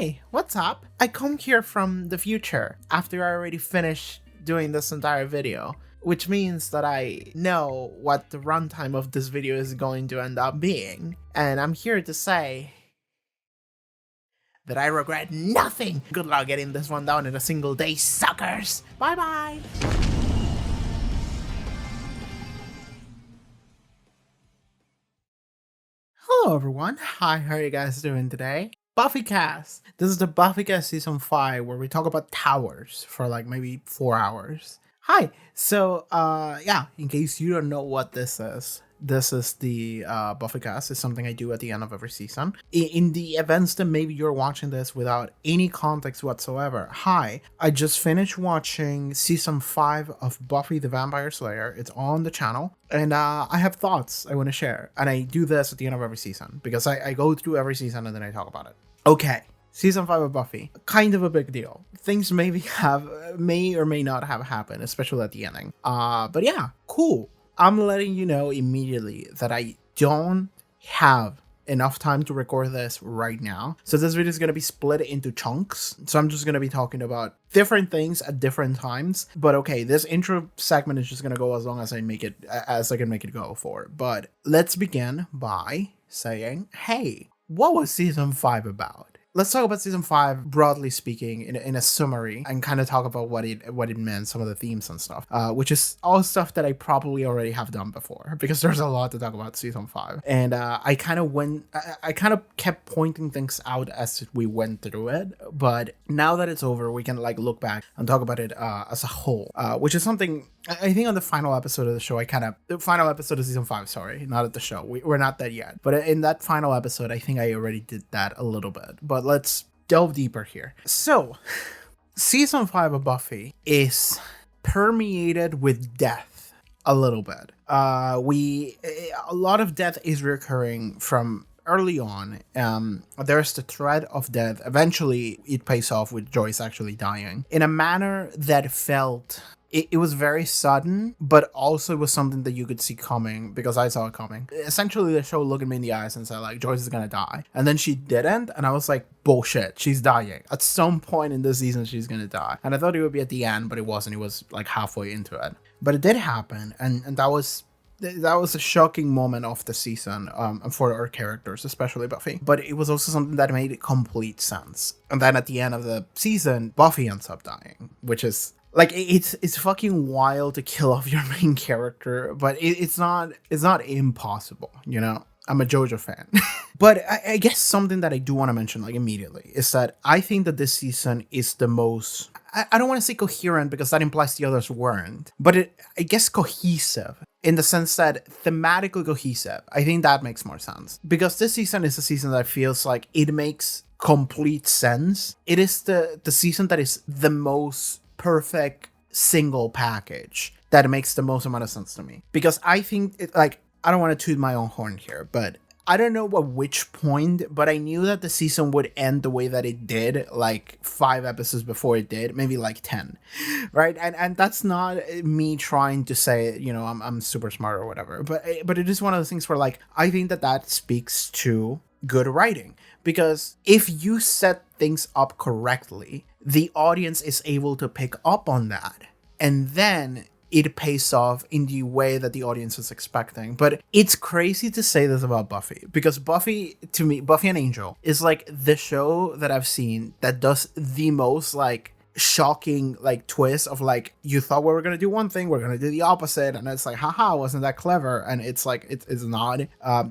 Hi, what's up? I come here from the future after I already finished doing this entire video, which means that I know what the runtime of this video is going to end up being, and I'm here to say that I regret nothing. Good luck getting this one down in a single day, suckers! Bye bye! Hello everyone, hi, how are you guys doing today? Buffy Cast. This is the Buffy Cast Season 5 where we talk about towers for like maybe 4 hours. Hi, so yeah, in case you don't know what this is the Buffy Cast. It's something I do at the end of every season. In the events that maybe you're watching this without any context whatsoever, hi, I just finished watching Season 5 of Buffy the Vampire Slayer. It's on the channel. And I have thoughts I want to share. And I do this at the end of every season because I go through every season and then I talk about it. Okay, Season 5 of Buffy, kind of a big deal. Things may or may not have happened, especially at the ending. But yeah, cool. I'm letting you know immediately that I don't have enough time to record this right now. So this video is going to be split into chunks. So I'm just going to be talking about different things at different times. But okay, this intro segment is just going to go as long as I can make it go for. But let's begin by saying, hey, what was Season 5 about? Let's talk about Season 5, broadly speaking, in a summary, and kind of talk about what it meant, some of the themes and stuff, which is all stuff that I probably already have done before, because there's a lot to talk about Season 5. And I kind of kept pointing things out as we went through it, but now that it's over, we can like look back and talk about it as a whole, which is something I think on the final episode of the show, the final episode of Season 5, sorry, not at the show. We're not there yet. But in that final episode, I think I already did that a little bit. But let's delve deeper here. So, Season 5 of Buffy is permeated with death a little bit. A lot of death is recurring from early on. There's the threat of death. Eventually, it pays off with Joyce actually dying in a manner that felt... It was very sudden, but also it was something that you could see coming because I saw it coming. Essentially, the show looked at me in the eyes and said, like, Joyce is gonna die. And then she didn't, and I was like, bullshit, she's dying. At some point in this season, she's gonna die. And I thought it would be at the end, but it wasn't. It was like halfway into it. But it did happen, and that was a shocking moment of the season for our characters, especially Buffy. But it was also something that made complete sense. And then at the end of the season, Buffy ends up dying, which is... like, it's fucking wild to kill off your main character, but it's not impossible, you know? I'm a JoJo fan. But I guess something that I do want to mention, like, immediately, is that I think that this season is the most... I don't want to say coherent, because that implies the others weren't, but I guess cohesive, in the sense that thematically cohesive. I think that makes more sense. Because this season is a season that feels like it makes complete sense. It is the season that is the most... perfect single package that makes the most amount of sense to me, because I think I don't want to toot my own horn here, but I don't know at which point, but I knew that the season would end the way that it did, like 5 episodes before it did, maybe like 10, right? And that's not me trying to say, you know, I'm super smart or whatever, but it is one of those things where, like, I think that speaks to good writing, because if you set things up correctly, the audience is able to pick up on that, and then it pays off in the way that the audience is expecting. But it's crazy to say this about Buffy, because Buffy, to me, Buffy and Angel is like the show that I've seen that does the most like shocking like twist of like, you thought we were gonna do one thing, we're gonna do the opposite, and it's like, haha, wasn't that clever? And it's like, it's not.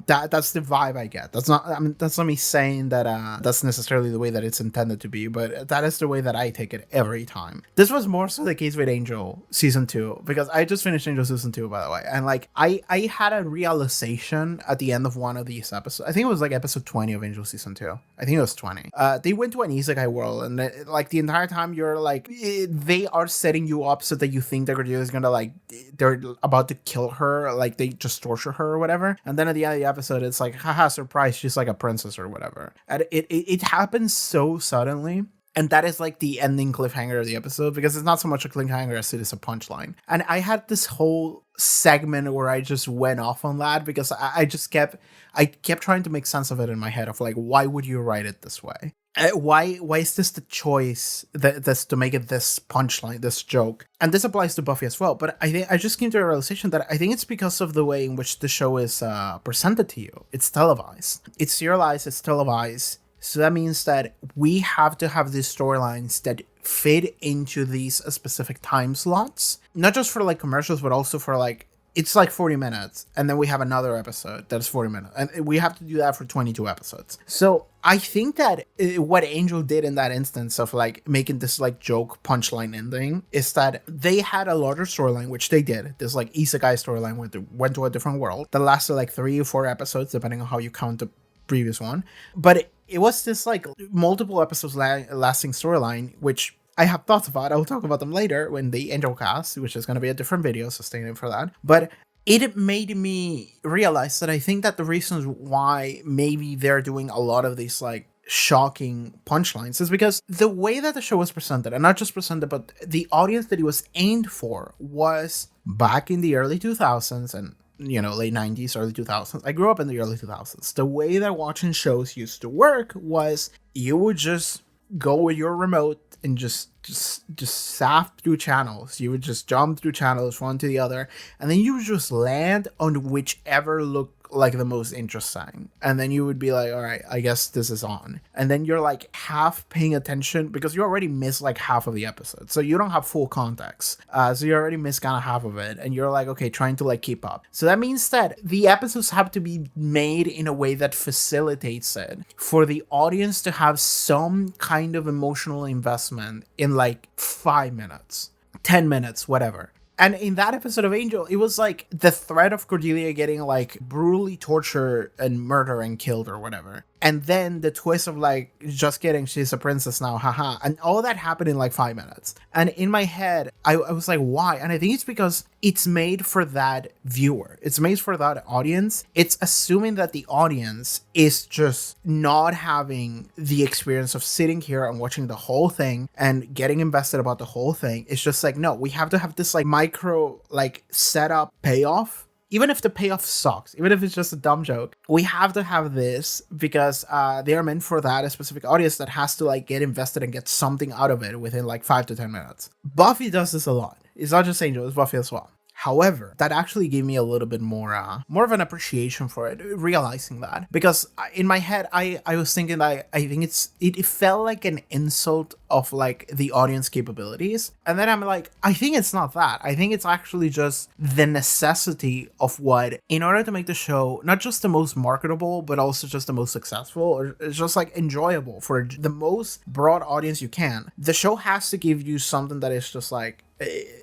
That's the vibe I get. That's not me saying that that's necessarily the way that it's intended to be, but that is the way that I take it every time. This was more so the case with Angel Season 2, because I just finished Angel Season 2, by the way, and like I had a realization at the end of one of these episodes. I think it was like episode 20 of Angel Season 2. I think it was 20. They went to an isekai world, and like the entire time you're like, they are setting you up so that you think they're gonna like, they're about to kill her, like they just torture her or whatever, and then at the end of the episode it's like, haha, surprise, she's like a princess or whatever. And it happens so suddenly, and that is like the ending cliffhanger of the episode, because it's not so much a cliffhanger as it is a punchline. And I had this whole segment where I just went off on that, because I kept trying to make sense of it in my head, of like, why would you write it this way? Why is this the choice that's to make it this punchline, this joke? And this applies to Buffy as well. But I think I just came to a realization that I think it's because of the way in which the show is presented to you. It's televised. It's serialized. It's televised. So that means that we have to have these storylines that fit into these specific time slots, not just for like commercials, but also for like, it's like 40 minutes, and then we have another episode that's 40 minutes, and we have to do that for 22 episodes. So I think that what Angel did in that instance of like making this like joke punchline ending is that they had a larger storyline, which they did. This like isekai storyline went to a different world that lasted like 3 or 4 episodes, depending on how you count the previous one. But it was this like multiple episodes lasting storyline, which I have thoughts about. I'll talk about them later when the intro cast, which is going to be a different video, so stay tuned for that. But it made me realize that I think that the reasons why maybe they're doing a lot of these like shocking punchlines is because the way that the show was presented, and not just presented, but the audience that it was aimed for was back in the early 2000s and late 90s, early 2000s. I grew up in the early 2000s. The way that watching shows used to work was you would just go with your remote and just zap through channels. You would just jump through channels one to the other, and then you would just land on whichever looked like the most interesting, and then you would be like, all right, I guess this is on. And then you're like half paying attention because you already missed like half of the episode, so you don't have full context, so you already missed kind of half of it, and you're like, okay, trying to like keep up. So that means that the episodes have to be made in a way that facilitates it for the audience to have some kind of emotional investment in like 5 minutes, 10 minutes, whatever. And in that episode of Angel, it was like the threat of Cordelia getting like brutally tortured and murdered and killed or whatever. And then the twist of like, just kidding, she's a princess now, haha. And all that happened in like 5 minutes. And in my head, I was like, why? And I think it's because it's made for that viewer. It's made for that audience. It's assuming that the audience is just not having the experience of sitting here and watching the whole thing and getting invested about the whole thing. It's just like, no, we have to have this like micro like setup payoff. Even if the payoff sucks, even if it's just a dumb joke, we have to have this because they are meant for that a specific audience that has to like get invested and get something out of it within like 5 to 10 minutes. Buffy does this a lot. It's not just Angel, it's Buffy as well. However, that actually gave me a little bit more of an appreciation for it, realizing that. Because in my head, I was thinking that I think it felt like an insult of like the audience capabilities. And then I'm like, I think it's not that. I think it's actually just the necessity of what, in order to make the show not just the most marketable, but also just the most successful, or it's just like enjoyable for the most broad audience you can. The show has to give you something that is just like,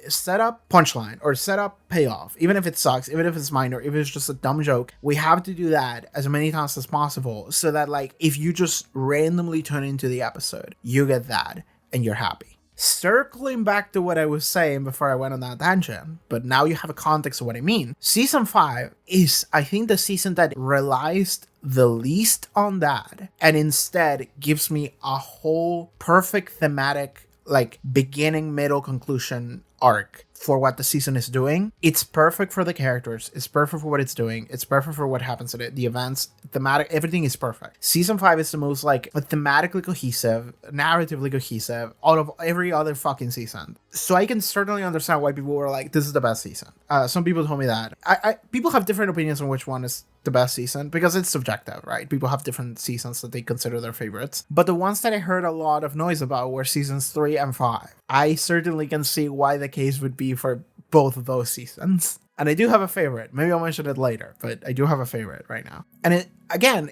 set up punchline or set up payoff, even if it sucks, even if it's minor, if it's just a dumb joke. We have to do that as many times as possible so that like if you just randomly turn into the episode, you get that and you're happy. Circling back to what I was saying before I went on that tangent, but now you have a context of what I mean. Season 5 is, I think, the season that relies the least on that and instead gives me a whole perfect thematic like beginning, middle, conclusion arc for what the season is doing. It's perfect for the characters. It's perfect for what it's doing. It's perfect for what happens in it. The events, thematic, everything is perfect. Season 5 is the most like thematically cohesive, narratively cohesive out of every other fucking season. So I can certainly understand why people were like, this is the best season. Some people told me that. People have different opinions on which one is the best season because it's subjective, right? People have different seasons that they consider their favorites. But the ones that I heard a lot of noise about were seasons 3 and 5. I certainly can see why the case would be for both of those seasons. And I do have a favorite. Maybe I'll mention it later, but I do have a favorite right now. And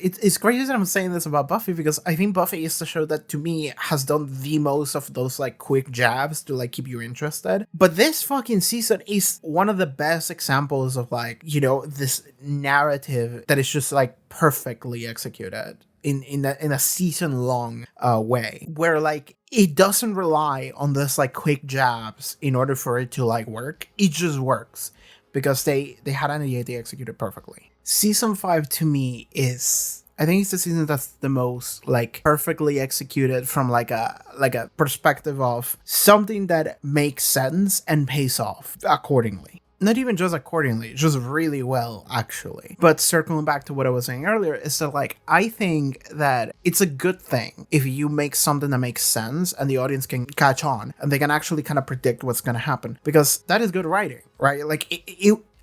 it's crazy that I'm saying this about Buffy because I think Buffy is the show that to me has done the most of those like quick jabs to like keep you interested. But this fucking season is one of the best examples of like, this narrative that is just like perfectly executed in a season long way where like it doesn't rely on this like quick jabs in order for it to like work. It just works. Because they had an idea, they executed perfectly. Season 5 to me is, I think it's the season that's the most like perfectly executed from like a perspective of something that makes sense and pays off accordingly. not even just accordingly, just really well, actually. But circling back to what I was saying earlier, is that, like, I think that it's a good thing if you make something that makes sense and the audience can catch on and they can actually kind of predict what's going to happen, because that is good writing, right? Like,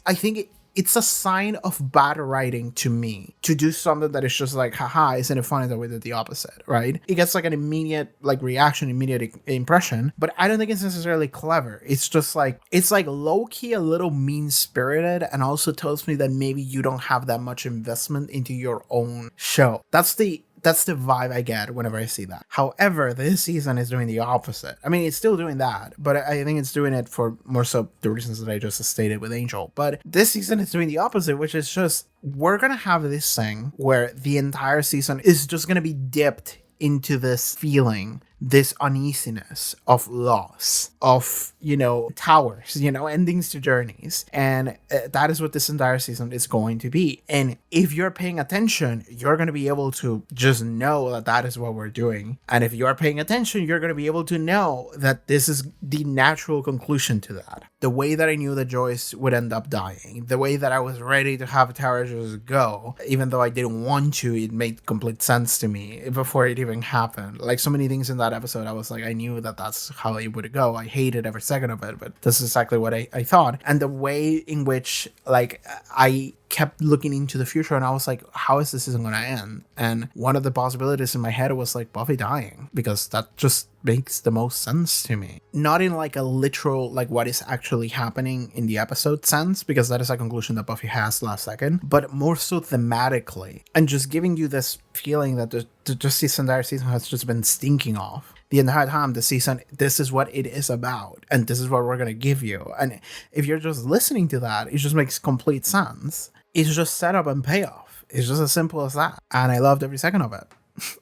I think it's a sign of bad writing to me to do something that is just like, haha, isn't it funny that we did the opposite, right? It gets like an immediate like reaction, immediate impression, but I don't think it's necessarily clever. It's just like, it's like low-key a little mean-spirited, and also tells me that maybe you don't have that much investment into your own show. That's the vibe I get whenever I see that. However, this season is doing the opposite. I mean, it's still doing that, but I think it's doing it for more so the reasons that I just stated with Angel. But this season is doing the opposite, which is just, we're going to have this thing where the entire season is just going to be dipped into this feeling, this uneasiness of loss, of, towers, endings to journeys. And that is what this entire season is going to be. And if you're paying attention, you're going to be able to just know that that is what we're doing. And if you're paying attention, you're going to be able to know that this is the natural conclusion to that. The way that I knew that Joyce would end up dying, the way that I was ready to have Tara just go, even though I didn't want to, it made complete sense to me before it even happened. Like, so many things in that episode, I was like, I knew that that's how it would go. I hated every second of it, but this is exactly what I thought. And the way in which, like, I kept looking into the future, and I was like, how is this season going to end? And one of the possibilities in my head was like Buffy dying, because that just makes the most sense to me. Not in like a literal, like what is actually happening in the episode sense, because that is a conclusion that Buffy has last second, but more so thematically, and just giving you this feeling that just this entire season has just been stinking off. The entire time, the season, this is what it is about, and this is what we're going to give you. And if you're just listening to that, it just makes complete sense. It's just setup and payoff. It's just as simple as that. And I loved every second of it.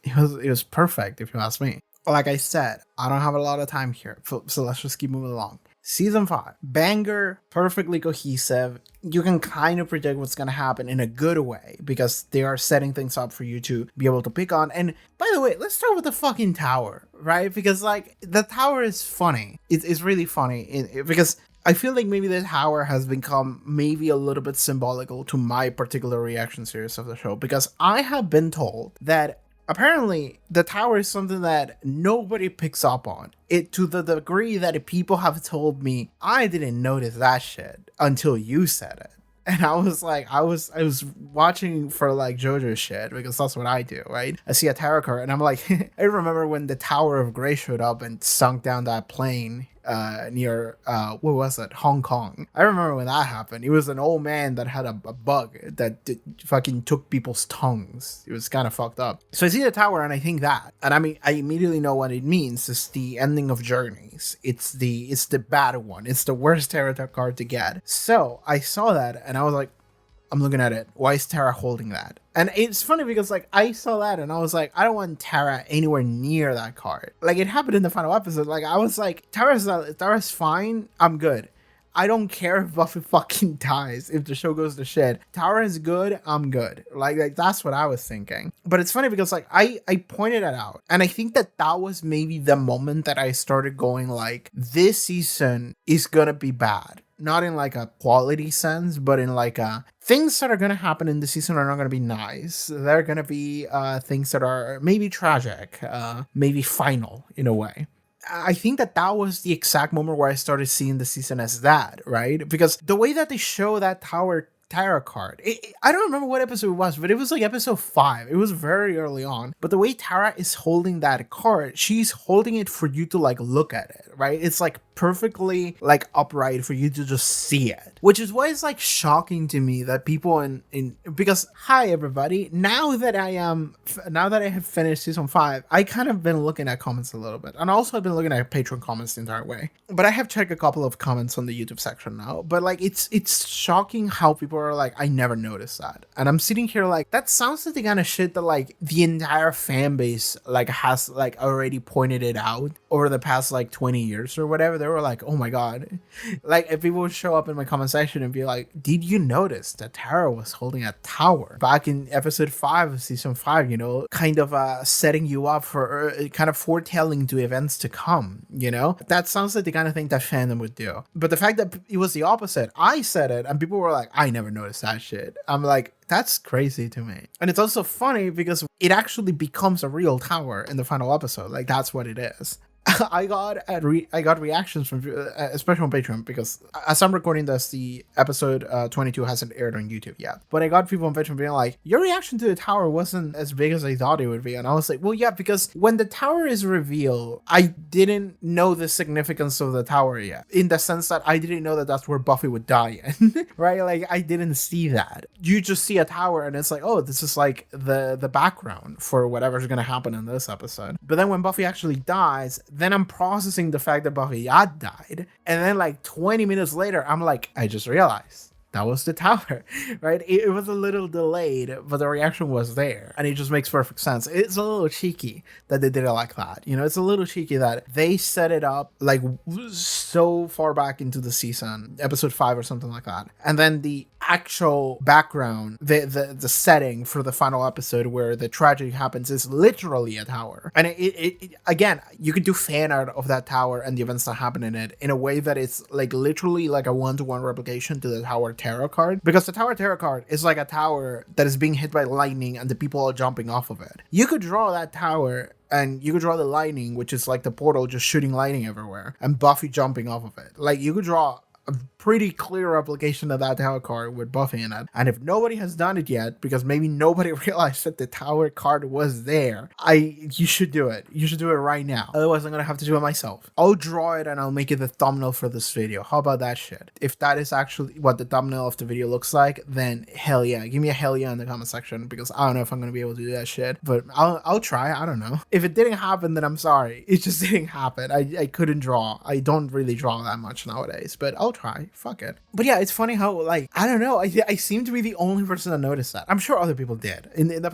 It was perfect, if you ask me. Like I said, I don't have a lot of time here, so let's just keep moving along. Season 5, banger, perfectly cohesive. You can kind of predict what's going to happen in a good way, because they are setting things up for you to be able to pick on. And by the way, let's start with the fucking tower, right? Because like, the tower is funny. It's really funny because I feel like maybe the tower has become maybe a little bit symbolical to my particular reaction series of the show, because I have been told that apparently the tower is something that nobody picks up on. It, to the degree that people have told me, I didn't notice that shit until you said it. And I was like, I was watching for like JoJo shit, because that's what I do, right? I see a tarot card and I'm like, I remember when the Tower of Grace showed up and sunk down that plane near, what was it? Hong Kong. I remember when that happened. It was an old man that had a bug that fucking took people's tongues. It was kind of fucked up. So I see the tower and I think that. And I mean, I immediately know what it means. It's the ending of Journeys. It's the bad one. It's the worst tarot card to get. So I saw that and I was like, I'm looking at it. Why is Tara holding that? And it's funny because like I saw that and I was like, I don't want Tara anywhere near that card. Like it happened in the final episode. Like I was like, Tara's fine. I'm good. I don't care if Buffy fucking dies, if the show goes to shit. Tara is good, I'm good. Like that's what I was thinking. But it's funny because like I pointed it out. And I think that was maybe the moment that I started going like, this season is gonna be bad. Not in like a quality sense, but in like a things that are going to happen in the season are not going to be nice. They're going to be things that are maybe tragic, maybe final in a way. I think that was the exact moment where I started seeing the season as that, right? Because the way that they show that tarot card, I don't remember what episode it was, but it was like episode 5. It was very early on. But the way Tara is holding that card, she's holding it for you to like look at it, right? It's like perfectly like upright for you to just see it, which is why it's like shocking to me that people in because hi everybody, now that I have finished season 5, I kind of been looking at comments a little bit, and also I've been looking at Patreon comments the entire way, but I have checked a couple of comments on the YouTube section now. But like it's shocking how people are like, I never noticed that, and I'm sitting here like, that sounds like the kind of shit that like the entire fan base like has like already pointed it out over the past like 20 years or whatever. They're they were like, oh my god. Like, if people would show up in my comment section and be like, did you notice that Tara was holding a tower back in episode 5 of season 5, you know, kind of setting you up for kind of foretelling to events to come, you know? That sounds like the kind of thing that fandom would do. But the fact that it was the opposite, I said it and people were like, I never noticed that shit. I'm like, that's crazy to me. And it's also funny because it actually becomes a real tower in the final episode. Like, that's what it is. I got reactions from, especially on Patreon, because as I'm recording this, the episode 22 hasn't aired on YouTube yet. But I got people on Patreon being like, your reaction to the tower wasn't as big as I thought it would be. And I was like, well, yeah, because when the tower is revealed, I didn't know the significance of the tower yet, in the sense that I didn't know that that's where Buffy would die in, right? Like, I didn't see that. You just see a tower and it's like, oh, this is like the background for whatever's going to happen in this episode. But then when Buffy actually dies, then I'm processing the fact that Buffy had died. And then like 20 minutes later, I'm like, I just realized that was the tower, right? It was a little delayed, but the reaction was there. And it just makes perfect sense. It's a little cheeky that they did it like that. You know, it's a little cheeky that they set it up like so far back into the season, episode 5 or something like that. And then the actual background, the setting for the final episode where the tragedy happens is literally a tower. And it again, you could do fan art of that tower and the events that happen in it in a way that it's like literally like a one-to-one replication to the Tower Tarot card, because the Tower Tarot card is like a tower that is being hit by lightning and the people are jumping off of it. You could draw that tower and you could draw the lightning, which is like the portal just shooting lightning everywhere, and Buffy jumping off of it. Like, you could draw a pretty clear replication of that tower card with Buffy in it. And if nobody has done it yet, because maybe nobody realized that the tower card was there, you should do it. You should do it right now. Otherwise, I'm gonna have to do it myself. I'll draw it and I'll make it the thumbnail for this video. How about that shit? If that is actually what the thumbnail of the video looks like, then hell yeah. Give me a hell yeah in the comment section, because I don't know if I'm gonna be able to do that shit. But I'll try. I don't know. If it didn't happen, then I'm sorry. It just didn't happen. I couldn't draw. I don't really draw that much nowadays, but I'll try. Fuck it. But yeah, it's funny how, like, I don't know, I seem to be the only person that noticed that. I'm sure other people did. In the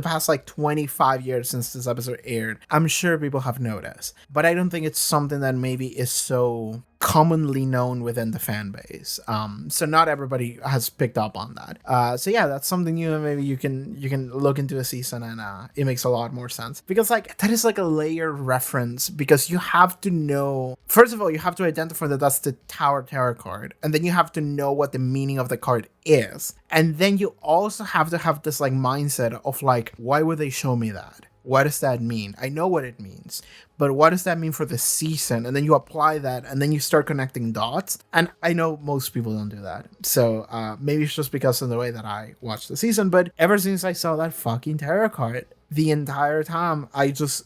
past 25 years since this episode aired, I'm sure people have noticed. But I don't think it's something that maybe is so commonly known within the fan base. So not everybody has picked up on that. So yeah, that's something new, and maybe you can look into a season and it makes a lot more sense. Because like, that is like a layered reference, because you have to know, first of all, you have to identify that that's the Tower Tarot card, and then you have to know what the meaning of the card is. And then you also have to have this like mindset of like, why would they show me that? What does that mean? I know what it means, but what does that mean for the season? And then you apply that, and then you start connecting dots. And I know most people don't do that. So maybe it's just because of the way that I watch the season. But ever since I saw that fucking tarot card, the entire time, I just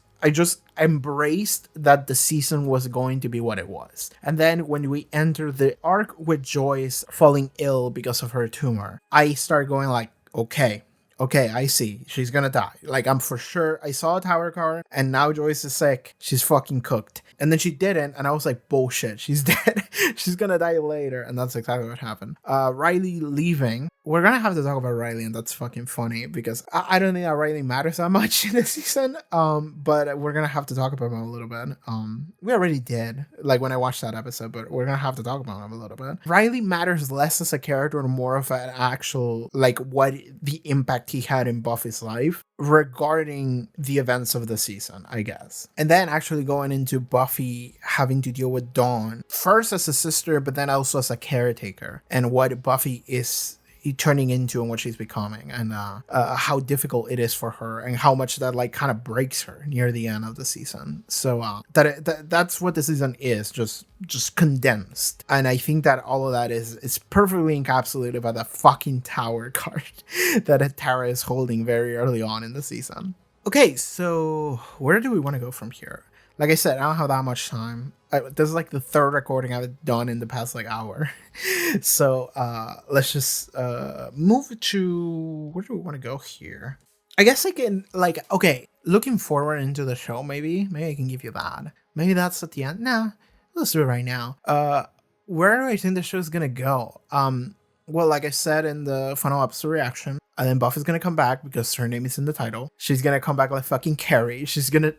embraced that the season was going to be what it was. And then when we enter the arc with Joyce falling ill because of her tumor, I start going like, okay, I see. She's gonna die. Like, I'm for sure. I saw a tower card, and now Joyce is sick. She's fucking cooked. And then she didn't, and I was like, bullshit. She's dead. She's gonna die later. And that's exactly what happened. Riley leaving. We're gonna have to talk about Riley, and that's fucking funny, because I don't think that Riley matters that much in this season. But we're gonna have to talk about him a little bit. We already did, like, when I watched that episode, but we're gonna have to talk about him a little bit. Riley matters less as a character and more of an actual, like, what the impact he had in Buffy's life regarding the events of the season, I guess. And then actually going into Buffy having to deal with Dawn, first as a sister, but then also as a caretaker, and what Buffy is turning into and what she's becoming, and how difficult it is for her, and how much that like kind of breaks her near the end of the season. So that's what the season is, just condensed. And I think that all of that is perfectly encapsulated by the fucking tower card that Tara is holding very early on in the season. Okay, so where do we want to go from here? Like I said, I don't have that much time. This is like the third recording I've done in the past like hour. So let's just move to, where do we want to go here? I guess I can, like, okay, looking forward into the show, maybe I can give you that. Maybe that's at the end. Nah, let's do it right now. Where do I think the show's gonna go? Well, like I said in the final episode reaction, and then Buffy's gonna come back because her name is in the title. She's gonna come back like fucking Carrie. She's gonna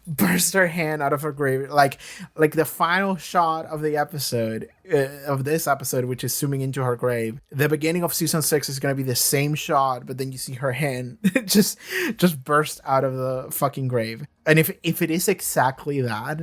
burst her hand out of her grave, like the final shot of the episode of this episode, which is zooming into her grave. The beginning of season 6 is gonna be the same shot, but then you see her hand just burst out of the fucking grave. And if it is exactly that,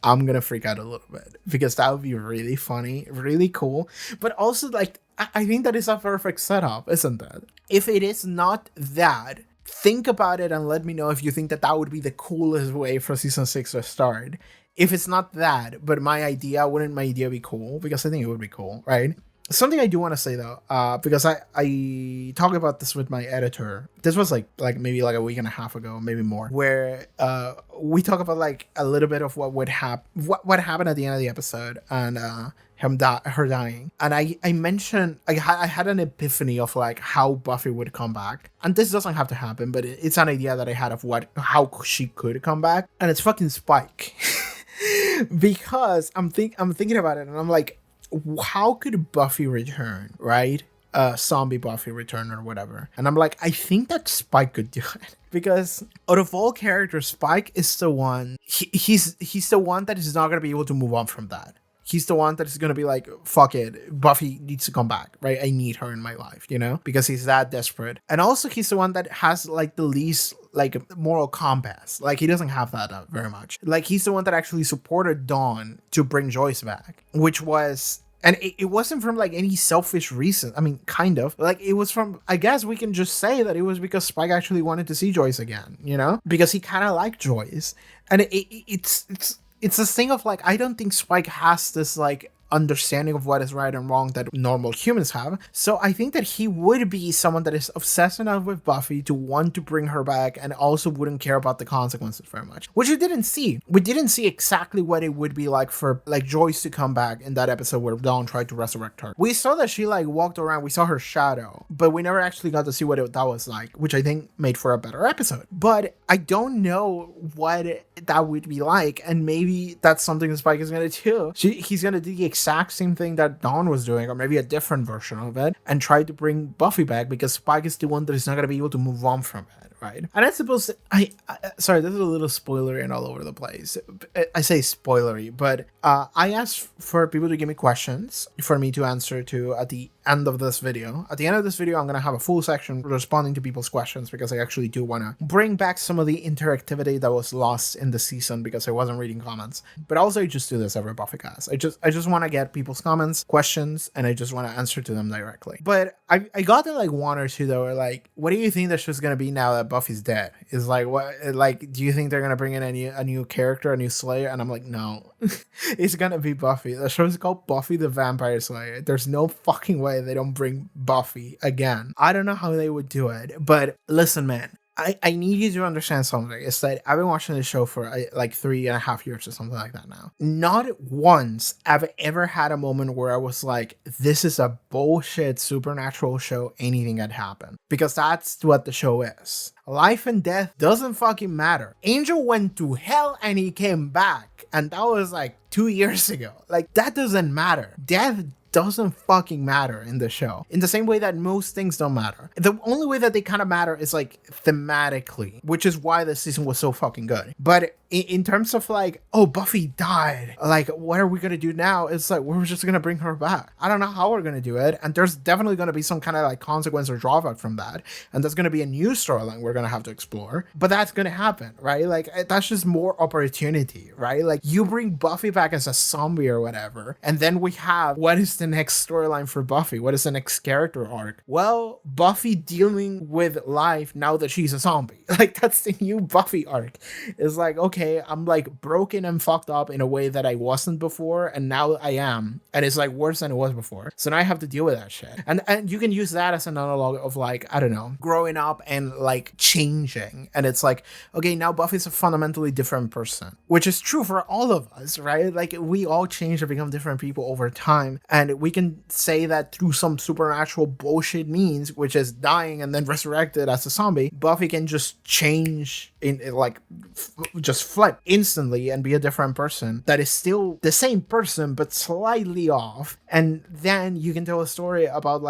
I'm gonna freak out a little bit because that would be really funny, really cool. But also, like, I think that is a perfect setup, isn't it? If it is not that, think about it and let me know if you think that that would be the coolest way for season 6 to start. If it's not that, but wouldn't my idea be cool? Because I think it would be cool, right? Something I do want to say though, because I talked about this with my editor. This was like maybe like a week and a half ago, maybe more, where we talk about like a little bit of what would happen, what happened at the end of the episode, and her dying. And I mentioned I had an epiphany of like how Buffy would come back, and this doesn't have to happen, but it's an idea that I had of how she could come back, and it's fucking Spike. Because I'm thinking about it, and I'm like, how could Buffy return, right? Zombie Buffy return or whatever. And I'm like, I think that Spike could do it. Because out of all characters, Spike is the one, he's the one that is not going to be able to move on from that. He's the one that is going to be like, fuck it, Buffy needs to come back, right? I need her in my life, you know? Because he's that desperate. And also he's the one that has like the least like moral compass. Like he doesn't have that very much. Like he's the one that actually supported Dawn to bring Joyce back, which was... And it wasn't from like any selfish reason. I mean, kind of. Like it was from, I guess we can just say that it was because Spike actually wanted to see Joyce again, you know? Because he kind of liked Joyce. And it's this thing of like, I don't think Spike has this like understanding of what is right and wrong that normal humans have. So I think that he would be someone that is obsessed enough with Buffy to want to bring her back and also wouldn't care about the consequences very much, which we didn't see. We didn't see exactly what it would be like for like Joyce to come back in that episode where Dawn tried to resurrect her. We saw that she like walked around, we saw her shadow, but we never actually got to see what that was like, which I think made for a better episode. But I don't know what that would be like, and maybe that's something that Spike is gonna do. He's gonna do the exact same thing that Dawn was doing, or maybe a different version of it, and try to bring Buffy back because Spike is the one that is not gonna be able to move on from it, right? And I suppose sorry, this is a little spoilery and all over the place. I say spoilery, but I asked for people to give me questions for me to answer to at the end of this video. At the end of this video, I'm going to have a full section responding to people's questions because I actually do want to bring back some of the interactivity that was lost in the season because I wasn't reading comments. But also I just do this every Buffy cast. I just want to get people's comments, questions, and I just want to answer to them directly. But I got to like one or two that were like, what do you think that show's going to be now that Buffy's dead? Is like, what, like, do you think they're going to bring in a new character, a new Slayer? And I'm like, no, it's going to be Buffy. The show's called Buffy the Vampire Slayer. There's no fucking way they don't bring Buffy again. I don't know how they would do it, but listen, man, I need you to understand something. It's that I've been watching this show for like 3.5 years or something like that now. Not once have I ever had a moment where I was like, this is a bullshit supernatural show, anything had happened. Because that's what the show is. Life and death doesn't fucking matter. Angel went to hell and he came back. And that was like 2 years ago. Like, that doesn't matter. Death doesn't fucking matter in the show. In the same way that most things don't matter. The only way that they kind of matter is like thematically, which is why this season was so fucking good. But in terms of like, oh, Buffy died, like, what are we gonna do now? It's like, we're just gonna bring her back. I don't know how we're gonna do it, and there's definitely gonna be some kind of like consequence or drawback from that, and there's gonna be a new storyline we're gonna have to explore, but that's gonna happen, right? Like, that's just more opportunity, right? Like, you bring Buffy back as a zombie or whatever, and then we have, what is the next storyline for Buffy? What is the next character arc? Well, Buffy dealing with life now that she's a zombie. Like, that's the new Buffy arc. It's like, okay, I'm like broken and fucked up in a way that I wasn't before, and now I am, and it's like worse than it was before. So now I have to deal with that shit. And you can use that as an analog of like, I don't know, growing up and like changing. And it's like, okay, now Buffy's a fundamentally different person, which is true for all of us, right? Like, we all change and become different people over time. And And we can say that through some supernatural bullshit means, which is dying and then resurrected as a zombie, Buffy can just change just flip instantly and be a different person that is still the same person but slightly off. And then you can tell a story about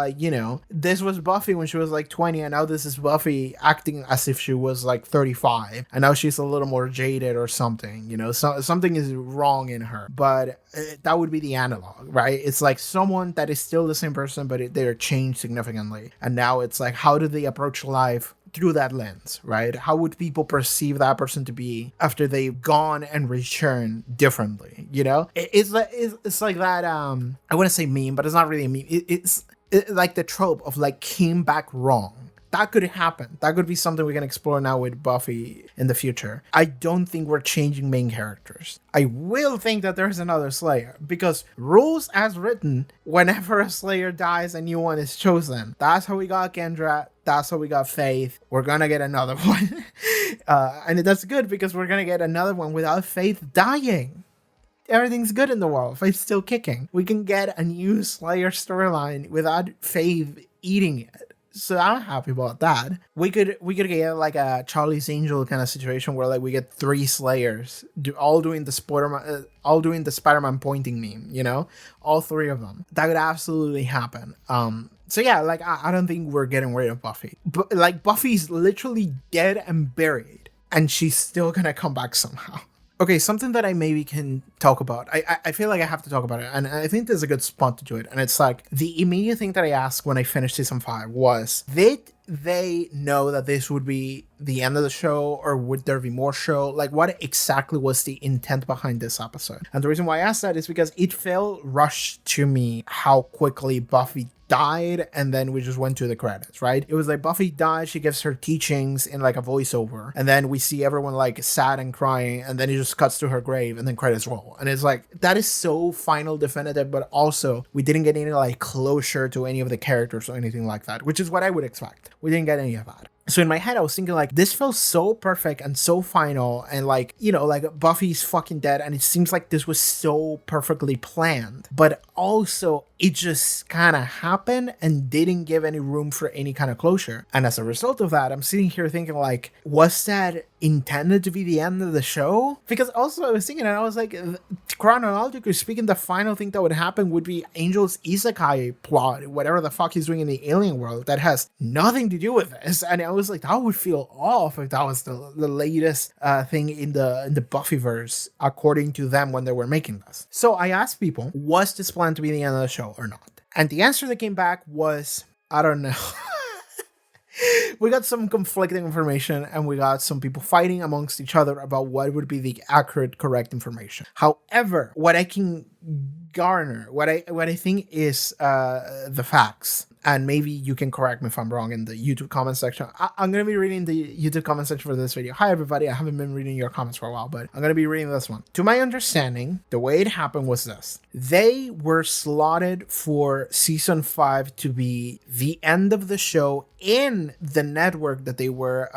this was Buffy when she was 20, and now this is Buffy acting as if she was 35, and now she's a little more jaded or something. Something is wrong in her. But that would be the analog, right? It's someone that is still the same person, but they're changed significantly. And now it's how do they approach life through that lens, right? How would people perceive that person to be after they've gone and returned differently? It's like that. I want to say meme, but it's not really a meme. It's like the trope of came back wrong. That could happen. That could be something we can explore now with Buffy in the future. I don't think we're changing main characters. I will think that there's another Slayer, because rules as written, whenever a Slayer dies, a new one is chosen. That's how we got Kendra. That's how we got Faith. We're gonna get another one. And that's good, because we're gonna get another one without Faith dying. Everything's good in the world. Faith's still kicking. We can get a new Slayer storyline without Faith eating it. So I'm happy about that. We could get a Charlie's Angel kind of situation where we get 3 Slayers all doing the Spider-Man pointing meme, all 3 of them. That could absolutely happen. So yeah, I don't think we're getting rid of Buffy. But Buffy's literally dead and buried, and she's still gonna come back somehow. Okay, something that I maybe can talk about. I feel like I have to talk about it, and I think there's a good spot to do it. And it's the immediate thing that I asked when I finished season 5 was, did they know that this would be the end of the show, or would there be more show? What exactly was the intent behind this episode? And the reason why I asked that is because it felt rushed to me how quickly Buffy died, and then we just went to the credits, right? It was Buffy died, she gives her teachings in a voiceover, and then we see everyone sad and crying, and then it just cuts to her grave, and then credits roll. And it's that is so final, definitive, but also we didn't get any closure to any of the characters or anything like that, which is what I would expect. We didn't get any of that. So in my head, I was thinking this feels so perfect and so final, and Buffy's fucking dead, and it seems this was so perfectly planned, but also it just kind of happened and didn't give any room for any kind of closure. And as a result of that, I'm sitting here thinking was that intended to be the end of the show? Because also I was thinking, and I was chronologically speaking, the final thing that would happen would be Angel's isekai plot, whatever the fuck he's doing in the alien world, that has nothing to do with this. And I was that would feel off if that was the latest thing in the Buffyverse, according to them when they were making this. So I asked people, was this planned to be the end of the show or not? And the answer that came back was, I don't know. We got some conflicting information, and we got some people fighting amongst each other about what would be the accurate, correct information. However, what I can garner, what I think is the facts, and maybe you can correct me if I'm wrong in the YouTube comment section. I'm going to be reading the YouTube comment section for this video. Hi, everybody. I haven't been reading your comments for a while, but I'm going to be reading this one. To my understanding, the way it happened was this. They were slotted for season 5 to be the end of the show in the network that they were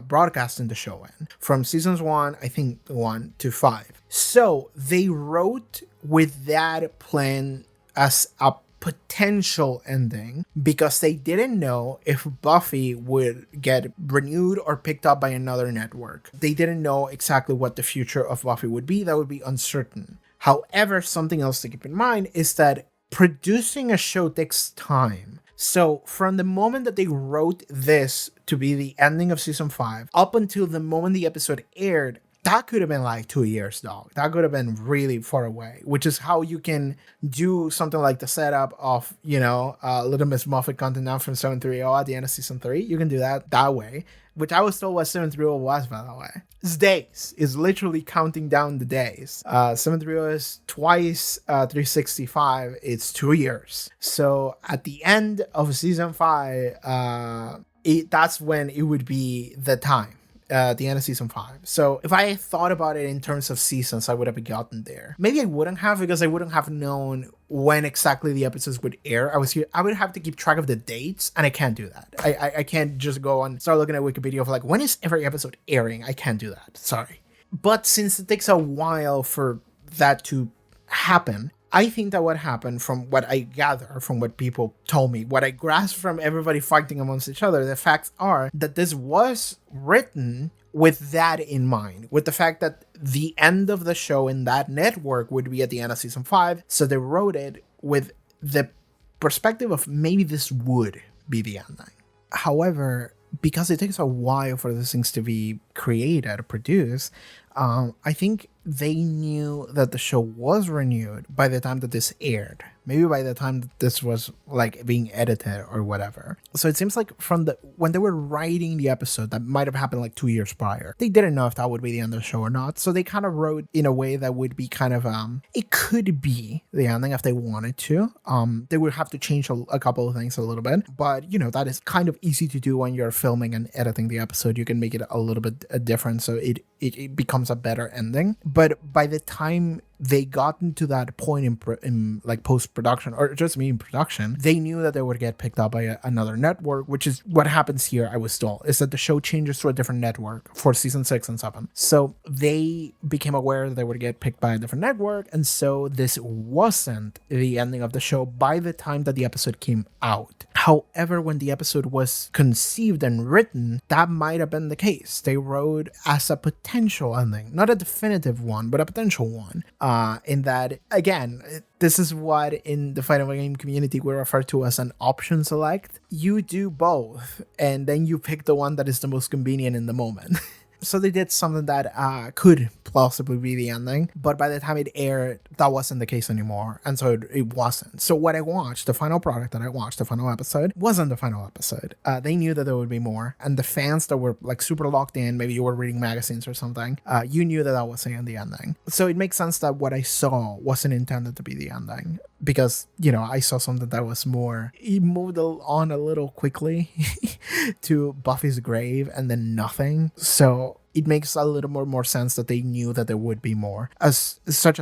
broadcasting the show in. From seasons 1, I think 1 to 5. So they wrote with that plan as a potential ending, because they didn't know if Buffy would get renewed or picked up by another network. They didn't know exactly what the future of Buffy would be. That would be uncertain. However, something else to keep in mind is that producing a show takes time. So from the moment that they wrote this to be the ending of season 5 up until the moment the episode aired, that could have been 2 years, dog. That could have been really far away, which is how you can do something like the setup of, Little Miss Muffet content now from 730 at the end of season 3. You can do that way, which I was told what 730 was, by the way. It's days. It's literally counting down the days. 730 is twice 365. It's 2 years. So at the end of season 5, that's when it would be the time. The end of season 5. So if I thought about it in terms of seasons, I would have gotten there. Maybe I wouldn't have, because I wouldn't have known when exactly the episodes would air. I would have to keep track of the dates, and I can't do that. I can't just go and start looking at Wikipedia of when is every episode airing. I can't do that. Sorry. But since it takes a while for that to happen, I think that what happened, from what I gather, from what people told me, what I grasped from everybody fighting amongst each other, the facts are that this was written with that in mind, with the fact that the end of the show in that network would be at the end of season 5. So they wrote it with the perspective of maybe this would be the ending. However, because it takes a while for these things to be created or produced, I think they knew that the show was renewed by the time that this aired. Maybe by the time that this was like being edited or whatever. So it seems like when they were writing the episode, that might have happened like 2 years prior. They didn't know if that would be the end of the show or not. So they kind of wrote in a way that would be kind of it could be the ending if they wanted to. They would have to change a couple of things a little bit, but that is kind of easy to do when you're filming and editing the episode. You can make it a little bit different, so it becomes a better ending. But by the time they got into that point in like post-production, or just me in production, they knew that they would get picked up by another network, which is what happens here, I was told, is that the show changes to a different network for season 6 and 7. So they became aware that they would get picked by a different network, and so this wasn't the ending of the show by the time that the episode came out. However, when the episode was conceived and written, that might have been the case. They wrote as a potential ending, not a definitive one, but a potential one. In that, again, this is what in the fighting game community we refer to as an option select. You do both, and then you pick the one that is the most convenient in the moment. So they did something that could plausibly be the ending, but by the time it aired, that wasn't the case anymore, and so it wasn't. So what I watched, the final product that I watched, the final episode, wasn't the final episode. They knew that there would be more, and the fans that were like super locked in, maybe you were reading magazines or something, you knew that wasn't the ending. So it makes sense that what I saw wasn't intended to be the ending, because I saw something that was more, it moved on a little quickly to Buffy's grave and then nothing. So it makes a little more sense that they knew that there would be more, as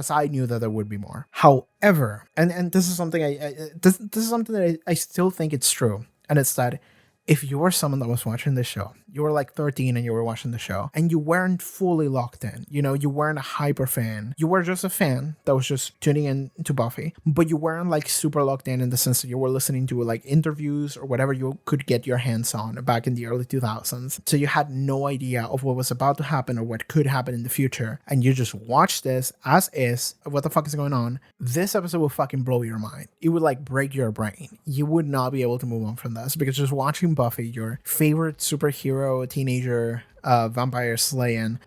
I knew that there would be more. However, and this is something this is something that I still think it's true, and it's that if you were someone that was watching the show, you were like 13 and you were watching the show, and you weren't fully locked in, you weren't a hyper fan, you were just a fan that was just tuning in to Buffy, but you weren't like super locked in the sense that you were listening to like interviews or whatever you could get your hands on back in the early 2000s. So you had no idea of what was about to happen or what could happen in the future, and you just watched this as is. What the fuck is going on? This episode will fucking blow your mind. It would like break your brain. You would not be able to move on from this, because just watching Buffy, your favorite superhero, teenager, vampire slaying,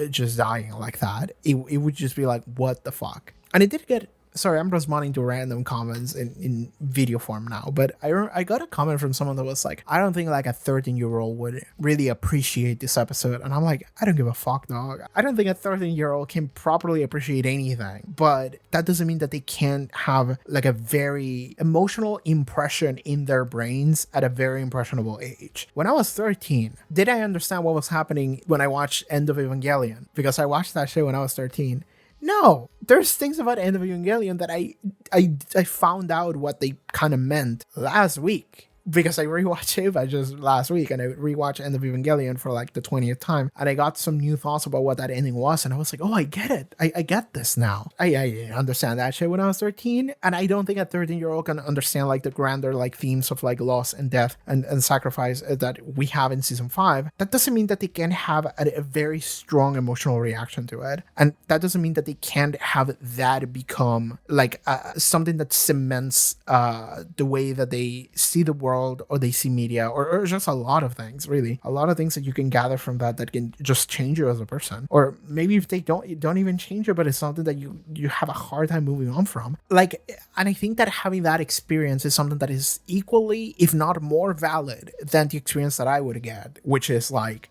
just dying like that, it would just be like, what the fuck? And it did get, sorry, I'm responding to random comments in video form now, but I got a comment from someone that was like, I don't think like a 13-year-old would really appreciate this episode. And I'm like, I don't give a fuck, dog. I don't think a 13-year-old can properly appreciate anything, but that doesn't mean that they can't have like a very emotional impression in their brains at a very impressionable age. When I was 13, did I understand what was happening when I watched End of Evangelion? Because I watched that show when I was 13. No, there's things about End of Evangelion that I found out what they kind of meant last week, because I rewatched Eva just last week, and I rewatched End of Evangelion for like the 20th time, and I got some new thoughts about what that ending was, and I was like, oh, I get it. I get this now. I understand that shit when I was 13, and I don't think a 13-year-old can understand like the grander like themes of like loss and death and sacrifice that we have in season 5. That doesn't mean that they can't have a very strong emotional reaction to it, and that doesn't mean that they can't have that become like something that cements the way that they see the world, or they see media, or just a lot of things, really. A lot of things that you can gather from that can just change you as a person. Or maybe if they don't even change you, but it's something that you have a hard time moving on from. Like, and I think that having that experience is something that is equally, if not more valid than the experience that I would get, which is like,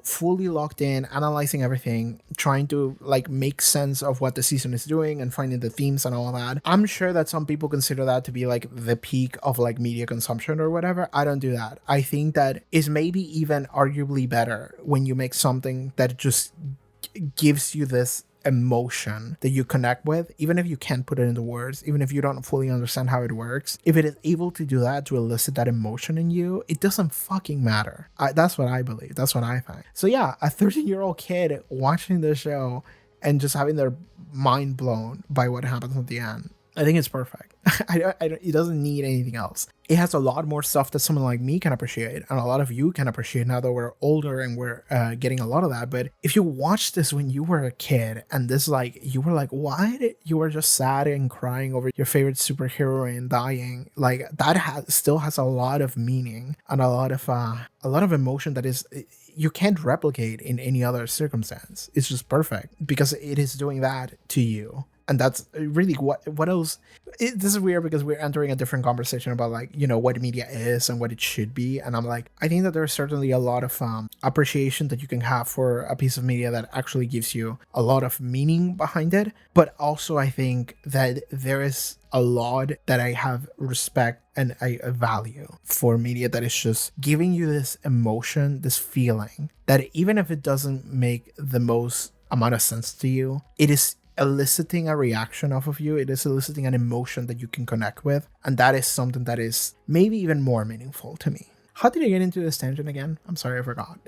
fully locked in, analyzing everything, trying to like make sense of what the season is doing and finding the themes and all that. I'm sure that some people consider that to be like the peak of like media consumption or whatever. I don't do that. I think that is maybe even arguably better when you make something that just gives you this emotion that you connect with, even if you can't put it into words, even if you don't fully understand how it works. If it is able to do that, to elicit that emotion in you, it doesn't fucking matter. That's what I believe. That's what I think. So yeah, a 13-year-old kid watching the show and just having their mind blown by what happens at the end. I think it's perfect. It doesn't need anything else. It has a lot more stuff that someone like me can appreciate, and a lot of you can appreciate now that we're older and we're getting a lot of that. But if you watched this when you were a kid, and this like you were like, why you were just sad and crying over your favorite superhero and dying, like that still has a lot of meaning and a lot of emotion that is you can't replicate in any other circumstance. It's just perfect because it is doing that to you. And that's really what else. This is weird because we're entering a different conversation about like, you know, what media is and what it should be. And I'm like, I think that there's certainly a lot of appreciation that you can have for a piece of media that actually gives you a lot of meaning behind it. But also I think that there is a lot that I have respect and I value for media that is just giving you this emotion, this feeling that even if it doesn't make the most amount of sense to you, it is eliciting a reaction off of you. It is eliciting an emotion that you can connect with, and that is something that is maybe even more meaningful to me. How did I get into this tangent again? I'm sorry, I forgot.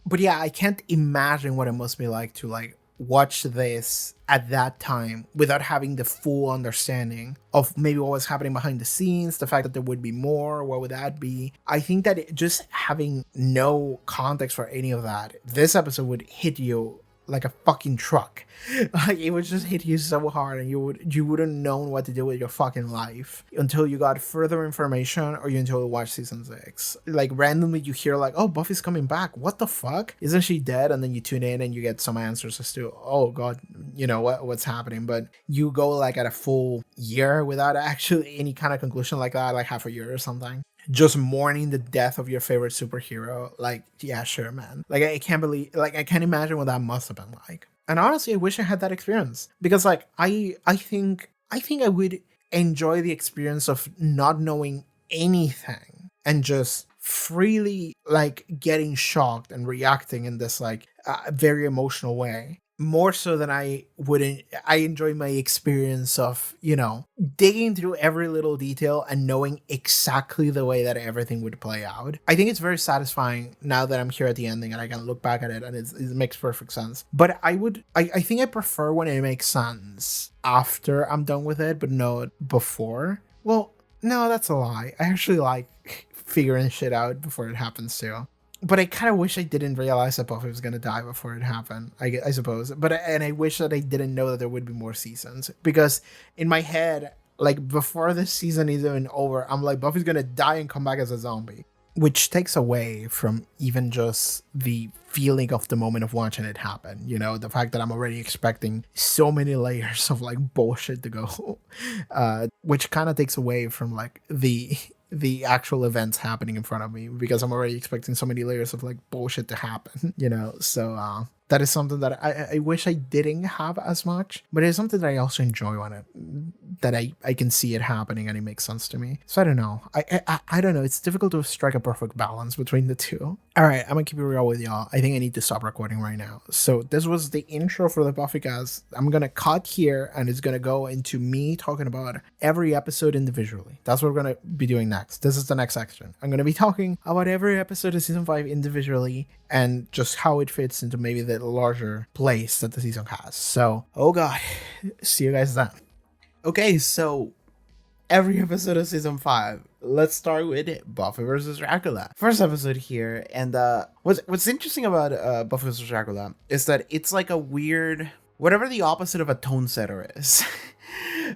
But yeah, I can't imagine what it must be like to like watch this at that time without having the full understanding of maybe what was happening behind the scenes, the fact that there would be more, what would that be? I think that just having no context for any of that, this episode would hit you like a fucking truck. Like it would just hit you so hard, and you wouldn't know what to do with your fucking life until you got further information or until you watch season 6. Like randomly you hear like, oh, Buffy's coming back. What the fuck? Isn't she dead? And then you tune in and you get some answers as to, oh god, you know what's happening. But you go like at a full year without actually any kind of conclusion like that, like half a year or something. Just mourning the death of your favorite superhero. Like, yeah, sure, man. Like, I can't imagine what that must have been like. And honestly, I wish I had that experience because, like, I think I would enjoy the experience of not knowing anything and just freely like getting shocked and reacting in this like very emotional way. More so than I enjoy my experience of, you know, digging through every little detail and knowing exactly the way that everything would play out. I think it's very satisfying now that I'm here at the ending and I can look back at it and it makes perfect sense. But I think I prefer when it makes sense after I'm done with it, but not before. Well, no, that's a lie. I actually like figuring shit out before it happens too. But I kind of wish I didn't realize that Buffy was going to die before it happened, I suppose. And I wish that I didn't know that there would be more seasons. Because in my head, like, before this season is even over, I'm like, Buffy's going to die and come back as a zombie. Which takes away from even just the feeling of the moment of watching it happen. You know, the fact that I'm already expecting so many layers of, like, bullshit to go. Which kind of takes away from, like, the actual events happening in front of me because I'm already expecting so many layers of like bullshit to happen, you know. So that is something that I wish I didn't have as much, but it's something that I also enjoy on it, that I can see it happening and it makes sense to me. So I don't know. I don't know. It's difficult to strike a perfect balance between the two. All right, I'm gonna keep it real with y'all. I think I need to stop recording right now. So this was the intro for the Buffy cast. I'm gonna cut here and it's gonna go into me talking about every episode individually. That's what we're gonna be doing next. This is the next section. I'm gonna be talking about every episode of season 5 individually and just how it fits into maybe the larger place that the season has. So, oh god, see you guys then. Okay, so every episode of season 5. Let's start with Buffy versus Dracula. First episode here, and what's interesting about Buffy versus Dracula is that it's like a weird, whatever the opposite of a tone setter is.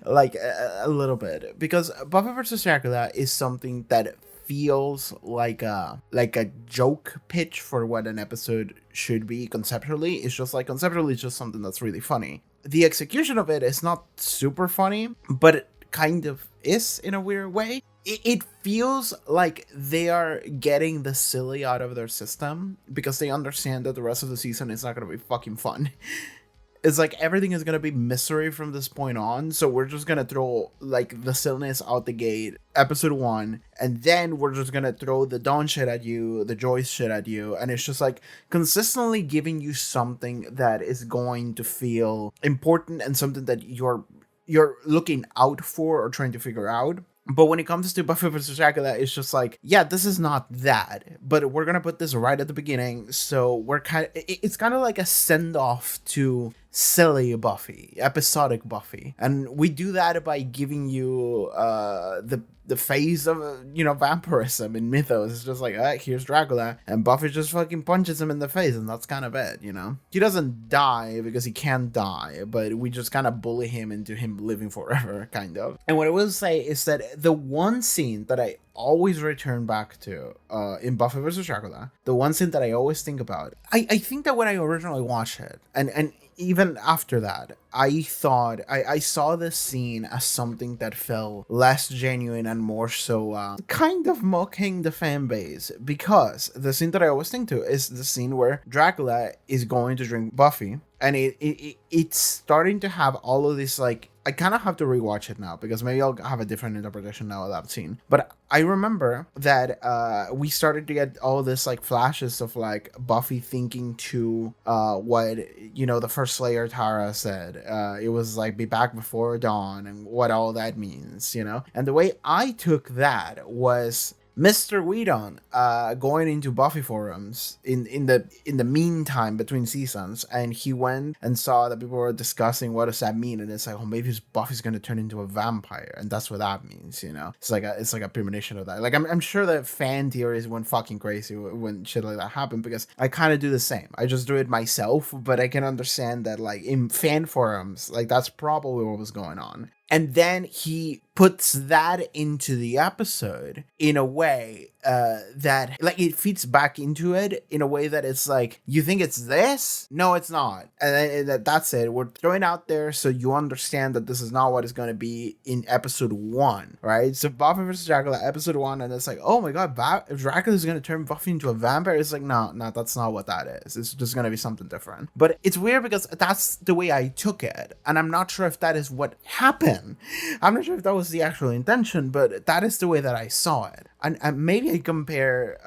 Like a little bit, because Buffy versus Dracula is something that feels like a joke pitch for what an episode should be conceptually. It's just like conceptually it's just something that's really funny. The execution of it is not super funny, but it kind of is in a weird way. It feels like they are getting the silly out of their system because they understand that the rest of the season is not going to be fucking fun. It's like everything is going to be misery from this point on. So we're just going to throw like the silliness out the gate, episode 1. And then we're just going to throw the Dawn shit at you, the Joyce shit at you. And it's just like consistently giving you something that is going to feel important and something that you're looking out for or trying to figure out. But when it comes to Buffy vs. Dracula, it's just like, yeah, this is not that, but we're gonna put this right at the beginning. So it's kind of like a send off to silly Buffy, episodic Buffy, and we do that by giving you the phase of vampirism in mythos. It's just like, here's Dracula, and Buffy just fucking punches him in the face, and that's kind of it. He doesn't die because he can't die, but we just kind of bully him into him living forever, kind of. And what I will say is that the one scene that I always return back to in Buffy vs. Dracula, the one scene that I always think about, I think that when I originally watched it, and even after that, I thought I saw this scene as something that felt less genuine and more so kind of mocking the fan base, because the scene that I always think to is the scene where Dracula is going to drink Buffy, and it's starting to have all of this, like, I kind of have to rewatch it now because maybe I'll have a different interpretation now of that scene. But I remember that we started to get all this like flashes of like Buffy thinking to what the first Slayer Tara said. It was like be back before dawn and what all that means, And the way I took that was Mr. Whedon going into Buffy forums in the meantime between seasons, and he went and saw that people were discussing what does that mean, and it's like, oh, maybe Buffy's going to turn into a vampire, and that's what that means, It's like a premonition of that. Like I'm sure that fan theories went fucking crazy when shit like that happened, because I kind of do the same. I just do it myself, but I can understand that like in fan forums, like that's probably what was going on. And then he puts that into the episode in a way that like it fits back into it in a way that it's like, you think it's this? No, it's not. And that's it. We're throwing out there so you understand that this is not what it's going to be in episode 1, right? So Buffy vs. Dracula, episode 1, and it's like, oh my god, Dracula is going to turn Buffy into a vampire. It's like, no, that's not what that is. It's just going to be something different. But it's weird because that's the way I took it, and I'm not sure if that is what happened. I'm not sure if that was the actual intention, but that is the way that I saw it. And maybe I compare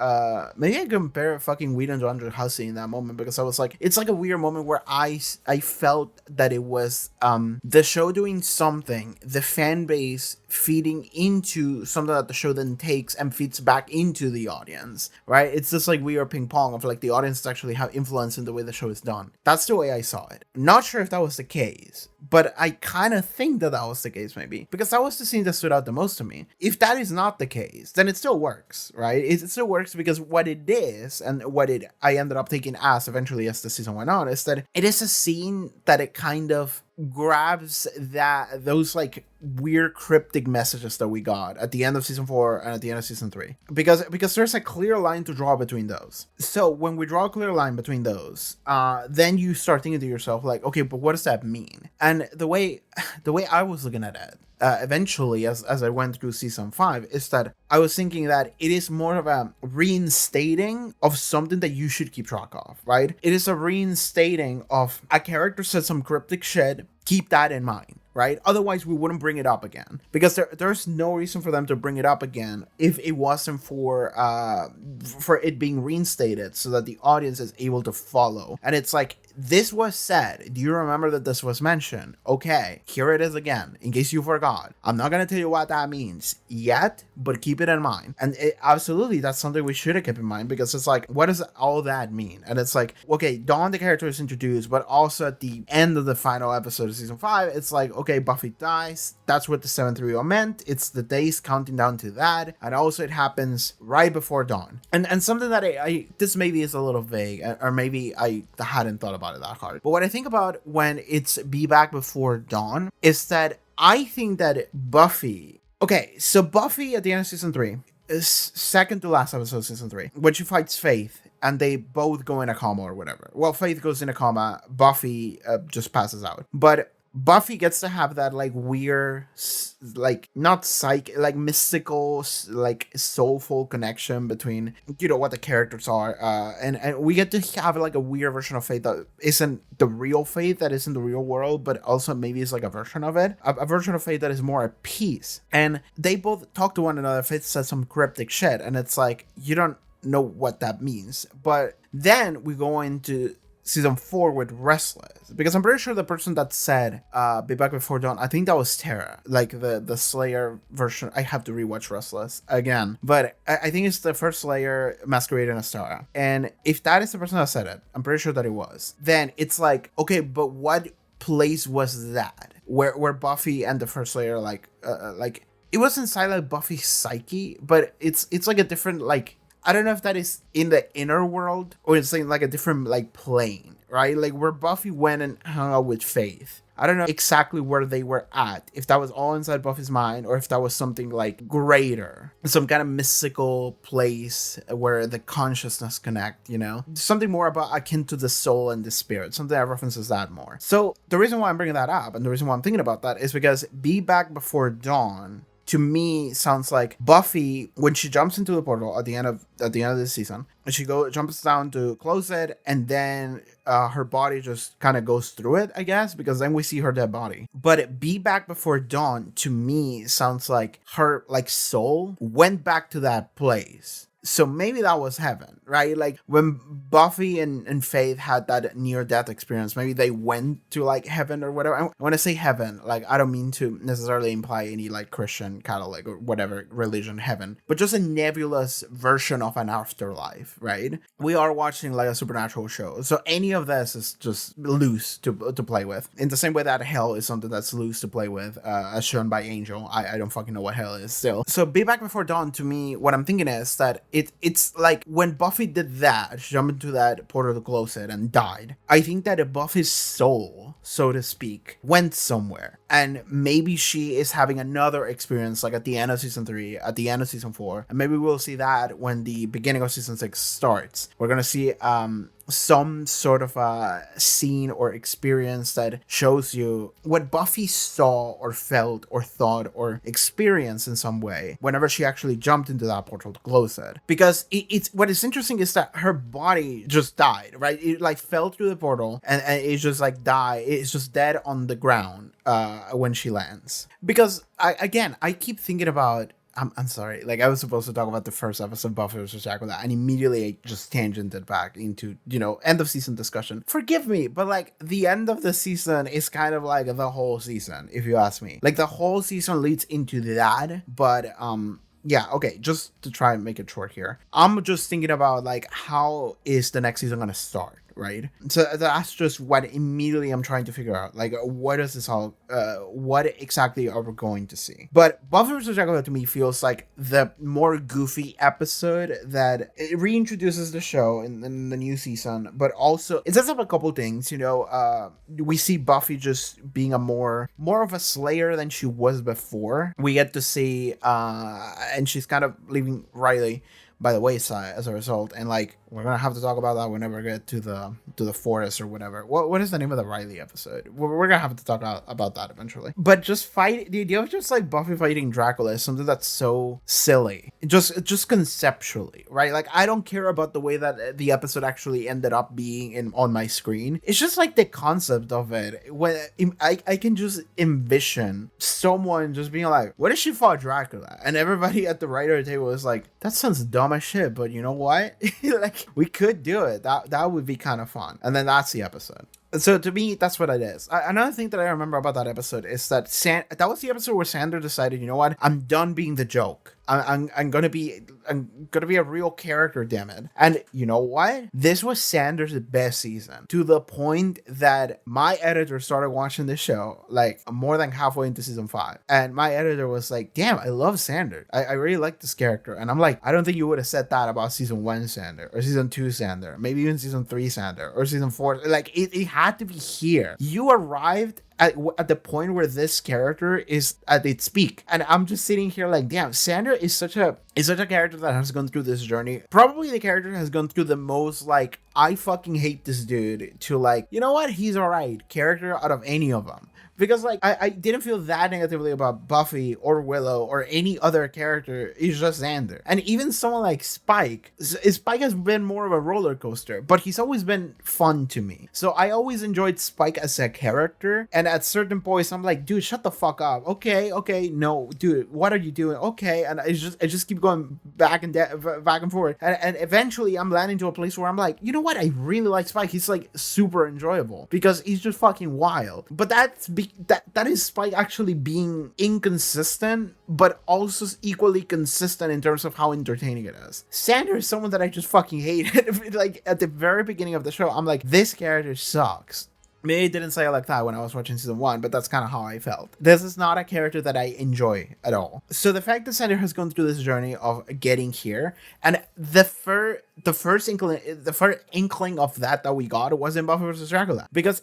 fucking Whedon to Andrew Hussey in that moment, because I was like, it's like a weird moment where I felt that it was the show doing something, the fan base feeding into something that the show then takes and feeds back into the audience, right? It's just like weird ping pong of like the audience actually have influence in the way the show is done. That's the way I saw it. Not sure if that was the case, but I kind of think that was the case, maybe, because that was the scene that stood out the most to me. If that is not the case, then it still works, right? It still works because what it is, and what I ended up taking as eventually as the season went on, is that it is a scene that it kind of grabs those like weird cryptic messages that we got at the end of season 4 and at the end of season 3, because there's a clear line to draw between those. So when we draw a clear line between those, then you start thinking to yourself like, okay, but what does that mean? And the way I was looking at it eventually as I went through season 5 is that I was thinking that it is more of a reinstating of something that you should keep track of, right? It is a reinstating of a character said some cryptic shit, keep that in mind, right? Otherwise we wouldn't bring it up again, because there's no reason for them to bring it up again if it wasn't for it being reinstated so that the audience is able to follow. And it's like, this was said. Do you remember that this was mentioned? Okay, here it is again, in case you forgot. I'm not going to tell you what that means yet, but keep it in mind. And absolutely, that's something we should have kept in mind, because it's like, what does all that mean? And it's like, okay, Dawn, the character, is introduced, but also at the end of the final episode of season 5, it's like, okay, Buffy dies. That's what the 730 meant. It's the days counting down to that. And also it happens right before dawn. And something that I this maybe is a little vague, or maybe I hadn't thought about it that hard. But what I think about when it's be back before dawn is that I think that Buffy... Okay, so Buffy at the end of season 3 is second to last episode of season 3, when she fights Faith, and they both go in a coma or whatever. Well, Faith goes in a coma, Buffy just passes out. But Buffy gets to have that like weird, like not like mystical, like soulful connection between, what the characters are, and we get to have like a weird version of Faith that isn't the real Faith that is in the real world, but also maybe it's like a version of it, a version of Faith that is more at peace. And they both talk to one another. Faith says some cryptic shit, and it's like, you don't know what that means. But then we go into season 4 with Restless, because I'm pretty sure the person that said Be Back Before Dawn, I think that was Tara, like the Slayer version. I have to rewatch Restless again, but I think it's the first Slayer masquerading as Tara. And if that is the person that said it, I'm pretty sure that it was, then it's like, okay, but what place was that where Buffy and the first Slayer like it was inside like Buffy's psyche, but it's like a different, like, I don't know if that is in the inner world or it's in like a different like plane, right? Like where Buffy went and hung out with Faith. I don't know exactly where they were at, if that was all inside Buffy's mind or if that was something like greater, some kind of mystical place where the consciousness connect, you know? Something more about akin to the soul and the spirit, something that references that more. So the reason why I'm bringing that up and the reason why I'm thinking about that is because Be Back Before Dawn to me sounds like Buffy when she jumps into the portal at the end of this season, and she jumps down to close it, and then her body just kind of goes through it, I guess, because then we see her dead body. But Be Back Before Dawn to me sounds like her like soul went back to that place. So maybe that was heaven, right? Like when Buffy and Faith had that near-death experience, maybe they went to like heaven or whatever. When I say heaven, like I don't mean to necessarily imply any like Christian, Catholic, or whatever religion heaven, but just a nebulous version of an afterlife, right? We are watching like a supernatural show, so any of this is just loose to play with. In the same way that hell is something that's loose to play with, as shown by Angel. I don't fucking know what hell is still. So Be Back Before Dawn, to me, what I'm thinking is that it's like when Buffy did that, she jumped into that portal to close it and died. I think that Buffy's soul, so to speak, went somewhere. And maybe she is having another experience like at the end of season 3, at the end of season 4. And maybe we'll see that when the beginning of season 6 starts. We're going to see some sort of a scene or experience that shows you what Buffy saw or felt or thought or experienced in some way whenever she actually jumped into that portal to close it. Because it's what is interesting is that her body just died, right? It like fell through the portal and it just like died. It's just dead on the ground when she lands. Because I keep thinking about, I'm sorry, like I was supposed to talk about the first episode of Buffy vs. Dracula and immediately I just tangented back into, end of season discussion. Forgive me, but like the end of the season is kind of like the whole season, if you ask me. Like the whole season leads into that, but yeah, okay, just to try and make it short here. I'm just thinking about like how is the next season gonna start? Right, so that's just what immediately I'm trying to figure out. Like, what is this all? What exactly are we going to see? But Buffy vs. Dracula to me feels like the more goofy episode that it reintroduces the show in the new season, but also it sets up a couple things. We see Buffy just being a more of a Slayer than she was before. We get to see, and she's kind of leaving Riley by the wayside as a result, and like we're gonna have to talk about that whenever we get to the forest or whatever. What is the name of the Riley episode? We're gonna have to talk about that eventually. But just the idea of just like Buffy fighting Dracula is something that's so silly, just conceptually, right? Like I don't care about the way that the episode actually ended up being on my screen. It's just like the concept of it. When I can just envision someone just being like, "What if she fought Dracula?" And everybody at the writer table was like, "That sounds dumb as shit, but you know what? Like we could do it. That would be kind of fun." And then that's the episode. So to me, that's what it is. Another thing that I remember about that episode is that that was the episode where Xander decided, you know what? I'm done being the joke. I'm gonna be a real character, damn it. And you know what? This was Xander's best season, to the point that my editor started watching this show like more than halfway into season 5, and my editor was like, "Damn, I love Xander. I really like this character." And I'm like, "I don't think you would have said that about season 1 Xander or season 2 Xander, maybe even season 3 Xander or season 4. Like it had to be here. You arrived at the point where this character is at its peak." And I'm just sitting here like, damn, Xander is such a character that has gone through this journey. Probably the character has gone through the most like, I fucking hate this dude, to like, you know what, he's alright character out of any of them. Because like I didn't feel that negatively about Buffy or Willow or any other character. It's just Xander. And even someone like Spike has been more of a roller coaster, but he's always been fun to me. So I always enjoyed Spike as a character. And at certain points I'm like, dude, shut the fuck up. Okay, no, dude, what are you doing? Okay. And I just keep keep going back and forth, and eventually I'm landing to a place where I'm like, you know what, I really like Spike. He's like super enjoyable because he's just fucking wild. But that is Spike actually being inconsistent, but also equally consistent in terms of how entertaining it is. Xander is someone that I just fucking hated. Like at the very beginning of the show, I'm like, this character sucks. Maybe it didn't say it like that when I was watching season 1, but that's kind of how I felt. This is not a character that I enjoy at all. So the fact that Xander has gone through this journey of getting here, and the first inkling of that we got was in Buffy vs. Dracula, because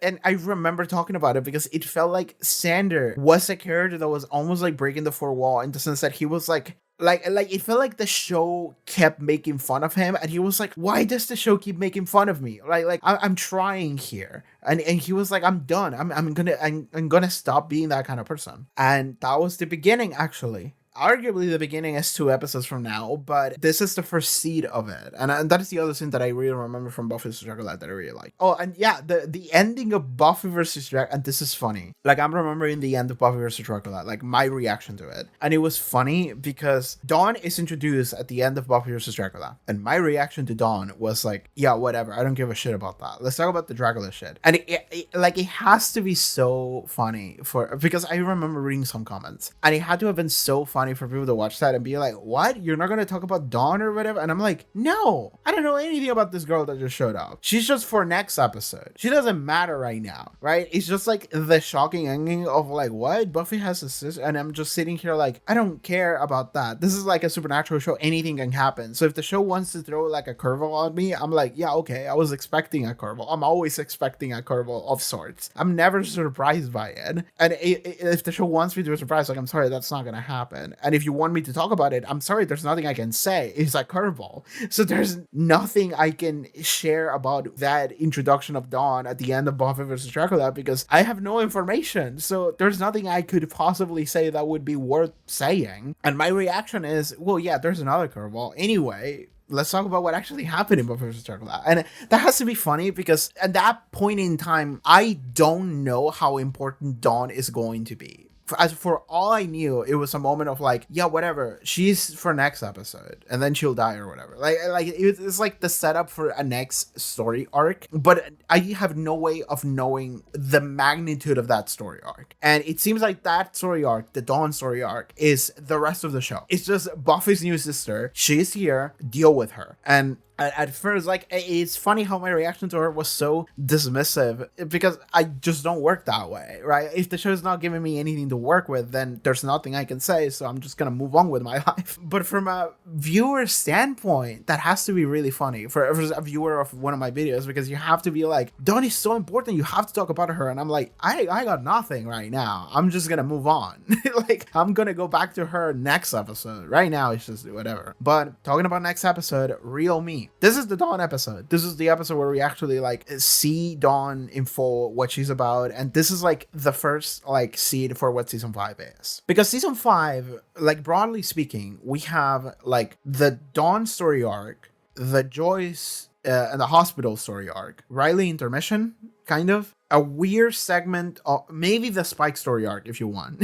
and I remember talking about it because it felt like Xander was a character that was almost like breaking the fourth wall in the sense that he was like it felt like the show kept making fun of him, and he was like, why does the show keep making fun of me? I'm trying here. And he was like, I'm done. I'm gonna stop being that kind of person. And that was the beginning, actually. Arguably the beginning is 2 episodes from now, but this is the first seed of it. And that is the other thing that I really remember from Buffy vs. Dracula that I really like. Oh, and yeah, the ending of Buffy vs. Dracula, and this is funny. Like, I'm remembering the end of Buffy vs. Dracula, like my reaction to it. And it was funny because Dawn is introduced at the end of Buffy vs. Dracula. And my reaction to Dawn was like, yeah, whatever. I don't give a shit about that. Let's talk about the Dracula shit. And it has to be so funny because I remember reading some comments, and it had to have been so funny for people to watch that and be like, what? You're not going to talk about Dawn or whatever? And I'm like, no, I don't know anything about this girl that just showed up. She's just for next episode. She doesn't matter right now, right? It's just like the shocking ending of like, what? Buffy has a sister? And I'm just sitting here like, I don't care about that. This is like a supernatural show. Anything can happen. So if the show wants to throw like a curveball on me, I'm like, yeah, okay. I was expecting a curveball. I'm always expecting a curveball of sorts. I'm never surprised by it. And if the show wants me to be surprised, like, I'm sorry, that's not going to happen. And if you want me to talk about it, I'm sorry, there's nothing I can say. It's a curveball. So there's nothing I can share about that introduction of Dawn at the end of Buffy vs. Dracula because I have no information. So there's nothing I could possibly say that would be worth saying. And my reaction is, well, yeah, there's another curveball. Anyway, let's talk about what actually happened in Buffy vs. Dracula. And that has to be funny because at that point in time, I don't know how important Dawn is going to be. As for all I knew, it was a moment of like, yeah, whatever, she's for next episode and then she'll die or whatever. Like it's like the setup for a next story arc, but I have no way of knowing the magnitude of that story arc. And it seems like that story arc, the Dawn story arc, is the rest of the show. It's just Buffy's new sister. She's here, deal with her. And at first, like, it's funny how my reaction to her was so dismissive because I just don't work that way, right? If the show's not giving me anything to work with, then there's nothing I can say, so I'm just gonna move on with my life. But from a viewer standpoint, that has to be really funny for a viewer of one of my videos because you have to be like, Dawn is so important, you have to talk about her. And I'm like, I got nothing right now. I'm just gonna move on. Like, I'm gonna go back to her next episode. Right now, it's just whatever. But talking about next episode, Real Me. This is the Dawn episode. This is the episode where we actually like see Dawn in full, what she's about, and this is like the first like seed for what season 5 is. Because season 5, like broadly speaking, we have like the Dawn story arc, the Joyce and the hospital story arc, Riley intermission, kind of. A weird segment of maybe the Spike story arc if you want,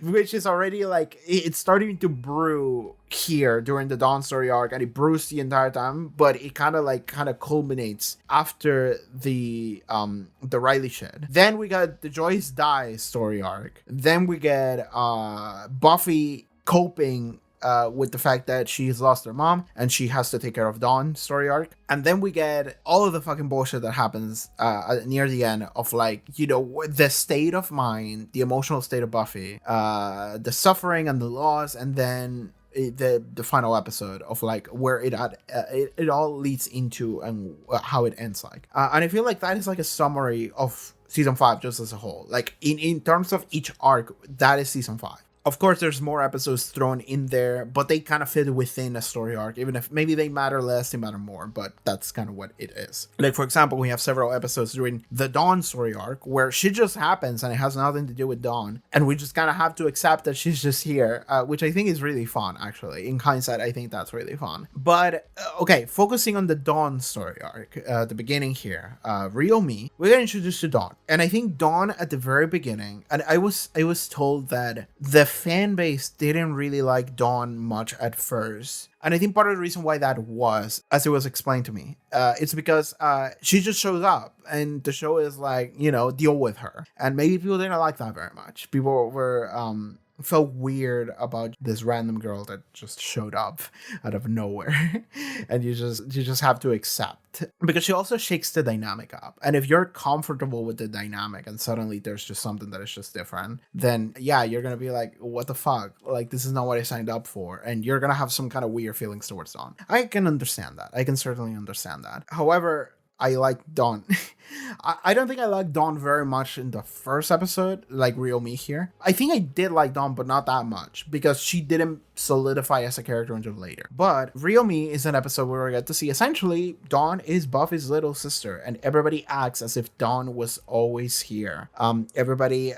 which is already like it's starting to brew here during the Dawn story arc, and it brews the entire time, but it kind of culminates after the Riley shit. Then we got the Joyce die story arc. Then we get Buffy coping with the fact that she's lost her mom and she has to take care of Dawn story arc. And then we get all of the fucking bullshit that happens near the end of like, you know, the state of mind, the emotional state of Buffy, the suffering and the loss, and then the final episode of like where it all leads into and how it ends like. And I feel like that is like a summary of season 5 just as a whole. Like in terms of each arc, that is season 5. Of course, there's more episodes thrown in there, but they kind of fit within a story arc, even if maybe they matter less, they matter more, but that's kind of what it is. Like, for example, we have several episodes during the Dawn story arc where shit just happens and it has nothing to do with Dawn, and we just kind of have to accept that she's just here, which I think is really fun, actually. In hindsight, I think that's really fun. But, okay, focusing on the Dawn story arc, the beginning here, Real Me, we get introduced to Dawn. And I think Dawn at the very beginning, and I was told that the fan base didn't really like Dawn much at first. And I think part of the reason why that was, as it was explained to me, it's because she just shows up and the show is like, deal with her. And maybe people didn't like that very much. People were felt weird about this random girl that just showed up out of nowhere. And you just have to accept, because she also shakes the dynamic up. And if you're comfortable with the dynamic and suddenly there's just something that is just different, then yeah, you're gonna be like, what the fuck, like this is not what I signed up for, and you're gonna have some kind of weird feelings towards Dawn. I can understand that. I can certainly understand that. However, I like Dawn. I don't think I liked Dawn very much in the first episode, like Real Me here. I think I did like Dawn, but not that much, because she didn't solidify as a character until later. But Real Me is an episode where we get to see, essentially, Dawn is Buffy's little sister, and everybody acts as if Dawn was always here. Everybody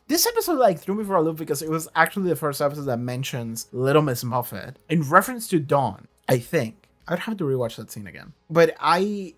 this episode like threw me for a loop, because it was actually the first episode that mentions Little Miss Muffet in reference to Dawn, I think. I'd have to rewatch that scene again. But I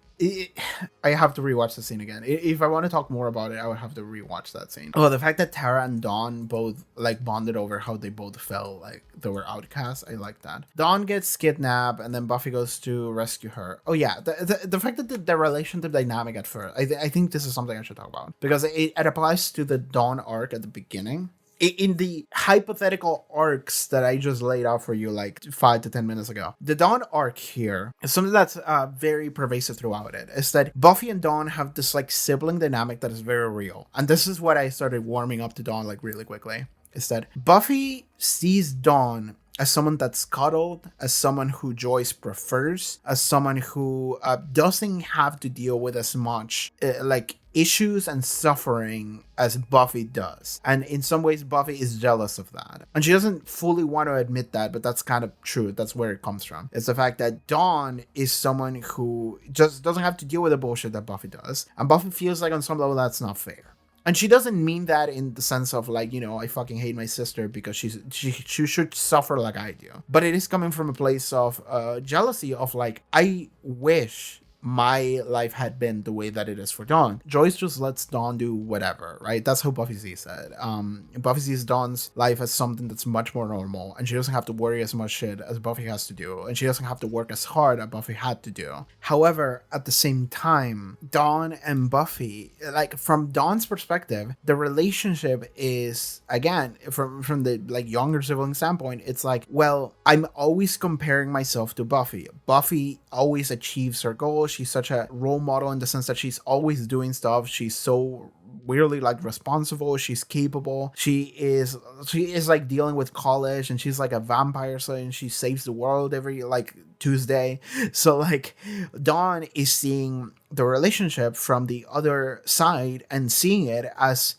have to rewatch the scene again. If I want to talk more about it, I would have to rewatch that scene. Oh, the fact that Tara and Dawn both like bonded over how they both felt like they were outcasts, I like that. Dawn gets kidnapped and then Buffy goes to rescue her. Oh yeah, the fact that the relationship dynamic at first, I think this is something I should talk about, because it applies to the Dawn arc at the beginning. In the hypothetical arcs that I just laid out for you like 5 to 10 minutes ago, the Dawn arc here is something that's very pervasive throughout it. Is that Buffy and Dawn have this like sibling dynamic that is very real. And this is what I started warming up to Dawn like really quickly. Is that Buffy sees Dawn as someone that's cuddled, as someone who Joyce prefers, as someone who doesn't have to deal with as much like issues and suffering as Buffy does. And in some ways, Buffy is jealous of that. And she doesn't fully want to admit that, but that's kind of true. That's where it comes from. It's the fact that Dawn is someone who just doesn't have to deal with the bullshit that Buffy does. And Buffy feels like on some level that's not fair. And she doesn't mean that in the sense of like, I fucking hate my sister because she should suffer like I do. But it is coming from a place of jealousy of like, I wish my life had been the way that it is for Dawn. Joyce just lets Dawn do whatever, right? That's how Buffy sees it. Buffy sees Dawn's life as something that's much more normal, and she doesn't have to worry as much shit as Buffy has to do, and she doesn't have to work as hard as Buffy had to do. However, at the same time, Dawn and Buffy, like from Dawn's perspective, the relationship is, again, from the like younger sibling standpoint, it's like, well, I'm always comparing myself to Buffy. Buffy always achieves her goals. She's such a role model in the sense that she's always doing stuff. She's so weirdly like responsible. She's capable. She is like dealing with college, and she's like a vampire slayer, and she saves the world every like Tuesday. So like Dawn is seeing the relationship from the other side and seeing it as,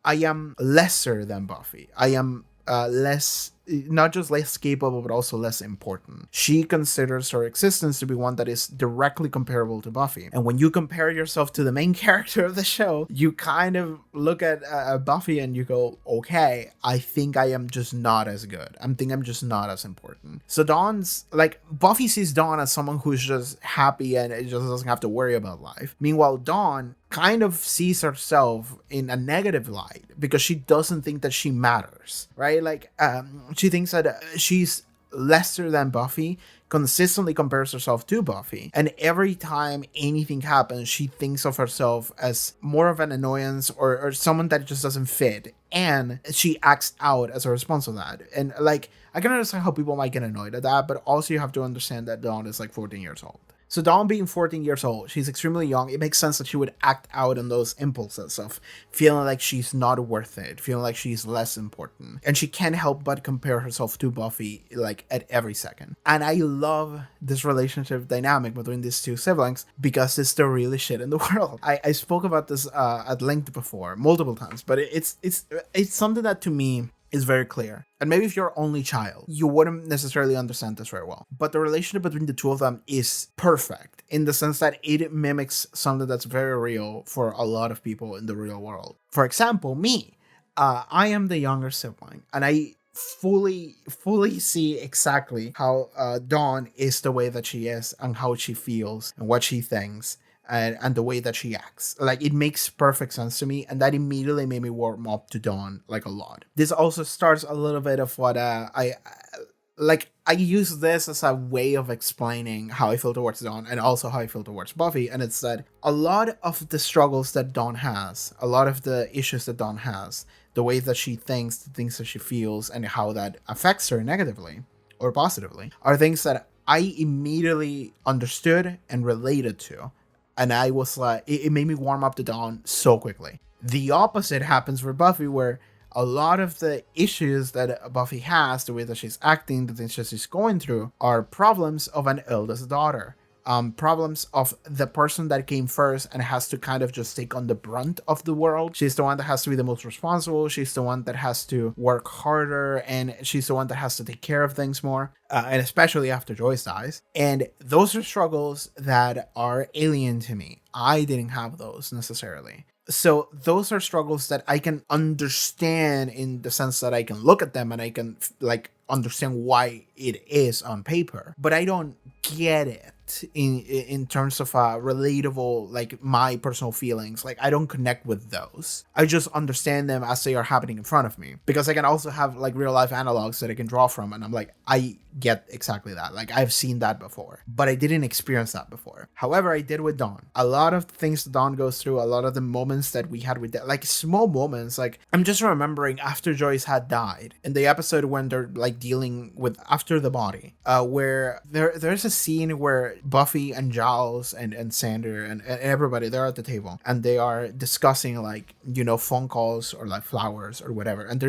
I am lesser than Buffy. I am less, not just less capable, but also less important. She considers her existence to be one that is directly comparable to Buffy. And when you compare yourself to the main character of the show, you kind of look at Buffy and you go, okay, I think I am just not as good. I think I'm just not as important. So Dawn's, like, Buffy sees Dawn as someone who's just happy and it just doesn't have to worry about life. Meanwhile, Dawn kind of sees herself in a negative light because she doesn't think that she matters, right? Like, she thinks that she's lesser than Buffy, consistently compares herself to Buffy, and every time anything happens, she thinks of herself as more of an annoyance or someone that just doesn't fit, and she acts out as a response to that. And like, I can understand how people might get annoyed at that, but also you have to understand that Dawn is like 14 years old. So Dawn being 14 years old, she's extremely young. It makes sense that she would act out on those impulses of feeling like she's not worth it, feeling like she's less important. And she can't help but compare herself to Buffy, like, at every second. And I love this relationship dynamic between these two siblings because it's the realest shit in the world. I spoke about this at length before, multiple times, but it's something that to me is very clear. And maybe if you're only child, you wouldn't necessarily understand this very well. But the relationship between the two of them is perfect in the sense that it mimics something that's very real for a lot of people in the real world. For example, me, I am the younger sibling, and I fully see exactly how Dawn is the way that she is and how she feels and what she thinks. and the way that she acts. Like, it makes perfect sense to me, and that immediately made me warm up to Dawn like a lot. This also starts a little bit of what I use this as a way of explaining how I feel towards Dawn and also how I feel towards Buffy. And it's that a lot of the struggles that Dawn has, a lot of the issues that Dawn has, the way that she thinks, the things that she feels, and how that affects her negatively or positively, are things that I immediately understood and related to. And I was like, it made me warm up to Dawn so quickly. The opposite happens for Buffy, where a lot of the issues that Buffy has, the way that she's acting, the things that she's going through, are problems of an eldest daughter. Problems of the person that came first and has to kind of just take on the brunt of the world. She's the one that has to be the most responsible. She's the one that has to work harder, and she's the one that has to take care of things more, and especially after Joyce dies. And those are struggles that are alien to me. I didn't have those necessarily. So those are struggles that I can understand, in the sense that I can look at them and I can understand why it is on paper, but I don't get it in terms of relatable, like, my personal feelings. Like, I don't connect with those. I just understand them as they are happening in front of me, because I can also have like real life analogs that I can draw from, and I'm like, I get exactly that. Like, I've seen that before, but I didn't experience that before. However, I did with Dawn. A lot of things Dawn goes through, a lot of the moments that we had with that, like small moments, like I'm just remembering after Joyce had died, in the episode when they're like dealing with after the body, where there's a scene where Buffy and Giles and Xander and everybody, they're at the table and they are discussing, like, you know, phone calls or like flowers or whatever, and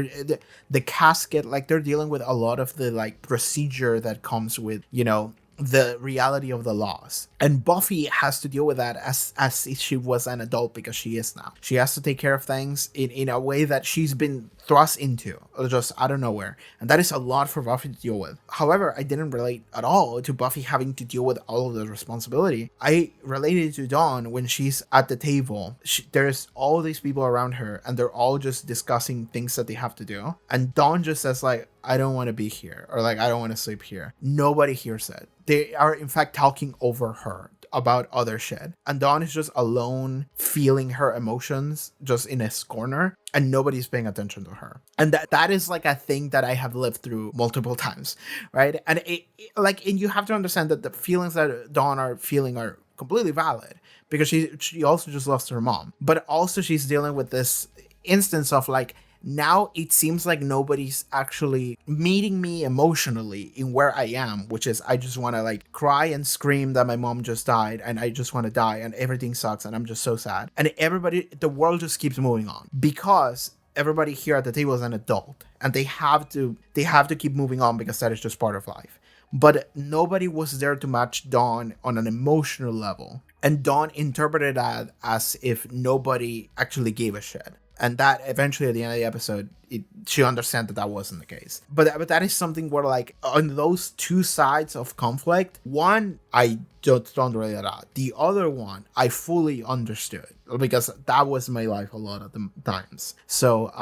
the casket, like, they're dealing with a lot of the like procedure that comes with, you know, the reality of the loss. And Buffy has to deal with that as if she was an adult, because she is now. She has to take care of things in a way that she's been thrust into just out of nowhere, and that is a lot for Buffy to deal with. However, I didn't relate at all to Buffy having to deal with all of the responsibility. I related to Dawn when she's at the table. There's all these people around her and they're all just discussing things that they have to do, and Dawn just says, like, I don't want to be here, or like, I don't want to sleep here. Nobody hears it. They are in fact talking over her about other shit, and Dawn is just alone feeling her emotions just in his corner, and nobody's paying attention to her. And that is like a thing that I have lived through multiple times, right? And and you have to understand that the feelings that Dawn are feeling are completely valid, because she also just lost her mom, but also she's dealing with this instance of like, now it seems like nobody's actually meeting me emotionally in where I am, which is I just want to like cry and scream that my mom just died and I just want to die and everything sucks and I'm just so sad. And the world just keeps moving on, because everybody here at the table is an adult and they have to keep moving on, because that is just part of life. But nobody was there to match Dawn on an emotional level. And Dawn interpreted that as if nobody actually gave a shit. And that eventually at the end of the episode, she understands that wasn't the case. But that is something where, like, on those two sides of conflict, one, I don't relate at all. The other one, I fully understood, because that was my life a lot of the times. So,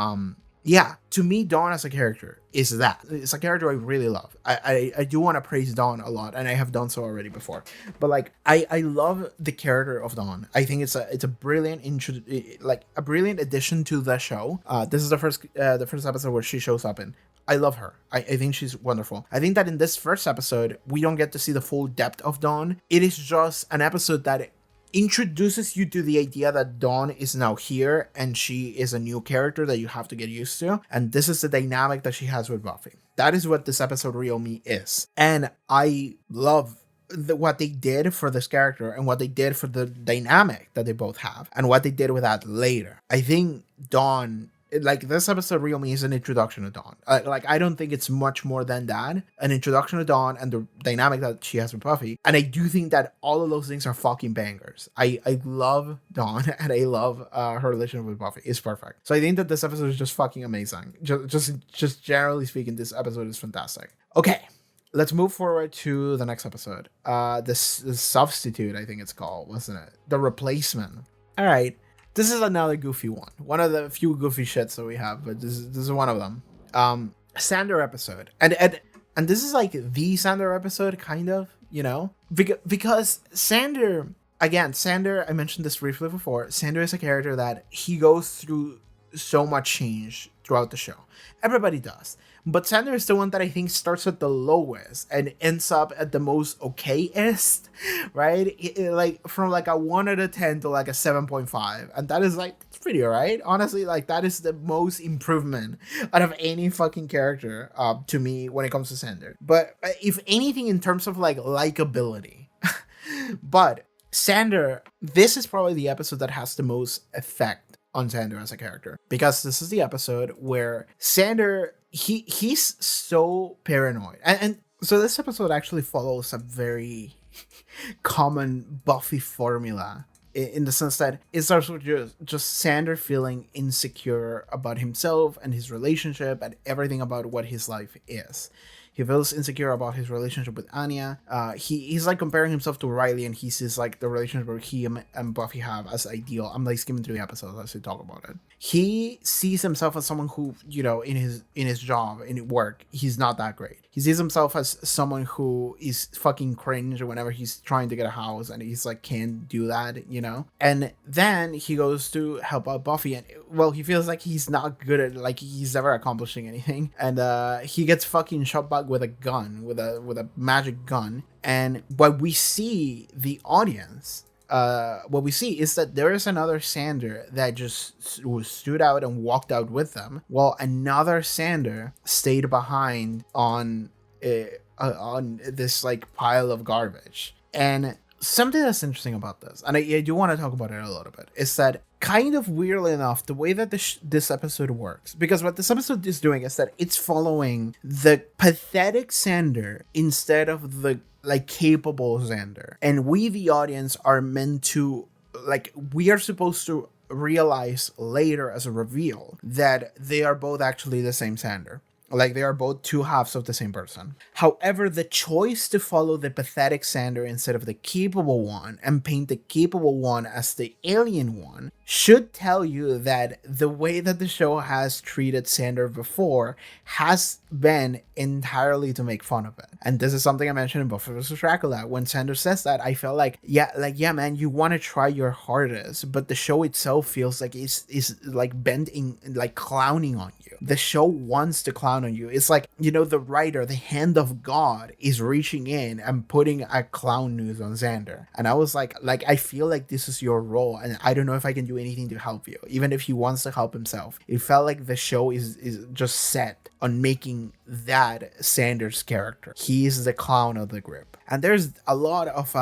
yeah, to me, Dawn as a character is that. It's a character I really love. I do want to praise Dawn a lot, and I have done so already before. But like, I love the character of Dawn. I think it's a brilliant a brilliant addition to the show. This is the first episode where she shows up in. I love her. I think she's wonderful. I think that in this first episode, we don't get to see the full depth of Dawn. It is just an episode that introduces you to the idea that Dawn is now here and she is a new character that you have to get used to. And this is the dynamic that she has with Buffy. That is what this episode Real Me is. And I love what they did for this character and what they did for the dynamic that they both have and what they did with that later. I think Dawn, like, this episode Real Me is an introduction to Dawn. I don't think it's much more than that. An introduction to Dawn and the dynamic that she has with Buffy. And I do think that all of those things are fucking bangers. I love Dawn and I love her relationship with Buffy. It's perfect. So I think that this episode is just fucking amazing. Just generally speaking, this episode is fantastic. Okay, let's move forward to the next episode. The Substitute, I think it's called, wasn't it? The Replacement. All right. This is another goofy one. One of the few goofy shits that we have, but this is one of them. Xander episode. And this is like the Xander episode, kind of, you know? Because Xander again, Xander, I mentioned this briefly before. Xander is a character that he goes through so much change throughout the show. Everybody does. But Xander is the one that I think starts at the lowest and ends up at the most okayest, right? Like from like a 1 out of 10 to like a 7.5. And that is like, it's pretty alright. Honestly, like that is the most improvement out of any fucking character to me when it comes to Xander. But if anything, in terms of like likability, but Xander, this is probably the episode that has the most effect on Xander as a character, because this is the episode where Xander, he's so paranoid, and so this episode actually follows a very common Buffy formula in the sense that it starts with just Xander feeling insecure about himself and his relationship and everything about what his life is. He feels insecure about his relationship with Anya. He's like comparing himself to Riley, and he sees like the relationship where he and Buffy have as ideal. I'm like skimming through the episodes as we talk about it. He sees himself as someone who, you know, in his job, in work, he's not that great. He sees himself as someone who is fucking cringe whenever he's trying to get a house, and he's like can't do that, you know. And then he goes to help out Buffy, and well, he feels like he's not good at, like he's never accomplishing anything, and he gets fucking shot back with a gun, with a magic gun. And what we see, the audience, what we see is that there is another Xander that just stood out and walked out with them, while another Xander stayed behind on this like pile of garbage. And something that's interesting about this, and I do want to talk about it a little bit, is that kind of weirdly enough, the way that this episode works, because what this episode is doing is that it's following the pathetic Xander instead of the like capable Xander, and we the audience are meant to, like, we are supposed to realize later as a reveal that they are both actually the same Xander. Like, they are both two halves of the same person. However, the choice to follow the pathetic Xander instead of the capable one and paint the capable one as the alien one should tell you that the way that the show has treated Xander before has been entirely to make fun of it. And this is something I mentioned in Buffy vs. Dracula. When Xander says that, I felt like, yeah, man, you want to try your hardest, but the show itself feels like it's like bending, like clowning on you. The show wants to clown on you. It's like, you know, the writer, the hand of God is reaching in and putting a clown news on Xander. And I was like, I feel like this is your role, and I don't know if I can do anything to help you, even if he wants to help himself. It felt like the show is just set on making that Xander's character. He is the clown of the group. And there's a lot of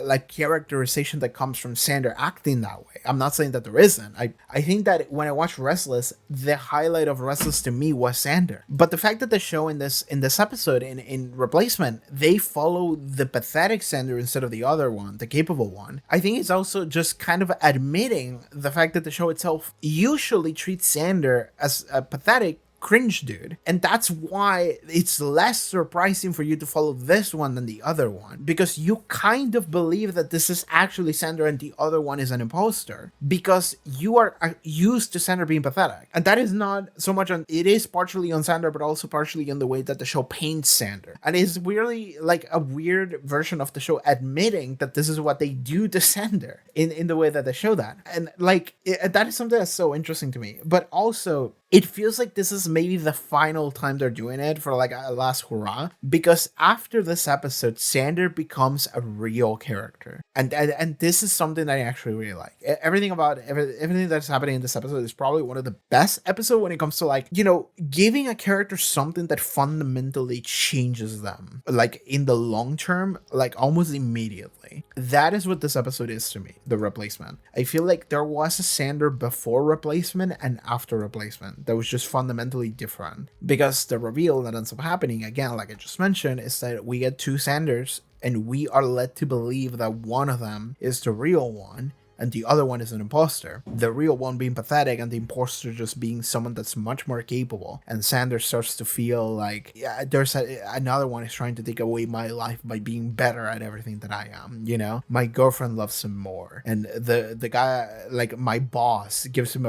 like characterization that comes from Xander acting that way. I'm not saying that there isn't. I think that when I watched Restless, the highlight of Restless to me was Xander. But the fact that the show in this episode, in Replacement, they follow the pathetic Xander instead of the other one, the capable one, I think it's also just kind of admitting the fact that the show itself usually treats Xander as a pathetic cringe dude, and that's why it's less surprising for you to follow this one than the other one, because you kind of believe that this is actually Xander and the other one is an imposter, because you are used to Xander being pathetic. And that is not so much on, it is partially on Xander, but also partially on the way that the show paints Xander. And it's really like a weird version of the show admitting that this is what they do to Xander in the way that they show that. And like that is something that's so interesting to me. But also, it feels like this is maybe the final time they're doing it for like a last hurrah, because after this episode, Xander becomes a real character, and this is something that I actually really like. Everything about everything that's happening in this episode is probably one of the best episodes when it comes to, like, you know, giving a character something that fundamentally changes them, like in the long term, like almost immediately. That is what this episode is to me, The Replacement. I feel like there was a Xander before Replacement and after Replacement that was just fundamentally different, because the reveal that ends up happening, again, like I just mentioned, is that we get two Xanders, and we are led to believe that one of them is the real one and the other one is an imposter. The real one being pathetic and the imposter just being someone that's much more capable. And Xander starts to feel like, yeah, there's another one is trying to take away my life by being better at everything that I am, you know? My girlfriend loves him more. And the guy, like my boss, gives him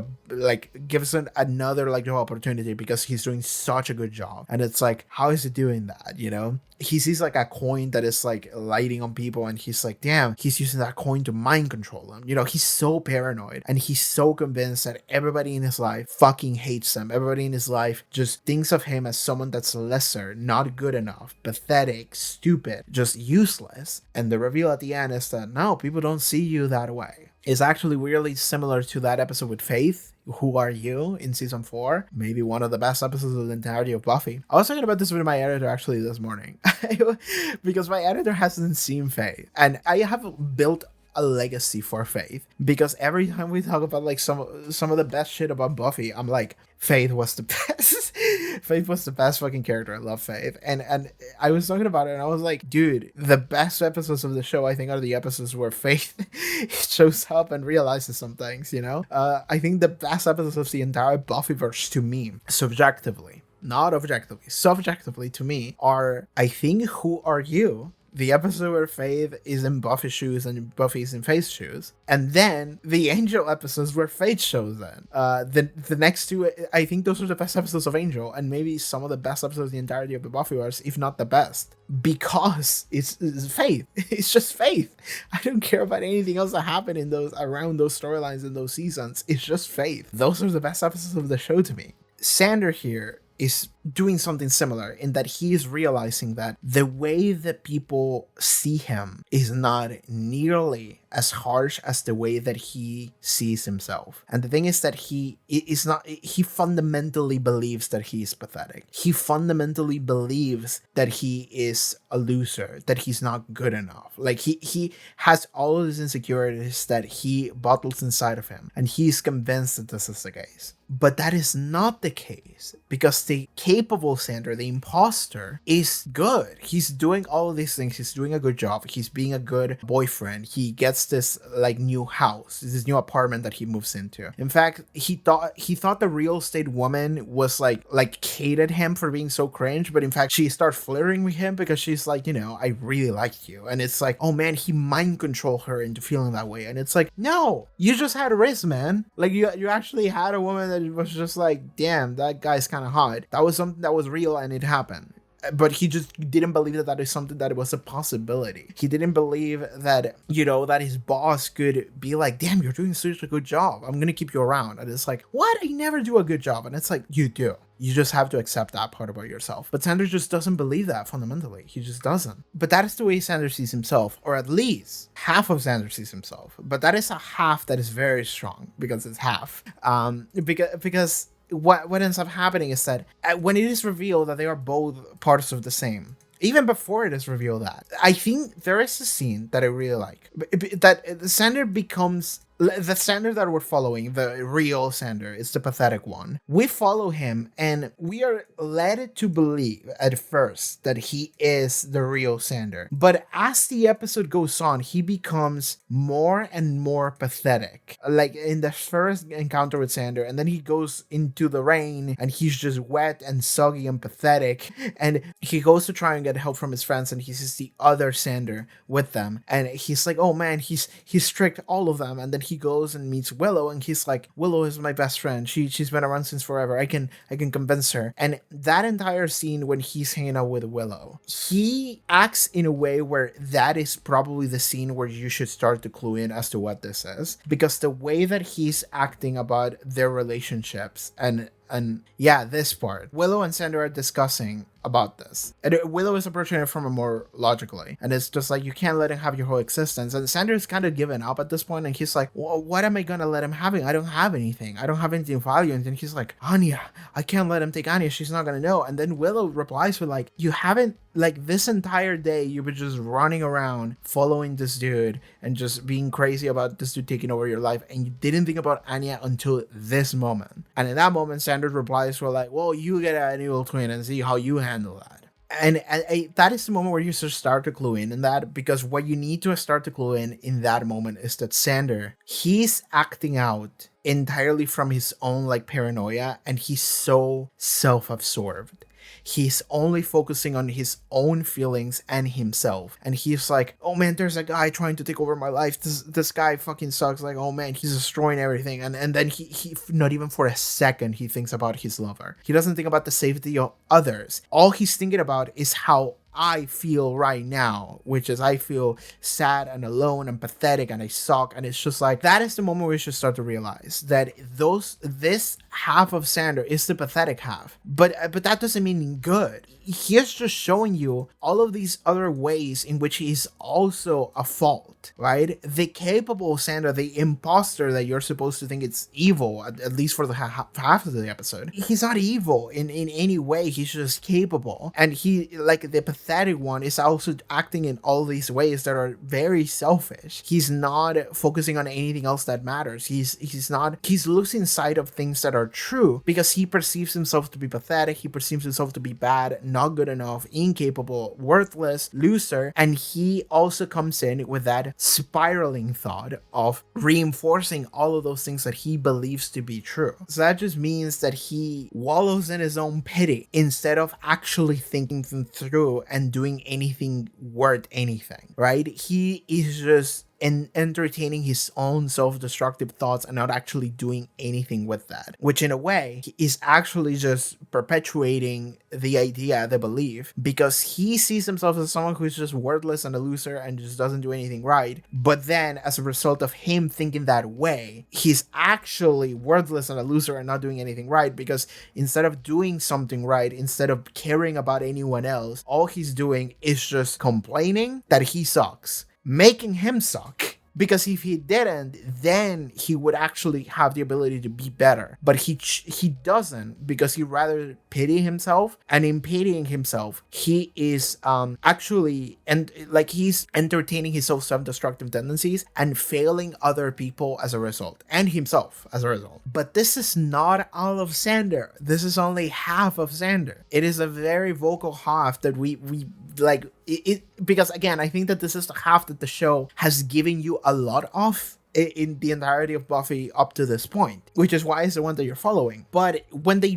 another like job opportunity because he's doing such a good job. And it's like, how is he doing that, you know? he sees like a coin that is like lighting on people, and he's like, damn, he's using that coin to mind control them. He's so paranoid, and he's so convinced that everybody in his life fucking hates him. Everybody in his life just thinks of him as someone that's lesser, not good enough, pathetic, stupid, just useless. And the reveal at the end is that no, people don't see you that way. It's actually weirdly similar to that episode with Faith, Who Are You, in season 4. Maybe one of the best episodes of the entirety of Buffy. I was talking about this with my editor actually this morning because my editor hasn't seen Faith, and I have built a legacy for Faith, because every time we talk about like some of the best shit about Buffy, I'm like, Faith was the best. Faith was the best fucking character. I love Faith. And I was talking about it, and I was like, dude, the best episodes of the show, I think, are the episodes where Faith shows up and realizes some things, I think the best episodes of the entire Buffyverse, to me, subjectively, not objectively, subjectively to me, are, I think, Who Are You? The episode where Faith is in Buffy's shoes and Buffy is in Faith's shoes. And then the Angel episodes where Faith shows in. The next two, I think those are the best episodes of Angel, and maybe some of the best episodes of the entirety of the Buffyverse, if not the best. Because it's Faith. It's just Faith. I don't care about anything else that happened in around those storylines in those seasons. It's just Faith. Those are the best episodes of the show to me. Xander here is doing something similar in that he is realizing that the way that people see him is not nearly as harsh as the way that he sees himself. And the thing is that he fundamentally believes that he is pathetic. He fundamentally believes that he is a loser, that he's not good enough. Like he has all of these insecurities that he bottles inside of him, and he's convinced that this is the case. But that is not the case, because the capable Xander, the imposter, is good. He's doing all of these things. He's doing a good job. He's being a good boyfriend. He gets this like new house, this new apartment that he moves into. In fact, he thought the real estate woman was like hated him for being so cringe, but in fact she starts flirting with him because she's like, I really like you. And it's like, oh man, he mind controlled her into feeling that way. And it's like, no, you just had a risk, man. Like you actually had a woman that was just like, damn, that guy's kind of hot. That was something that was real and it happened. But he just didn't believe that is something that was a possibility. He didn't believe that, that his boss could be like, damn, you're doing such a good job, I'm going to keep you around. And it's like, what? I never do a good job. And it's like, you do. You just have to accept that part about yourself. But Xander just doesn't believe that fundamentally. He just doesn't. But that is the way Xander sees himself, or at least half of Xander sees himself. But that is a half that is very strong, because it's half. Because what ends up happening is that when it is revealed that they are both parts of the same, even before it is revealed that, I think there is a scene that I really like, that Xander becomes the Xander that we're following, the real Xander, is the pathetic one. We follow him, and we are led to believe at first that he is the real Xander. But as the episode goes on, he becomes more and more pathetic. Like in the first encounter with Xander, and then he goes into the rain, and he's just wet and soggy and pathetic. And he goes to try and get help from his friends, and he sees the other Xander with them. And he's like, oh man, he's tricked all of them. And then he goes and meets Willow, and he's like, Willow is my best friend. She's been around since forever. I can convince her. And that entire scene when he's hanging out with Willow, he acts in a way where that is probably the scene where you should start to clue in as to what this is, because the way that he's acting about their relationships and yeah, this part, Willow and Xander are discussing about this, and Willow is approaching it from a more logically, and it's just like, you can't let him have your whole existence. And Xander's kind of given up at this point, and he's like, well, what am I gonna let him have? I don't have anything of value. And then he's like, Anya, I can't let him take Anya, she's not gonna know. And then Willow replies with like, you haven't, like, this entire day you were just running around following this dude and just being crazy about this dude taking over your life, and you didn't think about Anya until this moment. And in that moment, Xander replies were like, well, you get an evil twin and see how you handle that. And that is the moment where you start to clue in that, because what you need to start to clue in that moment is that Xander, he's acting out entirely from his own like paranoia, and he's so self-absorbed. He's only focusing on his own feelings and himself. And he's like, oh man, there's a guy trying to take over my life. This guy fucking sucks. Like, oh man, he's destroying everything. And then he not even for a second, he thinks about his lover. He doesn't think about the safety of others. All he's thinking about is how I feel right now, which is I feel sad and alone and pathetic and I suck. And it's just like, that is the moment we should start to realize that this half of Xander is the pathetic half. But that doesn't mean good. He's just showing you all of these other ways in which he's also a fault, right? The capable Xander, the imposter that you're supposed to think it's evil, at least for the half of the episode, he's not evil in any way. He's just capable. And he, like the pathetic one, is also acting in all these ways that are very selfish. He's not focusing on anything else that matters. He's losing sight of things that are true because he perceives himself to be pathetic. He perceives himself to be bad, not good enough, incapable, worthless, loser. And he also comes in with that spiraling thought of reinforcing all of those things that he believes to be true. So that just means that he wallows in his own pity instead of actually thinking them through and doing anything worth anything, right? He is just entertaining his own self-destructive thoughts and not actually doing anything with that, which in a way is actually just perpetuating the idea, the belief, because he sees himself as someone who's just worthless and a loser and just doesn't do anything right. But then as a result of him thinking that way, he's actually worthless and a loser and not doing anything right, because instead of doing something right, instead of caring about anyone else, all he's doing is just complaining that he sucks, making him suck. Because if he didn't, then he would actually have the ability to be better. But he doesn't, because he rather pity himself. And in pitying himself, he is actually, and like he's entertaining his own self-destructive tendencies and failing other people as a result, and himself as a result. But this is not all of Xander. This is only half of Xander. It is a very vocal half that we like it, because again, I think that this is the half that the show has given you a lot of in the entirety of Buffy up to this point, which is why it's the one that you're following. But when we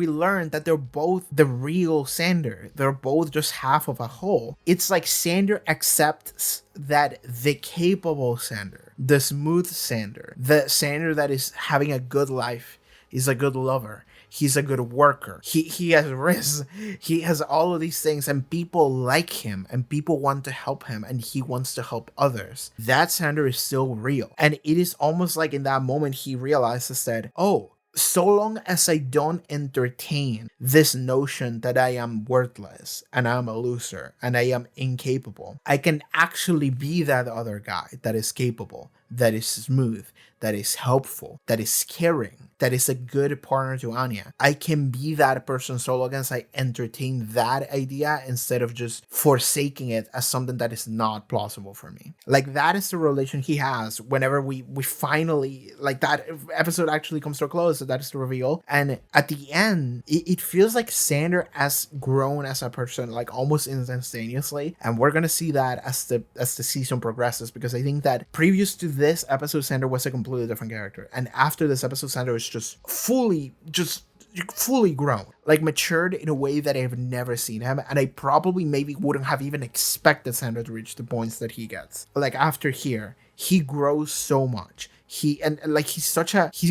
learn that they're both the real Xander, they're both just half of a whole, it's like Xander accepts that the capable Xander, the smooth Xander, the Xander that is having a good life, is a good lover, he's a good worker, he has risks, he has all of these things, and people like him and people want to help him and he wants to help others. That Xander is still real. And it is almost like in that moment he realizes that, oh, so long as I don't entertain this notion that I am worthless and I'm a loser and I am incapable, I can actually be that other guy that is capable, that is smooth, that is helpful, that is caring, that is a good partner to Anya. I can be that person so long as I entertain that idea instead of just forsaking it as something that is not plausible for me. Like, that is the relation he has whenever we finally, like, that episode actually comes to a close, so that is the reveal. And at the end, it feels like Xander has grown as a person, like, almost instantaneously. And we're gonna see that as the season progresses, because I think that previous to this episode, Xander was a completely different character. And after this episode, Xander is just fully grown, like matured in a way that I've never seen him, and I probably maybe wouldn't have even expected Xander to reach the points that he gets. Like, after here, he grows so much. He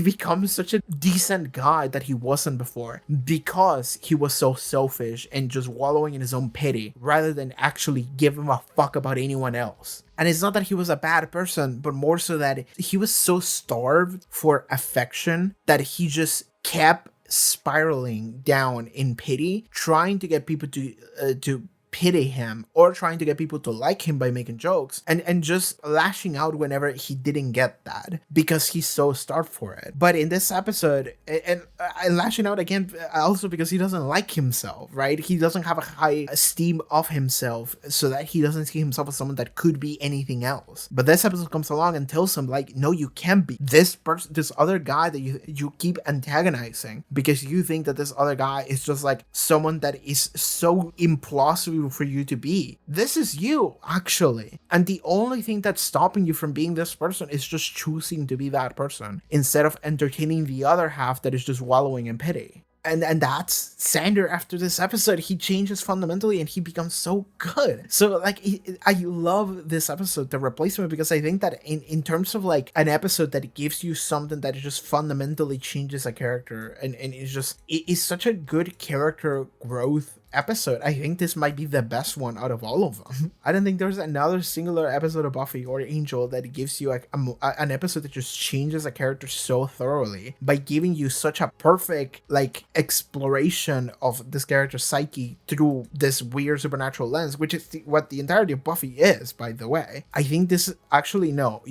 becomes such a decent guy that he wasn't before, because he was so selfish and just wallowing in his own pity rather than actually giving a fuck about anyone else. And it's not that he was a bad person, but more so that he was so starved for affection that he just kept spiraling down in pity, trying to get people to pity him, or trying to get people to like him by making jokes, and just lashing out whenever he didn't get that, because he's so starved for it. But in this episode, and lashing out again also because he doesn't like himself, right? He doesn't have a high esteem of himself, so that he doesn't see himself as someone that could be anything else. But this episode comes along and tells him, like, no, you can't be this person, this other guy that you keep antagonizing, because you think that this other guy is just like someone that is so implausible for you to be. This is you, actually. And the only thing that's stopping you from being this person is just choosing to be that person instead of entertaining the other half that is just wallowing in pity. And that's Xander after this episode. He changes fundamentally and he becomes so good. So, like, I love this episode, The Replacement, because I think that in terms of, like, an episode that gives you something that just fundamentally changes a character, and it's such a good character growth episode, I think this might be the best one out of all of them. I don't think there's another singular episode of Buffy or Angel that gives you like an episode that just changes a character so thoroughly by giving you such a perfect like exploration of this character's psyche through this weird supernatural lens, which is what the entirety of Buffy is, by the way. I think this is actually no.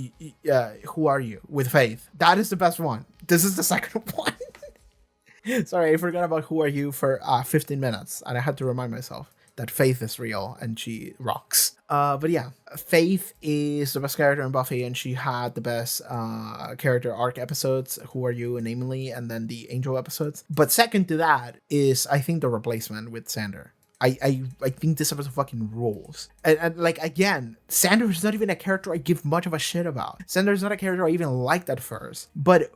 Who Are You with Faith? That is the best one. This is the second one. Sorry, I forgot about Who Are You for 15 minutes, and I had to remind myself that Faith is real and she rocks. But yeah, Faith is the best character in Buffy, and she had the best character arc episodes, Who Are You, namely, and then the Angel episodes. But second to that is, I think, The Replacement with Xander. I think this episode fucking rules. And like, again, Xander is not even a character I give much of a shit about. Xander is not a character I even liked at first. But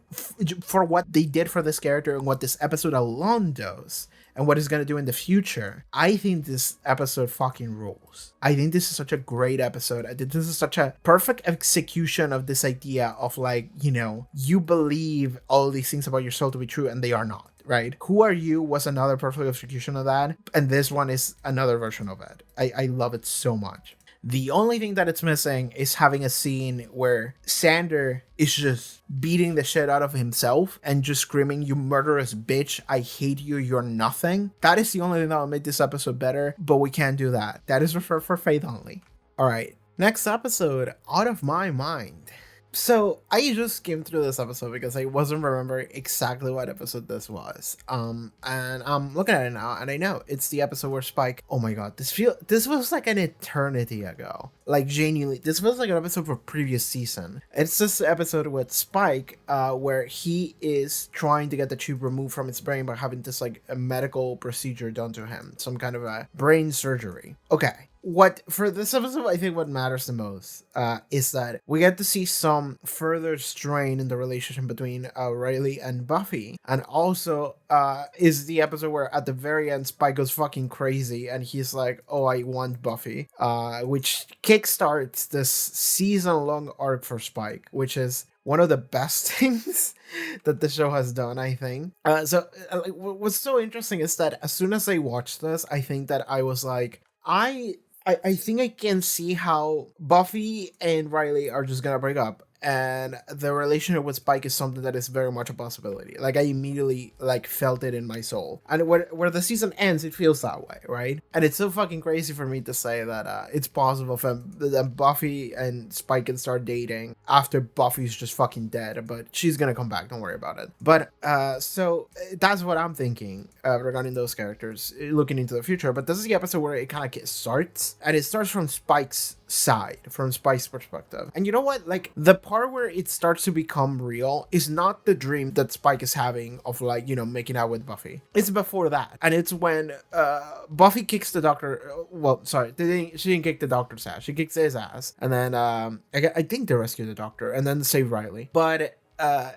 for what they did for this character and what this episode alone does, and what it's going to do in the future, I think this episode fucking rules. I think this is such a great episode. I think this is such a perfect execution of this idea of like, you know, you believe all these things about yourself to be true and they are not. Right? Who Are You was another perfect execution of that, and this one is another version of it. I love it so much. The only thing that it's missing is having a scene where Xander is just beating the shit out of himself and just screaming, "You murderous bitch, I hate you, you're nothing." That is the only thing that will make this episode better, but we can't do that. That is reserved for Faith only. Alright, next episode, Out of My Mind. So I just skimmed through this episode because I wasn't remembering exactly what episode this was. And I'm looking at it now, and I know it's the episode where Spike. Oh my god, this was like an eternity ago. Like genuinely, this feels like an episode from a previous season. It's this episode with Spike, where he is trying to get the tube removed from his brain by having this like a medical procedure done to him, some kind of a brain surgery. Okay. What for this episode, I think what matters the most is that we get to see some further strain in the relationship between Riley and Buffy, and also is the episode where at the very end Spike goes fucking crazy and he's like, "Oh, I want Buffy," which kickstarts this season-long arc for Spike, which is one of the best things that the show has done, I think. What's so interesting is that as soon as I watched this, I think that I was like, I think I can see how Buffy and Riley are just gonna break up, and the relationship with Spike is something that is very much a possibility. Like I immediately like felt it in my soul, and where the season ends, it feels that way, right? And it's so fucking crazy for me to say that it's possible that Buffy and Spike can start dating after Buffy's just fucking dead, but she's gonna come back. Don't worry about it. But so that's what I'm thinking regarding those characters looking into the future. But this is the episode where it kind of starts, and it starts from Spike's side, from Spike's perspective. And you know what? Like the part where it starts to become real is not the dream that Spike is having of like, you know, making out with Buffy. It's before that. And it's when Buffy kicks the doctor. Well, sorry, she didn't kick the doctor's ass. She kicks his ass. And then I think they rescue the doctor and then save Riley. But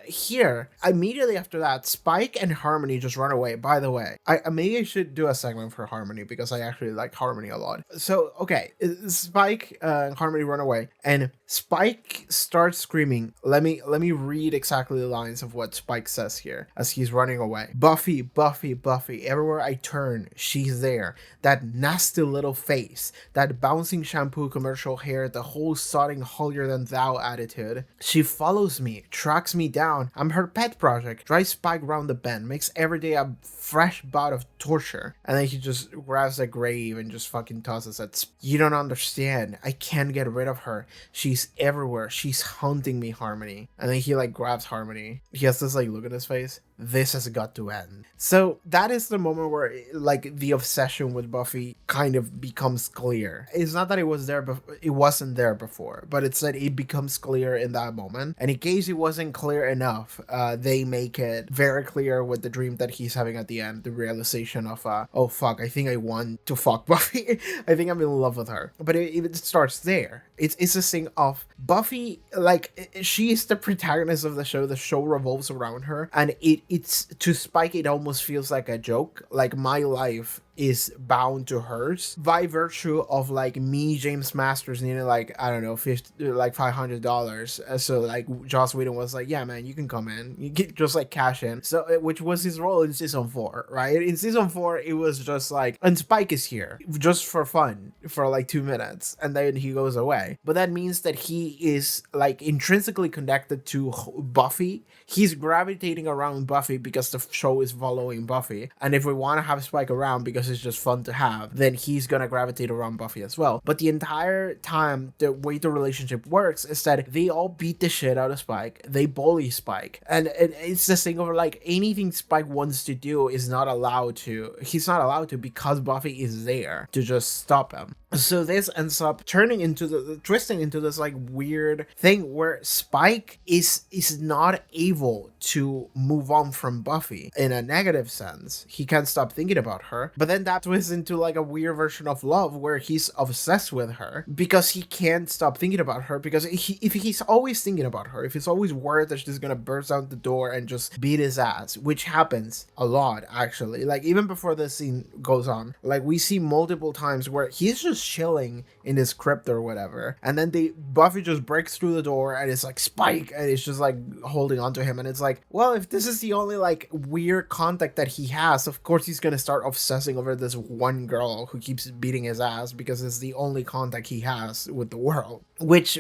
here immediately after that, Spike and Harmony just run away. By the way, maybe I should do a segment for Harmony because I actually like Harmony a lot. So okay, Spike and Harmony run away, and Spike starts screaming. Let me read exactly the lines of what Spike says here as he's running away. "Buffy, Buffy, Buffy, everywhere I turn, she's there. That nasty little face, that bouncing shampoo commercial hair, the whole sodding holier than thou attitude. She follows me, tracks me down. I'm her pet project. Drives Spike round the bend, makes every day a fresh bout of torture." And then he just grabs a grave and just fucking tosses it. "You don't understand. I can't get rid of her. She's everywhere. She's haunting me, Harmony." And then he like grabs Harmony. He has this like look at his face. This has got to end. So that is the moment where like the obsession with Buffy kind of becomes clear. It's not that it was there, it wasn't there before, but it's that it becomes clear in that moment. And in case it wasn't clear enough, they make it very clear with the dream that he's having at the end, the realization of oh fuck, I think I want to fuck Buffy. I think I'm in love with her. But it starts there. It's this thing of Buffy, like she is the protagonist of the show. The show revolves around her, and it's to Spike, it almost feels like a joke. Like my life is bound to hers by virtue of like me, James Masters, needing like, I don't know, $500. So like Joss Whedon was like, yeah man, you can come in, you can just like cash in. So which was his role in season 4, right? In season 4 it was just like, and Spike is here just for fun for like 2 minutes and then he goes away. But that means that he is like intrinsically connected to Buffy. He's gravitating around Buffy because the show is following Buffy, and if we want to have Spike around because it's just fun to have, then he's gonna gravitate around Buffy as well. But the entire time, the way the relationship works is that they all beat the shit out of Spike, they bully Spike, and it's this thing of like, anything Spike wants to do is not allowed to, he's not allowed to, because Buffy is there to just stop him. So this ends up twisting into this like weird thing where Spike is not able to move on from Buffy in a negative sense. He can't stop thinking about her, but then that twists into like a weird version of love where he's obsessed with her because he can't stop thinking about her, because if he's always thinking about her, if he's always worried that she's gonna burst out the door and just beat his ass, which happens a lot actually, like even before this scene goes on, like we see multiple times where he's just chilling in his crypt or whatever, and then Buffy just breaks through the door and it's like Spike, and it's just like holding onto him, and it's like, well, if this is the only like weird contact that he has, of course he's gonna start obsessing over this one girl who keeps beating his ass because it's the only contact he has with the world. Which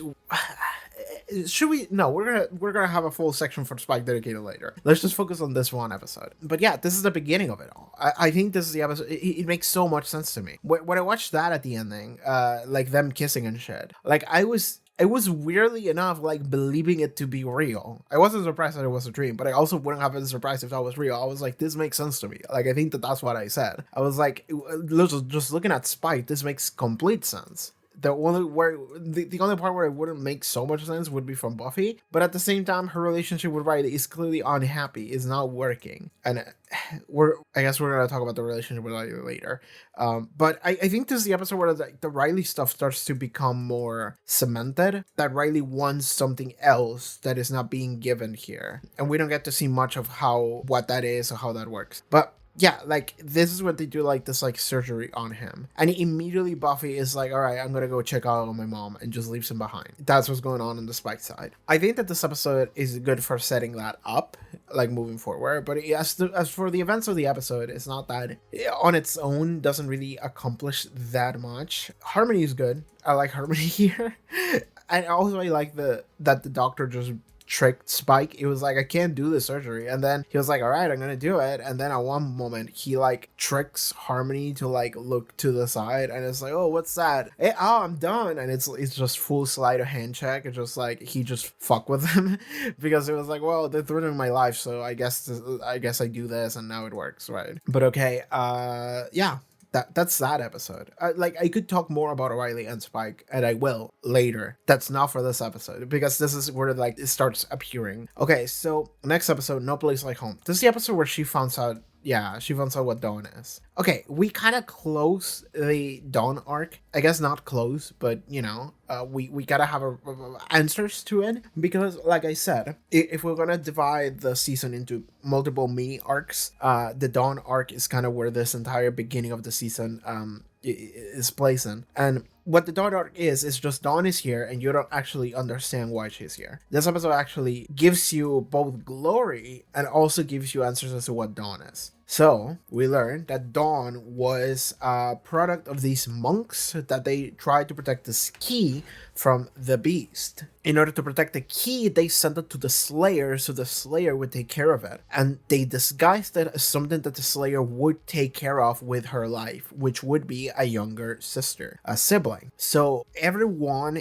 should we? No, we're gonna have a full section for Spike dedicated later. Let's just focus on this one episode. But yeah, this is the beginning of it all. I think this is the episode. It makes so much sense to me when I watched that at the ending, like them kissing and shit. Like I was weirdly enough like believing it to be real. I wasn't surprised that it was a dream, but I also wouldn't have been surprised if that was real. I was like, this makes sense to me. Like I think that's what I said. I was like, just looking at Spike, this makes complete sense. The only part where it wouldn't make so much sense would be from Buffy, but at the same time, her relationship with Riley is clearly unhappy, is not working, and I guess we're gonna talk about the relationship with Riley later. But I think this is the episode where the Riley stuff starts to become more cemented. That Riley wants something else that is not being given here, and we don't get to see much of what that is or how that works, but. Yeah, like this is what they do, like this like surgery on him, and immediately Buffy is like, all right, I'm gonna go check out on my mom, and just leaves him behind. That's what's going on the Spike side. I think that this episode is good for setting that up, like moving forward, but as for the events of the episode, it's not that on its own doesn't really accomplish that much. Harmony is good. I like Harmony here, and also I like that the doctor just tricked Spike. It was like, I can't do the surgery, and then he was like, all right, I'm gonna do it, and then at one moment he like tricks Harmony to like look to the side, and it's like, oh, what's that? I'm done, and it's just full sleight of hand check. It's just like he just fucked with them because it was like, well, they're threatening my life, so I guess I do this, and now it works, right? But okay, yeah. That's that episode. I could talk more about Riley and Spike, and I will later. That's not for this episode, because this is where like it starts appearing. Okay, so next episode, No Place Like Home. This is the episode where she finds out what Dawn is. Okay, we kind of close the Dawn arc. I guess not close, but you know, we gotta have answers to it, because like I said, if we're gonna divide the season into multiple mini arcs, the Dawn arc is kind of where this entire beginning of the season is placed in. And what the Dawn arc is just Dawn is here and you don't actually understand why she's here. This episode actually gives you both glory and also gives you answers as to what Dawn is. So we learned that Dawn was a product of these monks that they tried to protect this key from the beast. In order to protect the key, they sent it to the Slayer so the Slayer would take care of it. And they disguised it as something that the Slayer would take care of with her life, which would be a younger sister, a sibling. So everyone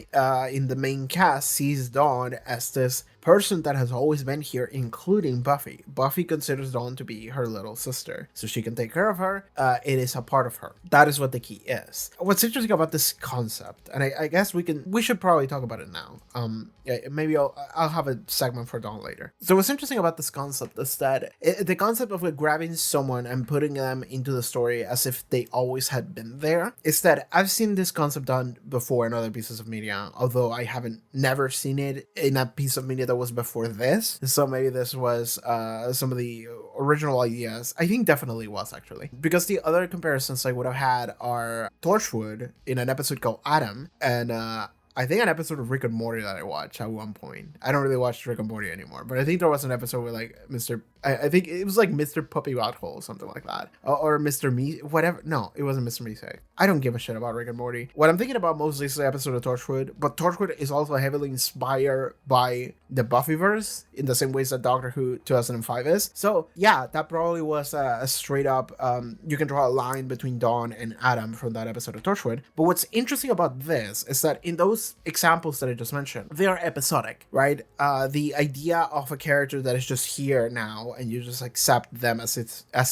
in the main cast sees Dawn as this person that has always been here, including Buffy. Buffy considers Dawn to be her little sister, so she can take care of her. It is a part of her. That is what the key is. What's interesting about this concept, and I guess we should probably talk about it now. Maybe I'll have a segment for Dawn later. So what's interesting about this concept is that the concept of grabbing someone and putting them into the story as if they always had been there is that I've seen this concept done before in other pieces of media, although I haven't never seen it in a piece of media that was before this. So maybe this was some of the original ideas, I think definitely was actually. Because the other comparisons I would have had are Torchwood in an episode called Adam, and I think an episode of Rick and Morty that I watched at one point. I don't really watch Rick and Morty anymore, but I think there was an episode where like I think it was like Mr. Puppy Butthole or something like that. Or Mr. Me, whatever. No, it wasn't Mr. Meese. I don't give a shit about Rick and Morty. What I'm thinking about mostly is the episode of Torchwood, but Torchwood is also heavily inspired by the Buffyverse in the same ways that Doctor Who 2005 is. So yeah, that probably was a straight up, you can draw a line between Dawn and Adam from that episode of Torchwood. But what's interesting about this is that in those examples that I just mentioned, they are episodic, right? The idea of a character that is just here now and you just accept them as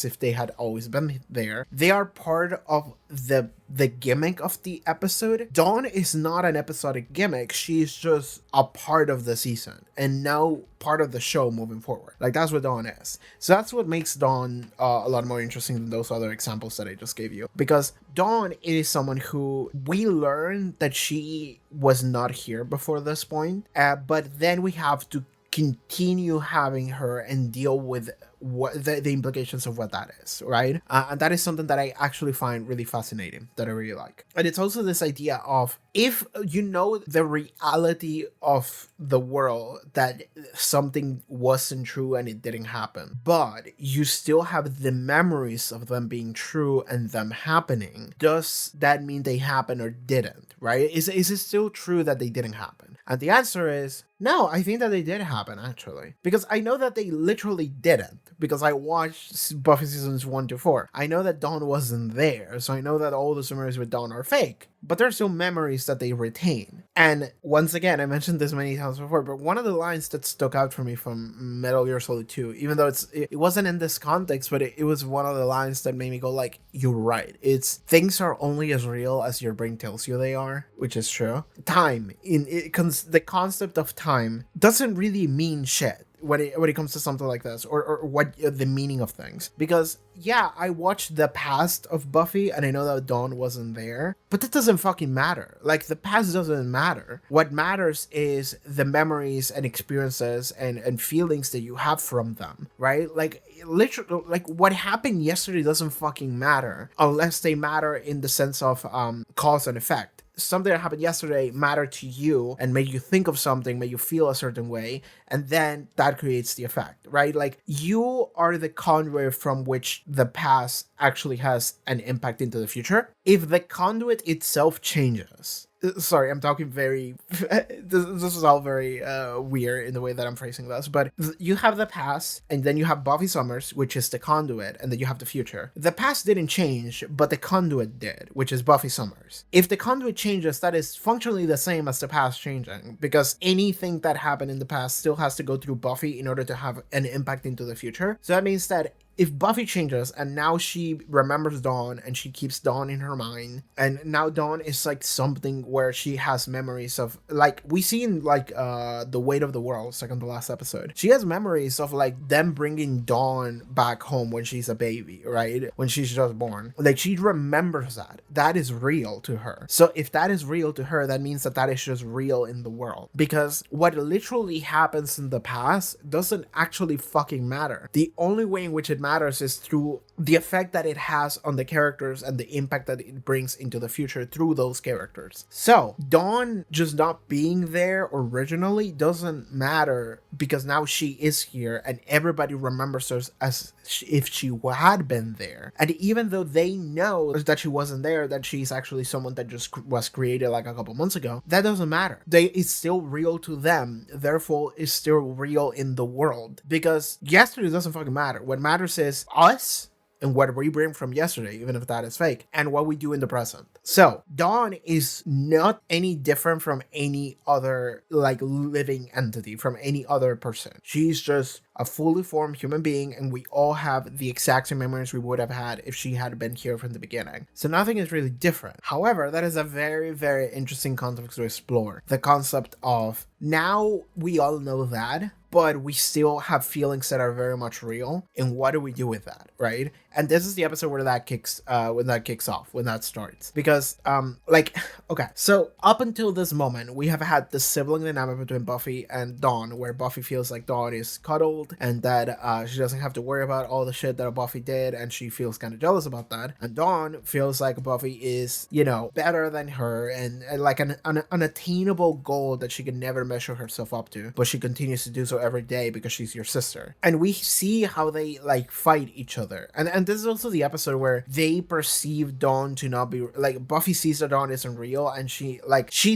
if they had always been there. They are part of the gimmick of the episode. Dawn is not an episodic gimmick. She's just a part of the season and now part of the show moving forward. Like, that's what Dawn is. So that's what makes Dawn a lot more interesting than those other examples that I just gave you, because Dawn is someone who we learn that she was not here before this point, but then we have to continue having her and deal with what the implications of what that is, right? And that is something that I actually find really fascinating, that I really like. And it's also this idea of, if you know the reality of the world, that something wasn't true and it didn't happen, but you still have the memories of them being true and them happening, does that mean they happened or didn't, right? Is it still true that they didn't happen? And the answer is no, I think that they did happen, actually. Because I know that they literally didn't. Because I watched Buffy seasons 1 to 4. I know that Dawn wasn't there, so I know that all the memories with Dawn are fake. But there's still memories that they retain. And once again, I mentioned this many times before, but one of the lines that stuck out for me from Metal Gear Solid 2, even though it wasn't in this context, but it was one of the lines that made me go like, you're right. It's, things are only as real as your brain tells you they are, which is true. Time, the concept of time doesn't really mean shit when it comes to something like this, or what the meaning of things. Because yeah, I watched the past of Buffy and I know that Dawn wasn't there, but that doesn't fucking matter. Like, the past doesn't matter. What matters is the memories and experiences and feelings that you have from them, right? Like, literally, like, what happened yesterday doesn't fucking matter unless they matter in the sense of cause and effect. Something that happened yesterday mattered to you and made you think of something, made you feel a certain way, and then that creates the effect, right? Like, you are the conduit from which the past actually has an impact into the future. If the conduit itself changes, sorry, I'm talking very, this is all very weird in the way that I'm phrasing this, but you have the past, and then you have Buffy Summers, which is the conduit, and then you have the future. The past didn't change, but the conduit did, which is Buffy Summers. If the conduit changes, that is functionally the same as the past changing, because anything that happened in the past still has to go through Buffy in order to have an impact into the future. So that means that if Buffy changes and now she remembers Dawn and she keeps Dawn in her mind, and now Dawn is like something where she has memories of, like we see in like The Weight of the World, second to last episode, she has memories of like them bringing Dawn back home when she's a baby, right? When she's just born. Like, she remembers that. That is real to her. So if that is real to her, that means that that is just real in the world. Because what literally happens in the past doesn't actually fucking matter. The only way in which it matters is through the effect that it has on the characters and the impact that it brings into the future through those characters. So Dawn just not being there originally doesn't matter, because now she is here and everybody remembers her as if she had been there. And even though they know that she wasn't there, that she's actually someone that just was created like a couple months ago, that doesn't matter. It's still real to them, therefore it's still real in the world, because yesterday doesn't fucking matter. What matters is us and what we bring from yesterday, even if that is fake, and what we do in the present. So Dawn is not any different from any other like living entity, from any other person. She's just a fully formed human being, and we all have the exact same memories we would have had if she had been here from the beginning. So nothing is really different. However, that is a very, very interesting context to explore. The concept of, now we all know that, but we still have feelings that are very much real. And what do we do with that, right? And this is the episode where that kicks off, when that starts. Because okay, so up until this moment, we have had the sibling dynamic between Buffy and Dawn, where Buffy feels like Dawn is cuddled and that she doesn't have to worry about all the shit that Buffy did, and she feels kind of jealous about that. And Dawn feels like Buffy is, better than her, and like an unattainable goal that she can never measure herself up to, but she continues to do so every day because she's your sister. And we see how they like fight each other. And this is also the episode where they perceive Dawn to not be like, Buffy sees that Dawn isn't real, and she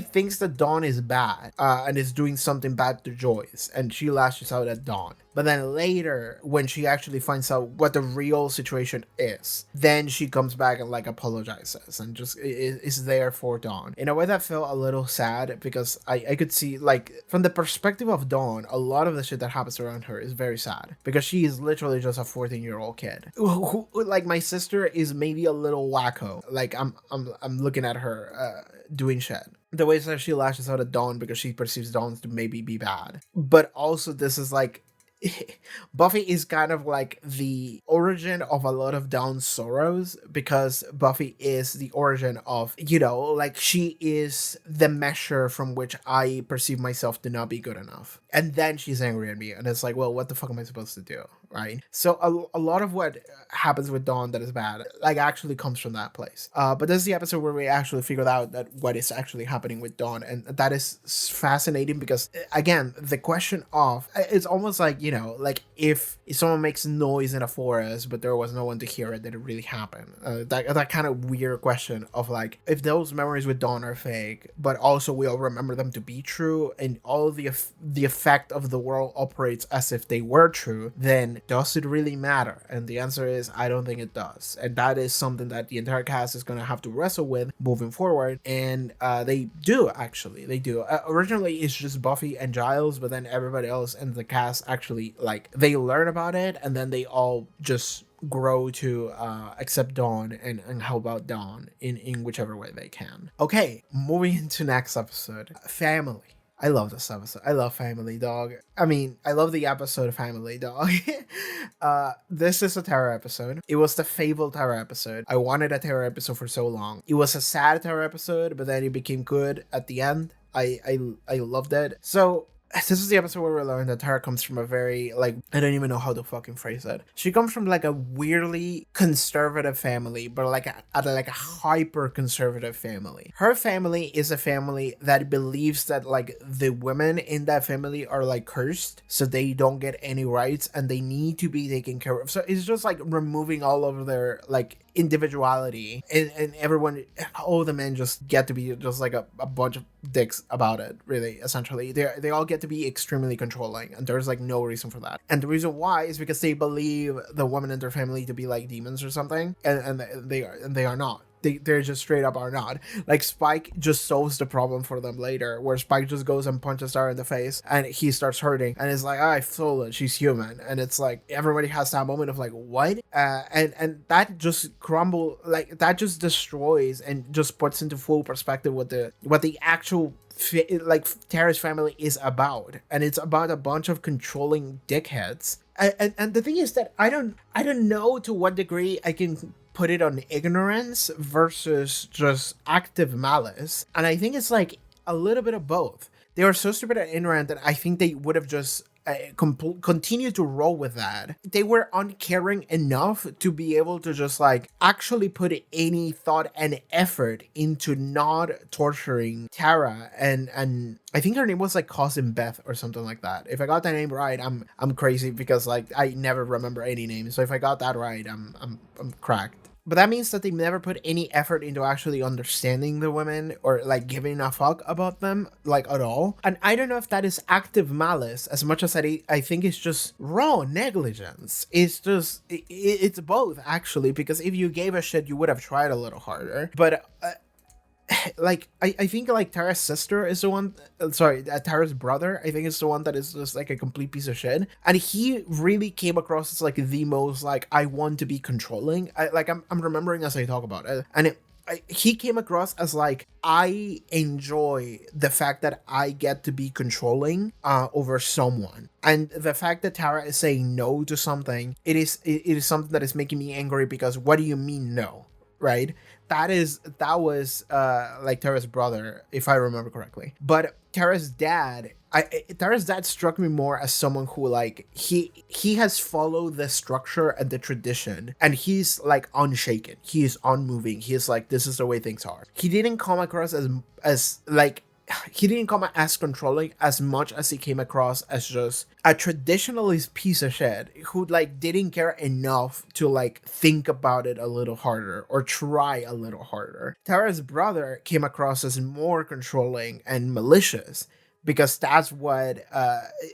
thinks that Dawn is bad and is doing something bad to Joyce, and she lashes out at Dawn. But then later, when she actually finds out what the real situation is, then she comes back and like apologizes and just is there for Dawn. In a way that felt a little sad, because I could see, like, from the perspective of Dawn, a lot of the shit that happens around her is very sad, because she is literally just a 14-year-old kid who, like, my sister is maybe a little wacko. Like, I'm looking at her doing shit. The ways that she lashes out at Dawn because she perceives Dawn to maybe be bad. But also, this is like, Buffy is kind of like the origin of a lot of Dawn's sorrows, because Buffy is the origin of, like, she is the measure from which I perceive myself to not be good enough. And then she's angry at me, and it's like, well, what the fuck am I supposed to do, right? So a lot of what happens with Dawn that is bad, like, actually comes from that place. But this is the episode where we actually figured out that what is actually happening with Dawn, and that is fascinating, because, again, the question of, it's almost like, like, if someone makes noise in a forest but there was no one to hear it, did it really happen? That kind of weird question of, like, if those memories with Dawn are fake, but also we all remember them to be true, and all the effect of the world operates as if they were true, then does it really matter? And the answer is, I don't think it does. And that is something that the entire cast is going to have to wrestle with moving forward. And they do. Originally, it's just Buffy and Giles, but then everybody else in the cast actually, like, they learn about it, and then they all just grow to accept Dawn and help out Dawn in whichever way they can. Okay, moving into next episode. Family. I love this episode. I love Family, dog. I mean, I love the episode Family, dog. This is a terror episode. It was the fabled terror episode. I wanted a terror episode for so long. It was a sad terror episode, but then it became good at the end. I loved it. So this is the episode where we learn that Tara comes from a very, like, I don't even know how to fucking phrase it. She comes from, like, a weirdly conservative family, but like a hyper conservative family. Her family is a family that believes that, like, the women in that family are, like, cursed, so they don't get any rights and they need to be taken care of. So it's just like removing all of their, like, individuality, and everyone, all the men just get to be just like a bunch of dicks about it, really. Essentially, they all get to be extremely controlling, and there's, like, no reason for that. And the reason why is because they believe the women in their family to be like demons or something, and they are not. They're just straight up are not. Like, Spike just solves the problem for them later, where Spike just goes and punches Tara in the face, and he starts hurting, and it's like, I stole it, she's human. And it's like, everybody has that moment of, like, what? And that just that just destroys and just puts into full perspective what the actual, like, Tara's family is about. And it's about a bunch of controlling dickheads. And the thing is that I don't know to what degree I can put it on ignorance versus just active malice. And I think it's, like, a little bit of both. They were so stupid and ignorant that I think they would have just continue to roll with that. They were uncaring enough to be able to just, like, actually put any thought and effort into not torturing Tara, and I think her name was, like, Cousin Beth or something like that. If I got that name right, I'm crazy, because, like, I never remember any names. So if I got that right, I'm cracked. But that means that they never put any effort into actually understanding the women or, like, giving a fuck about them, like, at all. And I don't know if that is active malice as much as I think it's just raw negligence. It's just, it's both, actually, because if you gave a shit, you would have tried a little harder. But like, I think, like, Tara's sister is the one, Tara's brother, I think, is the one that is just, like, a complete piece of shit. And he really came across as, like, the most, like, I want to be controlling. I'm remembering as I talk about it. And he came across as like, I enjoy the fact that I get to be controlling over someone, and the fact that Tara is saying no to something, it is something that is making me angry, because what do you mean no, right? That was like Tara's brother, if I remember correctly. But Tara's dad struck me more as someone who, like, he has followed the structure and the tradition, and he's like unshaken. He is unmoving. He is like, this is the way things are. He didn't come across as like, he didn't come as controlling as much as he came across as just a traditionalist piece of shit who, like, didn't care enough to, like, think about it a little harder or try a little harder. Tara's brother came across as more controlling and malicious, because that's what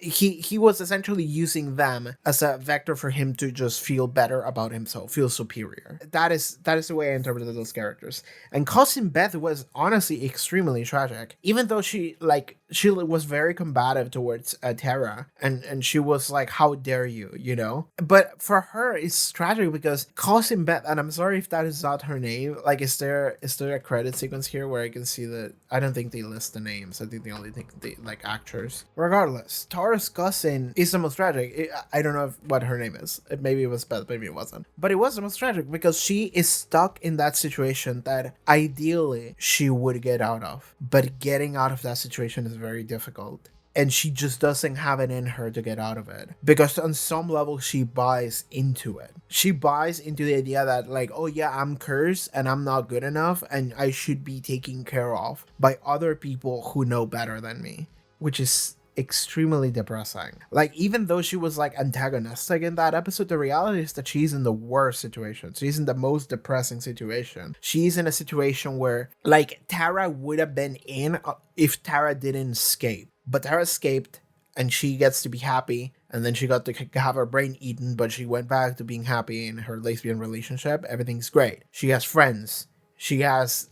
he was essentially using them as a vector for him to just feel better about himself, feel superior. That is the way I interpreted those characters. And Cousin Beth was honestly extremely tragic, even though she was very combative towards Tara, and she was like, how dare you, you know? But for her, it's tragic because Cousin Beth, and I'm sorry if that is not her name, like, is there a credit sequence here where I can see that? I don't think they list the names. I think they only think the, like, actors. Regardless, Tara's cousin is the most tragic. I don't know what her name is. Maybe it was Beth, maybe it wasn't. But it was the most tragic because she is stuck in that situation that ideally she would get out of. But getting out of that situation is very difficult. And she just doesn't have it in her to get out of it. Because on some level, she buys into it. She buys into the idea that, like, oh yeah, I'm cursed and I'm not good enough and I should be taken care of by other people who know better than me. Which is extremely depressing. Like, even though she was, like, antagonistic in that episode, the reality is that she's in the worst situation. She's in the most depressing situation. She's in a situation where, like, Tara would have been in if Tara didn't escape. But Tara escaped, and she gets to be happy, and then she got to have her brain eaten, but she went back to being happy in her lesbian relationship. Everything's great. She has friends. She has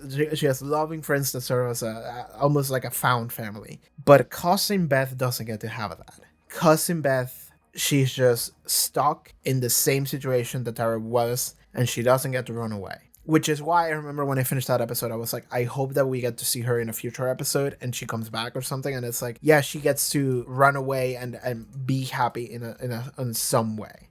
loving friends that serve as almost like a found family. But Cousin Beth doesn't get to have that. Cousin Beth, she's just stuck in the same situation that Tara was, and she doesn't get to run away. Which is why I remember when I finished that episode, I was like, I hope that we get to see her in a future episode and she comes back or something. And it's like, yeah, she gets to run away and be happy in some way.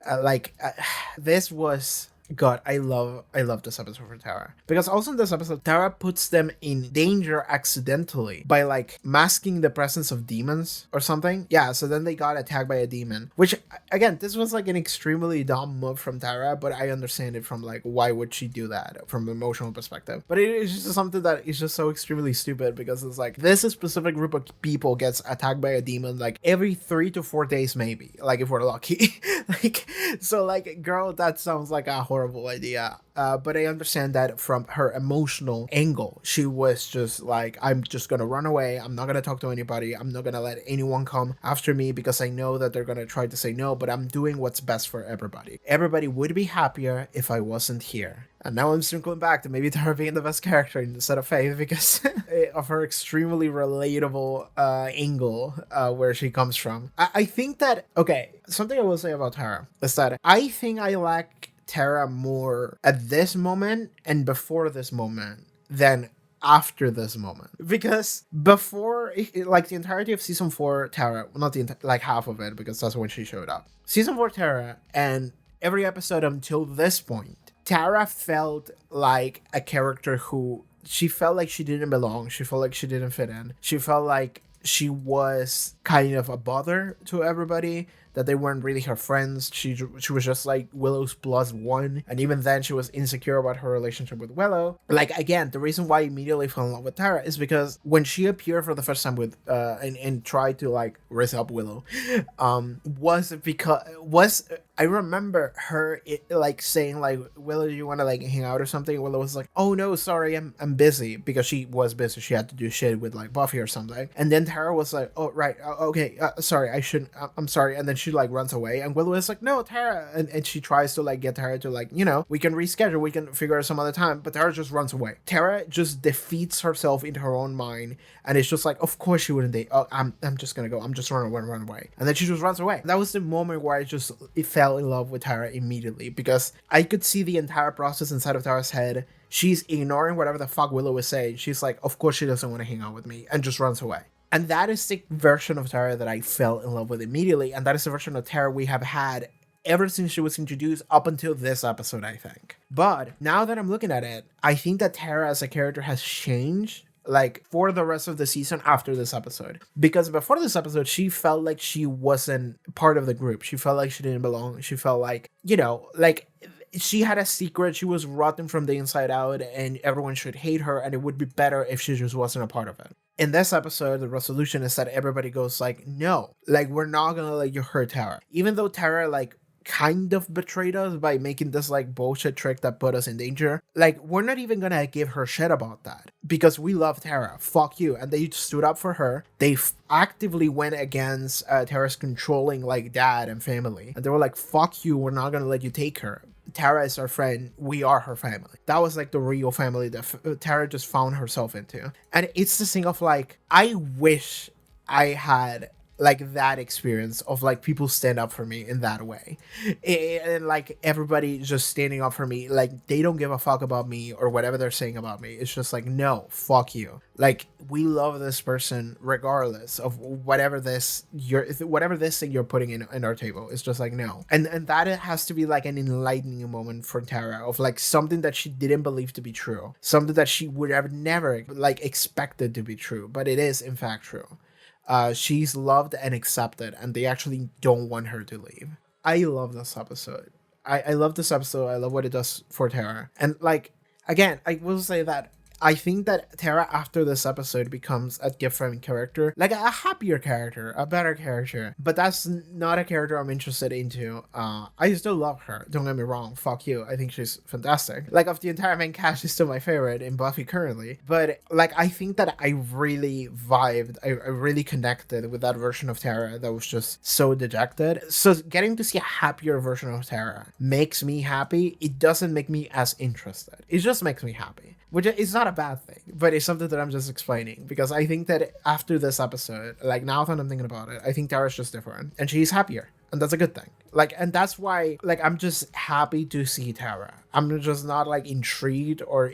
This was... God, I love this episode for Tara. Because also in this episode, Tara puts them in danger accidentally by, like, masking the presence of demons or something. Yeah, so then they got attacked by a demon. Which, again, this was, like, an extremely dumb move from Tara, but I understand it from, like, why would she do that from an emotional perspective. But it is just something that is just so extremely stupid, because it's like, this specific group of people gets attacked by a demon, like, every 3 to 4 days maybe. Like, if we're lucky. Like, so, like, girl, that sounds like a horrible idea. But I understand that from her emotional angle, she was just like, I'm just gonna run away. I'm not gonna talk to anybody. I'm not gonna let anyone come after me because I know that they're gonna try to say no, but I'm doing what's best for everybody. Everybody would be happier if I wasn't here. And now I'm circling back to maybe her being the best character instead of Faith because of her extremely relatable angle where she comes from. I think that, okay, something I will say about Tara is that I think I like Tara more at this moment and before this moment than after this moment, because before, like, the entirety of season 4 Tara, well, not like half of it, because that's when she showed up, season 4 Tara, and every episode until this point, Tara felt like a character who, she felt like she didn't belong, she felt like she didn't fit in, she felt like she was kind of a bother to everybody, that they weren't really her friends. She was just like Willow's +1, and even then she was insecure about her relationship with Willow. Like, again, the reason why I immediately fell in love with Tara is because when she appeared for the first time with and tried to, like, raise up Willow, I remember her like saying, like, Willow, do you want to, like, hang out or something? Willow was like, oh no, sorry, I'm busy, because she was busy. She had to do shit with, like, Buffy or something. And then Tara was like, oh right, okay, sorry, I shouldn't. I'm sorry. And then she like runs away, and Willow is like, no, Tara, and she tries to like get Tara to like, we can reschedule, we can figure out some other time, but Tara just runs away. Tara just defeats herself into her own mind, and it's just like, of course she wouldn't date. Oh, I'm just gonna go. I'm just run away, and then she just runs away. That was the moment where I fell in love with Tara immediately, because I could see the entire process inside of Tara's head. She's ignoring whatever the fuck Willow is saying. She's like, of course she doesn't want to hang out with me, and just runs away. And that is the version of Tara that I fell in love with immediately, and that is the version of Tara we have had ever since she was introduced up until this episode, I think. But now that I'm looking at it, I think that Tara as a character has changed like for the rest of the season after this episode, because before this episode she felt like she wasn't part of the group. She felt like she didn't belong. She felt like, like she had a secret. She was rotten from the inside out, and everyone should hate her, and it would be better if she just wasn't a part of it. In this episode, the resolution is that everybody goes like, no, like we're not gonna let you hurt Tara, even though Tara like kind of betrayed us by making this like bullshit trick that put us in danger. Like, we're not even gonna give her shit about that, because we love Tara. Fuck you. And they stood up for her. They actively went against Tara's controlling like dad and family, and they were like, fuck you, we're not gonna let you take her. Tara is our friend. We are her family. That was like the real family that Tara just found herself into. And it's the thing of like, I wish I had like that experience of like people stand up for me in that way, and like everybody just standing up for me, like they don't give a fuck about me or whatever they're saying about me. It's just like, no, fuck you. Like, we love this person regardless of whatever this thing you're putting in our table. It's just like, no. And that it has to be like an enlightening moment for Tara of like something that she didn't believe to be true, something that she would have never like expected to be true, but it is in fact true. She's loved and accepted, and they actually don't want her to leave. I love this episode. I love this episode. I love what it does for Tara. And like, again, I will say that I think that Tara after this episode becomes a different character, like a happier character, a better character. But that's not a character I'm interested into. I still love her. Don't get me wrong. Fuck you. I think she's fantastic. Like, of the entire main cast, she's still my favorite in Buffy currently. But like, I think that I really vibed. I really connected with that version of Tara that was just so dejected. So getting to see a happier version of Tara makes me happy. It doesn't make me as interested. It just makes me happy. Which is not a bad thing, but it's something that I'm just explaining, because I think that after this episode, like now that I'm thinking about it, I think Tara's just different and she's happier, and that's a good thing. Like, and that's why, like, I'm just happy to see Tara. I'm just not like intrigued or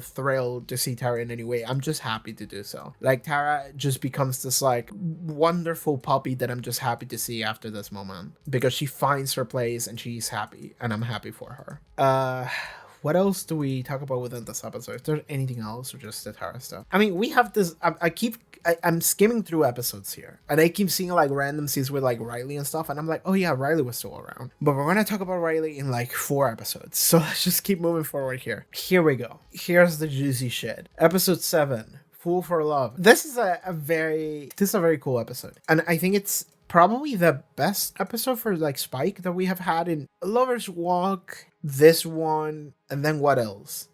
thrilled to see Tara in any way. I'm just happy to do so. Like, Tara just becomes this like wonderful puppy that I'm just happy to see after this moment, because she finds her place and she's happy, and I'm happy for her. What else do we talk about within this episode? Is there anything else, or just the Tara stuff? I mean, we have this. I'm skimming through episodes here, and I keep seeing like random scenes with like Riley and stuff, and I'm like, oh yeah, Riley was still around. But we're gonna talk about Riley in like 4 episodes, so let's just keep moving forward here. Here we go. Here's the juicy shit. Episode 7, Fool for Love. This is a very cool episode, and I think it's probably the best episode for like Spike that we have had in Lover's Walk, this one, and then what else?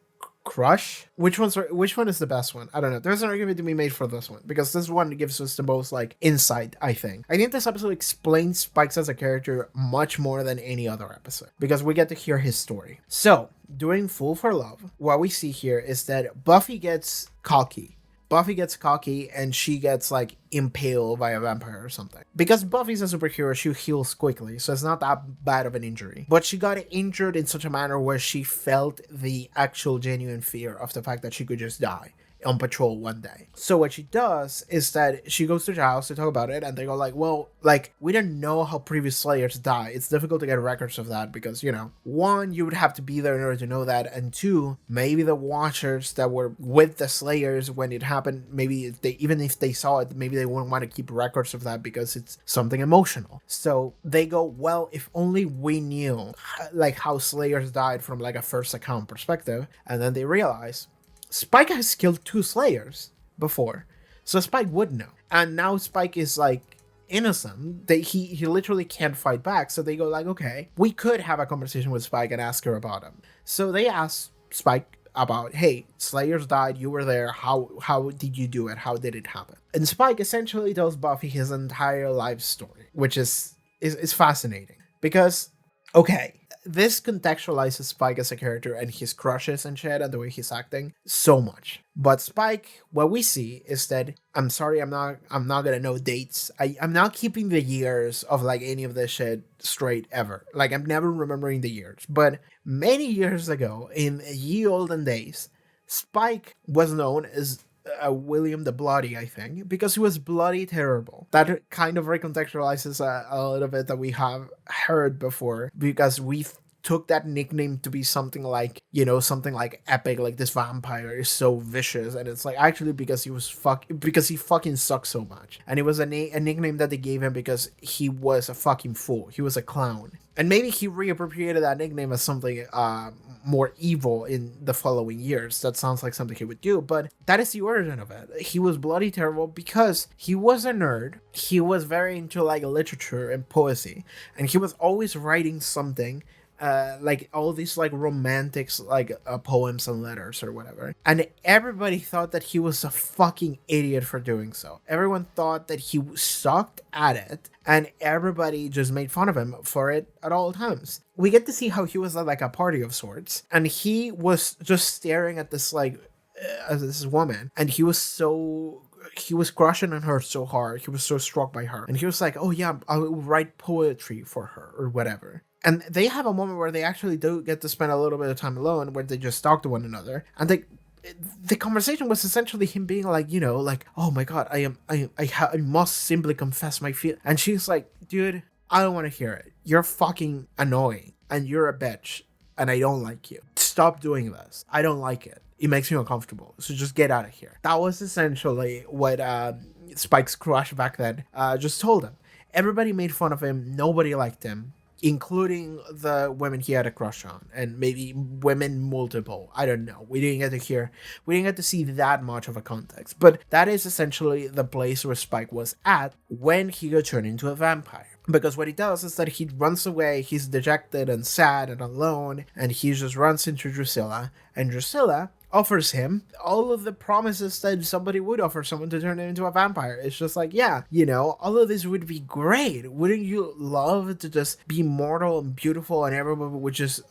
Crush? Which one is the best one? I don't know. There's an argument to be made for this one, because this one gives us the most like insight, I think. I think this episode explains Spike as a character much more than any other episode, because we get to hear his story. So, during Fool for Love, what we see here is that Buffy gets cocky. And she gets like impaled by a vampire or something. Because Buffy's a superhero, she heals quickly, so it's not that bad of an injury. But she got injured in such a manner where she felt the actual genuine fear of the fact that she could just die on patrol one day. So what she does is that she goes to Giles to talk about it, and they go like, well, like, we don't know how previous Slayers die. It's difficult to get records of that because, 1, you would have to be there in order to know that, and 2, maybe the Watchers that were with the Slayers when it happened, maybe even if they saw it, maybe they wouldn't want to keep records of that because it's something emotional. So they go, well, if only we knew like how Slayers died from like a first account perspective. And then they realize Spike has killed 2 Slayers before, so Spike would know. And now Spike is like innocent. He literally can't fight back. So they go like, okay, we could have a conversation with Spike and ask her about him. So they ask Spike about, hey, Slayers died, you were there, how did you do it? How did it happen? And Spike essentially tells Buffy his entire life story, which is is fascinating because, okay, this contextualizes Spike as a character and his crushes and shit and the way he's acting so much. But Spike, what we see is that I'm sorry, I'm not gonna know dates. I'm not keeping the years of like any of this shit straight ever. Like I'm never remembering the years. But many years ago, in ye olden days, Spike was known as William the Bloody, I think, because he was bloody terrible. That kind of recontextualizes a little bit that we have heard before, because we took that nickname to be something like, something like epic, like this vampire is so vicious, and it's like actually because because he fucking sucks so much, and it was a nickname that they gave him because he was a fucking fool. He was a clown, and maybe he reappropriated that nickname as something more evil in the following years. That sounds like something he would do, but that is the origin of it. He was bloody terrible because he was a nerd. He was very into like literature and poesy, and he was always writing something, like all these like romantics, like poems and letters or whatever. And everybody thought that he was a fucking idiot for doing so. Everyone thought that he sucked at it, and everybody just made fun of him for it at all times. We get to see how he was at like a party of sorts, and he was just staring at this like this woman, and he was crushing on her so hard. He was so struck by her, and he was like, oh yeah, I'll write poetry for her or whatever. And they have a moment where they actually do get to spend a little bit of time alone, where they just talk to one another, and the conversation was essentially him being like, like, oh my god, I must simply confess my feel. And she's like, dude, I don't want to hear it. You're fucking annoying, and you're a bitch, and I don't like you. Stop doing this. I don't like it. It makes me uncomfortable. So just get out of here. That was essentially what Spike's crush back then just told him. Everybody made fun of him. Nobody liked him, including the women he had a crush on, and maybe women multiple. I don't know. We didn't get to see that much of a context, but that is essentially the place where Spike was at when he got turned into a vampire. Because what he does is that he runs away, he's dejected and sad and alone, and he just runs into Drusilla, and Drusilla offers him all of the promises that somebody would offer someone to turn into a vampire. It's just like, yeah, all of this would be great. Wouldn't you love to just be mortal and beautiful, and everyone would just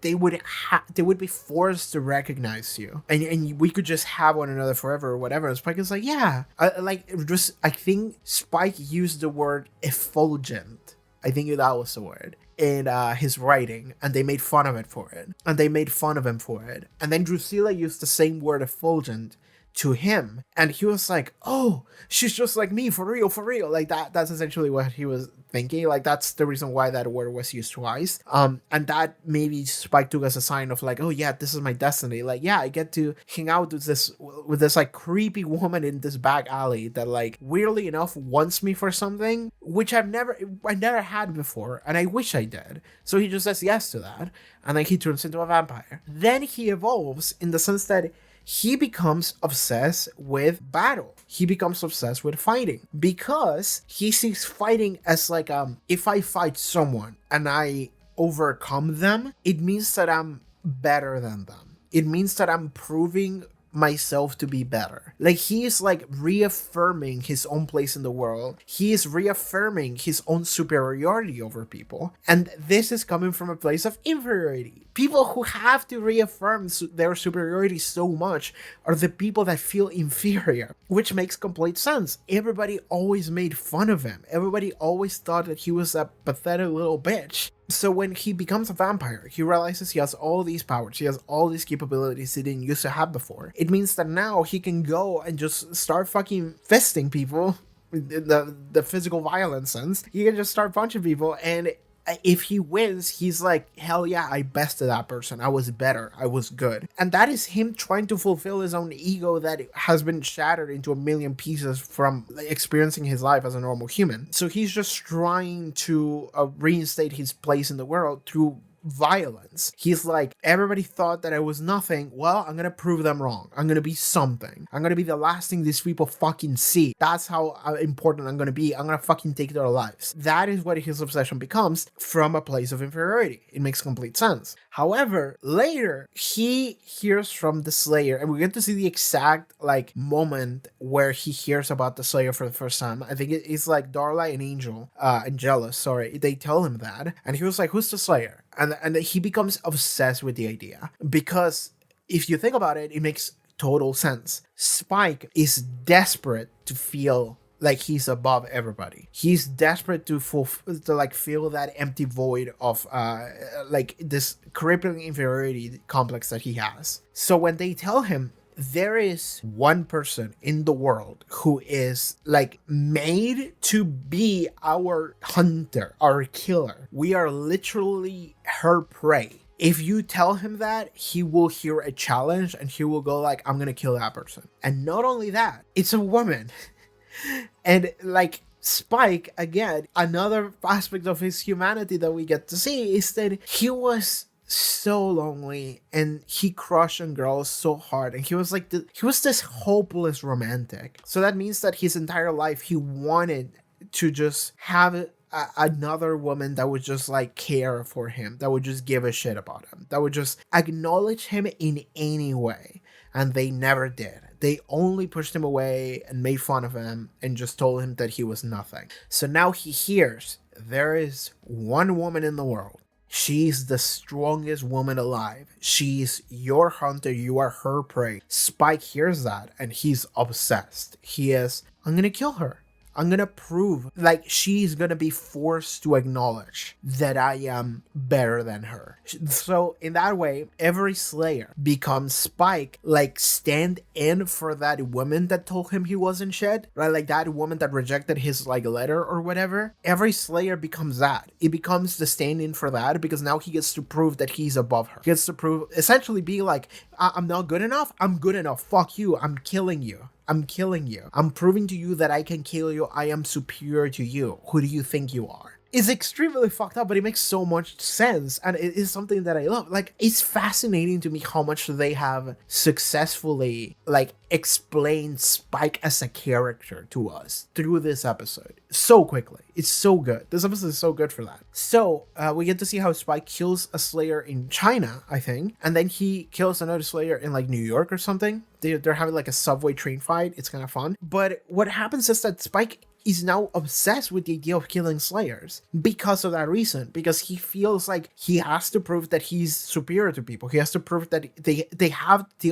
they would be forced to recognize you, and we could just have one another forever or whatever. And Spike is like, yeah, I think Spike used the word effulgent. I think that was the word in his writing, and they made fun of it for it, and they made fun of him for it. And then Drusilla used the same word, effulgent, to him, and he was like, oh, she's just like me, for real. Like that's essentially what he was thinking. Like that's the reason why that word was used twice. And that maybe Spike took as a sign of like, oh yeah, this is my destiny. Like, yeah, I get to hang out with this like creepy woman in this back alley that like weirdly enough wants me for something, which I never had before, and I wish I did. So he just says yes to that, and then he turns into a vampire. Then he evolves in the sense that he becomes obsessed with battle. He becomes obsessed with fighting, because he sees fighting as like, if I fight someone and I overcome them, it means that I'm better than them. It means that I'm proving myself to be better. Like, he is like reaffirming his own place in the world. He is reaffirming his own superiority over people. And this is coming from a place of inferiority. People who have to reaffirm their superiority so much are the people that feel inferior, which makes complete sense. Everybody always made fun of him. Everybody always thought that he was a pathetic little bitch. So when he becomes a vampire, he realizes he has all these powers, he has all these capabilities he didn't used to have before. It means that now he can go and just start fucking fisting people, in the physical violence sense. He can just start punching people, and if he wins, he's like, hell yeah, I bested that person. I was better. I was good. And that is him trying to fulfill his own ego that has been shattered into a million pieces from experiencing his life as a normal human. So he's just trying to reinstate his place in the world through violence. He's like, everybody thought that I was nothing. Well, I'm gonna prove them wrong. I'm gonna be something. I'm gonna be the last thing these people fucking see. That's how important I'm gonna be. I'm gonna fucking take their lives. That is what his obsession becomes, from a place of inferiority. It makes complete sense. However, later he hears from the Slayer, and we get to see the exact like moment where he hears about the Slayer for the first time. I think it's like Darla and Angelus, sorry, they tell him that, and he was like, "Who's the Slayer?" And he becomes obsessed with the idea, because if you think about it, it makes total sense. Spike is desperate to feel like he's above everybody. He's desperate to feel that empty void of like this crippling inferiority complex that he has. So when they tell him there is one person in the world who is like made to be our hunter, our killer, we are literally her prey. If you tell him that, he will hear a challenge and he will go like, I'm gonna kill that person. And not only that, it's a woman. And like Spike, again, another aspect of his humanity that we get to see is that he was so lonely and he crushed on girls so hard, and he was like he was this hopeless romantic. So that means that his entire life he wanted to just have another woman that would just like care for him, that would just give a shit about him, that would just acknowledge him in any way. And they never did. They only pushed him away and made fun of him and just told him that he was nothing. So now he hears there is one woman in the world. She's the strongest woman alive. She's your hunter. You are her prey. Spike hears that and he's obsessed. He is, I'm gonna kill her. I'm gonna prove, like, she's gonna be forced to acknowledge that I am better than her. So in that way, every Slayer becomes Spike, like, stand in for that woman that told him he wasn't shit, right? Like that woman that rejected his like letter or whatever. Every Slayer becomes that. It becomes the stand in for that, because now he gets to prove that he's above her. He gets to prove, essentially be like, I'm not good enough. I'm good enough. Fuck you. I'm killing you. I'm killing you. I'm proving to you that I can kill you. I am superior to you. Who do you think you are? It's extremely fucked up, but it makes so much sense, and it is something that I love. Like, it's fascinating to me how much they have successfully, like, explained Spike as a character to us through this episode so quickly. It's so good. This episode is so good for that. So, we get to see how Spike kills a Slayer in China, I think, and then he kills another Slayer in, like, New York or something. They're having, like, a subway train fight. It's kind of fun. But what happens is that Spike is now obsessed with the idea of killing Slayers because of that reason, because he feels like he has to prove that he's superior to people. He has to prove that they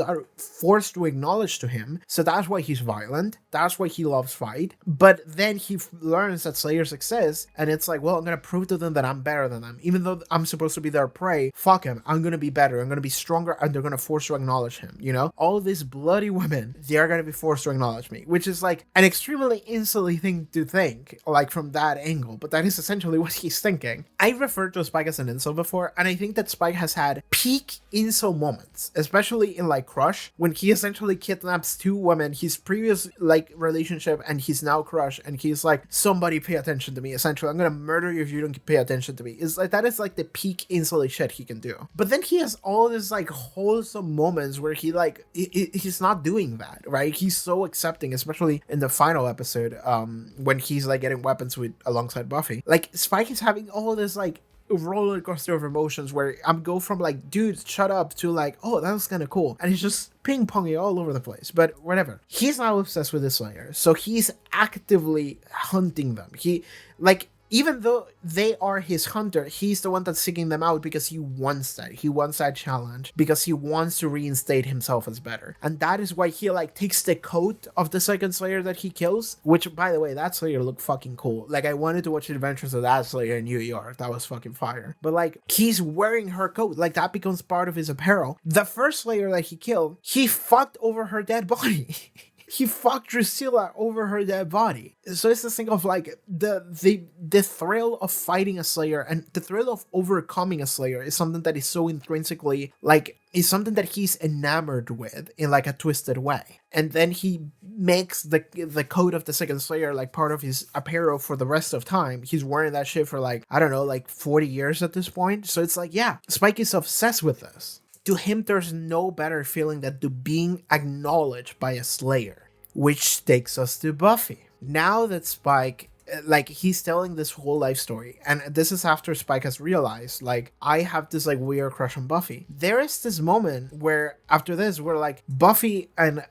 are forced to acknowledge to him. So that's why he's violent. That's why he loves fight. But then he learns that Slayers exist, and it's like, well, I'm gonna prove to them that I'm better than them, even though I'm supposed to be their prey. Fuck him. I'm gonna be better. I'm gonna be stronger, and they're gonna force to acknowledge him. You know, all these bloody women, they are gonna be forced to acknowledge me, which is like an extremely insulting thing to think, like, from that angle, but that is essentially what he's thinking. I referred to Spike as an incel before, and I think that Spike has had peak incel moments, especially in like Crush, when he essentially kidnaps two women, his previous like relationship and his now crush, and he's like, somebody pay attention to me, essentially, I'm gonna murder you if you don't pay attention to me. It's like, that is like the peak incel shit he can do. But then he has all these like wholesome moments where he like he's not doing that, right? He's so accepting, especially in the final episode, when he's like getting weapons with alongside Buffy. Like, Spike is having all this like roller coaster of emotions where I'm go from like, dude, shut up, to like, oh, that was kind of cool, and he's just ping-ponging all over the place. But whatever, he's now obsessed with this Slayer, so he's actively hunting them. He, like, even though they are his hunter, he's the one that's seeking them out because he wants that. He wants that challenge because he wants to reinstate himself as better. And that is why he, like, takes the coat of the second Slayer that he kills, which, by the way, that Slayer looked fucking cool. Like, I wanted to watch the adventures of that Slayer in New York. That was fucking fire. But, like, he's wearing her coat. Like, that becomes part of his apparel. The first Slayer that he killed, he fucked over her dead body. he fucked Drusilla over her dead body. So it's this thing of like the thrill of fighting a Slayer and the thrill of overcoming a Slayer is something that is so intrinsically like is something that he's enamored with in like a twisted way. And then he makes the code of the second Slayer like part of his apparel for the rest of time. He's wearing that shit for like, I don't know, like 40 years at this point. So it's like, yeah, Spike is obsessed with this. To him, there's no better feeling than to being acknowledged by a Slayer. Which takes us to Buffy. Now that Spike, like, he's telling this whole life story, and this is after Spike has realized, like, I have this, like, weird crush on Buffy. There is this moment where, after this, where, like, Buffy and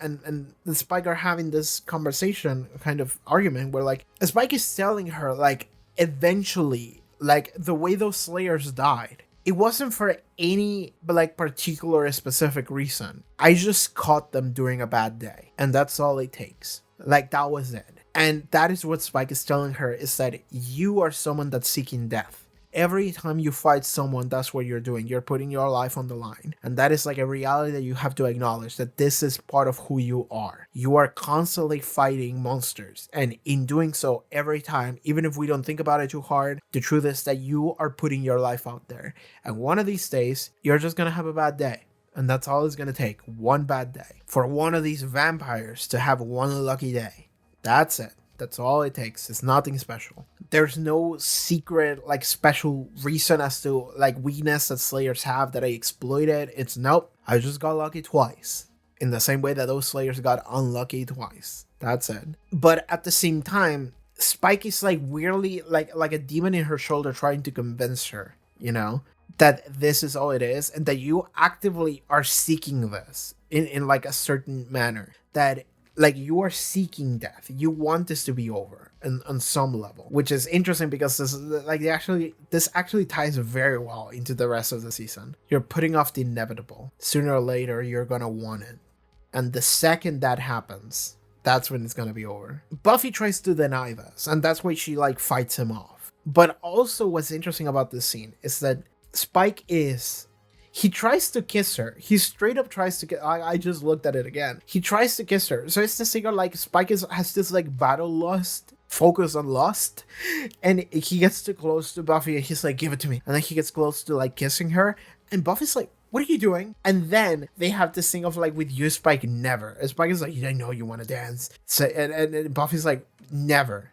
Spike are having this conversation, kind of argument, where, like, Spike is telling her, like, eventually, like, the way those Slayers died, it wasn't for any like particular or specific reason. I just caught them during a bad day, and that's all it takes. Like, that was it. And that is what Spike is telling her, is that you are someone that's seeking death. Every time you fight someone, that's what you're doing. You're putting your life on the line. And that is like a reality that you have to acknowledge, that this is part of who you are. You are constantly fighting monsters. And in doing so, every time, even if we don't think about it too hard, the truth is that you are putting your life out there. And one of these days, you're just going to have a bad day. And that's all it's going to take. One bad day. For one of these vampires to have one lucky day. That's it. That's all it takes. It's nothing special. There's no secret, like, special reason as to, like, weakness that Slayers have that I exploited. It's nope. I just got lucky twice. In the same way that those Slayers got unlucky twice. That's it. But at the same time, Spike is, like, weirdly, like a demon in her shoulder trying to convince her, you know, that this is all it is. And that you actively are seeking this in like, a certain manner. That like, you are seeking death. You want this to be over on some level, which is interesting because this actually ties very well into the rest of the season. You're putting off the inevitable. Sooner or later, you're gonna want it. And the second that happens, that's when it's gonna be over. Buffy tries to deny this, and that's why she, like, fights him off. But also what's interesting about this scene is that Spike he tries to kiss her. He straight up tries to I just looked at it again. He tries to kiss her. So it's this thing of, like, Spike has this, like, battle lust, focus on lust. And he gets too close to Buffy and he's like, give it to me. And then he gets close to, like, kissing her. And Buffy's like, what are you doing? And then they have this thing of, like, with you, Spike, never. And Spike is like, I know you want to dance. So and Buffy's like, never.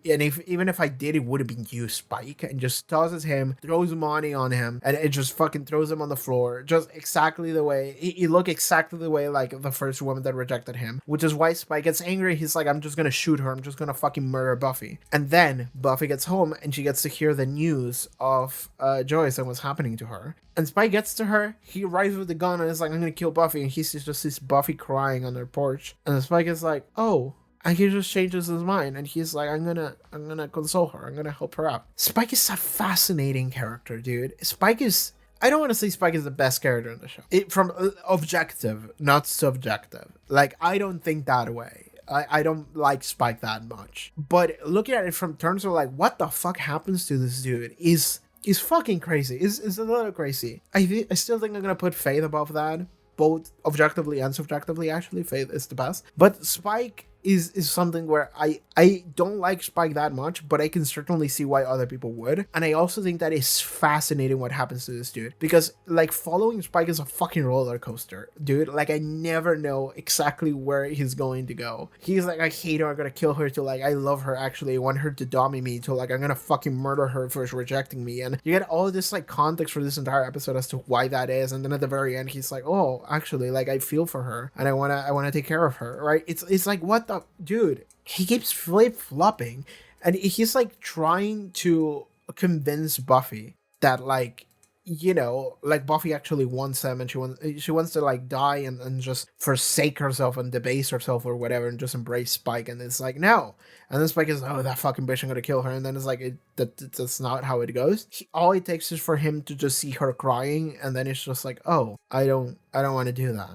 Even if I did, it would have been you, Spike, and just tosses him, throws money on him, and it just fucking throws him on the floor, just exactly the way he looked exactly the way like the first woman that rejected him, which is why Spike gets angry. He's like, I'm just gonna shoot her, I'm just gonna fucking murder Buffy. And then Buffy gets home and she gets to hear the news of Joyce and what's happening to her. And Spike gets to her, he arrives with the gun and is like, I'm gonna kill Buffy, and he just sees Buffy crying on their porch, and Spike is like, oh. And he just changes his mind, and he's like, I'm gonna console her. I'm gonna help her out. Spike is a fascinating character, dude. Spike is, I don't want to say Spike is the best character in the show. From objective, not subjective. Like, I don't think that way. I don't like Spike that much. But looking at it from terms of, like, what the fuck happens to this dude is fucking crazy. Is a little crazy. I still think I'm gonna put Faith above that. Both objectively and subjectively, actually. Faith is the best. But Spike is something where I don't like Spike that much, but I can certainly see why other people would. And I also think that is fascinating what happens to this dude, because, like, following Spike is a fucking roller coaster, dude. Like, I never know exactly where he's going to go. He's like, I hate her, I'm gonna kill her, to, like, I love her, actually, I want her to dominate me, to, like, I'm gonna fucking murder her for rejecting me. And you get all this, like, context for this entire episode as to why that is. And then at the very end, he's like, oh, actually, like, I feel for her and I wanna take care of her, right? It's like, what the dude, he keeps flip-flopping, and he's, like, trying to convince Buffy that, like, you know, like, Buffy actually wants him, and she wants to, like, die and just forsake herself and debase herself or whatever and just embrace Spike. And it's like, no. And then Spike is, oh, that fucking bitch, I'm gonna kill her. And then it's like, that's not how it goes. All it takes is for him to just see her crying, and then it's just like, oh, I don't want to do that,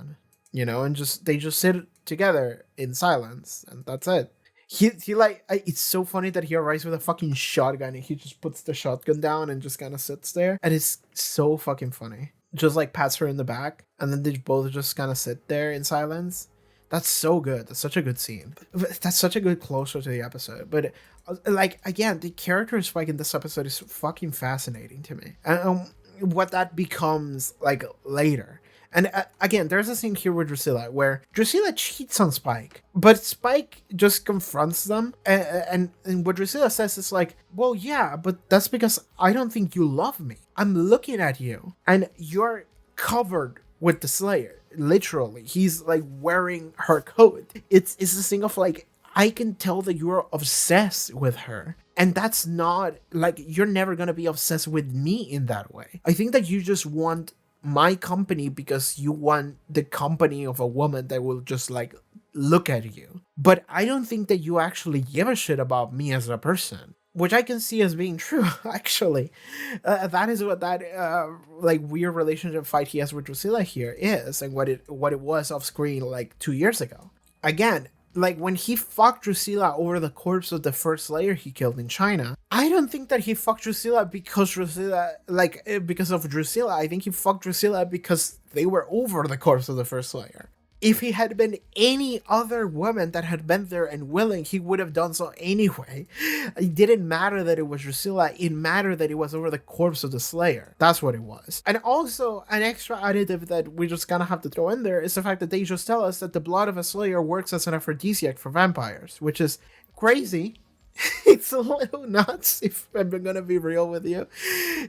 you know. And they just sit together in silence, and that's it. He like, it's so funny that he arrives with a fucking shotgun and he just puts the shotgun down and just kind of sits there, and it's so fucking funny. Just, like, pats her in the back, and then they both just kind of sit there in silence. That's so good. That's such a good scene. That's such a good closure to the episode. But like again, the character Spike in this episode is fucking fascinating to me, and what that becomes like later. And again, there's a scene here with Dracula where Dracula cheats on Spike, but Spike just confronts them. And what Dracula says is like, well, yeah, but that's because I don't think you love me. I'm looking at you and you're covered with the Slayer. Literally, he's like wearing her coat. It's this thing of like, I can tell that you're obsessed with her. And that's not like, you're never going to be obsessed with me in that way. I think that you just want my company because you want the company of a woman that will just like look at you. But I don't think that you actually give a shit about me as a person, which I can see as being true, actually. That is what that like weird relationship fight he has with Drusilla here is, and what it was off screen like 2 years ago. Again, like when he fucked Drusilla over the corpse of the first Slayer he killed in China, I don't think that he fucked Drusilla because because of Drusilla. I think he fucked Drusilla because they were over the corpse of the first Slayer. If he had been any other woman that had been there and willing, he would have done so anyway. It didn't matter that it was Drusilla, it mattered that it was over the corpse of the Slayer. That's what it was. And also, an extra additive that we just kind of have to throw in there is the fact that they just tell us that the blood of a Slayer works as an aphrodisiac for vampires, which is crazy. It's a little nuts, if I'm gonna be real with you.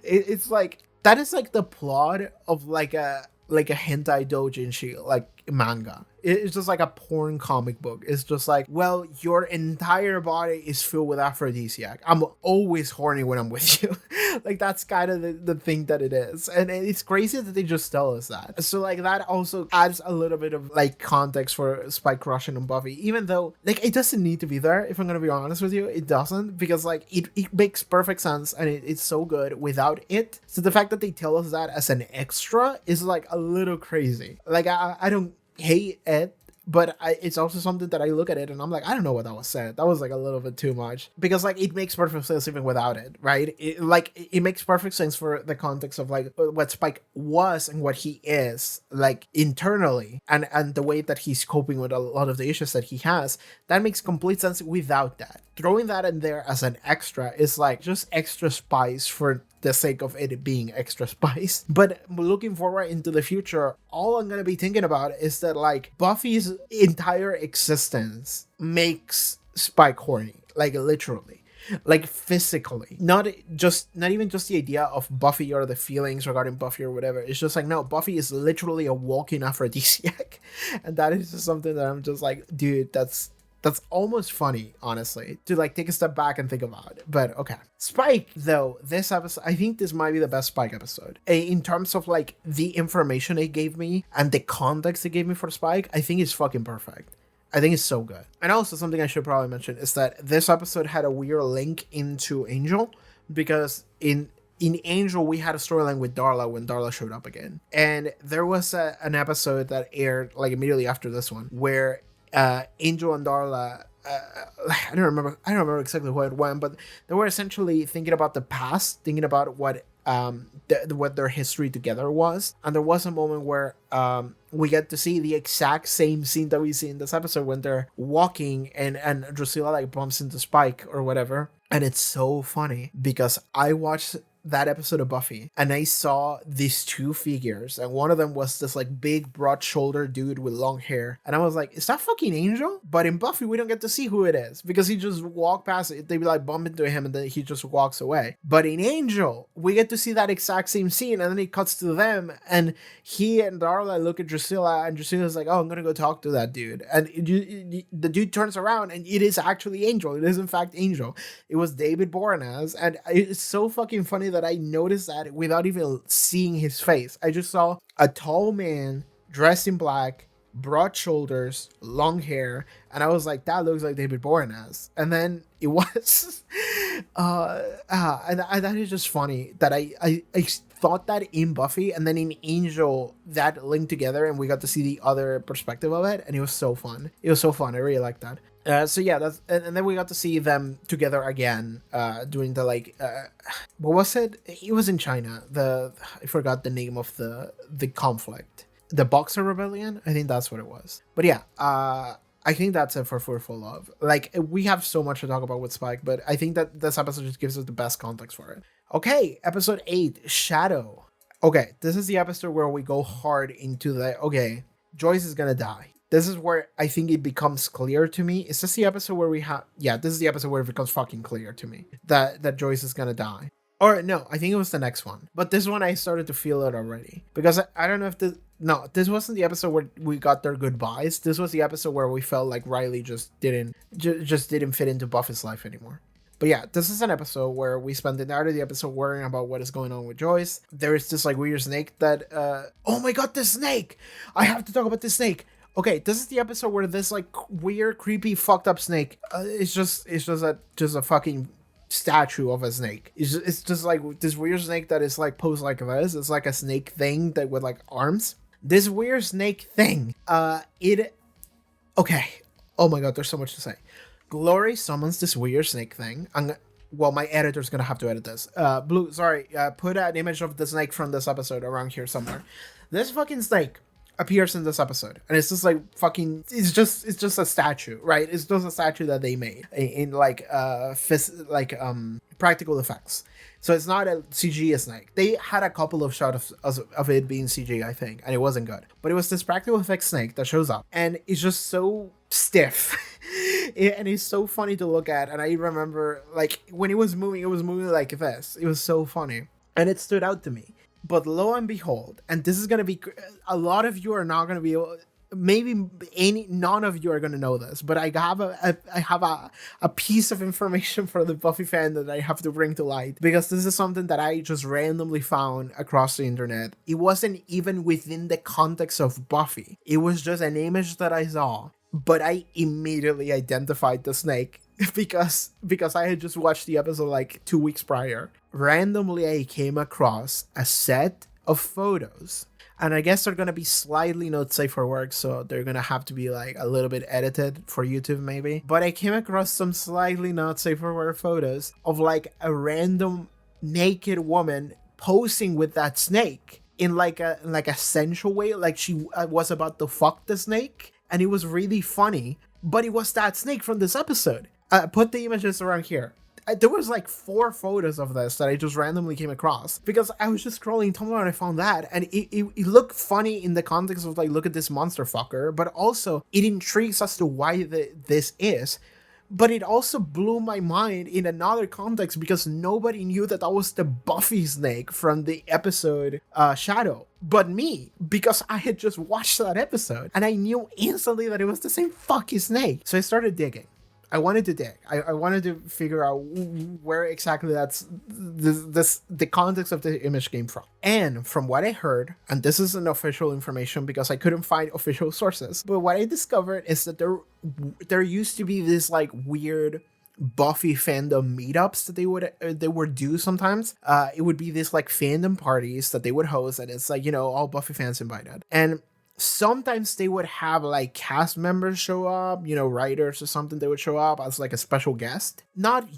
It's like, that is like the plot of like a hentai doujinshi like manga. It's just like a porn comic book. It's just like, well, your entire body is filled with aphrodisiac. I'm always horny when I'm with you. Like, that's kind of the thing that it is. And it's crazy that they just tell us that. So like that also adds a little bit of like context for Spike crushing on Buffy, even though like it doesn't need to be there, if I'm gonna be honest with you. It doesn't, because like it makes perfect sense and it's so good without it. So the fact that they tell us that as an extra is like a little crazy. Like I don't hate it, but it's also something that I look at it and I'm like, I don't know what that was said. That was like a little bit too much, because like it makes perfect sense even without it, right? It makes perfect sense for the context of like what Spike was and what he is like internally, and the way that he's coping with a lot of the issues that he has. That makes complete sense without that. Throwing that in there as an extra is like just extra spice for the sake of it being extra spice. But looking forward into the future, all I'm gonna be thinking about is that like Buffy's entire existence makes Spike horny, like literally, like physically, not even just the idea of Buffy or the feelings regarding Buffy or whatever. It's just like, no, Buffy is literally a walking aphrodisiac. And that is just something that I'm just like, dude, that's almost funny, honestly, to like take a step back and think about it. But okay. Spike, though, this episode, I think this might be the best Spike episode. In terms of like the information it gave me and the context it gave me for Spike, I think it's fucking perfect. I think it's so good. And also something I should probably mention is that this episode had a weird link into Angel, because in Angel, we had a storyline with Darla when Darla showed up again. And there was an episode that aired like immediately after this one where Angel and Darla, I don't remember exactly what it went, but they were essentially thinking about the past, thinking about what their history together was. And there was a moment where we get to see the exact same scene that we see in this episode when they're walking and Drusilla like bumps into Spike or whatever. And it's so funny because I watched that episode of Buffy and I saw these two figures, and one of them was this like big broad shouldered dude with long hair, and I was like, is that fucking Angel? But in Buffy we don't get to see who it is because he just walked past it. They like bump into him and then he just walks away. But in Angel we get to see that exact same scene, and then it cuts to them and he and Darla look at Drusilla, and Drusilla's like, oh, I'm gonna go talk to that dude, and the dude turns around and it is actually Angel. It is in fact Angel. It was David Boreanaz, and it's so fucking funny that I noticed that without even seeing his face. I just saw a tall man dressed in black, broad shoulders, long hair, and I was like, that looks like David Boreanaz. And then it was and that is just funny that I thought that in Buffy, and then in Angel that linked together and we got to see the other perspective of it, and it was so fun. I really liked that. So yeah, that's, and then we got to see them together again, doing the like, what was it? It was in China. I forgot the name of the conflict. the Boxer Rebellion. I think that's what it was. But yeah, I think that's it for Fearful Love. Like, we have so much to talk about with Spike, but I think that this episode just gives us the best context for it. Okay, episode 8, Shadow. Okay, this is the episode where we go hard into the, okay, Joyce is gonna die. This is where I think it becomes clear to me. Is this the episode where we have, yeah, this is the episode where it becomes fucking clear to me that Joyce is gonna die. Or no, I think it was the next one. But this one I started to feel it already. Because I don't know if this... No, this wasn't the episode where we got their goodbyes. This was the episode where we felt like Riley just didn't fit into Buffy's life anymore. But yeah, this is an episode where we spend the entirety of the episode worrying about what is going on with Joyce. There is this like weird snake that... oh my god, this snake! I have to talk about this snake! Okay, this is the episode where this like weird, creepy, fucked up snake... it's just a fucking... statue of a snake. It's just like this weird snake that is like posed like this. It's like a snake thing that with like arms. This weird snake thing. Okay. Oh my god, there's so much to say. Glory summons this weird snake thing. Well, my editor's gonna have to edit this. Blue, sorry. Put an image of the snake from this episode around here somewhere. This fucking snake appears in this episode, and it's just like fucking... It's just a statue, right? It's just a statue that they made in like practical effects. So it's not a CG snake. They had a couple of shots of it being CG, I think, and it wasn't good. But it was this practical effects snake that shows up, and it's just so stiff. And it's so funny to look at. And I remember, like, when it was moving like this. It was so funny, and it stood out to me. But lo and behold, and this is going to be, a lot of you are not going to be able, maybe none of you are going to know this, but I have a piece of information for the Buffy fan that I have to bring to light, because this is something that I just randomly found across the internet. It wasn't even within the context of Buffy. It was just an image that I saw, but I immediately identified the snake because I had just watched the episode like 2 weeks prior. Randomly, I came across a set of photos, and I guess they're gonna be slightly not safe for work, so they're gonna have to be like a little bit edited for YouTube maybe. But I came across some slightly not safe for work photos of like a random naked woman posing with that snake in like a sensual way, like she was about to fuck the snake, and it was really funny. But it was that snake from this episode. Put the images around here. There was like 4 photos of this that I just randomly came across because I was just scrolling Tumblr and I found that, and it looked funny in the context of like, look at this monster fucker, but also it intrigues as to why this is. But it also blew my mind in another context because nobody knew that was the Buffy snake from the episode Shadow, but me, because I had just watched that episode and I knew instantly that it was the same fucking snake. So I started digging. I wanted to dig. I wanted to figure out where exactly the context of the image came from. And from what I heard, and this isn't official information because I couldn't find official sources, but what I discovered is that there used to be this like weird Buffy fandom meetups that they would do sometimes. It would be this like fandom parties that they would host, and it's like, you know, all Buffy fans invited. And sometimes they would have like cast members show up, you know, writers or something. They would show up as like a special guest. Not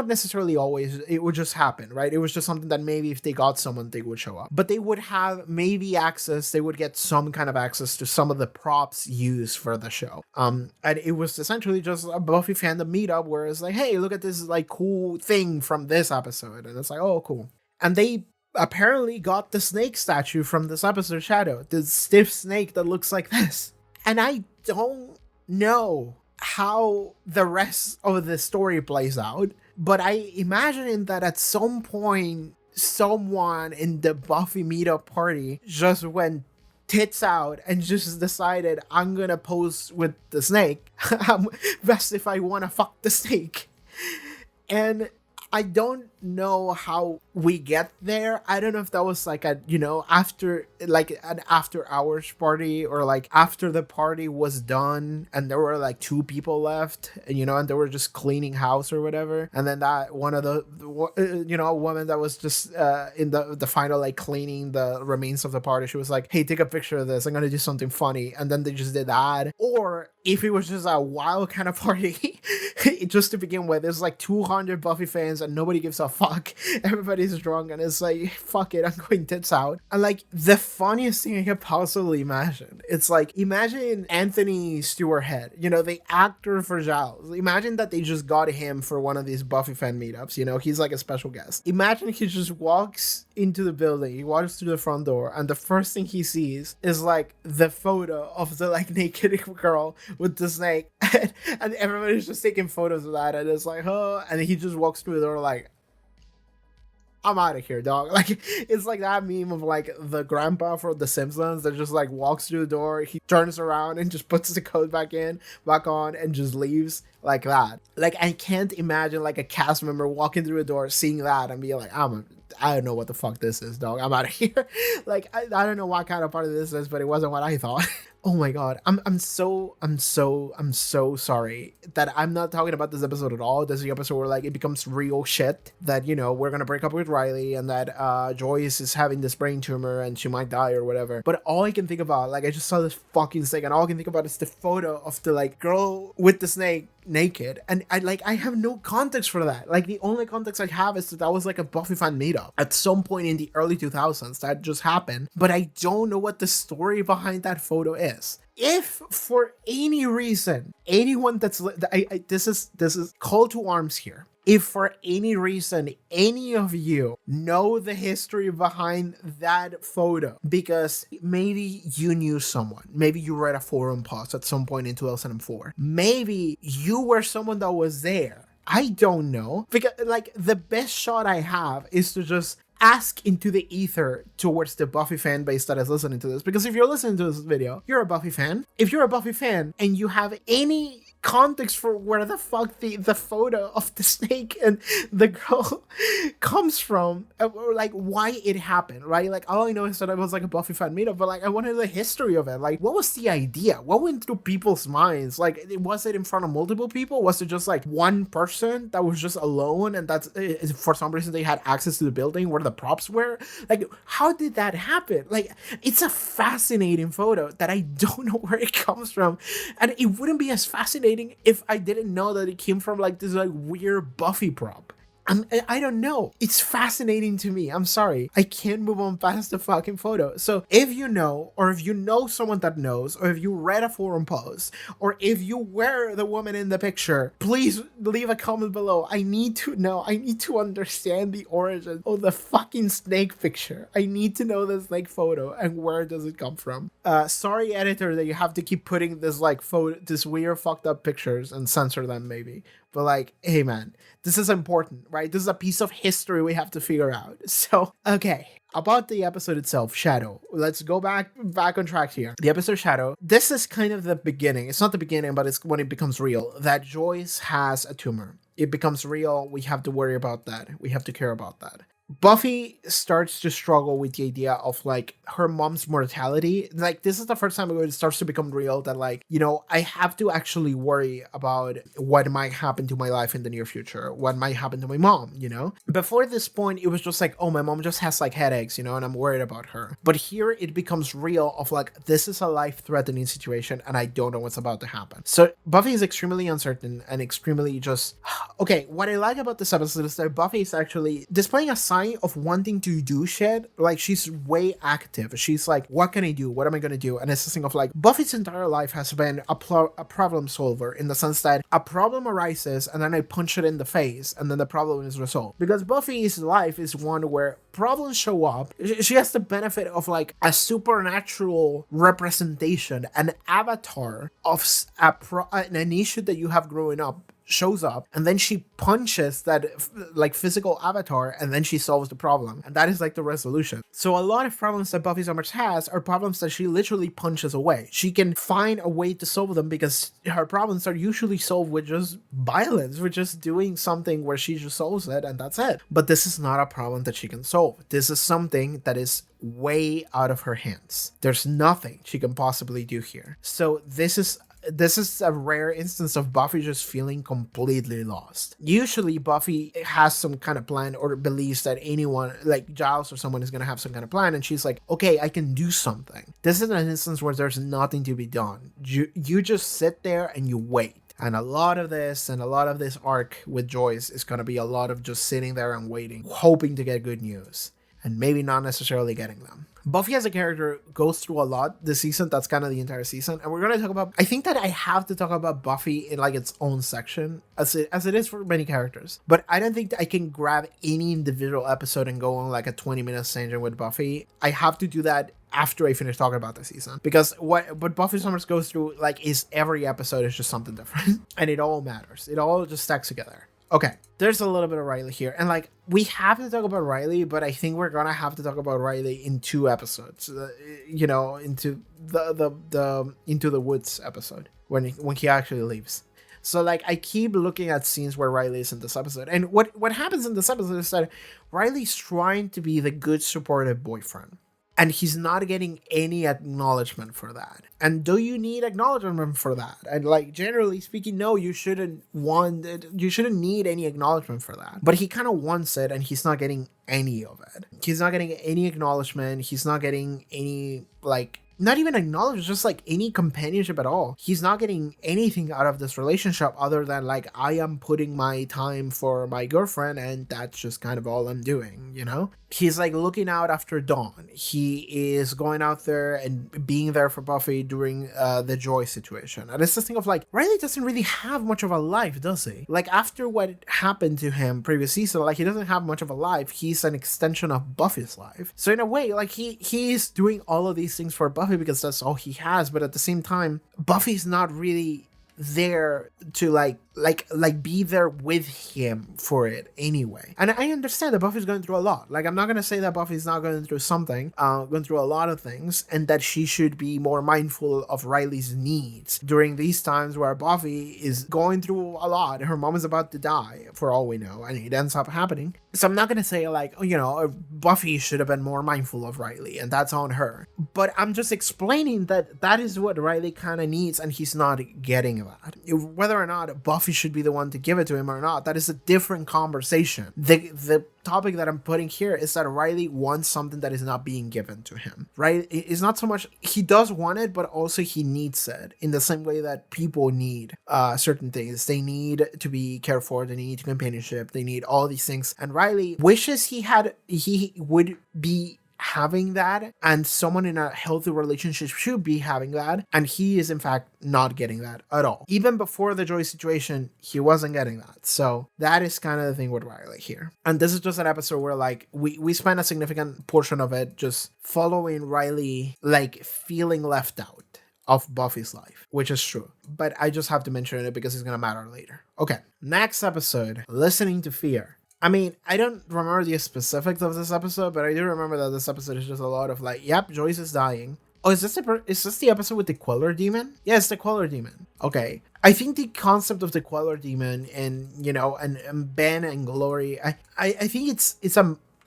necessarily always. It would just happen, right? It was just something that maybe if they got someone, they would show up. But they would have maybe access. They would get some kind of access to some of the props used for the show. And it was essentially just a Buffy fandom meetup where it's like, hey, look at this like cool thing from this episode, and it's like, oh, cool. And they apparently got the snake statue from this episode Shadow, the stiff snake that looks like this. And I don't know how the rest of the story plays out, but I imagine that at some point someone in the Buffy meetup party just went tits out and just decided, I'm gonna pose with the snake. Best if I want to fuck the snake. And I don't know how we get there. I don't know if that was like a, you know, after like an after hours party, or like after the party was done and there were like 2 people left, and you know, and they were just cleaning house or whatever. And then that one of the, you know, a woman that was just in the final like cleaning the remains of the party, she was like, hey, take a picture of this, I'm gonna do something funny. And then they just did that. Or if it was just a wild kind of party, just to begin with, there's like 200 Buffy fans and nobody gives a fuck. Everybody everybody's drunk and it's like, fuck it, I'm going tits out. And like the funniest thing I could possibly imagine, it's like, imagine Anthony Stewart Head, you know, the actor for Giles. Imagine that they just got him for one of these Buffy fan meetups, you know, he's like a special guest. Imagine he just walks into the building, he walks through the front door, and the first thing he sees is like the photo of the like naked girl with the snake, and everybody's just taking photos of that, and it's like, oh, and he just walks through the door like, I'm out of here, dog. Like, it's like that meme of like the grandpa from The Simpsons that just like walks through the door, he turns around and just puts the coat back on, and just leaves like that. Like, I can't imagine like a cast member walking through the door, seeing that, and being like, I don't know what the fuck this is, dog. I'm out of here. Like, I don't know what kind of part of this is, but it wasn't what I thought. Oh my god, I'm so sorry that I'm not talking about this episode at all. This is the episode where like it becomes real shit that, you know, we're gonna break up with Riley and that Joyce is having this brain tumor and she might die or whatever. But all I can think about, like, I just saw this fucking snake and all I can think about is the photo of the like girl with the snake naked, and I have no context for that. Like, the only context I have is that was like a Buffy fan meetup at some point in the early 2000s that just happened, but I don't know what the story behind that photo is. If for any reason anyone that's this is call to arms here, if for any reason any of you know the history behind that photo, because maybe you knew someone, maybe you read a forum post at some point in 2004, maybe you were someone that was there, I don't know, because like the best shot I have is to just ask into the ether towards the Buffy fan base that is listening to this. Because if you're listening to this video, you're a Buffy fan. If you're a Buffy fan and you have any context for where the fuck the photo of the snake and the girl comes from, or like why it happened, right? Like, all I know is that it was like a Buffy fan meetup, but like I wanted the history of it. Like, what was the idea? What went through people's minds? Like, was it in front of multiple people? Was it just like one person that was just alone and that's for some reason they had access to the building where the props were? Like, how did that happen? Like, it's a fascinating photo that I don't know where it comes from, and it wouldn't be as fascinating if I didn't know that it came from like this like weird Buffy prop. I don't know. It's fascinating to me. I'm sorry. I can't move on past the fucking photo. So if you know, or if you know someone that knows, or if you read a forum post, or if you were the woman in the picture, please leave a comment below. I need to know. I need to understand the origin of the fucking snake picture. I need to know the snake photo and where does it come from. Sorry, editor, that you have to keep putting this like photo, this weird fucked up pictures and censor them maybe. But like, hey man, this is important, right? This is a piece of history we have to figure out. So, okay, about the episode itself, Shadow. Let's go back on track here. The episode Shadow, this is kind of the beginning. It's not the beginning, but it's when it becomes real that Joyce has a tumor. It becomes real. We have to worry about that. We have to care about that. Buffy starts to struggle with the idea of like her mom's mortality. Like, this is the first time it starts to become real that like, you know, I have to actually worry about what might happen to my life in the near future, what might happen to my mom, you know? Before this point, it was just like, oh, my mom just has like headaches, you know, and I'm worried about her. But here it becomes real of like, this is a life-threatening situation and I don't know what's about to happen. So Buffy is extremely uncertain and extremely just... Okay, what I like about this episode is that Buffy is actually displaying a sign of wanting to do shit. Like, she's way active. She's like, what can I do? What am I gonna do? And it's this thing of like, Buffy's entire life has been a problem solver, in the sense that a problem arises and then I punch it in the face and then the problem is resolved. Because Buffy's life is one where problems show up. She has the benefit of like a supernatural representation, an avatar of an issue that you have growing up shows up, and then she punches that like physical avatar, and then she solves the problem, and that is like the resolution. So a lot of problems that Buffy Summers has are problems that she literally punches away. She can find a way to solve them because her problems are usually solved with just violence, with just doing something where she just solves it and that's it. But this is not a problem that she can solve. This is something that is way out of her hands. There's nothing she can possibly do here. So this is a rare instance of Buffy just feeling completely lost. Usually Buffy has some kind of plan or believes that anyone, like Giles or someone, is going to have some kind of plan, and she's like, okay, I can do something. This is an instance where there's nothing to be done. You just sit there and you wait. And a lot of this and a lot of this arc with Joyce is going to be a lot of just sitting there and waiting, hoping to get good news, and maybe not necessarily getting them. Buffy as a character goes through a lot this season. That's kind of the entire season. And we're going to talk about, I think that I have to talk about Buffy in like its own section as it is for many characters. But I don't think that I can grab any individual episode and go on like a 20-minute tangent with Buffy. I have to do that after I finish talking about the season, because what Buffy Summers goes through like is every episode is just something different and it all matters. It all just stacks together. Okay, there's a little bit of Riley here, and like we have to talk about Riley, but I think we're gonna have to talk about Riley in 2 episodes. Into the Into the Woods episode when he actually leaves. So like I keep looking at scenes where Riley is in this episode, and what happens in this episode is that Riley's trying to be the good supportive boyfriend. And he's not getting any acknowledgement for that. And do you need acknowledgement for that? And like generally speaking, no, you shouldn't need any acknowledgement for that. But he kind of wants it, and he's not getting any of it. He's not getting any acknowledgement. He's not getting any not even acknowledged, just like any companionship at all. He's not getting anything out of this relationship other than like, I am putting my time for my girlfriend and that's just kind of all I'm doing, you know? He's like looking out after Dawn. He is going out there and being there for Buffy during the Joyce situation. And it's this thing of like, Riley doesn't really have much of a life, does he? Like after what happened to him previous season, like he doesn't have much of a life. He's an extension of Buffy's life. So in a way, like he's doing all of these things for Buffy because that's all he has. But at the same time, Buffy's not really there to like be there with him for it anyway. And I understand that Buffy's going through a lot. Like I'm not gonna say that Buffy's not going through something, going through a lot of things, and that she should be more mindful of Riley's needs during these times where Buffy is going through a lot. Her mom is about to die, for all we know, and it ends up happening. So I'm not gonna say like, Buffy should have been more mindful of Riley, and that's on her. But I'm just explaining that is what Riley kind of needs, and he's not getting that. Whether or not Buffy should be the one to give it to him or not, that is a different conversation. The topic that I'm putting here is that Riley wants something that is not being given to him, right? It's not so much he does want it, but also he needs it in the same way that people need certain things. They need to be cared for, they need companionship, they need all these things. And Riley wishes he would be having that, and someone in a healthy relationship should be having that, and he is in fact not getting that at all. Even before the Joyce situation, he wasn't getting that. So that is kind of the thing with Riley here. And this is just an episode where like we spend a significant portion of it just following Riley like feeling left out of Buffy's life, which is true. But I just have to mention it because it's gonna matter later. Okay, next episode, Listening to Fear. I mean, I don't remember the specifics of this episode, but I do remember that this episode is just a lot of like, yep, Joyce is dying. Oh, is this the episode with the Queller Demon? Yeah, it's the Queller Demon. Okay. I think the concept of the Queller Demon and, and Ben and Glory, I think it's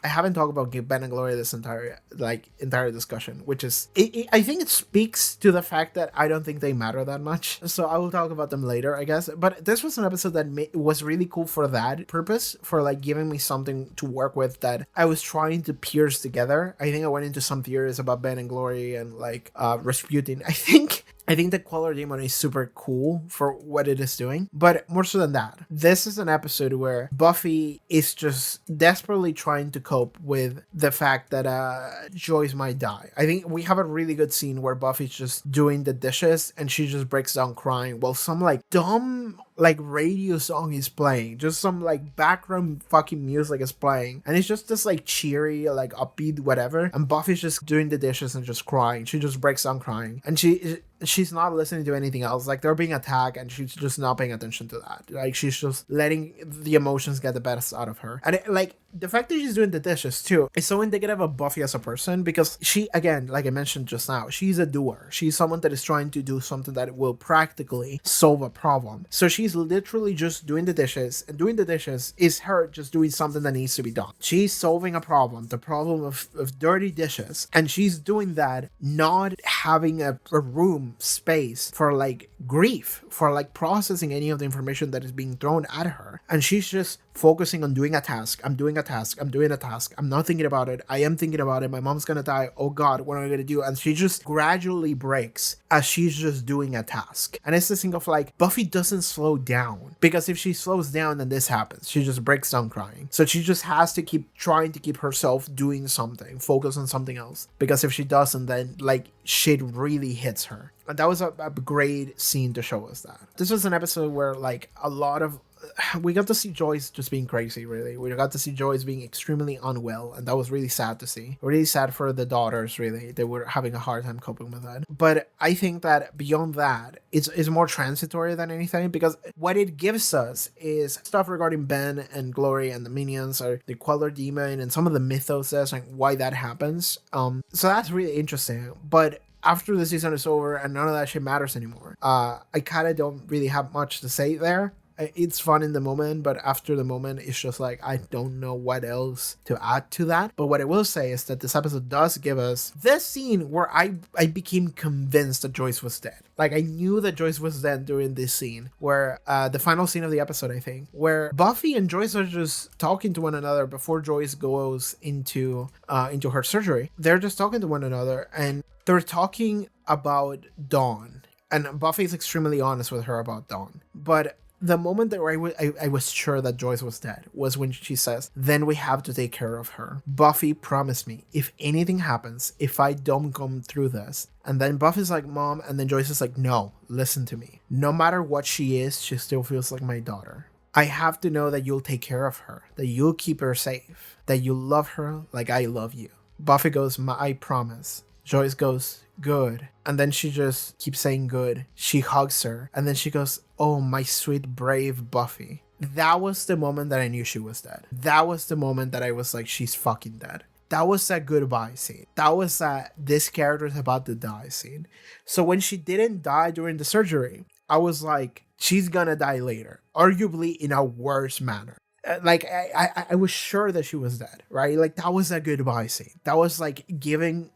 I haven't talked about Ben and Glory this entire discussion, which is, I think it speaks to the fact that I don't think they matter that much. So I will talk about them later, I guess. But this was an episode that was really cool for that purpose, for like giving me something to work with that I was trying to pierce together. I think I went into some theories about Ben and Glory and like Rasputin. I think the Queller Demon is super cool for what it is doing, but more so than that, this is an episode where Buffy is just desperately trying to cope with the fact that Joyce might die. I think we have a really good scene where Buffy's just doing the dishes and she just breaks down crying while some like dumb like radio song is playing, just some like background fucking music is playing, and it's just this like cheery like upbeat whatever, and Buffy's just doing the dishes and just crying. She just breaks down crying, and she's not listening to anything else. Like they're being attacked and she's just not paying attention to that. Like she's just letting the emotions get the best out of her. And the fact that she's doing the dishes too is so indicative of Buffy as a person, because she, again, like I mentioned just now, she's a doer. She's someone that is trying to do something that will practically solve a problem. So she's literally just doing the dishes, and doing the dishes is her just doing something that needs to be done. She's solving a problem, the problem of dirty dishes, and she's doing that not having a room space for like grief, for like processing any of the information that is being thrown at her, and she's just focusing on doing a task. I'm doing a task. I'm doing a task. I'm not thinking about it. I am thinking about it. My mom's gonna die. Oh God, what am I gonna do? And she just gradually breaks as she's just doing a task. And it's this thing of like, Buffy doesn't slow down, because if she slows down, then this happens. She just breaks down crying. So she just has to keep trying to keep herself doing something, focus on something else. Because if she doesn't, then like shit really hits her. And that was a great scene to show us that. This was an episode where like a lot of we got to see Joyce just being crazy, really. We got to see Joyce being extremely unwell, and that was really sad to see. Really sad for the daughters, really. They were having a hard time coping with that. But I think that beyond that, it's more transitory than anything, because what it gives us is stuff regarding Ben and Glory and the minions, or the Queller Demon, and some of the mythos and why that happens. So that's really interesting. But after the season is over and none of that shit matters anymore, I kind of don't really have much to say there. It's fun in the moment, but after the moment, it's just like, I don't know what else to add to that. But what I will say is that this episode does give us this scene where I became convinced that Joyce was dead. Like, I knew that Joyce was dead during this scene, where the final scene of the episode, I think, where Buffy and Joyce are just talking to one another before Joyce goes into her surgery. They're just talking to one another, and they're talking about Dawn. And Buffy is extremely honest with her about Dawn. But the moment that I was sure that Joyce was dead was when she says, then we have to take care of her. Buffy promised me, if anything happens, if I don't come through this. And then Buffy's like, Mom, and then Joyce is like, no, listen to me. No matter what she is, she still feels like my daughter. I have to know that you'll take care of her, that you'll keep her safe, that you love her like I love you. Buffy goes, I promise. Joyce goes, good. And then she just keeps saying good. She hugs her. And then she goes, oh, my sweet, brave Buffy. That was the moment that I knew she was dead. That was the moment that I was like, she's fucking dead. That was that goodbye scene. That was that this character is about to die scene. So when she didn't die during the surgery, I was like, she's gonna die later. Arguably in a worse manner. Like, I was sure that she was dead, right? Like, that was a goodbye scene. That was like giving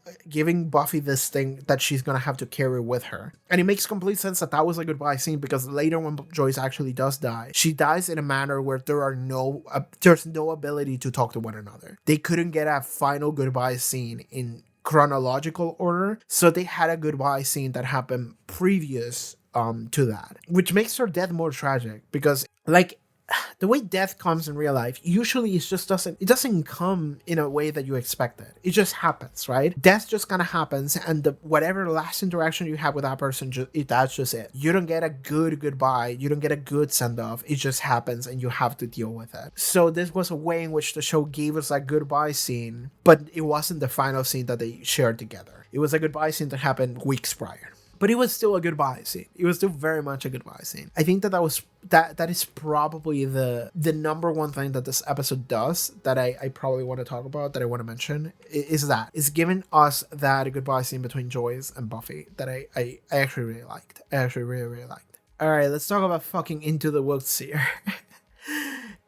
Buffy this thing that she's gonna have to carry with her. And it makes complete sense that was a goodbye scene, because later when Joyce actually does die, she dies in a manner where there's no ability to talk to one another. They couldn't get a final goodbye scene in chronological order, so they had a goodbye scene that happened previous to that, which makes her death more tragic, because like, the way death comes in real life, usually it doesn't come in a way that you expect it. It just happens, right? Death just kind of happens, and whatever last interaction you have with that person, that's just it. You don't get a good goodbye. You don't get a good send-off. It just happens, and you have to deal with it. So this was a way in which the show gave us a goodbye scene, but it wasn't the final scene that they shared together. It was a goodbye scene that happened weeks prior. But it was still a goodbye scene. It was still very much a goodbye scene. I think that is probably the number one thing that this episode does that I probably want to talk about, that I want to mention, is giving us that goodbye scene between Joyce and Buffy that I actually really liked. I actually really, really liked. All right, let's talk about fucking Into the Woods here.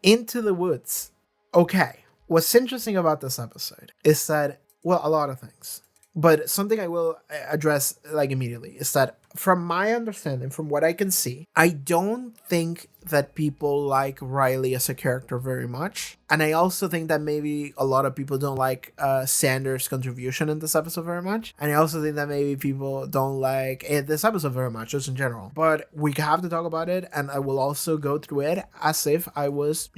Into the Woods. Okay, what's interesting about this episode is that, well, a lot of things. But something I will address like immediately is that, from my understanding, from what I can see, I don't think that people like Riley as a character very much. And I also think that maybe a lot of people don't like Xander's contribution in this episode very much. And I also think that maybe people don't like this episode very much, just in general. But we have to talk about it, and I will also go through it as if I was,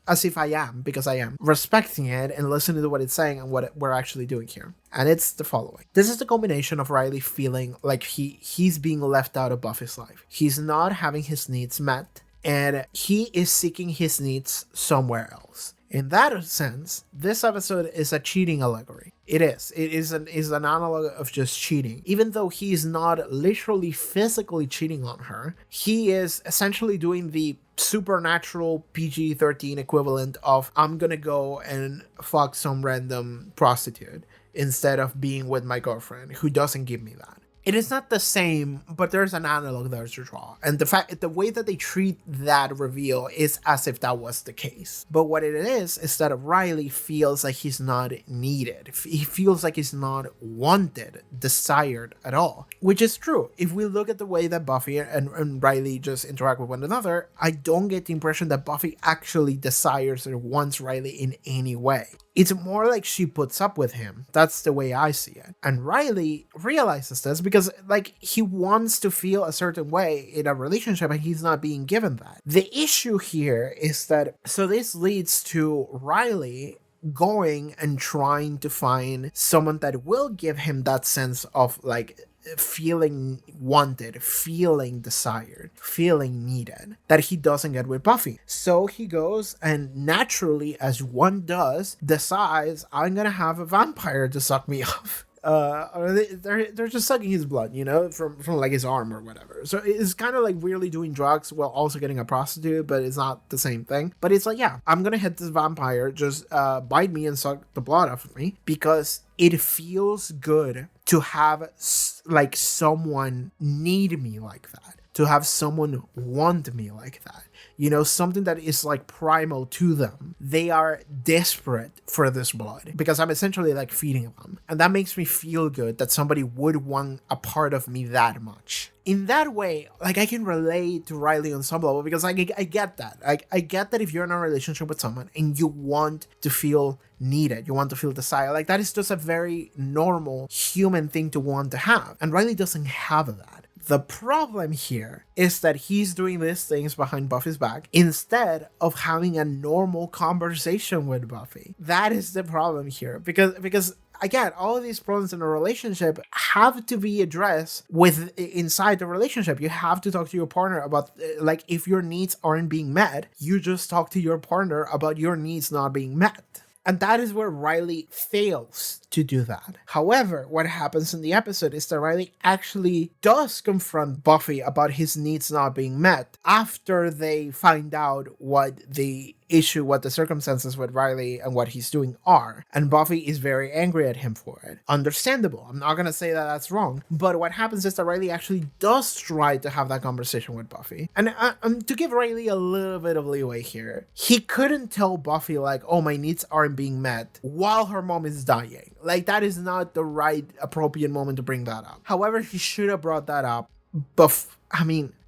as if I am, because I am respecting it and listening to what it's saying and what we're actually doing here. And it's the following. This is the combination of Riley feeling like he's being left out of Buffy's life. He's not having his needs met, and he is seeking his needs somewhere else. In that sense, this episode is a cheating allegory. It is an analog of just cheating. Even though he is not literally physically cheating on her, he is essentially doing the supernatural PG-13 equivalent of, I'm gonna go and fuck some random prostitute instead of being with my girlfriend who doesn't give me that. it is not the same, but there's an analog there to draw. And the way that they treat that reveal is as if that was the case. But what it is that Riley feels like he's not needed. He feels like he's not wanted, desired at all, which is true. If we look at the way that Buffy and Riley just interact with one another, I don't get the impression that Buffy actually desires or wants Riley in any way. It's more like she puts up with him. That's the way I see it. And Riley realizes this because, like, he wants to feel a certain way in a relationship and he's not being given that. The issue here is that, so this leads to Riley going and trying to find someone that will give him that sense of, like, feeling wanted, feeling desired, feeling needed, that he doesn't get with Buffy. So he goes and naturally, as one does, decides, I'm gonna have a vampire to suck me off. They're just sucking his blood, you know, from like his arm or whatever. So it's kind of like weirdly doing drugs while also getting a prostitute, but it's not the same thing. But it's like, yeah, I'm gonna hit this vampire, just bite me and suck the blood off of me, because it feels good to have like someone need me like that, to have someone want me like that. You know, something that is like primal to them. They are desperate for this blood because I'm essentially like feeding them. And that makes me feel good that somebody would want a part of me that much. In that way, like, I can relate to Riley on some level because I get that. I get that if you're in a relationship with someone and you want to feel needed, you want to feel desired, like, that is just a very normal human thing to want to have. And Riley doesn't have that. The problem here is that he's doing these things behind Buffy's back instead of having a normal conversation with Buffy. That is the problem here. Because again, all of these problems in a relationship have to be addressed inside the relationship. You have to talk to your partner about, like, if your needs aren't being met, you just talk to your partner about your needs not being met. And that is where Riley fails to do that. However, what happens in the episode is that Riley actually does confront Buffy about his needs not being met after they find out what the circumstances with Riley and what he's doing are. And Buffy is very angry at him for it. Understandable. I'm not going to say that that's wrong. But what happens is that Riley actually does try to have that conversation with Buffy. And to give Riley a little bit of leeway here, he couldn't tell Buffy, like, oh, my needs aren't being met while her mom is dying. Like, that is not the right, appropriate moment to bring that up. However, he should have brought that up.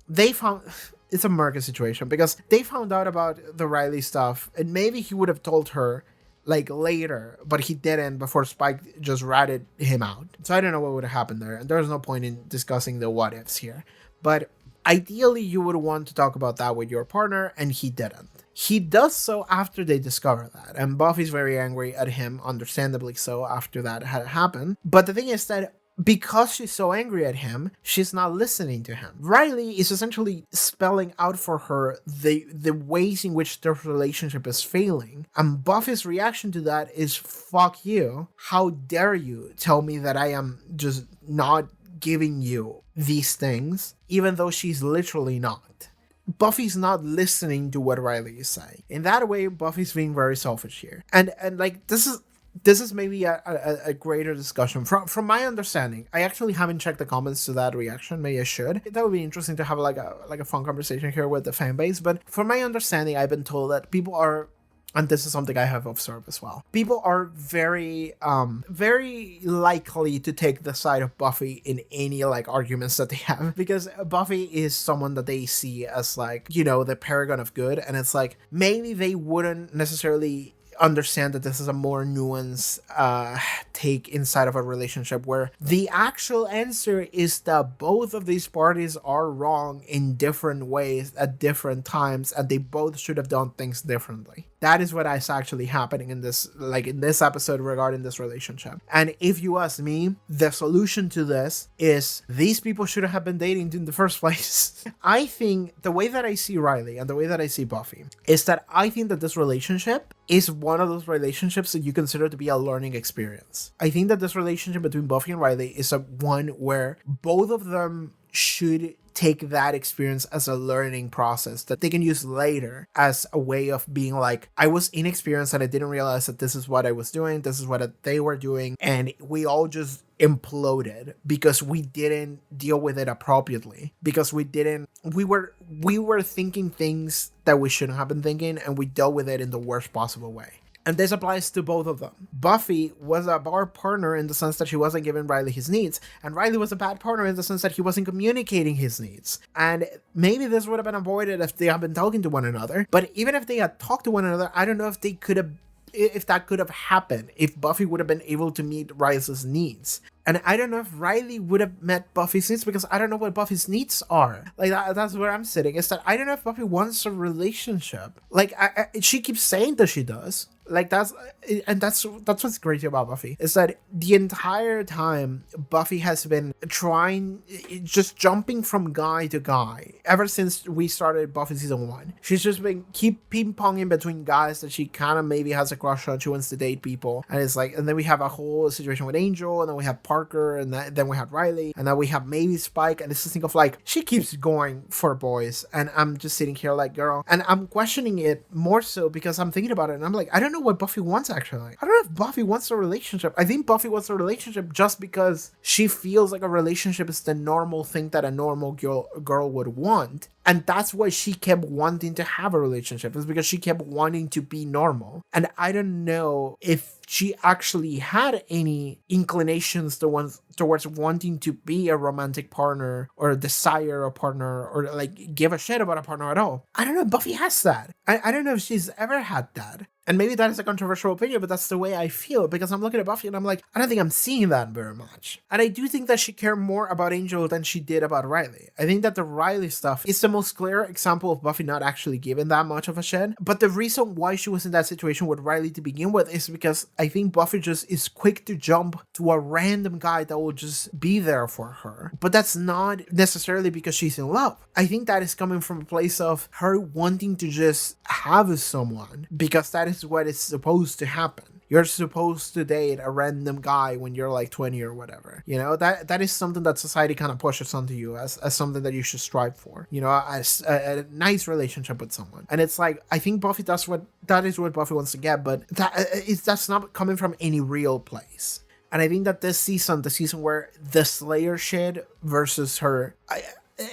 They found... It's a murky situation because they found out about the Riley stuff and maybe he would have told her, like, later, but he didn't before Spike just ratted him out. So I don't know what would have happened there. And there's no point in discussing the what ifs here. But ideally, you would want to talk about that with your partner, and he didn't. He does so after they discover that, and Buffy's very angry at him, understandably so, after that had happened. But the thing is that because she's so angry at him, she's not listening to him. Riley is essentially spelling out for her the ways in which their relationship is failing. And Buffy's reaction to that is, fuck you. How dare you tell me that I am just not giving you these things, even though she's literally not. Buffy's not listening to what Riley is saying. In that way, Buffy's being very selfish here. And like, this is maybe a greater discussion. From my understanding, I actually haven't checked the comments to that reaction. Maybe I should. That would be interesting to have like a fun conversation here with the fan base. But from my understanding, I've been told that people are, and this is something I have observed as well, people are very likely to take the side of Buffy in any like arguments that they have, because Buffy is someone that they see as, like, you know, the paragon of good, and it's like maybe they wouldn't necessarily understand that this is a more nuanced take inside of a relationship where the actual answer is that both of these parties are wrong in different ways at different times, and they both should have done things differently. That is what is actually happening in this episode regarding this relationship. And if you ask me, the solution to this is these people shouldn't have been dating in the first place. I think the way that I see Riley and the way that I see Buffy is that I think that this relationship is one of those relationships that you consider to be a learning experience. I think that this relationship between Buffy and Riley is one where both of them should take that experience as a learning process that they can use later as a way of being like, I was inexperienced and I didn't realize that this is what I was doing, this is what they were doing, and we all just imploded because we didn't deal with it appropriately, because we were thinking things that we shouldn't have been thinking, and we dealt with it in the worst possible way. And this applies to both of them. Buffy was a bad partner in the sense that she wasn't giving Riley his needs, and Riley was a bad partner in the sense that he wasn't communicating his needs. And maybe this would have been avoided if they had been talking to one another, but even if they had talked to one another, I don't know if that could have happened, if Buffy would have been able to meet Riley's needs. And I don't know if Riley would have met Buffy's needs, because I don't know what Buffy's needs are. Like, that's where I'm sitting, is that I don't know if Buffy wants a relationship. Like, she keeps saying that she does. Like, that's what's crazy about Buffy, is that the entire time Buffy has been just jumping from guy to guy ever since we started Buffy season 1. She's just been keep ping-ponging between guys that she kind of maybe has a crush on. She wants to date people, and it's like, and then we have a whole situation with Angel, and then we have Parker, and then we have Riley, and then we have maybe Spike, and it's just think of like, she keeps going for boys, and I'm just sitting here like, girl, and I'm questioning it more so because I'm thinking about it, and I'm like, I don't know what Buffy wants actually. I don't know if Buffy wants a relationship. I think Buffy wants a relationship just because she feels like a relationship is the normal thing that a normal girl would want. And that's why she kept wanting to have a relationship, is because she kept wanting to be normal. And I don't know if she actually had any inclinations towards wanting to be a romantic partner or desire a partner or like give a shit about a partner at all. I don't know if Buffy has that. I don't know if she's ever had that. And maybe that is a controversial opinion, but that's the way I feel, because I'm looking at Buffy and I'm like, I don't think I'm seeing that very much. And I do think that she cared more about Angel than she did about Riley. I think that the Riley stuff is the most clear example of Buffy not actually giving that much of a shit. But the reason why she was in that situation with Riley to begin with is because I think Buffy just is quick to jump to a random guy that will just be there for her. But that's not necessarily because she's in love. I think that is coming from a place of her wanting to just have someone, because that is what is supposed to happen. You're supposed to date a random guy when you're like 20 or whatever. You know, that is something that society kind of pushes onto you as something that you should strive for. You know, as a nice relationship with someone. And it's like, I think Buffy, that is what Buffy wants to get, but that's not coming from any real place. And I think that this season, the season where the Slayer shit versus her...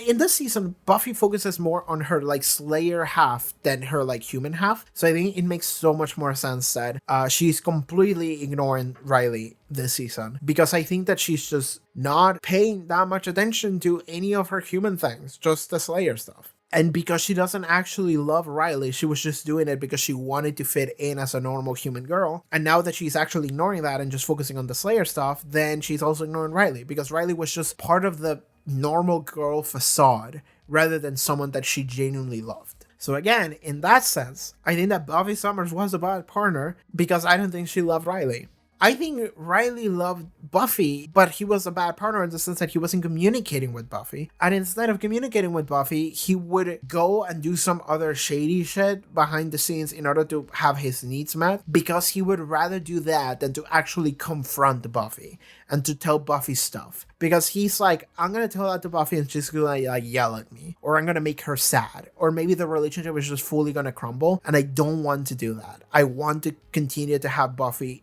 in this season, Buffy focuses more on her like Slayer half than her like human half. So I think it makes so much more sense that she's completely ignoring Riley this season, because I think that she's just not paying that much attention to any of her human things, just the Slayer stuff. And because she doesn't actually love Riley, she was just doing it because she wanted to fit in as a normal human girl. And now that she's actually ignoring that and just focusing on the Slayer stuff, then she's also ignoring Riley, because Riley was just part of the normal girl facade rather than someone that she genuinely loved. So again, in that sense, I think that Buffy Summers was a bad partner because I don't think she loved Riley. I think Riley loved Buffy, but he was a bad partner in the sense that he wasn't communicating with Buffy. And instead of communicating with Buffy, he would go and do some other shady shit behind the scenes in order to have his needs met, because he would rather do that than to actually confront Buffy and to tell Buffy stuff. Because he's like, I'm gonna tell that to Buffy and she's gonna like yell at me, or I'm gonna make her sad, or maybe the relationship is just fully gonna crumble, and I don't want to do that. I want to continue to have Buffy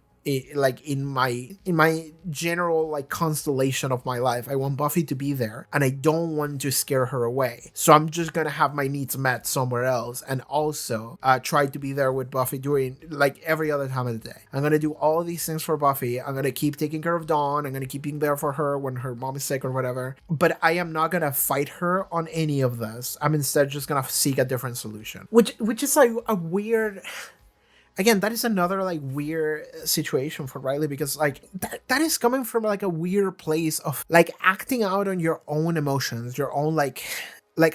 like in my general like constellation of my life. I want Buffy to be there, and I don't want to scare her away. So I'm just gonna have my needs met somewhere else, and also try to be there with Buffy during like every other time of the day. I'm gonna do all of these things for Buffy. I'm gonna keep taking care of Dawn. I'm gonna keep being there for her when her mom is sick or whatever. But I am not gonna fight her on any of this. I'm instead just gonna seek a different solution, which is like a weird... Again, that is another like weird situation for Riley, because like that is coming from like a weird place of like acting out on your own emotions, your own like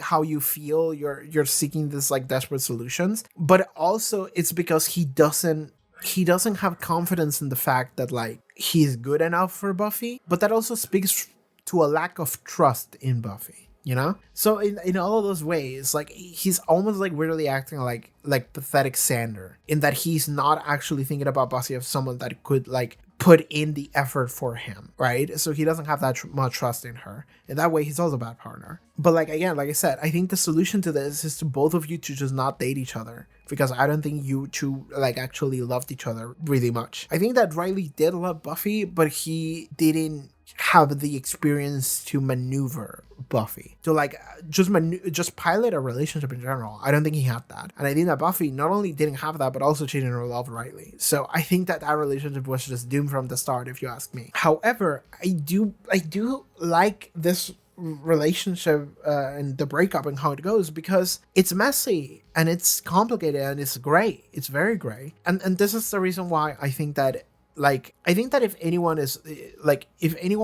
how you feel. You're seeking this like desperate solutions, but also it's because he doesn't have confidence in the fact that like he's good enough for Buffy, but that also speaks to a lack of trust in Buffy. You know? So in all of those ways, like he's almost like weirdly acting like pathetic Xander, in that he's not actually thinking about Buffy as someone that could like put in the effort for him, right? So he doesn't have that much trust in her. And that way, he's also a bad partner. But like, again, like I said, I think the solution to this is to both of you to just not date each other. Because I don't think you two like actually loved each other really much. I think that Riley did love Buffy, but he didn't have the experience to maneuver Buffy to like just pilot a relationship in general. I don't think he had that, and I think that Buffy not only didn't have that, but also she didn't love Riley. So I think that relationship was just doomed from the start, if you ask me. However, I do like this relationship and the breakup and how it goes, because it's messy and it's complicated and it's gray. It's very gray, and this is the reason why I think that. Like, I think that if anyone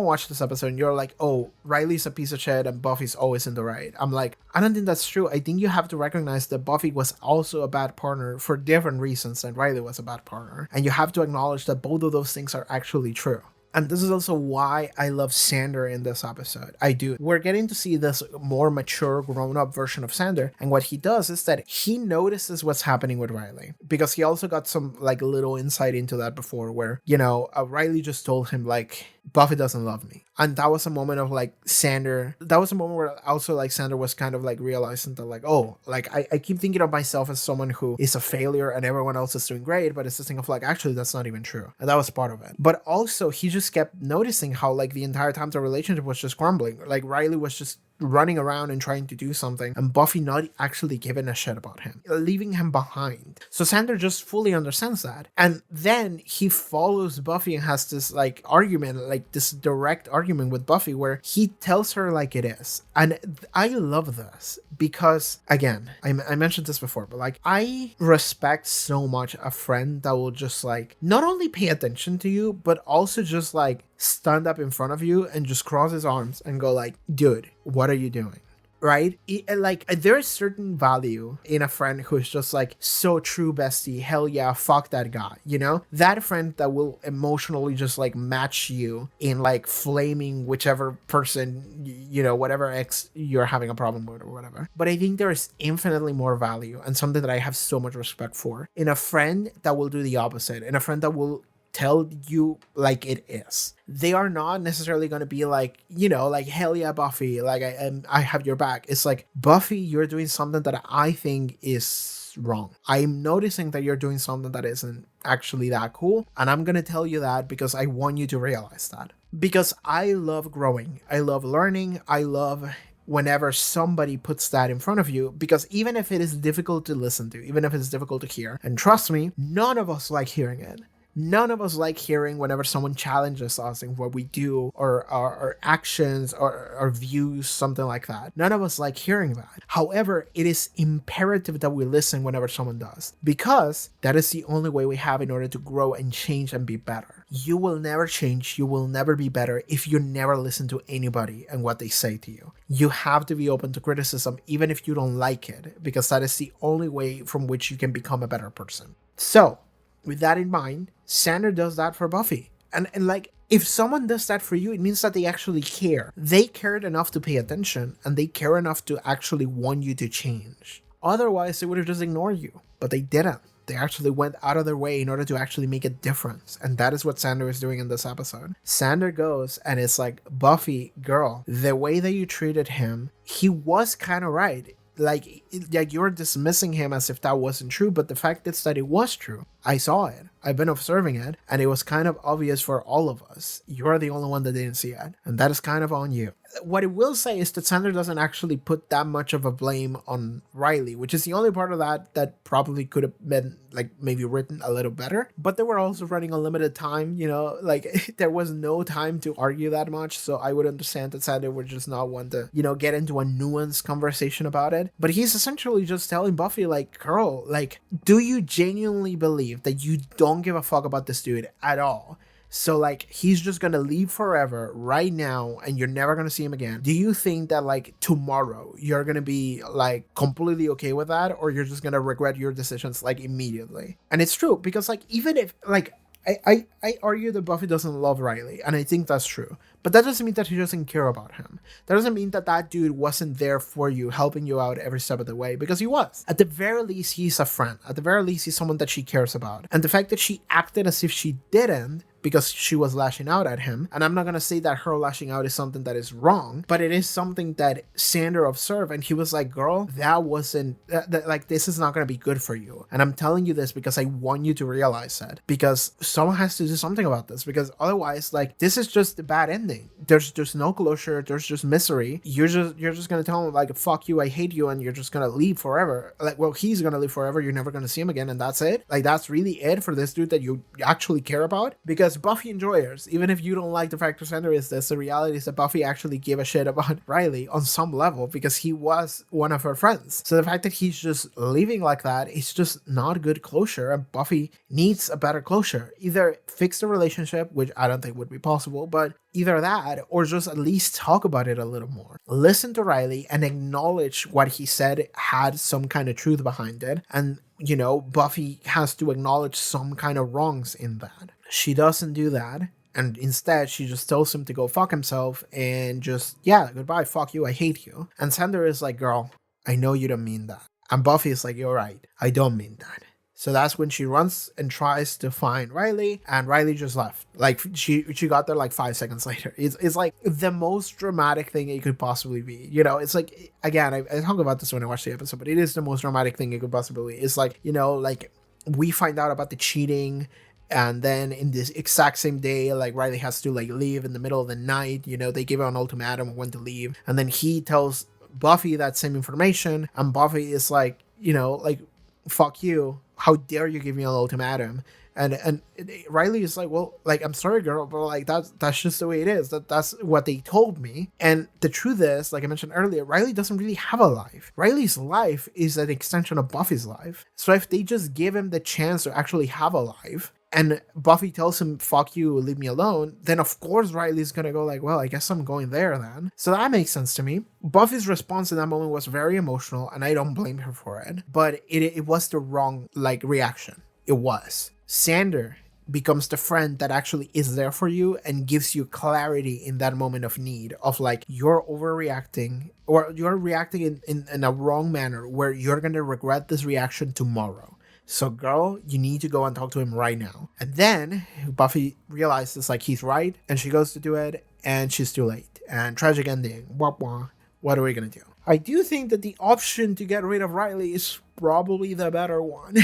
watched this episode and you're like, oh, Riley's a piece of shit and Buffy's always in the right, I'm like, I don't think that's true. I think you have to recognize that Buffy was also a bad partner for different reasons than Riley was a bad partner. And you have to acknowledge that both of those things are actually true. And this is also why I love Xander in this episode. I do. We're getting to see this more mature, grown-up version of Xander. And what he does is that he notices what's happening with Riley. Because he also got some, like, little insight into that before where, you know, Riley just told him, like, Buffy doesn't love me. And that was a moment of, like, Xander. That was a moment where also, like, Xander was kind of, like, realizing that, like, oh, like, I keep thinking of myself as someone who is a failure and everyone else is doing great. But it's this thing of, like, actually, that's not even true. And that was part of it. But also, he just kept noticing how, like, the entire time the relationship was just crumbling. Like, Riley was just running around and trying to do something, and Buffy not actually giving a shit about him, leaving him behind. So Xander just fully understands that. And then he follows Buffy and has this, like, argument, like, this direct argument with Buffy where he tells her like it is. And I love this because, again, I mentioned this before, but, like, I respect so much a friend that will just, like, not only pay attention to you, but also just, like, stand up in front of you and just cross his arms and go, like, dude, what are you doing? Right? Like, there is certain value in a friend who's just, like, so true bestie, hell yeah, fuck that guy, you know? That friend that will emotionally just, like, match you in, like, flaming whichever person, you know, whatever ex you're having a problem with or whatever. But I think there is infinitely more value and something that I have so much respect for in a friend that will do the opposite, in a friend that will tell you like it is. They are not necessarily going to be like, you know, like, hell yeah, Buffy, like, I have your back. It's like, Buffy, you're doing something that I think is wrong. I'm noticing that you're doing something that isn't actually that cool, and I'm going to tell you that because I want you to realize that. Because I love growing. I love learning. I love whenever somebody puts that in front of you, because even if it is difficult to listen to, even if it's difficult to hear, and trust me, none of us like hearing it. None of us like hearing whenever someone challenges us in what we do or our actions or our views, something like that. None of us like hearing that. However, it is imperative that we listen whenever someone does, because that is the only way we have in order to grow and change and be better. You will never change, you will never be better if you never listen to anybody and what they say to you. You have to be open to criticism even if you don't like it, because that is the only way from which you can become a better person. So, with that in mind, Xander does that for Buffy. And like, if someone does that for you, it means that they actually care. They cared enough to pay attention, and they care enough to actually want you to change. Otherwise, they would have just ignored you. But they didn't. They actually went out of their way in order to actually make a difference. And that is what Xander is doing in this episode. Xander goes and it's like, Buffy, girl, the way that you treated him, he was kind of right. Like you're dismissing him as if that wasn't true, but the fact is that it was true. I saw it. I've been observing it, and it was kind of obvious for all of us. You're the only one that didn't see it, and that is kind of on you. What I will say is that Xander doesn't actually put that much of a blame on Riley, which is the only part of that probably could have been, like, maybe written a little better. But they were also running a limited time, you know, like there was no time to argue that much, so I would understand that Xander would just not want to, you know, get into a nuanced conversation about it. But he's essentially just telling Buffy, like, girl, like, do you genuinely believe that you don't give a fuck about this dude at all? So, like, he's just gonna leave forever right now and you're never gonna see him again. Do you think that, like, tomorrow you're gonna be, like, completely okay with that, or you're just gonna regret your decisions, like, immediately? And it's true, because, like, even if, like, I argue that Buffy doesn't love Riley, and I think that's true. But that doesn't mean that she doesn't care about him. That doesn't mean that that dude wasn't there for you, helping you out every step of the way, because he was. At the very least, he's a friend. At the very least, he's someone that she cares about. And the fact that she acted as if she didn't because she was lashing out at him. And I'm not gonna say that her lashing out is something that is wrong, but it is something that Xander observed, and he was like, girl, that wasn't like, this is not gonna be good for you. And I'm telling you this because I want you to realize that, because someone has to do something about this, because otherwise, like, this is just a bad ending. There's just no closure, there's just misery. You're just gonna tell him like, fuck you, I hate you, and you're just gonna leave forever. Like, well, he's gonna live forever, you're never gonna see him again, and that's it. Like, that's really it for this dude that you actually care about. Because Buffy enjoyers, even if you don't like the fact that Xander is this, the reality is that Buffy actually gave a shit about Riley on some level, because he was one of her friends. So the fact that he's just leaving like that is just not good closure, and Buffy needs a better closure. Either fix the relationship, which I don't think would be possible, but either that, or just at least talk about it a little more. Listen to Riley and acknowledge what he said had some kind of truth behind it. And, you know, Buffy has to acknowledge some kind of wrongs in that. She doesn't do that. And instead, she just tells him to go fuck himself and just, yeah, goodbye, fuck you, I hate you. And Xander is like, girl, I know you don't mean that. And Buffy is like, you're right, I don't mean that. So that's when she runs and tries to find Riley, and Riley just left. Like, she got there like 5 seconds later. It's like the most dramatic thing it could possibly be. You know, it's like, again, I talk about this when I watch the episode, but it is the most dramatic thing it could possibly be. It's like, you know, like, we find out about the cheating, and then in this exact same day, like, Riley has to like leave in the middle of the night. You know, they give him an ultimatum of when to leave, and then he tells Buffy that same information, and Buffy is like, you know, like, fuck you, how dare you give me an ultimatum. And Riley is like, well, like, I'm sorry, girl, but like, that's just the way it is. That's what they told me. And the truth is, like I mentioned earlier, Riley doesn't really have a life. Riley's life is an extension of Buffy's life. So if they just give him the chance to actually have a life, and Buffy tells him, fuck you, leave me alone, then of course Riley's gonna go like, well, I guess I'm going there then. So that makes sense to me. Buffy's response in that moment was very emotional, and I don't blame her for it. But it was the wrong, like, reaction. It was. Xander becomes the friend that actually is there for you and gives you clarity in that moment of need, of like, you're overreacting, or you're reacting in a wrong manner where you're gonna regret this reaction tomorrow. So girl, you need to go and talk to him right now. And then Buffy realizes like he's right, and she goes to do it, and she's too late. And tragic ending. Wah wah. What are we gonna do? I do think that the option to get rid of Riley is probably the better one.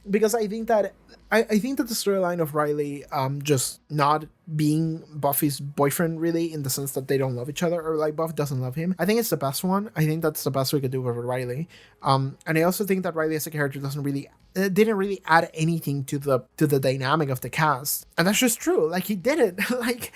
Because I think that the storyline of Riley just not being Buffy's boyfriend, really, in the sense that they don't love each other, or like Buffy doesn't love him, I think it's the best one. I think that's the best we could do with Riley. And I also think that Riley as a character didn't really add anything to the dynamic of the cast, and that's just true. Like, he didn't. like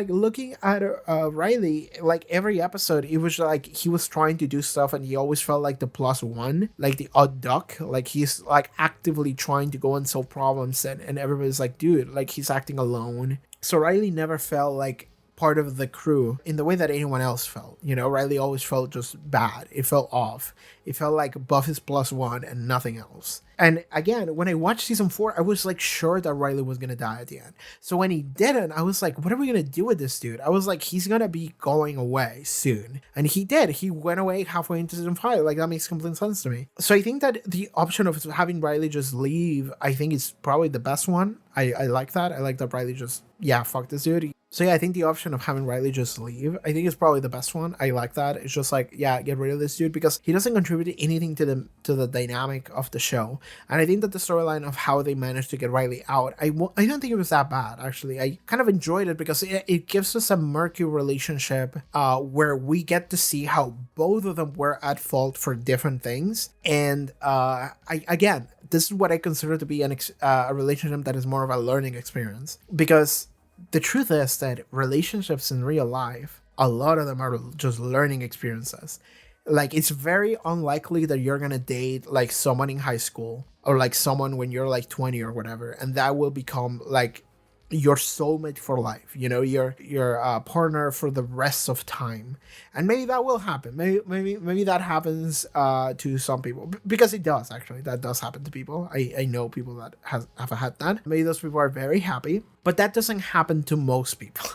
looking at Riley, like, every episode, it was like he was trying to do stuff, and he always felt like the plus one, like the odd duck. Like, he's like actively trying to go and solve problems, and everybody's like, dude, like, he's acting alone. So Riley never felt like part of the crew in the way that anyone else felt. You know, Riley always felt just bad. It felt off. It felt like Buffy's plus one and nothing else. And again, when I watched season 4, I was like sure that Riley was gonna die at the end. So when he didn't, I was like, what are we gonna do with this dude? I was like, he's gonna be going away soon. And he did. He went away halfway into season 5. Like, that makes complete sense to me. So I think that the option of having Riley just leave, I think is probably the best one. I like that. I like that Riley just, yeah, fuck this dude. So yeah, I think the option of having Riley just leave, I think is probably the best one. I like that. It's just like, yeah, get rid of this dude, because he doesn't contribute anything to the dynamic of the show. And I think that the storyline of how they managed to get Riley out, I don't think it was that bad, actually. I kind of enjoyed it because it gives us a murky relationship where we get to see how both of them were at fault for different things. And again, this is what I consider to be a relationship that is more of a learning experience, because the truth is that relationships in real life, a lot of them are just learning experiences. Like, it's very unlikely that you're gonna date like someone in high school, or like someone when you're like 20 or whatever, and that will become like your soulmate for life, you know, your partner for the rest of time. And maybe that will happen. Maybe that happens to some people, because it does. Actually, that does happen to people. I know people that have had that. Maybe those people are very happy. But that doesn't happen to most people.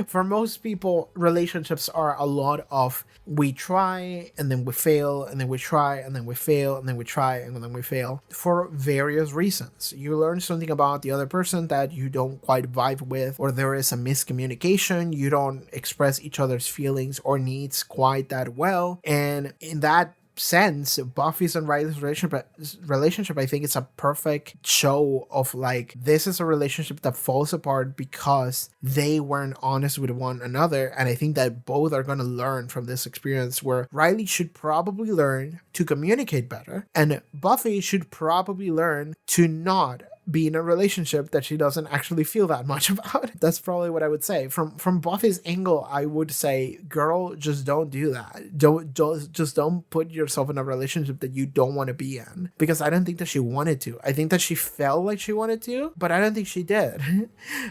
For most people, relationships are a lot of we try and then we fail, and then we try and then we fail, and then we try and then we fail for various reasons. You learn something about the other person that you don't quite vibe with, or there is a miscommunication, you don't express each other's feelings or needs quite that well. And in that sense, Buffy's and Riley's relationship, I think it's a perfect show of like, this is a relationship that falls apart because they weren't honest with one another. And I think that both are going to learn from this experience, where Riley should probably learn to communicate better, and Buffy should probably learn to not be in a relationship that she doesn't actually feel that much about. That's probably what I would say. From Buffy's angle, I would say, girl, just don't do that. Don't put yourself in a relationship that you don't want to be in. Because I don't think that she wanted to. I think that she felt like she wanted to, but I don't think she did.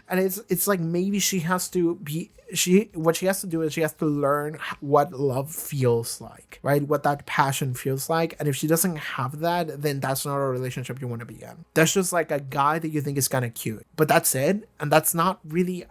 And it's like, maybe she has to be, what she has to do is she has to learn what love feels like, right? What that passion feels like. And if she doesn't have that, then that's not a relationship you want to be in. That's just like a guy that you think is kind of cute, but that's it. And that's not really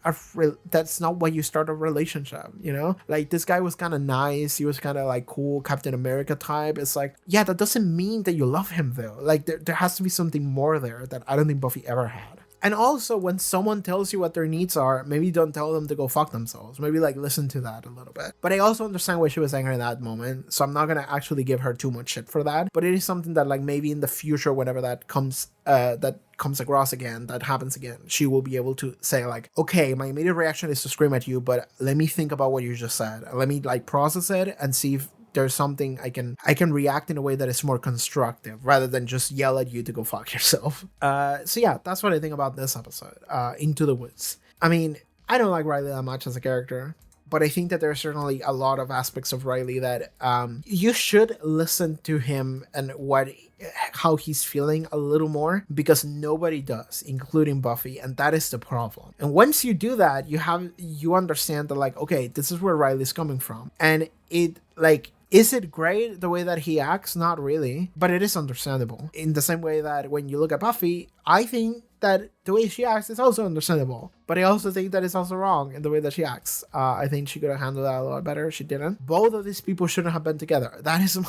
that's not why you start a relationship, you know? Like, this guy was kind of nice, he was kind of like cool Captain America type. It's like, yeah, that doesn't mean that you love him though. Like, there has to be something more there that I don't think Buffy ever had. And also, when someone tells you what their needs are, maybe don't tell them to go fuck themselves. Maybe like listen to that a little bit. But I also understand why she was angry in that moment, so I'm not gonna actually give her too much shit for that. But it is something that, like, maybe in the future, whenever that comes across again, that happens again, she will be able to say like, okay, my immediate reaction is to scream at you, but let me think about what you just said. Let me like process it and see if there's something I can react in a way that is more constructive rather than just yell at you to go fuck yourself. So yeah, that's what I think about this episode, Into the Woods. I mean, I don't like Riley that much as a character, but I think that there's certainly a lot of aspects of Riley that you should listen to him and how he's feeling a little more, because nobody does, including Buffy, and that is the problem. And once you do that, you understand that, like, okay, this is where Riley's coming from, and it, like, is it great the way that he acts? Not really, but it is understandable. In the same way that when you look at Buffy, I think that the way she acts is also understandable, but I also think that it's also wrong in the way that she acts. I think she could have handled that a lot better. She didn't. Both of these people shouldn't have been together. That is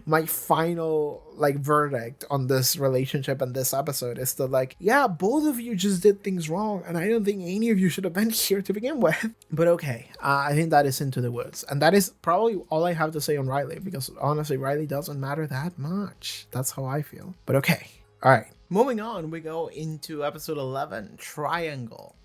my final like verdict on this relationship and this episode, is that, like, yeah, both of you just did things wrong, and I don't think any of you should have been here to begin with. But okay, I think that is Into the Woods, and that is probably all I have to say on Riley, because honestly, Riley doesn't matter that much. That's how I feel. But okay, all right. Moving on, we go into episode 11, Triangle.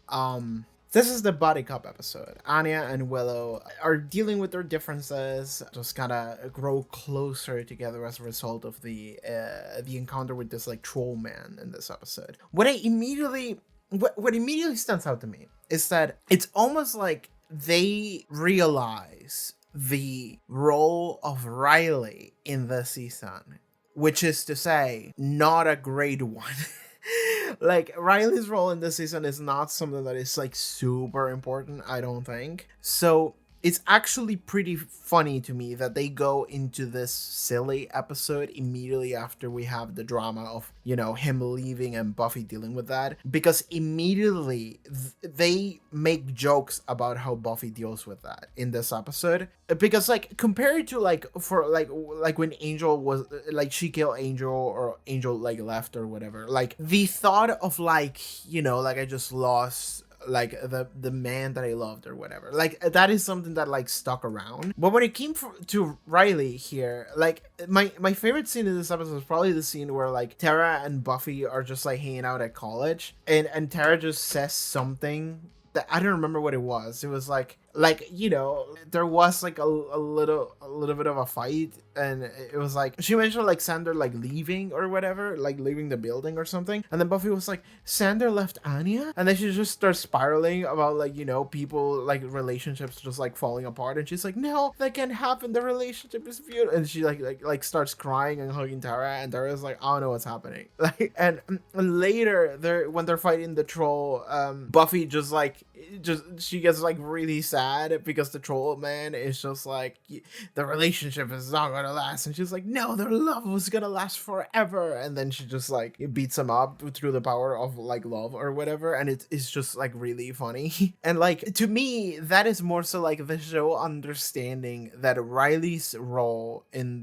This is the body cop episode. Anya and Willow are dealing with their differences, just kind of grow closer together as a result of the encounter with this like troll man in this episode. What immediately stands out to me is that it's almost like they realize the role of Riley in the season, which is to say, not a great one. Like, Riley's role in this season is not something that is like super important, I don't think. So it's actually pretty funny to me that they go into this silly episode immediately after we have the drama of, you know, him leaving and Buffy dealing with that, because immediately they make jokes about how Buffy deals with that in this episode. Because, like, compared to like when Angel was like, she killed Angel, or Angel like left or whatever, like the thought of like, you know, like, I just lost like the man that I loved or whatever, like that is something that like stuck around. But when it came to Riley here, like my favorite scene in this episode was probably the scene where like Tara and Buffy are just like hanging out at college, and Tara just says something that I don't remember what it was. It was like, you know, there was like a little bit of a fight, and it was like, she mentioned like Xander like leaving or whatever, like leaving the building or something, and then Buffy was like, Xander left Anya? And then she just starts spiraling about like, you know, people like relationships just like falling apart, and she's like, no, that can't happen, the relationship is beautiful, and she like starts crying and hugging Tara, and Tara's like, I don't know what's happening. Like, and later when they're fighting the troll, Buffy just like she gets like really sad because the troll man is just like, the relationship is not gonna last, and she's like, no, their love was gonna last forever, and then she just like beats him up through the power of like love or whatever, and it's just like really funny. And like, to me, that is more so like the show understanding that Riley's role in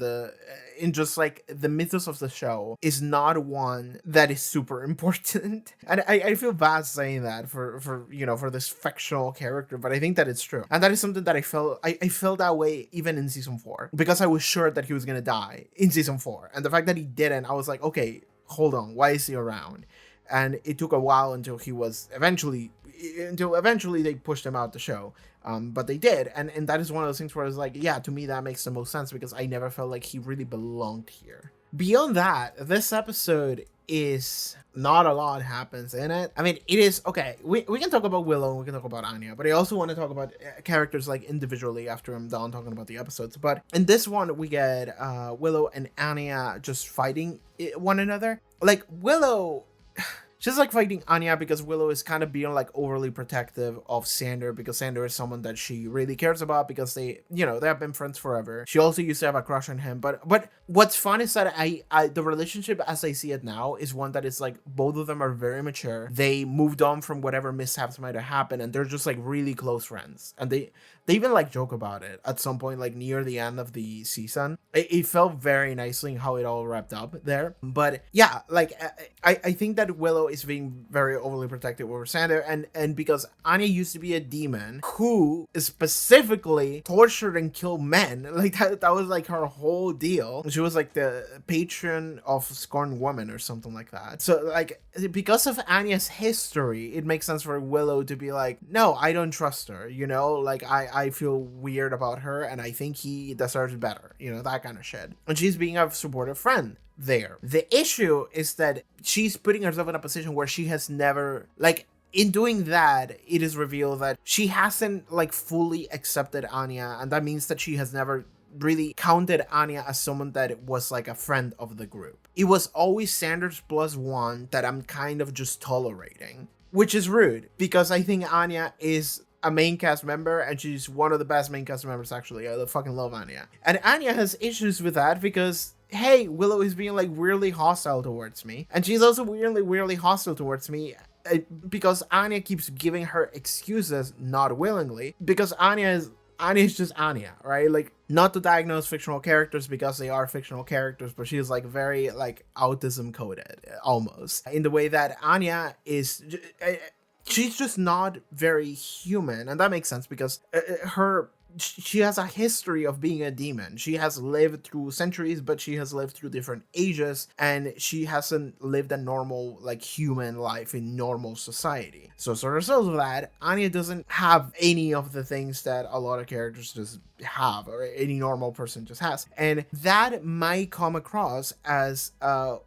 just like the mythos of the show is not one that is super important. And I feel bad saying that for you know, for this fictional character, but I think that it's true. And that is something that I felt that way even in season 4, because I was sure that he was gonna die in season 4. And the fact that he didn't, I was like, okay, hold on, why is he around? And it took a while until eventually they pushed him out the show. But they did, and that is one of those things where I was like, yeah, to me that makes the most sense, because I never felt like he really belonged here. Beyond that, this episode is not a lot happens in it. I mean, it is okay. We can talk about Willow and we can talk about Anya, but I also want to talk about characters like individually after I'm done talking about the episodes. But in this one, we get Willow and Anya just fighting one another. Like, Willow, she's like fighting Anya because Willow is kind of being like overly protective of Xander, because Xander is someone that she really cares about, because they have been friends forever. She also used to have a crush on him, but what's fun is that I the relationship as I see it now is one that is like, both of them are very mature. They moved on from whatever mishaps might have happened, and they're just like really close friends. And they even like joke about it at some point, like near the end of the season. It felt very nicely how it all wrapped up there. But yeah, like I think that Willow is being very overly protective over Xander, and because Anya used to be a demon who specifically tortured and killed men, like that was like her whole deal. She was like the patron of scorned women or something like that. So like, because of Anya's history, it makes sense for Willow to be like, no, I don't trust her, you know, like I feel weird about her, and I think he deserves better, you know, that kind of shit. And she's being a supportive friend there. The issue is that she's putting herself in a position where she has never, like, in doing that, it is revealed that she hasn't like fully accepted Anya, and that means that she has never really counted Anya as someone that was like a friend of the group. It was always Sanders plus one that I'm kind of just tolerating, which is rude, because I think Anya is a main cast member, and she's one of the best main cast members, actually. I fucking love Anya. And Anya has issues with that because, hey, Willow is being like weirdly hostile towards me, and she's also weirdly hostile towards me because Anya keeps giving her excuses, not willingly, because Anya is just Anya, right? Like, not to diagnose fictional characters because they are fictional characters, but she's like very like autism coded almost, in the way that Anya is. She's just not very human, and that makes sense because she has a history of being a demon. She has lived through centuries, but she has lived through different ages, and she hasn't lived a normal, like, human life in normal society. So as a result of that, Anya doesn't have any of the things that a lot of characters just have, or any normal person just has. And that might come across as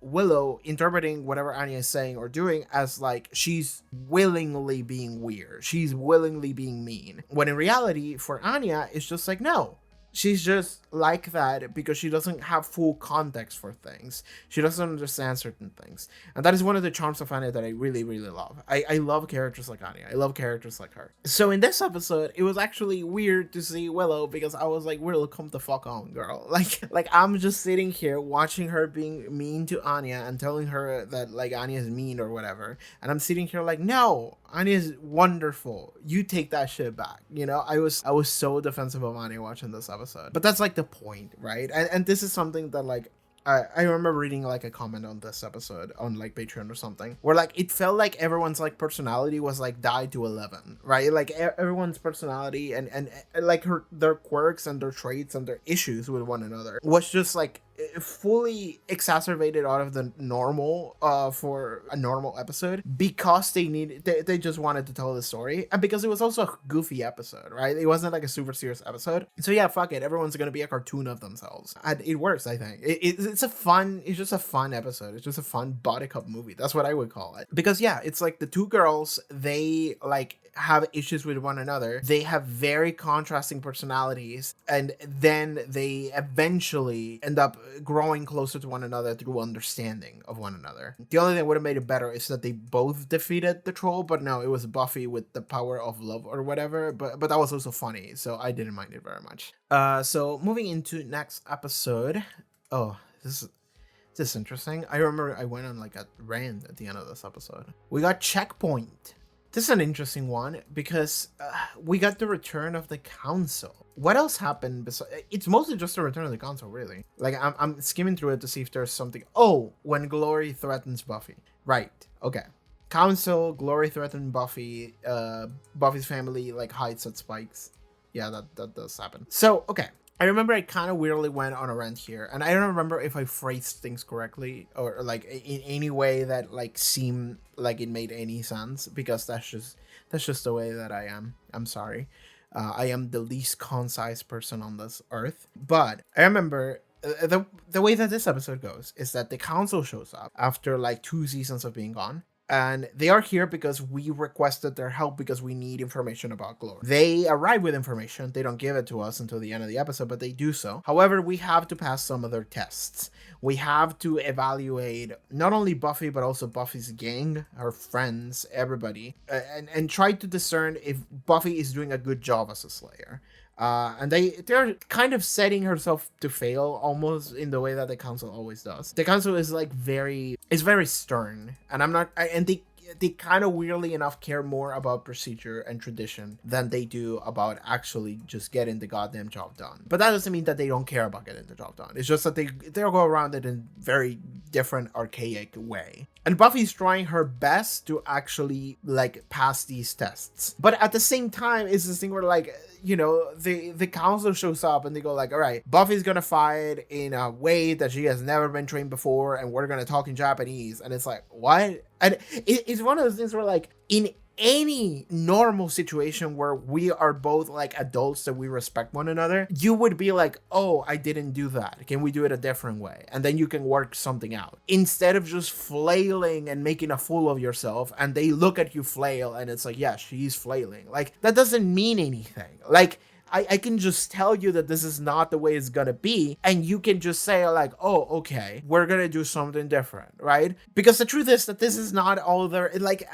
Willow interpreting whatever Anya is saying or doing as like she's willingly being weird, she's willingly being mean, when in reality for Anya it's just like, no, she's just like that because she doesn't have full context for things. She doesn't understand certain things. And that is one of the charms of Anya that I really, really love. I love characters like Anya. I love characters like her. So in this episode, it was actually weird to see Willow, because I was like, Willow, come the fuck on, girl. Like I'm just sitting here watching her being mean to Anya and telling her that like Anya is mean or whatever. And I'm sitting here like, no, Anya is wonderful. You take that shit back. You know, I was so defensive of Anya watching this episode. But that's like the point, right? And this is something that like I remember reading like a comment on this episode on like Patreon or something, where like it felt like everyone's like personality was like died to 11, right? Like everyone's personality and like their quirks and their traits and their issues with one another was just like fully exacerbated out of the normal for a normal episode, because they just wanted to tell the story, and because it was also a goofy episode, right? It wasn't like a super serious episode. So yeah, fuck it, everyone's gonna be a cartoon of themselves, and it works. I think it's just a fun episode. It's just a fun body cop movie. That's what I would call it, because yeah, it's like the two girls, they like have issues with one another. They have very contrasting personalities, and then they eventually end up growing closer to one another through understanding of one another. The only thing that would have made it better is that they both defeated the troll, but no, it was Buffy with the power of love or whatever. But that was also funny, so I didn't mind it very much. So moving into next episode. Oh, this is interesting. I remember I went on like a rant at the end of this episode. We got Checkpoint. This is an interesting one because we got the return of the council. What else happened? It's mostly just the return of the council, really. Like, I'm skimming through it to see if there's something. Oh, when Glory threatens Buffy. Right. Okay. Council, Glory threatened Buffy. Buffy's family, like, hides at Spike's. Yeah, that does happen. So, okay. I remember I kind of weirdly went on a rant here, and I don't remember if I phrased things correctly or like in any way that like seemed like it made any sense, because that's just the way that I am. I'm sorry. I am the least concise person on this earth. But I remember the way that this episode goes is that the council shows up after like 2 seasons of being gone. And they are here because we requested their help because we need information about Glory. They arrive with information. They don't give it to us until the end of the episode, but they do so. However, we have to pass some of their tests. We have to evaluate not only Buffy, but also Buffy's gang, her friends, everybody, and try to discern if Buffy is doing a good job as a Slayer. And they're kind of setting herself to fail almost in the way that the council always does. The council is like very stern, and they kind of weirdly enough care more about procedure and tradition than they do about actually just getting the goddamn job done. But that doesn't mean that they don't care about getting the job done. It's just that they'll go around it in very different archaic way. And Buffy's trying her best to actually like pass these tests. But at the same time, it's this thing where like, you know, the council shows up and they go like, all right, Buffy's gonna fight in a way that she has never been trained before, and we're gonna talk in Japanese. And it's like, what? And it's one of those things where like in any normal situation where we are both like adults that we respect one another, you would be like, oh, I didn't do that. Can we do it a different way? And then you can work something out. Instead of just flailing and making a fool of yourself, and they look at you flail and it's like, yeah, she's flailing. Like, that doesn't mean anything. Like, I can just tell you that this is not the way it's gonna be, and you can just say like, oh, okay, we're gonna do something different, right? Because the truth is that this is not all there, like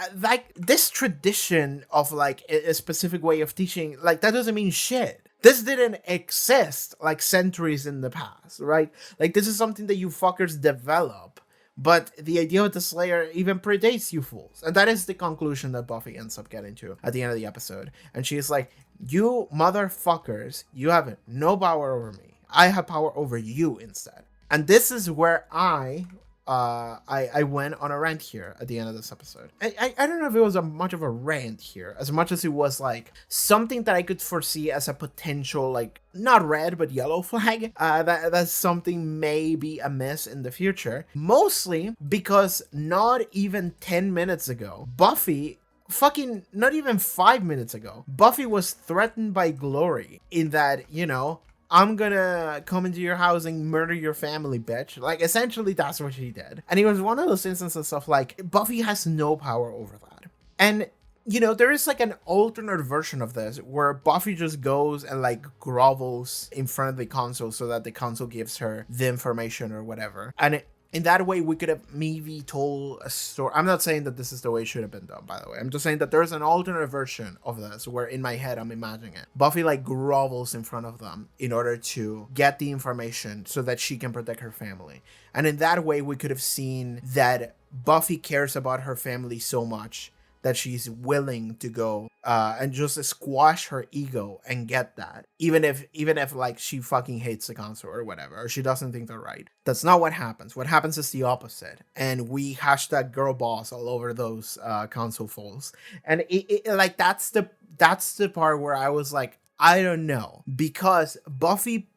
this tradition of like a specific way of teaching, like that doesn't mean shit. This didn't exist like centuries in the past, right? Like this is something that you fuckers develop. But the idea of the Slayer even predates you fools. And that is the conclusion that Buffy ends up getting to at the end of the episode. And she's like, you motherfuckers, you have no power over me. I have power over you instead. And this is where I went on a rant here at the end of this episode. I don't know if it was much of a rant here, as much as it was like something that I could foresee as a potential, like, not red, but yellow flag. That's something may be amiss in the future. Mostly because not even 10 minutes ago, Buffy, fucking not even 5 minutes ago, Buffy was threatened by Glory in that, you know, I'm gonna come into your house and murder your family, bitch. Like, essentially, that's what she did. And it was one of those instances of, like, Buffy has no power over that. And, you know, there is, like, an alternate version of this where Buffy just goes and, like, grovels in front of the council so that the council gives her the information or whatever. And in that way, we could have maybe told a story. I'm not saying that this is the way it should have been done, by the way. I'm just saying that there's an alternate version of this where in my head, I'm imagining it. Buffy like grovels in front of them in order to get the information so that she can protect her family. And in that way, we could have seen that Buffy cares about her family so much that she's willing to go and just squash her ego and get that, even if like she fucking hates the council or whatever, or she doesn't think they're right. That's not what happens. What happens is the opposite, and we hashtag girl boss all over those council foals. And it like that's the part where I was like, I don't know, because Buffy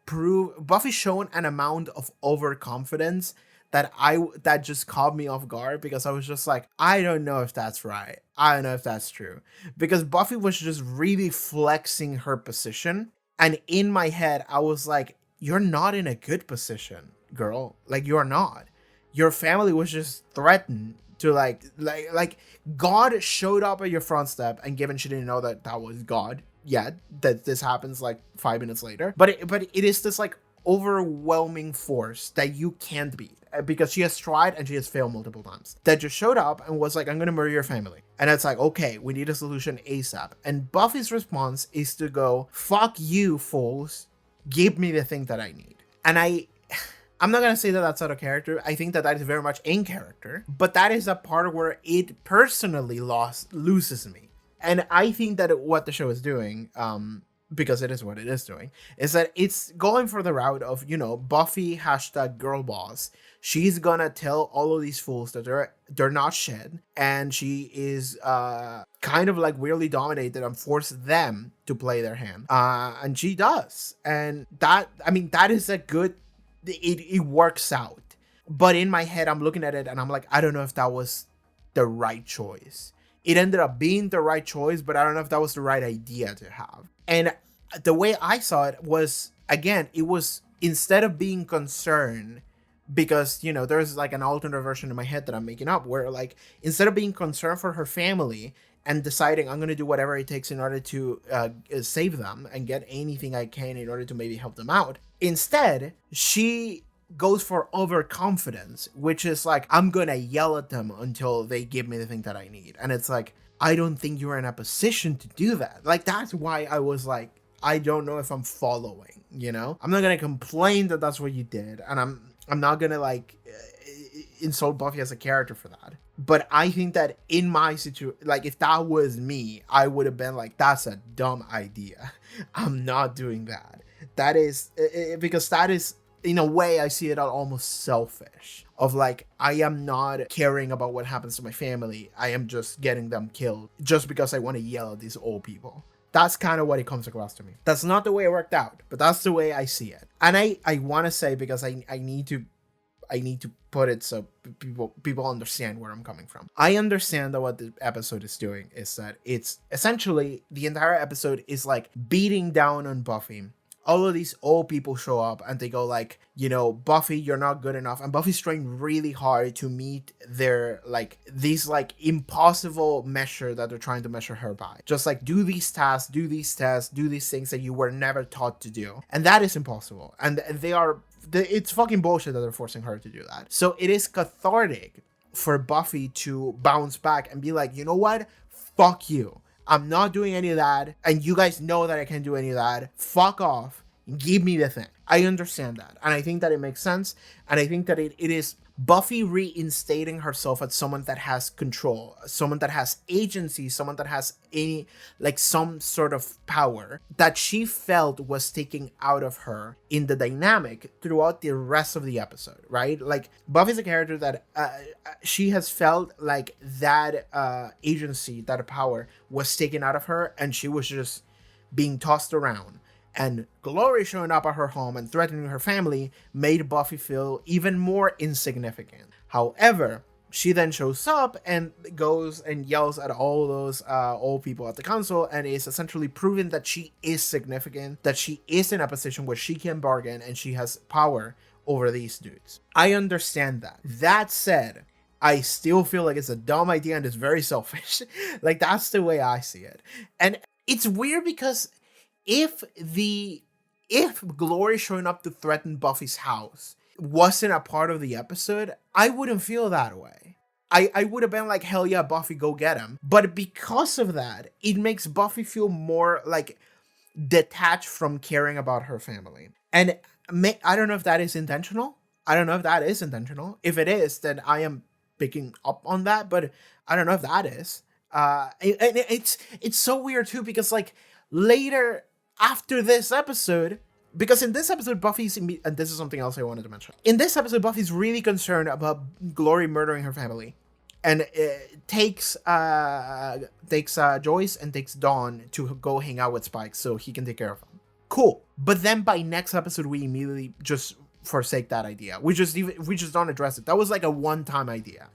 shown an amount of overconfidence that just caught me off guard, because I was just like, I don't know if that's right. I don't know if that's true. Because Buffy was just really flexing her position. And in my head, I was like, you're not in a good position, girl. Like, you're not. Your family was just threatened to like God showed up at your front step, and given she didn't know that was God yet, that this happens like 5 minutes later. But it is this like overwhelming force that you can't beat because she has tried and she has failed multiple times, that just showed up and was like, I'm gonna murder your family. And it's like, okay, we need a solution ASAP. And Buffy's response is to go, fuck you, fools, give me the thing that I need. And I'm not gonna say that that's out of character. I think that is very much in character, but that is a part where it personally loses me. And I think that what the show is doing, because it is what it is doing, is that it's going for the route of, Buffy #girlboss. She's gonna tell all of these fools that they're not shit, and she is kind of like weirdly dominated and force them to play their hand. And she does. And that is a good, it works out. But in my head, I'm looking at it and I'm like, I don't know if that was the right choice. It ended up being the right choice, but I don't know if that was the right idea to have. And the way I saw it was, again, it was, instead of being concerned, because, there's like an alternate version in my head that I'm making up where, like, instead of being concerned for her family and deciding I'm going to do whatever it takes in order to save them and get anything I can in order to maybe help them out, instead, she goes for overconfidence, which is like, I'm gonna yell at them until they give me the thing that I need. And it's like, I don't think you're in a position to do that. Like, that's why I was like, I don't know if I'm following, I'm not gonna complain that that's what you did, and I'm not gonna like insult Buffy as a character for that. But I think that in my situation, like, if that was me, I would have been like, that's a dumb idea. I'm not doing that. That is because that is, in a way, I see it almost selfish, of like, I am not caring about what happens to my family. I am just getting them killed just because I want to yell at these old people. That's kind of what it comes across to me. That's not the way it worked out, but that's the way I see it. And I want to say, because I need to put it so people understand where I'm coming from. I understand that what the episode is doing is that it's essentially, the entire episode is like beating down on Buffy. All of these old people show up and they go like, Buffy, you're not good enough. And Buffy's trying really hard to meet their, like, these like impossible measure that they're trying to measure her by. Just like, do these tasks, do these tests, do these things that you were never taught to do. And that is impossible. And it's fucking bullshit that they're forcing her to do that. So it is cathartic for Buffy to bounce back and be like, you know what? Fuck you. I'm not doing any of that, and you guys know that I can't do any of that. Fuck off. Give me the thing. I understand that, and I think that it makes sense, and I think that it is Buffy reinstating herself as someone that has control, someone that has agency, someone that has some sort of power that she felt was taken out of her in the dynamic throughout the rest of the episode, right? Like, Buffy's a character that she has felt like that agency, that power was taken out of her, and she was just being tossed around. And Glory showing up at her home and threatening her family made Buffy feel even more insignificant. However, she then shows up and goes and yells at all those old people at the council and is essentially proving that she is significant, that she is in a position where she can bargain and she has power over these dudes. I understand that. That said, I still feel like it's a dumb idea and it's very selfish. Like, that's the way I see it. And it's weird because if Glory showing up to threaten Buffy's house wasn't a part of the episode, I wouldn't feel that way. I would have been like, hell yeah, Buffy, go get him. But because of that, it makes Buffy feel more like detached from caring about her family. And I don't know if that is intentional. If it is, then I am picking up on that, but I don't know if that is. And it's so weird too, because like later after this episode, because in this episode, Buffy's, and this is something else I wanted to mention. In this episode, Buffy's really concerned about Glory murdering her family, and takes Joyce and takes Dawn to go hang out with Spike so he can take care of them. Cool. But then by next episode, we immediately just forsake that idea. We just don't address it. That was like a one-time idea,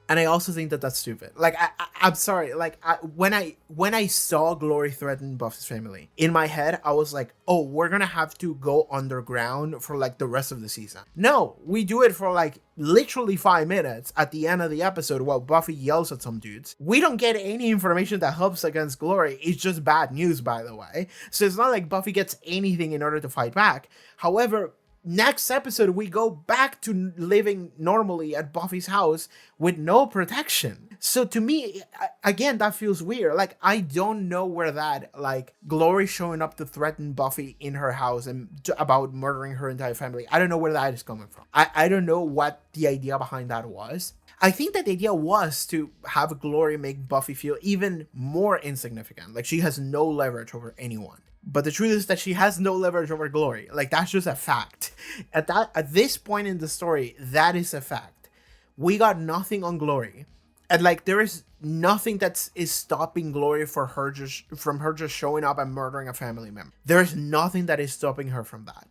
And I also think that that's stupid. Like, I'm sorry. Like, when I saw Glory threaten Buffy's family, in my head, I was like, oh, we're gonna have to go underground for like the rest of the season. No, we do it for like literally 5 minutes at the end of the episode while Buffy yells at some dudes. We don't get any information that helps against Glory. It's just bad news, by the way. So it's not like Buffy gets anything in order to fight back. However, next episode, we go back to living normally at Buffy's house with no protection. So to me, again, that feels weird. Like, I don't know where that, like, Glory showing up to threaten Buffy in her house and about murdering her entire family, I don't know where that is coming from. I don't know what the idea behind that was. I think that the idea was to have Glory make Buffy feel even more insignificant. Like, she has no leverage over anyone. But the truth is that she has no leverage over Glory. Like, that's just a fact. At this point in the story, that is a fact. We got nothing on Glory. And, like, there is nothing that is stopping Glory from her just showing up and murdering a family member. There is nothing that is stopping her from that.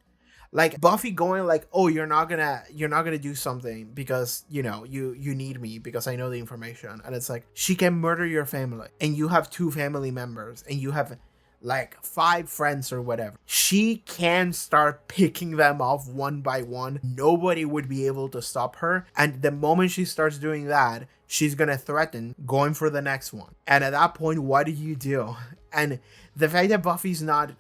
Like, Buffy going like, oh, you're not gonna do something because, you know, you need me because I know the information. And it's like, she can murder your family and you have 2 family members and you have like 5 friends or whatever. She can start picking them off one by one. Nobody would be able to stop her. And the moment she starts doing that, she's gonna threaten going for the next one. And at that point, what do? And the fact that Buffy's not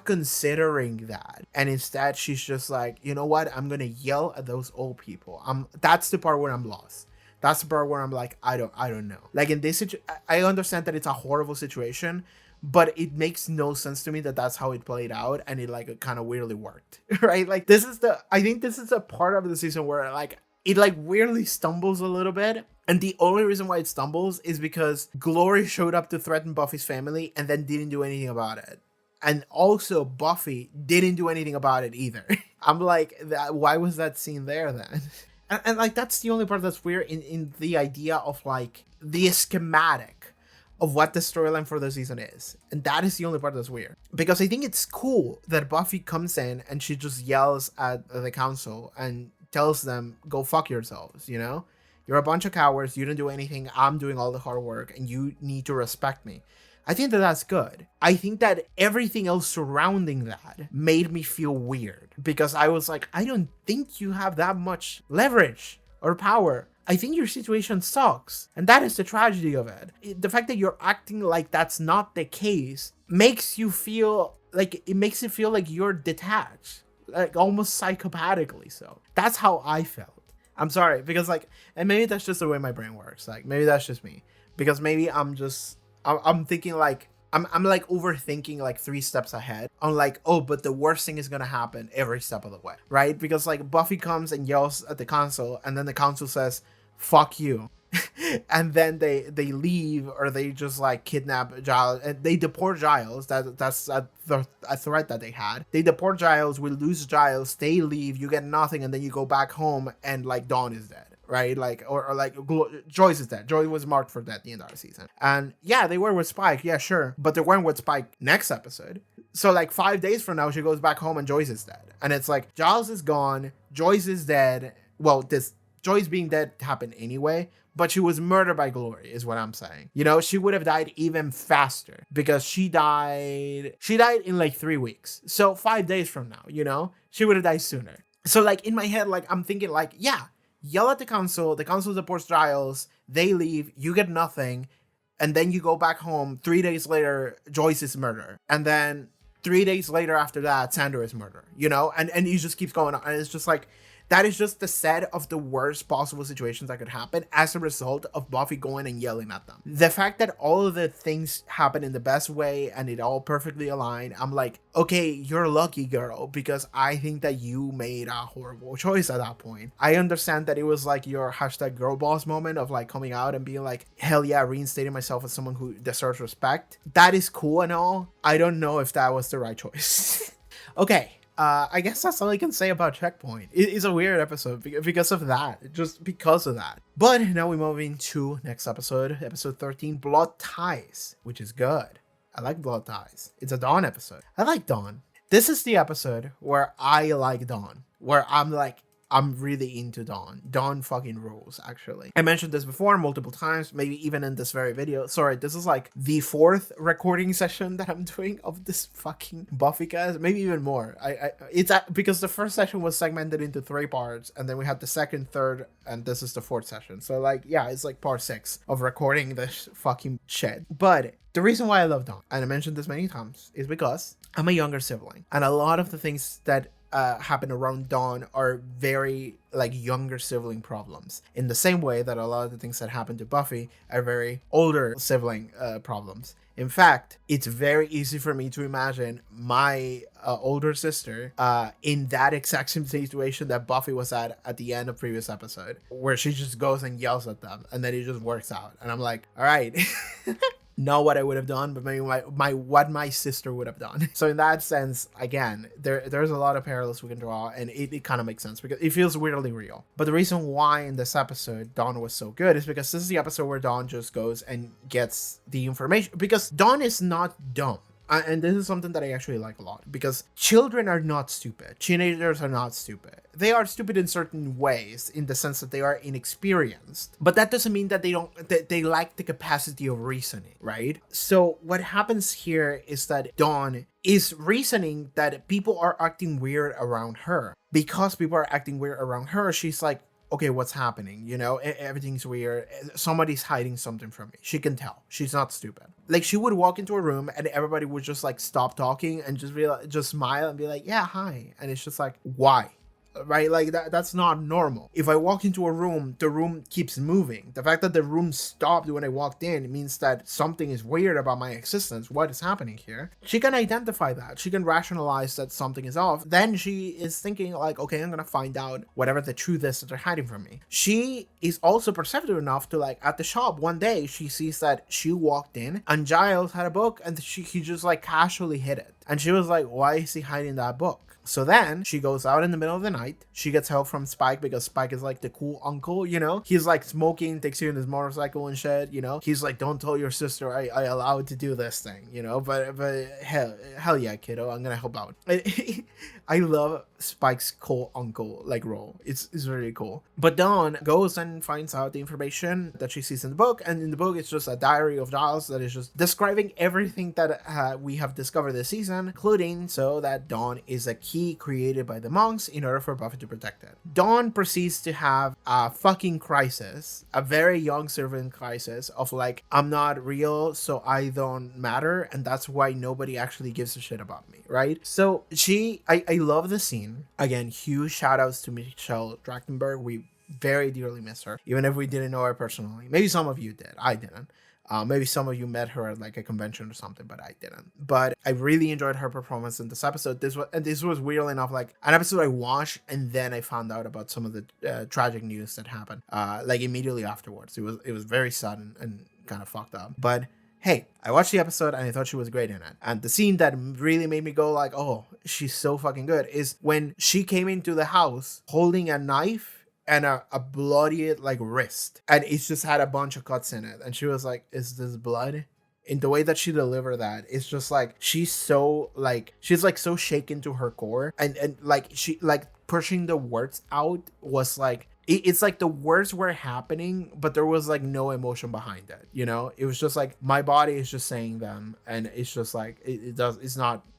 considering that, and instead she's just like, you know what, I'm gonna yell at those old people. That's the part where I'm lost. That's the part where I'm like, I don't know. Like, in this I understand that it's a horrible situation, but it makes no sense to me that that's how it played out, and it kind of weirdly worked, right? Like, I think this is a part of the season where, like, it like weirdly stumbles a little bit. And the only reason why it stumbles is because Glory showed up to threaten Buffy's family and then didn't do anything about it. And also Buffy didn't do anything about it either. I'm like, why was that scene there then? And like, that's the only part that's weird in the idea of like the schematic of what the storyline for the season is. And that is the only part that's weird. Because I think it's cool that Buffy comes in and she just yells at the council and tells them, go fuck yourselves, you know? You're a bunch of cowards, you didn't do anything, I'm doing all the hard work, and you need to respect me. I think that that's good. I think that everything else surrounding that made me feel weird. Because I was like, I don't think you have that much leverage or power. I think your situation sucks. And that is the tragedy of it. The fact that you're acting like that's not the case makes you feel like, it makes it feel like you're detached. Like, almost psychopathically so. That's how I felt. I'm sorry, because like, and maybe that's just the way my brain works. Like, maybe that's just me, because maybe I'm thinking like, I'm like overthinking like 3 steps ahead on like, oh, but the worst thing is gonna happen every step of the way, right? Because like, Buffy comes and yells at the council, and then the council says, fuck you. And then they leave, or they just like kidnap Giles and they deport Giles. That's a threat that they had. They deport Giles, we lose Giles, they leave, you get nothing, and then you go back home and like Dawn is dead, right? Like, or like Joyce is dead. Joyce was marked for death the entire season. And yeah, they were with Spike, yeah, sure, but they weren't with Spike next episode. So like 5 days from now, she goes back home and Joyce is dead. And it's like, Giles is gone, Joyce is dead. Well, this Joyce being dead happened anyway, but she was murdered by Glory, is what I'm saying. You know, she would have died even faster because she died in like 3 weeks. So 5 days from now, you know, she would have died sooner. So like, in my head, like, I'm thinking like, yeah, yell at the council deports Giles, they leave, you get nothing, and then you go back home. 3 days later, Joyce is murdered. And then 3 days later after that, Xander is murdered, you know, and it just keeps going on. And it's just like, that is just the set of the worst possible situations that could happen as a result of Buffy going and yelling at them. The fact that all of the things happen in the best way and it all perfectly aligned, I'm like, okay, you're lucky, girl, because I think that you made a horrible choice at that point. I understand that it was like your #girlboss moment of like coming out and being like, hell yeah, reinstating myself as someone who deserves respect. That is cool and all. I don't know if that was the right choice. Okay. I guess that's all I can say about Checkpoint. It is a weird episode because of that. Just because of that. But now we move into next episode 13, Blood Ties, which is good. I like Blood Ties. It's a Dawn episode. I like Dawn. This is the episode where I like Dawn. Where I'm like, I'm really into Dawn. Dawn fucking rules, actually. I mentioned this before multiple times, maybe even in this very video. Sorry, this is like the 4th recording session that I'm doing of this fucking Buffy cast. Maybe even more. It's because the first session was segmented into 3 parts, and then we had the 2nd, 3rd, and this is the 4th session. So like, yeah, it's like part 6 of recording this fucking shit. But the reason why I love Dawn, and I mentioned this many times, is because I'm a younger sibling. And a lot of the things that happen around Dawn are very like younger sibling problems, in the same way that a lot of the things that happen to Buffy are very older sibling problems. In fact, it's very easy for me to imagine my older sister in that exact same situation that Buffy was at the end of previous episode, where she just goes and yells at them, and then it just works out. And I'm like, all right. Not what I would have done, but maybe what my sister would have done. So in that sense, again, there's a lot of parallels we can draw, and it kind of makes sense because it feels weirdly real. But the reason why in this episode Dawn was so good is because this is the episode where Dawn just goes and gets the information, because Dawn is not dumb. And this is something that I actually like a lot, because children are not stupid. Teenagers are not stupid. They are stupid in certain ways, in the sense that they are inexperienced. But that doesn't mean that they lack the capacity of reasoning, right? So what happens here is that Dawn is reasoning that people are acting weird around her. Because people are acting weird around her, she's like, okay, what's happening? You know, everything's weird. Somebody's hiding something from me. She can tell. She's not stupid. Like, she would walk into a room and everybody would just like stop talking and just smile and be like, yeah, hi. And it's just like, why? Right? Like that's not normal. If I walk into a room, the room keeps moving. The fact that the room stopped when I walked in means that something is weird about my existence. What is happening here? She can identify that. She can rationalize that something is off. Then she is thinking like, okay, I'm gonna find out whatever the truth is that they're hiding from me. She is also perceptive enough to, like, at the shop one day, she sees that she walked in and Giles had a book and he just like casually hid it. And she was like, why is he hiding that book? So then she goes out in the middle of the night. She gets help from Spike, because Spike is like the cool uncle, you know? He's like smoking, takes you in his motorcycle and shit, you know? He's like, don't tell your sister I allowed to do this thing, you know? But hell yeah, kiddo, I'm gonna help out. I love Spike's cool uncle like role. It's really cool. But Dawn goes and finds out the information that she sees in the book, and in the book it's just a diary of Giles that is just describing everything that we have discovered this season, including so that Dawn is a key created by the monks in order for Buffy to protect it. Dawn proceeds to have a fucking crisis, a very young servant crisis of like, I'm not real, so I don't matter, and that's why nobody actually gives a shit about me, right? So I love the scene. Again, huge shout outs to Michelle Trachtenberg. We very dearly miss her, even if we didn't know her personally. Maybe some of you did. I didn't. Maybe some of you met her at like a convention or something, but I didn't. But I really enjoyed her performance in this episode. This was weirdly enough like an episode I watched, and then I found out about some of the tragic news that happened like immediately afterwards. It was very sudden and kind of fucked up. But hey, I watched the episode and I thought she was great in it. And the scene that really made me go like, oh, she's so fucking good, is when she came into the house holding a knife and a bloody like wrist, and it just had a bunch of cuts in it, and she was like, is this blood? In the way that she delivered that, it's just like she's so shaken to her core, and like she like pushing the words out was like, it's like the words were happening, but there was like no emotion behind it, you know? It was just like, my body is just saying them, and it's just like,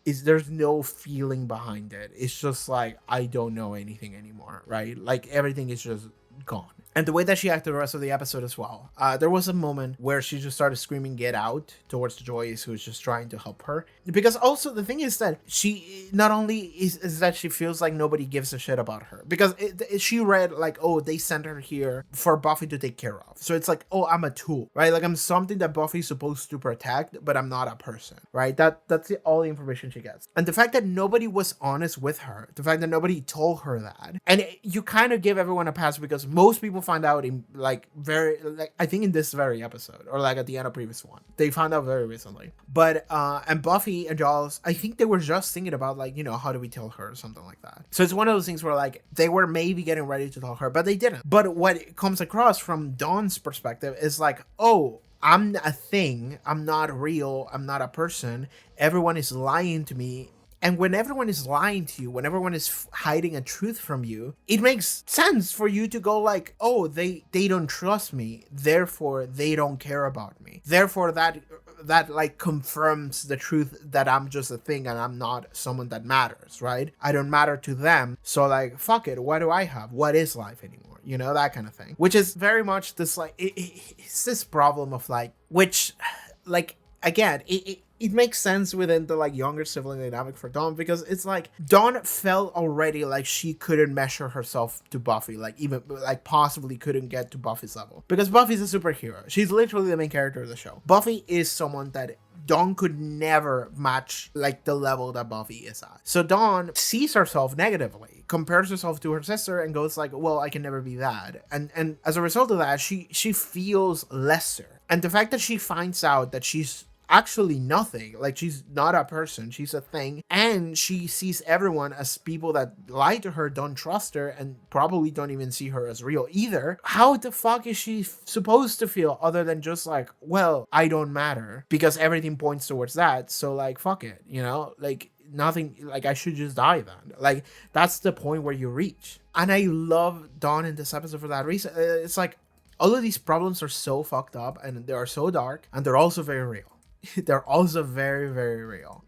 there's no feeling behind it. It's just like, I don't know anything anymore, right? Like everything is just gone. And the way that she acted the rest of the episode as well. There was a moment where she just started screaming, get out, towards Joyce, who's just trying to help her. Because also the thing is that she not only is that she feels like nobody gives a shit about her. Because she read like, oh, they sent her here for Buffy to take care of. So it's like, oh, I'm a tool, right? Like I'm something that Buffy's supposed to protect, but I'm not a person, right? That's all the information she gets. And the fact that nobody was honest with her, the fact that nobody told her that, and you kind of give everyone a pass, because most people find out in like I think in this very episode, or like at the end of previous one, they found out very recently. But and Buffy and Giles, I think they were just thinking about like, you know, how do we tell her or something like that. So it's one of those things where like they were maybe getting ready to tell her, but they didn't. But what comes across from Dawn's perspective is like, oh, I'm a thing, I'm not real, I'm not a person, everyone is lying to me. And when everyone is lying to you, when everyone is hiding a truth from you, it makes sense for you to go like, oh, they don't trust me, therefore they don't care about me. Therefore that like confirms the truth that I'm just a thing and I'm not someone that matters, right? I don't matter to them. So like, fuck it, what do I have? What is life anymore? You know, that kind of thing. Which is very much this like, it's this problem of like, which like, again, it makes sense within the like younger sibling dynamic for Dawn, because it's like Dawn felt already like she couldn't measure herself to Buffy, like even like possibly couldn't get to Buffy's level, because Buffy's a superhero. She's literally the main character of the show. Buffy is someone that Dawn could never match like the level that Buffy is at. So Dawn sees herself negatively, compares herself to her sister, and goes like, well, I can never be that. And as a result of that, she feels lesser. And the fact that she finds out that she's actually nothing, like she's not a person, she's a thing, and she sees everyone as people that lie to her, don't trust her, and probably don't even see her as real either. How the fuck is she supposed to feel other than just like, well, I don't matter, because everything points towards that, so like fuck it, you know, like nothing, like I should just die then. Like that's the point where you reach. And I love Dawn in this episode for that reason. It's like all of these problems are so fucked up and they are so dark, and they're also very real. They're also very, very real.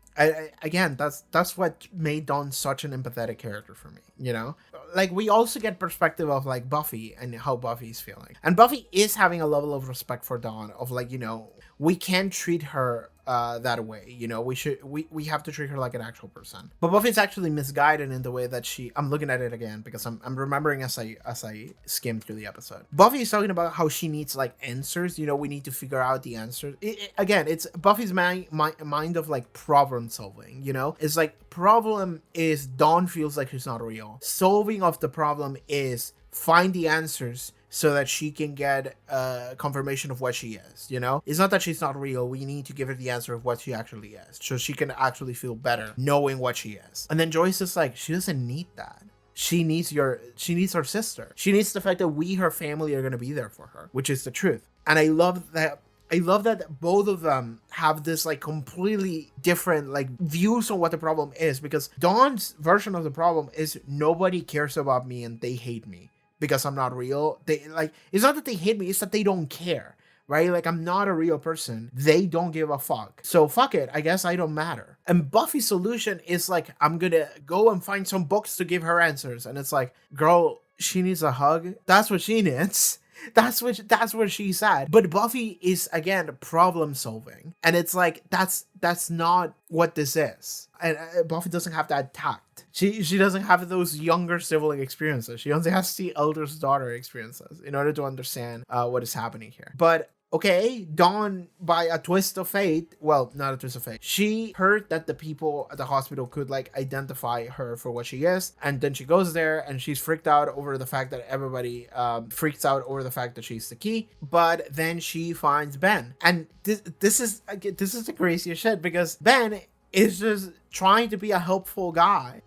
Again, that's what made Dawn such an empathetic character for me, you know? Like, we also get perspective of, like, Buffy and how Buffy's feeling. And Buffy is having a level of respect for Dawn of, like, you know, we can't treat her that way, you know, we have to treat her like an actual person. But Buffy's actually misguided in the way that I'm looking at it again because I'm remembering as I skim through the episode. Buffy is talking about how she needs like answers, you know, we need to figure out the answers. Again, it's Buffy's mind of like problem solving, you know. It's like problem is Dawn feels like she's not real. Solving of the problem is find the answers so that she can get confirmation of what she is, you know? It's not that she's not real. We need to give her the answer of what she actually is, so she can actually feel better knowing what she is. And then Joyce is like, she doesn't need that. She needs her sister. She needs the fact that we, her family, are going to be there for her, which is the truth. And I love that both of them have this like completely different like views on what the problem is, because Dawn's version of the problem is nobody cares about me and they hate me because I'm not real. They like, it's not that they hate me, it's that they don't care, right? Like, I'm not a real person. They don't give a fuck. So fuck it. I guess I don't matter. And Buffy's solution is like, I'm gonna go and find some books to give her answers. And it's like, girl, she needs a hug. That's what she needs. That's what she said. But Buffy is, again, problem solving. And it's like, that's not what this is. And Buffy doesn't have that tact. She doesn't have those younger sibling experiences. She only has the eldest daughter experiences in order to understand what is happening here. But okay, Dawn, by a twist of fate, well, not a twist of fate, she heard that the people at the hospital could like identify her for what she is, and then she goes there and she's freaked out over the fact that everybody freaks out over the fact that she's the key. But then she finds Ben, and this is the craziest shit, because Ben is just trying to be a helpful guy,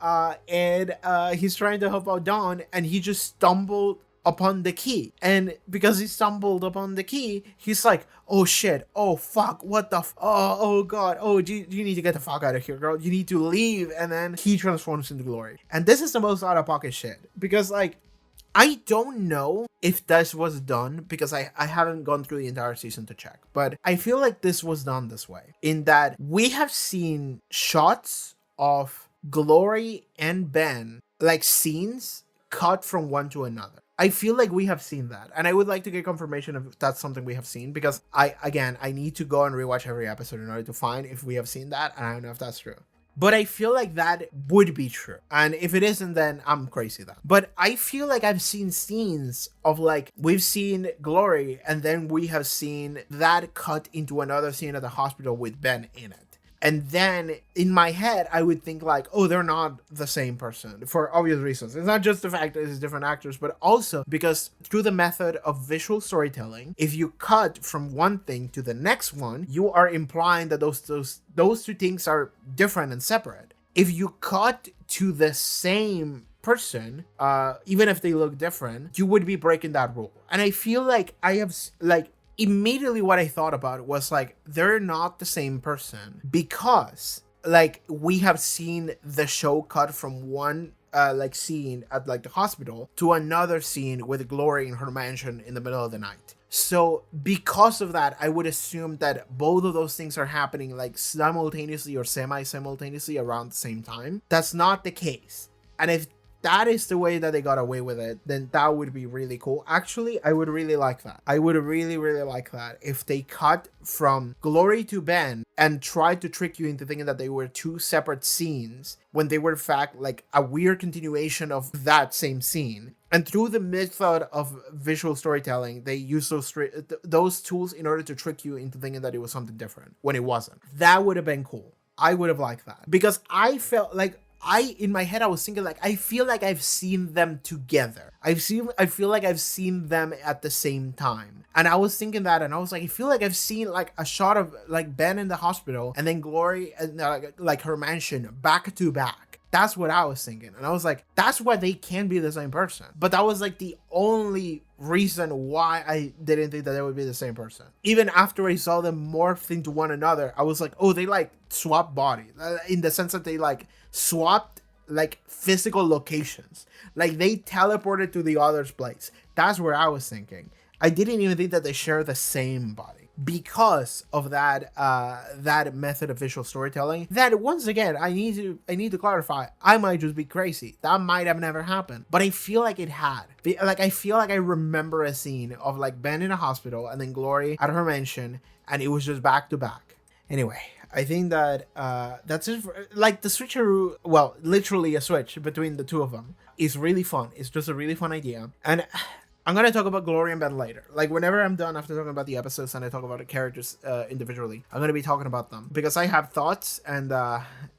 and he's trying to help out Dawn, and he just stumbled upon the key. And because he stumbled upon the key, he's like, oh shit, oh fuck, what the oh god, oh you need to get the fuck out of here, girl, you need to leave. And then he transforms into glory. And this is the most out-of-pocket shit, because like, I don't know if this was done, because I haven't gone through the entire season to check, but I feel like this was done this way, in that we have seen shots of Glory and Ben, like scenes cut from one to another. I feel like we have seen that, and I would like to get confirmation if that's something we have seen, because I need to go and rewatch every episode in order to find if we have seen that, and I don't know if that's true. But I feel like that would be true. And if it isn't, then I'm crazy then. But I feel like I've seen scenes of like, we've seen Glory, and then we have seen that cut into another scene at the hospital with Ben in it. And then in my head, I would think like, oh, they're not the same person, for obvious reasons. It's not just the fact that it's different actors, but also because through the method of visual storytelling, if you cut from one thing to the next one, you are implying that those two things are different and separate. If you cut to the same person, even if they look different, you would be breaking that rule. And I feel like I have like, immediately what I thought about was like, they're not the same person, because like, we have seen the show cut from one like scene at like the hospital to another scene with Glory in her mansion in the middle of the night. So because of that, I would assume that both of those things are happening like simultaneously or semi-simultaneously around the same time. That's not the case. And if that is the way that they got away with it, then that would be really cool. Actually, I would really like that. I would really, really like that if they cut from Glory to Ben and tried to trick you into thinking that they were two separate scenes when they were in fact like a weird continuation of that same scene. And through the method of visual storytelling, they use those tools in order to trick you into thinking that it was something different when it wasn't. That would have been cool. I would have liked that, because I felt like in my head I was thinking like, I feel like I've seen them together. I feel like I've seen them at the same time. And I was thinking that, and I was like, I feel like I've seen like a shot of like Ben in the hospital and then Glory and like her mansion back to back. That's what I was thinking. And I was like, that's why they can be the same person. But that was like the only reason why I didn't think that they would be the same person. Even after I saw them morph into one another, I was like, oh, they like swap bodies, in the sense that they like swapped like physical locations. Like they teleported to the other's place. That's where I was thinking. I didn't even think that they share the same body, because of that that method of visual storytelling. That, once again, I need to clarify, I might just be crazy. That might have never happened, but I feel like it had. Like I feel like I remember a scene of like Ben in a hospital and then Glory at her mansion, and it was just back to back. Anyway, I think that that's it. Like the switcheroo, well, literally a switch between the two of them is really fun. It's just a really fun idea. And I'm going to talk about Glory and Ben later. Like whenever I'm done after talking about the episodes and I talk about the characters individually, I'm going to be talking about them because I have thoughts. And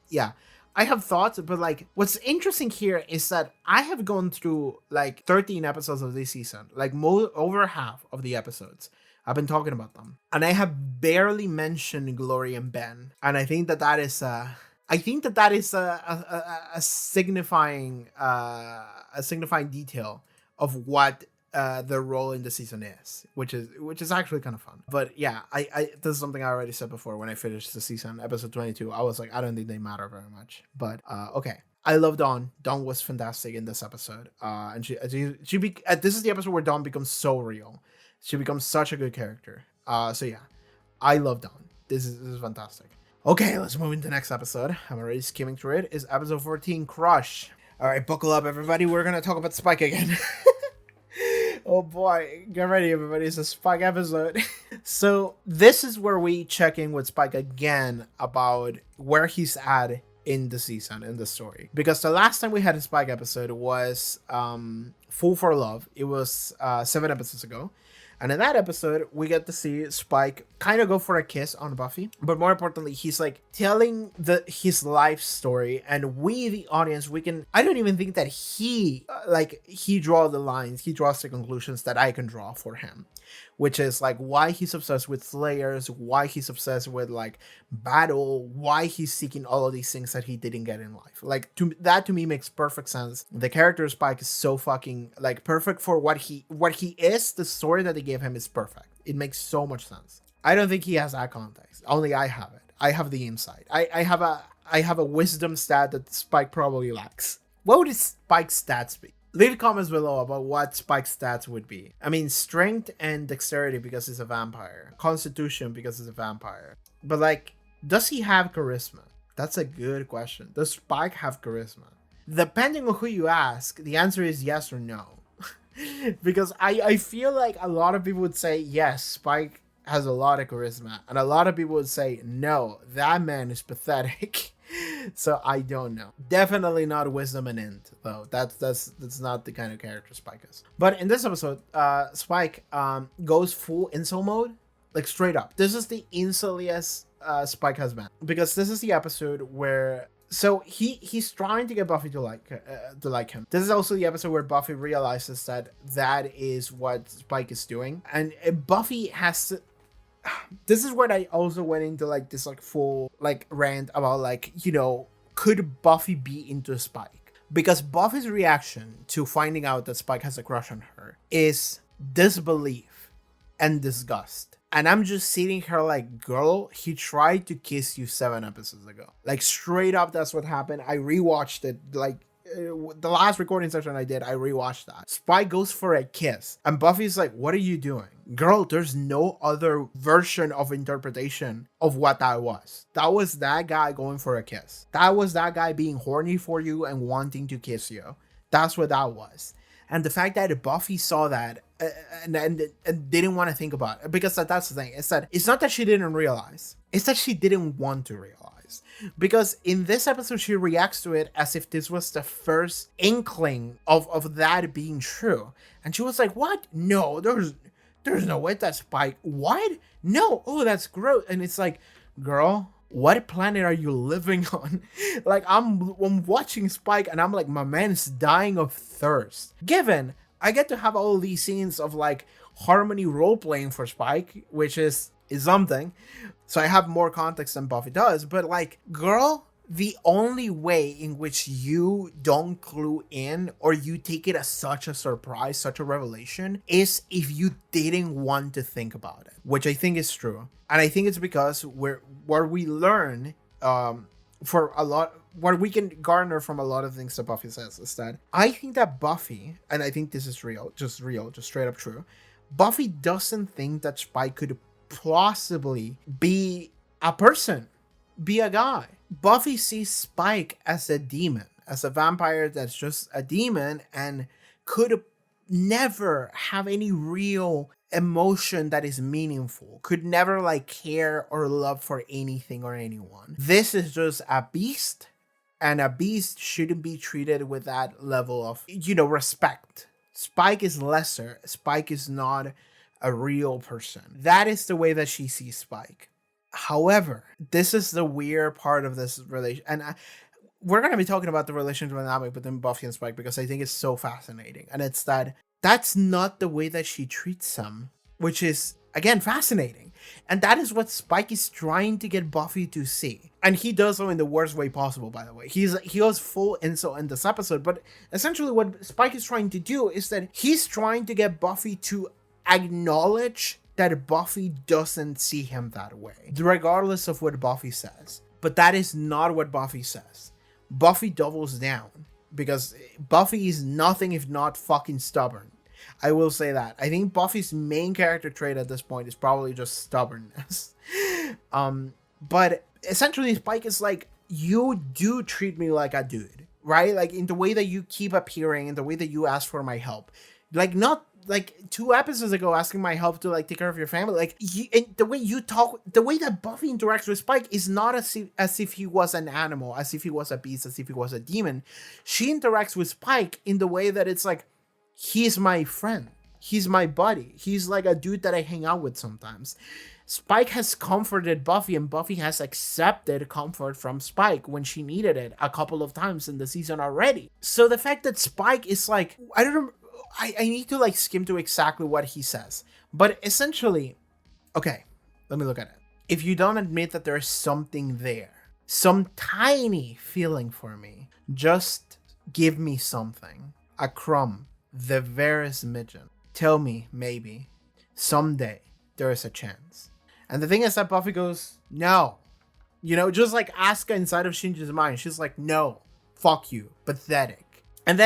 yeah, I have thoughts. But like what's interesting here is that I have gone through like 13 episodes of this season, like over half of the episodes. I've been talking about them, and I have barely mentioned Glory and Ben, and I think that is a signifying detail of what their role in the season is, which is actually kind of fun. But yeah, I this is something I already said before when I finished the season, episode 22. I was like, I don't think they matter very much, but okay. I love Dawn. Dawn was fantastic in this episode, and this is the episode where Dawn becomes so real. She becomes such a good character. So yeah, I love Dawn. This is fantastic. Okay, let's move into the next episode. I'm already skimming through it. It's episode 14, Crush. All right, buckle up, everybody. We're gonna talk about Spike again. Oh boy, get ready, everybody. It's a Spike episode. So this is where we check in with Spike again about where he's at in the season, in the story, because the last time we had a Spike episode was Fool for Love. It was 7 episodes ago. And in that episode, we get to see Spike kind of go for a kiss on Buffy. But more importantly, he's like telling his life story. And we, the audience, I don't even think that he draws the lines. He draws the conclusions that I can draw for him. Which is like why he's obsessed with Slayers, why he's obsessed with like battle, why he's seeking all of these things that he didn't get in life. Like to me makes perfect sense. The character of Spike is so fucking like perfect for what he is. The story that they gave him is perfect. It makes so much sense. I don't think he has that context. Only I have it. I have the insight. I have a wisdom stat that Spike probably lacks. What would Spike's stats be? Leave comments below about what Spike's stats would be. I mean, strength and dexterity because he's a vampire. Constitution because he's a vampire. But like, does he have charisma? That's a good question. Does Spike have charisma? Depending on who you ask, the answer is yes or no. Because I feel like a lot of people would say, yes, Spike has a lot of charisma. And a lot of people would say, no, that man is pathetic. So I don't know. Definitely not wisdom and int, though. That's not the kind of character Spike is. But in this episode, Spike goes full incel mode, like straight up. This is the inceliest Spike has been, because this is the episode where he's trying to get Buffy to like him. This is also the episode where Buffy realizes that is what Spike is doing, and Buffy has to. This is where I also went into like this like full like rant about like, you know, could Buffy be into Spike? Because Buffy's reaction to finding out that Spike has a crush on her is disbelief and disgust. And I'm just sitting here like, girl, he tried to kiss you 7 episodes ago. Like straight up, that's what happened. I rewatched it like the last recording session I did, I rewatched that. Spike goes for a kiss, and Buffy's like, what are you doing? Girl, there's no other version of interpretation of what that was. That was that guy going for a kiss. That was that guy being horny for you and wanting to kiss you. That's what that was. And the fact that Buffy saw that and didn't want to think about it, because that's the thing. It's that it's not that she didn't realize, it's that she didn't want to realize. Because in this episode, she reacts to it as if this was the first inkling of that being true. And she was like, what? No, there's no way that's Spike. What? No. Oh, that's gross. And it's like, girl, what planet are you living on? Like, I'm watching Spike and I'm like, my man's dying of thirst. Given I get to have all these scenes of like Harmony role playing for Spike, which is something. So I have more context than Buffy does. But like, girl, the only way in which you don't clue in or you take it as such a surprise, such a revelation, is if you didn't want to think about it, which I think is true. And I think it's because where we learn for a lot, what we can garner from a lot of things that Buffy says is that I think that Buffy, and I think this is real, just straight up true, Buffy doesn't think that Spike could possibly be a person, be a guy. Buffy sees Spike as a demon, as a vampire that's just a demon and could never have any real emotion that is meaningful, could never like care or love for anything or anyone. This is just a beast, and a beast shouldn't be treated with that level of, respect. Spike is lesser. Spike is not a real person. That is the way that she sees Spike. However, this is the weird part of this relation, and we're going to be talking about the relationship dynamic between Buffy and Spike because I think it's so fascinating. And it's that that's not the way that she treats him, which is, again, fascinating. And that is what Spike is trying to get Buffy to see. And he does so in the worst way possible, by the way. He goes full insult in this episode, but essentially what Spike is trying to do is that he's trying to get Buffy to acknowledge that Buffy doesn't see him that way, regardless of what Buffy says. But that is not what Buffy says. Buffy doubles down, because Buffy is nothing if not fucking stubborn. I will say that. I think Buffy's main character trait at this point is probably just stubbornness. But essentially Spike is like, you do treat me like a dude, right? Like in the way that you keep appearing, in the way that you ask for my help. Like not like 2 episodes ago asking my help to like take care of your family. Like the way you talk, the way that Buffy interacts with Spike is not as if he was an animal, as if he was a beast, as if he was a demon. She interacts with Spike in the way that it's like, he's my friend, he's my buddy, he's like a dude that I hang out with sometimes. Spike has comforted Buffy, and Buffy has accepted comfort from Spike when she needed it a couple of times in the season already. So the fact that Spike is like, I don't know, I need to like skim to exactly what he says. But essentially, okay, let me look at it. If you don't admit that there's something there, some tiny feeling for me, just give me something. A crumb, the barest midget. Tell me, maybe, someday, there is a chance. And the thing is that Buffy goes, no. Just like Asuka inside of Shinji's mind. She's like, no, fuck you, pathetic. And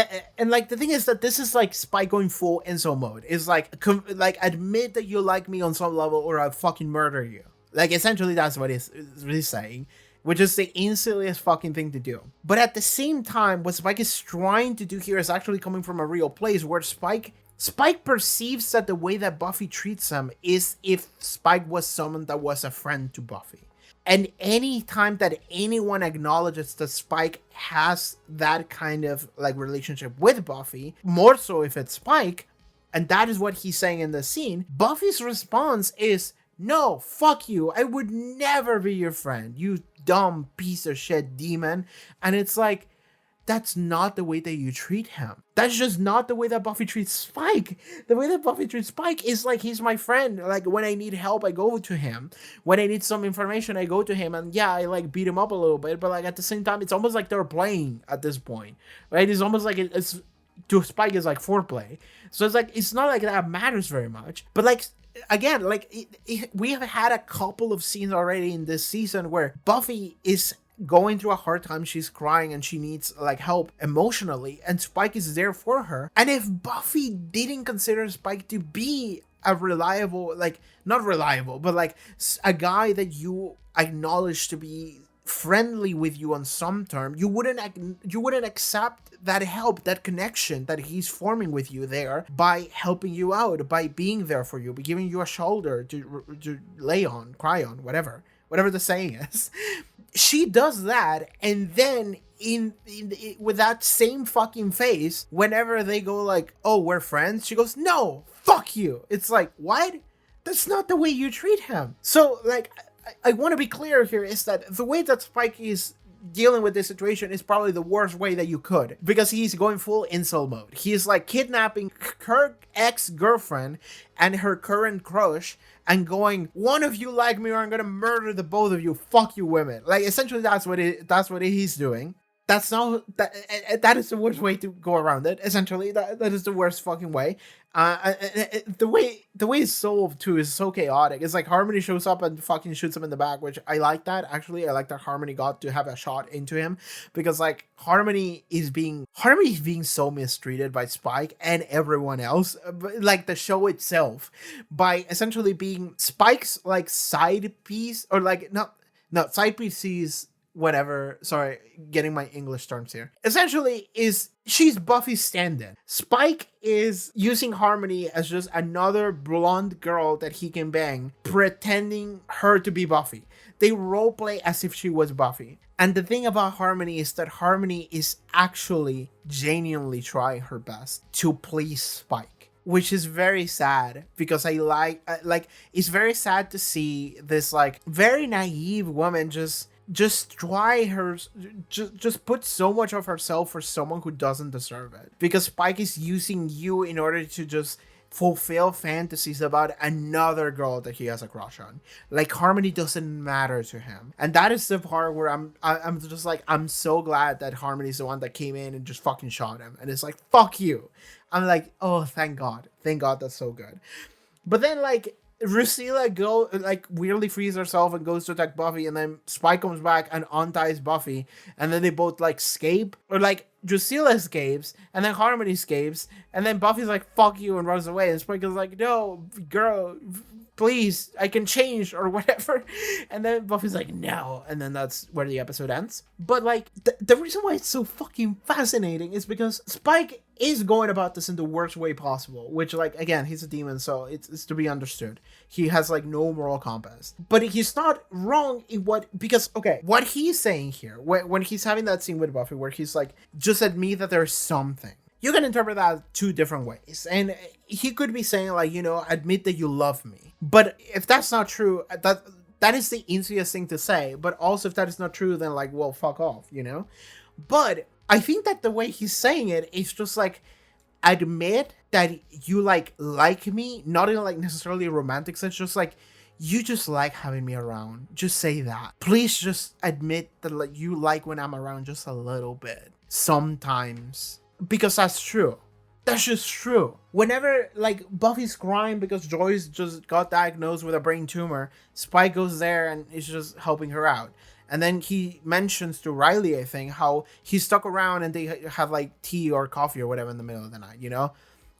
like the thing is that this is like Spike going full incel mode. It's like admit that you like me on some level or I'll fucking murder you. Like essentially that's what he's really saying, which is the insidious fucking thing to do. But at the same time, what Spike is trying to do here is actually coming from a real place where Spike perceives that the way that Buffy treats him is if Spike was someone that was a friend to Buffy. And any time that anyone acknowledges that Spike has that kind of like relationship with Buffy, more so if it's Spike, and that is what he's saying in the scene, Buffy's response is, no, fuck you, I would never be your friend, you dumb piece of shit demon. And it's like, that's not the way that you treat him. That's just not the way that Buffy treats Spike. The way that Buffy treats Spike is like, he's my friend. Like when I need help, I go to him. When I need some information, I go to him. And yeah, I like beat him up a little bit, but like at the same time, it's almost like they're playing at this point, right? It's almost like it's to Spike is like foreplay. So it's like, it's not like that matters very much. But like, again, like we have had a couple of scenes already in this season where Buffy is going through a hard time, she's crying and she needs like help emotionally, and Spike is there for her. And if Buffy didn't consider Spike to be a reliable, like not reliable, but like a guy that you acknowledge to be friendly with you on some term, you wouldn't accept that help, that connection that he's forming with you there by helping you out, by being there for you, by giving you a shoulder to lay on, cry on, whatever the saying is. She does that, and then in with that same fucking face, whenever they go like, oh, we're friends, she goes, no, fuck you. It's like, what? That's not the way you treat him. So like, I want to be clear here is that the way that Spike is dealing with this situation is probably the worst way that you could, because he's going full incel mode. He's like kidnapping her ex-girlfriend and her current crush and going, one of you like me or I'm gonna murder the both of you, fuck you women. Like, essentially that's what he's doing. That's not that is the worst way to go around it. Essentially, that is the worst fucking way. The way it's solved too is so chaotic. It's like Harmony shows up and fucking shoots him in the back, which I like that. Actually, I like that Harmony got to have a shot into him, because like Harmony is being so mistreated by Spike and everyone else, like the show itself, by essentially being Spike's like side piece, or like not side piece. Whatever, sorry, getting my English terms here. Essentially, she's Buffy's stand-in. Spike is using Harmony as just another blonde girl that he can bang, pretending her to be Buffy. They roleplay as if she was Buffy. And the thing about Harmony is that Harmony is actually genuinely trying her best to please Spike, which is very sad, because I like it's very sad to see this like very naive woman just try her, just put so much of herself for someone who doesn't deserve it, because Spike is using you in order to just fulfill fantasies about another girl that he has a crush on. Like, Harmony doesn't matter to him, and that is the part where I'm just like, I'm so glad that Harmony's the one that came in and just fucking shot him, and it's like, fuck you. I'm like, oh, thank God, that's so good. But then like Dracula weirdly frees herself and goes to attack Buffy, and then Spike comes back and unties Buffy, and then they both like escape, or like Dracula escapes, and then Harmony escapes, and then Buffy's like, fuck you, and runs away, and Spike is like, no, girl, please, I can change, or whatever. And then Buffy's like, no, and then that's where the episode ends. But like, the reason why it's so fucking fascinating is because Spike is going about this in the worst way possible, which, like, again, he's a demon, so it's to be understood. He has like no moral compass, but he's not wrong in because what he's saying here, when he's having that scene with Buffy where he's like, just admit that there's something, you can interpret that two different ways. And he could be saying like, admit that you love me. But if that's not true, that is the easiest thing to say. But also, if that is not true, then like, well, fuck off, But I think that the way he's saying it is just like, admit that you like me, not in like necessarily a romantic sense, just like, you just like having me around. Just say that. Please just admit that like you like when I'm around just a little bit. Sometimes. Because that's true. That's just true. Whenever like Buffy's crying because Joyce just got diagnosed with a brain tumor, Spike goes there and is just helping her out. And then he mentions to Riley, I think, how he stuck around and they have like tea or coffee or whatever in the middle of the night,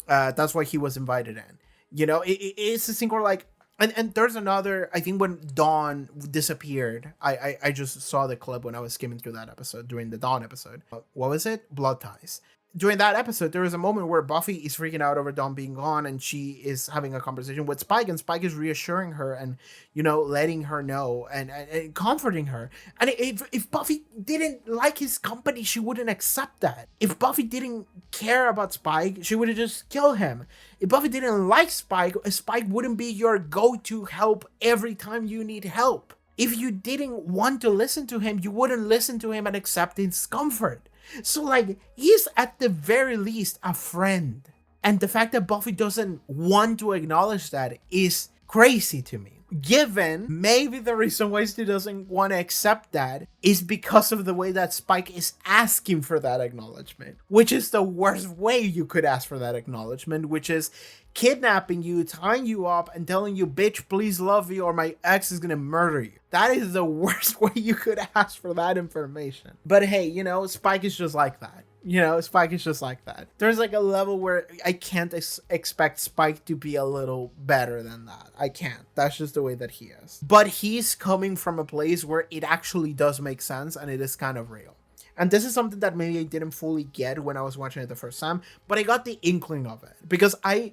That's why he was invited in. It's a thing where like, and there's another, I think when Dawn disappeared, I just saw the clip when I was skimming through that episode, during the Dawn episode. What was it? Blood Ties. During that episode, there was a moment where Buffy is freaking out over Dawn being gone, and she is having a conversation with Spike, and Spike is reassuring her and, letting her know and comforting her. And if Buffy didn't like his company, she wouldn't accept that. If Buffy didn't care about Spike, she would have just killed him. If Buffy didn't like Spike, Spike wouldn't be your go-to help every time you need help. If you didn't want to listen to him, you wouldn't listen to him and accept his comfort. So, like, he's at the very least a friend. And the fact that Buffy doesn't want to acknowledge that is crazy to me. Given maybe the reason why she doesn't want to accept that is because of the way that Spike is asking for that acknowledgement, which is the worst way you could ask for that acknowledgement, which is kidnapping you, tying you up, and telling you, bitch, please love me or my ex is gonna murder you. That is the worst way you could ask for that information. But hey, Spike is just like that. You know, Spike is just like that. There's like a level where I can't expect Spike to be a little better than that. I can't. That's just the way that he is. But he's coming from a place where it actually does make sense and it is kind of real. And this is something that maybe I didn't fully get when I was watching it the first time, but I got the inkling of it because I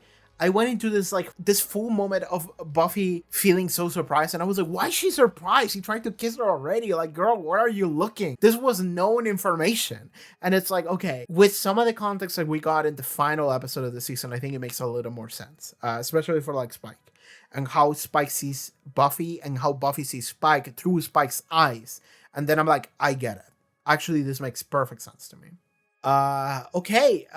went into this full moment of Buffy feeling so surprised, and I was like, why is she surprised? He tried to kiss her already. Like, girl, where are you looking? This was known information. And it's like, okay, with some of the context that we got in the final episode of the season, I think it makes a little more sense, especially for like Spike and how Spike sees Buffy and how Buffy sees Spike through Spike's eyes. And then I'm like, I get it. Actually, this makes perfect sense to me. Okay.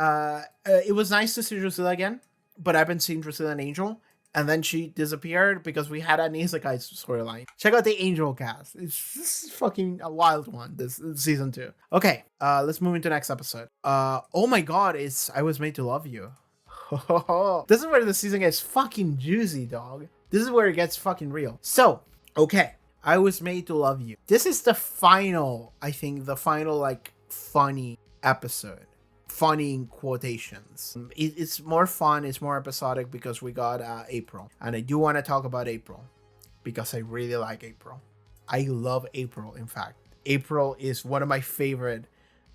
It was nice to see Drusilla again, but I've been seeing Drusilla and Angel, and then she disappeared because we had an Isekai storyline. Check out the Angel cast. This is fucking a wild one, this season 2. Okay, let's move into the next episode. Oh my god, it's I Was Made to Love You. This is where the season gets fucking juicy, dog. This is where it gets fucking real. So, okay. I Was Made to Love You. This is the final, I think, like, funny episode. Funny in quotations. It's more fun, it's more episodic because we got April. And I do want to talk about April because I really like April. I love April, in fact. April is one of my favorite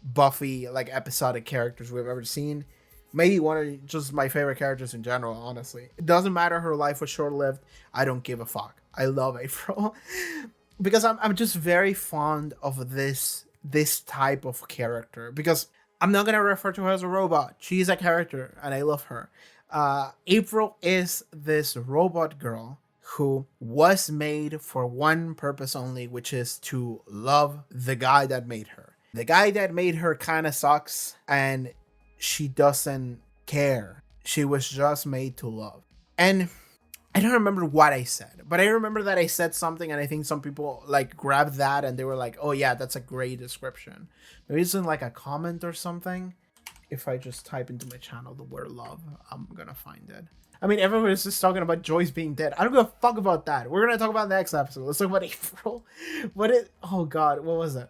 Buffy, like, episodic characters we've ever seen. Maybe one of just my favorite characters in general, honestly. It doesn't matter her life was short-lived. I don't give a fuck. I love April because I'm just very fond of this type of character, because I'm not going to refer to her as a robot. She's a character and I love her. April is this robot girl who was made for one purpose only, which is to love the guy that made her. The guy that made her kind of sucks and she doesn't care. She was just made to love. And I don't remember what I said, but I remember that I said something, and I think some people like grabbed that and they were like, oh yeah, that's a great description. Maybe it's in like a comment or something. If I just type into my channel the word love, I'm gonna find it. I mean, everybody's just talking about Joyce being dead. I don't give a fuck about that. We're gonna talk about the next episode. Let's talk about April. Oh god, what was it?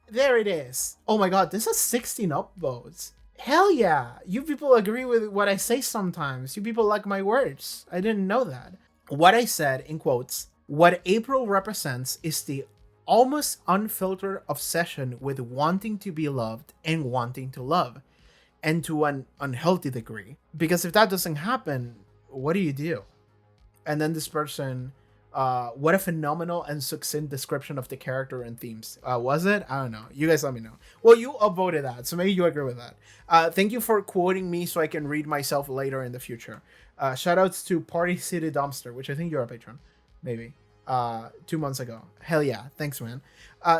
There it is. Oh my god, this has 16 upvotes. Hell yeah, you people agree with what I say sometimes. You people like my words. I didn't know that. What I said, in quotes, what April represents is the almost unfiltered obsession with wanting to be loved and wanting to love, and to an unhealthy degree. Because if that doesn't happen, what do you do? And then this person, what a phenomenal and succinct description of the character and themes. Was it? I don't know. You guys let me know. Well, you upvoted that, so maybe you agree with that. Thank you for quoting me so I can read myself later in the future. Shoutouts to Party City Dumpster, which I think you're a patron. Maybe. 2 months ago. Hell yeah. Thanks, man.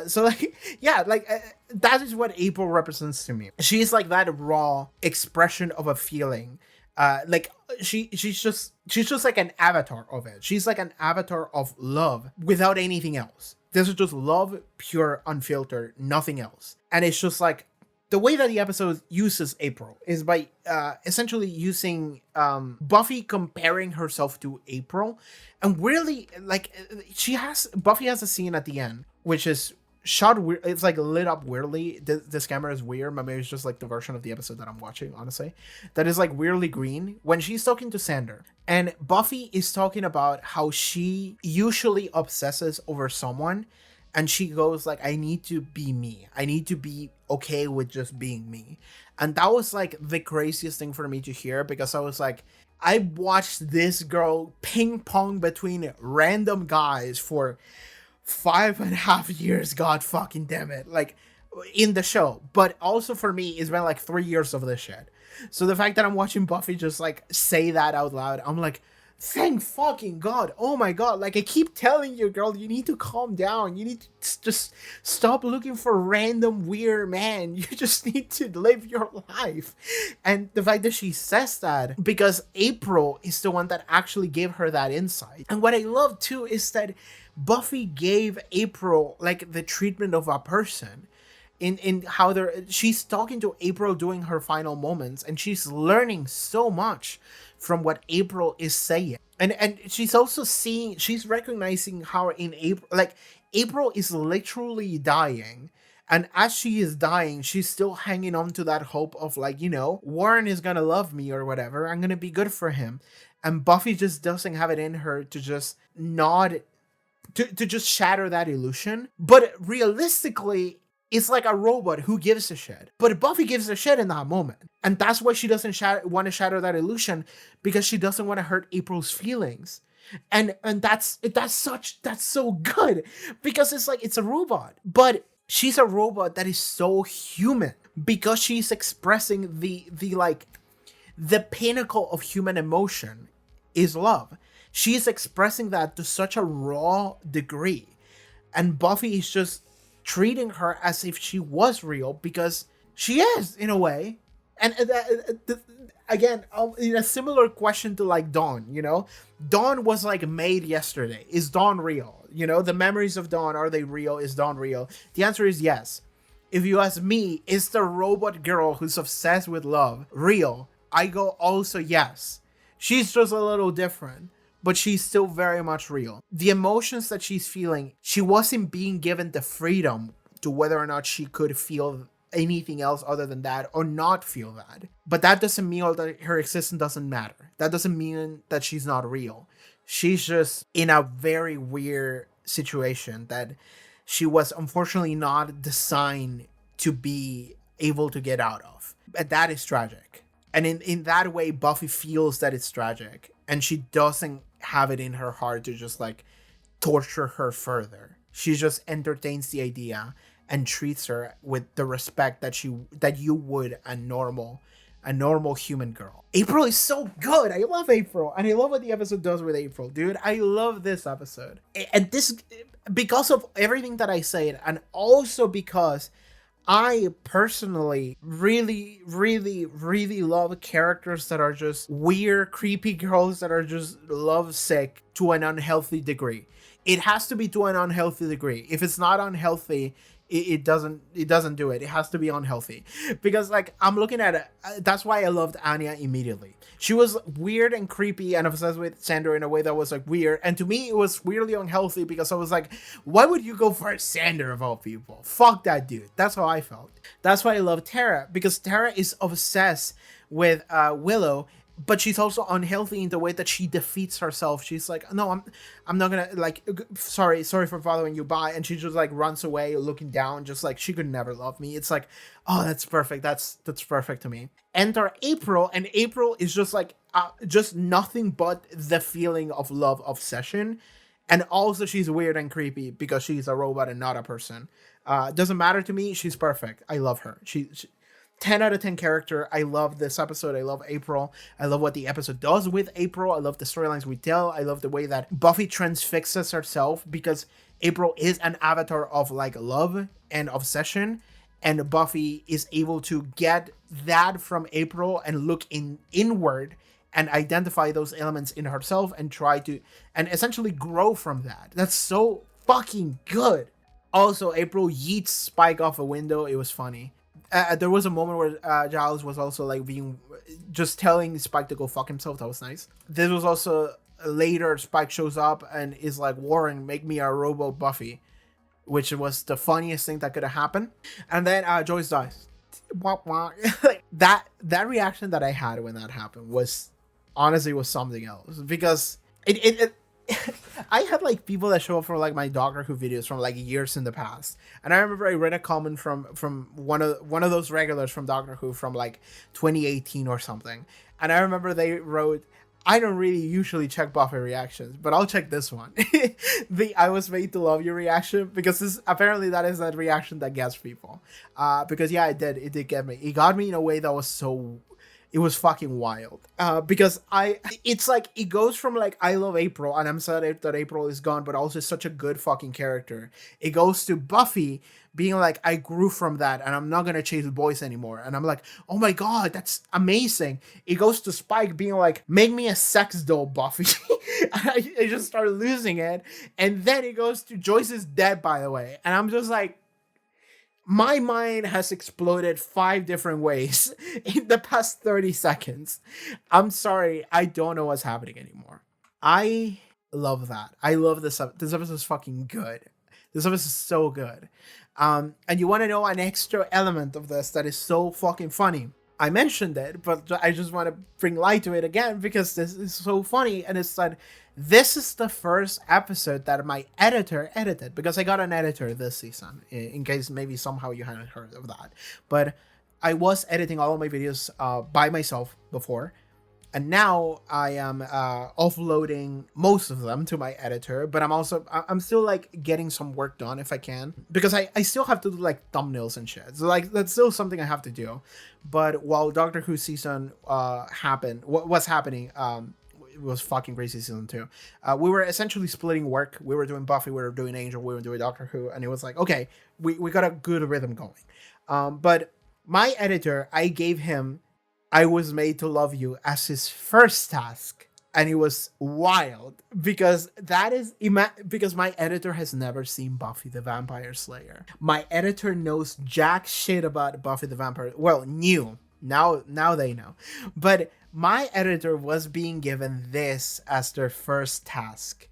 So like, yeah, like that is what April represents to me. She's like that raw expression of a feeling. Like she's just like an avatar of it. She's like an avatar of love without anything else. This is just love, pure, unfiltered, nothing else. And it's just like the way that the episode uses April is by essentially using Buffy comparing herself to April, and really like Buffy has a scene at the end which is shot weird. It's like lit up weirdly. This camera is weird. Maybe it's just like the version of the episode that I'm watching, honestly, that is like weirdly green when she's talking to Xander, and Buffy is talking about how she usually obsesses over someone, and she goes like, I need to be me. I need to be okay with just being me. And that was like the craziest thing for me to hear, because I was like, I watched this girl ping pong between random guys for 5.5 years, god fucking damn it, like in the show, but also for me it's been like 3 years of this shit. So the fact that I'm watching Buffy just like say that out loud, I'm like, thank fucking god. Oh my god, like I keep telling you, girl, you need to calm down. You need to just stop looking for random weird man. You just need to live your life. And the fact that she says that, because April is the one that actually gave her that insight. And what I love too is that Buffy gave April like the treatment of a person in how she's talking to April during her final moments, and she's learning so much from what April is saying. And she's also she's recognizing how in April, like April is literally dying, And as she is dying, she's still hanging on to that hope of like, Warren is gonna love me or whatever. I'm gonna be good for him. And Buffy just doesn't have it in her to just nod, to just shatter that illusion. But realistically, it's like a robot who gives a shit. But Buffy gives a shit in that moment. And that's why she doesn't want to shatter that illusion, because she doesn't want to hurt April's feelings. And that's so good, because it's like it's a robot, but she's a robot that is so human, because she's expressing the pinnacle of human emotion is love. She's expressing that to such a raw degree, and Buffy is just treating her as if she was real, because she is, in a way. And again, in a similar question to like Dawn, Dawn was like made yesterday. Is Dawn real? The memories of Dawn, are they real? Is Dawn real? The answer is yes. If you ask me, is the robot girl who's obsessed with love real? I go also yes. She's just a little different, but she's still very much real. The emotions that she's feeling, she wasn't being given the freedom to whether or not she could feel anything else other than that, or not feel that. But that doesn't mean that her existence doesn't matter. That doesn't mean that she's not real. She's just in a very weird situation that she was unfortunately not designed to be able to get out of. And that is tragic. And in that way, Buffy feels that it's tragic, and she doesn't have it in her heart to just like torture her further. She just entertains the idea and treats her with the respect that you would a normal human girl. April is so good. I love April, and I love what the episode does with April, dude. I love this episode, and this because of everything that I said, and also because I personally really, really, really love characters that are just weird, creepy girls that are just lovesick to an unhealthy degree. It has to be to an unhealthy degree. If it's not unhealthy, it doesn't do it. It has to be unhealthy, because like I'm looking at it. That's why I loved Anya immediately. She was weird and creepy and obsessed with Xander in a way that was like weird, and to me it was weirdly unhealthy, because I was like, why would you go for Xander of all people? Fuck that dude. That's how I felt. That's why I love Tara, because Tara is obsessed with Willow, but she's also unhealthy in the way that she defeats herself. She's like, no, I'm not gonna, like, sorry for following you, bye. And she just like runs away looking down, just like she could never love me. It's like, oh, that's perfect. That's perfect to me. Enter April, and April is just like just nothing but the feeling of love obsession. And also she's weird and creepy because she's a robot and not a person. Doesn't matter to me. She's perfect. I love her. She 10 out of 10 character. I love this episode. I love April. I love what the episode does with April. I love the storylines we tell. I love the way that Buffy transfixes herself, because April is an avatar of like love and obsession, and Buffy is able to get that from April and look inward and identify those elements in herself and try to and essentially grow from that. That's so fucking good. Also, April yeets Spike off a window. It was funny. There was a moment where Giles was also like just telling Spike to go fuck himself. That was nice. This was also later. Spike shows up and is like, Warren, make me a robo Buffy, which was the funniest thing that could have happened. And then Joyce dies. that reaction that I had when that happened was honestly something else, because it I had like people that show up for like my Doctor Who videos from like years in the past, and I remember I read a comment from one of those regulars from Doctor Who from like 2018 or something, and I remember they wrote, I don't really usually check Buffy reactions, but I'll check this one. The I was made to love you reaction, because that is that reaction that gets people. Because yeah, it did get me. It got me in a way that was it was fucking wild. Because it's like, it goes from like, I love April and I'm sad that April is gone, but also such a good fucking character. It goes to Buffy being like, I grew from that and I'm not gonna chase boys anymore. And I'm like, oh my god, that's amazing. It goes to Spike being like, make me a sex doll, Buffy. I just started losing it. And then it goes to Joyce is dead, by the way. And I'm just like, my mind has exploded 5 different ways in the past 30 seconds. I'm sorry, I don't know what's happening anymore. I love that. I love this episode. This episode is fucking good. This episode is so good. And you want to know an extra element of this that is so fucking funny. I mentioned it, but I just want to bring light to it again because this is so funny. And it's that this is the first episode that my editor edited, because I got an editor this season, in case maybe somehow you hadn't heard of that. But I was editing all of my videos by myself before. And now I am offloading most of them to my editor, but I'm still like getting some work done if I can, because I still have to do like thumbnails and shit. So like that's still something I have to do. But while Doctor Who season was happening, it was fucking crazy season 2. We were essentially splitting work. We were doing Buffy, we were doing Angel, we were doing Doctor Who, and it was like, okay, we got a good rhythm going. But my editor, I gave him I Was Made to Love You as his first task. And it was wild because because my editor has never seen Buffy the Vampire Slayer. My editor knows jack shit about Buffy the Vampire. Well, knew. Now they know. But my editor was being given this as their first task.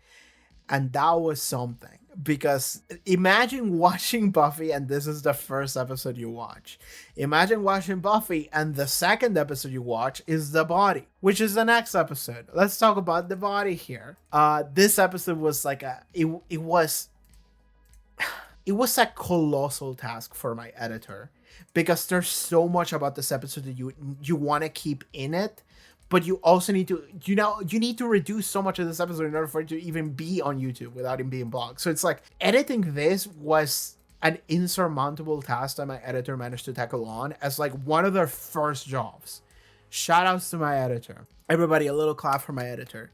And that was something. Because imagine watching Buffy and this is the first episode you watch. Imagine watching Buffy and the second episode you watch is The Body, which is the next episode. Let's talk about The Body here. This episode was like it was a colossal task for my editor, because there's so much about this episode that you want to keep in it. But you also need to, you need to reduce so much of this episode in order for it to even be on YouTube without it being blocked. So it's like editing this was an insurmountable task that my editor managed to tackle on as like one of their first jobs. Shout outs to my editor. Everybody, a little clap for my editor.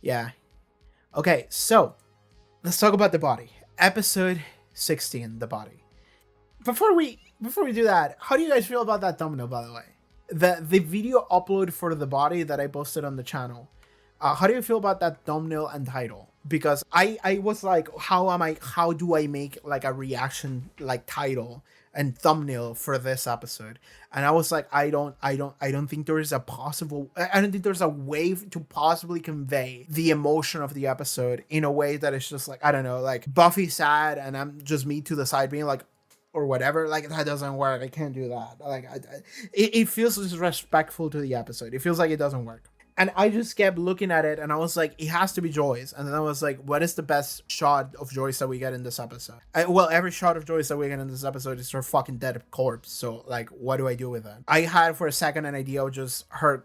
Yeah. Okay, so let's talk about The Body. Episode 16, The Body. Before we do that, how do you guys feel about that thumbnail, by the way? The video upload for The Body that I posted on the channel. How do you feel about that thumbnail and title? Because I was like, how do I make like a reaction like title and thumbnail for this episode? And I was like, I don't think there is a possible, I don't think there's a way to possibly convey the emotion of the episode in a way that is just like, I don't know, like Buffy sad and I'm just me to the side being like, or whatever, like that doesn't work. I can't do that. Like it feels disrespectful to the episode. It feels like it doesn't work. And I just kept looking at it and I was like, it has to be Joyce. And then I was like, what is the best shot of Joyce that we get in this episode? Well, every shot of Joyce that we get in this episode is her fucking dead corpse. So like, what do I do with that? I had for a second an idea of just her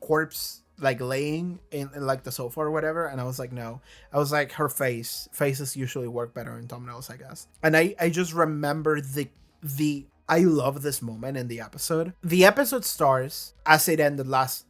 corpse like laying in like the sofa or whatever, and I was like, no. I was like, her faces usually work better in thumbnails, I guess. And I just remember the I love this moment in the episode. The episode starts as it ended last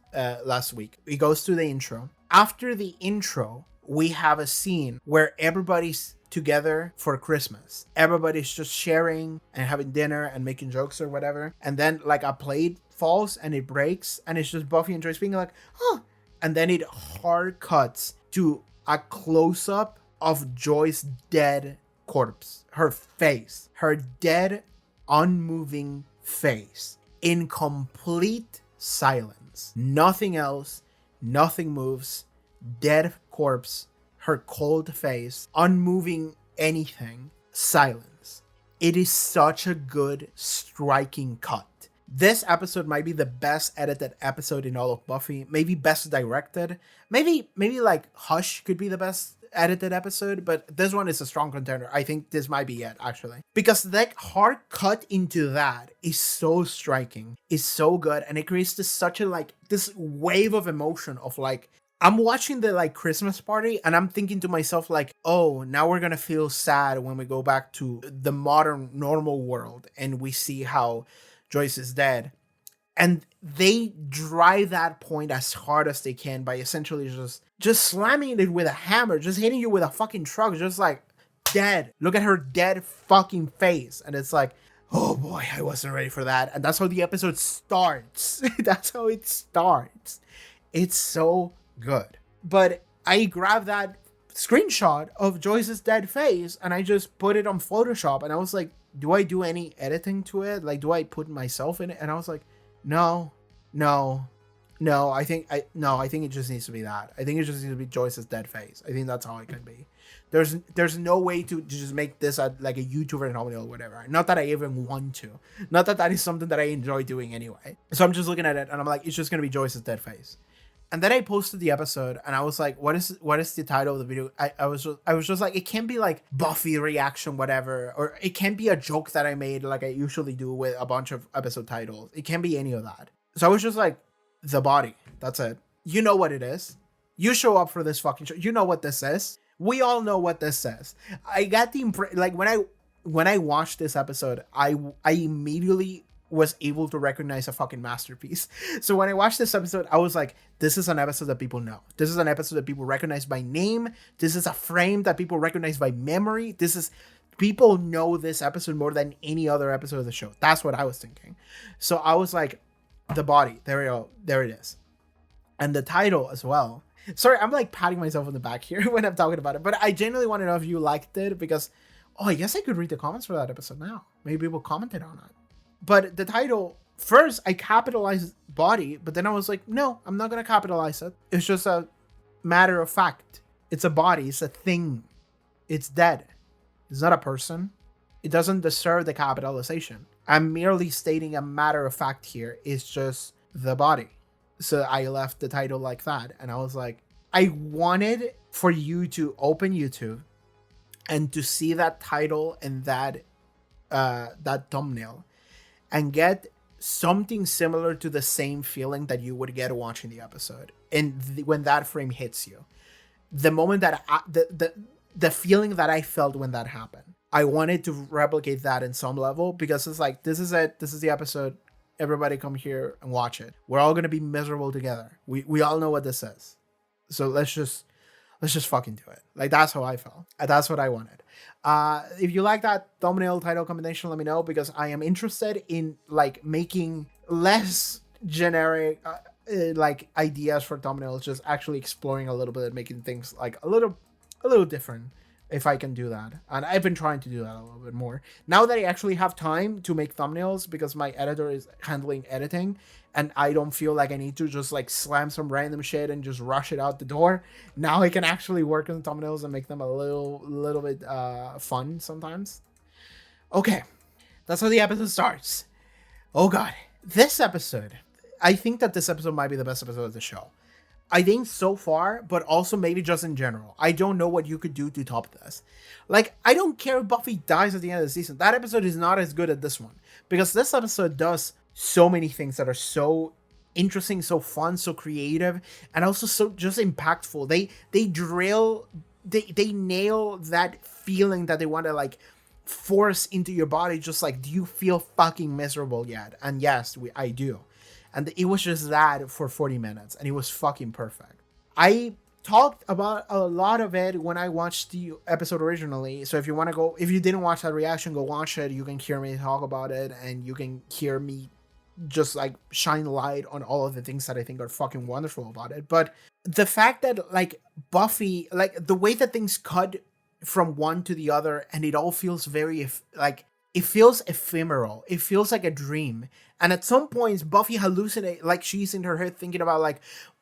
week. It goes to the intro. After the intro, we have a scene where everybody's together for Christmas. Everybody's just sharing and having dinner and making jokes or whatever. And then like a plate falls and it breaks and it's just Buffy and Joyce being like, oh, and then it hard cuts to a close-up of Joyce's dead corpse, her face, her dead, unmoving face in complete silence. Nothing else, nothing moves, dead corpse, her cold face, unmoving anything, silence. It is such a good, striking cut. This episode might be the best edited episode in all of Buffy. Maybe best directed. Maybe like Hush could be the best edited episode, but this one is a strong contender. I think this might be it, actually. Because that hard cut into that is so striking. It's so good. And it creates this wave of emotion of like, I'm watching the like Christmas party and I'm thinking to myself like, oh, now we're going to feel sad when we go back to the modern normal world and we see how Joyce is dead. And they drive that point as hard as they can by essentially just slamming it with a hammer, just hitting you with a fucking truck, just like, dead. Look at her dead fucking face. And it's like, oh boy, I wasn't ready for that. And that's how the episode starts. That's how it starts. It's so good. But I grabbed that screenshot of Joyce's dead face and I just put it on Photoshop and I was like, do I do any editing to it? Like, do I put myself in it? And I was like, no, No, I think it just needs to be that. I think it just needs to be Joyce's dead face. I think that's how it can be. There's no way to just make this like a YouTuber thumbnail or whatever. Not that I even want to. Not that that is something that I enjoy doing anyway. So I'm just looking at it and I'm like, it's just gonna be Joyce's dead face. And then I posted the episode and I was like, what is the title of the video? I was just like, it can't be like Buffy reaction, whatever, or it can't be a joke that I made like I usually do with a bunch of episode titles. It can't be any of that. So I was just like, the body. That's it. You know what it is. You show up for this fucking show. You know what this is. We all know what this says. I got the like when I watched this episode, I immediately was able to recognize a fucking masterpiece. So when I watched this episode, I was like, this is an episode that people know. This is an episode that people recognize by name. This is a frame that people recognize by memory. People know this episode more than any other episode of the show. That's what I was thinking. So I was like, the body. There we go. There it is. And the title as well. Sorry, I'm like patting myself on the back here when I'm talking about it. But I genuinely want to know if you liked it because, I guess I could read the comments for that episode now. Maybe people commented on it. But the title, first I capitalized body, but then I was like, no, I'm not going to capitalize it. It's just a matter of fact. It's a body. It's a thing. It's dead. It's not a person. It doesn't deserve the capitalization. I'm merely stating a matter of fact here. It's just the body. So I left the title like that. And I was like, I wanted for you to open YouTube and to see that title and that thumbnail and get something similar to the same feeling that you would get watching the episode. And when that frame hits you, the moment that the feeling that I felt when that happened, I wanted to replicate that in some level because it's like, this is it. This is the episode. Everybody come here and watch it. We're all going to be miserable together. We all know what this is. So let's just fucking do it. Like, that's how I felt. That's what I wanted. If you like that thumbnail title combination, let me know because I am interested in like making less generic like ideas for thumbnails, just actually exploring a little bit and making things like a little different if I can do that. And I've been trying to do that a little bit more. Now that I actually have time to make thumbnails because my editor is handling editing and I don't feel like I need to just like slam some random shit and just rush it out the door. Now I can actually work on thumbnails and make them a little bit fun sometimes. Okay, that's how the episode starts. Oh god, this episode. I think that this episode might be the best episode of the show. I think so far, but also maybe just in general. I don't know what you could do to top this. Like, I don't care if Buffy dies at the end of the season. That episode is not as good as this one. Because this episode does so many things that are so interesting, so fun, so creative, and also so just impactful. They nail that feeling that they want to, like, force into your body. Just like, do you feel fucking miserable yet? And yes, I do. And it was just that for 40 minutes. And it was fucking perfect. I talked about a lot of it when I watched the episode originally. So if you didn't watch that reaction, go watch it. You can hear me talk about it. And you can hear me just like shine light on all of the things that I think are fucking wonderful about it. But the fact that like Buffy, like the way that things cut from one to the other and it all feels very like, it feels ephemeral. It feels like a dream. And at some points, Buffy hallucinates, like she's in her head thinking about like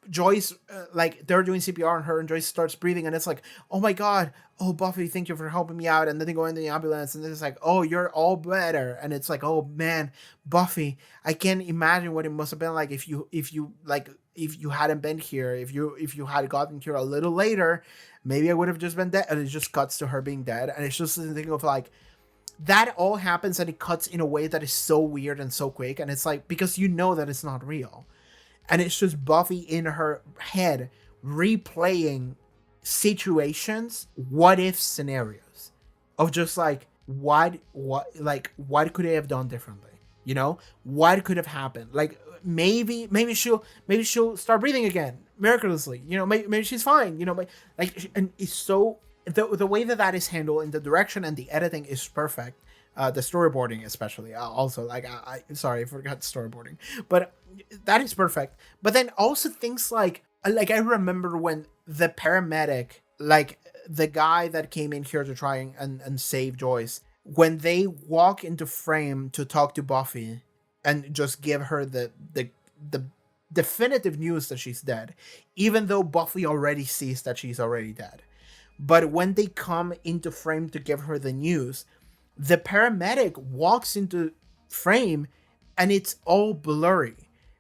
Joyce, like they're doing CPR on her and Joyce starts breathing and it's like, oh my God, oh Buffy, thank you for helping me out. And then they go in the ambulance and then it's like, oh, you're all better. And it's like, oh man, Buffy, I can't imagine what it must have been like if you hadn't been here, if you had gotten here a little later, maybe I would have just been dead. And it just cuts to her being dead. And it's just the thing of like, that all happens and it cuts in a way that is so weird and so quick. And it's like, because you know that it's not real. And it's just Buffy in her head replaying situations, what if scenarios of just like, what could they have done differently? You know, what could have happened? Like maybe she'll start breathing again miraculously. You know, maybe she's fine. You know, like, and it's so. The way that is handled in the direction and the editing is perfect. The storyboarding especially. Also, like, sorry, I forgot storyboarding. But that is perfect. But then also things like I remember when the paramedic, like the guy that came in here to try and save Joyce, when they walk into frame to talk to Buffy and just give her the definitive news that she's dead, even though Buffy already sees that she's already dead. But when they come into frame to give her the news, the paramedic walks into frame and it's all blurry.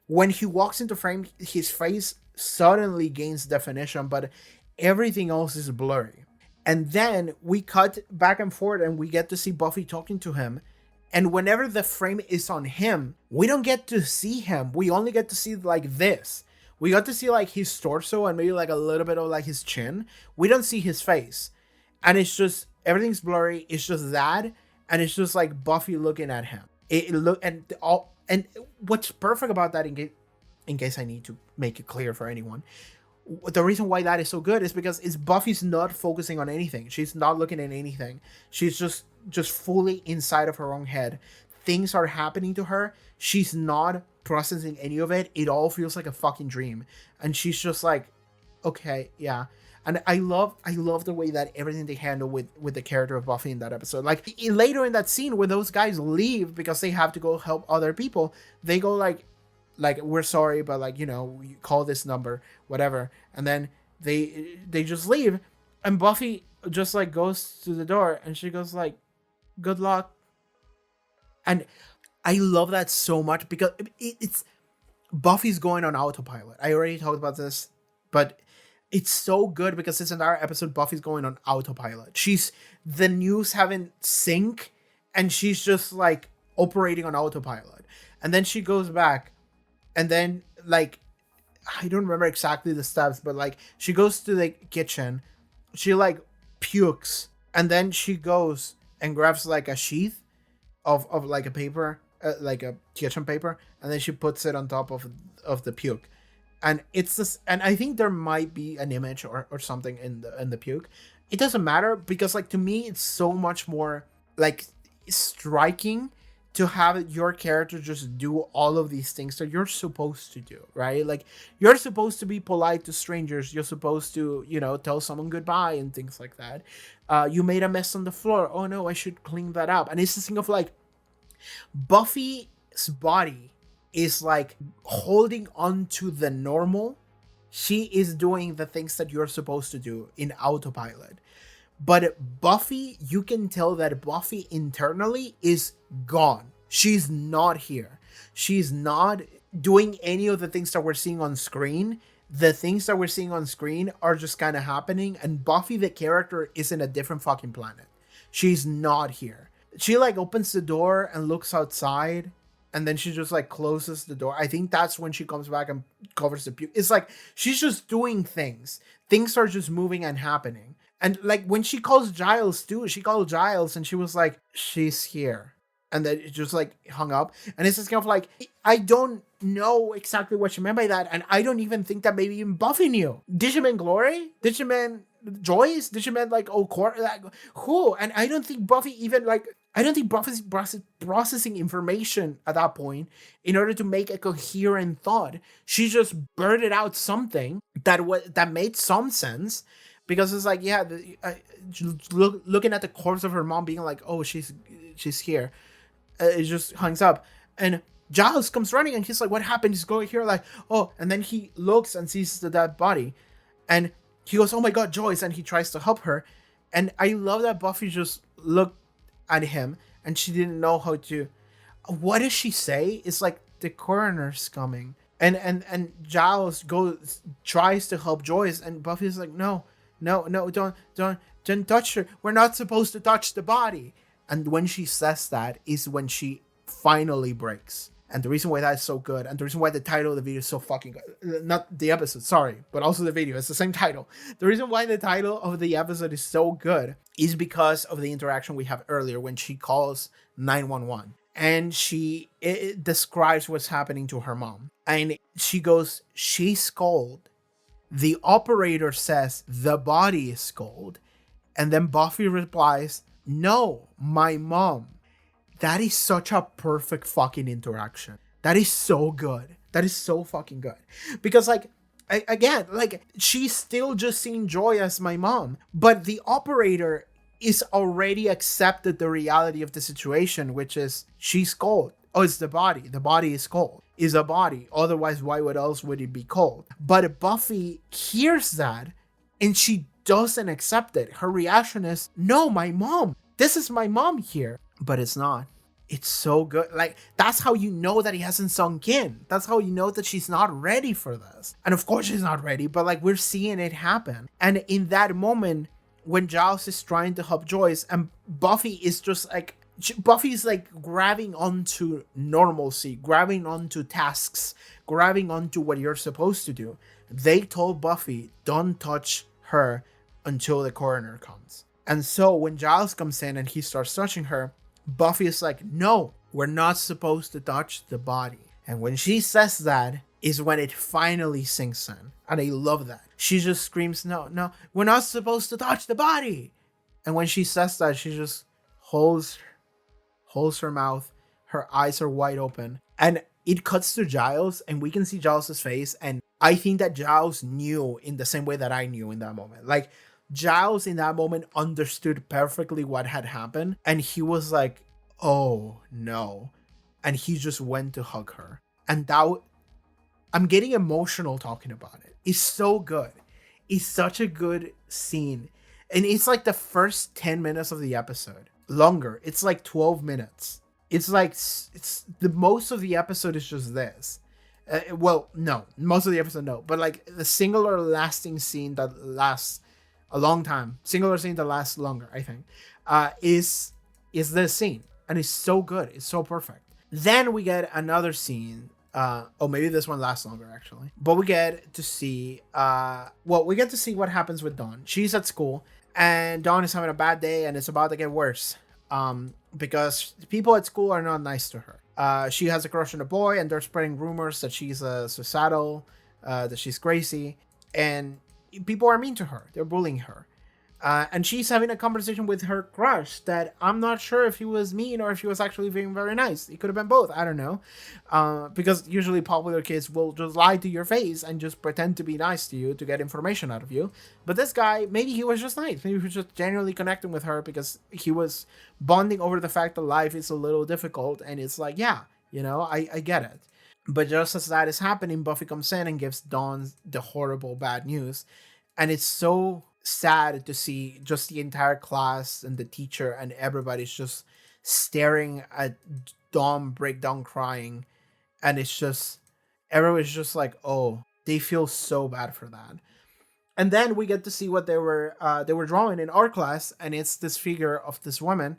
When he walks into frame, his face suddenly gains definition, but everything else is blurry. And then we cut back and forth and we get to see Buffy talking to him. And whenever the frame is on him, we don't get to see him. We only get to see like this. We got to see like his torso and maybe like a little bit of like his chin. We don't see his face. And it's just, everything's blurry. It's just that. And it's just like Buffy looking at him. And what's perfect about that, in case I need to make it clear for anyone, the reason why that is so good is because Buffy's not focusing on anything. She's not looking at anything. She's just fully inside of her own head. Things are happening to her. She's not processing any of it. It all feels like a fucking dream. And she's just like, okay, yeah. And I love the way that everything they handle with the character of Buffy in that episode. Like later in that scene where those guys leave because they have to go help other people, they go like we're sorry, but like, you know, you call this number, whatever. And then they just leave, and Buffy just like goes to the door and she goes like, good luck. And I love that so much because it's Buffy's going on autopilot. I already talked about this, but it's so good because this entire episode, Buffy's going on autopilot. The news haven't sync, and she's just like operating on autopilot. And then she goes back, and then like, I don't remember exactly the steps, but like she goes to the kitchen, she like pukes, and then she goes and grabs like a sheath of like a paper, like a kitchen paper, and then she puts it on top of the puke. And it's this, and I think there might be an image or something in the puke. It doesn't matter because like to me it's so much more like striking to have your character just do all of these things that you're supposed to do, right? Like you're supposed to be polite to strangers. You're supposed to, you know, tell someone goodbye and things like that. You made a mess on the floor. Oh no, I should clean that up. And it's this thing of like Buffy's body is like holding on to the normal. She is doing the things that you're supposed to do in autopilot. But Buffy, you can tell that Buffy internally is gone. She's not here. She's not doing any of the things that we're seeing on screen. The things that we're seeing on screen are just kind of happening. And Buffy, the character, is in a different fucking planet. She's not here. She like opens the door and looks outside. And then she just like closes the door. I think that's when she comes back and covers the puke. It's like she's just doing things. Things are just moving and happening. And like when she calls Giles too, she called Giles and she was like, she's here. And then it just like hung up. And it's just kind of like, I don't know exactly what she meant by that. And I don't even think that maybe even Buffy knew. Did she mean Glory? Did she mean Joyce? Did she mean like, like, who? And I don't think Buffy even like, I don't think Buffy's processing information at that point in order to make a coherent thought. She just blurted out something that made some sense. Because it's like, yeah, looking at the corpse of her mom being like, oh, she's here. It just hangs up. And Giles comes running and he's like, what happened? He's going here like, oh. And then he looks and sees the dead body. And he goes, oh my God, Joyce. And he tries to help her. And I love that Buffy just looked at him and she didn't know how to. What does she say? It's like, the coroner's coming. And Giles tries to help Joyce. And Buffy's like, no, don't touch her. We're not supposed to touch the body. And when she says that is when she finally breaks. And the reason why that is so good, and the reason why the title of the video is so fucking good, not the episode, sorry, but also the video, it's the same title. The reason why the title of the episode is so good is because of the interaction we have earlier when she calls 911. And it describes what's happening to her mom. And she goes, she's cold. The operator says the body is cold. And then Buffy replies, no, my mom. That is such a perfect fucking interaction. That is so good. That is so fucking good. Because like, again, like she's still just seeing Joy as my mom. But the operator is already accepted the reality of the situation, which is she's cold. oh, it's the body. The body is cold. Is a body. Otherwise, why would else would it be cold? But Buffy hears that and she doesn't accept it. Her reaction is, no, my mom. This is my mom here. But it's not. It's so good. Like, that's how you know that he hasn't sunk in. That's how you know that she's not ready for this. And of course she's not ready, but like, we're seeing it happen. And in that moment, when Giles is trying to help Joyce and Buffy is just like, Buffy's like grabbing onto normalcy, grabbing onto tasks, grabbing onto what you're supposed to do. They told Buffy, don't touch her until the coroner comes. And so when Giles comes in and he starts touching her, Buffy is like, no, we're not supposed to touch the body. And when she says that is when it finally sinks in. And I love that. She just screams, no, we're not supposed to touch the body. And when she says that, she just holds her mouth. Her eyes are wide open. And it cuts to Giles and we can see Giles' face. And I think that Giles knew in the same way that I knew in that moment. Like, Giles in that moment understood perfectly what had happened. And he was like, oh no. And he just went to hug her. And that, I'm getting emotional talking about it. It's so good. It's such a good scene. And it's like the first 10 minutes of the episode. Longer. It's like 12 minutes. It's like, it's the most of the episode is just this. Well, no. Most of the episode, no. But like the singular lasting scene that lasts a long time, singular scene that lasts longer, I think, is this scene. And it's so good. It's so perfect. Then we get another scene. Maybe this one lasts longer, actually. But we get to see, we get to see what happens with Dawn. She's at school, and Dawn is having a bad day, and it's about to get worse. Because people at school are not nice to her. She has a crush on a boy, and they're spreading rumors that she's suicidal, that she's crazy, and people are mean to her. They're bullying her. And she's having a conversation with her crush that I'm not sure if he was mean or if he was actually being very nice. It could have been both. I don't know. Because usually popular kids will just lie to your face and just pretend to be nice to you to get information out of you. But this guy, maybe he was just nice. Maybe he was just genuinely connecting with her because he was bonding over the fact that life is a little difficult. And it's like, yeah, I get it. But just as that is happening, Buffy comes in and gives Dawn the horrible bad news. And it's so sad to see just the entire class and the teacher and everybody's just staring at Dawn break down crying. And it's just, everyone's just like, oh, they feel so bad for that. And then we get to see what they were drawing in art class. And it's this figure of this woman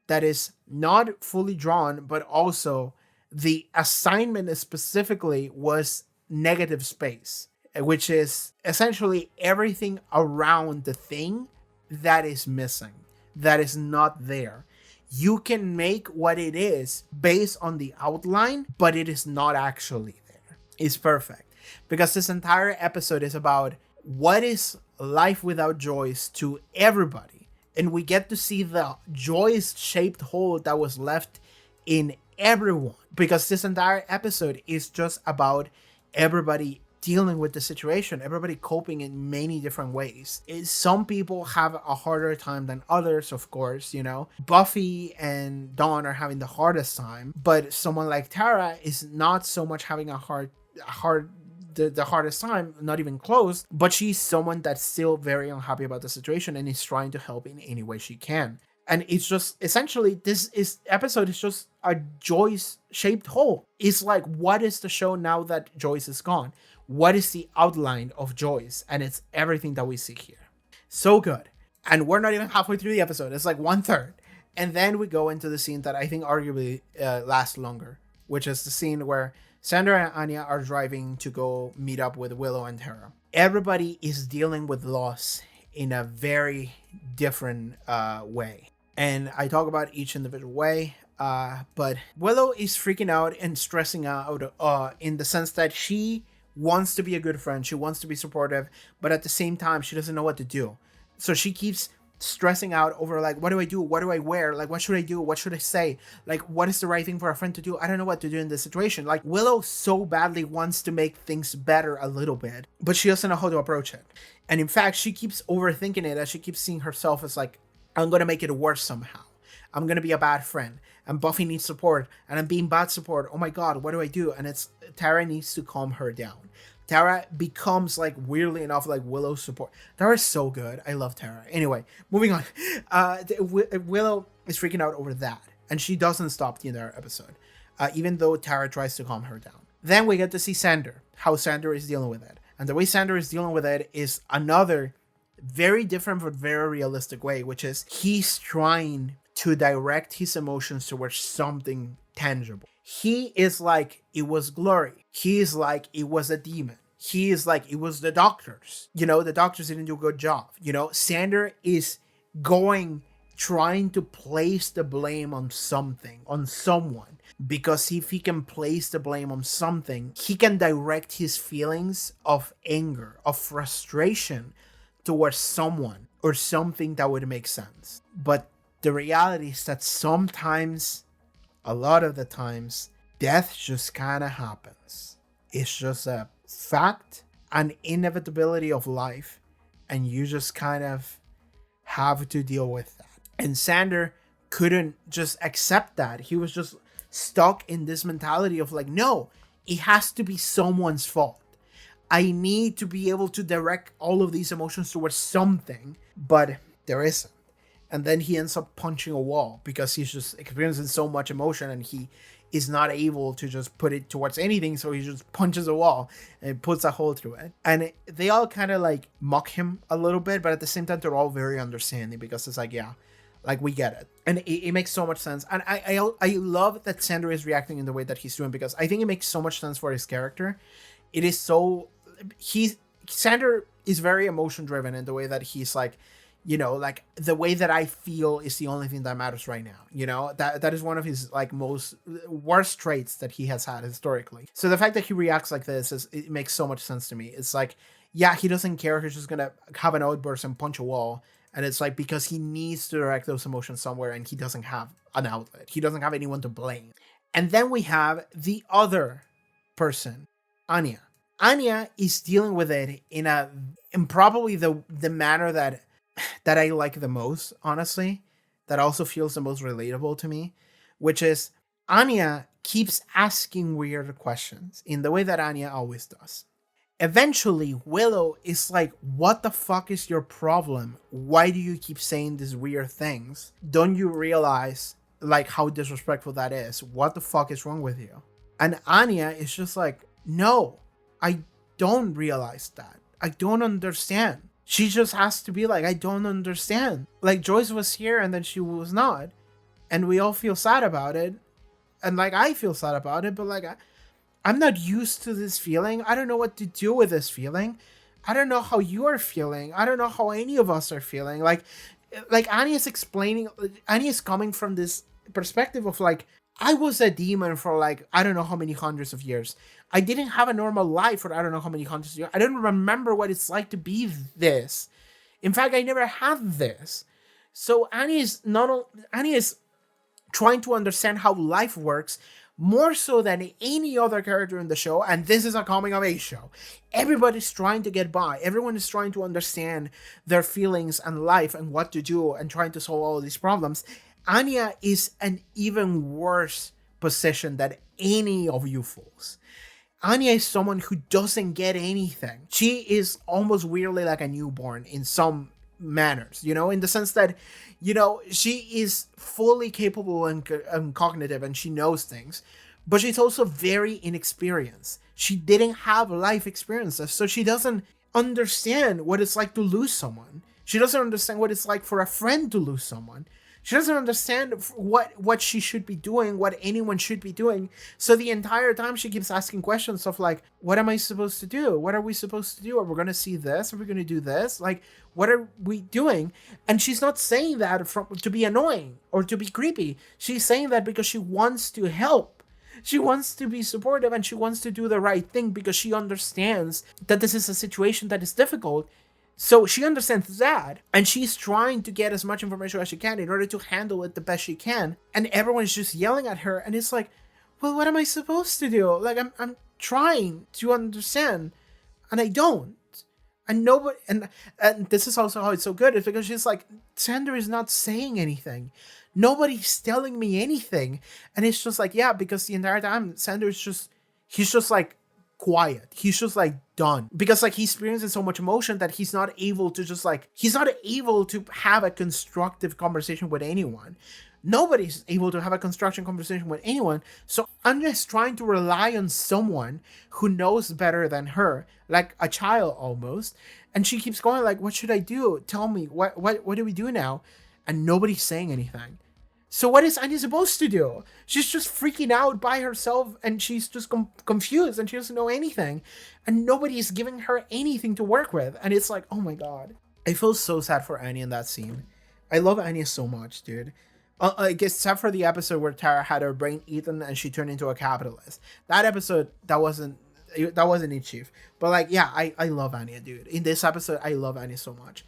that is not fully drawn, but also the assignment specifically was negative space, which is essentially everything around the thing that is missing, that is not there. You can make what it is based on the outline, but it is not actually there. It's perfect. Because this entire episode is about what is life without Joyce to everybody. And we get to see the Joyce-shaped hole that was left in everyone. Because this entire episode is just about everybody dealing with the situation, everybody coping in many different ways. Some people have a harder time than others, of course, Buffy and Dawn are having the hardest time, but someone like Tara is not so much having the hardest time, not even close, but she's someone that's still very unhappy about the situation and is trying to help in any way she can. And it's just, essentially, this episode is just a Joyce-shaped hole. It's like, what is the show now that Joyce is gone? What is the outline of Joyce? And it's everything that we see here. So good. And we're not even halfway through the episode. It's like 1/3. And then we go into the scene that I think arguably lasts longer, which is the scene where Xander and Anya are driving to go meet up with Willow and Tara. Everybody is dealing with loss in a very different way. And I talk about each individual way, but Willow is freaking out and stressing out in the sense that she wants to be a good friend. She wants to be supportive, but at the same time, she doesn't know what to do. So she keeps stressing out over like, what do I do? What do I wear? Like, what should I do? What should I say? Like, what is the right thing for a friend to do? I don't know what to do in this situation. Like, Willow so badly wants to make things better a little bit, but she doesn't know how to approach it. And in fact, she keeps overthinking it as she keeps seeing herself as like, I'm going to make it worse somehow. I'm going to be a bad friend. and Buffy needs support, and I'm being bad support. Oh my god, what do I do? And it's Tara needs to calm her down. Tara becomes like weirdly enough like Willow's support. Tara's so good. I love Tara. Anyway, moving on. Willow is freaking out over that, and she doesn't stop the entire episode, even though Tara tries to calm her down. Then we get to see Xander, how Xander is dealing with it, and the way Xander is dealing with it is another very different but very realistic way, which is he's trying to direct his emotions towards something tangible. He is like, it was glory. He is like, it was a demon. He is like, it was the doctors. The doctors didn't do a good job. Xander is trying to place the blame on something, on someone. Because if he can place the blame on something, he can direct his feelings of anger, of frustration towards someone or something that would make sense. But the reality is that sometimes, a lot of the times, death just kind of happens. It's just a fact, an inevitability of life, and you just kind of have to deal with that. And Xander couldn't just accept that. He was just stuck in this mentality of like, no, it has to be someone's fault. I need to be able to direct all of these emotions towards something, but there isn't. And then he ends up punching a wall because he's just experiencing so much emotion and he is not able to just put it towards anything. So he just punches a wall and puts a hole through it. And they all kind of like mock him a little bit, but at the same time, they're all very understanding because it's like, yeah, like we get it. And it makes so much sense. And I love that Xander is reacting in the way that he's doing because I think it makes so much sense for his character. It is so... Xander is very emotion driven in the way that he's like, like the way that I feel is the only thing that matters right now. That is one of his like most worst traits that he has had historically. So the fact that he reacts like this it makes so much sense to me. It's like, yeah, he doesn't care. He's just gonna have an outburst and punch a wall. And it's like, because he needs to direct those emotions somewhere and he doesn't have an outlet. He doesn't have anyone to blame. And then we have the other person, Anya. Anya is dealing with it in probably the manner that I like the most, honestly, that also feels the most relatable to me, which is Anya keeps asking weird questions in the way that Anya always does. Eventually, Willow is like, what the fuck is your problem? Why do you keep saying these weird things? Don't you realize like how disrespectful that is? What the fuck is wrong with you? And Anya is just like, no, I don't realize that. I don't understand. She just has to be like, I don't understand. Like Joyce was here and then she was not. And we all feel sad about it. And like, I feel sad about it, but like, I'm not used to this feeling. I don't know what to do with this feeling. I don't know how you are feeling. I don't know how any of us are feeling. Like Anya's explaining, Anya's coming from this perspective of like, I was a demon for like, I don't know how many hundreds of years. I didn't have a normal life for I don't know how many hundreds of years. I don't remember what it's like to be this. In fact, I never had this. So Anya is trying to understand how life works more so than any other character in the show, and this is a coming of age show. Everybody's trying to get by. Everyone is trying to understand their feelings and life and what to do and trying to solve all of these problems. Anya is an even worse position than any of you fools. Anya is someone who doesn't get anything. She is almost weirdly like a newborn in some manners, in the sense that, she is fully capable and cognitive and she knows things, but she's also very inexperienced. She didn't have life experiences, so she doesn't understand what it's like to lose someone. She doesn't understand what it's like for a friend to lose someone. She doesn't understand what she should be doing, what anyone should be doing. So the entire time she keeps asking questions of like, what am I supposed to do? What are we supposed to do? Are we going to see this? Are we going to do this? Like, what are we doing? And she's not saying that to be annoying or to be creepy. She's saying that because she wants to help. She wants to be supportive and she wants to do the right thing because she understands that this is a situation that is difficult. So she understands that, and she's trying to get as much information as she can in order to handle it the best she can. And everyone's just yelling at her, and it's like, well, what am I supposed to do? Like, I'm trying to understand, and I don't. And nobody, and this is also how it's so good, is because she's like, Xander is not saying anything. Nobody's telling me anything. And it's just like, yeah, because the entire time he's just like quiet. He's just like done. Because like he experiences so much emotion that he's not able to have a constructive conversation with anyone. Nobody's able to have a construction conversation with anyone. So Anya's trying to rely on someone who knows better than her, like a child almost. And she keeps going like, what should I do? Tell me, what do we do now? And nobody's saying anything. So what is Anya supposed to do? She's just freaking out by herself, and she's just confused, and she doesn't know anything. And nobody's giving her anything to work with. And it's like, oh my God. I feel so sad for Anya in that scene. I love Anya so much, dude. I guess except for the episode where Tara had her brain eaten and she turned into a capitalist. That episode, that wasn't it, Chief. But like, yeah, I love Anya, dude. In this episode, I love Anya so much.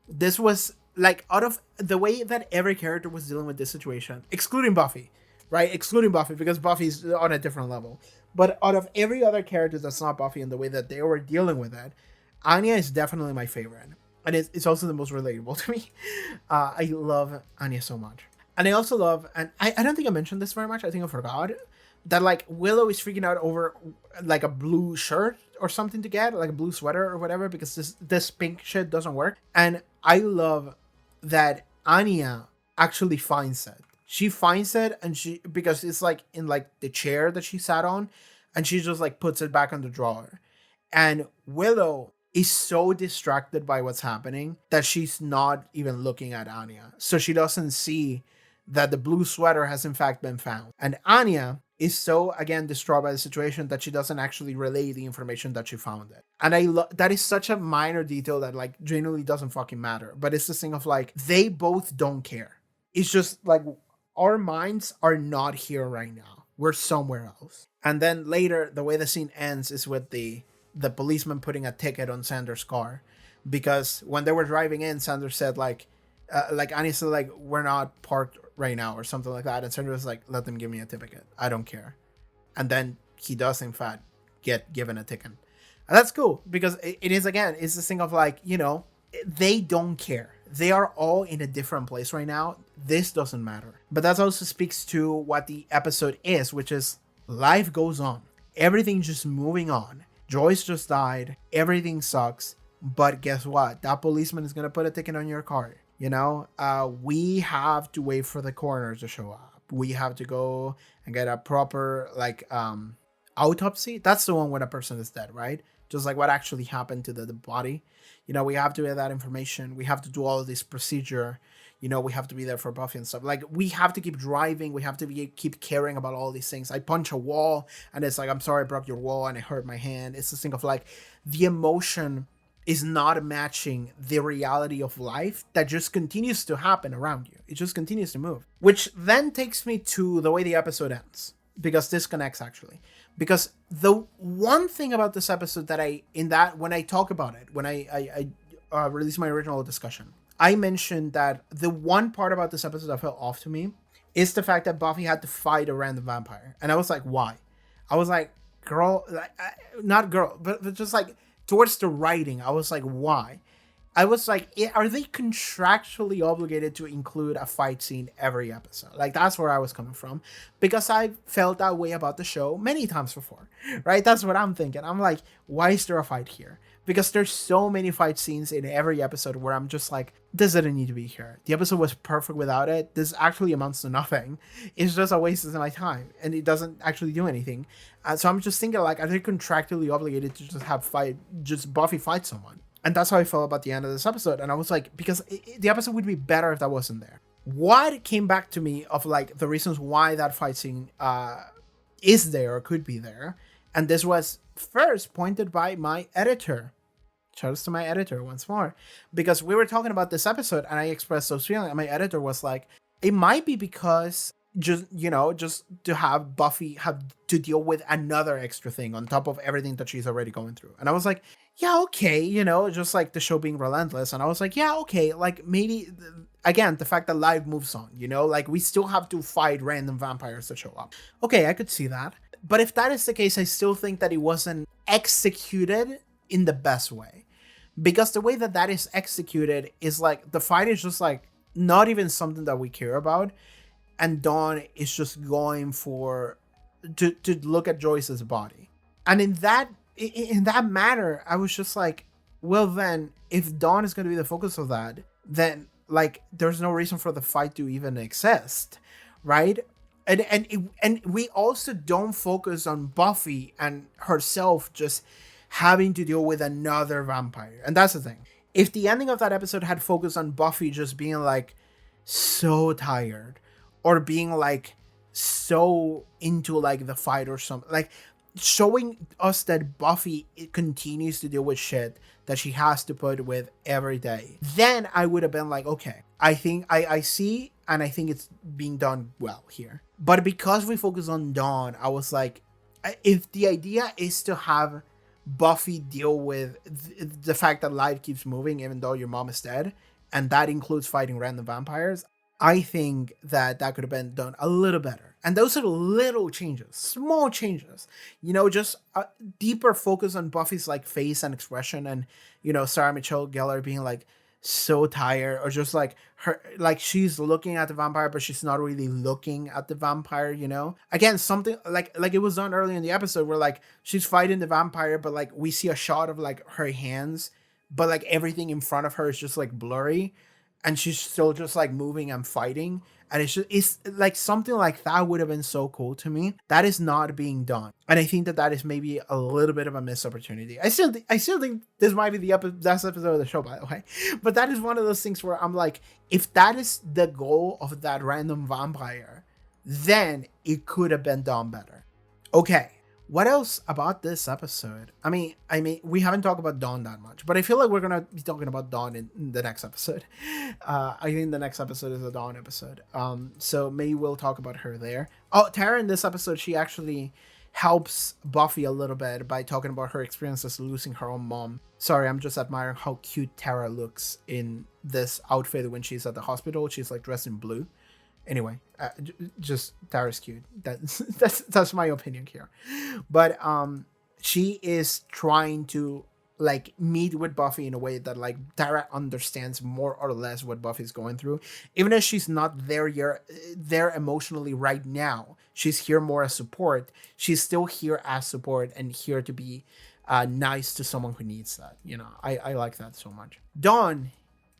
This was like, out of the way that every character was dealing with this situation, excluding Buffy, right? Excluding Buffy, because Buffy's on a different level. But out of every other character that's not Buffy and the way that they were dealing with it, Anya is definitely my favorite. And it's also the most relatable to me. I love Anya so much. And I also love, and I don't think I mentioned this very much, I think I forgot, that like Willow is freaking out over like a blue shirt or something to get, like a blue sweater or whatever, because this pink shit doesn't work. And I love that Anya actually finds it. She finds it, and because it's like in like the chair that she sat on, and she just like puts it back on the drawer. And Willow is so distracted by what's happening that she's not even looking at Anya. So she doesn't see that the blue sweater has in fact been found. And Anya is so, again, distraught by the situation that she doesn't actually relay the information that she found it. And that is such a minor detail that like genuinely doesn't fucking matter. But it's this thing of like, they both don't care. It's just like, our minds are not here right now. We're somewhere else. And then later, the way the scene ends is with the policeman putting a ticket on Xander's car. Because when they were driving in, Xander said like Anya said like, we're not parked right now or something like that. And Xander was like, let them give me a ticket. I don't care. And then he does in fact get given a ticket. And that's cool because it is, again, it's this thing of like, you know, they don't care. They are all in a different place right now. This doesn't matter. But that also speaks to what the episode is, which is life goes on. Everything's just moving on. Joyce just died. Everything sucks. But guess what? That policeman is going to put a ticket on your car. You know, we have to wait for the coroner to show up. We have to go and get a proper like autopsy. That's the one when a person is dead, right? Just like what actually happened to the body. You know, we have to get that information. We have to do all of this procedure. You know, we have to be there for Buffy and stuff. Like, we have to keep driving. We have to keep caring about all these things. I punch a wall and it's like, I'm sorry I broke your wall and I hurt my hand. It's this thing of like, the emotion is not matching the reality of life that just continues to happen around you. It just continues to move. Which then takes me to the way the episode ends. Because this connects, actually. Because the one thing about this episode that when I talk about it, when I released my original discussion, I mentioned that the one part about this episode that felt off to me is the fact that Buffy had to fight a random vampire. And I was like, why? I was like, not girl, but just like, towards the writing, I was like, why? I was like, are they contractually obligated to include a fight scene every episode? Like, that's where I was coming from. Because I felt that way about the show many times before, right? That's what I'm thinking. I'm like, why is there a fight here? Because there's so many fight scenes in every episode where I'm just like, this didn't need to be here. The episode was perfect without it. This actually amounts to nothing. It's just a waste of my time. And it doesn't actually do anything. So I'm just thinking, like, are they contractually obligated to just Buffy fight someone? And that's how I felt about the end of this episode. And I was like, because the episode would be better if that wasn't there. What came back to me of like the reasons why that fight scene is there or could be there. And this was first pointed by my editor. Shout out to my editor once more. Because we were talking about this episode and I expressed those feelings. And my editor was like, it might be because just to have Buffy have to deal with another extra thing on top of everything that she's already going through. And I was like, yeah, okay, just like the show being relentless. And I was like, yeah, okay, like maybe, again, the fact that life moves on, like we still have to fight random vampires that show up. Okay, I could see that. But if that is the case, I still think that it wasn't executed in the best way. Because the way that is executed is like, the fight is just like, not even something that we care about. and Dawn is just going for to look at Joyce's body. And in that matter, I was just like, well, then if Dawn is going to be the focus of that, then like there's no reason for the fight to even exist, right? And we also don't focus on Buffy and herself just having to deal with another vampire. And that's the thing. If the ending of that episode had focused on Buffy just being like so tired, or being like so into like the fight or something, like showing us that Buffy continues to deal with shit that she has to put with every day, then I would have been like, okay, I think I see, and I think it's being done well here. But because we focus on Dawn, I was like, if the idea is to have Buffy deal with the fact that life keeps moving even though your mom is dead, and that includes fighting random vampires, I think that could have been done a little better. And those are little changes, small changes, just a deeper focus on Buffy's like face and expression, and Sarah Michelle Gellar being like so tired, or just like her, like she's looking at the vampire but she's not really looking at the vampire. Again, something like it was done early in the episode where like she's fighting the vampire, but like we see a shot of like her hands, but like everything in front of her is just like blurry, and she's still just like moving and fighting. And it's like something like that would have been so cool to me. That is not being done. And I think that is maybe a little bit of a missed opportunity. I still think this might be the best episode of the show, by the way. But that is one of those things where I'm like, if that is the goal of that random vampire, then it could have been done better. Okay. What else about this episode? I mean, we haven't talked about Dawn that much, but I feel like we're gonna be talking about Dawn in the next episode. I think the next episode is a Dawn episode. So maybe we'll talk about her there. Oh, Tara in this episode, she actually helps Buffy a little bit by talking about her experiences losing her own mom. Sorry, I'm just admiring how cute Tara looks in this outfit when she's at the hospital. She's like dressed in blue. Anyway, just Tara's cute. That's my opinion here. But she is trying to like meet with Buffy in a way that like Tara understands more or less what Buffy's going through, even if she's not there emotionally right now. She's here more as support. She's still here as support and here to be nice to someone who needs that. I like that so much. Dawn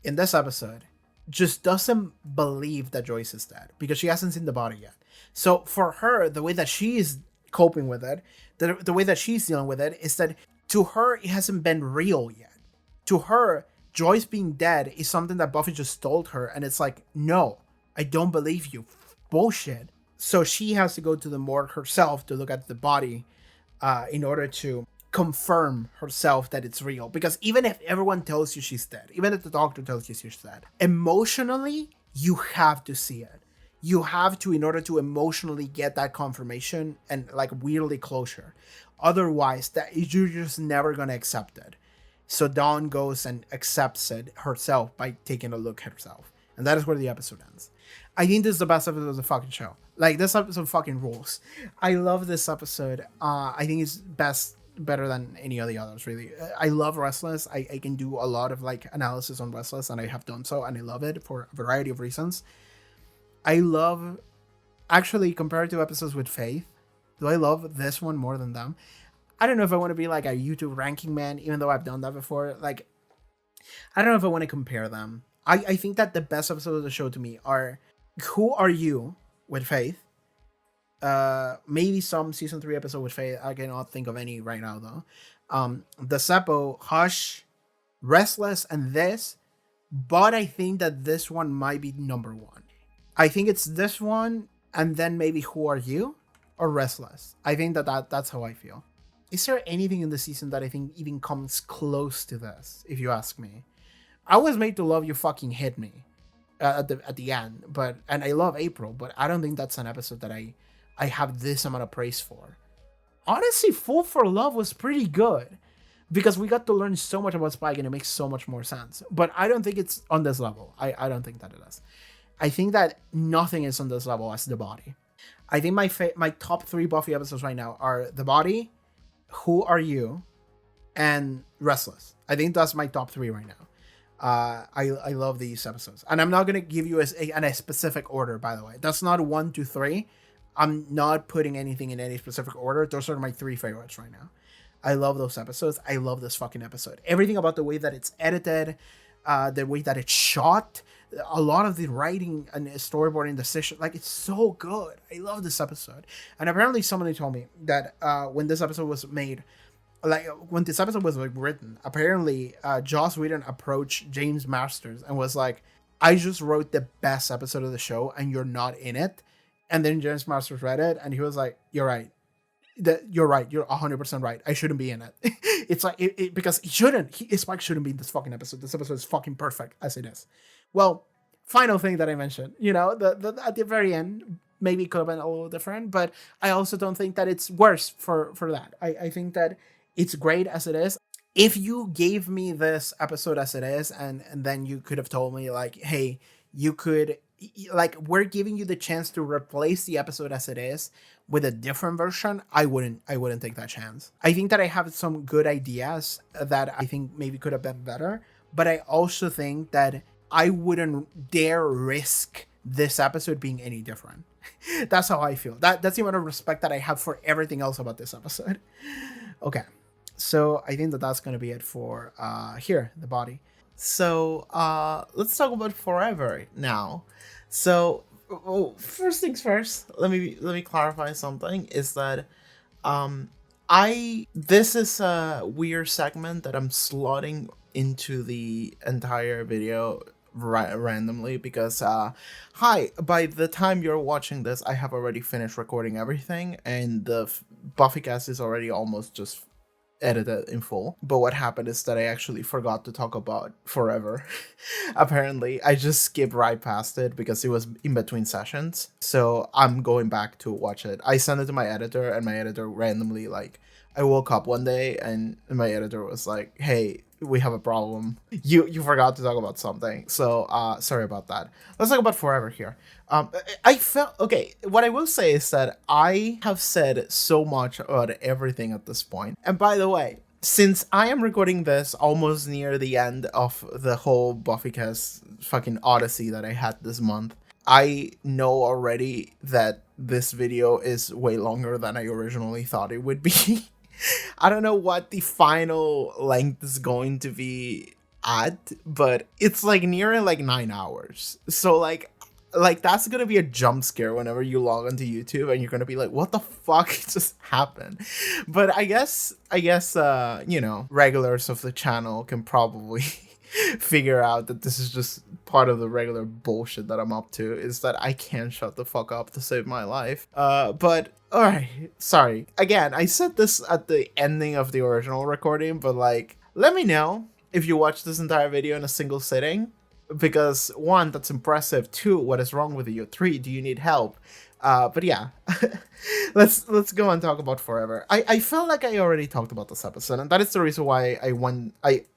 in this episode just doesn't believe that Joyce is dead because she hasn't seen the body yet. So for her, the way that she is coping with it, the way that she's dealing with it, is that to her, it hasn't been real yet. To her, Joyce being dead is something that Buffy just told her, and it's like, no, I don't believe you. Bullshit. So she has to go to the morgue herself to look at the body in order to confirm herself that it's real. Because even if everyone tells you she's dead, even if the doctor tells you she's dead, emotionally you have to see it. You have to, in order to emotionally get that confirmation and like weirdly closure. Otherwise, that you're just never gonna accept it. So Dawn goes and accepts it herself by taking a look at herself, and that is where the episode ends. I think this is the best episode of the fucking show. Like, this episode fucking rules. I love this episode. I think it's better than any of the others, really. I love Restless. I can do a lot of like analysis on Restless, and I have done so, and I love it for a variety of reasons. I love, actually, compared to episodes with Faith, do I love this one more than them? I don't know if I want to be like a YouTube ranking man, even though I've done that before. Like, I don't know if I want to compare them. I think that the best episodes of the show to me are Who Are You with Faith, maybe some season 3 episode with Faith. I cannot think of any right now though. The Seppo, Hush, Restless, and this. But I think that this one might be number 1. I think it's this one, and then maybe Who Are You or Restless. I think that's how I feel. Is there anything in the season that I think even comes close to this, if you ask me? I Was Made to Love You fucking hit me at the end, and I love April, but I don't think that's an episode that I have this amount of praise for. Honestly, Fool for Love was pretty good because we got to learn so much about Spike and it makes so much more sense. But I don't think it's on this level. I don't think that it is. I think that nothing is on this level as The Body. I think my top 3 Buffy episodes right now are The Body, Who Are You, and Restless. I think that's my top 3 right now. I love these episodes, and I'm not gonna give you a specific order. By the way, that's not 1, 2, 3. I'm not putting anything in any specific order. Those are my 3 favorites right now. I love those episodes. I love this fucking episode. Everything about the way that it's edited, the way that it's shot, a lot of the writing and storyboarding decision, like it's so good. I love this episode. And apparently somebody told me that when this episode was made, like when this episode was like written, apparently Joss Whedon approached James Masters and was like, I just wrote the best episode of the show and you're not in it. And then James Masters read it and he was like, you're right. You're right. You're 100% right. I shouldn't be in it. It's like, because he shouldn't. Spike shouldn't be in this fucking episode. This episode is fucking perfect as it is. Well, final thing that I mentioned, the at the very end, maybe it could have been a little different, but I also don't think that it's worse for that. I think that it's great as it is. If you gave me this episode as it is, and then you could have told me like, hey, you could, like, we're giving you the chance to replace the episode as it is with a different version, I wouldn't take that chance. I think that I have some good ideas that I think maybe could have been better, but I also think that I wouldn't dare risk this episode being any different. That's how I feel. That's the amount of respect that I have for everything else about this episode. Okay. So I think that that's going to be it for here, the body. So let's talk about Forever now. So first things first, let me clarify something, is that this is a weird segment that I'm slotting into the entire video randomly because hi, by the time you're watching this, I have already finished recording everything and the Buffy cast is already almost just edited in full. But what happened is that I actually forgot to talk about Forever. Apparently I just skipped right past it because it was in between sessions, so I'm going back to watch it. I sent it to my editor and my editor randomly, like, I woke up one day and my editor was like, hey, we have a problem. You forgot to talk about something. So sorry about that. Let's talk about Forever here. I felt okay. What I will say is that I have said so much about everything at this point. And by the way, since I am recording this almost near the end of the whole Buffycast fucking odyssey that I had this month, I know already that this video is way longer than I originally thought it would be. I don't know what the final length is going to be at, but it's like near like 9 hours. So like that's gonna be a jump scare whenever you log onto YouTube and you're gonna be like, what the fuck just happened? But I guess regulars of the channel can probably figure out that this is just part of the regular bullshit that I'm up to, is that I can't shut the fuck up to save my life. But alright, sorry. Again, I said this at the ending of the original recording, but like, let me know if you watched this entire video in a single sitting, because 1, that's impressive. 2, what is wrong with you? 3, do you need help? But yeah, let's go and talk about Forever. I felt like I already talked about this episode, and that is the reason why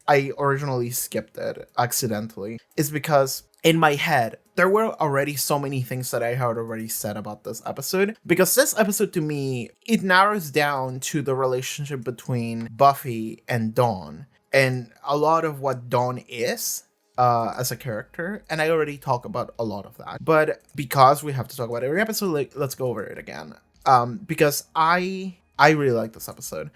I originally skipped it accidentally, is because in my head there were already so many things that I had already said about this episode, because this episode to me, it narrows down to the relationship between Buffy and Dawn and a lot of what Dawn is as a character, and I already talked about a lot of that. But because we have to talk about every episode, like, let's go over it again. Because I really like this episode.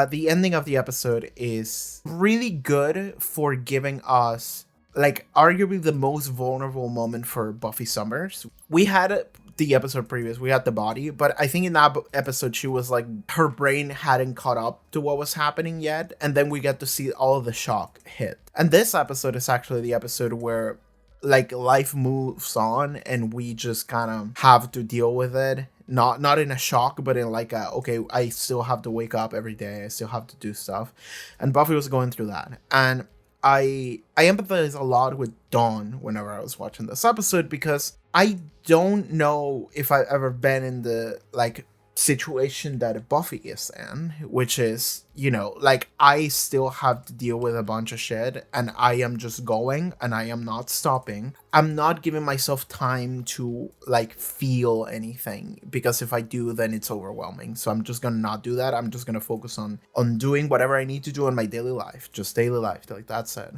The ending of the episode is really good for giving us, like, arguably the most vulnerable moment for Buffy Summers. We had the episode previous, we had the body, but I think in that episode she was like, her brain hadn't caught up to what was happening yet, and then we get to see all of the shock hit. And this episode is actually the episode where like life moves on and we just kind of have to deal with it, not in a shock, but in like a, okay, I still have to wake up every day, I still have to do stuff. And Buffy was going through that, and I empathize a lot with Dawn whenever I was watching this episode, because I don't know if I've ever been in the like situation that Buffy is in, which is, like, I still have to deal with a bunch of shit and I am just going and I am not stopping. I'm not giving myself time to like feel anything, because if I do, then it's overwhelming. So I'm just gonna not do that. I'm just gonna focus on doing whatever I need to do in my daily life, just daily life, like that's it.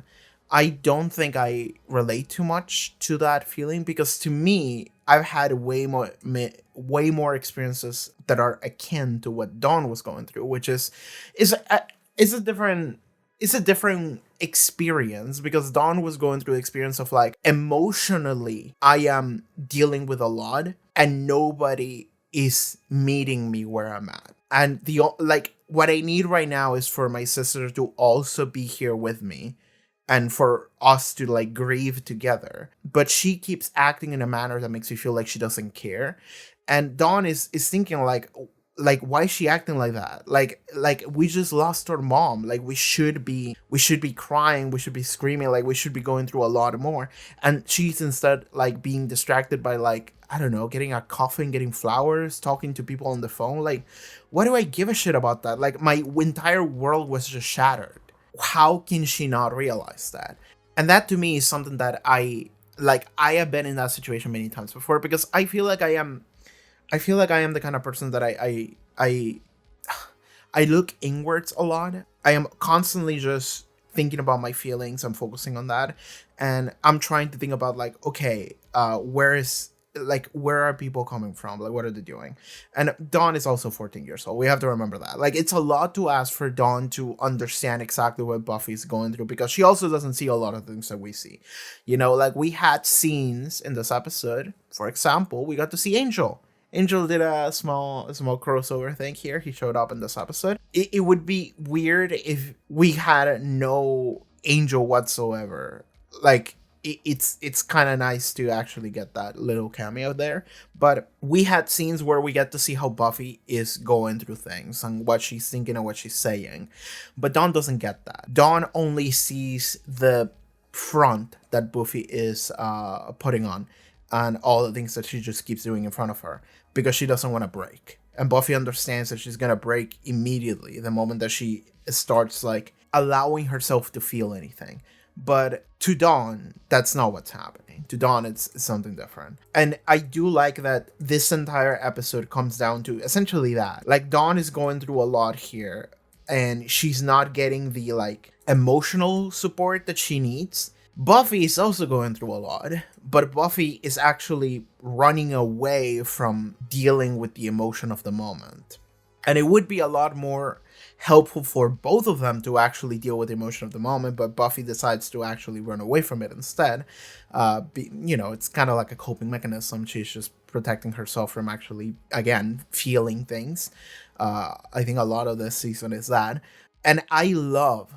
I don't think I relate too much to that feeling, because to me, I've had way more experiences that are akin to what Dawn was going through, which is a, is a different it's a different experience, because Dawn was going through the experience of like, emotionally I am dealing with a lot and nobody is meeting me where I'm at. And like, what I need right now is for my sister to also be here with me and for us to like grieve together. But she keeps acting in a manner that makes me feel like she doesn't care. And Dawn is thinking like, why is she acting like that? Like we just lost our mom. Like we should be crying, we should be screaming, like we should be going through a lot more. And she's instead like being distracted by, like, I don't know, getting a coffin, getting flowers, talking to people on the phone. Like, what do I give a shit about that? Like, my entire world was just shattered. How can she not realize that? And that to me is something that I have been in that situation many times before, because I feel like I am the kind of person that I look inwards a lot. I am constantly just thinking about my feelings. I'm focusing on that, and I'm trying to think about, like, okay, where are people coming from? Like, what are they doing? And Dawn is also 14 years old. We have to remember that. Like, it's a lot to ask for Dawn to understand exactly what Buffy's going through, because she also doesn't see a lot of things that we see. Like, we had scenes in this episode. For example, we got to see Angel. Angel did a small crossover thing here. He showed up in this episode. It would be weird if we had no Angel whatsoever. Like, it's kind of nice to actually get that little cameo there. But we had scenes where we get to see how Buffy is going through things and what she's thinking and what she's saying. But Dawn doesn't get that. Dawn only sees the front that Buffy is putting on, and all the things that she just keeps doing in front of her, because she doesn't want to break. And Buffy understands that she's gonna break immediately the moment that she starts like allowing herself to feel anything. But to Dawn, that's not what's happening. To Dawn, it's something different. And I do like that this entire episode comes down to essentially that. Like, Dawn is going through a lot here, and she's not getting the like emotional support that she needs. Buffy is also going through a lot, but Buffy is actually running away from dealing with the emotion of the moment. And it would be a lot more helpful for both of them to actually deal with the emotion of the moment, but Buffy decides to actually run away from it instead. It's kind of like a coping mechanism. She's just protecting herself from actually, again, feeling things. I think a lot of this season is that. And I love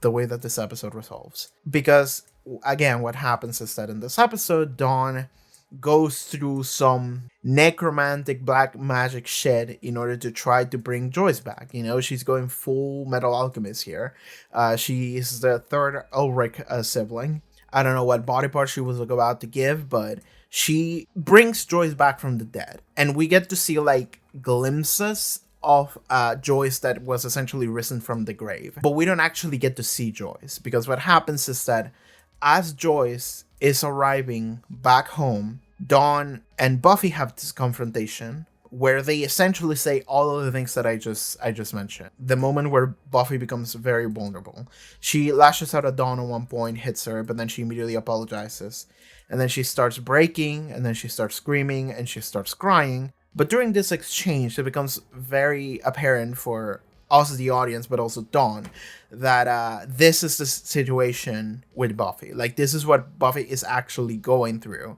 the way that this episode resolves. Because, again, what happens is that in this episode, Dawn goes through some necromantic black magic shit in order to try to bring Joyce back. She's going full Metal Alchemist here. She is the third Ulrich sibling. I don't know what body part she was about to give, but she brings Joyce back from the dead. And we get to see, like, glimpses of Joyce that was essentially risen from the grave. But we don't actually get to see Joyce, because what happens is that as Joyce is arriving back home, Dawn and Buffy have this confrontation where they essentially say all of the things that I just mentioned. The moment where Buffy becomes very vulnerable. She lashes out at Dawn at one point, hits her, but then she immediately apologizes. And then she starts breaking, and then she starts screaming, and she starts crying. But during this exchange, it becomes very apparent for us, the audience, but also Dawn, that this is the situation with Buffy. Like, this is what Buffy is actually going through.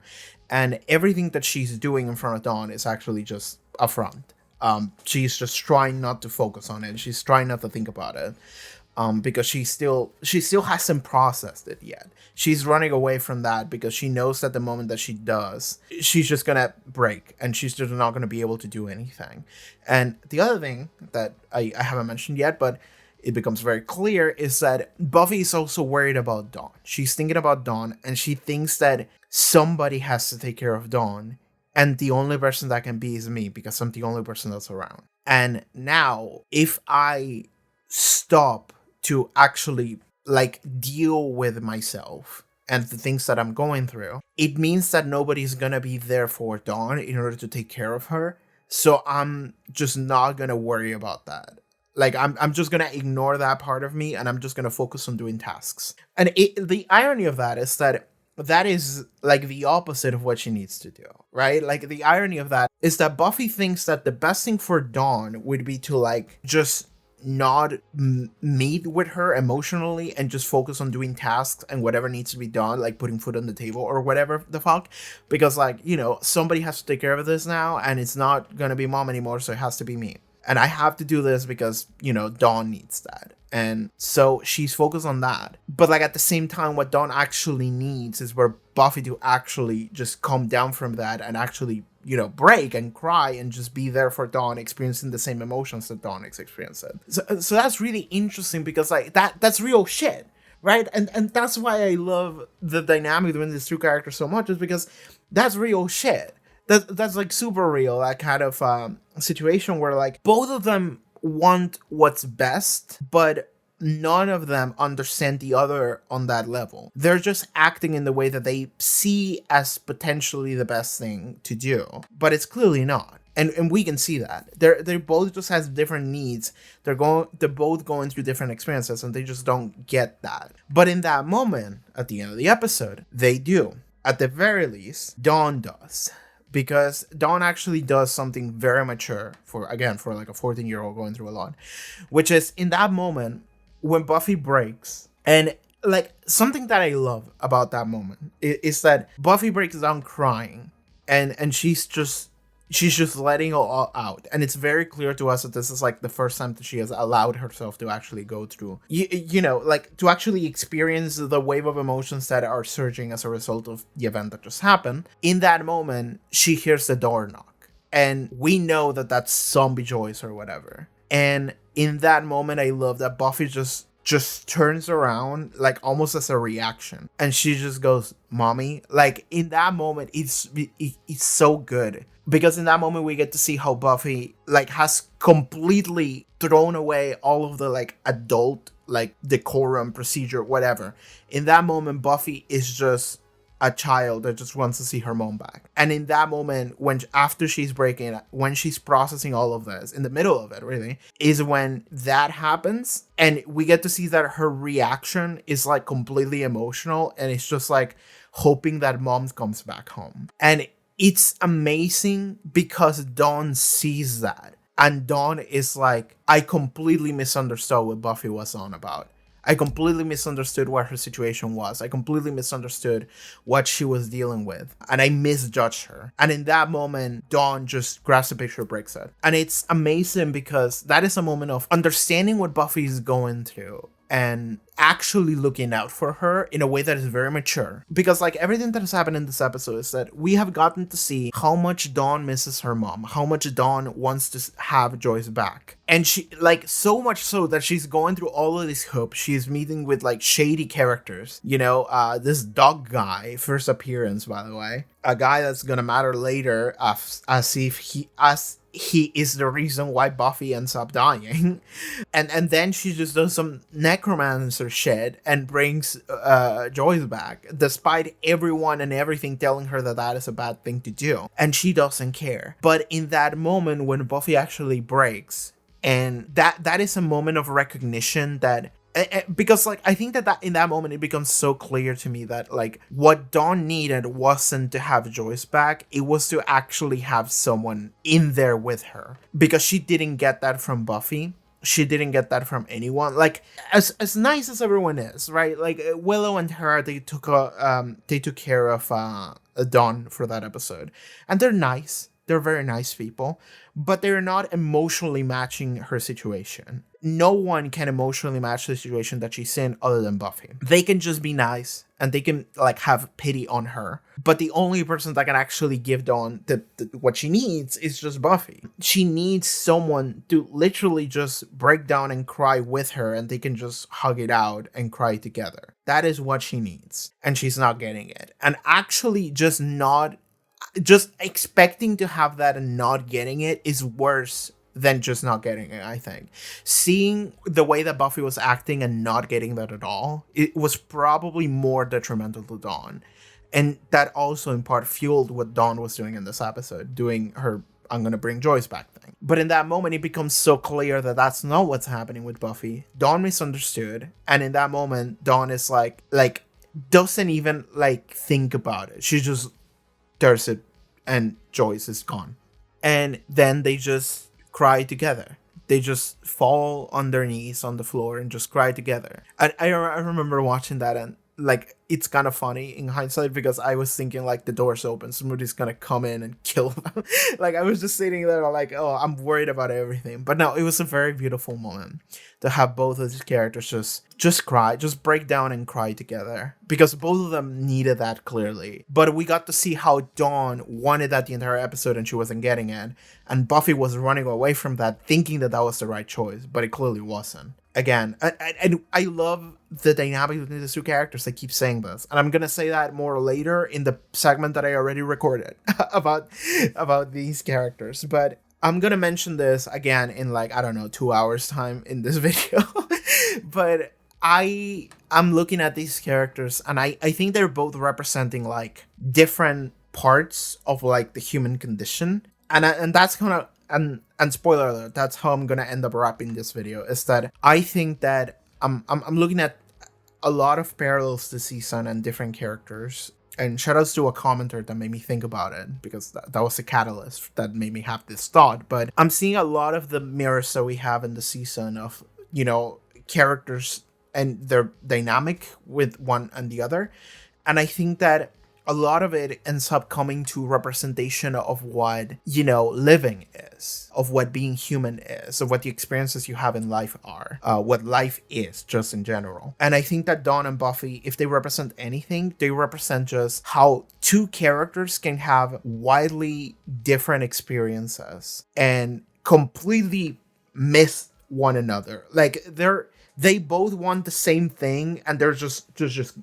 And everything that she's doing in front of Dawn is actually just a front. She's just trying not to focus on it. She's trying not to think about it. Because she still hasn't processed it yet. She's running away from that because she knows that the moment that she does, she's just gonna break and she's just not gonna be able to do anything. And the other thing that I haven't mentioned yet, but it becomes very clear, is that Buffy is also worried about Dawn. She's thinking about Dawn, and she thinks that somebody has to take care of Dawn, and the only person that can be is me, because I'm the only person that's around. And now, if I stop to actually like deal with myself and the things that I'm going through, it means that nobody's gonna be there for Dawn in order to take care of her. So I'm just not gonna worry about that. Like I'm just gonna ignore that part of me and I'm just gonna focus on doing tasks. And the irony of that is like the opposite of what she needs to do, right? Like the irony of that is that Buffy thinks that the best thing for Dawn would be to like just not meet with her emotionally and just focus on doing tasks and whatever needs to be done, like putting food on the table or whatever the fuck, because like, you know, somebody has to take care of this now and it's not gonna be mom anymore, so it has to be me. And I have to do this because, you know, Dawn needs that. And so she's focused on that. But like at the same time, what Dawn actually needs is for Buffy to actually just come down from that and actually, you know, break and cry and just be there for Dawn, experiencing the same emotions that Dawn is experiencing. So that's really interesting because like that's real shit, right? And that's why I love the dynamic between these two characters so much, is because that's real shit. That's like super real, that kind of situation where like both of them want what's best, but none of them understand the other on that level. They're just acting in the way that they see as potentially the best thing to do, but it's clearly not. And we can see that. They both just has different needs. They're both going through different experiences and they just don't get that. But in that moment, at the end of the episode, they do. At the very least, Dawn does. Because Dawn actually does something very mature for like a 14-year-old going through a lot, which is in that moment when Buffy breaks, and like something that I love about that moment is that Buffy breaks down crying, and she's just letting it all out, and it's very clear to us that this is like the first time that she has allowed herself to actually go through, you know, like to actually experience the wave of emotions that are surging as a result of the event that just happened. In that moment, she hears the door knock, and we know that that's zombie Joyce or whatever. And in that moment, I love that Buffy just turns around like almost as a reaction, and she just goes, "Mommy." Like in that moment, it's so good. Because in that moment, we get to see how Buffy, like, has completely thrown away all of the, like, adult, like, decorum, procedure, whatever. In that moment, Buffy is just a child that just wants to see her mom back. And in that moment, after she's breaking, when she's processing all of this, in the middle of it, really, is when that happens. And we get to see that her reaction is, like, completely emotional. And it's just, like, hoping that mom comes back home. And it's amazing because Dawn sees that. And Dawn is like, I completely misunderstood what Buffy was on about. I completely misunderstood what her situation was. I completely misunderstood what she was dealing with. And I misjudged her. And in that moment, Dawn just grabs the picture, breaks it. And it's amazing because that is a moment of understanding what Buffy is going through and actually looking out for her in a way that is very mature. Because like everything that has happened in this episode is that we have gotten to see how much Dawn misses her mom, how much Dawn wants to have Joyce back. And she, like, so much so that she's going through all of this hoops. She's meeting with like shady characters, you know, this dog guy, first appearance, by the way, a guy that's gonna matter later, as he is the reason why Buffy ends up dying. And then she just does some necromancer shit and brings Joyce back, despite everyone and everything telling her that is a bad thing to do. And she doesn't care. But in that moment when Buffy actually breaks, and that is a moment of recognition that, because like I think that in that moment it becomes so clear to me that like what Dawn needed wasn't to have Joyce back, it was to actually have someone in there with her, because she didn't get that from Buffy. She didn't get that from anyone. Like as nice as everyone is, right? Like Willow and her, they took care of Dawn for that episode, and they're nice. They're very nice people, but they're not emotionally matching her situation. No one can emotionally match the situation that she's in other than Buffy. They can just be nice and they can like have pity on her. But the only person that can actually give Dawn what she needs is just Buffy. She needs someone to literally just break down and cry with her, and they can just hug it out and cry together. That is what she needs. And she's not getting it. And actually just expecting to have that and not getting it is worse than just not getting it, I think. Seeing the way that Buffy was acting and not getting that at all, it was probably more detrimental to Dawn. And that also in part fueled what Dawn was doing in this episode, doing her gonna bring Joyce back thing. But in that moment, it becomes so clear that that's not what's happening with Buffy. Dawn misunderstood, and in that moment, Dawn is like doesn't even like think about it. She just does it, and Joyce is gone. And then they just cry together. They just fall on their knees on the floor and just cry together. I remember watching that, and like it's kind of funny in hindsight because I was thinking like the door's open, somebody's gonna come in and kill them. Like I was just sitting there like, oh, I'm worried about everything. But no, it was a very beautiful moment to have both of these characters just cry, just break down and cry together, because both of them needed that clearly. But we got to see how Dawn wanted that the entire episode and she wasn't getting it, and Buffy was running away from that, thinking that was the right choice, but it clearly wasn't. Again, I love the dynamic between the two characters. I keep saying this, and I'm gonna say that more later in the segment that I already recorded about these characters. But I'm gonna mention this again in like, I don't know, 2 hours time in this video. But I'm looking at these characters, and I think they're both representing like different parts of like the human condition, and that's kind of. And spoiler alert, that's how I'm gonna end up wrapping this video, is that I think that I'm looking at a lot of parallels to season and different characters. And shout outs to a commenter that made me think about it, because that was the catalyst that made me have this thought. But I'm seeing a lot of the mirrors that we have in the season of, you know, characters and their dynamic with one and the other. And I think that a lot of it ends up coming to representation of what, you know, living is, of what being human is, of what the experiences you have in life are, what life is just in general. And I think that Dawn and Buffy, if they represent anything, they represent just how two characters can have widely different experiences and completely miss one another. Like they both want the same thing, and they're just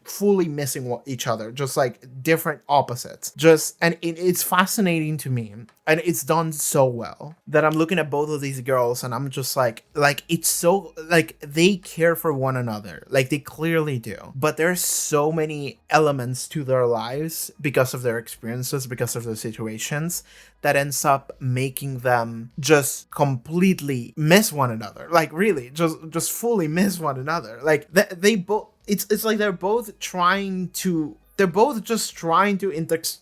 fully missing each other, just like different opposites. And it's fascinating to me, and it's done so well that I'm looking at both of these girls, and I'm just like it's so like they care for one another, like they clearly do. But there's so many elements to their lives because of their experiences, because of their situations, that ends up making them just completely miss one another. Like really, just fully miss one another. Like they both, it's like they're both just trying to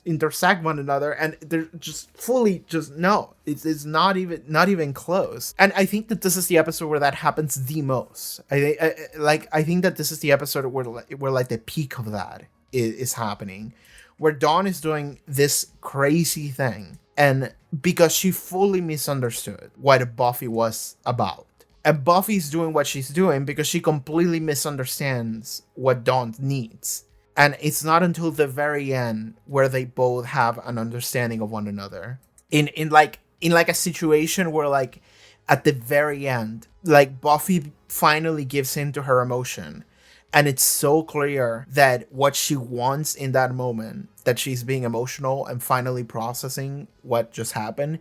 intersect one another, and they're just fully just no. It's not even close. And I think that this is the episode where that happens the most. I think that this is the episode where like the peak of that is happening, where Dawn is doing this crazy thing. And because she fully misunderstood what Buffy was about. And Buffy's doing what she's doing because she completely misunderstands what Dawn needs. And it's not until the very end where they both have an understanding of one another. In like a situation where like at the very end, like Buffy finally gives in to her emotion. And it's so clear that what she wants in that moment, that she's being emotional and finally processing what just happened,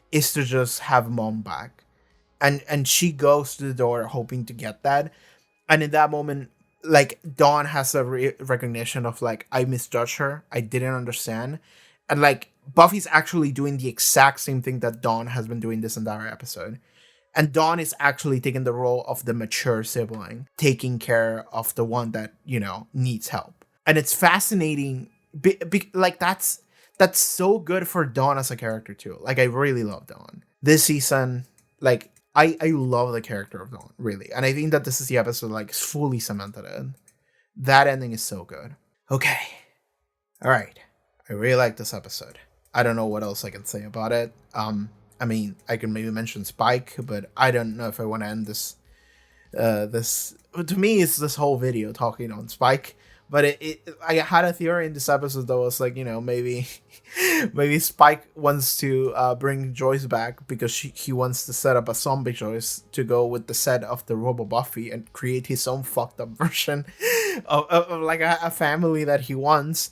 is to just have Mom back. And she goes to the door hoping to get that. And in that moment, like Dawn has a recognition of like, I misjudged her. I didn't understand. And like Buffy's actually doing the exact same thing that Dawn has been doing this entire episode. And Dawn is actually taking the role of the mature sibling, taking care of the one that, you know, needs help. And it's fascinating. Like, that's so good for Dawn as a character, too. Like, I really love Dawn. This season, like, I love the character of Dawn, really. And I think that this is the episode, like, fully cemented in. That ending is so good. Okay. All right. I really like this episode. I don't know what else I can say about it. I mean, I can maybe mention Spike, but I don't know if I want to end this. To me, it's this whole video talking on Spike. But I had a theory in this episode that was like, you know, maybe Spike wants to bring Joyce back because he wants to set up a zombie Joyce to go with the set of the Robo Buffy and create his own fucked up version of like a family that he wants.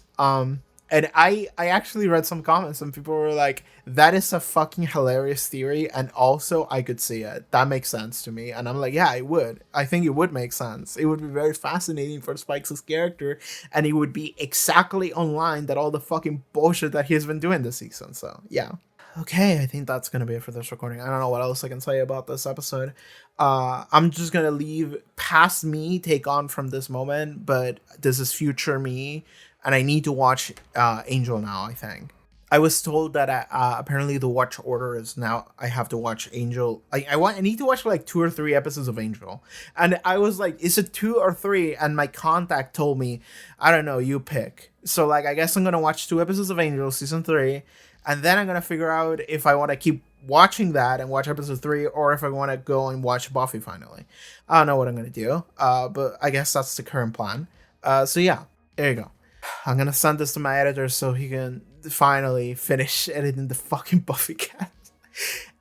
And I actually read some comments and people were like, that is a fucking hilarious theory. And also I could see it. That makes sense to me. And I'm like, yeah, it would. I think it would make sense. It would be very fascinating for Spike's character. And it would be exactly online that all the fucking bullshit that he's been doing this season. So yeah. Okay, I think that's gonna be it for this recording. I don't know what else I can say about this episode. I'm just gonna leave past me take on from this moment, but this is future me, and I need to watch Angel now. I think I was told that apparently the watch order is now I have to watch Angel. I need to watch like 2 or 3 episodes of Angel, and I was like, is it 2 or 3? And my contact told me, I don't know, you pick. So like, I guess I'm gonna watch 2 episodes of Angel season 3. And then I'm going to figure out if I want to keep watching that and watch episode 3 or if I want to go and watch Buffy finally. I don't know what I'm going to do, but I guess that's the current plan. So yeah, there you go. I'm going to send this to my editor so he can finally finish editing the fucking Buffy cast.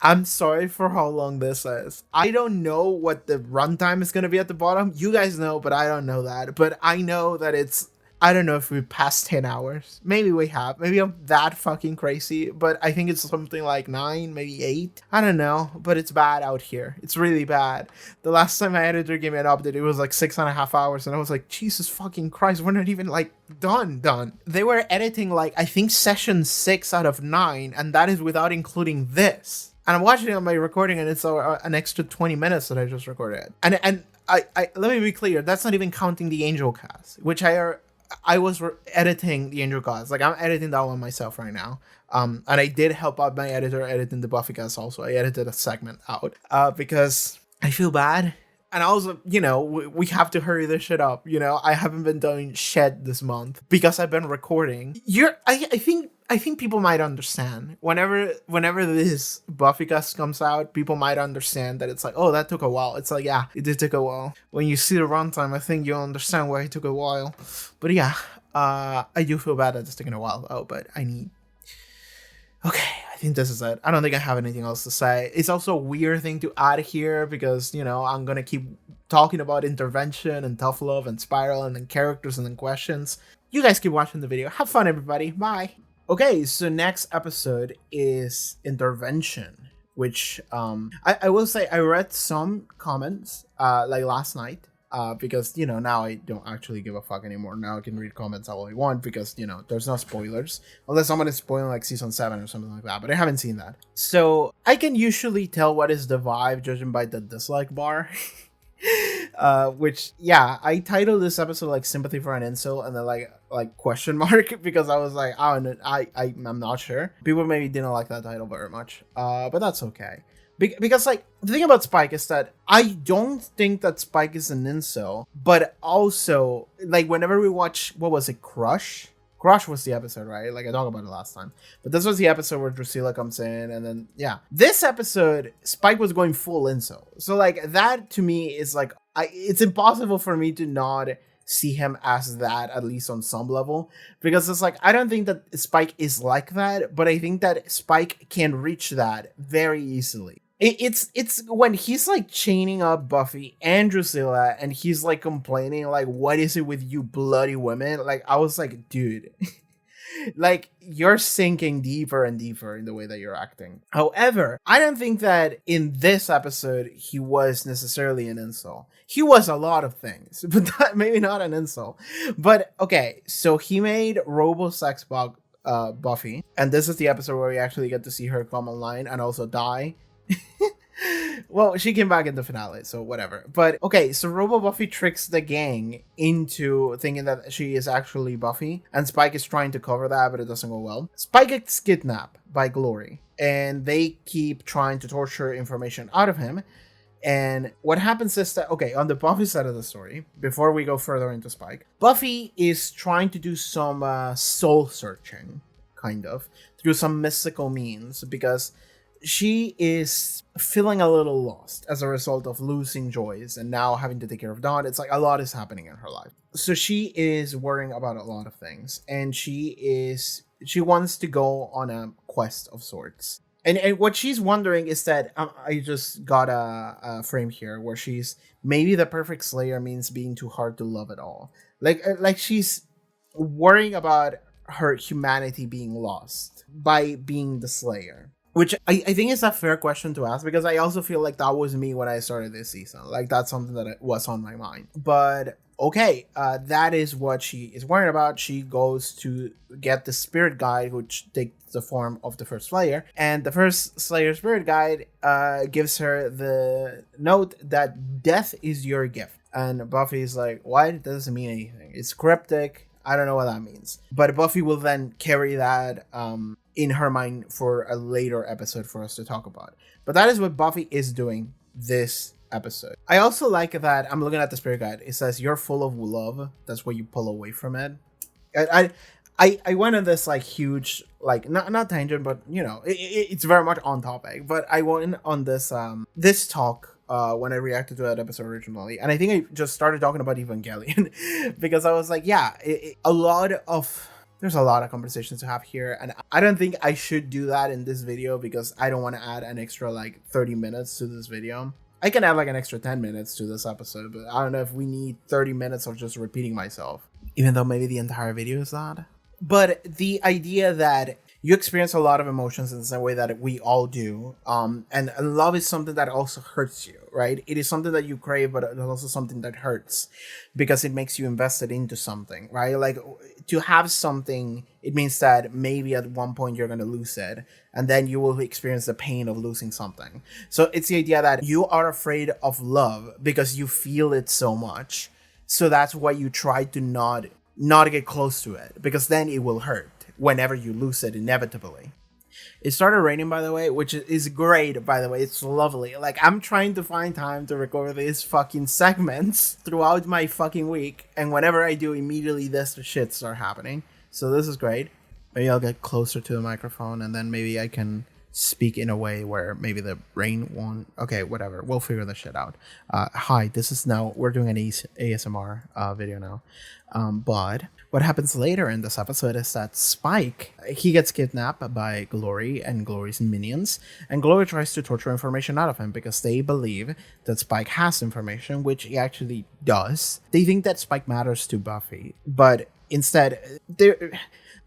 I'm sorry for how long this is. I don't know what the runtime is going to be at the bottom. You guys know, but I don't know that. But I know that it's... I don't know if we passed 10 hours. Maybe we have. Maybe I'm that fucking crazy, but I think it's something like 9, maybe 8. I don't know, but it's bad out here. It's really bad. The last time my editor gave me an update, it was like 6.5 hours, and I was like, Jesus fucking Christ, we're not even like done. They were editing like, I think session 6 out of 9, and that is without including this. And I'm watching it on my recording, and it's an extra 20 minutes that I just recorded. And I let me be clear, that's not even counting the Angel cast, which I was editing the Angel cast. Like, I'm editing that one myself right now. And I did help out my editor editing the Buffy cast also. I edited a segment out because I feel bad. And also, you know, we have to hurry this shit up. You know, I haven't been doing shit this month because I've been recording. I think people might understand whenever this Buffy cast comes out, people might understand that it's like, oh, that took a while. It's like, yeah, it did take a while. When you see the runtime, I think you'll understand why it took a while. But yeah, I do feel bad that it's taking a while though, but okay, I think this is it. I don't think I have anything else to say. It's also a weird thing to add here because, you know, I'm gonna keep talking about intervention and tough love and spiral and then characters and then questions. You guys keep watching the video. Have fun, everybody. Bye. Okay, so next episode is Intervention, which I will say I read some comments like last night because, you know, now I don't actually give a fuck anymore. Now I can read comments all I want because, you know, there's no spoilers unless someone is spoiling like season 7 or something like that, but I haven't seen that. So I can usually tell what is the vibe judging by the dislike bar. Which, yeah, I titled this episode like sympathy for an incel and then like question mark because I was like, I'm not sure. People maybe didn't like that title very much, but that's okay. Because like the thing about Spike is that I don't think that Spike is an incel, but also like whenever we watch, what was it, Crush was the episode, right? Like I talked about it last time, but this was the episode where Dracula comes in, and then yeah, this episode Spike was going full incel. So like that to me is like, it's impossible for me to not see him as that, at least on some level, because it's like I don't think that Spike is like that, but I think that Spike can reach that very easily. It's when he's like chaining up Buffy and Drusilla and he's like complaining like, what is it with you bloody women? Like I was like, dude, like you're sinking deeper and deeper in the way that you're acting. However, I don't think that in this episode he was necessarily an incel. He was a lot of things, but maybe not an incel. But okay, so he made Robo-Sex Buffy, and this is the episode where we actually get to see her come online and also die. Well, she came back in the finale, so whatever. But okay, so Robo Buffy tricks the gang into thinking that she is actually Buffy, and Spike is trying to cover that, but it doesn't go well. Spike gets kidnapped by Glory, and they keep trying to torture information out of him. And what happens is that, okay, on the Buffy side of the story, before we go further into Spike, Buffy is trying to do some soul searching, kind of, through some mystical means, because she is feeling a little lost as a result of losing Joyce and now having to take care of Dawn. It's like a lot is happening in her life. So she is worrying about a lot of things, and she wants to go on a quest of sorts. And what she's wondering is that I just got a frame here where she's maybe the perfect slayer means being too hard to love at all. Like she's worrying about her humanity being lost by being the slayer. Which I think is a fair question to ask, because I also feel like that was me when I started this season. Like, that's something that was on my mind. But okay, that is what she is worried about. She goes to get the spirit guide, which takes the form of the first Slayer. And the first Slayer spirit guide gives her the note that death is your gift. And Buffy's like, what? It doesn't mean anything. It's cryptic. I don't know what that means. But Buffy will then carry that in her mind for a later episode for us to talk about. But that is what Buffy is doing this episode. I also like that I'm looking at the spirit guide. It says you're full of love. That's what you pull away from it. I went on this like huge like not tangent, but you know it's very much on topic. But I went on this this talk when I reacted to that episode originally, and I think I just started talking about Evangelion because I was like, yeah, there's a lot of conversations to have here, and I don't think I should do that in this video because I don't want to add an extra like 30 minutes to this video. I can add like an extra 10 minutes to this episode, but I don't know if we need 30 minutes of just repeating myself, even though maybe the entire video is that. But the idea that you experience a lot of emotions in the same way that we all do, and love is something that also hurts you, right? It is something that you crave, but it's also something that hurts because it makes you invested into something, right? Like to have something, it means that maybe at one point you're going to lose it, and then you will experience the pain of losing something. So it's the idea that you are afraid of love because you feel it so much. So that's why you try to not get close to it, because then it will hurt whenever you lose it inevitably. It started raining, by the way, which is great, by the way. It's lovely. Like, I'm trying to find time to record these fucking segments throughout my fucking week, and whenever I do, immediately this shit start happening. So this is great. Maybe I'll get closer to the microphone, and then maybe I can speak in a way where maybe the rain won't... Okay, whatever. We'll figure this shit out. Hi, this is now... We're doing an ASMR video now. But what happens later in this episode is that Spike, he gets kidnapped by Glory and Glory's minions, and Glory tries to torture information out of him because they believe that Spike has information, which he actually does. They think that Spike matters to Buffy, but instead, the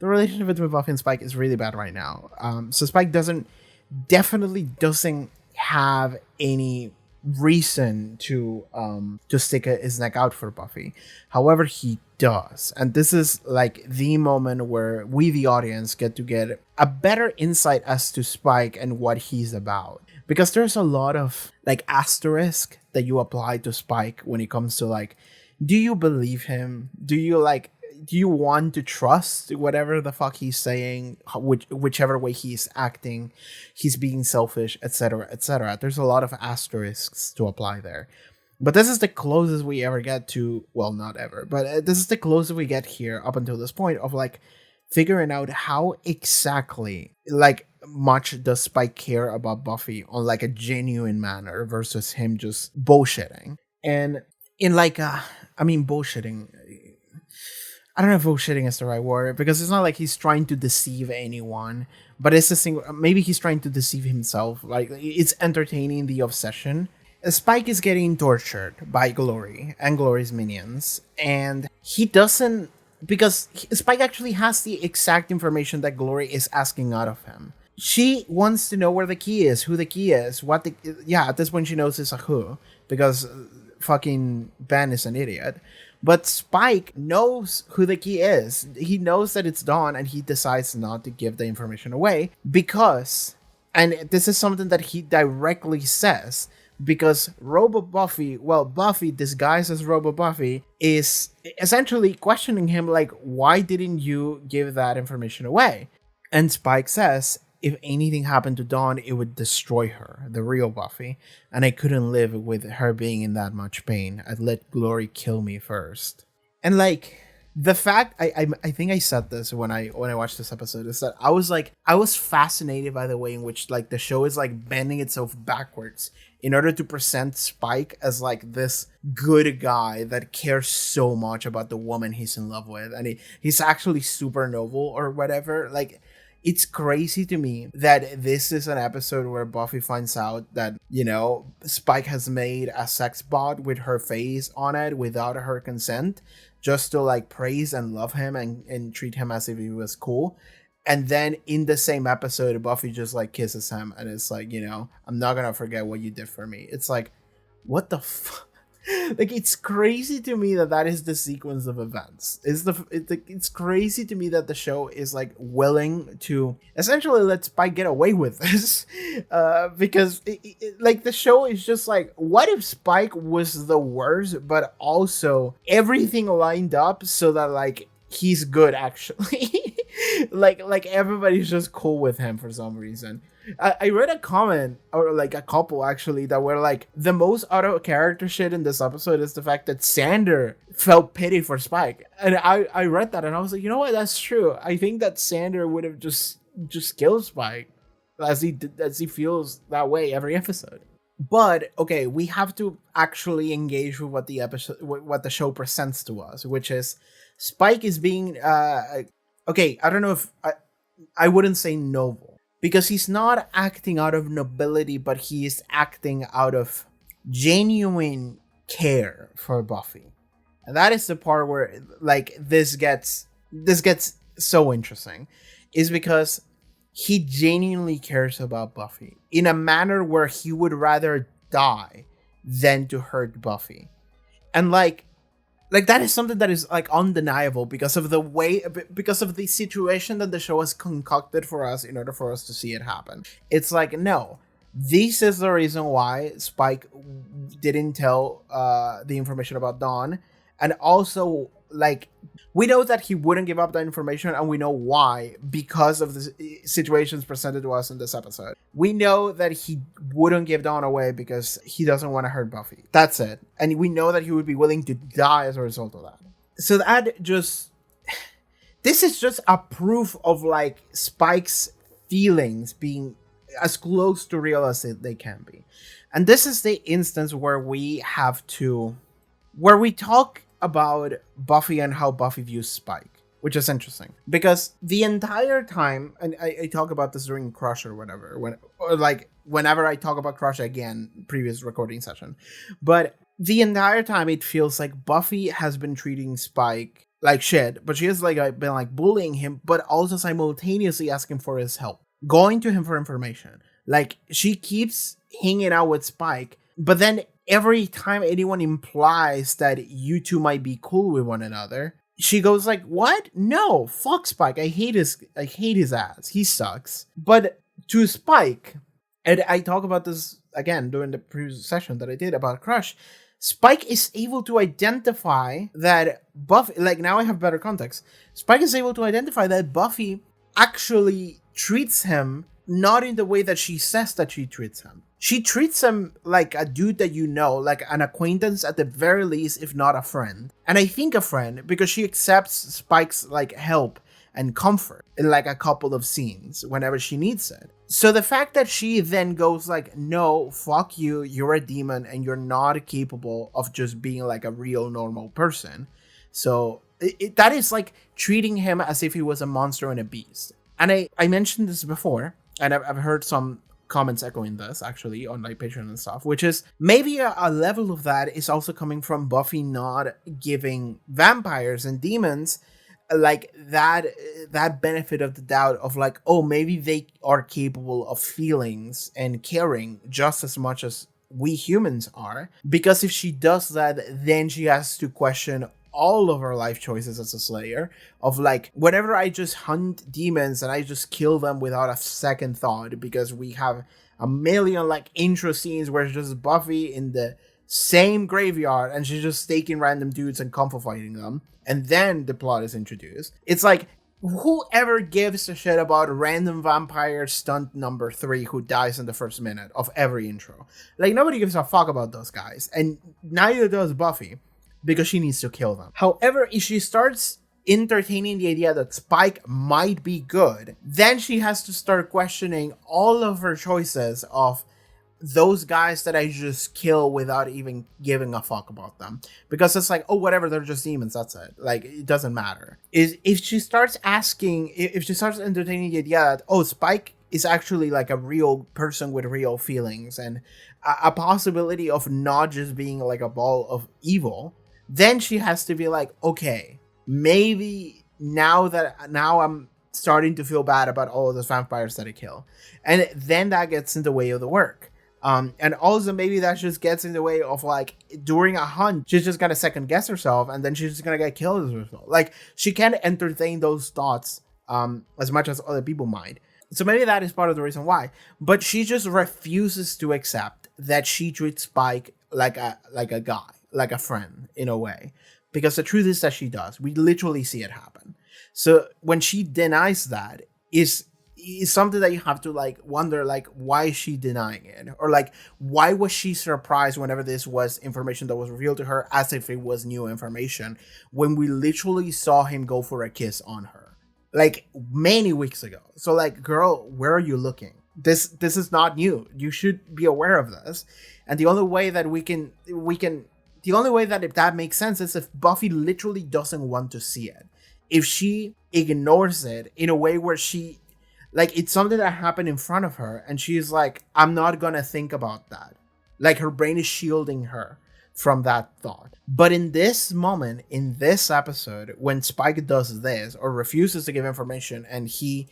relationship between Buffy and Spike is really bad right now. So Spike definitely doesn't have any reason to stick his neck out for Buffy. However, he does, and this is like the moment where we, the audience, get to get a better insight as to Spike and what he's about, because there's a lot of like asterisk that you apply to Spike when it comes to like, do you believe him? Do you want to trust whatever the fuck he's saying, whichever way he's acting, he's being selfish, etc., etc. There's a lot of asterisks to apply there. But this is the closest we ever get to, well, not ever, but this is the closest we get here up until this point of like figuring out how exactly like much does Spike care about Buffy on like a genuine manner versus him just bullshitting. And in like, bullshitting... I don't know if bullshitting is the right word, because it's not like he's trying to deceive anyone, but it's this thing, maybe he's trying to deceive himself. Like, it's entertaining the obsession. Spike is getting tortured by Glory and Glory's minions, and he doesn't, because Spike actually has the exact information that Glory is asking out of him. She wants to know where the key is, who the key is, at this point she knows it's a who, because fucking Ben is an idiot. But Spike knows who the key is. He knows that it's Dawn, and he decides not to give the information away because, and this is something that he directly says, because Buffy disguised as Robo Buffy is essentially questioning him like, why didn't you give that information away? And Spike says, if anything happened to Dawn, it would destroy her, the real Buffy, and I couldn't live with her being in that much pain. I'd let Glory kill me first. And like, the fact, I think I said this when I watched this episode, is that I was fascinated by the way in which like the show is like bending itself backwards in order to present Spike as like this good guy that cares so much about the woman he's in love with, and he's actually super noble or whatever. Like, it's crazy to me that this is an episode where Buffy finds out that, you know, Spike has made a sex bot with her face on it without her consent, just to like praise and love him and treat him as if he was cool. And then in the same episode, Buffy just like kisses him and it's like, you know, I'm not gonna forget what you did for me. It's like, what the fuck? Like, it's crazy to me that that is the sequence of events. It's crazy to me that the show is like willing to essentially let Spike get away with this, because like the show is just like, what if Spike was the worst, but also everything lined up so that like he's good actually. like everybody's just cool with him for some reason. I read a comment, or like a couple actually, that were like, the most out of character shit in this episode is the fact that Xander felt pity for Spike. And I read that and I was like, you know what, that's true. I think that Xander would have just killed Spike, as he feels that way every episode. But okay, we have to actually engage with what what the show presents to us, which is Spike is being okay. I don't know if I wouldn't say noble, because he's not acting out of nobility, but he is acting out of genuine care for Buffy. And that is the part where like this gets so interesting, is because he genuinely cares about Buffy in a manner where he would rather die than to hurt Buffy. And like that is something that is like undeniable because of the situation that the show has concocted for us in order for us to see it happen. It's like, no, this is the reason why Spike didn't tell the information about Dawn. And also, like, we know that he wouldn't give up that information, and we know why, because of the situations presented to us in this episode. We know that he wouldn't give Dawn away because he doesn't want to hurt Buffy. That's it. And we know that he would be willing to die as a result of that. So that just... This is just a proof of, like, Spike's feelings being as close to real as they can be. And this is the instance where we have to... Where we talk about Buffy and how Buffy views Spike, which is interesting because the entire time, and I talk about this during Crush or whatever, whenever I talk about Crush again, previous recording session, but the entire time it feels like Buffy has been treating Spike like shit, but she has like been like bullying him, but also simultaneously asking for his help, going to him for information. Like, she keeps hanging out with Spike, but then every time anyone implies that you two might be cool with one another, she goes like, what? No, fuck Spike. I hate his ass. He sucks. But to Spike, and I talk about this again during the previous session that I did about Crush, Spike is able to identify that Buffy, like, now I have better context. Spike is able to identify that Buffy actually treats him not in the way that she says that she treats him. She treats him like a dude that you know, like an acquaintance at the very least, if not a friend. And I think a friend, because she accepts Spike's like help and comfort in like a couple of scenes whenever she needs it. So the fact that she then goes like, no, fuck you, you're a demon and you're not capable of just being like a real normal person. So that is like treating him as if he was a monster and a beast. And I mentioned this before, and I've heard some comments echoing this actually on like Patreon and stuff, which is maybe a level of that is also coming from Buffy not giving vampires and demons like that benefit of the doubt of like, oh, maybe they are capable of feelings and caring just as much as we humans are. Because if she does that, then she has to question all of her life choices as a slayer, of like, whenever I just hunt demons and I just kill them without a second thought, because we have a million like intro scenes where it's just Buffy in the same graveyard and she's just staking random dudes and comfort fighting them, and then the plot is introduced. It's like, whoever gives a shit about random vampire stunt number 3 who dies in the first minute of every intro? Like, nobody gives a fuck about those guys, and neither does Buffy, because she needs to kill them. However, if she starts entertaining the idea that Spike might be good, then she has to start questioning all of her choices of those guys that I just kill without even giving a fuck about them. Because it's like, oh, whatever, they're just demons, that's it. Like, it doesn't matter. If she starts entertaining the idea that, oh, Spike is actually like a real person with real feelings and a possibility of not just being like a ball of evil, then she has to be like, okay, maybe now I'm starting to feel bad about all of those vampires that I kill. And then that gets in the way of the work. And also maybe that just gets in the way of like during a hunt, she's just gonna second guess herself and then she's just gonna get killed as a result. Like she can't entertain those thoughts as much as other people might. So maybe that is part of the reason why. But she just refuses to accept that she treats Spike like a guy, like a friend in a way. Because the truth is that she does. We literally see it happen. So when she denies that, is something that you have to like wonder, like, why is she denying it? Or like, why was she surprised whenever this was information that was revealed to her as if it was new information when we literally saw him go for a kiss on her like many weeks ago? So like, girl, where are you looking? This is not new. You should be aware of this. And the only way that the only way that if that makes sense is if Buffy literally doesn't want to see it. If she ignores it in a way where she, like, it's something that happened in front of her and she's like, I'm not gonna think about that. Like, her brain is shielding her from that thought. But in this moment, in this episode, when Spike does this or refuses to give information and he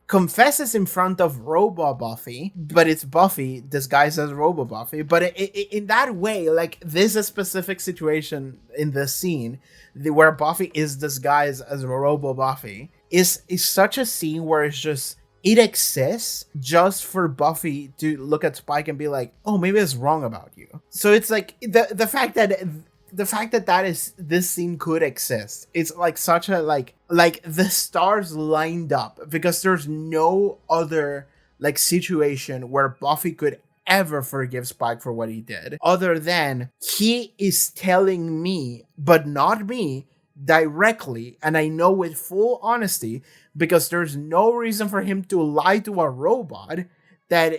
confesses in front of Robo Buffy, but it's Buffy disguised as Robo Buffy. But in that way, like, this is a specific situation in this scene where Buffy is disguised as Robo Buffy is such a scene where it's just, it exists just for Buffy to look at Spike and be like, oh, maybe it's wrong about you. So it's like the fact that is this scene could exist. It's like such a like the stars lined up because there's no other like situation where Buffy could ever forgive Spike for what he did other than he is telling me, but not me, directly, and I know with full honesty because there's no reason for him to lie to a robot that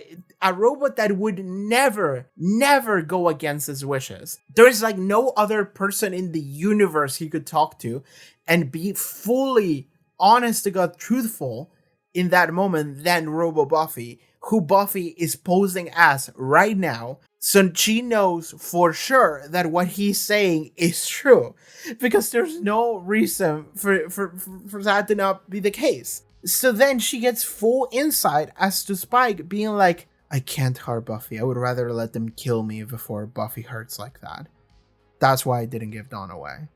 would never go against his wishes. There is like no other person in the universe he could talk to and be fully honest to God truthful in that moment than Robo Buffy, who Buffy is posing as right now. So she knows for sure that what he's saying is true because there's no reason for that to not be the case. So then she gets full insight as to Spike being like, I can't hurt Buffy. I would rather let them kill me before Buffy hurts like that. That's why I didn't give Dawn away.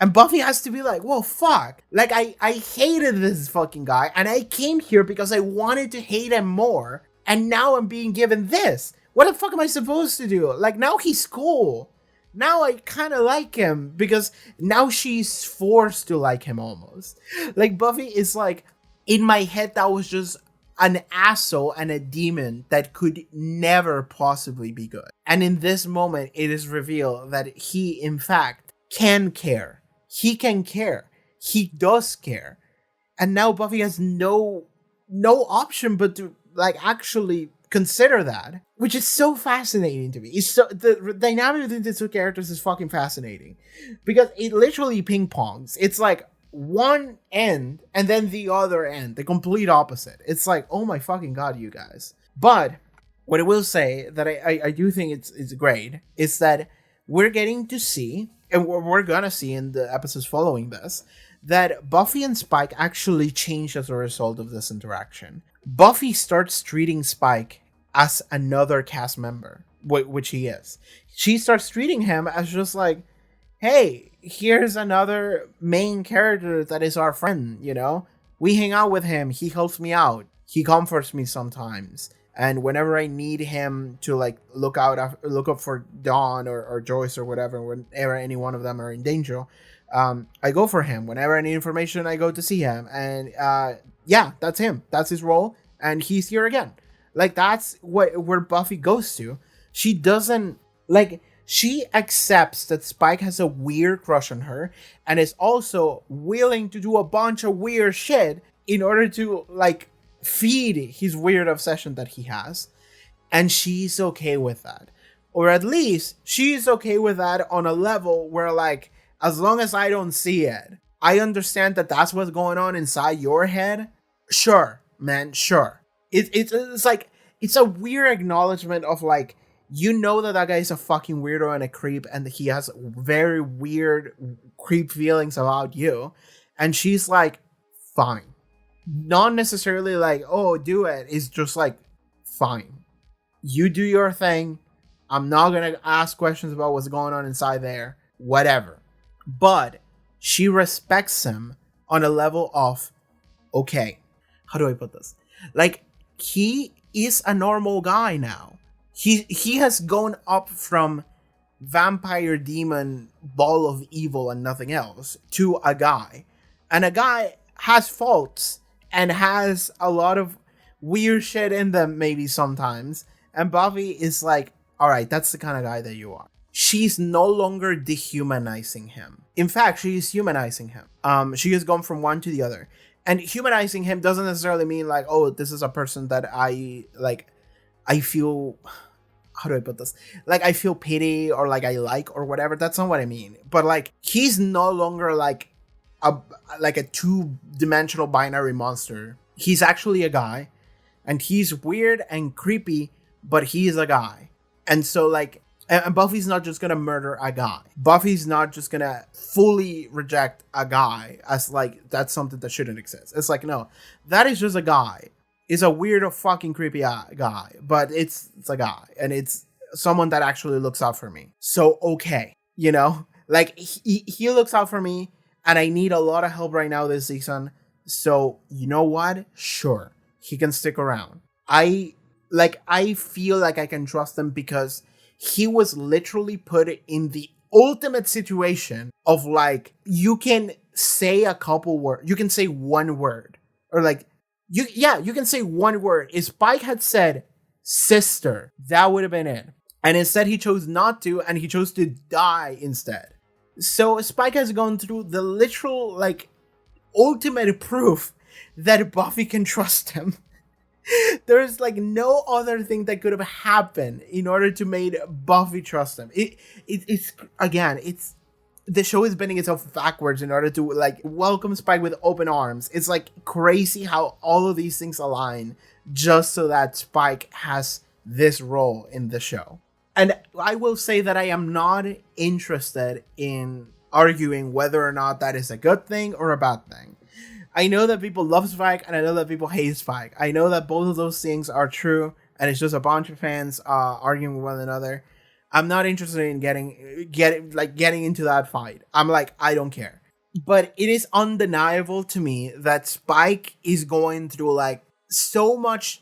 And Buffy has to be like, well, fuck. Like, I hated this fucking guy, and I came here because I wanted to hate him more, and now I'm being given this. What the fuck am I supposed to do? Like, now he's cool. Now I kind of like him, because now she's forced to like him almost. Like, Buffy is like, in my head, that was just an asshole and a demon that could never possibly be good. And in this moment, it is revealed that he, in fact, can care. He can care. He does care. And now Buffy has no option but to, like, actually consider that, which is so fascinating to me. It's so, the dynamic between the two characters is fucking fascinating because it literally ping pongs. It's like one end and then the other end, the complete opposite. It's like, oh my fucking god, you guys. But what I will say that I do think it's great is that we're getting to see, and we're gonna see in the episodes following this, that Buffy and Spike actually change as a result of this interaction. Buffy starts treating Spike as another cast member, which he is. She starts treating him as just like, hey, here's another main character that is our friend, you know? We hang out with him, he helps me out, he comforts me sometimes. And whenever I need him to like look up for Dawn or Joyce or whatever, whenever any one of them are in danger, I go for him. Whenever I need information, I go to see him. And yeah, that's him. That's his role. And he's here again. Like, that's where Buffy goes to. She doesn't, like, she accepts that Spike has a weird crush on her and is also willing to do a bunch of weird shit in order to, like, feed his weird obsession that he has. And she's okay with that. Or at least she's okay with that on a level where, like, as long as I don't see it, I understand that that's what's going on inside your head. Sure, man, sure. It's like, it's a weird acknowledgement of, like, you know that guy is a fucking weirdo and a creep and he has very weird creep feelings about you. And she's like, fine. Not necessarily like, oh, do it. It's just like, fine. You do your thing. I'm not gonna ask questions about what's going on inside there. Whatever. But she respects him on a level of, okay, how do I put this? Like, he is a normal guy now. He has gone up from vampire demon ball of evil and nothing else to a guy. And a guy has faults and has a lot of weird shit in them maybe sometimes. And Buffy is like, all right, that's the kind of guy that you are. She's no longer dehumanizing him. In fact, she is humanizing him. She has gone from one to the other. And humanizing him doesn't necessarily mean like, oh, this is a person that I feel, how do I put this? Like, I feel pity or like I like or whatever. That's not what I mean. But like, he's no longer like a two-dimensional binary monster. He's actually a guy, and he's weird and creepy, but he's a guy. And so like, and Buffy's not just gonna murder a guy. Buffy's not just gonna fully reject a guy as like, that's something that shouldn't exist. It's like, no, that is just a guy. It's a weird or fucking creepy guy, but it's a guy, and it's someone that actually looks out for me. So, okay, you know, like he looks out for me, and I need a lot of help right now this season. So, you know what? Sure, he can stick around. I feel like I can trust him because he was literally put in the ultimate situation of like, you can say a couple words, you can say one word, or like, you can say one word. If Spike had said sister, that would have been it. And instead he chose not to, and he chose to die instead. So Spike has gone through the literal, like, ultimate proof that Buffy can trust him. There's like no other thing that could have happened in order to make Buffy trust him. It's the show is bending itself backwards in order to like welcome Spike with open arms. It's like crazy how all of these things align just so that Spike has this role in the show. And I will say that I am not interested in arguing whether or not that is a good thing or a bad thing. I know that people love Spike and I know that people hate Spike. I know that both of those things are true, and it's just a bunch of fans arguing with one another. I'm not interested in getting into that fight. I'm like, I don't care. But it is undeniable to me that Spike is going through like so much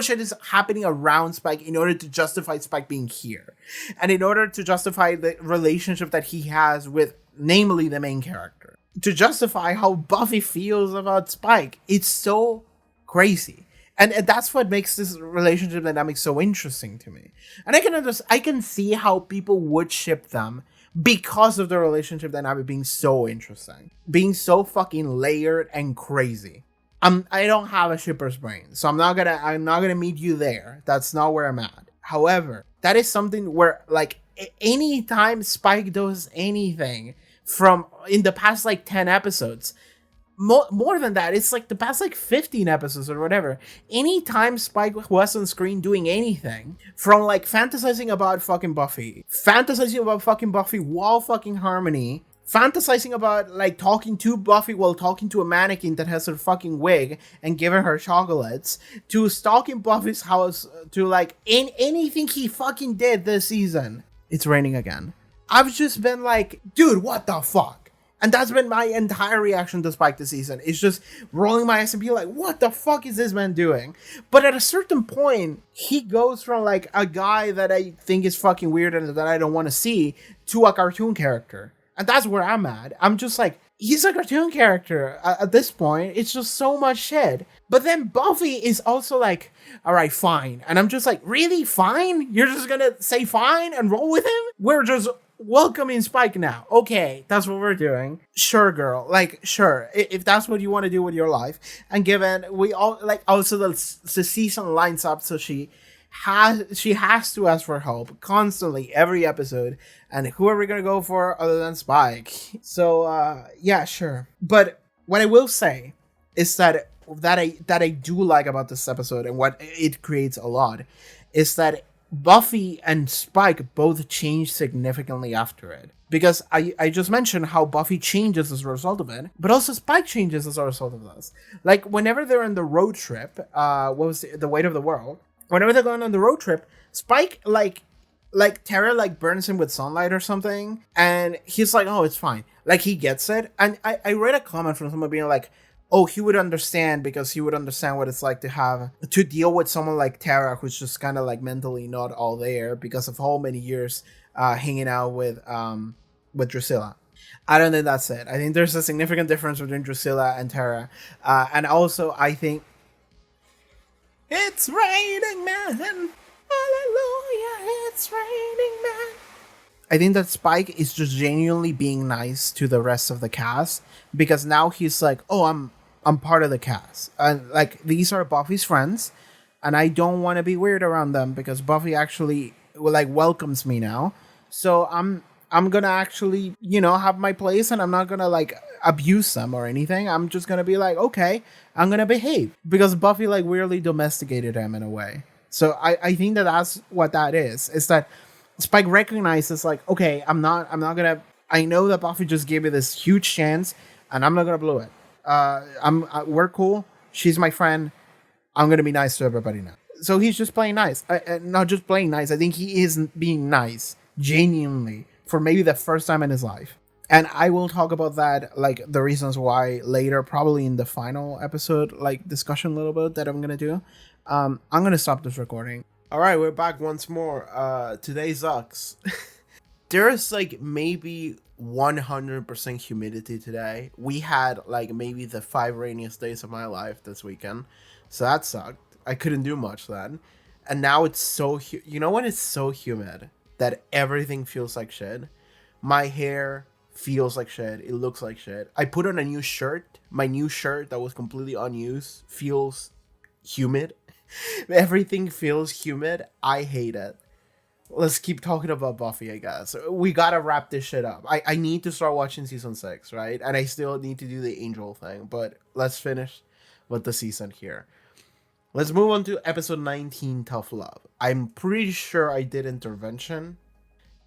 shit is happening around Spike in order to justify Spike being here. And in order to justify the relationship that he has with, namely, the main character. To justify how Buffy feels about Spike. It's so crazy. And that's what makes this relationship dynamic so interesting to me. And I can see how people would ship them because of the relationship dynamic being so interesting. Being so fucking layered and crazy. I don't have a shipper's brain, so I'm not gonna meet you there. That's not where I'm at. However, that is something where like anytime Spike does anything from in the past like 10 episodes, more than that, it's like the past like 15 episodes or whatever, anytime Spike was on screen doing anything, from like fantasizing about fucking Buffy while fucking Harmony, fantasizing about like talking to Buffy while talking to a mannequin that has her fucking wig and giving her chocolates, to stalking Buffy's house, to like in anything he fucking did this season. It's raining again. I've just been like, dude, what the fuck? And that's been my entire reaction to Spike this season. It's just rolling my eyes and being like, what the fuck is this man doing? But at a certain point, he goes from like a guy that I think is fucking weird and that I don't want to see to a cartoon character. And that's where I'm at. I'm just like, he's a cartoon character at this point. It's just so much shit. But then Buffy is also like, all right, fine. And I'm just like, really? Fine? You're just gonna say fine and roll with him? We're just welcoming Spike now. Okay, that's what we're doing. Sure, girl. Like, sure. If that's what you want to do with your life. And given we all, like, also the season lines up so she has to ask for help constantly every episode, and who are we gonna go for other than Spike? So yeah, sure. But what I will say is that I do like about this episode, and what it creates a lot, is that Buffy and Spike both change significantly after it. Because I just mentioned how Buffy changes as a result of it, but also Spike changes as a result of this. Like, whenever they're on the road trip, what was the Weight of the World, whenever they're going on the road trip, Spike like Tara like burns him with sunlight or something, and he's like, "Oh, it's fine." Like he gets it, and I read a comment from someone being like, "Oh, he would understand because he would understand what it's like to deal with someone like Tara, who's just kind of like mentally not all there because of how many years hanging out with Drusilla." I don't think that's it. I think there's a significant difference between Drusilla and Tara, and also I think it's raining man. Hallelujah, it's raining man. I think that Spike is just genuinely being nice to the rest of the cast because now he's like, "Oh, I'm part of the cast, and like these are Buffy's friends, and I don't want to be weird around them because Buffy actually like welcomes me now. So I'm gonna actually have my place, and I'm not gonna like abuse them or anything. I'm just gonna be like, okay, I'm gonna behave because Buffy like weirdly domesticated him in a way. So I think that that's what that is. Is that Spike recognizes like, okay, I'm not gonna. I know that Buffy just gave me this huge chance, and I'm not gonna blow it. We're cool. She's my friend. I'm gonna be nice to everybody now. So he's just playing nice. Not just playing nice. I think he is being nice, genuinely, for maybe the first time in his life. And I will talk about that, like the reasons why later, probably in the final episode, like discussion a little bit that I'm gonna do. I'm gonna stop this recording. All right, we're back once more. Today sucks. There's like maybe 100% humidity today. We had like maybe the 5 rainiest days of my life this weekend, so that sucked. I couldn't do much then, and now it's so you know when it's so humid that everything feels like shit. My hair feels like shit. It looks like shit. I put on a new shirt. My new shirt that was completely unused feels humid. Everything feels humid. I hate it. Let's keep talking about Buffy, I guess. We gotta wrap this shit up. I need to start watching season 6, right? And I still need to do the Angel thing, but let's finish with the season here. Let's move on to episode 19, Tough Love. I'm pretty sure I did Intervention.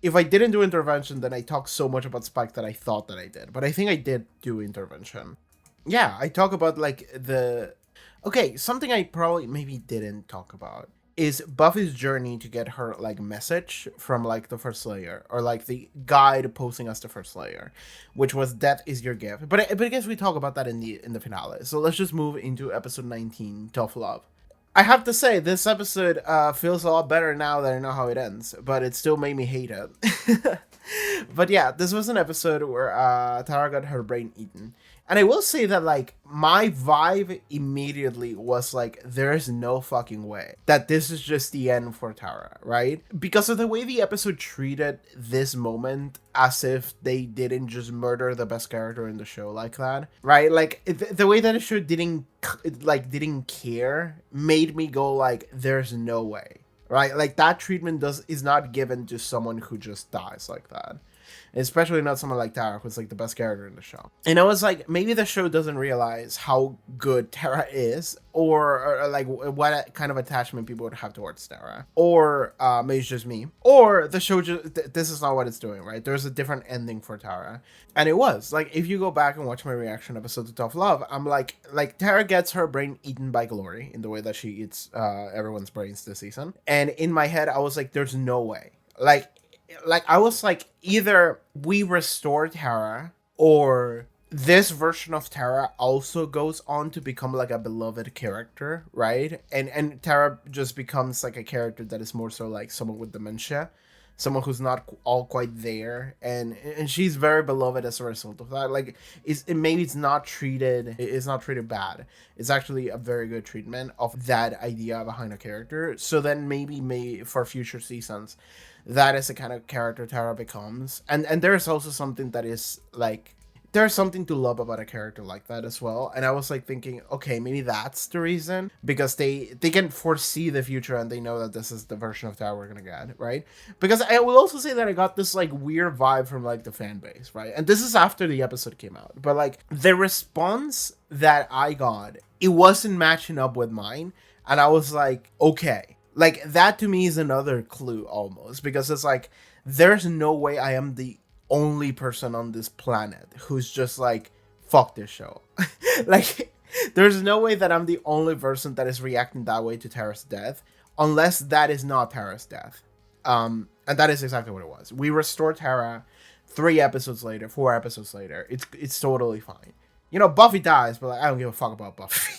If I didn't do Intervention, then I talked so much about Spike that I thought that I did. But I think I did do Intervention. Yeah, I talk about like the... Okay, something I probably maybe didn't talk about is Buffy's journey to get her like message from like the First Slayer, or like the guide posing as the First Slayer, which was "Death is your gift." But I guess we talk about that in the finale. So let's just move into episode 19, Tough Love. I have to say, this episode feels a lot better now that I know how it ends, but it still made me hate it. But yeah, this was an episode where Tara got her brain eaten. And I will say that, like, my vibe immediately was like, there's no fucking way that this is just the end for Tara, right? Because of the way the episode treated this moment as if they didn't just murder the best character in the show like that, right? Like, the way that the show didn't care made me go, like, there's no way, right? Like, that treatment is not given to someone who just dies like that. Especially not someone like Tara, who's like the best character in the show. And I was like, maybe the show doesn't realize how good Tara is, or like what kind of attachment people would have towards Tara, or maybe it's just me, or the show just this is not what it's doing, right? There's a different ending for Tara, and it was like, if you go back and watch my reaction episode to Tough Love, I'm like Tara gets her brain eaten by Glory in the way that she eats everyone's brains this season, and in my head I was like, there's no way, like I was like, either we restore Tara, or this version of Tara also goes on to become like a beloved character, right? And Tara just becomes like a character that is more so like someone with dementia, someone who's not all quite there, and she's very beloved as a result of that. Like, maybe it's not treated bad. It's actually a very good treatment of that idea behind a character. So then maybe for future seasons, that is the kind of character Tara becomes. And there's also something that is like, there's something to love about a character like that as well. And I was like thinking, okay, maybe that's the reason, because they can foresee the future and they know that this is the version of Tara we're gonna get, right? Because I will also say that I got this like weird vibe from like the fan base, right? And this is after the episode came out, but like the response that I got, it wasn't matching up with mine, and I was like, okay. Like, that to me is another clue almost, because it's like, there's no way I am the only person on this planet who's just like, fuck this show. Like, there's no way that I'm the only person that is reacting that way to Tara's death. unless that is not Tara's death. And that is exactly what it was. We restore Tara 3 episodes later, 4 episodes later. It's totally fine. You know, Buffy dies, but like, I don't give a fuck about Buffy.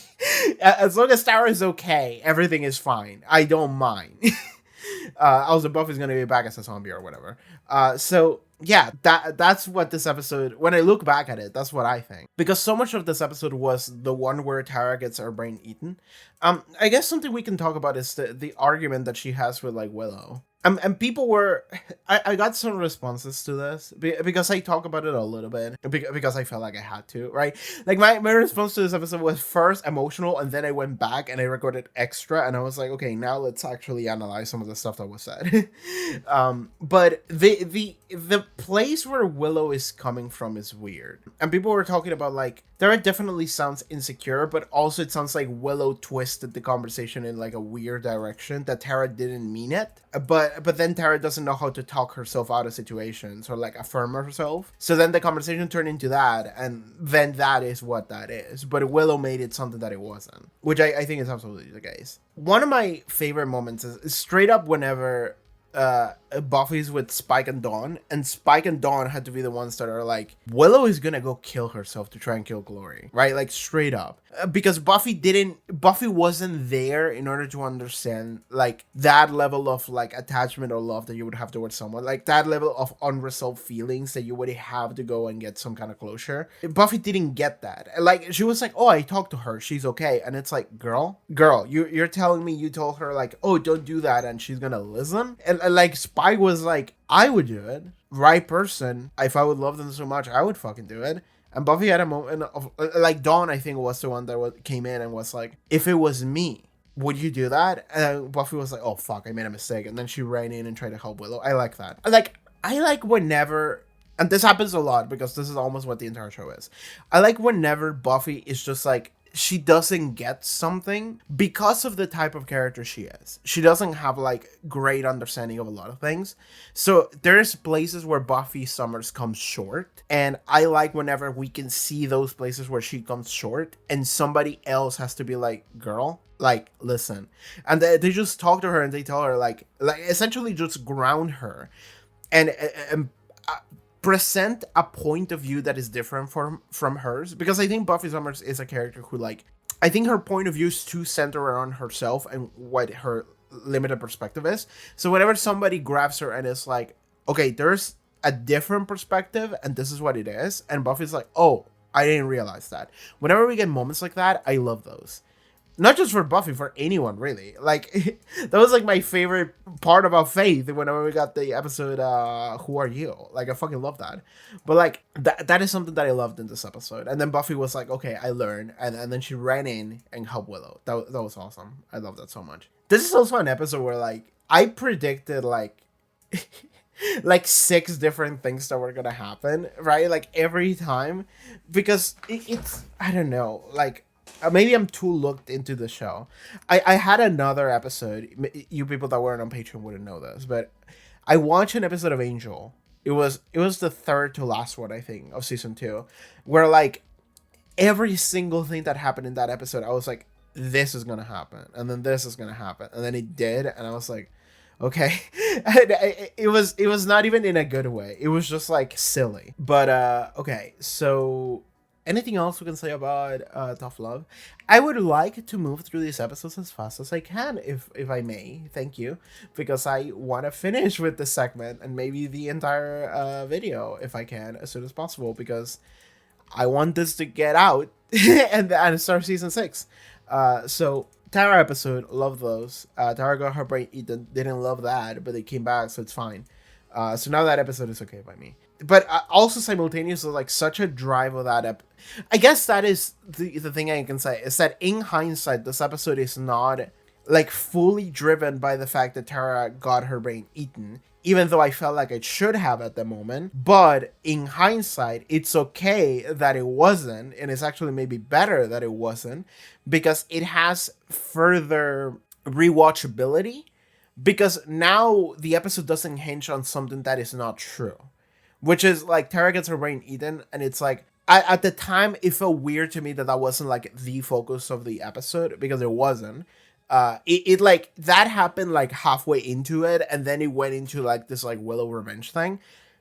As long as Tara is okay, everything is fine. I don't mind. Also, Buffy's gonna be back as a zombie or whatever. So yeah, that's what this episode. When I look back at it, that's what I think. Because so much of this episode was the one where Tara gets her brain eaten. I guess something we can talk about is the argument that she has with like Willow. And people were, I got some responses to this because I talk about it a little bit because I felt like I had to, right? Like my response to this episode was first emotional, and then I went back and I recorded extra, and I was like, okay, now let's actually analyze some of the stuff that was said. But the place where Willow is coming from is weird, and people were talking about like there definitely sounds insecure, but also it sounds like Willow twisted the conversation in like a weird direction that Tara didn't mean it, but then Tara doesn't know how to talk herself out of situations or like affirm herself. So then the conversation turned into that, and then that is what that is. But Willow made it something that it wasn't, which I think is absolutely the case. One of my favorite moments is straight up whenever Buffy's with Spike and Dawn, and Spike and Dawn had to be the ones that are like, Willow is gonna go kill herself to try and kill Glory, right? Like straight up, because Buffy wasn't there in order to understand like that level of like attachment or love that you would have towards someone, like that level of unresolved feelings that you would have to go and get some kind of closure. Buffy didn't get that. Like she was like, oh, I talked to her, she's okay, and it's like, girl, you're telling me you told her like, oh, don't do that, and she's gonna listen? And like Spike was like, I would do it. Right person. If I would love them so much, I would fucking do it. And Buffy had a moment of like Dawn, I think was the one that came in and was like, if it was me, would you do that? And Buffy was like, oh fuck, I made a mistake. And then she ran in and tried to help Willow. I like that. I like whenever, and this happens a lot because this is almost what the entire show is. I like whenever Buffy is just like, she doesn't get something because of the type of character she is. She doesn't have like great understanding of a lot of things. So there's places where Buffy Summers comes short, and I like whenever we can see those places where she comes short and somebody else has to be like, girl, like, listen. And they just talk to her and they tell her like essentially just ground her and present a point of view that is different from hers, because I think Buffy Summers is a character who like, I think her point of view is too centered around herself and what her limited perspective is. So whenever somebody grabs her and is like, okay, there's a different perspective and this is what it is, and Buffy's like, oh, I didn't realize that. Whenever we get moments like that, I love those. Not just for Buffy, for anyone, really. Like, that was, like, my favorite part about Faith whenever we got the episode, Who Are You? Like, I fucking love that. But, like, that is something that I loved in this episode. And then Buffy was like, okay, I learned. And then she ran in and helped Willow. That was awesome. I love that so much. This is also an episode where, like, I predicted, like... like 6 different things that were gonna happen, right? Like, every time. Because it's... I don't know. Like... maybe I'm too looked into the show. I had another episode. You people that weren't on Patreon wouldn't know this, but I watched an episode of Angel. It was the third to last one, I think, of season 2, where like every single thing that happened in that episode, I was like, this is gonna happen, and then this is gonna happen, and then it did, and I was like, okay. It was not even in a good way. It was just like silly. But okay, so. Anything else we can say about Tough Love? I would like to move through these episodes as fast as I can, if I may. Thank you. Because I want to finish with this segment and maybe the entire video, if I can, as soon as possible. Because I want this to get out and start season 6. So, Tara episode, love those. Tara got her brain eaten. Didn't love that, but they came back, so it's fine. So now that episode is okay by me. But also simultaneously, like, such a drive of that I guess that is the thing I can say, is that in hindsight, this episode is not, like, fully driven by the fact that Tara got her brain eaten, even though I felt like it should have at the moment. But in hindsight, it's okay that it wasn't, and it's actually maybe better that it wasn't, because it has further rewatchability, because now the episode doesn't hinge on something that is not true. Which is, like, Tara gets her brain eaten, and it's like, at the time, it felt weird to me that wasn't, like, the focus of the episode, because it wasn't. It like that happened like halfway into it, and then it went into like this like Willow revenge thing.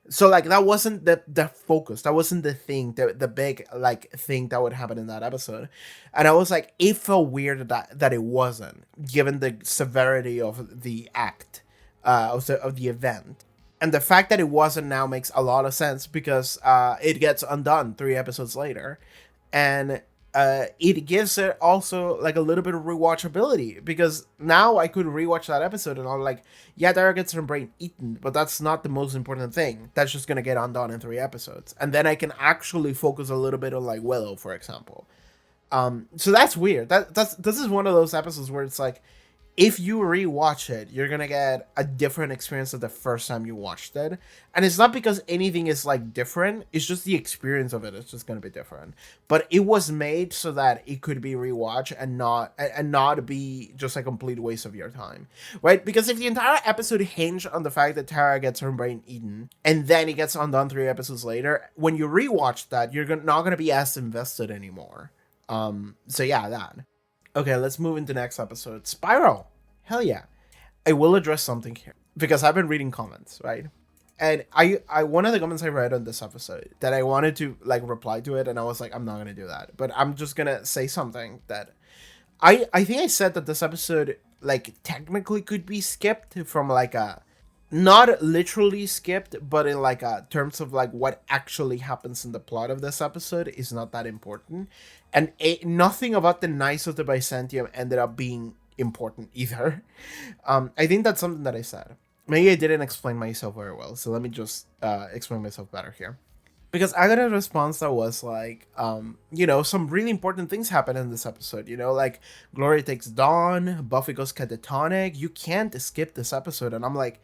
So like that wasn't the focus, that wasn't the thing, the big like thing that would happen in that episode. And I was like, it felt weird that it wasn't, given the severity of the act, of the event. And the fact that it wasn't now makes a lot of sense, because it gets undone 3 episodes later. And it gives it also like a little bit of rewatchability, because now I could rewatch that episode and I'm like, yeah, Dara gets her brain eaten, but that's not the most important thing. That's just gonna get undone in 3 episodes, and then I can actually focus a little bit on like Willow, for example. So that's weird. This is one of those episodes where it's like, if you rewatch it, you're gonna get a different experience than the first time you watched it. And it's not because anything is like different, it's just the experience of it is just gonna be different. But it was made so that it could be rewatched and not be just a complete waste of your time. Right? Because if the entire episode hinged on the fact that Tara gets her brain eaten and then it gets undone 3 episodes later, when you rewatch that, you're not gonna be as invested anymore. So yeah, that. Okay, let's move into next episode. Spiral. Hell yeah. I will address something here, because I've been reading comments, right? And I one of the comments I read on this episode that I wanted to like reply to it, and I was like, I'm not gonna do that. But I'm just gonna say something that I think I said that this episode like technically could be skipped from like a, not literally skipped, but in like a terms of like what actually happens in the plot of this episode is not that important. And nothing about the Knights of the Byzantium ended up being important either. I think that's something that I said. Maybe I didn't explain myself very well, so let me just explain myself better here. Because I got a response that was like, some really important things happen in this episode. Like Glory takes Dawn, Buffy goes catatonic. You can't skip this episode. And I'm like,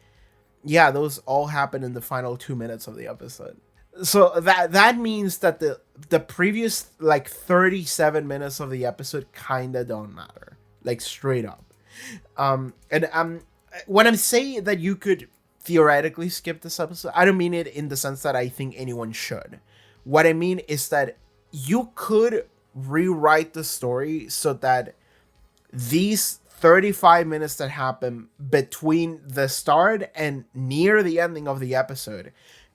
yeah, those all happen in the final 2 minutes of the episode. So that means that the previous like 37 minutes of the episode kinda don't matter, like straight up. When I'm saying that you could theoretically skip this episode, I don't mean it in the sense that I think anyone should. What I mean is that you could rewrite the story so that these 35 minutes that happen between the start and near the ending of the episode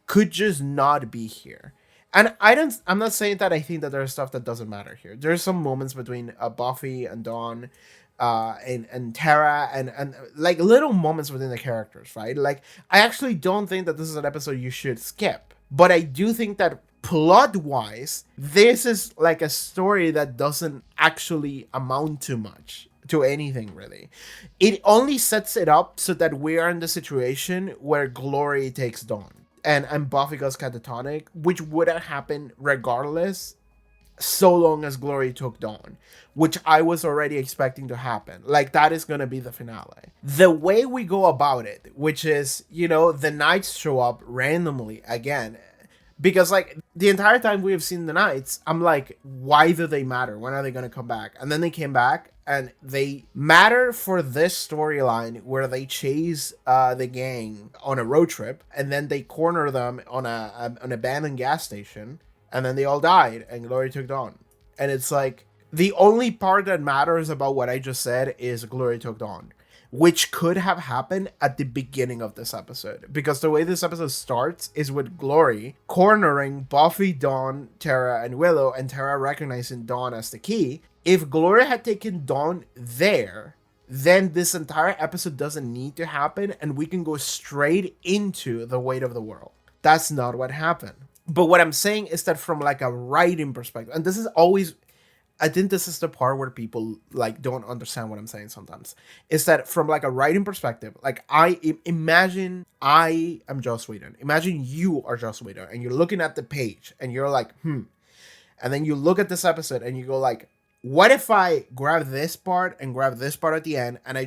could just not be here. And I'm not saying that I think that there's stuff that doesn't matter here. There's some moments between Buffy and Dawn, and Tara, and like little moments within the characters, right? Like, I actually don't think that this is an episode you should skip, but I do think that plot wise, this is like a story that doesn't actually amount to much, to anything really. It only sets it up so that we are in the situation where Glory takes Dawn and Buffy goes catatonic, which would have happened regardless, so long as Glory took Dawn, which I was already expecting to happen. Like, that is going to be the finale. The way we go about it, which is, the Knights show up randomly again, because like the entire time we have seen the Knights, I'm like, why do they matter? When are they going to come back? And then they came back, and they matter for this storyline where they chase the gang on a road trip, and then they corner them on an abandoned gas station, and then they all died, and Glory took Dawn. And it's like, the only part that matters about what I just said is Glory took Dawn, which could have happened at the beginning of this episode, because the way this episode starts is with Glory cornering Buffy, Dawn, Tara, and Willow, and Tara recognizing Dawn as the key. If Glory had taken Dawn there, then this entire episode doesn't need to happen, and we can go straight into the weight of the world. That's not what happened. But what I'm saying is that from like a writing perspective, and this is always, I think this is the part where people like don't understand what I'm saying sometimes, is that from like a writing perspective, like imagine I am Joss Whedon. Imagine you are Joss Whedon, and you're looking at the page and you're like, and then you look at this episode and you go like, what if I grab this part and grab this part at the end, and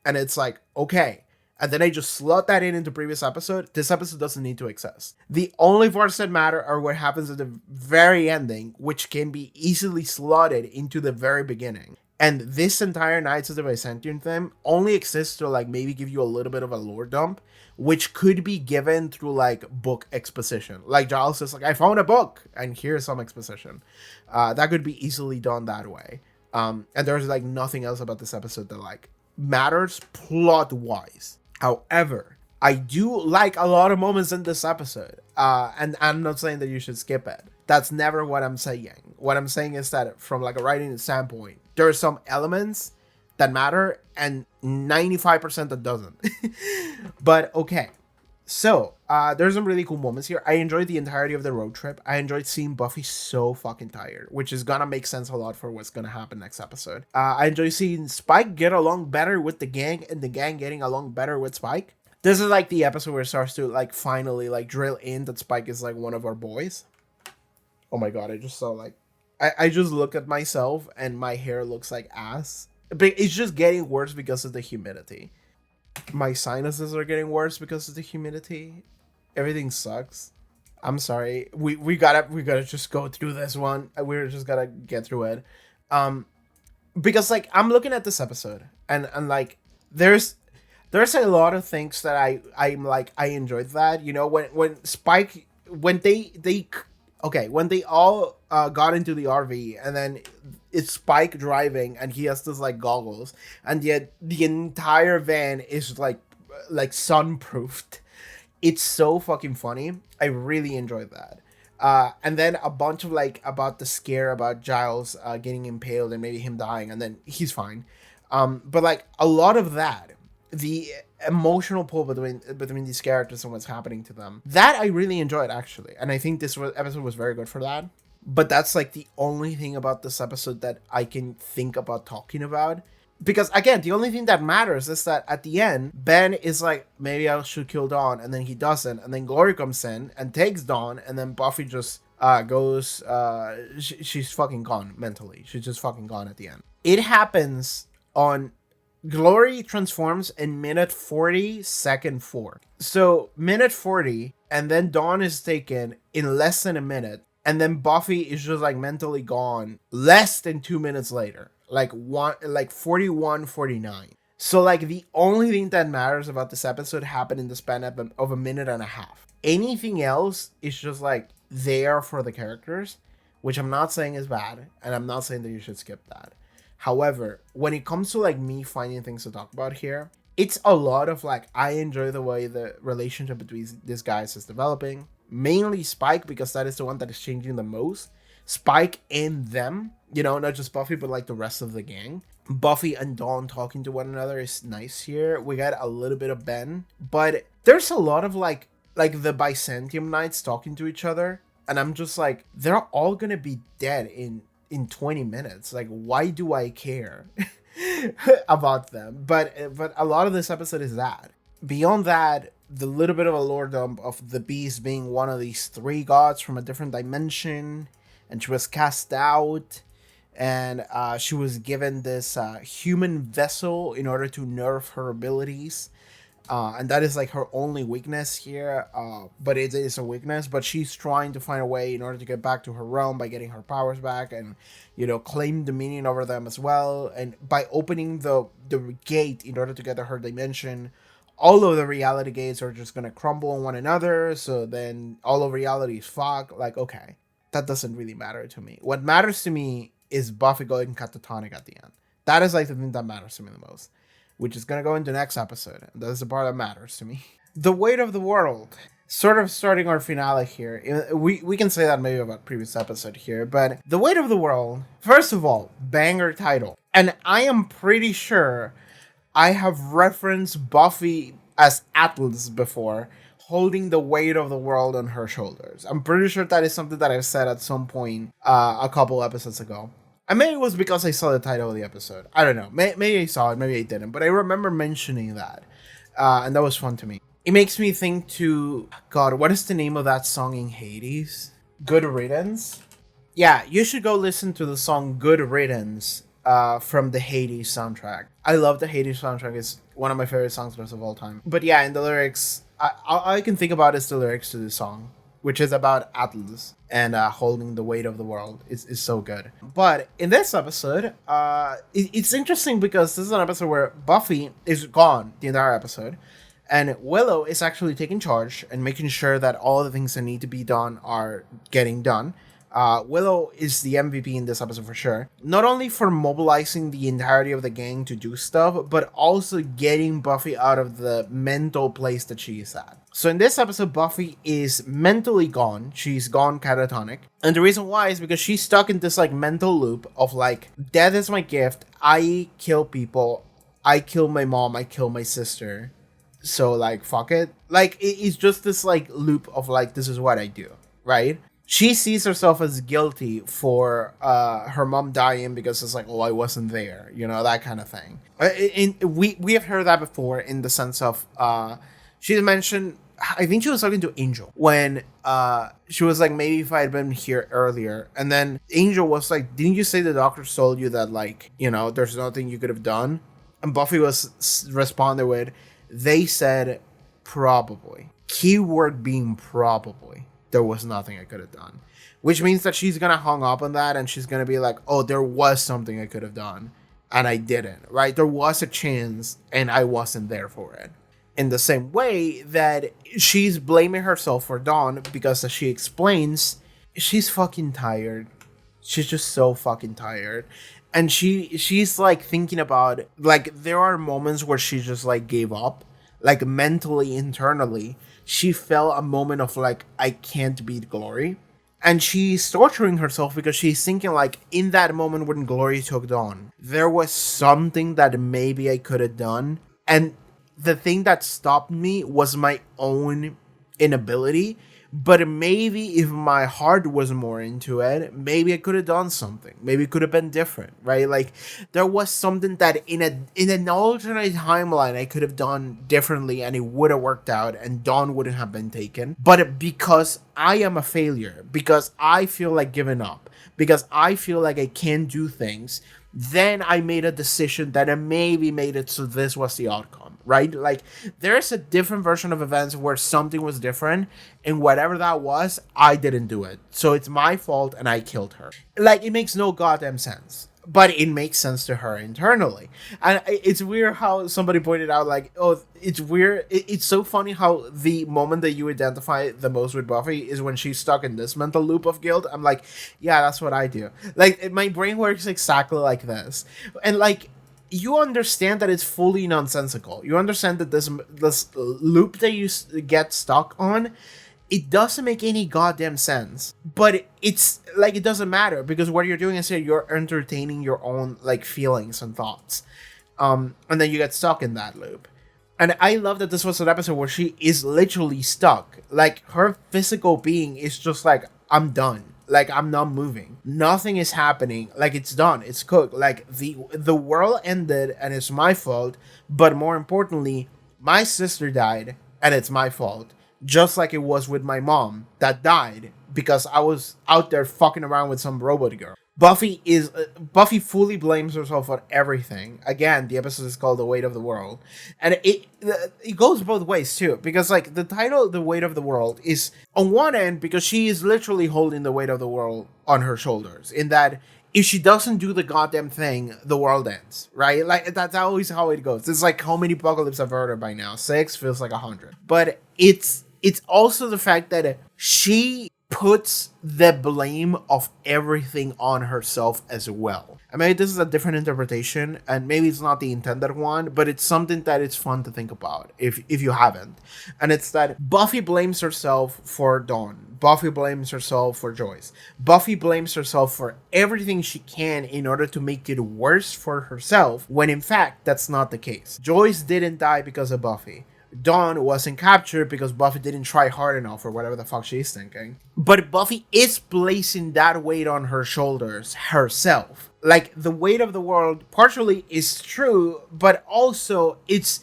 and it's like, okay. And then I just slot that into previous episode. This episode doesn't need to exist. The only parts that matter are what happens at the very ending, which can be easily slotted into the very beginning. And this entire Knights of the Byzantium theme only exists to like maybe give you a little bit of a lore dump, which could be given through like book exposition. Like Giles says, like, I found a book and here's some exposition. That could be easily done that way. And there's like nothing else about this episode that like matters plot wise. However, I do like a lot of moments in this episode, and I'm not saying that you should skip it. That's never what I'm saying. What I'm saying is that from like a writing standpoint, there are some elements that matter and 95% that doesn't. But okay. So, there's some really cool moments here. I enjoyed the entirety of the road trip. I enjoyed seeing Buffy so fucking tired, which is gonna make sense a lot for what's gonna happen next episode. I enjoy seeing Spike get along better with the gang and the gang getting along better with Spike. This is like the episode where it starts to like finally like drill in that Spike is like one of our boys. Oh my god, I just saw like... I just look at myself and my hair looks like ass. But it's just getting worse because of the humidity. My sinuses are getting worse because of the humidity. Everything sucks. I'm sorry. We gotta just go through this one. We're just gotta get through it. Because like I'm looking at this episode and like there's a lot of things that I'm like I enjoyed that, you know, when Spike when they all got into the RV and then it's Spike driving and he has this like goggles and yet the entire van is like sunproofed. It's so fucking funny. I really enjoyed that. And then a bunch of like about the scare about Giles getting impaled and maybe him dying and then he's fine. But like a lot of that, the emotional pull between these characters and what's happening to them, that I really enjoyed actually, and I think this episode was very good for that. But that's like the only thing about this episode that I can think about talking about, because again the only thing that matters is that at the end Ben is like, maybe I should kill Dawn, and then he doesn't, and then Glory comes in and takes Dawn, and then Buffy just goes she's fucking gone mentally. She's just fucking gone at the end. It happens on Glory transforms in minute 40, second 4. So minute 40, and then Dawn is taken in less than a minute, and then Buffy is just like mentally gone less than 2 minutes later, like 41, 49. So like the only thing that matters about this episode happened in the span of a minute and a half. Anything else is just like there for the characters, which I'm not saying is bad, and I'm not saying that you should skip that. However, when it comes to like me finding things to talk about here, it's a lot of like, I enjoy the way the relationship between these guys is developing. Mainly Spike, because that is the one that is changing the most. Spike and them, you know, not just Buffy, but like the rest of the gang. Buffy and Dawn talking to one another is nice here. We got a little bit of Ben, but there's a lot of like the Byzantium Knights talking to each other. And I'm just like, they're all gonna be dead in 20 minutes. Like, why do I care about them? But a lot of this episode is that. Beyond that, the little bit of a lore dump of the Beast being one of these 3 gods from a different dimension, and she was cast out, and she was given this human vessel in order to nerf her abilities. And that is like her only weakness here, but it is a weakness. But she's trying to find a way in order to get back to her realm by getting her powers back and, you know, claim dominion over them as well. And by opening the gate in order to get to her dimension, all of the reality gates are just gonna crumble on one another. So then all of reality is fucked. Like, okay, that doesn't really matter to me. What matters to me is Buffy going catatonic at the end. That is like the thing that matters to me the most, which is going to go into next episode. That is the part that matters to me. The weight of the world. Sort of starting our finale here. We can say that maybe about previous episode here, but the weight of the world, first of all, banger title. And I am pretty sure I have referenced Buffy as Atlas before, holding the weight of the world on her shoulders. I'm pretty sure that is something that I've said at some point a couple episodes ago. And maybe it was because I saw the title of the episode. I don't know. Maybe I saw it, maybe I didn't. But I remember mentioning that. And that was fun to me. It makes me think to... God, what is the name of that song in Hades? Good Riddance? Yeah, you should go listen to the song Good Riddance from the Hades soundtrack. I love the Hades soundtrack. It's one of my favorite songs of all time. But yeah, in the lyrics... all I can think about is the lyrics to this song, which is about Atlas and holding the weight of the world. Is so good. But in this episode, it's interesting because this is an episode where Buffy is gone the entire episode, and Willow is actually taking charge and making sure that all the things that need to be done are getting done. Willow is the MVP in this episode for sure. Not only for mobilizing the entirety of the gang to do stuff, but also getting Buffy out of the mental place that she is at. So in this episode, Buffy is mentally gone. She's gone catatonic. And the reason why is because she's stuck in this like mental loop of like, death is my gift. I kill people. I kill my mom. I kill my sister. So like, fuck it. Like, it's just this like loop of like, this is what I do, right? She sees herself as guilty for her mom dying because it's like, oh, I wasn't there, you know, that kind of thing. We have heard that before in the sense of she mentioned, I think she was talking to Angel when she was like, maybe if I had been here earlier. And then Angel was like, didn't you say the doctors told you that, like, you know, there's nothing you could have done? And Buffy was responded with, they said probably. Keyword being probably. There was nothing I could have done. Which means that she's going to hung up on that and she's going to be like, oh, there was something I could have done and I didn't, right? There was a chance and I wasn't there for it. In the same way that she's blaming herself for Dawn because, as she explains, she's fucking tired. She's just so fucking tired. And she's like thinking about, like, there are moments where she just like gave up, like mentally, internally. She felt a moment of like, I can't beat Glory. And she's torturing herself because she's thinking like, in that moment when Glory took Dawn, there was something that maybe I could have done. And the thing that stopped me was my own inability. But maybe if my heart was more into it, maybe I could have done something. Maybe it could have been different, right? Like, there was something that in an alternate timeline I could have done differently and it would have worked out and Dawn wouldn't have been taken. But because I am a failure, because I feel like giving up, because I feel like I can't do things, then I made a decision that I maybe made it so this was the outcome, right? Like, there's a different version of events where something was different, and whatever that was, I didn't do it. So it's my fault, and I killed her. Like, it makes no goddamn sense. But it makes sense to her internally. And it's weird how somebody pointed out, like, oh, it's weird. It's so funny how the moment that you identify the most with Buffy is when she's stuck in this mental loop of guilt. I'm like, yeah, that's what I do. Like, my brain works exactly like this. And, like, you understand that it's fully nonsensical. You understand that this loop that you get stuck on, it doesn't make any goddamn sense. But it's like, it doesn't matter because what you're doing is you're entertaining your own like feelings and thoughts. And then you get stuck in that loop. And I love that this was an episode where she is literally stuck. Like, her physical being is just like, I'm done. Like, I'm not moving. Nothing is happening. Like, it's done. It's cooked. Like, the world ended and it's my fault. But more importantly, my sister died and it's my fault. Just like it was with my mom that died because I was out there fucking around with some robot girl. Buffy fully blames herself for everything. Again, the episode is called The Weight of the World. And it goes both ways too. Because like the title, The Weight of the World, is on one end because she is literally holding the weight of the world on her shoulders. In that if she doesn't do the goddamn thing, the world ends, right? Like, that's always how it goes. It's like, how many apocalypses I've heard of by now? 6 feels like 100. But it's also the fact that she puts the blame of everything on herself as well. I mean, this is a different interpretation, and maybe it's not the intended one, but it's something that it's fun to think about if you haven't. And it's that Buffy blames herself for Dawn. Buffy blames herself for Joyce. Buffy blames herself for everything she can in order to make it worse for herself, when in fact, that's not the case. Joyce didn't die because of Buffy. Dawn wasn't captured because Buffy didn't try hard enough or whatever the fuck she's thinking. But Buffy is placing that weight on her shoulders herself. Like, the weight of the world partially is true, but also it's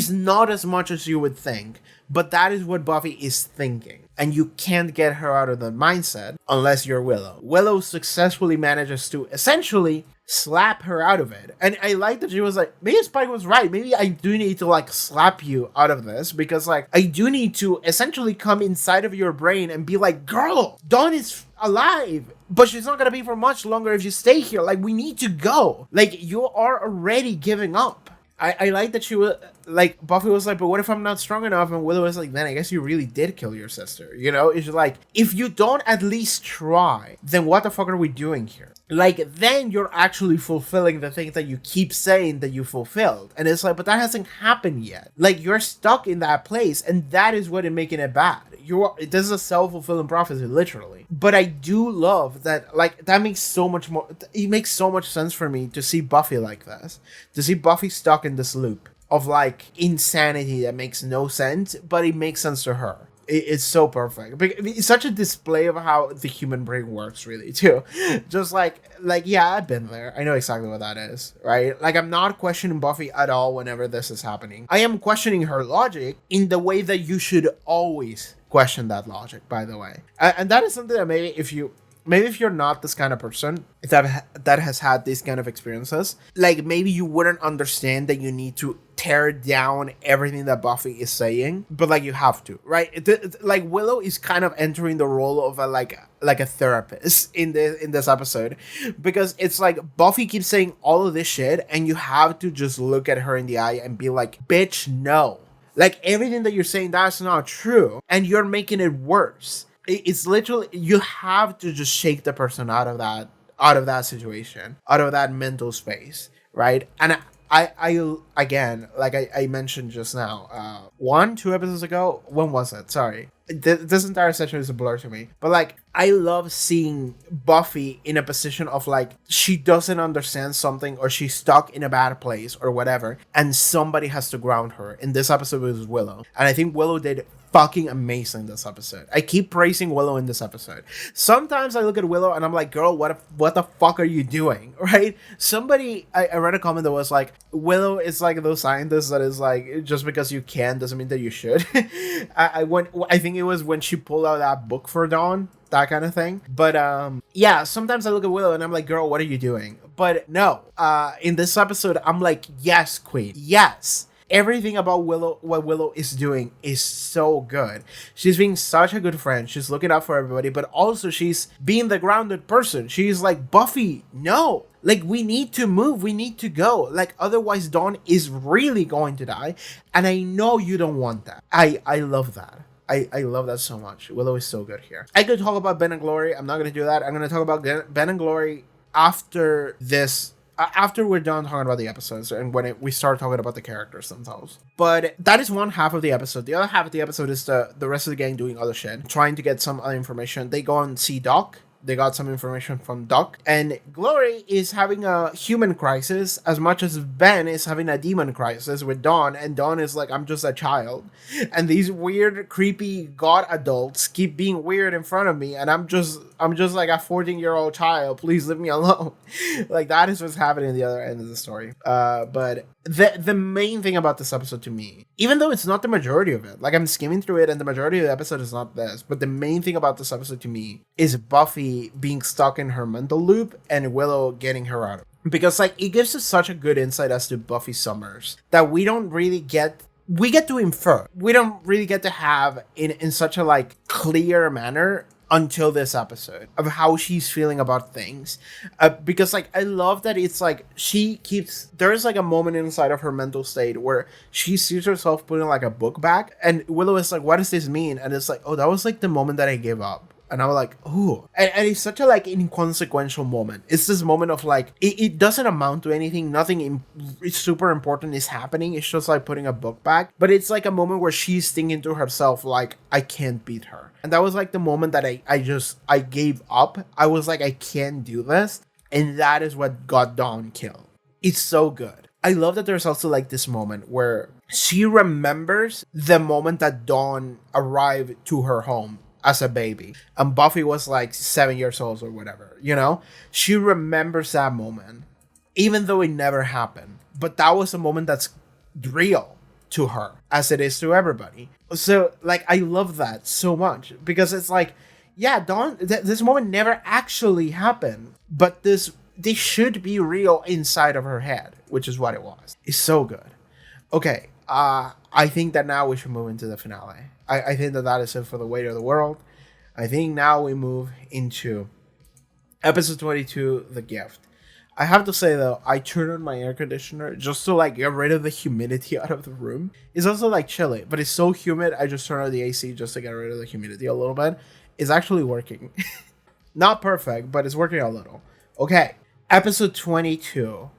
not as much as you would think. But that is what Buffy is thinking. And you can't get her out of that mindset unless you're Willow. Willow successfully manages to essentially slap her out of it. And I like that she was like, maybe Spike was right. Maybe I do need to like slap you out of this because like I do need to essentially come inside of your brain and be like, girl, Dawn is alive, but she's not gonna be for much longer if you stay here. Like, we need to go. Like, you are already giving up. I like that she was like Buffy was like, but what if I'm not strong enough? And Willow was like, then I guess you really did kill your sister. You know, it's like, if you don't at least try, then what the fuck are we doing here? Like, then you're actually fulfilling the things that you keep saying that you fulfilled. And it's like, but that hasn't happened yet. Like, you're stuck in that place, and that is what is making it bad. This is a self-fulfilling prophecy, literally. But I do love that, like, that makes so much more, it makes so much sense for me to see Buffy like this. To see Buffy stuck in this loop of, like, insanity that makes no sense, but it makes sense to her. It's so perfect. It's such a display of how the human brain works, really, too. Just like, yeah, I've been there. I know exactly what that is, right? Like, I'm not questioning Buffy at all whenever this is happening. I am questioning her logic in the way that you should always question that logic, by the way. And that is something that maybe if you're not this kind of person that has had these kind of experiences, like, maybe you wouldn't understand that you need to tear down everything that Buffy is saying, but like, you have to, right? Like, Willow is kind of entering the role of a therapist in this episode, because it's like Buffy keeps saying all of this shit, and you have to just look at her in the eye and be like, bitch, no. Like, everything that you're saying, that's not true, and you're making it worse. It's literally, you have to just shake the person out of that situation, out of that mental space, right? And I again, like I mentioned just now, 2 episodes ago, when was it? Sorry. This entire session is a blur to me. But, like, I love seeing Buffy in a position of, like, she doesn't understand something, or she's stuck in a bad place or whatever, and somebody has to ground her. In this episode, it was Willow. And I think Willow did fucking amazing this episode. I keep praising Willow in this episode. Sometimes I look at Willow and I'm like, girl, what the fuck are you doing? Right? I read a comment that was like, Willow is like those scientists that is like, just because you can doesn't mean that you should. I think it was when she pulled out that book for Dawn, that kind of thing. But yeah, sometimes I look at Willow and I'm like, girl, what are you doing? But no, in this episode, I'm like, yes, queen, yes. Everything about what Willow is doing is so good. She's being such a good friend. She's looking out for everybody, but also she's being the grounded person. She's like, Buffy, no. Like, we need to move. We need to go. Like, otherwise Dawn is really going to die. And I know you don't want that. I love that. I love that so much. Willow is so good here. I could talk about Ben and Glory. I'm not going to do that. I'm going to talk about Ben and Glory after this. After we're done talking about the episodes and when we start talking about the characters themselves. But that is one half of the episode. The other half of the episode is the rest of the gang doing other shit, trying to get some other information. They go and see Doc. They got some information from Doc. And Glory is having a human crisis as much as Ben is having a demon crisis with Dawn. And Dawn is like, I'm just a child. And these weird, creepy god adults keep being weird in front of me. And I'm just like a 14-year-old child. Please leave me alone. Like, that is what's happening at the other end of the story. But the main thing about this episode to me, even though it's not the majority of it, like, I'm skimming through it and the majority of the episode is not this, but the main thing about this episode to me is Buffy being stuck in her mental loop and Willow getting her out of it. Because, like, it gives us such a good insight as to Buffy Summers that we don't really get. We get to infer. We don't really get to have in such a, like, clear manner until this episode of how she's feeling about things. Because, like, I love that it's like there's like a moment inside of her mental state where she sees herself putting like a book back, and Willow is like, what does this mean? And it's like, oh, that was like the moment that I gave up. And I was like, ooh. And it's such a, like, inconsequential moment. It's this moment of, like, it doesn't amount to anything. Nothing super important is happening. It's just, like, putting a book back. But it's, like, a moment where she's thinking to herself, like, I can't beat her. And that was, like, the moment that I gave up. I was like, I can't do this. And that is what got Dawn killed. It's so good. I love that there's also, like, this moment where she remembers the moment that Dawn arrived to her home as a baby, and Buffy was like 7 years old or whatever, you know? She remembers that moment, even though it never happened. But that was a moment that's real to her, as it is to everybody. So, like, I love that so much, because it's like, yeah, Dawn, this moment never actually happened, but this should be real inside of her head, which is what it was. It's so good. Okay, I think that now we should move into the finale. I think that is it for the weight of the world. I think now we move into episode 22, The Gift. I have to say though, I turned on my air conditioner just to like get rid of the humidity out of the room. It's also like chilly, but it's so humid. I just turned on the AC just to get rid of the humidity a little bit. It's actually working. Not perfect, but it's working a little. Okay, episode 22,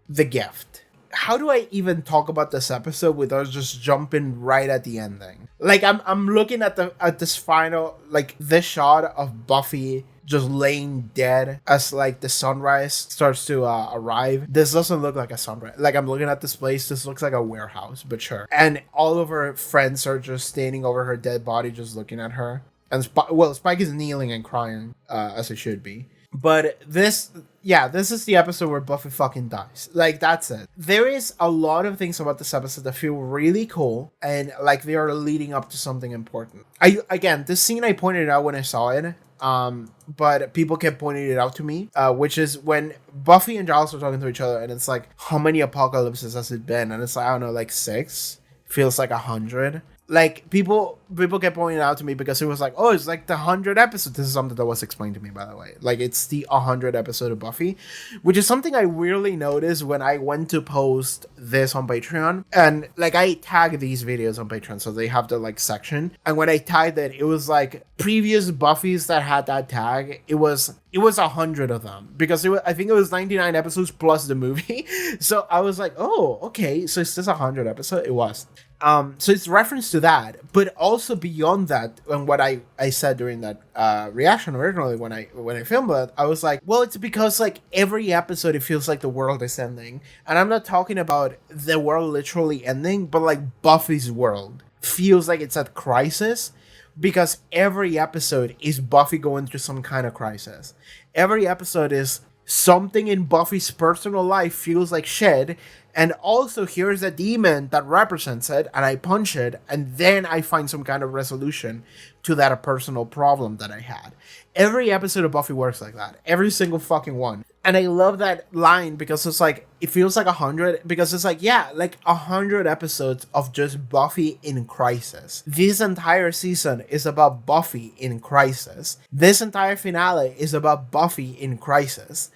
The Gift. How do I even talk about this episode without just jumping right at the ending? Like I'm looking at this final, like this shot of Buffy just laying dead as like the sunrise starts to arrive. This doesn't look like a sunrise. Like I'm looking at this place, this looks like a warehouse, but sure. And all of her friends are just standing over her dead body, just looking at her. And Spike is kneeling and crying, as it should be. But this is the episode where Buffy fucking dies. Like, that's it. There is a lot of things about this episode that feel really cool, and like they are leading up to something important. This scene I pointed out when I saw it, but people kept pointing it out to me, which is when Buffy and Giles are talking to each other, and it's like, how many apocalypses has it been? And it's like, I don't know, like 6? Feels like 100. Like, people kept pointing it out to me because it was like, oh, it's like the 100th episode. This is something that was explained to me, by the way. Like, it's the 100th episode of Buffy, which is something I really noticed when I went to post this on Patreon. And, like, I tag these videos on Patreon, so they have the, like, section. And when I tagged it, it was, like, previous Buffys that had that tag. It was 100 of them. Because I think it was 99 episodes plus the movie. So I was like, oh, okay. So is this 100 episode? It was. So it's reference to that, but also beyond that, and what I said during that reaction originally when I filmed it, I was like, well, it's because like every episode it feels like the world is ending, and I'm not talking about the world literally ending, but like Buffy's world feels like it's at crisis, because every episode is Buffy going through some kind of crisis. Every episode is something in Buffy's personal life feels like shit. And also, here's a demon that represents it, and I punch it, and then I find some kind of resolution to that personal problem that I had. Every episode of Buffy works like that. Every single fucking one. And I love that line because it's like, it feels like 100, because it's like, yeah, like 100 episodes of just Buffy in crisis. This entire season is about Buffy in crisis. This entire finale is about Buffy in crisis.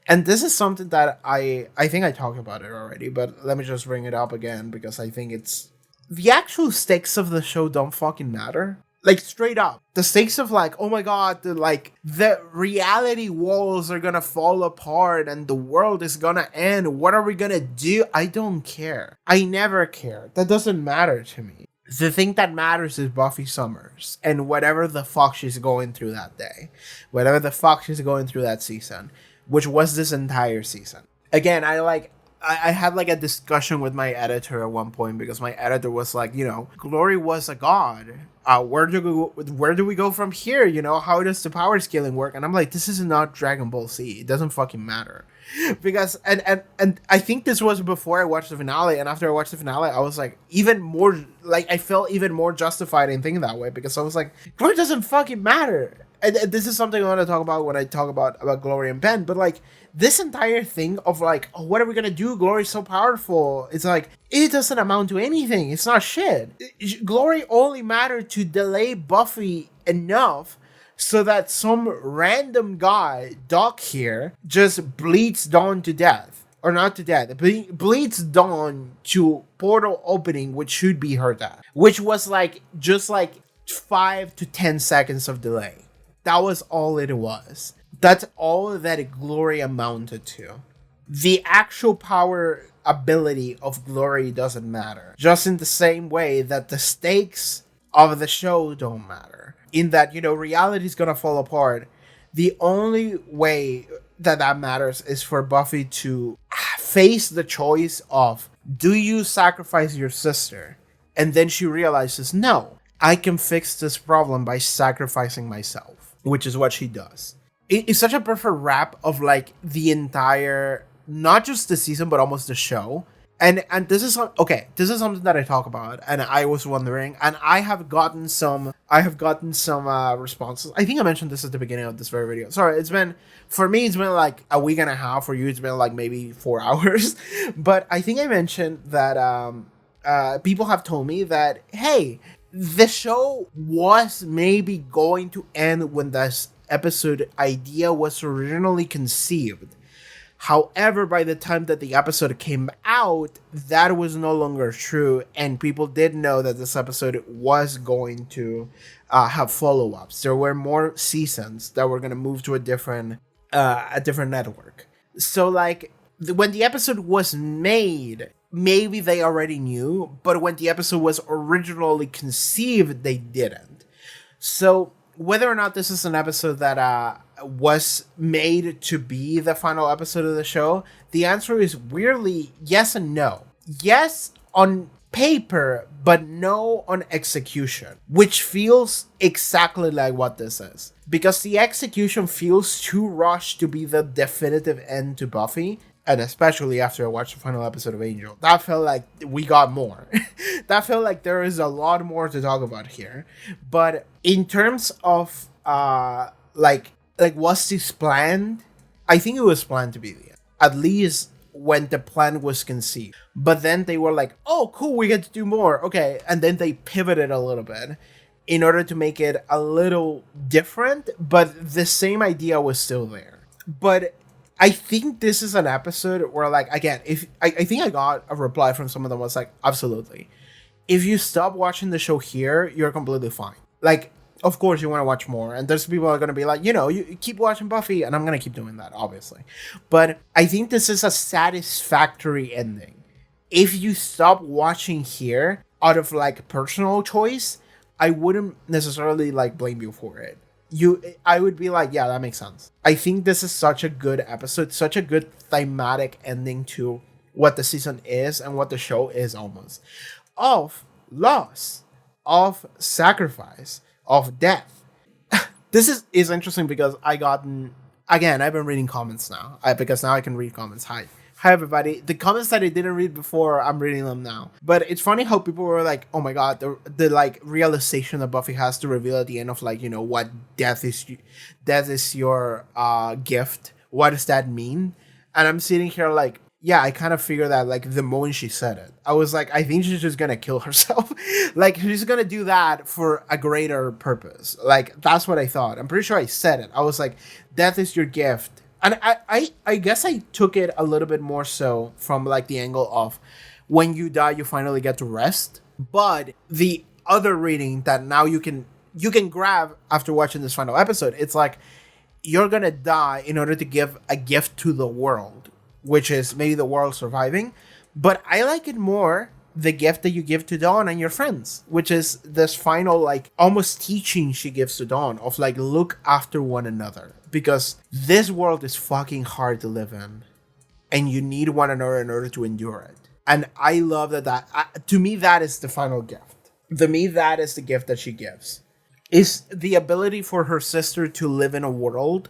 And this is something that I think I talked about it already, but let me just bring it up again because I think it's... The actual stakes of the show don't fucking matter. Like, straight up. The stakes of like, oh my god, the reality walls are gonna fall apart and the world is gonna end. What are we gonna do? I don't care. I never care. That doesn't matter to me. The thing that matters is Buffy Summers and whatever the fuck she's going through that day. Whatever the fuck she's going through that season. Which was this entire season. Again, I had like a discussion with my editor at one point because my editor was like, you know, Glory was a god. Where do we go from here? You know, how does the power scaling work? And I'm like, this is not Dragon Ball Z. It doesn't fucking matter. Because and I think this was before I watched the finale, and after I watched the finale, I was like even more like I felt even more justified in thinking that way because I was like, Glory doesn't fucking matter. And this is something I want to talk about when I talk about Glory and Ben, but like this entire thing of like, oh, what are we gonna do? Glory's so powerful. It's like, it doesn't amount to anything. It's not shit. Glory only mattered to delay Buffy enough so that some random guy, Doc here, just bleeds Dawn to death. Or not to death. Bleeds Dawn to portal opening, which should be her death. Which was like, just like 5 to 10 seconds of delay. That was all it was. That's all that Glory amounted to. The actual power ability of Glory doesn't matter. Just in the same way that the stakes of the show don't matter. In that, you know, reality's gonna fall apart. The only way that matters is for Buffy to face the choice of, do you sacrifice your sister? And then she realizes, no, I can fix this problem by sacrificing myself. Which is what she does. It's such a perfect wrap of like the entire, not just the season, but almost the show. And this is something that I talk about, and I was wondering, and I have gotten some responses. I think I mentioned this at the beginning of this very video. Sorry, for me, it's been like a week and a half. For you, it's been like maybe 4 hours. But I think I mentioned that people have told me that, hey, the show was maybe going to end when this episode idea was originally conceived. However, by the time that the episode came out, that was no longer true, and people did know that this episode was going to have follow-ups. There were more seasons that were going to move to a different network. So, like, when the episode was made, maybe they already knew, but when the episode was originally conceived, they didn't. So, whether or not this is an episode that was made to be the final episode of the show, the answer is weirdly yes and no. Yes on paper, but no on execution, which feels exactly like what this is. Because the execution feels too rushed to be the definitive end to Buffy, and especially after I watched the final episode of Angel. That felt like we got more. That felt like there is a lot more to talk about here. But in terms of, like was this planned? I think it was planned to be the end. At least when the plan was conceived. But then they were like, oh, cool, we get to do more. Okay. And then they pivoted a little bit in order to make it a little different. But the same idea was still there. But I think this is an episode where, like, again, if I think I got a reply from some of them was like, absolutely. If you stop watching the show here, you're completely fine. Like, of course you want to watch more. And there's people who are going to be like, you keep watching Buffy. And I'm going to keep doing that, obviously. But I think this is a satisfactory ending. If you stop watching here out of, like, personal choice, I wouldn't necessarily, like, blame you for it. I would be like, yeah, that makes sense. I think this is such a good episode, such a good thematic ending to what the season is and what the show is almost. Of loss, of sacrifice, of death. This is interesting because I've been reading comments now. Because now I can read comments. Hi everybody. The comments that I didn't read before, I'm reading them now. But it's funny how people were like, oh my god, the like realization that Buffy has to reveal at the end of, like, what death is your gift. What does that mean? And I'm sitting here like, yeah, I kind of figured that, like, the moment she said it. I was like, I think she's just gonna kill herself. Like, she's gonna do that for a greater purpose. Like, that's what I thought. I'm pretty sure I said it. I was like, death is your gift. And I guess I took it a little bit more so from, like, the angle of when you die, you finally get to rest. But the other reading that now you can grab after watching this final episode, it's like, you're gonna die in order to give a gift to the world, which is maybe the world surviving. But I like it more, the gift that you give to Dawn and your friends, which is this final, like, almost teaching she gives to Dawn of, like, look after one another. Because this world is fucking hard to live in. And you need one another in order to endure it. And I love that to me, that is the final gift. To me, that is the gift that she gives. Is the ability for her sister to live in a world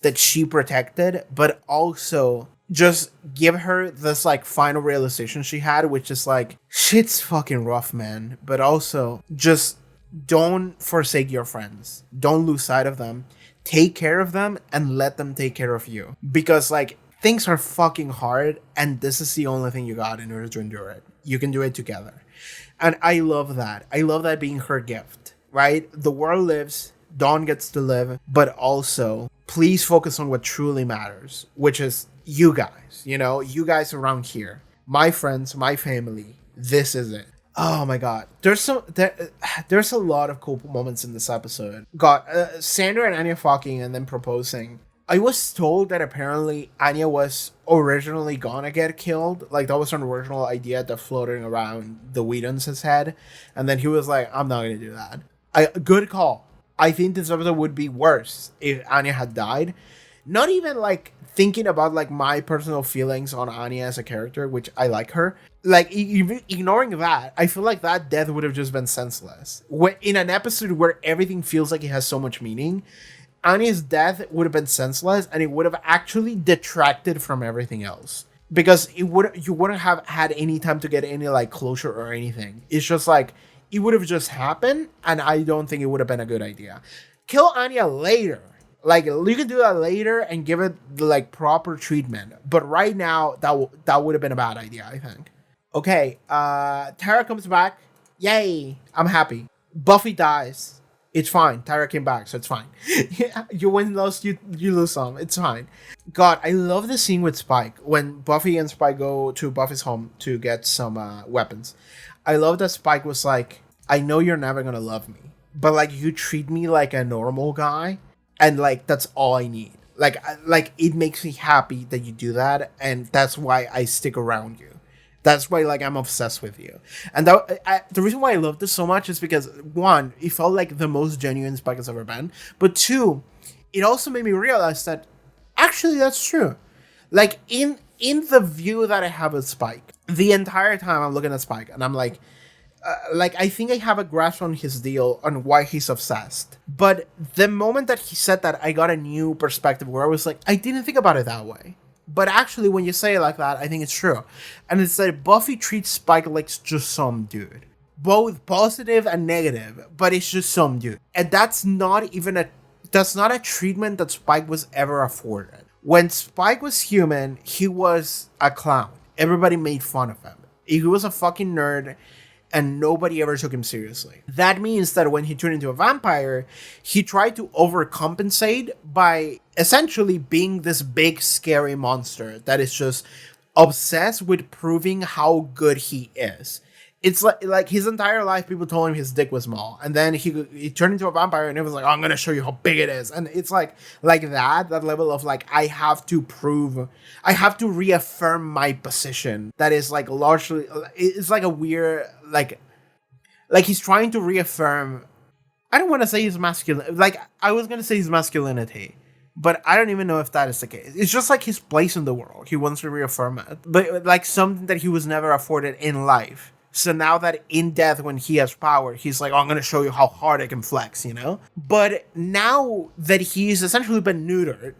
that she protected, but also just give her this, like, final realization she had, which is like, shit's fucking rough, man. But also, just don't forsake your friends. Don't lose sight of them. Take care of them and let them take care of you. Because, like, things are fucking hard, and this is the only thing you got in order to endure it. You can do it together. And I love that. I love that being her gift, right? The world lives, Dawn gets to live, but also, please focus on what truly matters, which is you guys, you guys around here. My friends, my family, this is it. Oh my god. There's a lot of cool moments in this episode. Xander and Anya fucking and then proposing. I was told that apparently Anya was originally gonna get killed. Like, that was an original idea that floating around the Whedon's head. And then he was like, I'm not gonna do that. Good call. I think this episode would be worse if Anya had died. Not even, like, thinking about, like, my personal feelings on Anya as a character, which I like her. Like, ignoring that, I feel like that death would have just been senseless. In an episode where everything feels like it has so much meaning, Anya's death would have been senseless, and it would have actually detracted from everything else. Because you wouldn't have had any time to get any, like, closure or anything. It's just like, it would have just happened, and I don't think it would have been a good idea. Kill Anya later. Like, you can do that later and give it the, like, proper treatment. But right now, that would have been a bad idea, I think. Okay, Tara comes back. Yay! I'm happy. Buffy dies. It's fine. Tyra came back, so it's fine. You win lost, you lose some. It's fine. God, I love the scene with Spike when Buffy and Spike go to Buffy's home to get some weapons. I love that Spike was like, I know you're never gonna love me, but like you treat me like a normal guy, and like that's all I need. Like it makes me happy that you do that, and that's why I stick around you. That's why, like, I'm obsessed with you. And the reason why I love this so much is because, one, it felt like the most genuine Spike has ever been. But two, it also made me realize that, actually, that's true. Like, in the view that I have of Spike, the entire time I'm looking at Spike, and I'm like, I think I have a grasp on his deal, on why he's obsessed. But the moment that he said that, I got a new perspective where I was like, I didn't think about it that way. But actually, when you say it like that, I think it's true. And it's that Buffy treats Spike like just some dude. Both positive and negative, but it's just some dude. And that's not a treatment that Spike was ever afforded. When Spike was human, he was a clown. Everybody made fun of him. He was a fucking nerd, and nobody ever took him seriously. That means that when he turned into a vampire, he tried to overcompensate by essentially being this big, scary monster that is just obsessed with proving how good he is. It's like his entire life, people told him his dick was small, and then he turned into a vampire, and it was like, oh, I'm gonna show you how big it is, and it's like that level of like, I have to reaffirm my position. That is like largely, it's like a weird like he's trying to reaffirm. I don't want to say his masculine, like I was gonna say his masculinity, but I don't even know if that is the case. It's just like his place in the world. He wants to reaffirm it, but like something that he was never afforded in life. So now that in death, when he has power, he's like, oh, I'm going to show you how hard I can flex, you know? But now that he's essentially been neutered,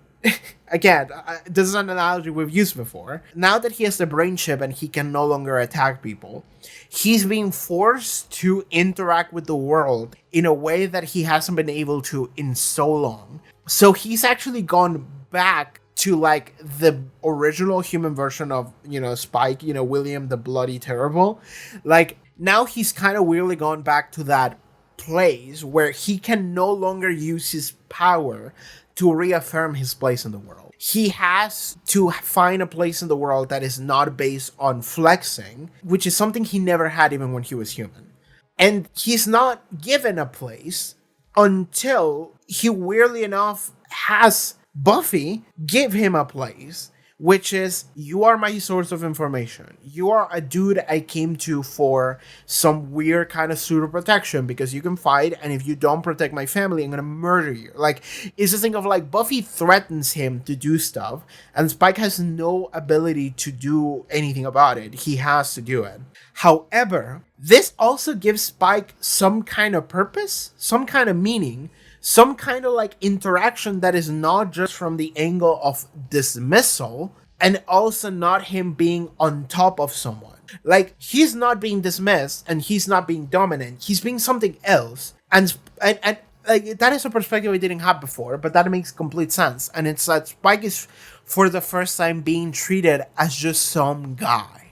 again, this is an analogy we've used before. Now that he has the brain chip and he can no longer attack people, he's being forced to interact with the world in a way that he hasn't been able to in so long. So he's actually gone back to like the original human version of, you know, Spike, you know, William the Bloody Terrible. Like now he's kind of weirdly gone back to that place where he can no longer use his power to reaffirm his place in the world. He has to find a place in the world that is not based on flexing, which is something he never had even when he was human. And he's not given a place until he weirdly enough has Buffy give him a place, which is, you are my source of information. You are a dude I came to for some weird kind of pseudo protection because you can fight, and if you don't protect my family, I'm gonna murder you. Like, it's this thing of like, Buffy threatens him to do stuff, and Spike has no ability to do anything about it. He has to do it. However, this also gives Spike some kind of purpose, some kind of meaning, some kind of like interaction that is not just from the angle of dismissal, and also not him being on top of someone. Like, he's not being dismissed and he's not being dominant. He's being something else. And like, that is a perspective I didn't have before, but that makes complete sense. And it's that Spike is for the first time being treated as just some guy,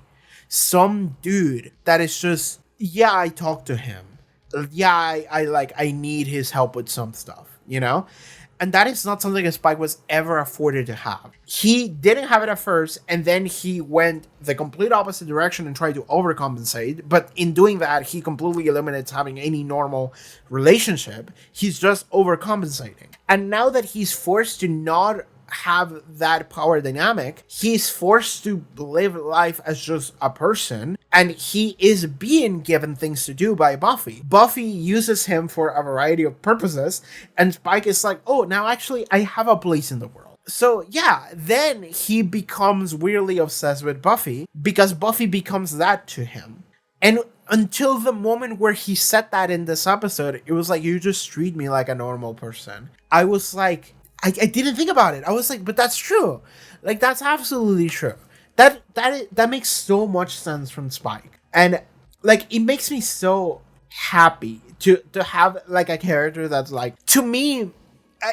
some dude that is just, yeah, I talk to him. Yeah, I need his help with some stuff, you know? And that is not something that Spike was ever afforded to have. He didn't have it at first, and then he went the complete opposite direction and tried to overcompensate. But in doing that, he completely eliminates having any normal relationship. He's just overcompensating. And now that he's forced to not have that power dynamic, he's forced to live life as just a person, and he is being given things to do by Buffy. Buffy uses him for a variety of purposes, and Spike is like, oh, now actually I have a place in the world. So yeah, then he becomes weirdly obsessed with Buffy because Buffy becomes that to him. And until the moment where he said that in this episode, it was like, you just treat me like a normal person. I was like, I didn't think about it. I was like, but that's true. Like, that's absolutely true. That makes so much sense from Spike. And, like, it makes me so happy to have, like, a character that's, like, to me,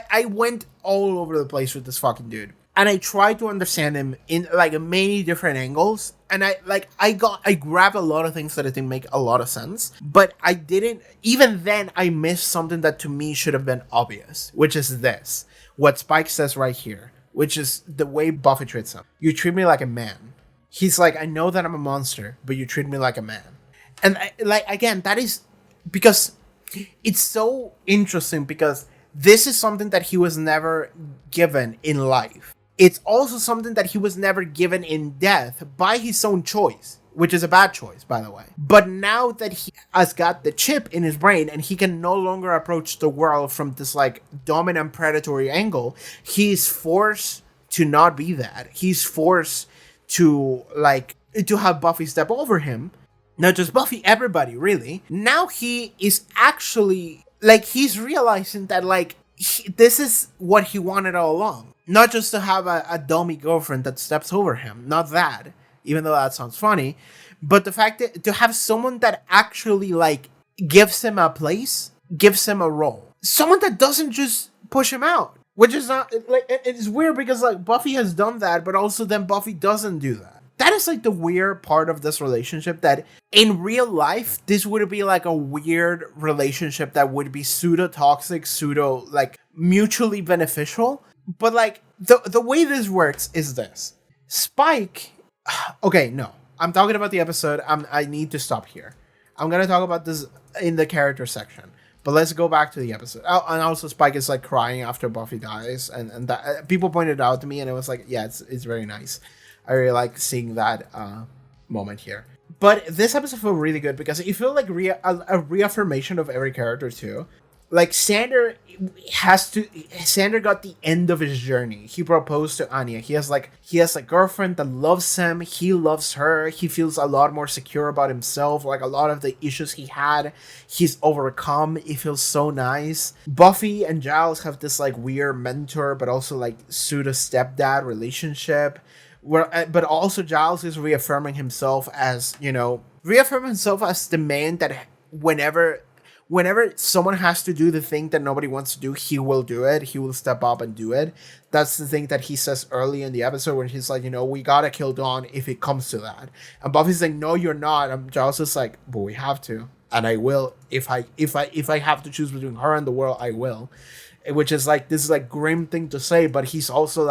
I went all over the place with this fucking dude. And I tried to understand him in, like, many different angles. And I grabbed a lot of things that I think make a lot of sense, but I didn't, even then I missed something that to me should have been obvious, which is this, what Spike says right here, which is the way Buffy treats him. You treat me like a man. He's like, I know that I'm a monster, but you treat me like a man. And again, that is because it's so interesting, because this is something that he was never given in life. It's also something that he was never given in death by his own choice, which is a bad choice, by the way. But now that he has got the chip in his brain and he can no longer approach the world from this like dominant predatory angle, he's forced to not be that. He's forced to have Buffy step over him. Not just Buffy, everybody, really. Now he is actually, he's realizing that, this is what he wanted all along. Not just to have a dummy girlfriend that steps over him. Not that, even though that sounds funny. But the fact that to have someone that actually, gives him a place, gives him a role. Someone that doesn't just push him out. Which is not, it's weird because, Buffy has done that, but also then Buffy doesn't do that. That is, the weird part of this relationship, that in real life, this would be, a weird relationship that would be pseudo-toxic, mutually beneficial. But, the way this works is this. Spike... Okay, no. I'm talking about the episode. I need to stop here. I'm going to talk about this in the character section. But let's go back to the episode. Oh, and also Spike is, crying after Buffy dies. And that, people pointed it out to me, and it was yeah, it's very nice. I really like seeing that moment here. But this episode felt really good because it felt like a reaffirmation of every character too. Xander got the end of his journey. He proposed to Anya. He has a girlfriend that loves him. He loves her. He feels a lot more secure about himself. A lot of the issues he had, he's overcome. It feels so nice. Buffy and Giles have this weird mentor, but also pseudo stepdad relationship. But also Giles is reaffirming himself as, the man that whenever someone has to do the thing that nobody wants to do, he will do it. He will step up and do it. That's the thing that he says early in the episode when he's we gotta kill Dawn if it comes to that. And Buffy's no, you're not. And Giles is but we have to. And I will. If I have to choose between her and the world, I will. Which is this is grim thing to say, but he's also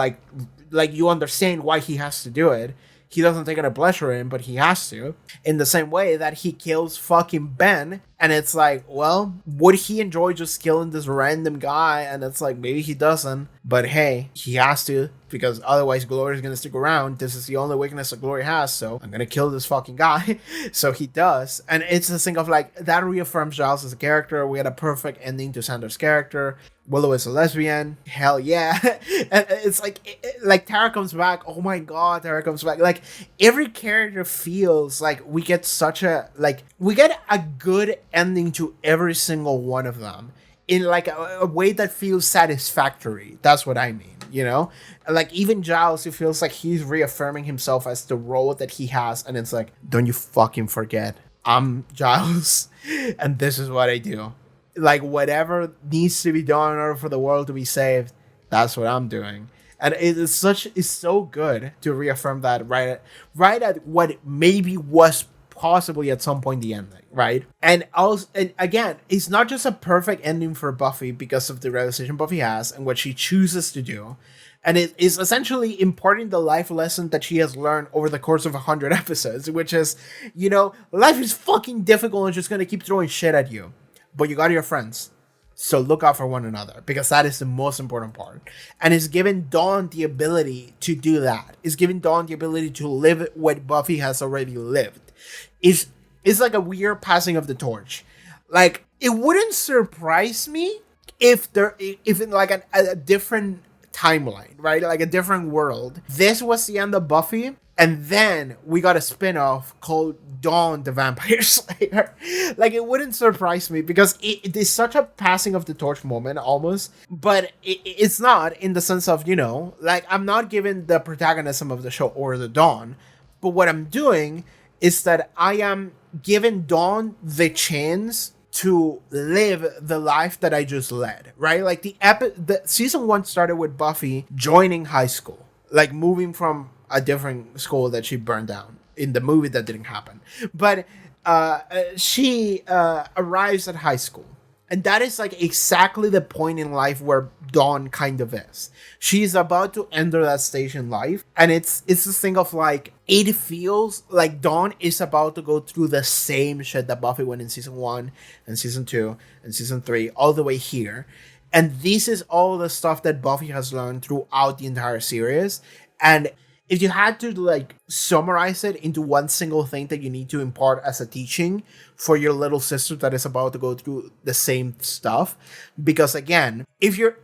you understand why he has to do it. He doesn't take any pleasure in, but he has to. In the same way that he kills fucking Ben, and it's well, would he enjoy just killing this random guy? And it's maybe he doesn't, but hey, he has to, because otherwise Glory's gonna stick around. This is the only weakness that Glory has, so I'm gonna kill this fucking guy. So he does, and it's this thing of that reaffirms Giles as a character. We had a perfect ending to Xander's character. Willow is a lesbian. Hell yeah. And it's Tara comes back. Oh my god, Tara comes back. Every character feels we get we get a good ending to every single one of them in a way that feels satisfactory. That's what I mean, even Giles, it feels he's reaffirming himself as the role that he has, and it's don't you fucking forget, I'm Giles and this is what I do. Whatever needs to be done in order for the world to be saved, that's what I'm doing. And it's so good to reaffirm that right at what maybe was possibly at some point the ending, right? And also, and again, it's not just a perfect ending for Buffy because of the realization Buffy has and what she chooses to do. And it is essentially imparting the life lesson that she has learned over the course of 100 episodes, which is, life is fucking difficult and just going to keep throwing shit at you. But you got your friends. So look out for one another, because that is the most important part. And it's given Dawn the ability to do that. It's given Dawn the ability to live what Buffy has already lived. It's a weird passing of the torch. It wouldn't surprise me if in a different timeline, right? A different world. This was the end of Buffy. And then we got a spin-off called Dawn the Vampire Slayer. It wouldn't surprise me because it is such a passing of the torch moment almost. But it's not in the sense of, I'm not giving the protagonism of the show or the Dawn. But what I'm doing is that I am giving Dawn the chance to live the life that I just led, right? The season 1 started with Buffy joining high school. Moving from a different school that she burned down. in the movie that didn't happen. But she arrives at high school. And that is like exactly the point in life where Dawn kind of is. She's about to enter that stage in life. And it's this thing of like, it feels like Dawn is about to go through the same shit that Buffy went in season 1 and season 2 and season 3 all the way here. And this is all the stuff that Buffy has learned throughout the entire series. And if you had to like summarize it into one single thing that you need to impart as a teaching for your little sister that is about to go through the same stuff, because again, if you're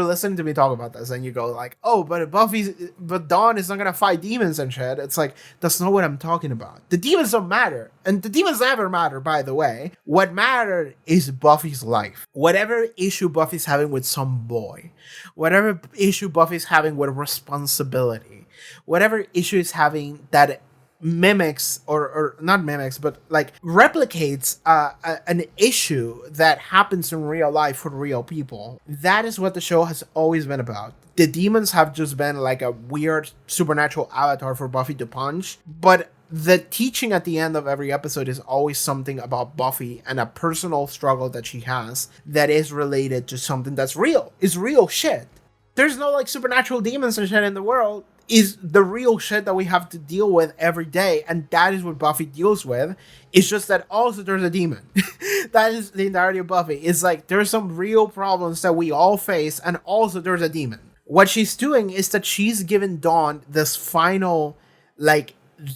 listening to me talk about this and you go like, oh, but Dawn is not gonna fight demons and shit, it's like, that's not what I'm talking about. The demons don't matter, and the demons never matter, by the way. What mattered is Buffy's life. Whatever issue Buffy's having with some boy, whatever issue Buffy's having with responsibility, whatever issue is having that mimics or not mimics, but like replicates an issue that happens in real life for real people. That is what the show has always been about. The demons have just been like a weird supernatural avatar for Buffy to punch, but the teaching at the end of every episode is always something about Buffy and a personal struggle that she has that is related to something that's real. It's real shit. There's no like supernatural demons and shit in the world. Is the real shit that we have to deal with every day, and that is what Buffy deals with. It's just that also there's a demon. That is the entirety of Buffy. It's like there's some real problems that we all face, and also there's a demon. What she's doing is that she's given Dawn this final, like,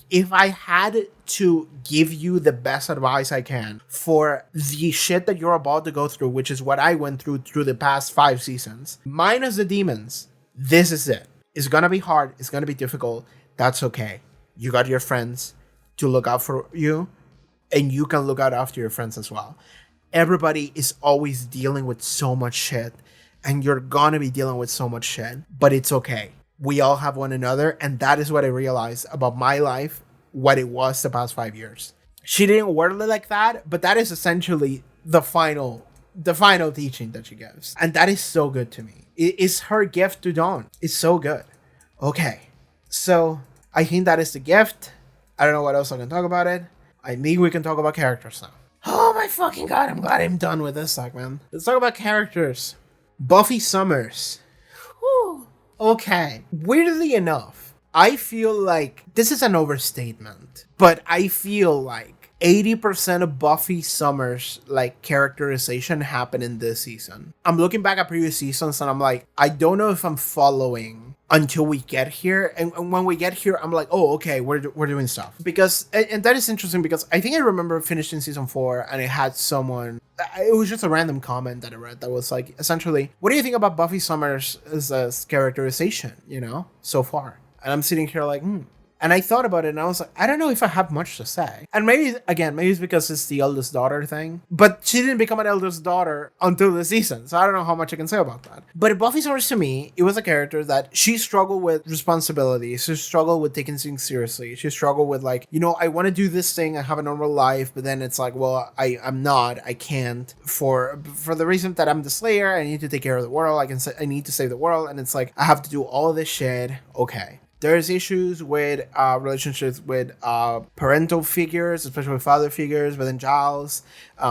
if I had to give you the best advice I can for the shit that you're about to go through, which is what I went through the past 5 seasons, minus the demons, this is it. It's gonna be hard. It's gonna be difficult. That's okay. You got your friends to look out for you, and you can look out after your friends as well. Everybody is always dealing with so much shit, and you're gonna be dealing with so much shit, but it's okay. We all have one another, and that is what I realized about my life, what it was the past 5 years. She didn't word it like that, but that is essentially the final teaching that she gives. And that is so good to me. It is her gift to Dawn. It's so good. Okay. So I think that is the gift. I don't know what else I can talk about it. I think we can talk about characters now. Oh my fucking god, I'm glad I'm done with this segment. Let's talk about characters. Buffy Summers. Whew. Okay. Weirdly enough, I feel like this is an overstatement, but I feel like 80% of Buffy Summers like characterization happened in this season. I'm looking back at previous seasons and I'm like, I don't know if I'm following until we get here. And when we get here, I'm like, oh, okay, we're doing stuff. Because, and that is interesting because I think I remember finishing season 4 and it had someone, it was just a random comment that I read that was like, essentially, what do you think about Buffy Summers as characterization, you know, so far? And I'm sitting here like, And I thought about it and I was like, I don't know if I have much to say. And maybe it's because it's the eldest daughter thing. But she didn't become an eldest daughter until this season. So I don't know how much I can say about that. But Buffy Summers, to me, it was a character that she struggled with responsibility. She struggled with taking things seriously. She struggled with like, you know, I want to do this thing. I have a normal life. But then it's like, well, I'm not. I can't. For the reason that I'm the Slayer, I need to take care of the world. I need to save the world. And it's like, I have to do all of this shit. Okay. There's issues with relationships with parental figures, especially with father figures, but then Giles,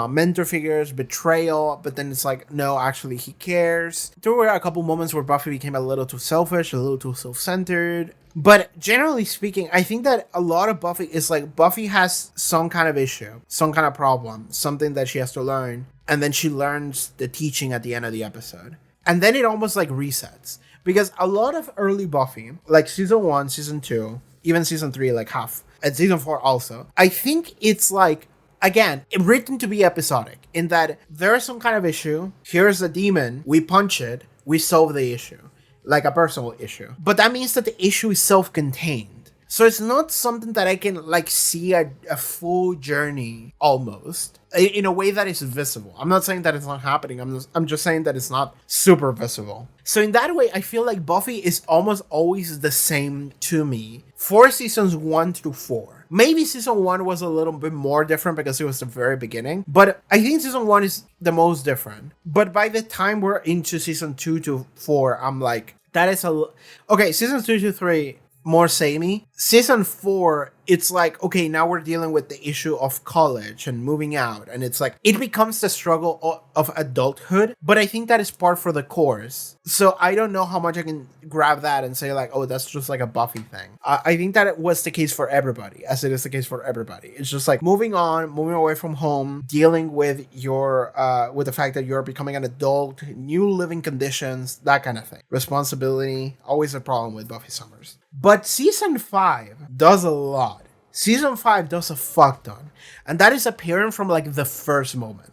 mentor figures, betrayal, but then it's like, no, actually he cares. There were a couple moments where Buffy became a little too selfish, a little too self-centered. But generally speaking, I think that a lot of Buffy is like, Buffy has some kind of issue, some kind of problem, something that she has to learn, and then she learns the teaching at the end of the episode. And then it almost like resets. Because a lot of early Buffy, like season 1, season 2, even season 3, like half, and season 4 also, I think it's like, again, written to be episodic in that there's some kind of issue, here's a demon, we punch it, we solve the issue, like a personal issue. But that means that the issue is self-contained. So it's not something that I can like see a full journey almost in a way that is visible. I'm not saying that it's not happening. I'm just saying that it's not super visible. So in that way, I feel like Buffy is almost always the same to me for seasons 1 through 4. Maybe season 1 was a little bit more different because it was the very beginning, but I think season 1 is the most different. But by the time we're into season 2 to 4, I'm like, that is okay, seasons 2 to 3, more samey. Season 4, it's like, okay, now we're dealing with the issue of college and moving out. And it's like, it becomes the struggle of adulthood. But I think that is part for the course. So I don't know how much I can grab that and say like, oh, that's just like a Buffy thing. I think that it was the case for everybody, as it is the case for everybody. It's just like moving on, moving away from home, dealing with your, with the fact that you're becoming an adult, new living conditions, that kind of thing. Responsibility, always a problem with Buffy Summers. But season 5 does a lot. Season 5 does a fuck ton. And that is apparent from like the first moment.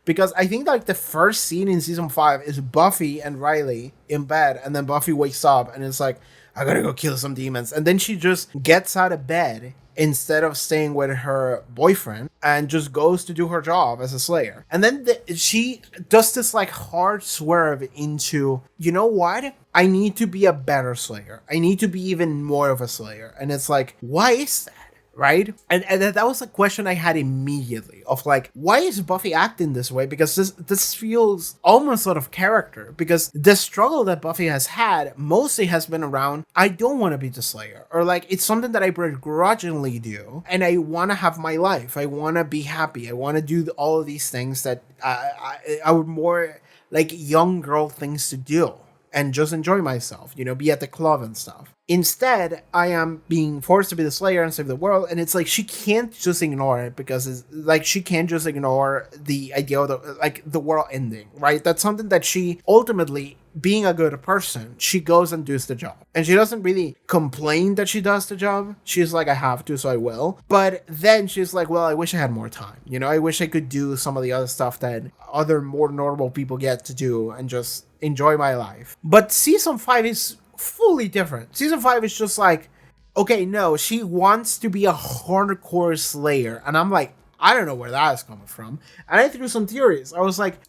Because I think like the first scene in season 5 is Buffy and Riley in bed. And then Buffy wakes up and it's like, I gotta go kill some demons. And then she just gets out of bed instead of staying with her boyfriend and just goes to do her job as a slayer. And then she does this like hard swerve into, you know what? I need to be a better slayer. I need to be even more of a slayer. And it's like, why is that? Right? And that was a question I had immediately of like, why is Buffy acting this way? Because this feels almost out of character, because the struggle that Buffy has had mostly has been around, I don't want to be the Slayer, or like, it's something that I begrudgingly do and I want to have my life. I want to be happy. I want to do all of these things that I would more like young girl things to do and just enjoy myself, you know, be at the club and stuff. Instead, I am being forced to be the Slayer and save the world, and it's like she can't just ignore it, because it's like she can't just ignore the idea of the world ending, right? That's something that she ultimately, being a good person, she goes and does the job. And she doesn't really complain that she does the job. She's like, I have to, so I will. But then she's like, well, I wish I had more time. You know, I wish I could do some of the other stuff that other more normal people get to do and just enjoy my life. But season 5 is fully different. Season 5 is just like, okay, no, she wants to be a hardcore slayer. And I'm like, I don't know where that is coming from. And I threw some theories. I was like,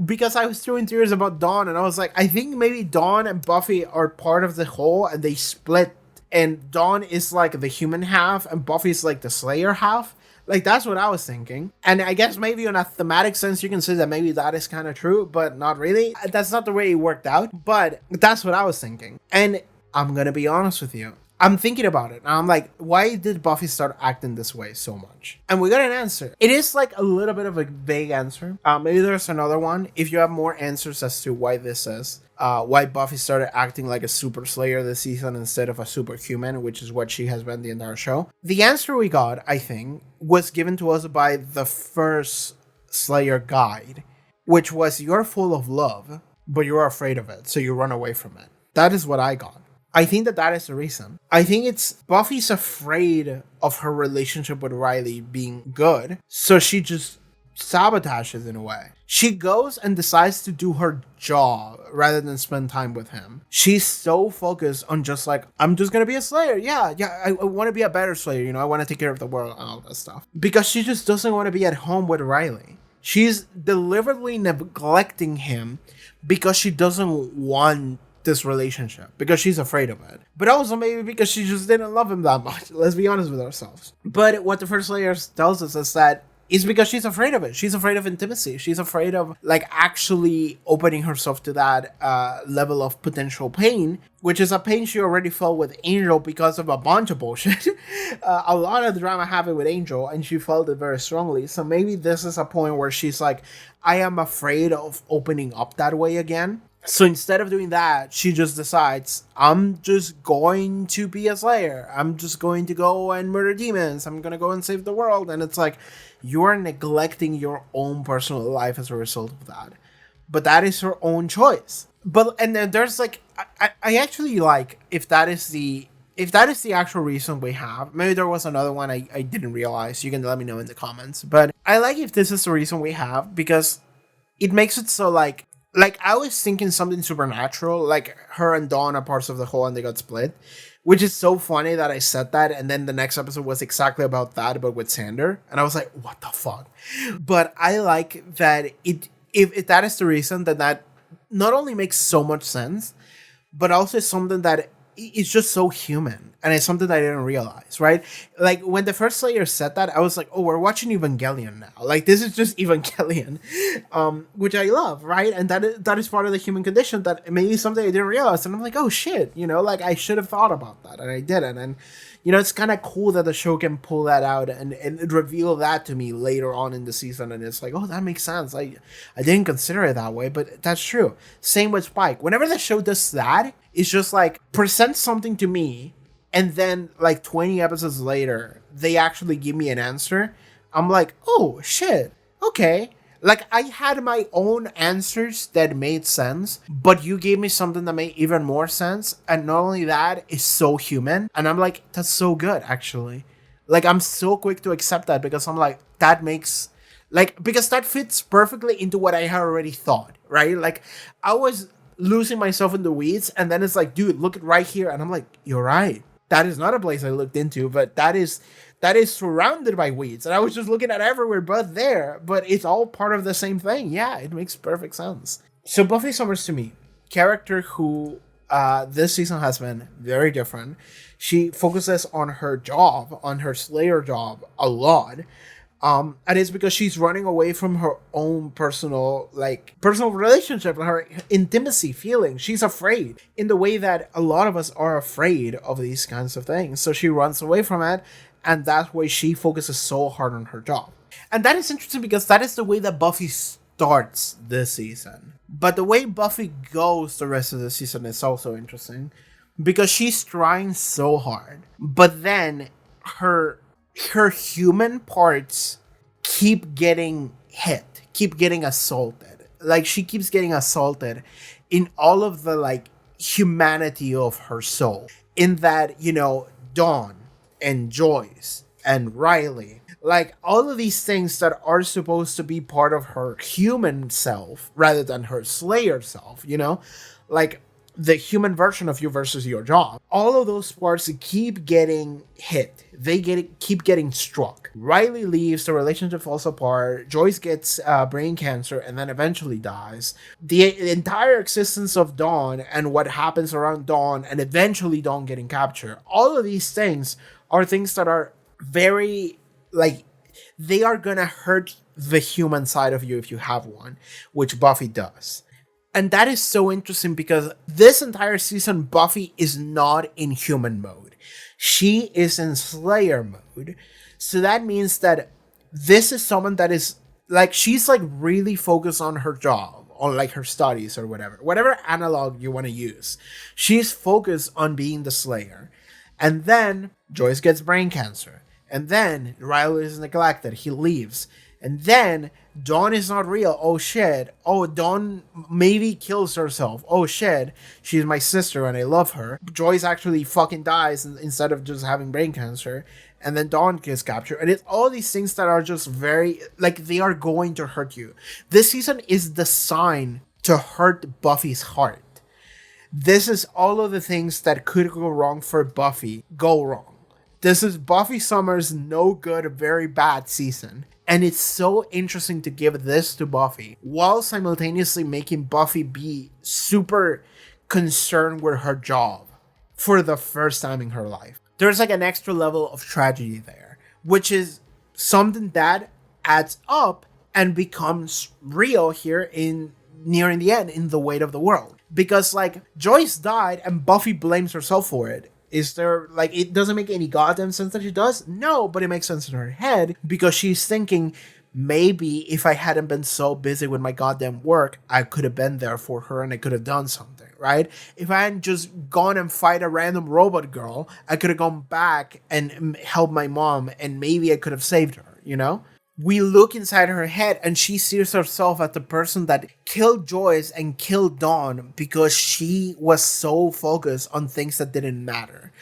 because I was throwing theories about Dawn, and I was like, I think maybe Dawn and Buffy are part of the whole, and they split, and Dawn is like the human half, and Buffy's like the slayer half. Like, that's what I was thinking. And I guess maybe in a thematic sense, you can say that maybe that is kind of true, but not really. That's not the way it worked out, but that's what I was thinking. And I'm going to be honest with you. I'm thinking about it, and I'm like, why did Buffy start acting this way so much? And we got an answer. It is like a little bit of a vague answer. Maybe there's another one. If you have more answers as to why this is, why Buffy started acting like a super slayer this season instead of a superhuman, which is what she has been the entire show. The answer we got, I think, was given to us by the first Slayer guide, which was, you're full of love, but you're afraid of it, so you run away from it. That is what I got. I think that is the reason. I think it's Buffy's afraid of her relationship with Riley being good, so she just sabotages in a way. She goes and decides to do her job rather than spend time with him. She's so focused on just like, I'm just gonna be a slayer. Yeah, I want to be a better slayer. You know, I want to take care of the world and all that stuff. Because she just doesn't want to be at home with Riley. She's deliberately neglecting him because she doesn't want this relationship, because she's afraid of it, but also maybe because she just didn't love him that much. Let's be honest with ourselves. But what the first layer tells us is that it's because she's afraid of it. She's afraid of intimacy. She's afraid of like actually opening herself to that level of potential pain, which is a pain she already felt with Angel because of a bunch of bullshit. A lot of drama happened with Angel, and she felt it very strongly. So maybe this is a point where she's like, I am afraid of opening up that way again. So instead of doing that, she just decides, I'm just going to be a slayer. I'm just going to go and murder demons. I'm going to go and save the world. And it's like, you're neglecting your own personal life as a result of that. But that is her own choice. And then there's like, I actually like, if that is the actual reason we have, maybe there was another one I didn't realize. You can let me know in the comments. But I like if this is the reason we have, because it makes it so like I was thinking something supernatural, like her and Dawn are parts of the whole and they got split, which is so funny that I said that, and then the next episode was exactly about that, but with Xander, and I was like, what the fuck? But I like that if that is the reason, then that not only makes so much sense, but also is something that is just so human. And it's something I didn't realize, right? Like when the first Slayer said that, I was like, oh, we're watching Evangelion now. Like this is just Evangelion, which I love, right? And that is part of the human condition that maybe something I didn't realize. And I'm like, oh shit, like I should have thought about that and I didn't. And it's kind of cool that the show can pull that out and reveal that to me later on in the season. And it's like, oh, that makes sense. I didn't consider it that way, but that's true. Same with Spike. Whenever the show does that, it's just like present something to me, and then like 20 episodes later, they actually give me an answer. I'm like, oh shit, okay. Like I had my own answers that made sense, but you gave me something that made even more sense. And not only that, it's so human. And I'm like, that's so good, actually. Like I'm so quick to accept that because I'm like, that makes because that fits perfectly into what I had already thought, right? Like I was losing myself in the weeds, and then it's like, dude, look at right here. And I'm like, you're right. That is not a place I looked into, but that is surrounded by weeds. And I was just looking at everywhere but there, but it's all part of the same thing. Yeah, it makes perfect sense. So Buffy Summers, to me, character who this season has been very different. She focuses on her job, on her Slayer job a lot. And it's because she's running away from her own personal relationship, her intimacy feeling. She's afraid in the way that a lot of us are afraid of these kinds of things. So she runs away from it, and that's why she focuses so hard on her job. And that is interesting because that is the way that Buffy starts this season. But the way Buffy goes the rest of the season is also interesting because she's trying so hard, but then her human parts keep getting hit, keep getting assaulted. Like she keeps getting assaulted in all of the humanity of her soul. In that, Dawn and Joyce and Riley, all of these things that are supposed to be part of her human self rather than her Slayer self, the human version of you versus your job. All of those parts keep getting hit. They keep getting struck. Riley leaves, the relationship falls apart, Joyce gets brain cancer and then eventually dies. The entire existence of Dawn and what happens around Dawn and eventually Dawn getting captured, all of these things are things that are very, they are gonna hurt the human side of you if you have one, which Buffy does. And that is so interesting because this entire season, Buffy is not in human mode. She is in Slayer mode. So that means that this is someone that is she's really focused on her job, on her studies or whatever analog you want to use. She's focused on being the Slayer. And then Joyce gets brain cancer. And then Riley is neglected. He leaves. And then Dawn is not real. Oh shit. Oh, Dawn maybe kills herself. Oh shit. She's my sister and I love her. Joyce actually fucking dies instead of just having brain cancer. And then Dawn gets captured. And it's all these things that are just very, they are going to hurt you. This season is designed to hurt Buffy's heart. This is all of the things that could go wrong for Buffy go wrong. This is Buffy Summers' no good, very bad season. And it's so interesting to give this to Buffy while simultaneously making Buffy be super concerned with her job for the first time in her life. There's an extra level of tragedy there, which is something that adds up and becomes real here nearing the end in The Weight of the World. Because Joyce died and Buffy blames herself for it. Is there, it doesn't make any goddamn sense that she does? No, but it makes sense in her head because she's thinking, maybe if I hadn't been so busy with my goddamn work, I could have been there for her and I could have done something, right? If I hadn't just gone and fight a random robot girl, I could have gone back and helped my mom and maybe I could have saved her, We look inside her head and she sees herself as the person that killed Joyce and killed Dawn because she was so focused on things that didn't matter.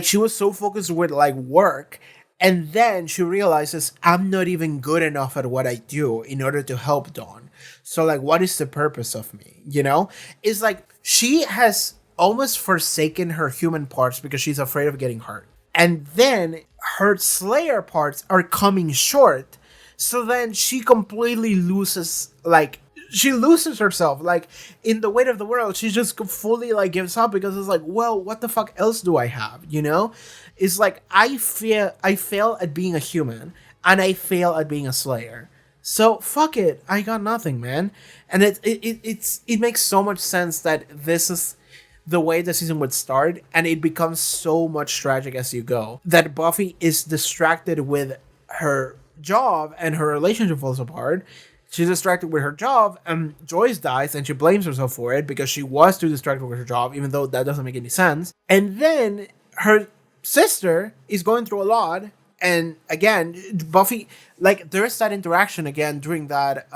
She was so focused with work, and then she realizes I'm not even good enough at what I do in order to help Dawn. So what is the purpose of me? It's she has almost forsaken her human parts because she's afraid of getting hurt. And then her Slayer parts are coming short. So then she completely loses, she loses herself, like, in the weight of the world. She just fully, like, gives up because it's like, well, what the fuck else do I have, you know? It's like, I fail at being a human, and I fail at being a slayer. So fuck it, I got nothing, man. And it makes so much sense that this is the way the season would start, and it becomes so much tragic as you go. That Buffy is distracted with her job and her relationship falls apart. She's distracted with her job, and Joyce dies, and she blames herself for it because she was too distracted with her job, even though that doesn't make any sense. And then her sister is going through a lot, and again, Buffy, like, there's that interaction again during that,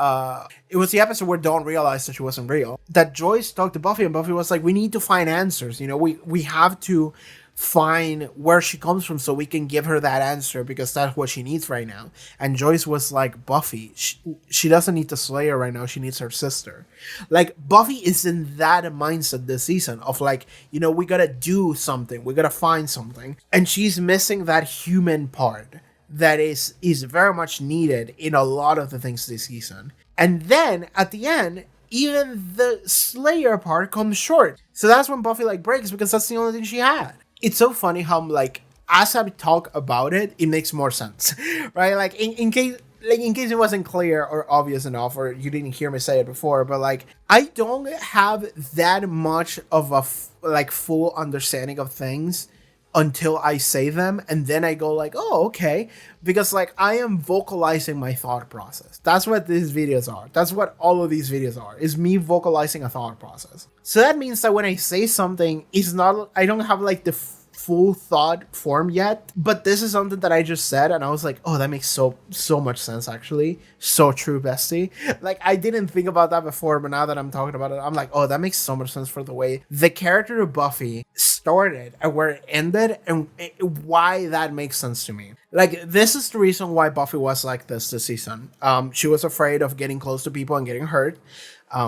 it was the episode where Dawn realized that she wasn't real. That Joyce talked to Buffy, and Buffy was like, we need to find answers, you know, we have to find where she comes from so we can give her that answer because that's what she needs right now. And Joyce was like, Buffy, she doesn't need to slay her right now, she needs her sister. Like, Buffy is in that mindset this season of like, you know, we gotta do something, we gotta find something, and she's missing that human part that is very much needed in a lot of the things this season. And then at the end, even the slayer part comes short. So that's when Buffy, like, breaks, because that's the only thing she had. It's so funny how, like, as I talk about it, it makes more sense, right? Like, in case it wasn't clear or obvious enough, or you didn't hear me say it before, but, like, I don't have that much of a full understanding of things until I say them, and then I go like, oh, okay, because, like, I am vocalizing my thought process. That's what these videos are. That's what all of these videos are, is me vocalizing a thought process. So that means that when I say something, I don't have, like, the full thought form yet, but this is something that I just said, and I was like, oh, that makes so much sense, actually. So true, bestie. Like, I didn't think about that before, but now that I'm talking about it, I'm like, oh, that makes so much sense for the way the character of Buffy started and where it ended, and why that makes sense to me. Like, this is the reason why Buffy was like this season. She was afraid of getting close to people and getting hurt.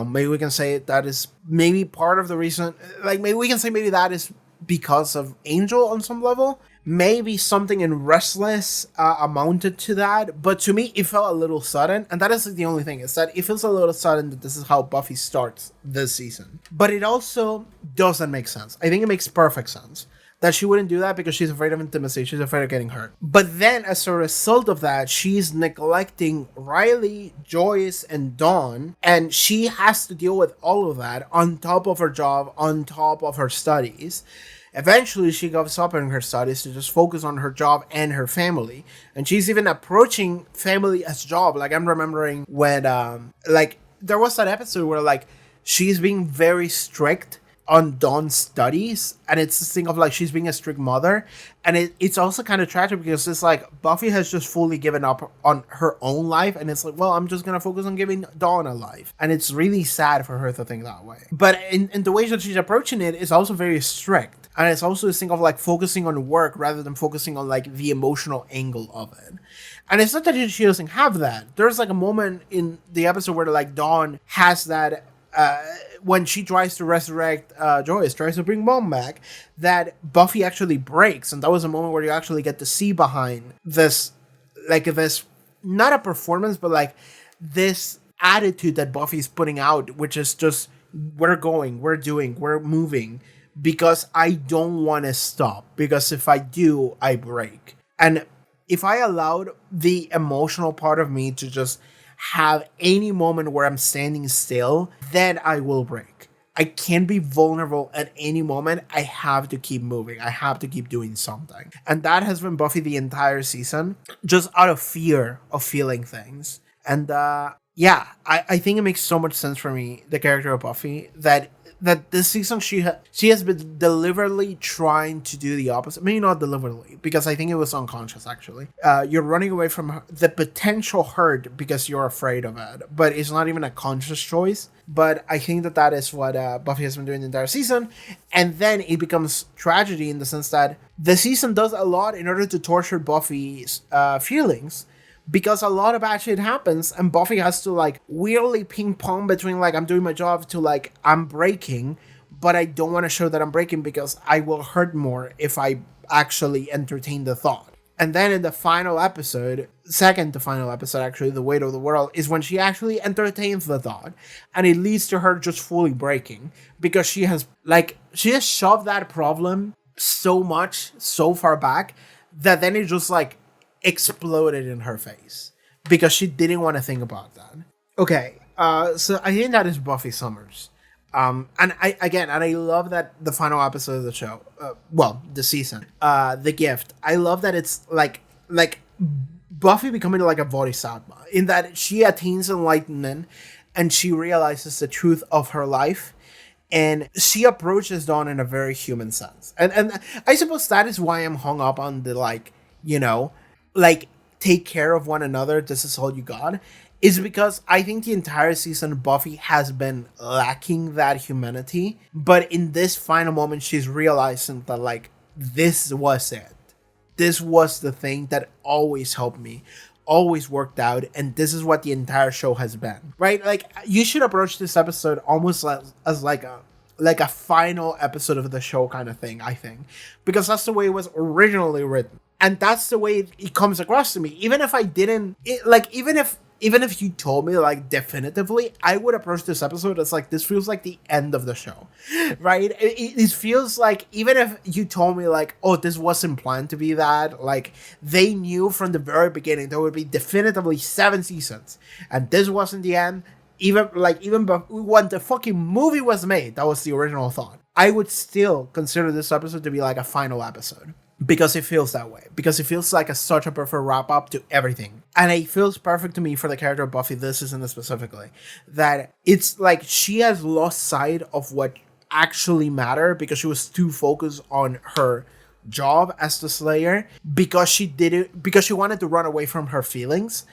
Maybe we can say that is maybe part of the reason, like, maybe we can say maybe that is because of Angel on some level. Maybe something in Restless amounted to that, but to me, it felt a little sudden, and that is the only thing, is that it feels a little sudden that this is how Buffy starts this season. But it also doesn't make sense. I think it makes perfect sense that she wouldn't do that because she's afraid of intimacy, she's afraid of getting hurt. But then, as a result of that, she's neglecting Riley, Joyce, and Dawn, and she has to deal with all of that on top of her job, on top of her studies. Eventually, she gives up on her studies to just focus on her job and her family. And she's even approaching family as job. Like, I'm remembering when, like, there was that episode where, like, she's being very strict on Dawn's studies. And it's this thing of, like, she's being a strict mother. And it's also kind of tragic because it's like Buffy has just fully given up on her own life. And it's like, well, I'm just going to focus on giving Dawn a life. And it's really sad for her to think that way. But in the way that she's approaching it is also very strict. And it's also this thing of, like, focusing on work rather than focusing on, like, the emotional angle of it. And it's not that she doesn't have that. There's, like, a moment in the episode where, like, Dawn has that, when she tries to resurrect Joyce, tries to bring Mom back, that Buffy actually breaks. And that was a moment where you actually get to see behind this, like, this, not a performance, but, like, this attitude that Buffy's putting out, which is just, we're going, we're doing, we're moving. Because I don't want to stop. Because if I do, I break. And if I allowed the emotional part of me to just have any moment where I'm standing still, then I will break. I can't be vulnerable at any moment. I have to keep moving. I have to keep doing something. And that has been Buffy the entire season. Just out of fear of feeling things. And yeah, I think it makes so much sense for me, the character of Buffy, that this season she has been deliberately trying to do the opposite. Maybe not deliberately, because I think it was unconscious, actually. You're running away from the potential hurt because you're afraid of it, but it's not even a conscious choice. But I think that is what Buffy has been doing the entire season. And then it becomes tragedy in the sense that the season does a lot in order to torture Buffy's feelings. Because a lot of bad shit happens and Buffy has to, like, weirdly ping pong between, like, I'm doing my job to, like, I'm breaking, but I don't want to show that I'm breaking because I will hurt more if I actually entertain the thought. And then in the final episode, second to final episode actually, The Weight of the World, is when she actually entertains the thought. And it leads to her just fully breaking. Because she has shoved that problem so much, so far back, that then it just like exploded in her face. Because she didn't want to think about that. Okay, so I think that is Buffy Summers. And I love that the final episode of the show, the season, The Gift. I love that it's like Buffy becoming like a bodhisattva in that she attains enlightenment and she realizes the truth of her life, and she approaches Dawn in a very human sense. And I suppose that is why I'm hung up on the take care of one another. This is all you got. Is because I think the entire season Buffy has been lacking that humanity. But in this final moment, she's realizing that this was it. This was the thing that always helped me, always worked out. And this is what the entire show has been, right? Like, you should approach this episode almost as a final episode of the show kind of thing, I think. Because that's the way it was originally written. And that's the way it comes across to me. Even if I didn't, even if you told me definitively, I would approach this episode as this feels like the end of the show, right? It feels like, even if you told me oh, this wasn't planned to be that, they knew from the very beginning there would be definitively 7 seasons, and this wasn't the end. Even when the fucking movie was made, that was the original thought. I would still consider this episode to be a final episode. Because it feels that way. Because it feels like such a perfect wrap-up to everything. And it feels perfect to me for the character of Buffy, this season specifically. That it's she has lost sight of what actually mattered because she was too focused on her job as the Slayer. Because she wanted to run away from her feelings.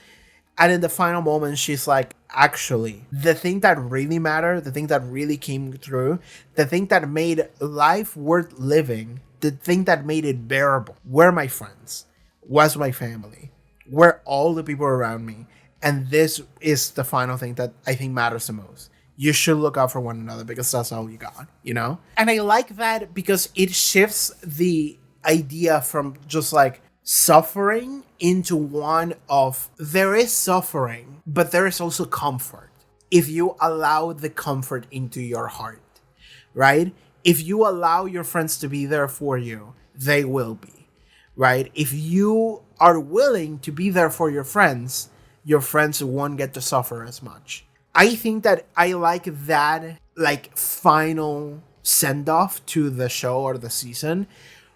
And in the final moment, she's actually, the thing that really mattered, the thing that really came through, the thing that made life worth living, the thing that made it bearable were my friends, was my family, were all the people around me. And this is the final thing that I think matters the most. You should look out for one another because that's all you got, you know? And I like that because it shifts the idea from just suffering into one of, there is suffering, but there is also comfort. If you allow the comfort into your heart, right? If you allow your friends to be there for you, they will be, right? If you are willing to be there for your friends won't get to suffer as much. I think that I like that, final send-off to the show or the season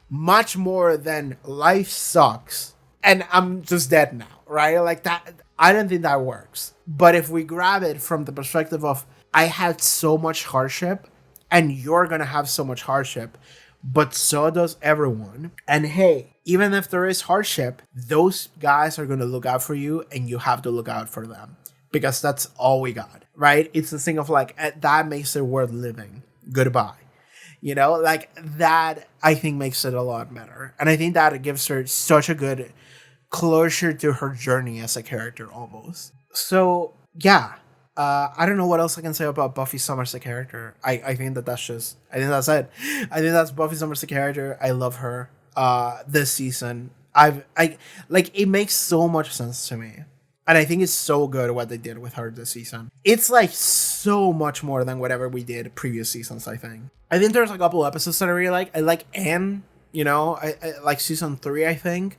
much more than life sucks and I'm just dead now, right? That, I don't think that works. But if we grab it from the perspective of, I had so much hardship, and you're gonna have so much hardship, but so does everyone. And hey, even if there is hardship, those guys are gonna look out for you, and you have to look out for them. Because that's all we got, right? It's the thing of that makes it worth living. Goodbye. You know, that I think makes it a lot better. And I think that it gives her such a good closure to her journey as a character almost. So, yeah. I don't know what else I can say about Buffy Summers the character. I think that's it. I think that's Buffy Summers the character. I love her. This season, it makes so much sense to me, and I think it's so good what they did with her this season. It's so much more than whatever we did previous seasons. I think there's a couple episodes that I really like. I like Anne. You know, I like season 3. I think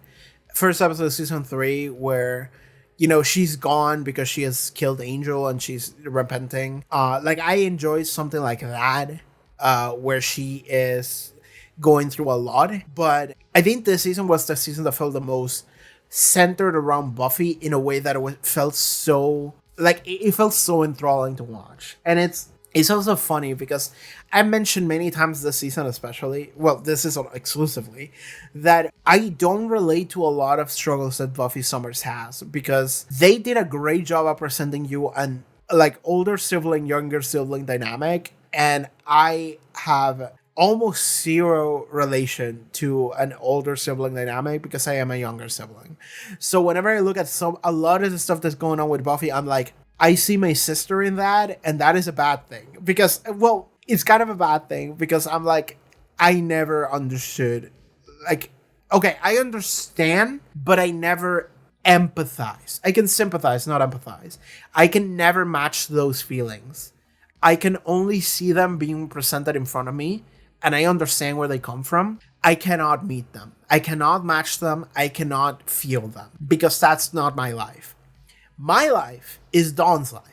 first episode of season 3 where, you know, she's gone because she has killed Angel and she's repenting. I enjoy something like that, where she is going through a lot. But I think this season was the season that felt the most centered around Buffy in a way that felt so, it felt so enthralling to watch. And it's also funny because I mentioned many times this season especially, this season exclusively, that I don't relate to a lot of struggles that Buffy Summers has because they did a great job of presenting you an older sibling, younger sibling dynamic, and I have almost zero relation to an older sibling dynamic because I am a younger sibling. So whenever I look at a lot of the stuff that's going on with Buffy, I'm I see my sister in that, and that is a bad thing. Because, it's kind of a bad thing, because I'm I never understood, okay, I understand, but I never empathize. I can sympathize, not empathize. I can never match those feelings. I can only see them being presented in front of me, and I understand where they come from. I cannot meet them. I cannot match them. I cannot feel them because that's not my life. My life is Dawn's life.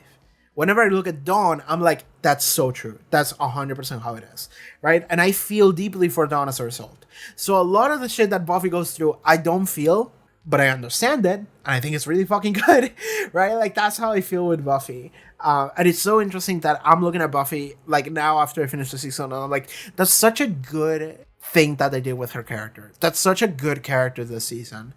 Whenever I look at Dawn, I'm like, that's so true. That's 100% how it is, right? And I feel deeply for Dawn as a result. So a lot of the shit that Buffy goes through, I don't feel, but I understand it, and I think it's really fucking good, right? Like, that's how I feel with Buffy. And it's so interesting that I'm looking at Buffy, like, now after I finish the season, and I'm like, that's such a good thing that they did with her character. That's such a good character this season.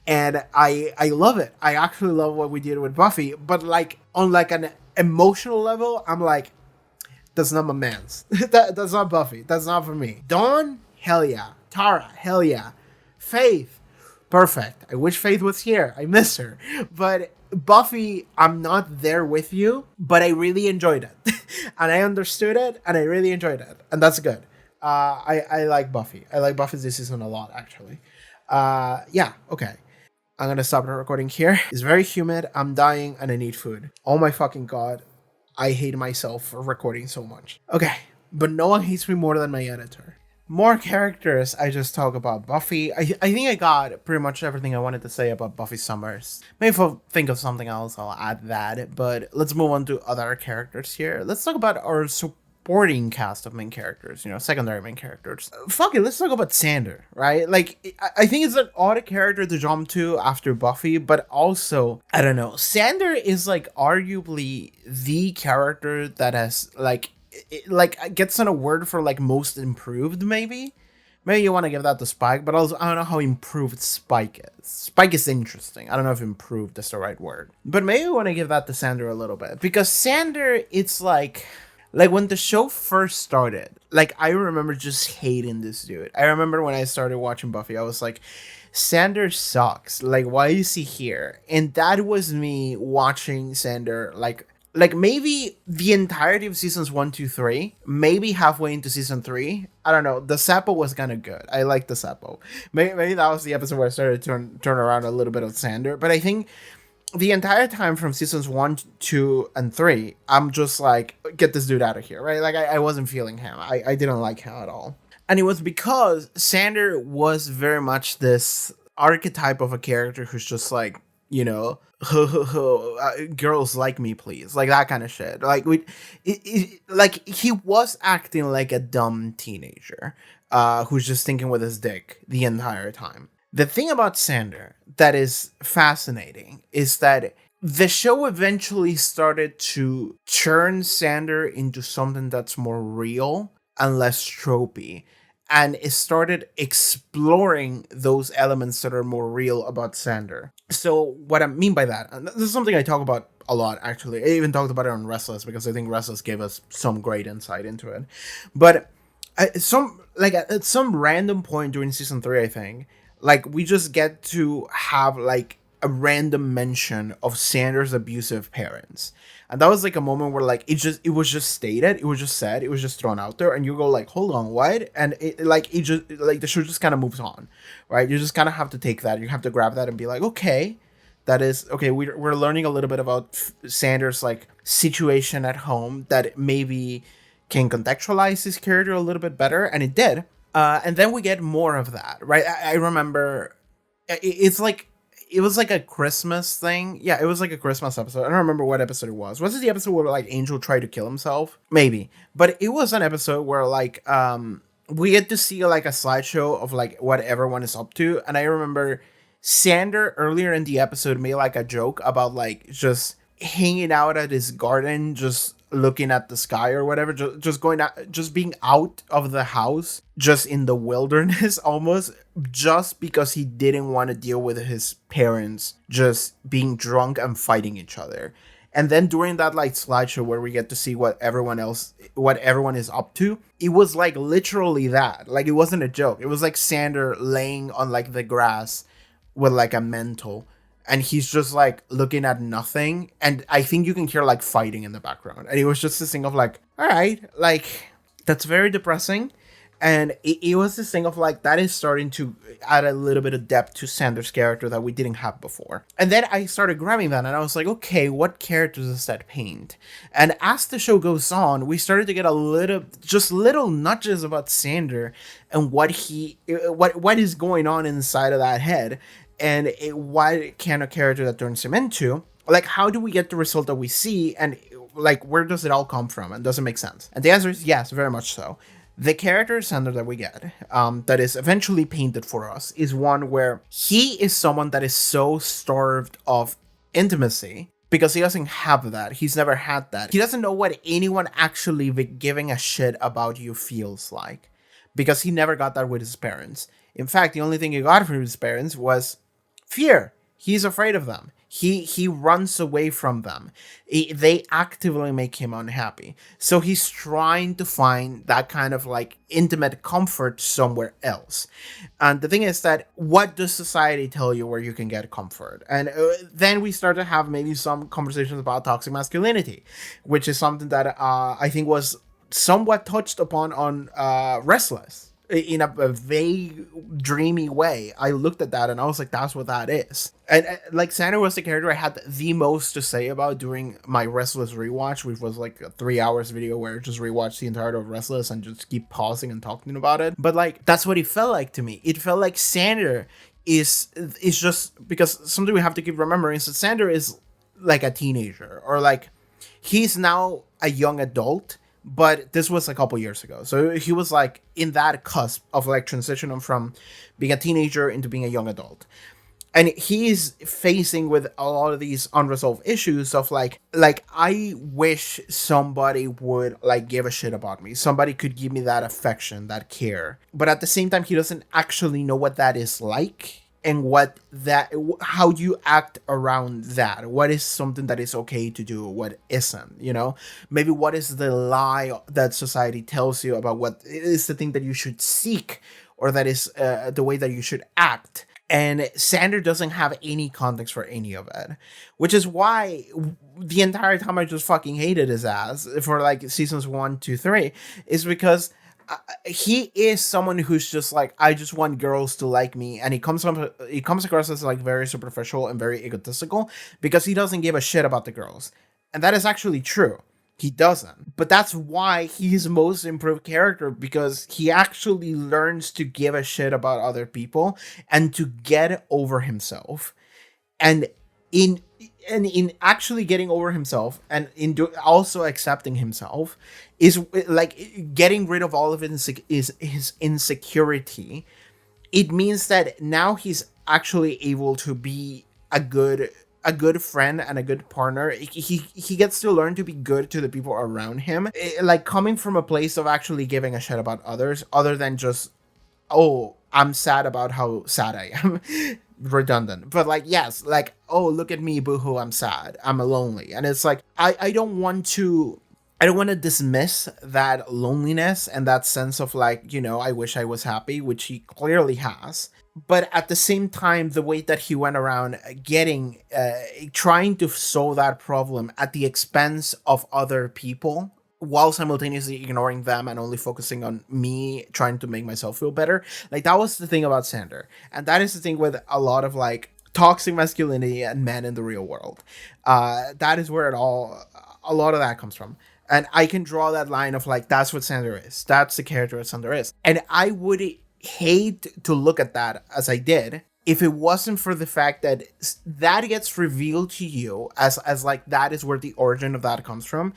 And I love it. I actually love what we did with Buffy, but, like, on, like, an emotional level, I'm like, that's not my man's. That's not Buffy. That's not for me. Dawn, hell yeah. Tara, hell yeah. Faith, perfect. I wish Faith was here. I miss her. But Buffy, I'm not there with you, but I enjoyed it. And I understood it, and I really enjoyed it. And that's good. I like Buffy. I like Buffy this season a lot, actually. Yeah, okay. I'm gonna stop the recording here. It's very humid, I'm dying, and I need food. Oh my fucking god. I hate myself for recording so much. Okay, but no one hates me more than my editor. More characters, I just talk about Buffy. I think I got pretty much everything I wanted to say about Buffy Summers. Maybe if I think of something else, I'll add that. But let's move on to other characters here. Let's talk about our supporting cast of main characters, secondary main characters. Fuck it, let's talk about Xander, right? Like, I think it's an odd character to jump to after Buffy, but also, I don't know. Xander is, like, arguably the character that has, like, gets an award for, like, most improved, maybe you want to give that to Spike, but also I don't know how improved Spike is. Spike is interesting. I don't know if improved is the right word, but maybe we want to give that to Xander a little bit, because Xander, it's like when the show first started, like, I remember just hating this dude. I remember when I started watching Buffy, I was like, Xander sucks, like, why is he here? And that was me watching Xander, like maybe the entirety of seasons 1, 2, 3, maybe halfway into season 3. I don't know. The Sapo was kind of good. I liked the Sapo. Maybe that was the episode where I started to turn around a little bit of Xander. But I think the entire time from seasons 1, 2, and 3, I'm just like, get this dude out of here, right? Like, I wasn't feeling him. I didn't like him at all. And it was because Xander was very much this archetype of a character who's just like, girls like me, please, like that kind of shit. Like, like, he was acting like a dumb teenager who's just thinking with his dick the entire time. The thing about Xander that is fascinating is that the show eventually started to turn Xander into something that's more real and less tropey. And it started exploring those elements that are more real about Xander. So what I mean by that, and this is something I talk about a lot, actually. I even talked about it on Restless, because I think Restless gave us some great insight into it. But at some random point during season 3, I think, like, we just get to have, like, a random mention of Xander's abusive parents. And that was, like, a moment where, like, it was just stated, it was just said, it was just thrown out there, and you go, like, hold on, what? And the show just kind of moves on, right? You just kind of have to take that, you have to grab that and be like, okay, that is, okay, we're learning a little bit about Xander's, like, situation at home that maybe can contextualize his character a little bit better, and it did. And then we get more of that, right? I remember, it's like, it was like a Christmas thing. Yeah, it was like a Christmas episode. I don't remember what episode it was. Was it the episode where, like, Angel tried to kill himself? Maybe. But it was an episode where, like, we get to see, like, a slideshow of, like, what everyone is up to. And I remember Xander earlier in the episode made, like, a joke about, like, just hanging out at his garden, just looking at the sky or whatever, just going out, just being out of the house, just in the wilderness almost, just because he didn't want to deal with his parents just being drunk and fighting each other. And then during that, like, slideshow where we get to see what everyone is up to, it was, like, literally that. Like, it wasn't a joke. It was like Xander laying on, like, the grass with, like, a mental, and he's just, like, looking at nothing. And I think you can hear, like, fighting in the background. And it was just this thing of, like, all right, like, that's very depressing. And it was this thing of like, that is starting to add a little bit of depth to Xander's character that we didn't have before. And then I started grabbing that and I was like, okay, what characters does that paint? And as the show goes on, we started to get a little, just little nudges about Xander and what is going on inside of that head, and what kind of character that turns him into. Like, how do we get the result that we see, and like, where does it all come from, and does it make sense? And the answer is yes, very much so. The character Xander that we get, that is eventually painted for us, is one where he is someone that is so starved of intimacy because he doesn't have that. He's never had that. He doesn't know what anyone actually giving a shit about you feels like, because he never got that with his parents. In fact, the only thing he got from his parents was fear. He's afraid of them. He runs away from them. They actively make him unhappy. So he's trying to find that kind of like intimate comfort somewhere else. And the thing is that, what does society tell you where you can get comfort? And then we start to have maybe some conversations about toxic masculinity, which is something that I think was somewhat touched upon on Restless. In a vague, dreamy way. I looked at that and I was like, that's what that is. And like, Xander was the character I had the most to say about during my Restless rewatch, which was like a 3 hours video where I just rewatched the entirety of Restless and just keep pausing and talking about it. But like, that's what it felt like to me. It felt like Xander is just, because something we have to keep remembering is that Xander is like a teenager, or like, he's now a young adult, but this was a couple years ago. So he was like in that cusp of like transitioning from being a teenager into being a young adult. And he's facing with a lot of these unresolved issues of like I wish somebody would like give a shit about me. Somebody could give me that affection, that care. But at the same time, he doesn't actually know what that is like, and how you act around that. What is something that is okay to do, what isn't, you know? Maybe what is the lie that society tells you about what is the thing that you should seek, or that is the way that you should act. And Xander doesn't have any context for any of it, which is why the entire time I just fucking hated his ass for like seasons 1, 2, 3, is because he is someone who's just like, I just want girls to like me, and he comes across as like very superficial and very egotistical because he doesn't give a shit about the girls. And that is actually true. He doesn't. But that's why he's most improved character, because he actually learns to give a shit about other people and to get over himself. And in actually getting over himself, and also accepting himself, is like getting rid of all of it is his insecurity. It means that now he's actually able to be a good friend and a good partner. He gets to learn to be good to the people around him, like coming from a place of actually giving a shit about others, other than just, oh, I'm sad about how sad I am. Redundant, but like, yes, like, oh, look at me, boohoo, I'm sad, I'm lonely. And it's like, I don't want to dismiss that loneliness and that sense of like, you know, I wish I was happy, which he clearly has. But at the same time, the way that he went around trying to solve that problem at the expense of other people, while simultaneously ignoring them and only focusing on me trying to make myself feel better. Like, that was the thing about Xander. And that is the thing with a lot of like toxic masculinity and men in the real world. That is where a lot of that comes from. And I can draw that line of like, that's what Xander is. That's the character that Xander is. And I would hate to look at that as I did if it wasn't for the fact that that gets revealed to you as like, that is where the origin of that comes from.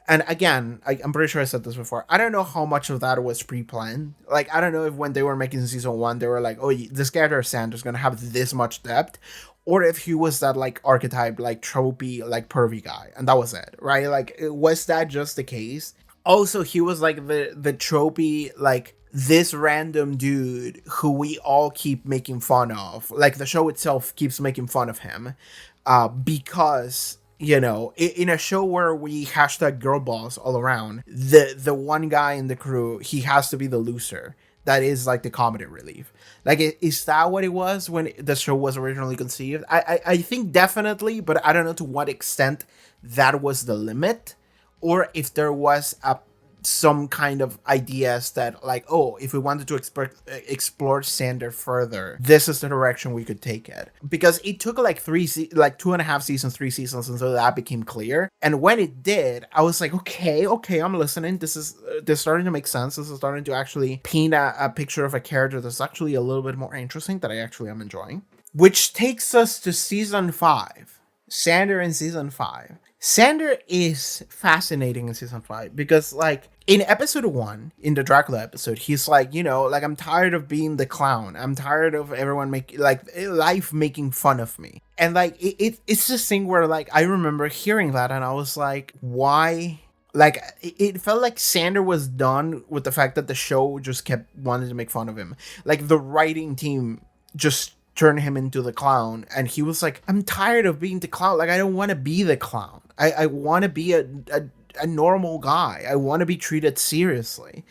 And again, I'm pretty sure I said this before, I don't know how much of that was pre-planned. Like, I don't know if when they were making season 1, they were like, oh, this character Xander's gonna have this much depth, or if he was that like archetype, like tropey, like pervy guy, and that was it, right? Like, was that just the case? Also, he was like the tropey, like, this random dude who we all keep making fun of. Like, the show itself keeps making fun of him, because, you know, in a show where we hashtag girl boss all around, the one guy in the crew, he has to be the loser. That is like the comedy relief. Like, is that what it was when the show was originally conceived? I think definitely, but I don't know to what extent that was the limit, or if there was a some kind of ideas that like, oh, if we wanted to explore Xander further, this is the direction we could take it, because it took like 2.5 seasons, 3 seasons until that became clear. And when it did, I was like, okay, I'm listening. This is starting to make sense. This is starting to actually paint a picture of a character that's actually a little bit more interesting, that I actually am enjoying. Which takes us to season 5. Xander in season 5. Xander is fascinating in season 5 because, like, in episode 1, in the Dracula episode, he's like, you know, like, I'm tired of being the clown. I'm tired of everyone life making fun of me. And, like, it's this thing where, like, I remember hearing that and I was like, why? Like, it felt like Xander was done with the fact that the show just kept wanting to make fun of him. Like, the writing team just turned him into the clown, and he was like, I'm tired of being the clown. Like, I don't want to be the clown. I want to be a normal guy. I want to be treated seriously.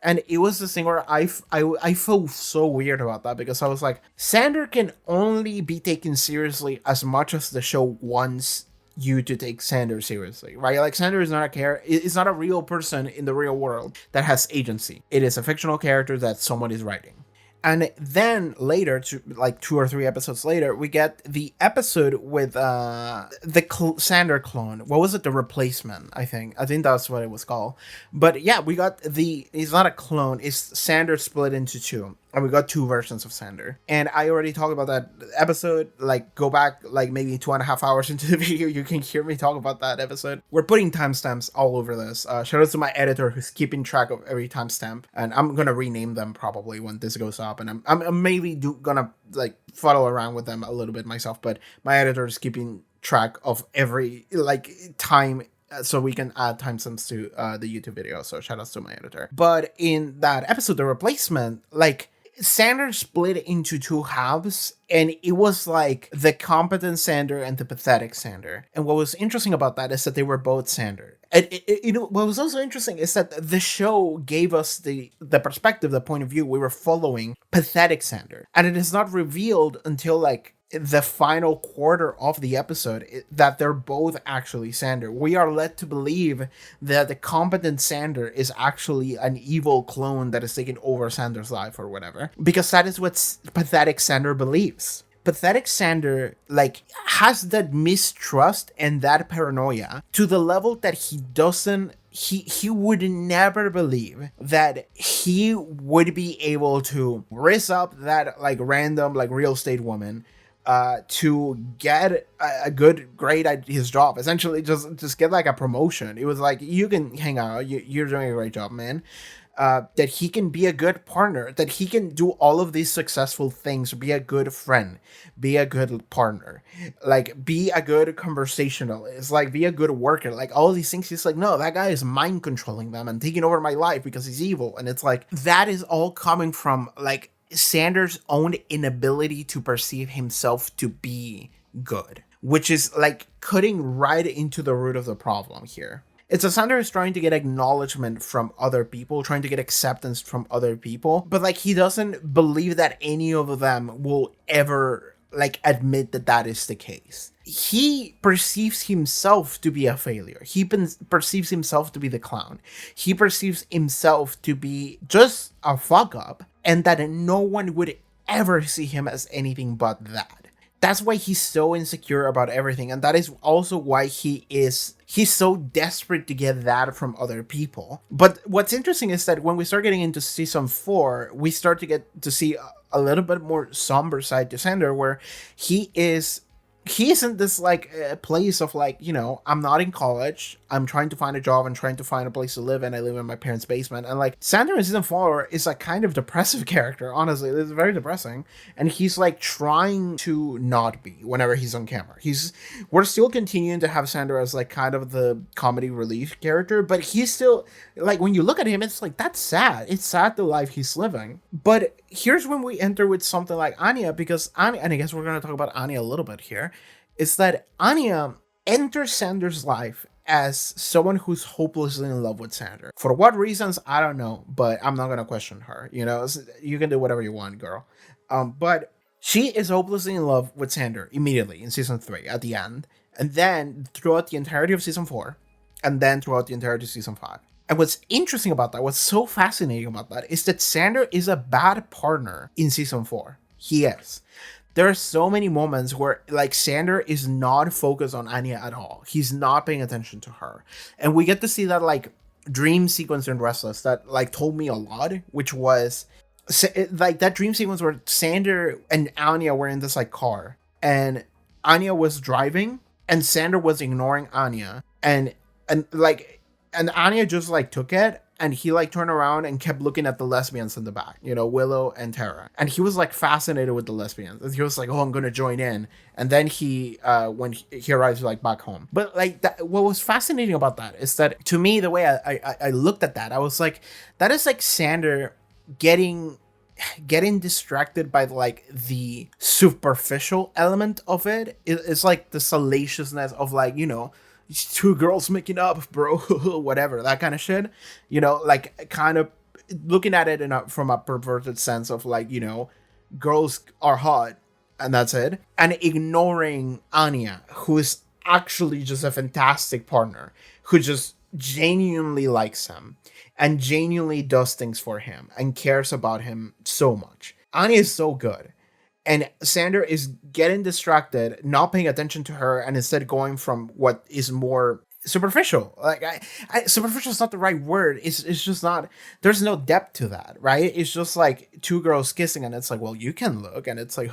And it was this thing where I felt so weird about that, because I was like, Xander can only be taken seriously as much as the show wants you to take Xander seriously, right? Like, Xander is not it's not a real person in the real world that has agency. It is a fictional character that someone is writing. And then like 2 or 3 episodes later, we get the episode with Xander clone. What was it? The Replacement, I think. I think that's what it was called. But yeah, we got it's not a clone. It's Xander split into 2. And we got 2 versions of Xander. And I already talked about that episode. Like, go back like maybe 2.5 hours into the video. You can hear me talk about that episode. We're putting timestamps all over this. Shout out to my editor who's keeping track of every timestamp. And I'm going to rename them probably when this goes up. And I'm maybe gonna like follow around with them a little bit myself. But my editor is keeping track of every like time, so we can add timestamps to the YouTube video. So shout outs to my editor. But in that episode, The Replacement, like, Xander split into 2 halves, and it was like the competent Xander and the pathetic Xander. And what was interesting about that is that they were both Xander. And what was also interesting is that the show gave us the perspective, the point of view. We were following pathetic Xander, and it is not revealed until like the final quarter of the episode that they're both actually Xander. We are led to believe that the competent Xander is actually an evil clone that is taking over Xander's life or whatever, because that is what pathetic Xander believes. Pathetic Xander, like, has that mistrust and that paranoia to the level that he would never believe that he would be able to raise up that like random like real estate woman to get a good grade at his job. Essentially, just get like a promotion. It was like, you can hang out. You're doing a great job, man. That he can be a good partner. That he can do all of these successful things. Be a good friend. Be a good partner. Like, be a good conversationalist. Like, be a good worker. Like, all of these things. He's like, no, that guy is mind controlling them and taking over my life because he's evil. And it's like, that is all coming from like Xander's own inability to perceive himself to be good, which is like cutting right into the root of the problem here. It's a Xander is trying to get acknowledgement from other people, trying to get acceptance from other people, but like he doesn't believe that any of them will ever like admit that that is the case. He perceives himself to be a failure. He perceives himself to be the clown. He perceives himself to be just a fuck up, and that no one would ever see him as anything but that. That's why he's so insecure about everything, and that is also why he's so desperate to get that from other people. But what's interesting is that when we start getting into season 4, we start to get to see a little bit more somber side to Xander, where he isn't this like place of like, you know, I'm not in college, I'm trying to find a job, I'm trying to find a place to live, and I live in my parents' basement. And like Xander in season 4 is a kind of depressive character, honestly. It's very depressing, and he's like trying to not be whenever he's on camera. We're still continuing to have Xander as like kind of the comedy relief character, but he's still like, when you look at him, it's like, that's sad. It's sad the life he's living. But here's when we enter with something like Anya, because Anya, and I guess we're going to talk about Anya a little bit here, is that Anya enters Xander's life as someone who's hopelessly in love with Xander. For what reasons, I don't know, but I'm not going to question her. You know, you can do whatever you want, girl. But she is hopelessly in love with Xander immediately in season 3 at the end, and then throughout the entirety of season 4, and then throughout the entirety of season 5. And what's interesting about that, what's so fascinating about that, is that Xander is a bad partner in season 4. He is. There are so many moments where like Xander is not focused on Anya at all. He's not paying attention to her. And we get to see that like dream sequence in Restless that like told me a lot, which was like that dream sequence where Xander and Anya were in this like car and Anya was driving and Xander was ignoring Anya and Anya just like took it and he like turned around and kept looking at the lesbians in the back, you know, Willow and Tara. And he was like fascinated with the lesbians. And he was like, oh, I'm gonna join in. And then he when he arrives like back home. But like what was fascinating about that is that to me, the way I looked at that, I was like, that is like Xander getting distracted by like the superficial element of it. It's like the salaciousness of like, you know, two girls making up, bro, whatever, that kind of shit, you know, like kind of looking at it from a perverted sense of like, you know, girls are hot and that's it, and ignoring Anya, who is actually just a fantastic partner, who just genuinely likes him and genuinely does things for him and cares about him so much. Anya is so good. And Xander is getting distracted, not paying attention to her, and instead going from what is more superficial. Like, superficial is not the right word. It's just not. There's no depth to that, right? It's just like two girls kissing, and it's like, well, you can look, and it's like,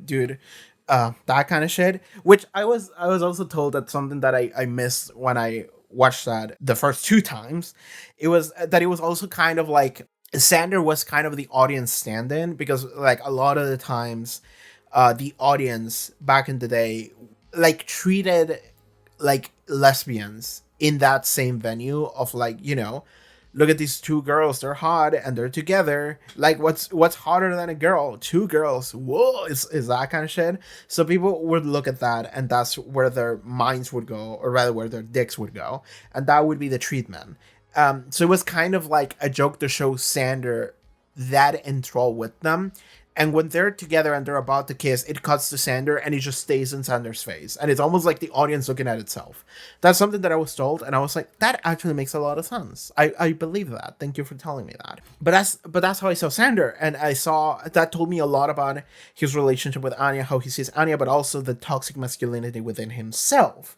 dude, that kind of shit. Which I was also told that something that I missed when I watched that the first 2 times. It was that it was also kind of like Xander was kind of the audience stand-in because like a lot of the times the audience back in the day like treated like lesbians in that same venue of like, you know, look at these 2 girls, they're hot and they're together, like what's hotter than a girl, 2 girls, whoa, is that kind of shit. So people would look at that and that's where their minds would go, or rather where their dicks would go, and that would be the treatment. So it was kind of like a joke to show Xander that enthralled with them. And when they're together and they're about to kiss, it cuts to Xander and he just stays in Xander's face. And it's almost like the audience looking at itself. That's something that I was told. And I was like, that actually makes a lot of sense. I believe that. Thank you for telling me that. But that's how I saw Xander. And I saw that told me a lot about his relationship with Anya, how he sees Anya, but also the toxic masculinity within himself.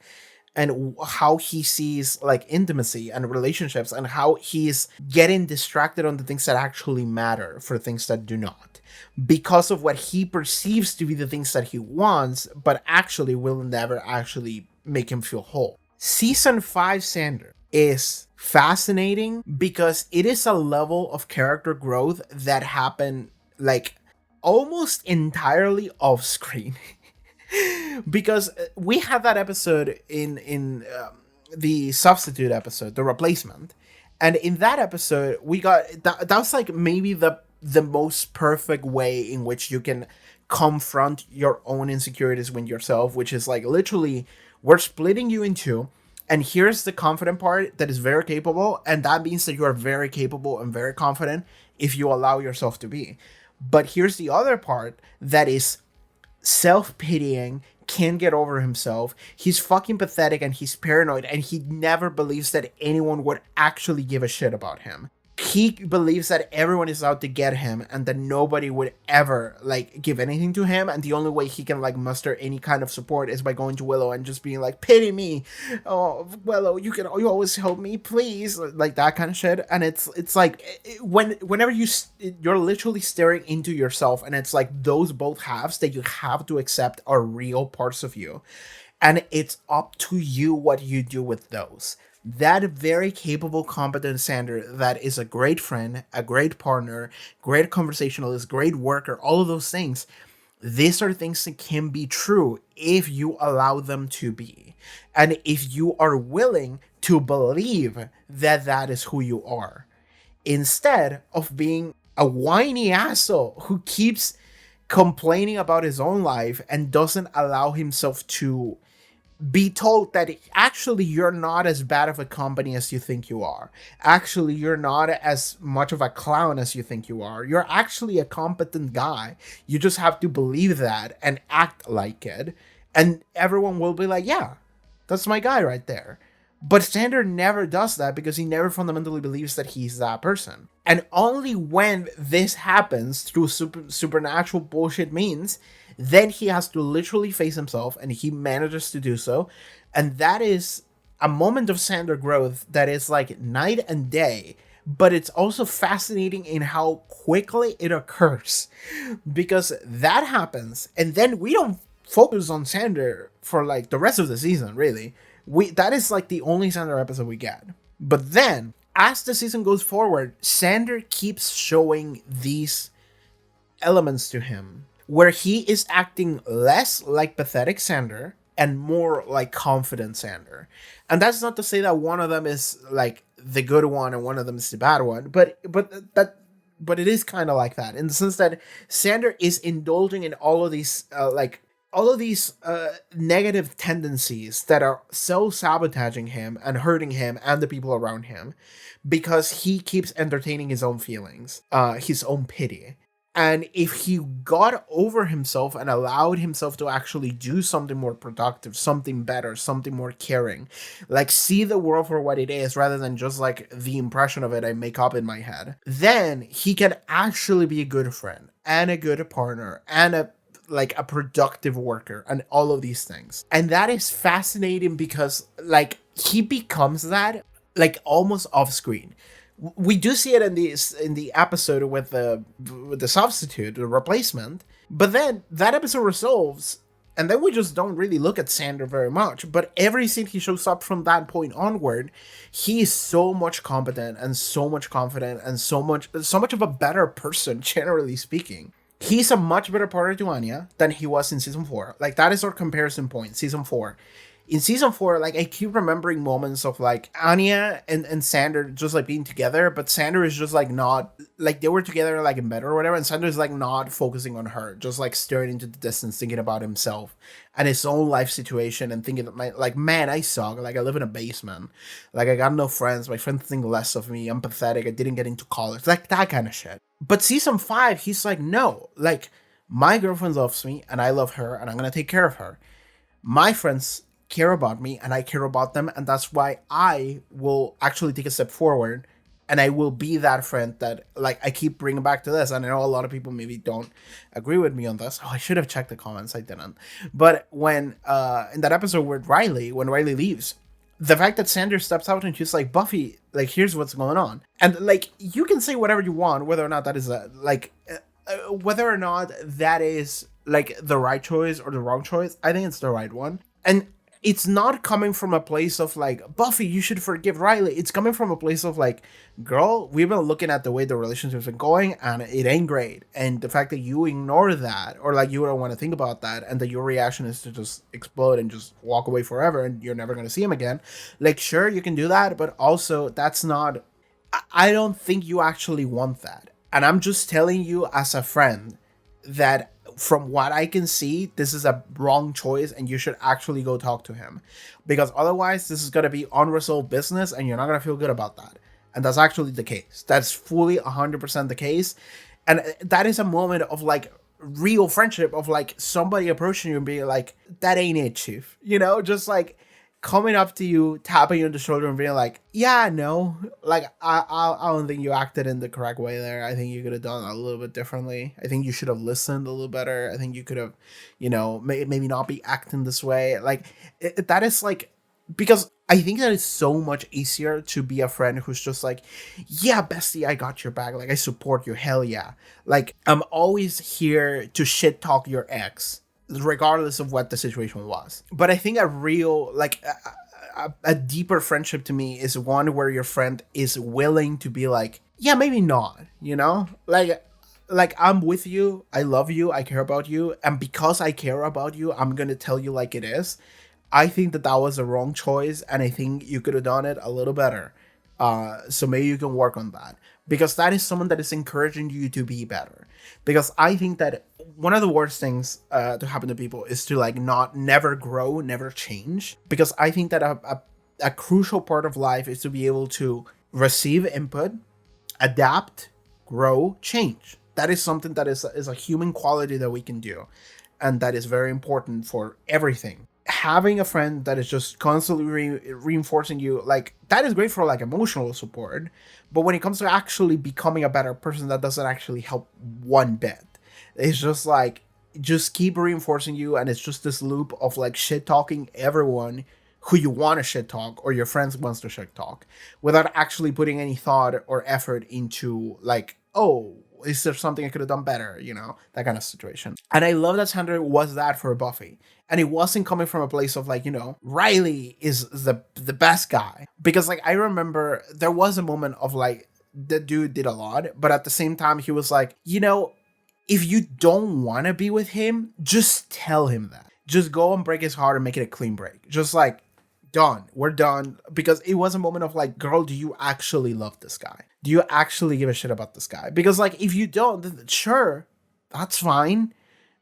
And how he sees like intimacy and relationships and how he's getting distracted on the things that actually matter for things that do not, because of what he perceives to be the things that he wants, but actually will never actually make him feel whole. Season 5 Xander is fascinating because it is a level of character growth that happened like almost entirely off screen. Because we had that episode in the substitute episode, the replacement, and in that episode we got that was like maybe the most perfect way in which you can confront your own insecurities with yourself, which is like literally we're splitting you in 2, and here's the confident part that is very capable, and that means that you are very capable and very confident if you allow yourself to be. But here's the other part that is self-pitying, can't get over himself, he's fucking pathetic, and he's paranoid, and he never believes that anyone would actually give a shit about him. He believes that everyone is out to get him and that nobody would ever like give anything to him, and the only way he can like muster any kind of support is by going to Willow and just being like, pity me, oh Willow, you always help me, please, like that kind of shit. And it's like whenever you're literally staring into yourself, and it's like those both halves that you have to accept are real parts of you, and it's up to you what you do with those. That very capable, competent Xander that is a great friend, a great partner, great conversationalist, great worker, all of those things, these are things that can be true if you allow them to be. And if you are willing to believe that that is who you are, instead of being a whiny asshole who keeps complaining about his own life and doesn't allow himself to be told that actually you're not as bad of a company as you think you are. Actually, you're not as much of a clown as you think you are. You're actually a competent guy. You just have to believe that and act like it. And everyone will be like, yeah, that's my guy right there. But Xander never does that because he never fundamentally believes that he's that person. And only when this happens through supernatural bullshit means, then he has to literally face himself, and he manages to do so. And that is a moment of Xander growth that is like night and day, but it's also fascinating in how quickly it occurs, because that happens, and then we don't focus on Xander for like the rest of the season, really. That is like the only Xander episode we get. But then, as the season goes forward, Xander keeps showing these elements to him where he is acting less like pathetic Xander and more like confident Xander. And that's not to say that one of them is like the good one and one of them is the bad one, but it is kind of like that in the sense that Xander is indulging in all of these negative tendencies that are so sabotaging him and hurting him and the people around him, because he keeps entertaining his own feelings, his own pity. And if he got over himself and allowed himself to actually do something more productive, something better, something more caring, like see the world for what it is rather than just like the impression of it I make up in my head, then he can actually be a good friend and a good partner and a productive worker and all of these things. And that is fascinating because like he becomes that like almost off screen. We do see it in the episode with the substitute, the replacement, but then that episode resolves, and then we just don't really look at Xander very much. But every scene he shows up from that point onward, he is so much competent and so much confident and so much of a better person, generally speaking. He's a much better partner to Anya than he was in season 4. Like, that is our comparison point, season 4. In season 4, like, I keep remembering moments of, like, Anya and Xander just, like, being together, but Xander is just, like, not, like, they were together, like, in bed or whatever, and Xander's, like, not focusing on her, just, like, staring into the distance, thinking about himself and his own life situation and thinking, like, man, I suck, like, I live in a basement, like, I got no friends, my friends think less of me, I'm pathetic, I didn't get into college, like, that kind of shit. But season 5, he's like, no, like, my girlfriend loves me, and I love her, and I'm gonna take care of her. My friends care about me and I care about them, and that's why I will actually take a step forward and I will be that friend that, like, I keep bringing back to this. And I know a lot of people maybe don't agree with me on this. Oh, I should have checked the comments. I didn't. But when in that episode with Riley, when Riley leaves, the fact that Xander steps out and she's like, Buffy, like, here's what's going on, and like, you can say whatever you want whether or not that is whether or not that is like the right choice or the wrong choice. I think it's the right one. And it's not coming from a place of like, Buffy, you should forgive Riley. It's coming from a place of like, girl, we've been looking at the way the relationship's been going and it ain't great. And the fact that you ignore that, or like you don't want to think about that, and that your reaction is to just explode and just walk away forever and you're never going to see him again. Like, sure, you can do that, but also that's not, I don't think you actually want that. And I'm just telling you as a friend that from what I can see, this is a wrong choice and you should actually go talk to him. Because otherwise, this is going to be unresolved business and you're not going to feel good about that. And that's actually the case. That's fully 100% the case. And that is a moment of like real friendship, of like somebody approaching you and being like, that ain't it, chief. You know, just like coming up to you, tapping you on the shoulder and being like, yeah, no, like, I don't think you acted in the correct way there. I think you could have done it a little bit differently. I think you should have listened a little better. I think you could have, you know, maybe not be acting this way. Like, that is like, because I think that it's so much easier to be a friend who's just like, yeah, bestie, I got your back. Like, I support you. Hell yeah. Like, I'm always here to shit talk your ex, regardless of what the situation was. But I think a real, like, a deeper friendship to me is one where your friend is willing to be like, yeah, maybe not, you know? Like, I'm with you, I love you, I care about you, and because I care about you, I'm gonna tell you like it is. I think that was a wrong choice, and I think you could have done it a little better. So maybe you can work on that. Because that is someone that is encouraging you to be better. Because I think that one of the worst things to happen to people is to like never grow, never change. Because I think that a crucial part of life is to be able to receive input, adapt, grow, change. That is something that is a human quality that we can do. And that is very important for everything. having a friend that is just constantly reinforcing you, like, that is great for like emotional support, but when it comes to actually becoming a better person, that doesn't actually help one bit. It's just like, just keep reinforcing you, and it's just this loop of like shit talking everyone who you want to shit talk, or your friends wants to shit talk, without actually putting any thought or effort into like, oh, is there something I could have done better, that kind of situation. And I love that Xander was that for Buffy, and it wasn't coming from a place of like, Riley is the best guy, because like I remember there was a moment of like, the dude did a lot, but at the same time he was like, if you don't want to be with him, just tell him that. Just go and break his heart and make it a clean break. Just like, done. We're done. Because it was a moment of like, girl, do you actually love this guy? Do you actually give a shit about this guy? Because like, if you don't, then sure, that's fine.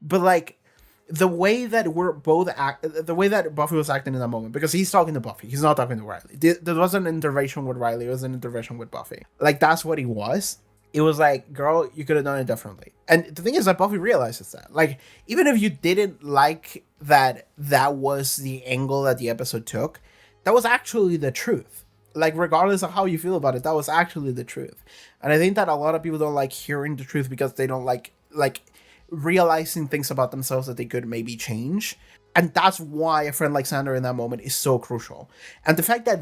But like, the way that the way that Buffy was acting in that moment, because he's talking to Buffy, he's not talking to Riley. There wasn't an intervention with Riley, it was an intervention with Buffy. Like, that's what he was. It was like, girl, you could have done it differently. And the thing is that Buffy realizes that. Like, even if you didn't like that was the angle that the episode took, that was actually the truth. Like, regardless of how you feel about it, that was actually the truth. And I think that a lot of people don't like hearing the truth because they don't like realizing things about themselves that they could maybe change. And that's why a friend like Xander in that moment is so crucial. And the fact that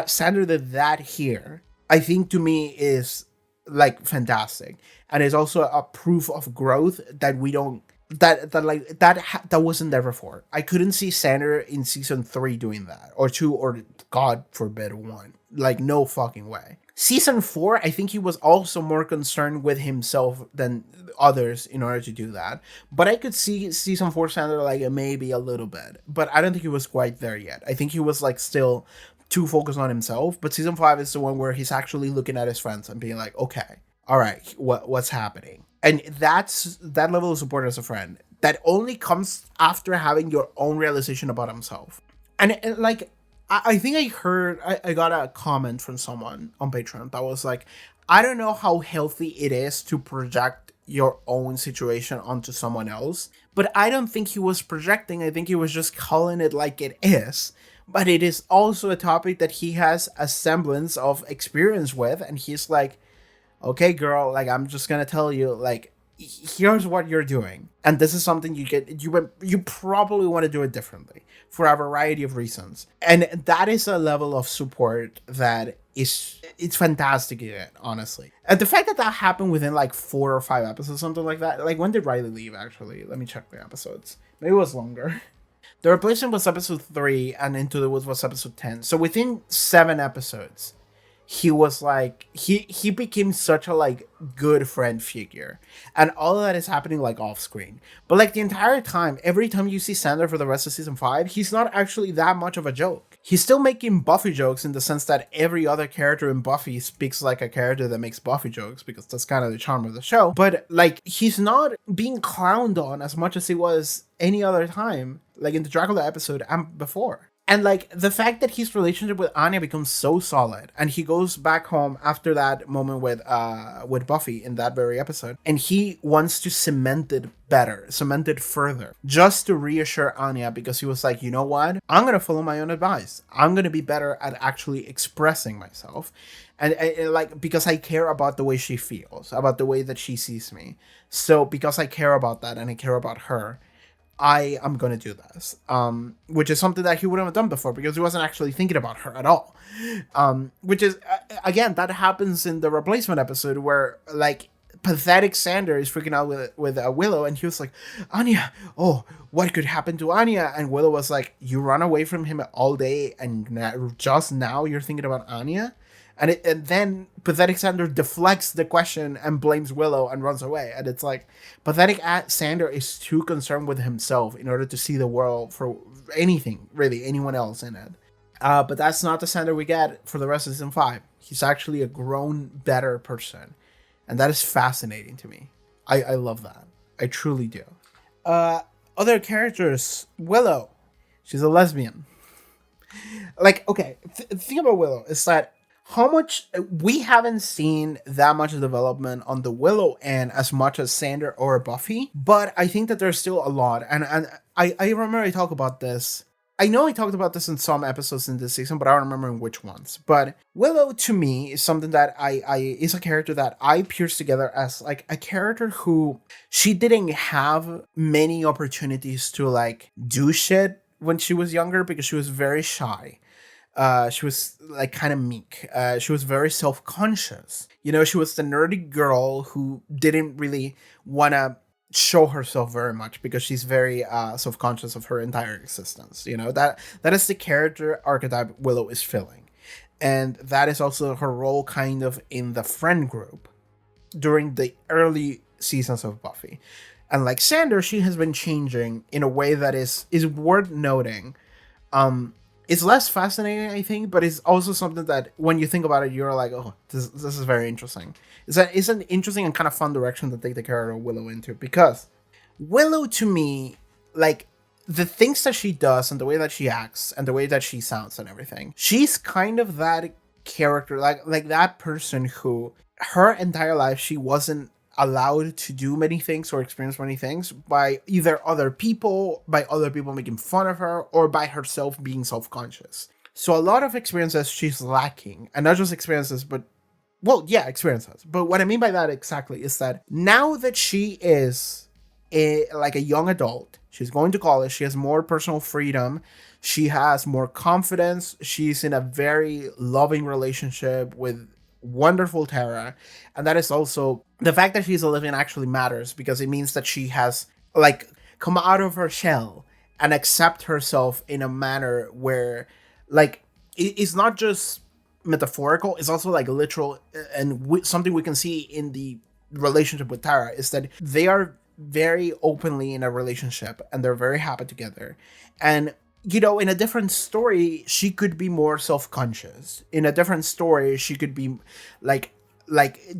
Xander did that here, I think to me is like fantastic, and it's also a proof of growth that we don't that wasn't there before. I couldn't see Xander in season 3 doing that, or 2, or God forbid 1. Like, no fucking way. Season 4, I think he was also more concerned with himself than others in order to do that. But I could see season 4 Xander like maybe a little bit, but I don't think he was quite there yet. I think he was like still too focused on himself. But season 5 is the one where he's actually looking at his friends and being like, okay, all right, what's happening? And that's that level of support as a friend that only comes after having your own realization about himself. And like, I think I got a comment from someone on Patreon that was like, I don't know how healthy it is to project your own situation onto someone else, but I don't think he was projecting. I think he was just calling it like it is. But it is also a topic that he has a semblance of experience with, and he's like, okay, girl, like, I'm just gonna tell you, like, here's what you're doing, and this is something you probably want to do it differently for a variety of reasons. And that is a level of support that it's fantastic, honestly. And the fact that happened within like 4 or 5 episodes, something like that. Like, when did Riley leave, actually? Let me check the episodes. Maybe it was longer. The Replacement was episode 3, and Into the Woods was episode 10. So within 7 episodes, he was like, he became such a like good friend figure, and all of that is happening like off screen. But like the entire time, every time you see Xander for the rest of season 5, he's not actually that much of a joke. He's still making Buffy jokes in the sense that every other character in Buffy speaks like a character that makes Buffy jokes, because that's kind of the charm of the show. But like, he's not being clowned on as much as he was any other time, like in the Dracula episode and before. And like, the fact that his relationship with Anya becomes so solid, and he goes back home after that moment with Buffy in that very episode, and he wants to cement it further, just to reassure Anya, because he was like, you know what? I'm gonna follow my own advice. I'm gonna be better at actually expressing myself, and like, because I care about the way she feels, about the way that she sees me. So because I care about that, and I care about her, I am going to do this, which is something that he wouldn't have done before, because he wasn't actually thinking about her at all. Which is, again, that happens in the Replacement episode, where like pathetic Xander is freaking out with Willow, and he was like, Anya, oh, what could happen to Anya? And Willow was like, you run away from him all day, and just now you're thinking about Anya? And then pathetic Xander deflects the question and blames Willow and runs away. And it's like, pathetic Xander is too concerned with himself in order to see the world for anything, really, anyone else in it. But that's not the Xander we get for the rest of season 5. He's actually a grown, better person. And that is fascinating to me. I love that. I truly do. Other characters, Willow. She's a lesbian. Like, okay, the thing about Willow is that how much we haven't seen that much development on the Willow end as much as Xander or Buffy, but I think that there's still a lot. And I remember I talk about this I know I talked about this in some episodes in this season, but I don't remember in which ones. But Willow to me is something that I is a character that I pierced together as like a character who she didn't have many opportunities to like do shit when she was younger because she was very shy. She was like kind of meek. She was very self conscious. You know, she was the nerdy girl who didn't really want to show herself very much because she's very self conscious of her entire existence. You know, that is the character archetype Willow is filling. And that is also her role kind of in the friend group during the early seasons of Buffy. And like Xander, she has been changing in a way that is worth noting. It's less fascinating, I think, but it's also something that when you think about it, you're like, oh, this is very interesting. It's an interesting and kind of fun direction to take the character of Willow into, because Willow, to me, like, the things that she does and the way that she acts and the way that she sounds and everything, she's kind of that character, like that person who her entire life she wasn't allowed to do many things or experience many things by either other people, by other people making fun of her, or by herself being self-conscious. So a lot of experiences she's lacking, and not just experiences, but well, yeah, experiences. But what I mean by that exactly is that now that she is like a young adult, she's going to college, she has more personal freedom, she has more confidence, she's in a very loving relationship with wonderful Tara, and that is also the fact that she's a lesbian actually matters because it means that she has like come out of her shell and accept herself in a manner where like it's not just metaphorical, it's also like literal, and something we can see in the relationship with Tara is that they are very openly in a relationship and they're very happy together. And you know, in a different story, she could be more self-conscious. In a different story, she could be like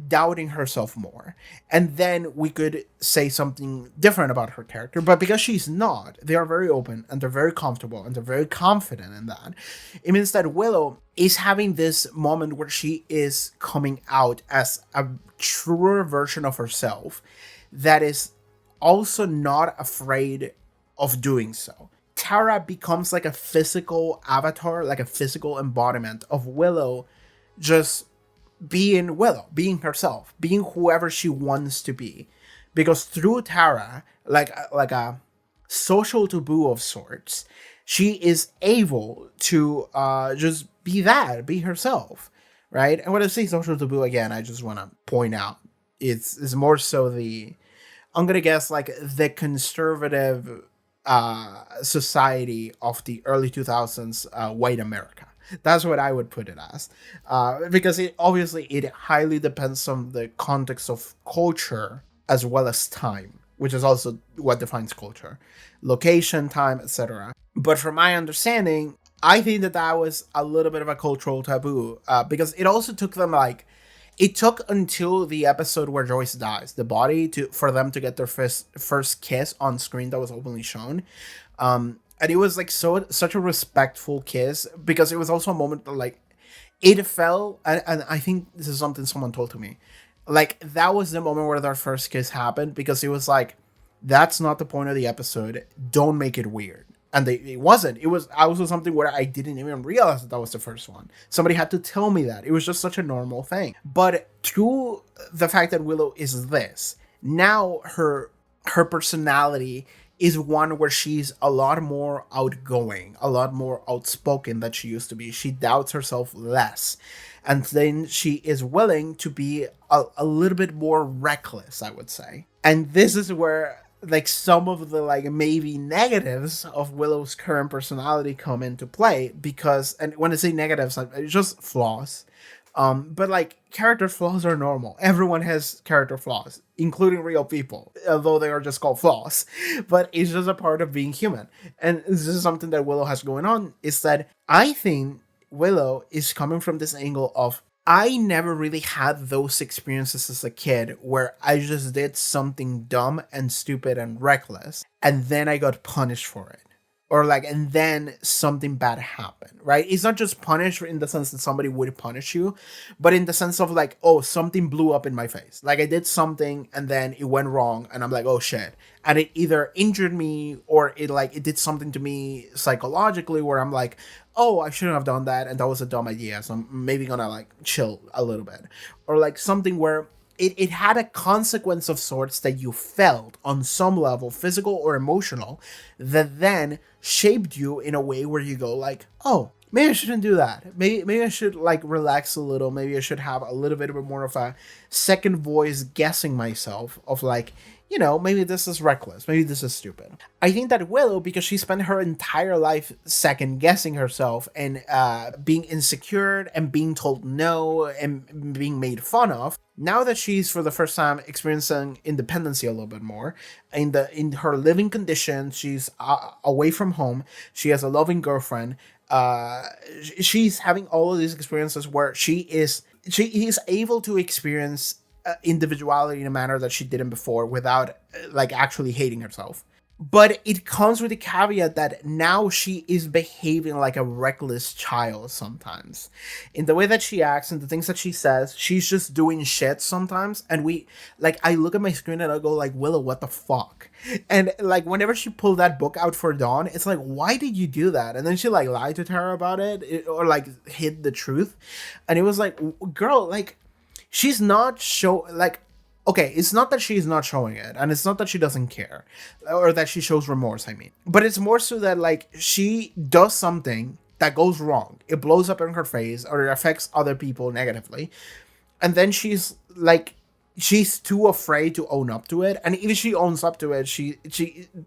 doubting herself more. And then we could say something different about her character. But because she's not, they are very open and they're very comfortable and they're very confident in that. It means that Willow is having this moment where she is coming out as a truer version of herself that is also not afraid of doing so. Tara becomes like a physical avatar, like a physical embodiment of Willow just being Willow, being herself, being whoever she wants to be. Because through Tara, like a social taboo of sorts, she is able to just be that, be herself, right? And when I say social taboo, again, I just want to point out, it's more so I'm going to guess like the conservative society of the early 2000s white America. That's what I would put it as, because it highly depends on the context of culture as well as time, which is also what defines culture, location, time, etc. But from my understanding, I think that was a little bit of a cultural taboo, because it also took them like it took until the episode where Joyce dies, the body for them to get their first kiss on screen that was openly shown. And it was like such a respectful kiss because it was also a moment that like it felt, and I think this is something someone told to me, like that was the moment where their first kiss happened because it was like, that's not the point of the episode. Don't make it weird. And it wasn't. It was also something where I didn't even realize that was the first one. Somebody had to tell me that. It was just such a normal thing. But through the fact that Willow is this, now her personality is one where she's a lot more outgoing, a lot more outspoken than she used to be. She doubts herself less. And then she is willing to be a little bit more reckless, I would say. And this is where like some of the like maybe negatives of Willow's current personality come into play, because, and when I say negatives, it's just flaws. But like character flaws are normal. Everyone has character flaws, including real people, although they are just called flaws. But it's just a part of being human. And this is something that Willow has going on, is that I think Willow is coming from this angle of, I never really had those experiences as a kid where I just did something dumb and stupid and reckless, and then I got punished for it. or like, and then something bad happened, right? It's not just punish in the sense that somebody would punish you, but in the sense of like, oh, something blew up in my face. Like I did something and then it went wrong and I'm like, oh shit. And it either injured me or it did something to me psychologically where I'm like, oh, I shouldn't have done that and that was a dumb idea. So I'm maybe gonna like chill a little bit. Or like something where it had a consequence of sorts that you felt on some level, physical or emotional, that then shaped you in a way where you go like, oh, maybe I shouldn't do that. Maybe I should like relax a little. Maybe I should have a little bit more of a second voice guessing myself of like, maybe this is reckless. Maybe this is stupid. I think that Willow, because she spent her entire life second guessing herself and being insecure and being told no and being made fun of, now that she's for the first time experiencing independency a little bit more in her living conditions, she's away from home. She has a loving girlfriend. She's having all of these experiences where she is able to experience individuality in a manner that she didn't before without like actually hating herself. But it comes with the caveat that now she is behaving like a reckless child sometimes. In the way that she acts and the things that she says, she's just doing shit sometimes. And I look at my screen and I go like, Willow, what the fuck? And like, whenever she pulled that book out for Dawn, it's like, why did you do that? And then she like lied to Tara about it or like hid the truth. And it was like, girl, like, she's not okay, it's not that she's not showing it, and it's not that she doesn't care, or that she shows remorse, I mean. But it's more so that, like, she does something that goes wrong. It blows up in her face, or it affects other people negatively. And then she's too afraid to own up to it. And if she owns up to it, she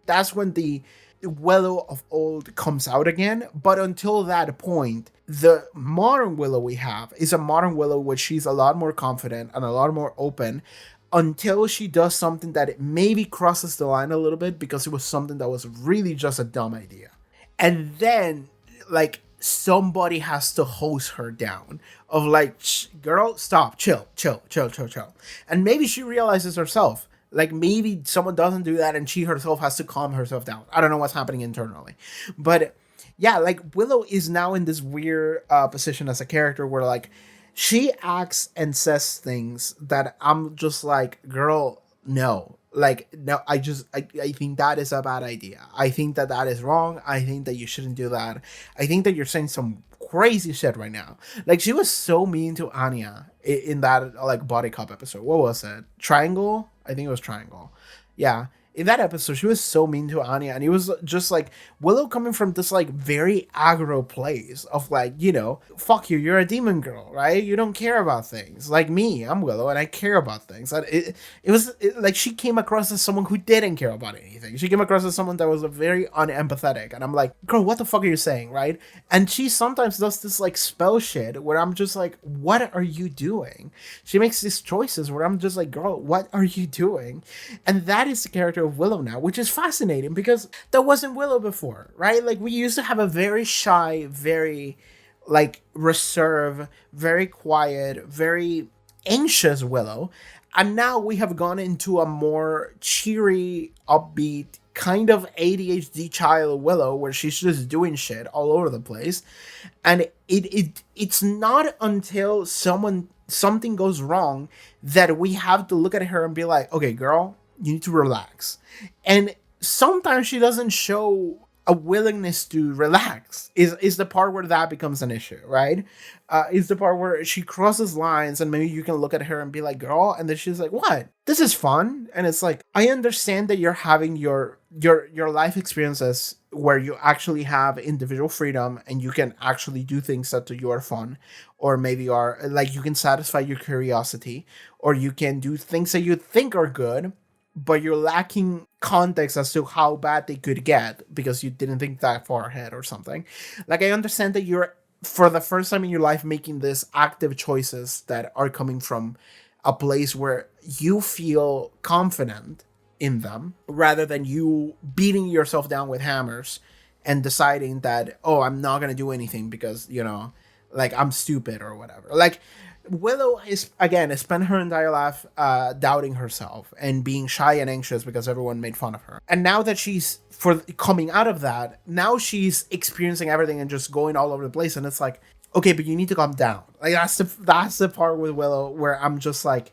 that's when the Willow of old comes out again. But until that point, the modern Willow we have is a modern Willow which she's a lot more confident and a lot more open, until she does something that it maybe crosses the line a little bit because it was something that was really just a dumb idea. And then, like, somebody has to hose her down of like, girl, stop, chill. And maybe she realizes herself, like, maybe someone doesn't do that and she herself has to calm herself down. I don't know what's happening internally. But yeah, like, Willow is now in this weird position as a character where, like, she acts and says things that I'm just like, girl, no. Like, no, I think that is a bad idea. I think that is wrong. I think that you shouldn't do that. I think that you're saying some crazy shit right now. Like, she was so mean to Anya in that, like, Body Cop episode. What was it? Triangle? I think it was Triangle. Yeah. In that episode, she was so mean to Anya, and it was just like Willow coming from this like very aggro place of like, fuck you, you're a demon girl, right? You don't care about things. Like me, I'm Willow, and I care about things. And it was like she came across as someone who didn't care about anything. She came across as someone that was very unempathetic, and I'm like, girl, what the fuck are you saying, right? And she sometimes does this like spell shit where I'm just like, what are you doing? She makes these choices where I'm just like, girl, what are you doing? And that is the character of Willow now, which is fascinating because that wasn't Willow before, right? Like, we used to have a very shy, very like reserved, very quiet, very anxious Willow, and now we have gone into a more cheery, upbeat, kind of ADHD child Willow where she's just doing shit all over the place. And it's not until something goes wrong that we have to look at her and be like, okay, girl, you need to relax. And sometimes she doesn't show a willingness to relax is the part where that becomes an issue, right? Is the part where she crosses lines and maybe you can look at her and be like, girl, and then she's like, what? This is fun. And it's like, I understand that you're having your life experiences where you actually have individual freedom and you can actually do things that to you are fun, or maybe are like you can satisfy your curiosity, or you can do things that you think are good, but you're lacking context as to how bad they could get because you didn't think that far ahead or something. Like, I understand that you're, for the first time in your life, making these active choices that are coming from a place where you feel confident in them, rather than you beating yourself down with hammers and deciding that, oh, I'm not going to do anything because, like, I'm stupid or whatever. Like, Willow is again spent her entire life doubting herself and being shy and anxious because everyone made fun of her. And now that she's for coming out of that, now she's experiencing everything and just going all over the place. And it's like, okay, but you need to calm down. Like that's the part with Willow where I'm just like,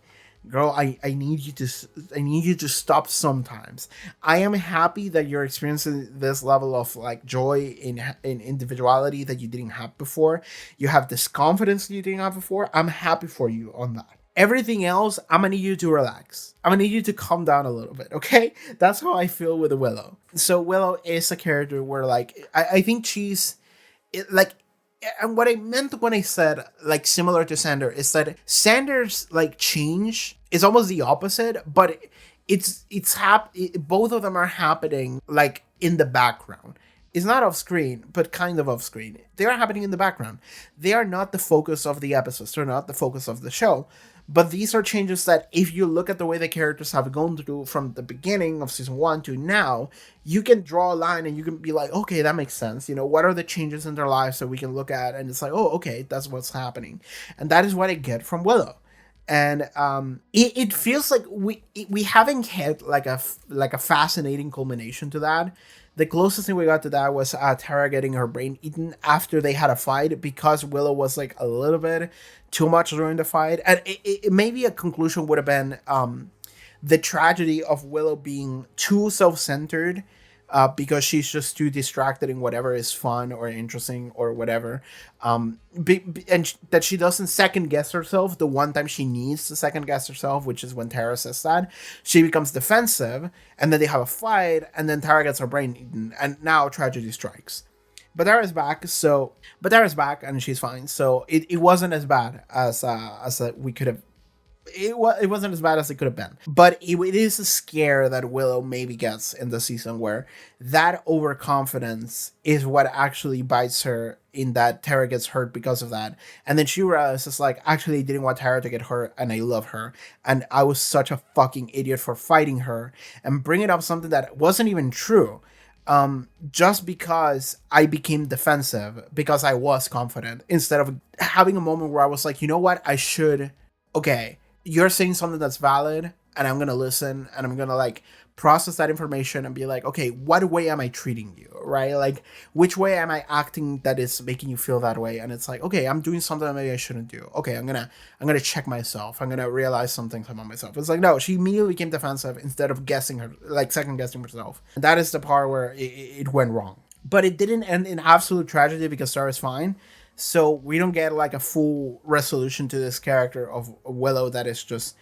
girl, I need you to stop sometimes. I am happy that you're experiencing this level of like joy in individuality that you didn't have before. You have this confidence that you didn't have before. I'm happy for you on that. Everything else, I'm gonna need you to relax. I'm gonna need you to calm down a little bit, okay? That's how I feel with Willow. So Willow is a character where like I think she's like, and what I meant when I said like similar to Xander is that Xander's like change is almost the opposite, but both of them are happening like in the background. It's not off screen, but kind of off screen. They are happening in the background. They are not the focus of the episodes. They're not the focus of the show. But these are changes that, if you look at the way the characters have gone through from the beginning of season 1 to now, you can draw a line and you can be like, okay, that makes sense. You know, what are the changes in their lives that we can look at? And it's like, oh, okay, that's what's happening. And that is what I get from Willow. And it feels like we haven't had like a fascinating culmination to that. The closest thing we got to that was Tara getting her brain eaten after they had a fight, because Willow was like a little bit too much during the fight. And maybe a conclusion would have been the tragedy of Willow being too self-centered, because she's just too distracted in whatever is fun or interesting or whatever. And that she doesn't second guess herself the one time she needs to second guess herself, which is when Tara says that. She becomes defensive, and then they have a fight, and then Tara gets her brain eaten, and now tragedy strikes. But Tara's back, and she's fine. So it wasn't as bad as we could have. It wasn't as bad as it could have been, but it is a scare that Willow maybe gets in the season, where that overconfidence is what actually bites her, in that Tara gets hurt because of that. And then she realizes, like, actually I didn't want Tara to get hurt, and I love her, and I was such a fucking idiot for fighting her and bringing up something that wasn't even true, just because I became defensive because I was confident, instead of having a moment where I was like, you know what, okay, you're saying something that's valid, and I'm gonna listen, and I'm gonna like process that information and be like, okay, what way am I treating you, right? Like, which way am I acting that is making you feel that way? And it's like, okay, I'm doing something that maybe I shouldn't do. Okay, I'm gonna check myself. I'm gonna realize some things about myself. It's like, no, she immediately became defensive instead of second guessing herself. And that is the part where it went wrong. But it didn't end in absolute tragedy, because Sarah's fine. So we don't get like a full resolution to this character of Willow that is just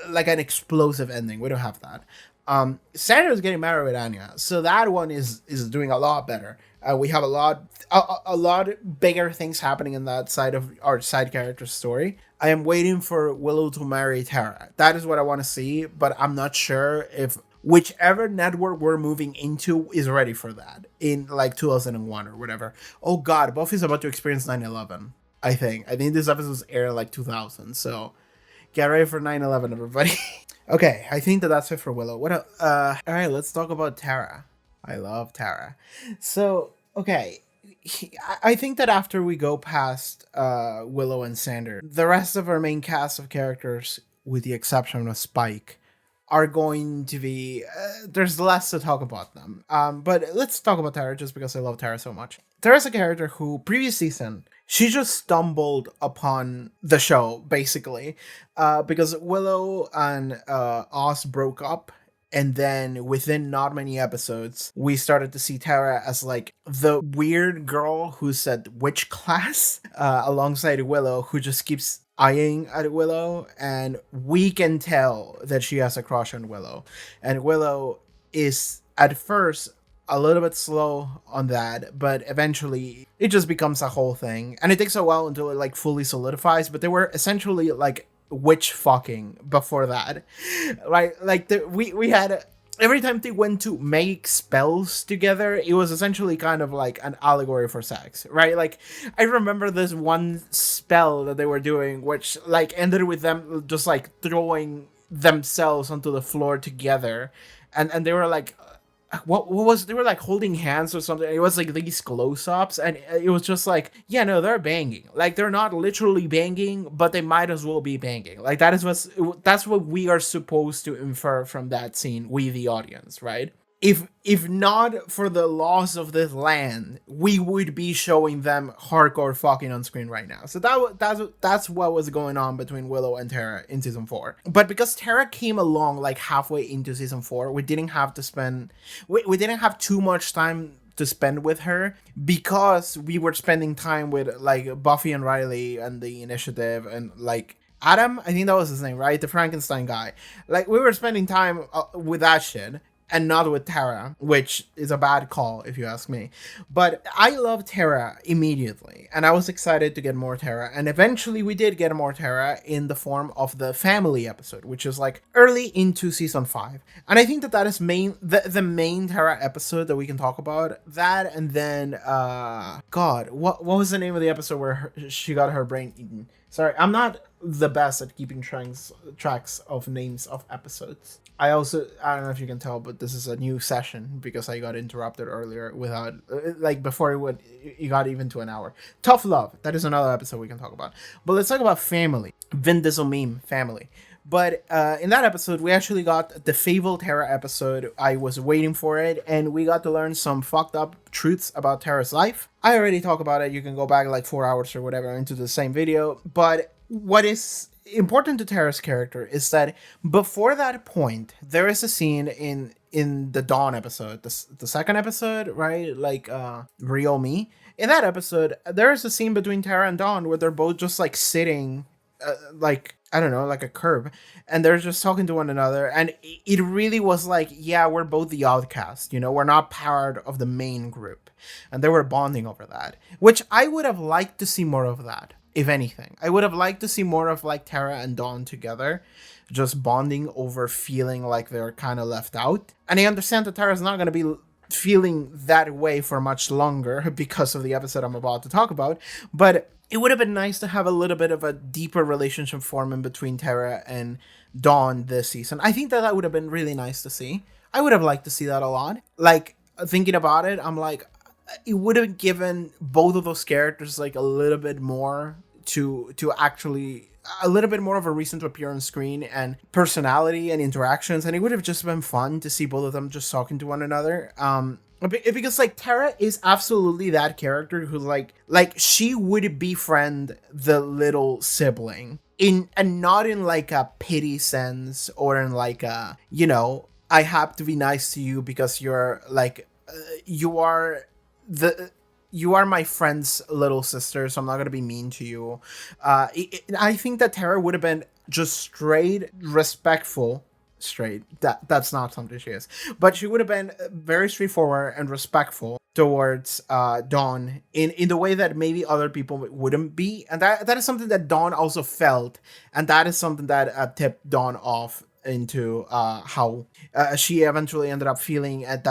like an explosive ending. We don't have that. Xander is getting married with Anya, so that one is doing a lot better. We have a lot bigger things happening in that side of our side character story. I am waiting for Willow to marry Tara. That is what I want to see, but I'm not sure if whichever network we're moving into is ready for that in like 2001 or whatever. Oh god, Buffy's about to experience 9/11. I think this episode's aired like 2000, so get ready for 9/11, everybody. Okay, I think that's it for Willow. All right, let's talk about Tara. I love Tara. So, okay, I think that after we go past Willow and Xander, the rest of our main cast of characters, with the exception of Spike, are going to be there's less to talk about them. But let's talk about Tara, just because I love Tara so much. Tara's a character who, previous season, she just stumbled upon the show, basically, because Willow and Oz broke up. And then within not many episodes, we started to see Tara as like the weird girl who's at witch class alongside Willow, who just keeps eyeing at Willow. And we can tell that she has a crush on Willow. And Willow is at first a little bit slow on that, but eventually it just becomes a whole thing. And it takes a while until it like fully solidifies, but they were essentially like witch fucking before that, right? Like we had, every time they went to make spells together, it was essentially kind of like an allegory for sex, right? Like, I remember this one spell that they were doing, which like ended with them just like throwing themselves onto the floor together, and they were like what was, they were like holding hands or something. It was like these close-ups, and it was just like, yeah, no, they're banging. Like, they're not literally banging, but they might as well be banging. Like, that's what we are supposed to infer from that scene, we the audience, right? If not for the laws of this land, we would be showing them hardcore fucking on screen right now. So that's what was going on between Willow and Tara in season 4. But because Tara came along like halfway into season 4, we didn't have to spend we didn't have too much time to spend with her, because we were spending time with like Buffy and Riley and the Initiative, and like Adam, I think that was his name, right? The Frankenstein guy. Like, we were spending time with that shit, and not with Tara, which is a bad call if you ask me. But I loved Tara immediately, and I was excited to get more Tara, and eventually we did get more Tara in the form of the family episode, which is like early into season 5. And I think that is the main Tara episode that we can talk about. That, and then God, what was the name of the episode where she got her brain eaten? Sorry, I'm not the best at keeping tracks of names of episodes. I don't know if you can tell, but this is a new session because I got interrupted earlier without, like, before it got even to an hour. Tough Love, that is another episode we can talk about. But let's talk about family. Vin Diesel meme, family. But in that episode, we actually got the Fable Tara episode. I was waiting for it, and we got to learn some fucked up truths about Tara's life. I already talked about it. You can go back like 4 hours or whatever into the same video. But what is important to Tara's character is that before that point, there is a scene in the Dawn episode, the second episode, right? Like Real Me. In that episode, there is a scene between Tara and Dawn where they're both just like sitting, like, I don't know, like a curb, and they're just talking to one another. And it really was like, yeah, we're both the outcast, we're not part of the main group. And they were bonding over that, which I would have liked to see more of that. If anything, I would have liked to see more of like Tara and Dawn together, just bonding over feeling like they're kind of left out. And I understand that Tara's not going to be feeling that way for much longer because of the episode I'm about to talk about. But it would have been nice to have a little bit of a deeper relationship forming between Tara and Dawn this season. I think that would have been really nice to see. I would have liked to see that a lot. Like, thinking about it, I'm like, it would have given both of those characters like a little bit more to actually, a little bit more of a reason to appear on screen and personality and interactions, and it would have just been fun to see both of them just talking to one another. Because like Tara is absolutely that character who like she would befriend the little sibling and not in like a pity sense or in like a, I have to be nice to you because you're like you are my friend's little sister, so I'm not gonna be mean to you. I think that Tara would have been just straight respectful. That's not something she is, but she would have been very straightforward and respectful towards Dawn in the way that maybe other people wouldn't be, and that is something that Dawn also felt, and that is something that tipped Dawn off into how she eventually ended up feeling at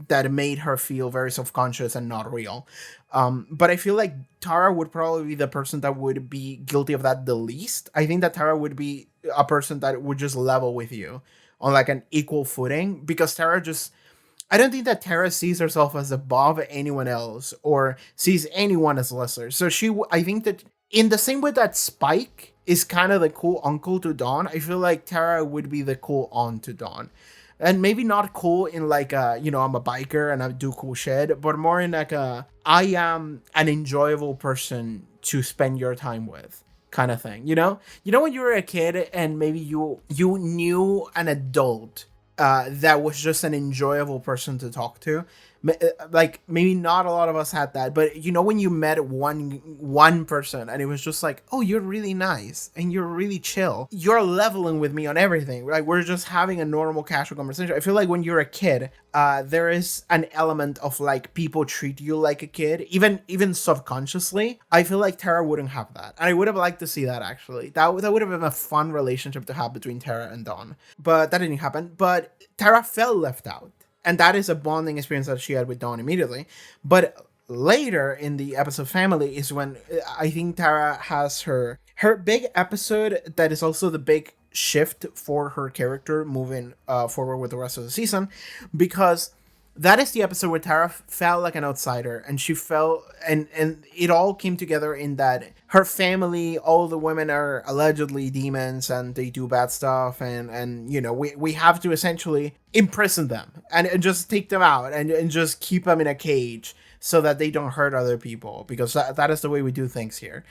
that made her feel very self-conscious and not real. But I feel like Tara would probably be the person that would be guilty of that the least. I think that Tara would be a person that would just level with you on like an equal footing, because I don't think that Tara sees herself as above anyone else or sees anyone as lesser. So I think that in the same way that Spike is kind of the cool uncle to Dawn, I feel like Tara would be the cool aunt to Dawn. And maybe not cool in like I'm a biker and I do cool shit, but more in like I am an enjoyable person to spend your time with kind of thing. When you were a kid and maybe you knew an adult that was just an enjoyable person to talk to. Like, maybe not a lot of us had that, but when you met one person and it was just like, oh, you're really nice and you're really chill, you're leveling with me on everything, like we're just having a normal casual conversation. I feel like when you're a kid, there is an element of like people treat you like a kid, even subconsciously. I feel like Tara wouldn't have that, and I would have liked to see that. Actually, that would have been a fun relationship to have between Tara and Dawn, but that didn't happen. But Tara felt left out. And that is a bonding experience that she had with Dawn immediately. But later in the episode Family is when I think Tara has her big episode that is also the big shift for her character moving forward with the rest of the season. Because That is the episode where Tara felt like an outsider, and she felt, and it all came together in that her family, all the women are allegedly demons and they do bad stuff, and we have to essentially imprison them and just take them out and just keep them in a cage so that they don't hurt other people, because that is the way we do things here,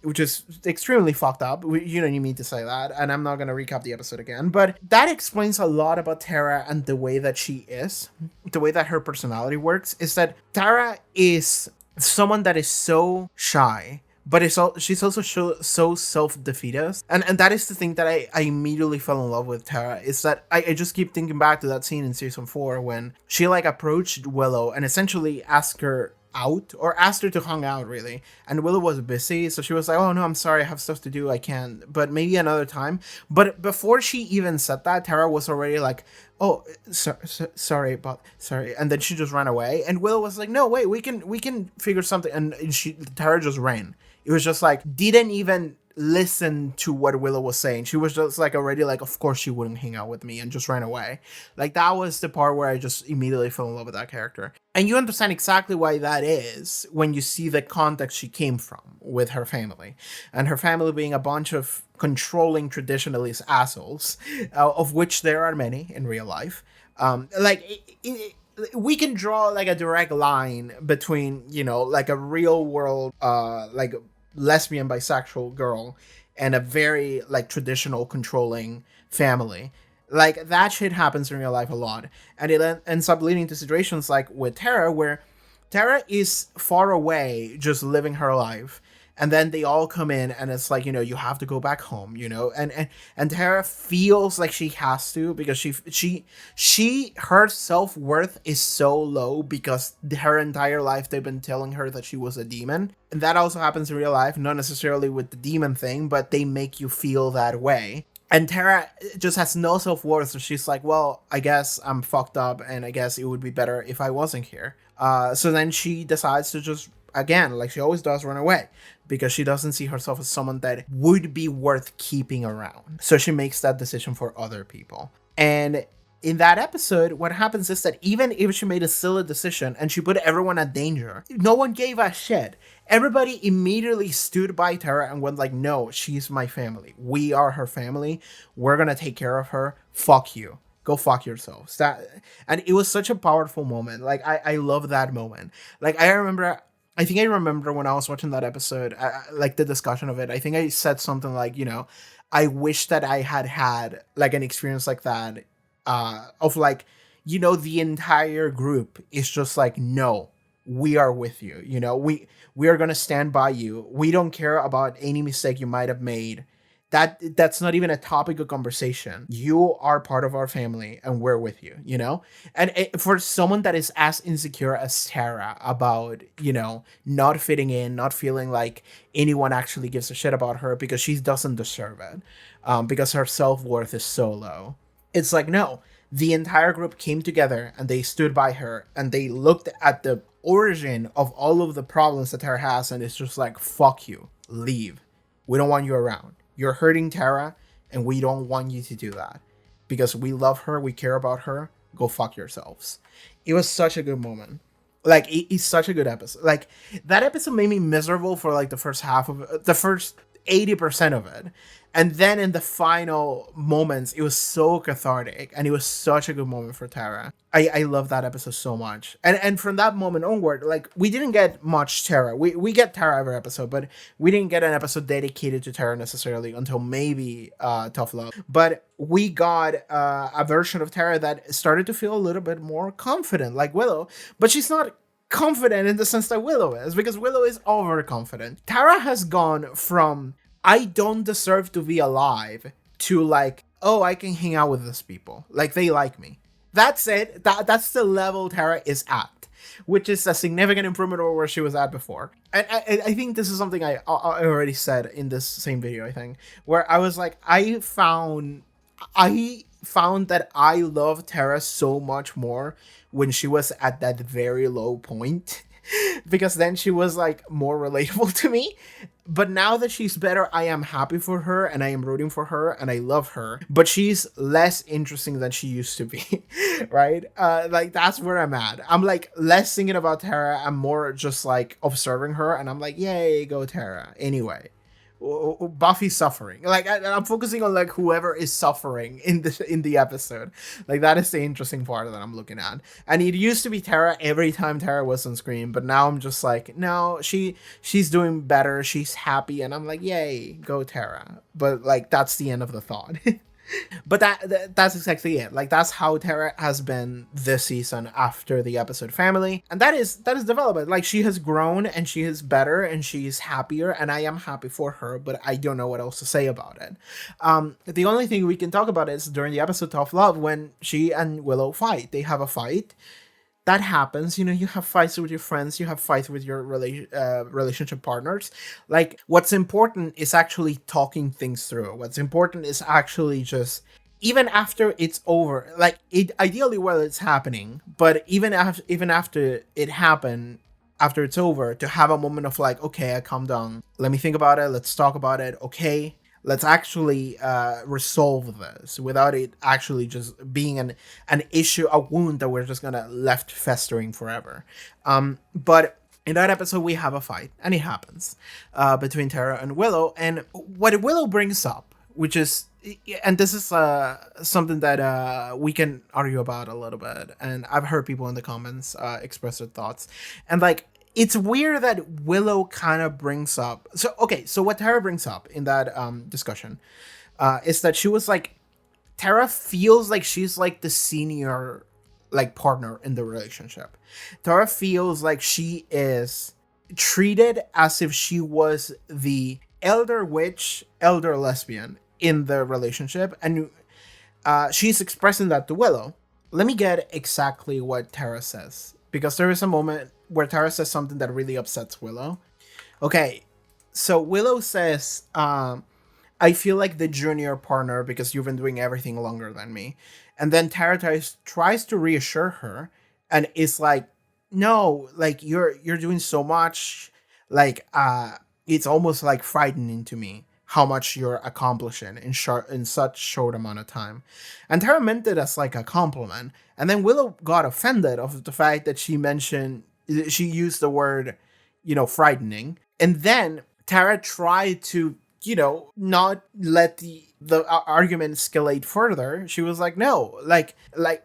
which is extremely fucked up. You don't need me to say that, and I'm not going to recap the episode again, but that explains a lot about Tara and the way that she is, the way that her personality works, is that Tara is someone that is so shy, but she's also so self-defeatist, and that is the thing that I immediately fell in love with Tara, is that I just keep thinking back to that scene in season 4 when she like approached Willow and essentially asked her out, or asked her to hang out, really, and Willow was busy, so she was like, oh no, I'm sorry, I have stuff to do, I can't, but maybe another time. But before she even said that, Tara was already like, oh, sorry, and then she just ran away, and Willow was like, no, wait, we can figure something, and Tara just ran. It was just like, didn't even listen to what Willow was saying. She was just like already like, of course she wouldn't hang out with me, and just ran away. Like, that was the part where I just immediately fell in love with that character. And you understand exactly why that is when you see the context she came from with her family. And her family being a bunch of controlling traditionalist assholes, of which there are many in real life. We can draw like a direct line between, like a real world, like lesbian bisexual girl and a very like traditional controlling family. Like, that shit happens in real life a lot, and it ends up leading to situations like with Tara, where Tara is far away just living her life, and then they all come in and it's like, you have to go back home, and Tara feels like she has to, because she her self-worth is so low because her entire life they've been telling her that she was a demon. And that also happens in real life, not necessarily with the demon thing, but they make you feel that way. And Tara just has no self-worth, so she's like, well, I guess I'm fucked up, and I guess it would be better if I wasn't here. So then she decides to just, again, like she always does, run away, because she doesn't see herself as someone that would be worth keeping around. So she makes that decision for other people. And in that episode, what happens is that even if she made a silly decision and she put everyone at danger, no one gave a shit. Everybody immediately stood by Tara and went like, no, she's my family. We are her family. We're gonna take care of her. Fuck you. Go fuck yourselves. And it was such a powerful moment. Like, I love that moment. Like, I think I remember when I was watching that episode, like the discussion of it, I think I said something like, I wish that I had like an experience like that, of like, the entire group is just like, no, we are with you. We are going to stand by you. We don't care about any mistake you might have made. That's not even a topic of conversation. You are part of our family and we're with you, And for someone that is as insecure as Tara about, not fitting in, not feeling like anyone actually gives a shit about her because she doesn't deserve it, because her self-worth is so low. It's like, no, the entire group came together and they stood by her and they looked at the origin of all of the problems that Tara has, and it's just like, fuck you, leave. We don't want you around. You're hurting Tara, and we don't want you to do that. Because we love her, we care about her, go fuck yourselves. It was such a good moment. Like, it's such a good episode. Like, that episode made me miserable for like the first half of it, the first 80% of it. And then in the final moments, it was so cathartic, and it was such a good moment for Tara. I love that episode so much. And from that moment onward, like, we didn't get much Tara. We get Tara every episode, but we didn't get an episode dedicated to Tara necessarily until maybe Tough Love. But we got a version of Tara that started to feel a little bit more confident, like Willow. But she's not confident in the sense that Willow is, because Willow is overconfident. Tara has gone from, I don't deserve to be alive, to like, oh, I can hang out with these people. Like, they like me. That's it. That's the level Tara is at, which is a significant improvement over where she was at before. And I think this is something I already said in this same video, I think, where I was like, I found that I love Tara so much more when she was at that very low point. because then she was like more relatable to me. But now that she's better, I am happy for her and I am rooting for her and I love her. But she's less interesting than she used to be, right? Like that's where I'm at. I'm like less thinking about Tara. I'm more just like observing her and I'm like, yay, go Tara. Anyway. Buffy suffering. Like I'm focusing on like whoever is suffering in the episode. Like that is the interesting part that I'm looking at. And it used to be Tara every time Tara was on screen, but now I'm just like, no, she's doing better. She's happy, and I'm like, yay, go Tara. But like that's the end of the thought. But that's exactly it. Like that's how Tara has been this season after the episode family, and that is development. Like she has grown and she is better and she's happier, and I am happy for her. But I don't know what else to say about it. The only thing we can talk about is during the episode Tough Love when she and Willow fight. They have a fight. That happens, you know. You have fights with your friends, you have fights with your relationship partners. Like what's important is actually talking things through. What's important is actually just, even after it's over, like it ideally while it's happening, but even after it happened, after it's over, to have a moment of like, okay, I calm down, let me think about it, let's talk about it, okay, let's actually resolve this without it actually just being an issue, a wound that we're just gonna left festering forever. But in that episode, we have a fight, and it happens between Tara and Willow. And what Willow brings up, which is, and this is something that we can argue about a little bit, and I've heard people in the comments express their thoughts, and like, it's weird that Willow kind of brings up. So what Tara brings up in that discussion is that she was like, Tara feels like she's like the senior like partner in the relationship. Tara feels like she is treated as if she was the elder witch, elder lesbian in the relationship, and she's expressing that to Willow. Let me get exactly what Tara says, because there is a moment where Tara says something that really upsets Willow. Okay, so Willow says, I feel like the junior partner because you've been doing everything longer than me. And then Tara tries to reassure her and is like, no, like you're doing so much. Like it's almost like frightening to me how much you're accomplishing in such short amount of time. And Tara meant it as like a compliment. And then Willow got offended of the fact that she used the word, you know, frightening. And then Tara tried to, you know, not let the argument escalate further. She was like, no, like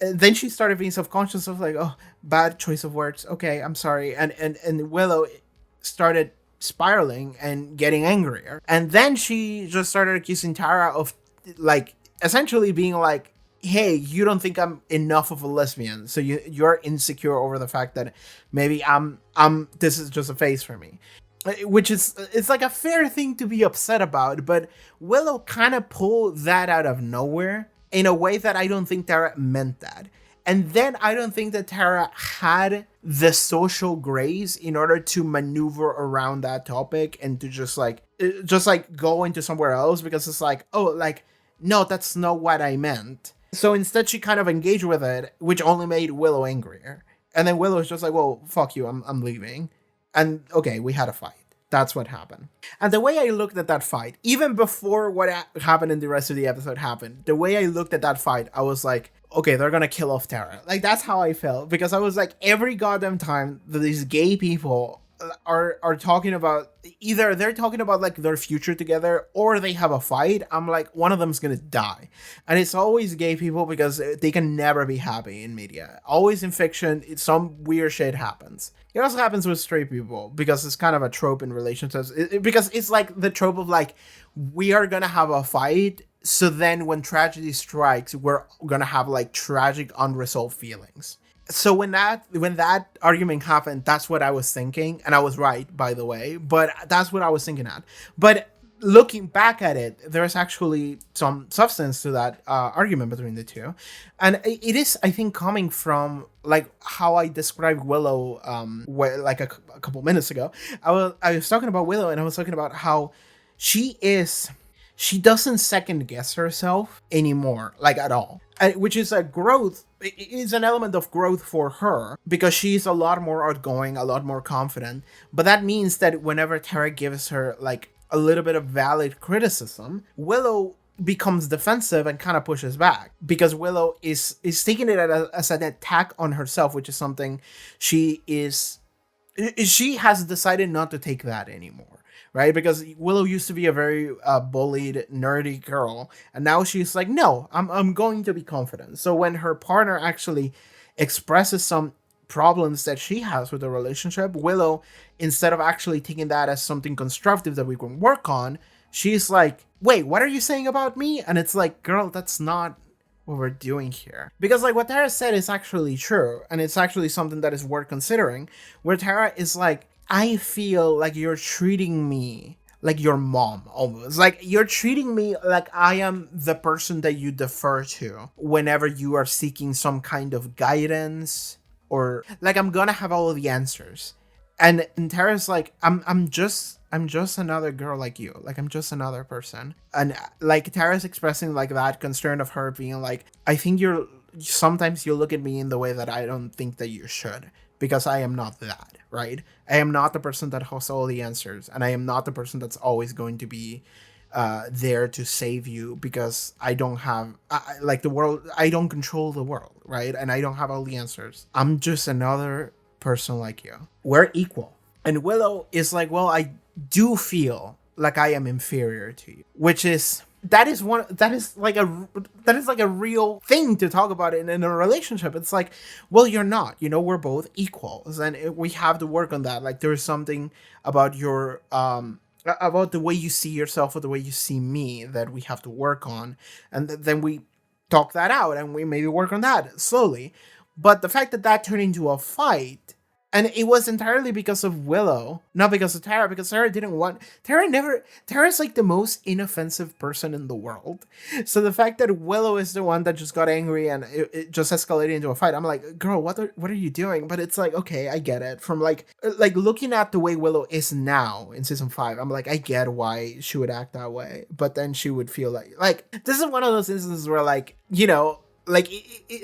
then she started being self-conscious of like, oh, bad choice of words. Okay, I'm sorry. And Willow started spiraling and getting angrier. And then she just started accusing Tara of like essentially being like, hey, you don't think I'm enough of a lesbian, so you're insecure over the fact that maybe I'm this is just a phase for me. Which is, it's like a fair thing to be upset about, but Willow kind of pulled that out of nowhere in a way that I don't think Tara meant that. And then I don't think that Tara had the social grace in order to maneuver around that topic and to just like go into somewhere else, because it's like, oh, like, no, that's not what I meant. So instead she kind of engaged with it, which only made Willow angrier. And then Willow was just like, well, fuck you, I'm leaving. And okay, we had a fight. That's what happened. And the way I looked at that fight, even before what happened in the rest of the episode happened, the way I looked at that fight, I was like, okay, they're gonna kill off Tara. Like, that's how I felt. Because I was like, every goddamn time that these gay people are talking about, either they're talking about like their future together or they have a fight, I'm like, one of them's gonna die. And it's always gay people because they can never be happy in media. Always in fiction, some weird shit happens. It also happens with straight people because it's kind of a trope in relationships. Because it's like the trope of like, we are gonna have a fight, so then when tragedy strikes, we're gonna have like tragic unresolved feelings. So when that argument happened, that's what I was thinking, and I was right, by the way, but that's what I was thinking at. But looking back at it, there's actually some substance to that argument between the two, and it is, I think, coming from like how I described Willow like a couple minutes ago. I was talking about Willow, and I was talking about how she is she doesn't second guess herself anymore, like at all. Which is a growth. Is an element of growth for her because she's a lot more outgoing, a lot more confident. But that means that whenever Tara gives her like a little bit of valid criticism, Willow becomes defensive and kind of pushes back because Willow is taking it as an attack on herself, which is something she has decided not to take that anymore, right? Because Willow used to be a very bullied, nerdy girl, and now she's like, no, I'm going to be confident. So when her partner actually expresses some problems that she has with the relationship, Willow, instead of actually taking that as something constructive that we can work on, she's like, wait, what are you saying about me? And it's like, girl, that's not what we're doing here. Because like what Tara said is actually true, and it's actually something that is worth considering, where Tara is like, I feel like you're treating me like your mom, almost. Like you're treating me like I am the person that you defer to whenever you are seeking some kind of guidance, or like I'm gonna have all of the answers. And Tara's like, I'm just another girl like you. Like I'm just another person. And like Tara's expressing like that concern of her being like, I think sometimes you look at me in the way that I don't think that you should, because I am not that, right? I am not the person that has all the answers, and I am not the person that's always going to be there to save you, because I don't have like the world. I don't control the world, right? And I don't have all the answers. I'm just another person like you. We're equal. And Willow is like, well, I do feel like I am inferior to you, which is that is like a real thing to talk about in a relationship. It's like, well, you're not, we're both equals, and we have to work on that. Like there's something about your about the way you see yourself or the way you see me that we have to work on, and then we talk that out and we maybe work on that slowly. But the fact that that turned into a fight, and it was entirely because of Willow, not because of Tara, because Tara's like the most inoffensive person in the world. So the fact that Willow is the one that just got angry and it just escalated into a fight, I'm like, girl, what are you doing? But it's like, okay, I get it. From like looking at the way Willow is now in season 5, I'm like, I get why she would act that way. But then she would feel like this is one of those instances where like, like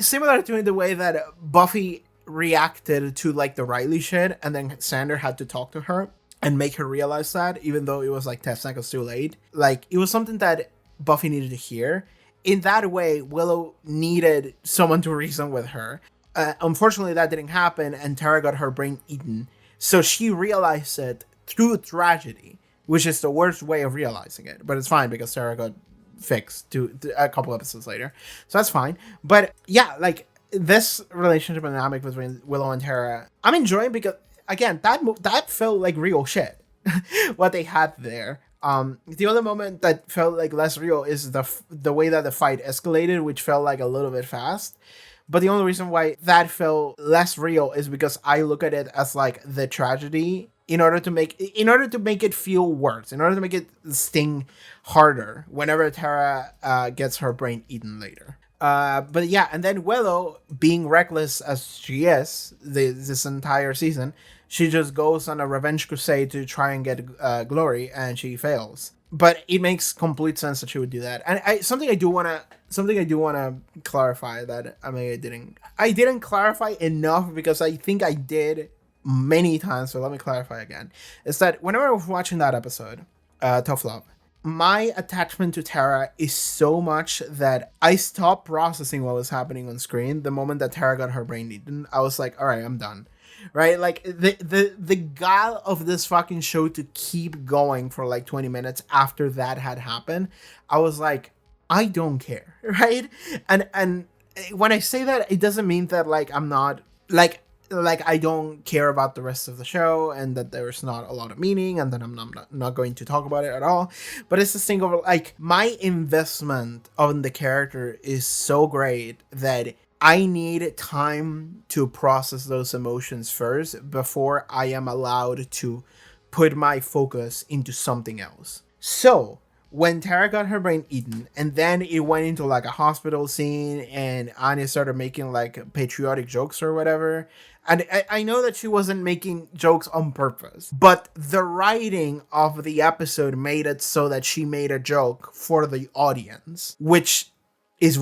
similar to the way that Buffy reacted to like the Riley shit, and then Xander had to talk to her and make her realize that, even though it was like 10 seconds too late. Like it was something that Buffy needed to hear. In that way, Willow needed someone to reason with her. Unfortunately, that didn't happen, and Tara got her brain eaten. So she realized it through tragedy, which is the worst way of realizing it. But it's fine because Tara got fixed a couple episodes later. So that's fine. But yeah, like this relationship dynamic between Willow and Tara, I'm enjoying, because again, that felt like real shit. What they had there. The other moment that felt like less real is the way that the fight escalated, which felt like a little bit fast. But the only reason why that felt less real is because I look at it as like the tragedy in order to make it feel worse, in order to make it sting harder whenever Tara gets her brain eaten later. But yeah, and then Willow, being reckless as she is this entire season, she just goes on a revenge crusade to try and get glory, and she fails. But it makes complete sense that she would do that. And something I do wanna clarify that I didn't clarify enough, because I think I did many times. So let me clarify again. Is that whenever I was watching that episode, Tough Love, my attachment to Tara is so much that I stopped processing what was happening on screen the moment that Tara got her brain eaten. I was like, all right, I'm done. Right? Like the guile of this fucking show to keep going for like 20 minutes after that had happened, I was like, I don't care. Right? And when I say that, it doesn't mean that like I'm not like I don't care about the rest of the show, and that there's not a lot of meaning, and that I'm not going to talk about it at all. But it's this thing of like, my investment on the character is so great that I need time to process those emotions first before I am allowed to put my focus into something else. So when Tara got her brain eaten, and then it went into like a hospital scene, and Anya started making like patriotic jokes or whatever. And I know that she wasn't making jokes on purpose, but the writing of the episode made it so that she made a joke for the audience, which is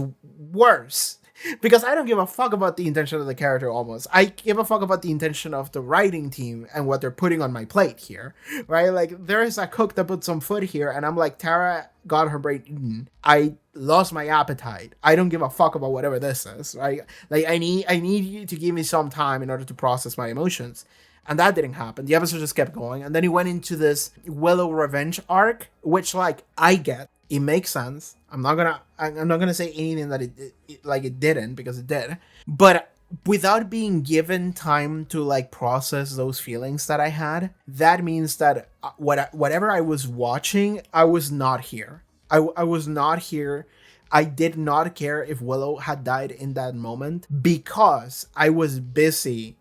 worse. Because I don't give a fuck about the intention of the character almost. I give a fuck about the intention of the writing team and what they're putting on my plate here, right? Like, there is a cook that put some food here, and I'm like, Tara got her brain eaten. I lost my appetite. I don't give a fuck about whatever this is, right? Like, I need you to give me some time in order to process my emotions. And that didn't happen. The episode just kept going. And then he went into this Willow revenge arc, which, like, I get. It makes sense. I'm not gonna say anything that it didn't, because it did. But without being given time to like process those feelings that I had, that means that whatever I was watching, I was not here. I was not here. I did not care if Willow had died in that moment, because I was busy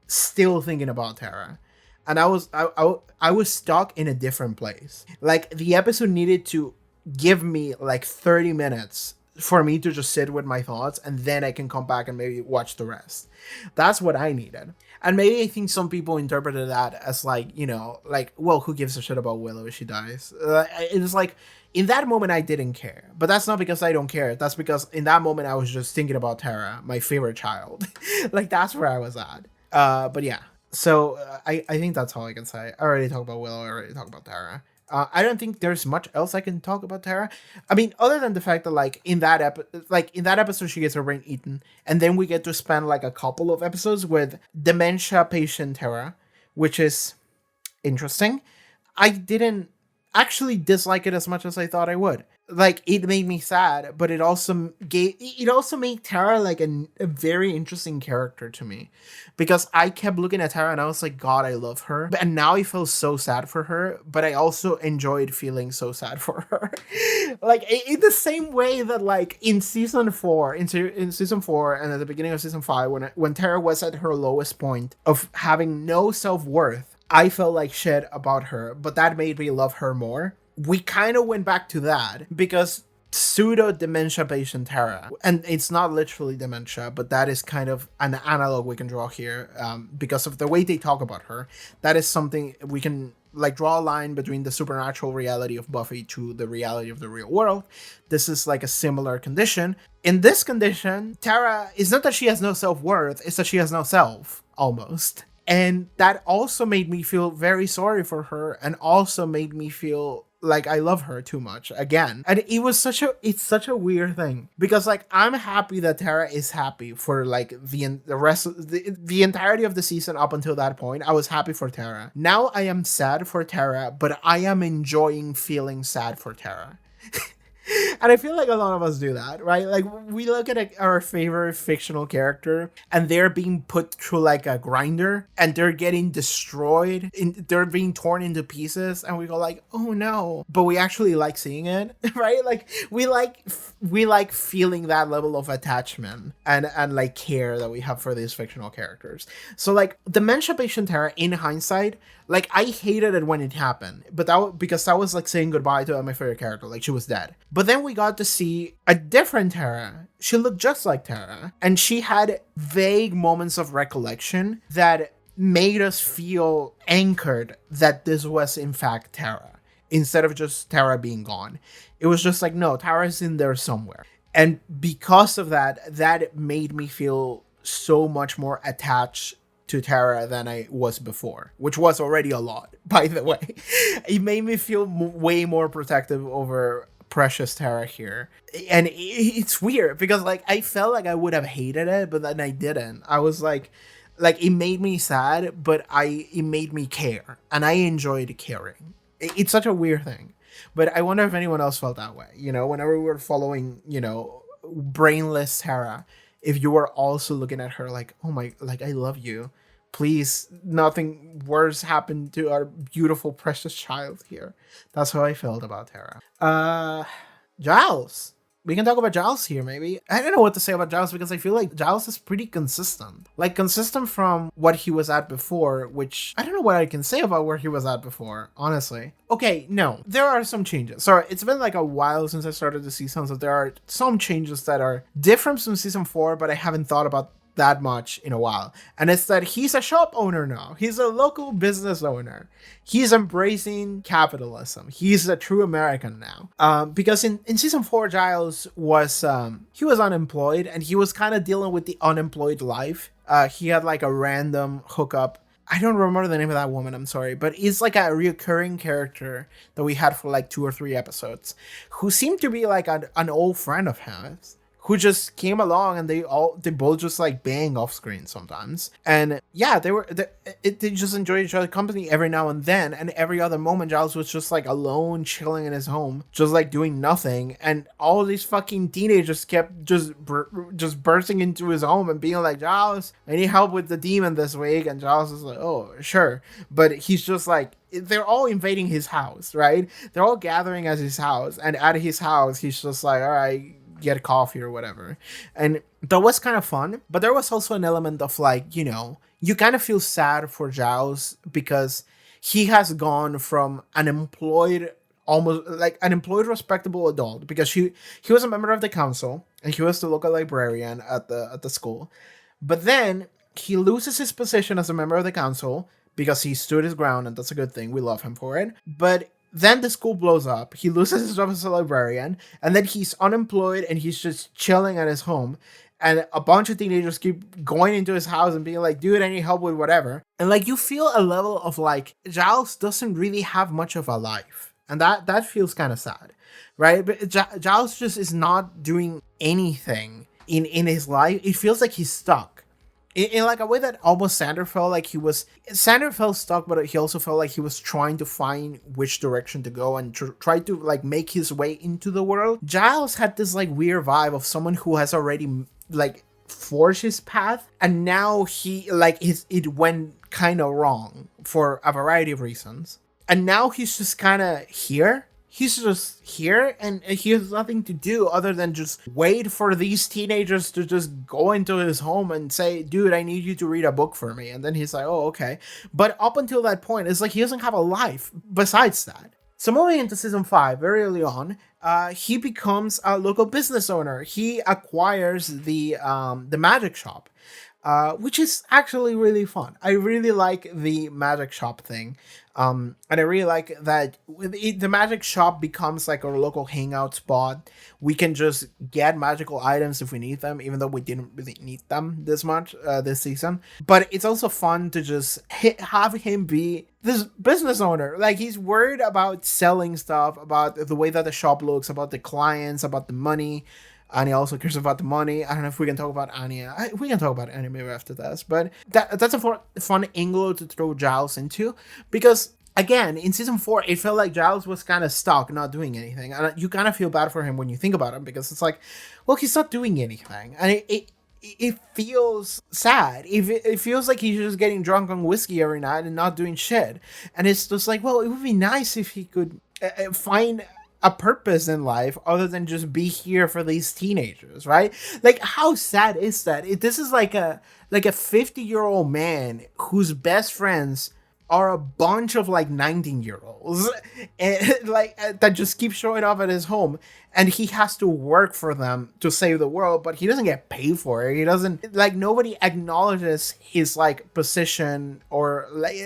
still thinking about Tara. And I was stuck in a different place. Like, the episode needed to give me like 30 minutes for me to just sit with my thoughts, and then I can come back and maybe watch the rest. That's what I needed. And maybe I think some people interpreted that as like, you know, like, well, who gives a shit about Willow if she dies? It was like, in that moment I didn't care. But that's not because I don't care. That's because in that moment I was just thinking about Tara, my favorite child. Like, that's where I was at. But yeah. So I think that's all I can say. I already talked about Willow. I already talked about Tara. I don't think there's much else I can talk about Tara. I mean, other than the fact that like in that episode she gets her brain eaten, and then we get to spend like a couple of episodes with dementia patient Tara, which is interesting. I didn't actually dislike it as much as I thought I would. Like, it made me sad, but it also made Tara like a very interesting character to me, because I kept looking at Tara and I was like, God, I love her. And now I feel so sad for her, but I also enjoyed feeling so sad for her. Like, in the same way that like in season 4 and at the beginning of season 5, when Tara was at her lowest point of having no self-worth, I felt like shit about her, but that made me love her more. We kind of went back to that because pseudo dementia patient Tara, and it's not literally dementia, but that is kind of an analog we can draw here, because of the way they talk about her. That is something we can like draw a line between the supernatural reality of Buffy to the reality of the real world. This is like a similar condition. In this condition, Tara, is not that she has no self-worth, it's that she has no self, almost. And that also made me feel very sorry for her, and also made me feel like I love her too much again. And it's such a weird thing, because like I'm happy that Tara is happy for like the rest of the entirety of the season. Up until that point, I was happy for Tara. Now I am sad for Tara, but I am enjoying feeling sad for Tara. And I feel like a lot of us do that, right? Like, we look at our favorite fictional character and they're being put through like a grinder and they're getting destroyed, they're being torn into pieces, and we go like, oh no. But we actually like seeing it, right? Like, we like feeling that level of attachment and like care that we have for these fictional characters. So like Dementia Patient Tara, in hindsight, like I hated it when it happened, but because that was like saying goodbye to my favorite character, like she was dead. But then we got to see a different Tara. She looked just like Tara, and she had vague moments of recollection that made us feel anchored that this was in fact Tara, instead of just Tara being gone. It was just like, no, Tara's in there somewhere. And because of that, that made me feel so much more attached to Tara than I was before, which was already a lot, by the way. It made me feel way more protective over precious Tara here. And it's weird because like I felt like I would have hated it, but then I didn't. I was like it made me sad, but it made me care, and I enjoyed caring. It's such a weird thing. But I wonder if anyone else felt that way. You know, whenever we were following, you know, brainless Tara, if you were also looking at her like, oh my, like, I love you. Please, nothing worse happened to our beautiful, precious child here. That's how I felt about Tara. Giles. we can talk about Giles here, maybe. I don't know what to say about Giles because I feel like Giles is pretty consistent. Like, consistent from what he was at before, which I don't know what I can say about where he was at before, honestly. Okay, no, there are some changes. Sorry, it's been like a while since I started the season, so there are some changes that are different from season 4, but I haven't thought about that much in a while. And it's that he's a shop owner now. He's a local business owner. He's embracing capitalism. He's a true American now. Because in season 4, Giles was he was unemployed and he was kind of dealing with the unemployed life. He had like a random hookup. I don't remember the name of that woman, I'm sorry, but it's like a reoccurring character that we had for like 2 or 3 episodes who seemed to be like an old friend of his, who just came along and they both just like bang off screen sometimes. And yeah, they just enjoyed each other's company every now and then. And every other moment, Giles was just like alone, chilling in his home, just like doing nothing. And all these fucking teenagers kept just bursting into his home and being like, Giles, I need help with the demon this week. And Giles is like, oh, sure. But he's just like, they're all invading his house, right? They're all gathering at his house. And at his house, he's just like, all right, get a coffee or whatever. And that was kind of fun, but there was also an element of like, you know, you kind of feel sad for Giles because he has gone from an employed, almost like an employed respectable adult, because he was a member of the council and he was the local librarian at the school, but then he loses his position as a member of the council because he stood his ground, and that's a good thing. We love him for it. But then the school blows up, he loses his job as a librarian, and then he's unemployed and he's just chilling at his home. And a bunch of teenagers keep going into his house and being like, dude, I need help with whatever. And like, you feel a level of like, Giles doesn't really have much of a life. And that feels kind of sad, right? But Giles just is not doing anything in his life. It feels like he's stuck. In like a way that almost Xander felt like Xander felt stuck, but he also felt like he was trying to find which direction to go and try to like make his way into the world. Giles had this like weird vibe of someone who has already like forged his path, and now he like it went kind of wrong for a variety of reasons, and now he's just kind of here. He's just here and he has nothing to do other than just wait for these teenagers to just go into his home and say, dude, I need you to read a book for me. And then he's like, oh, okay. But up until that point, it's like he doesn't have a life besides that. So moving into season 5, very early on, he becomes a local business owner. He acquires the magic shop, which is actually really fun. I really like the magic shop thing. And I really like that the magic shop becomes like our local hangout spot. We can just get magical items if we need them, even though we didn't really need them this much this season. But it's also fun to just have him be this business owner. Like, he's worried about selling stuff, about the way that the shop looks, about the clients, about the money. Anya also cares about the money. I don't know if we can talk about Anya. We can talk about Anya maybe after this. But that's a fun angle to throw Giles into. Because, again, in season 4, it felt like Giles was kind of stuck, not doing anything. And you kind of feel bad for him when you think about him. Because it's like, well, he's not doing anything. And it feels sad. It feels like he's just getting drunk on whiskey every night and not doing shit. And it's just like, well, it would be nice if he could find a purpose in life other than just be here for these teenagers, right? Like, how sad is that? This is like a 50-year-old man whose best friends are a bunch of like 19-year-olds and like that just keep showing up at his home, and he has to work for them to save the world, but he doesn't get paid for it. He doesn't, like, nobody acknowledges his like position or like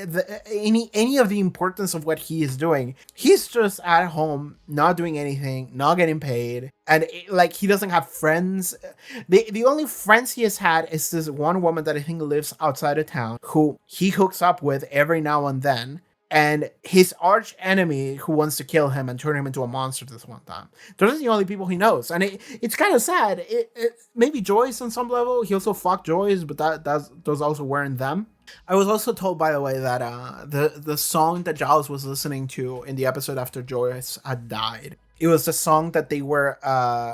any of the importance of what he is doing. He's just at home, not doing anything, not getting paid, and like, he doesn't have friends. The only friends he has had is this one woman that I think lives outside of town, who he hooks up with every now and then, and his arch enemy who wants to kill him and turn him into a monster this one time. Those are the only people he knows, and it's kind of sad. Maybe Joyce on some level. He also fucked Joyce, but those also weren't them. I was also told, by the way, that the song that Giles was listening to in the episode after Joyce had died It was the song that they were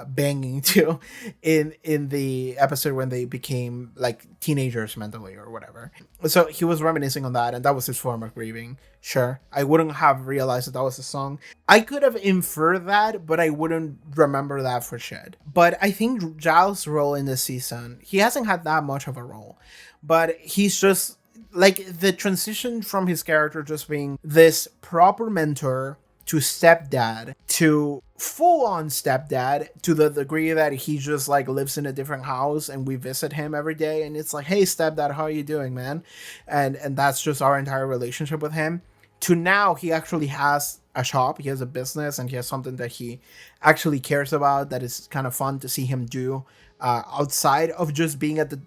banging to in the episode when they became like teenagers mentally or whatever. So he was reminiscing on that, and that was his form of grieving. Sure, I wouldn't have realized that was a song. I could have inferred that, but I wouldn't remember that for shit. But I think Giles' role in this season, he hasn't had that much of a role, but he's just like the transition from his character just being this proper mentor to stepdad to full on stepdad, to the degree that he just like lives in a different house and we visit him every day and it's like, hey stepdad, how are you doing, man? And that's just our entire relationship with him. To now he actually has a shop, he has a business, and he has something that he actually cares about, that is kind of fun to see him do outside of just being at the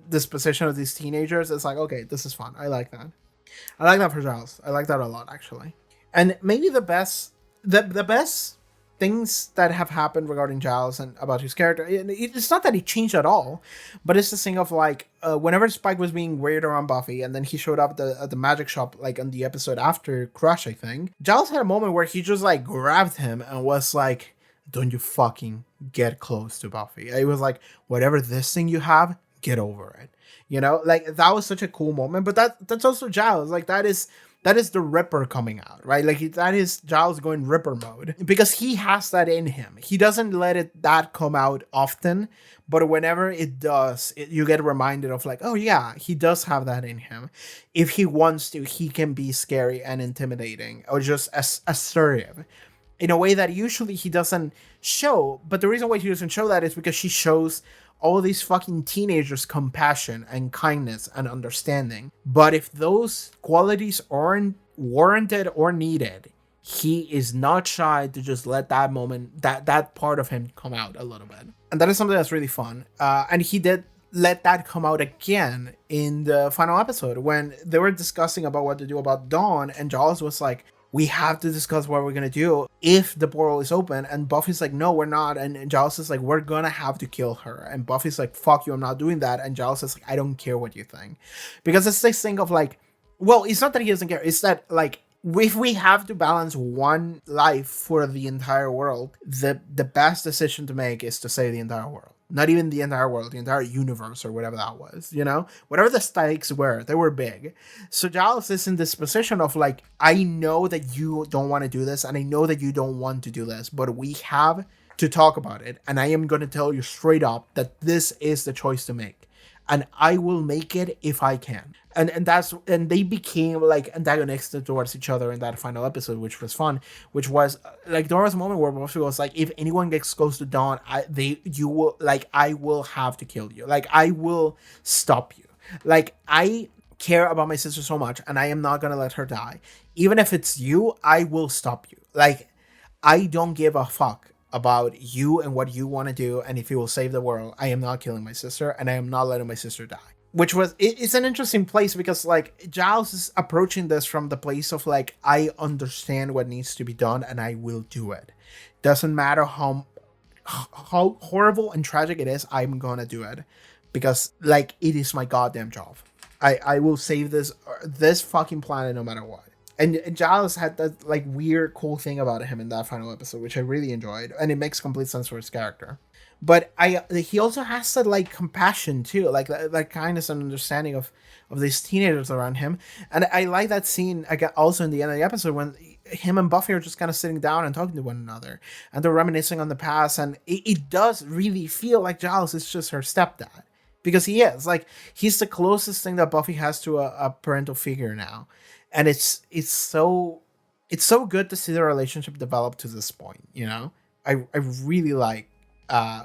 disposition of these teenagers. It's like, okay, this is fun. I like that. I like that for Giles. I like that a lot, actually. And maybe the best things that have happened regarding Giles and about his character, it's not that he changed at all, but it's this thing of like, whenever Spike was being weird around Buffy, and then he showed up at the magic shop, like on the episode after Crush, I think, Giles had a moment where he just like grabbed him and was like, don't you fucking get close to Buffy. It was like, whatever this thing you have, get over it. You know, like that was such a cool moment. But that's also Giles. Like that is the Ripper coming out, right? Like that is Giles going Ripper mode, because he has that in him. He doesn't let that come out often, but whenever it does, you get reminded of like, oh yeah, he does have that in him. If he wants to, he can be scary and intimidating, or just assertive in a way that usually he doesn't show. But the reason why he doesn't show that is because she shows all these fucking teenagers compassion and kindness and understanding. But if those qualities aren't warranted or needed, he is not shy to just let that moment, that part of him come out a little bit. And that is something that's really fun. And he did let that come out again in the final episode when they were discussing about what to do about Dawn, and Giles was like, we have to discuss what we're gonna do if the portal is open. And Buffy's like, no, we're not. And Giles is like, we're gonna have to kill her. And Buffy's like, fuck you, I'm not doing that. And Giles is like, I don't care what you think. Because it's this thing of like, well, it's not that he doesn't care, it's that like, if we have to balance one life for the entire world, the best decision to make is to save the entire world. Not even the entire world, the entire universe, or whatever that was, you know? Whatever the stakes were, they were big. So Giles is in this position of like, I know that you don't want to do this, and I know that you don't want to do this, but we have to talk about it, and I am going to tell you straight up that this is the choice to make. And I will make it if I can. And they became like antagonistic towards each other in that final episode, which was fun. Which was like, there was a moment where Buffy was like, if anyone gets close to Dawn, I will have to kill you. Like, I will stop you. Like, I care about my sister so much, and I am not gonna let her die. Even if it's you, I will stop you. Like, I don't give a fuck about you and what you want to do, and if you will save the world, I am not killing my sister, and I am not letting my sister die. Which was, it's an interesting place, because like Giles is approaching this from the place of like, I understand what needs to be done and I will do it. Doesn't matter how horrible and tragic it is, I'm gonna do it, because like, it is my goddamn job. I will save this fucking planet no matter what. And Giles had that like weird cool thing about him in that final episode, which I really enjoyed, and it makes complete sense for his character. But he also has that like compassion too, like that kindness and understanding of these teenagers around him. And I like that scene again also in the end of the episode when him and Buffy are just kind of sitting down and talking to one another, and they're reminiscing on the past, and it does really feel like Giles is just her stepdad, because he is like, he's the closest thing that Buffy has to a parental figure now. And it's so good to see the relationship develop to this point, you know? I really like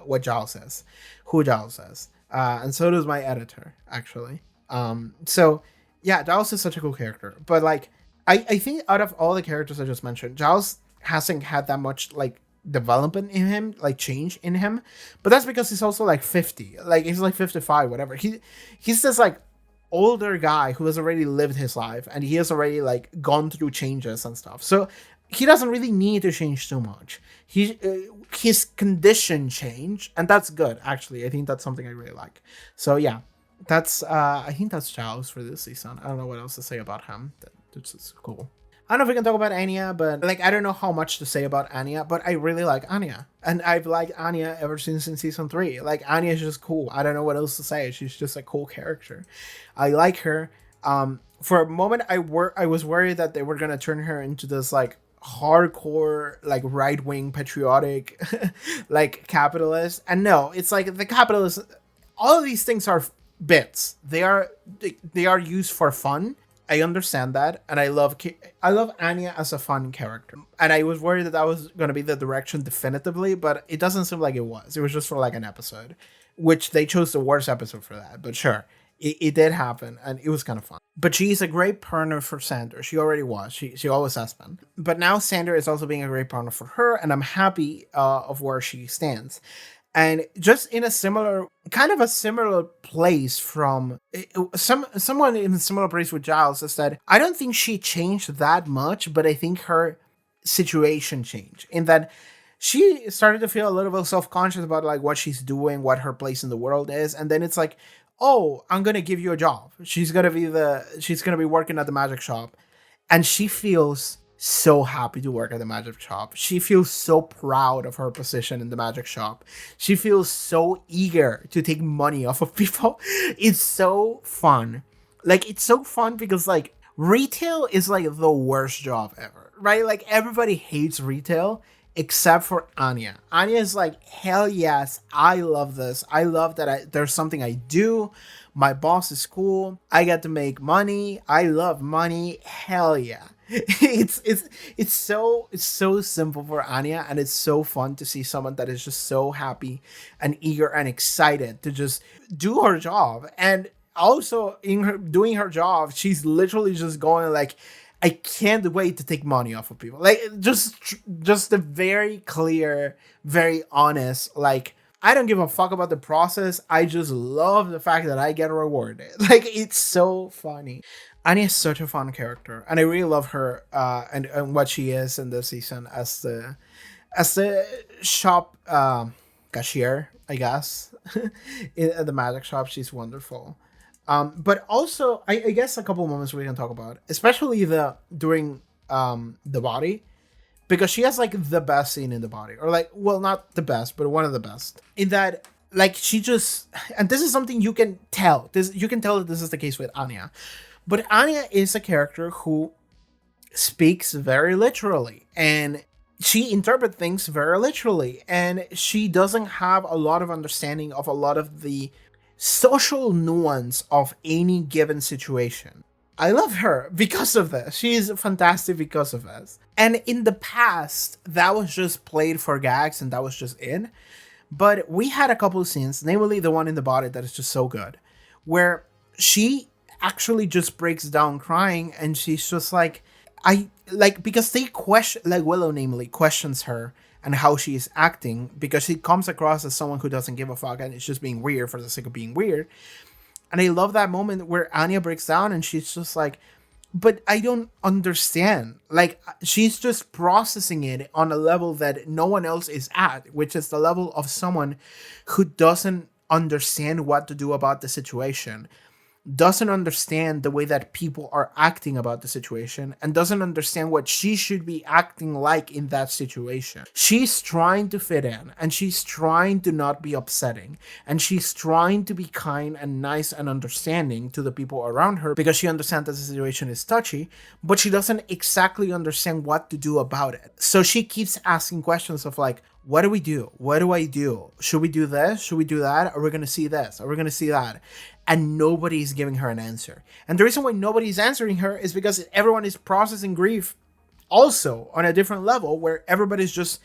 what Giles says, who Giles says. And so does my editor, actually. So, yeah, Giles is such a cool character. But, like, I think out of all the characters I just mentioned, Giles hasn't had that much, like, development in him, like, change in him. But that's because he's also, like, 50. Like, he's, like, 55, whatever. He's this, like, older guy who has already lived his life, and he has already like gone through changes and stuff, so he doesn't really need to change too much. His condition change, and that's good, actually. I think that's something I really like. So yeah, that's I think that's Giles for this season. I don't know what else to say about him. That's just cool. I don't know if we can talk about Anya, but like I don't know how much to say about Anya, but I really like Anya. And I've liked Anya ever since in season 3. Like Anya is just cool. I don't know what else to say. She's just a cool character. I like her. For a moment I was worried that they were gonna turn her into this like hardcore like right-wing patriotic like capitalist. And no, it's like the capitalist, all of these things are bits. They are used for fun. I understand that, and I love Anya as a fun character. And I was worried that was going to be the direction definitively, but it doesn't seem like it was. It was just for like an episode, which they chose the worst episode for that. But sure, it did happen, and it was kind of fun. But she's a great partner for Xander. She already was. She always has been. But now Xander is also being a great partner for her, and I'm happy of where she stands. And just in a similar place from someone in a similar place with Giles is that I don't think she changed that much, but I think her situation changed in that she started to feel a little bit self-conscious about like what she's doing, what her place in the world is, and then it's like, oh, I'm gonna give you a job. She's gonna be working at the magic shop, and she feels so happy to work at the magic shop. She feels so proud of her position in the magic shop. She feels so eager to take money off of people. It's so fun. Like, it's so fun because, like, retail is, like, the worst job ever, right? Like, everybody hates retail except for Anya. Anya is like, hell yes, I love this. I love that there's something I do. My boss is cool. I get to make money. I love money. Hell yeah. It's so simple for Anya, and it's so fun to see someone that is just so happy and eager and excited to just do her job. And also in her doing her job, she's literally just going like, I can't wait to take money off of people. Like just a very clear, very honest, like, I don't give a fuck about the process. I just love the fact that I get rewarded. Like, it's so funny. Anya is such a fun character, and I really love her and what she is in this season as the shop cashier, I guess, at the magic shop. She's wonderful. But also, I guess a couple moments we can talk about, especially during the body, because she has like the best scene in the body, or like, well, not the best, but one of the best. In that, like, she just, and this is something you can tell. You can tell that this is the case with Anya. But Anya is a character who speaks very literally, and she interprets things very literally, and she doesn't have a lot of understanding of a lot of the social nuance of any given situation. I love her because of this. She's fantastic because of this. And in the past, that was just played for gags and that was just it. But we had a couple of scenes, namely the one in the body that is just so good, where she actually just breaks down crying, and she's just like, because they question, like Willow namely questions her and how she is acting, because she comes across as someone who doesn't give a fuck and it's just being weird for the sake of being weird. And I love that moment where Anya breaks down and she's just like, but I don't understand. Like, she's just processing it on a level that no one else is at, which is the level of someone who doesn't understand what to do about the situation, doesn't understand the way that people are acting about the situation, and doesn't understand what she should be acting like in that situation. She's trying to fit in, and she's trying to not be upsetting, and she's trying to be kind and nice and understanding to the people around her, because she understands that the situation is touchy, but she doesn't exactly understand what to do about it. So she keeps asking questions of like, what do we do? What do I do? Should we do this? Should we do that? Are we going to see this? Are we going to see that? And nobody's giving her an answer. And the reason why nobody's answering her is because everyone is processing grief also on a different level, where everybody's just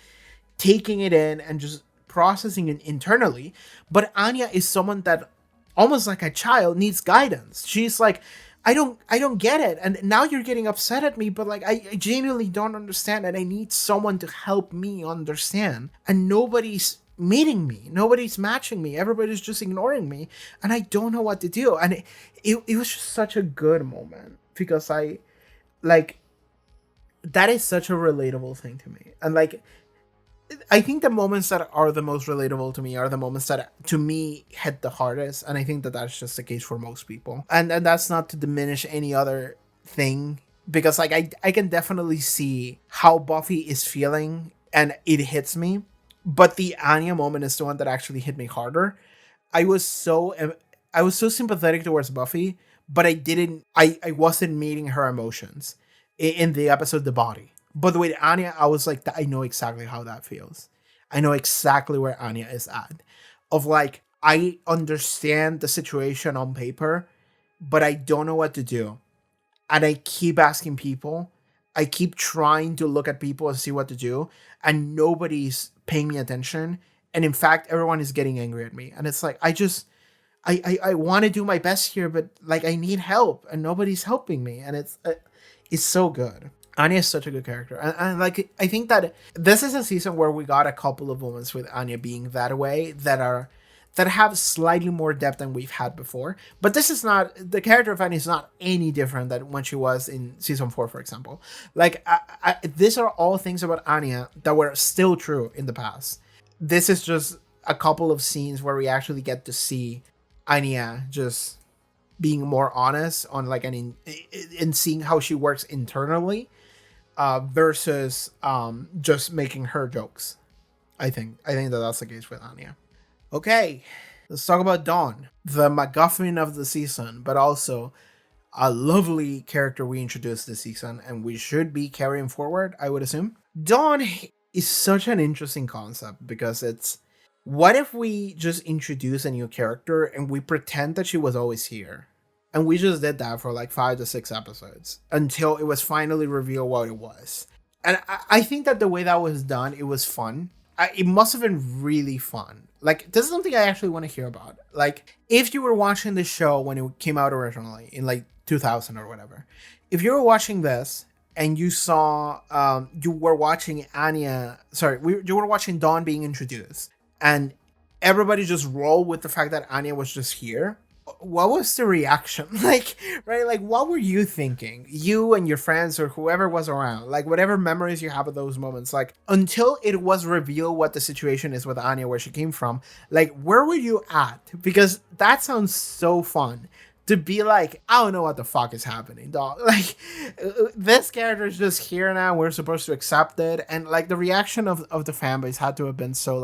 taking it in and just processing it internally. But Anya is someone that, almost like a child, needs guidance. She's like, I don't get it. And now you're getting upset at me, but like, I genuinely don't understand, and I need someone to help me understand. And nobody's meeting me. Nobody's matching me. Everybody's just ignoring me. And I don't know what to do. And it was just such a good moment, because I, like, that is such a relatable thing to me. And like, I think the moments that are the most relatable to me are the moments that, to me, hit the hardest. And I think that that's just the case for most people. And that's not to diminish any other thing because like I can definitely see how Buffy is feeling and it hits me, but the Anya moment is the one that actually hit me harder. I was so I was so sympathetic towards Buffy, but I wasn't meeting her emotions in the episode The Body. But with Anya, I was like, I know exactly how that feels. I know exactly where Anya is at. Of like, I understand the situation on paper, but I don't know what to do. And I keep asking people. I keep trying to look at people and see what to do, and nobody's paying me attention. And in fact, everyone is getting angry at me. And it's like, I want to do my best here, but like I need help, and nobody's helping me. And it's so good. Anya is such a good character, and like I think that this is a season where we got a couple of moments with Anya being that way that have slightly more depth than we've had before. But this is not the character of Anya is not any different than when she was in season 4, for example. Like these are all things about Anya that were still true in the past. This is just a couple of scenes where we actually get to see Anya just being more honest on like in seeing how she works internally versus just making her jokes. I think that that's the case with Anya. Okay, let's talk about Dawn, the MacGuffin of the season, but also a lovely character we introduced this season, and we should be carrying forward, I would assume. Dawn is such an interesting concept because it's what if we just introduce a new character and we pretend that she was always here? And we just did that for like 5 to 6 episodes until it was finally revealed what it was. And I think that the way that was done, it was fun. It must have been really fun. Like, this is something I actually want to hear about. Like, if you were watching the show when it came out originally in like 2000 or whatever, if you were watching this and you saw, you were watching you were watching Dawn being introduced, and everybody just rolled with the fact that Anya was just here, what was the reaction? Like, right? Like, what were you thinking? You and your friends or whoever was around, like, whatever memories you have of those moments, like, until it was revealed what the situation is with Anya, where she came from, like, where were you at? Because that sounds so fun. To be like, I don't know what the fuck is happening, dog. Like, this character is just here now. We're supposed to accept it. And, like, the reaction of the fan base had to have been so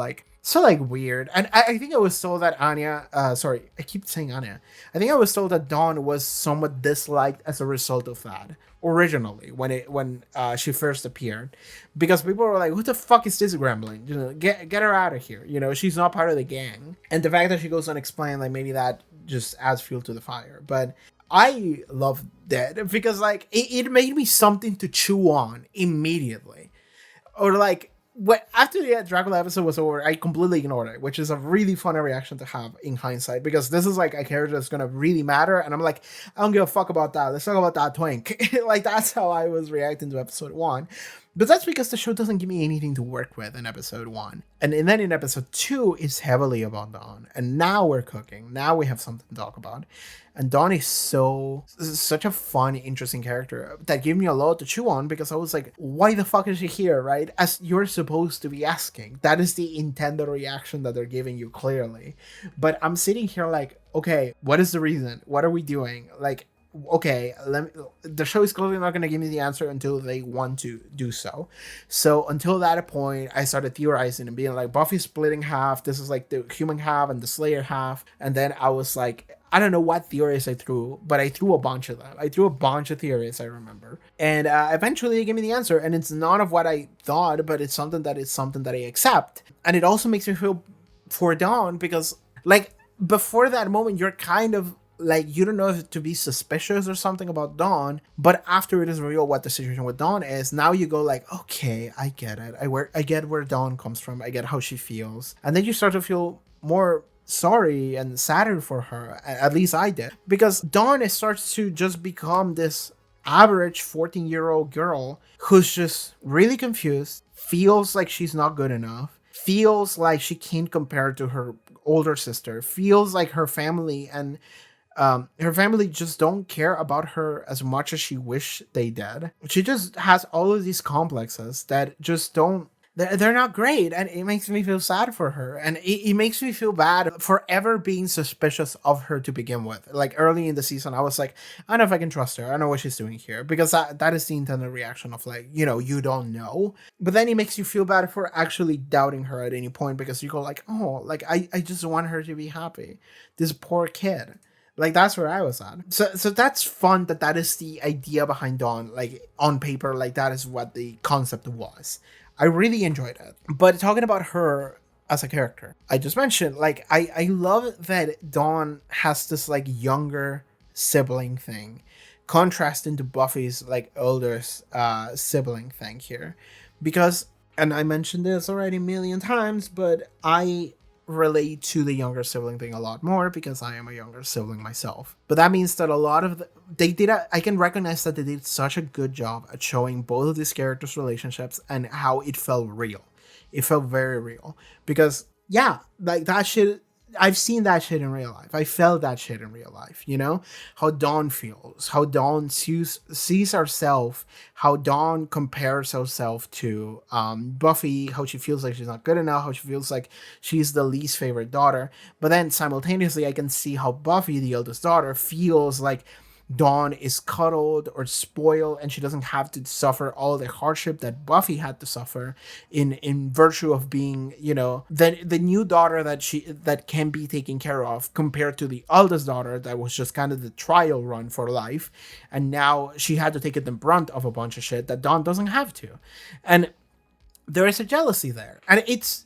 weird. And I think I was told that Anya, sorry, I keep saying Anya. I think I was told that Dawn was somewhat disliked as a result of that originally when she first appeared, because people were like, "Who the fuck is this gremlin? You know, get her out of here. You know, she's not part of the gang." And the fact that she goes unexplained, like maybe that just adds fuel to the fire. But I love that because like it made me something to chew on immediately, or like what after the Dracula episode was over, I completely ignored it, which is a really funny reaction to have in hindsight, because this is like a character that's gonna really matter, and I'm like, I don't give a fuck about that. Let's talk about that twink. Like that's how I was reacting to episode 1. But that's because the show doesn't give me anything to work with in episode 1. And then in episode 2 is heavily about Dawn. And now we're cooking. Now we have something to talk about. And Dawn is such a fun, interesting character that gave me a lot to chew on, because I was like, why the fuck is she here, right? As you're supposed to be asking. That is the intended reaction that they're giving you clearly. But I'm sitting here like, okay, what is the reason? What are we doing? Like, okay, the show is clearly not going to give me the answer until they want to do so. So until that point, I started theorizing and being like, Buffy's splitting half. This is like the human half and the Slayer half. And then I was like, I don't know what theories I threw, but I threw a bunch of them. I threw a bunch of theories, I remember. And eventually they gave me the answer. And it's none of what I thought, but it's something that I accept. And it also makes me feel for Dawn, because like before that moment, you're kind of like, you don't know if to be suspicious or something about Dawn, but after it is revealed what the situation with Dawn is, now you go like, okay, I get it. I get where Dawn comes from. I get how she feels. And then you start to feel more sorry and sadder for her. At least I did. Because Dawn starts to just become this average 14-year-old girl who's just really confused, feels like she's not good enough, feels like she can't compare to her older sister, feels like her family and her family just don't care about her as much as she wish they did. She just has all of these complexes that just don't they're not great, and it makes me feel sad for her, and it makes me feel bad for ever being suspicious of her to begin with. Like early in the season, I was like, I don't know if I can trust her. I don't know what she's doing here, because that is the intended reaction of like, you don't know. But then it makes you feel bad for actually doubting her at any point, because you go like, oh, like I just want her to be happy. This poor kid. Like that's where I was at. So that's fun that is the idea behind Dawn. Like on paper, like that is what the concept was. I really enjoyed it. But talking about her as a character, I just mentioned, like I love that Dawn has this like younger sibling thing, contrasting to Buffy's like older sibling thing here, because, and I mentioned this already a million times, but I relate to the younger sibling thing a lot more because I am a younger sibling myself. But that means that a lot of I can recognize that they did such a good job at showing both of these characters' relationships and how it felt real. It felt very real because yeah, like that shit, I've seen that shit in real life. I felt that shit in real life, you know? How Dawn feels, how Dawn sees herself, how Dawn compares herself to Buffy, how she feels like she's not good enough, how she feels like she's the least favorite daughter. But then simultaneously, I can see how Buffy, the eldest daughter, feels like Dawn is cuddled or spoiled, and she doesn't have to suffer all the hardship that Buffy had to suffer in virtue of being, the new daughter that can be taken care of, compared to the eldest daughter that was just kind of the trial run for life, and now she had to take the brunt of a bunch of shit that Dawn doesn't have to. And there is a jealousy there, and it's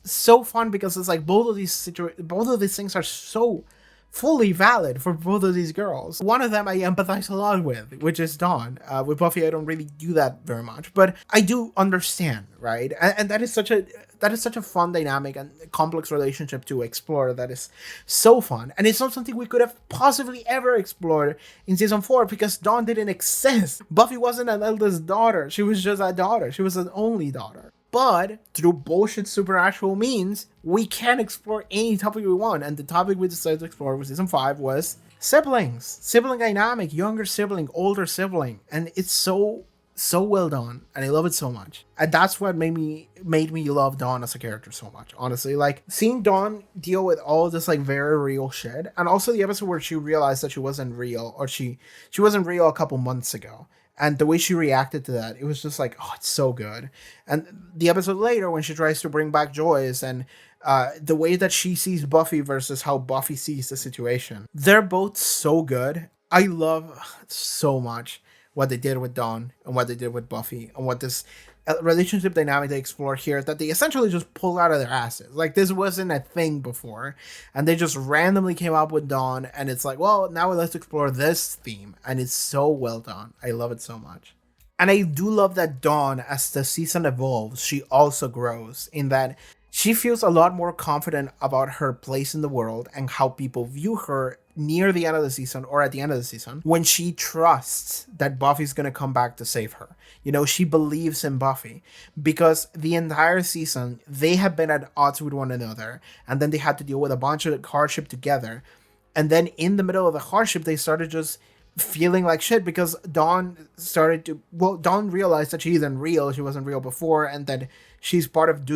so fun because it's like both of these things are so fully valid for both of these girls. One of them I empathize a lot with, which is Dawn. With Buffy, I don't really do that very much, but I do understand, right? And that is such a fun dynamic and complex relationship to explore. That is so fun, and it's not something we could have possibly ever explored in season 4 because Dawn didn't exist. Buffy wasn't an eldest daughter; she was just a daughter. She was an only daughter. But through bullshit supernatural means, we can explore any topic we want. And the topic we decided to explore with season 5 was siblings. Sibling dynamic, younger sibling, older sibling. And it's so well done. And I love it so much. And that's what made me love Dawn as a character so much, honestly. Like, seeing Dawn deal with all this, like, very real shit. And also the episode where she realized that she wasn't real, or she wasn't real a couple months ago. And the way she reacted to that, it was just like, oh, it's so good. And the episode later, when she tries to bring back Joyce, and the way that she sees Buffy versus how Buffy sees the situation, they're both so good. I love so much what they did with Dawn and what they did with Buffy, and what this relationship dynamic they explore here that they essentially just pulled out of their asses. Like, this wasn't a thing before, and they just randomly came up with Dawn, and it's like, well, now let's explore this theme, and it's so well done. I love it so much. And I do love that Dawn, as the season evolves, she also grows in that she feels a lot more confident about her place in the world and how people view her near the end of the season, or at the end of the season, when she trusts that Buffy's gonna come back to save her. She believes in Buffy, because the entire season they have been at odds with one another, and then they had to deal with a bunch of hardship together. And then in the middle of the hardship, they started just feeling like shit because Dawn realized that she isn't real. She wasn't real before, and that she's part of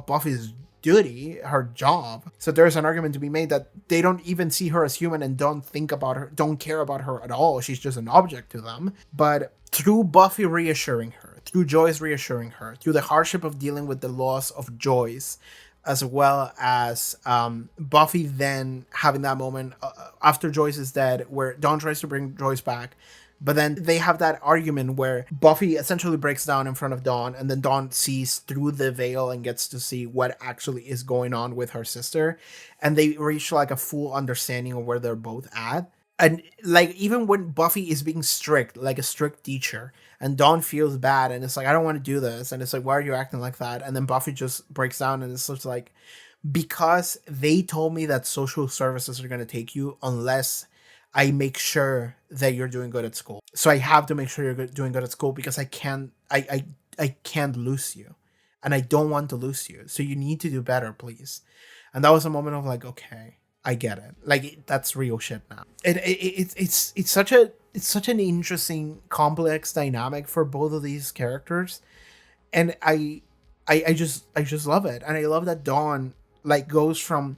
Buffy's duty, her job. So there's an argument to be made that they don't even see her as human and don't care about her at all. She's just an object to them. But through Buffy reassuring her, through Joyce reassuring her, through the hardship of dealing with the loss of Joyce, as well as Buffy then having that moment after Joyce is dead, where Dawn tries to bring Joyce back, but then they have that argument where Buffy essentially breaks down in front of Dawn, and then Dawn sees through the veil and gets to see what actually is going on with her sister, and they reach like a full understanding of where they're both at. And like, even when Buffy is being strict, like a strict teacher, and Dawn feels bad, and it's like, I don't want to do this, and it's like, why are you acting like that? And then Buffy just breaks down, and it's just like, because they told me that social services are going to take you unless I make sure that you're doing good at school. So I have to make sure you're doing good at school, because I can't lose you, and I don't want to lose you. So you need to do better, please. And that was a moment of like, okay, I get it. Like, that's real shit now. It's such an interesting, complex dynamic for both of these characters. And I just love it. And I love that Dawn like goes from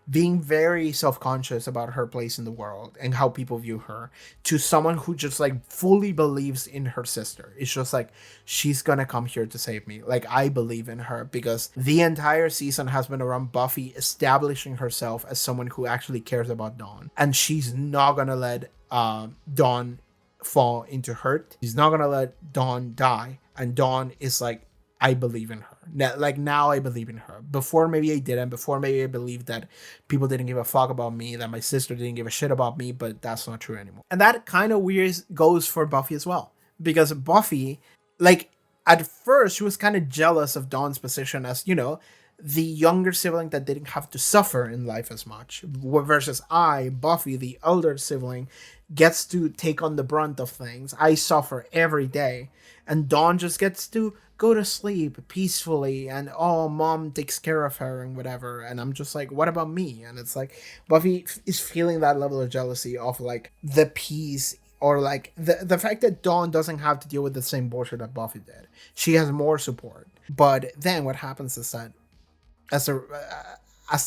being very self-conscious about her place in the world and how people view her to someone who just like fully believes in her sister. It's just like, she's gonna come here to save me. Like, I believe in her, because the entire season has been around Buffy establishing herself as someone who actually cares about Dawn, and she's not gonna let Dawn fall into hurt. She's not gonna let Dawn die. And Dawn is like, I believe in her. Now I believe in her. Before, maybe I didn't. Before, maybe I believed that people didn't give a fuck about me, that my sister didn't give a shit about me, but that's not true anymore. And that kind of weird goes for Buffy as well. Because Buffy, like, at first, she was kind of jealous of Dawn's position as, the younger sibling that didn't have to suffer in life as much. Versus Buffy, the elder sibling, gets to take on the brunt of things. I suffer every day. And Dawn just gets to go to sleep peacefully, and mom takes care of her and whatever. And I'm just like, what about me? And it's like, Buffy is feeling that level of jealousy of like the peace, or like the fact that Dawn doesn't have to deal with the same bullshit that Buffy did. She has more support. But then what happens is that as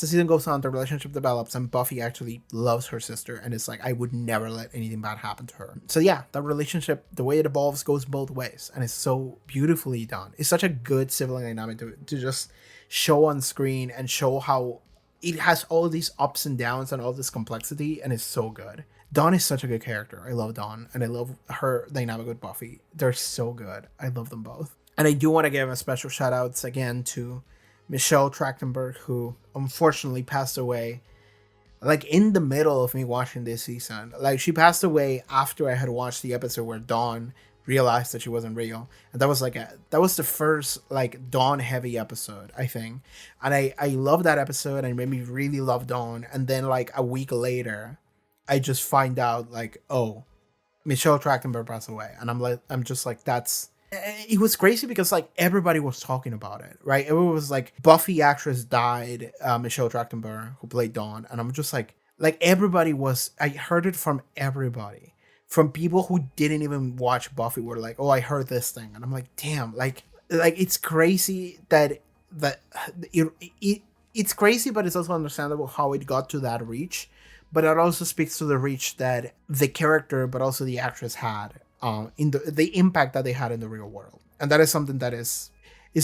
the season goes on, the relationship develops, and Buffy actually loves her sister, and it's like, I would never let anything bad happen to her. So yeah, that relationship, the way it evolves, goes both ways, and it's so beautifully done. It's such a good sibling dynamic to just show on screen and show how it has all these ups and downs and all this complexity, and it's so good. Dawn is such a good character. I love Dawn, and I love her dynamic with Buffy. They're so good. I love them both. And I do want to give a special shout outs again to Michelle Trachtenberg, who unfortunately passed away like in the middle of me watching this season. Like, she passed away after I had watched the episode where Dawn realized that she wasn't real, and that was the first like Dawn heavy episode, I think. And I love that episode, and it made me really love Dawn. And then like a week later, I just find out like, oh, Michelle Trachtenberg passed away, and I'm just like, it was crazy because like everybody was talking about it, right? Everyone was like, Buffy actress died, Michelle Trachtenberg, who played Dawn. And I'm just like everybody was, I heard it from everybody, from people who didn't even watch Buffy, were like, oh, I heard this thing. And I'm like, damn, like it's crazy that it's crazy, but it's also understandable how it got to that reach. But it also speaks to the reach that the character, but also the actress had in the impact that they had in the real world. And that is something that is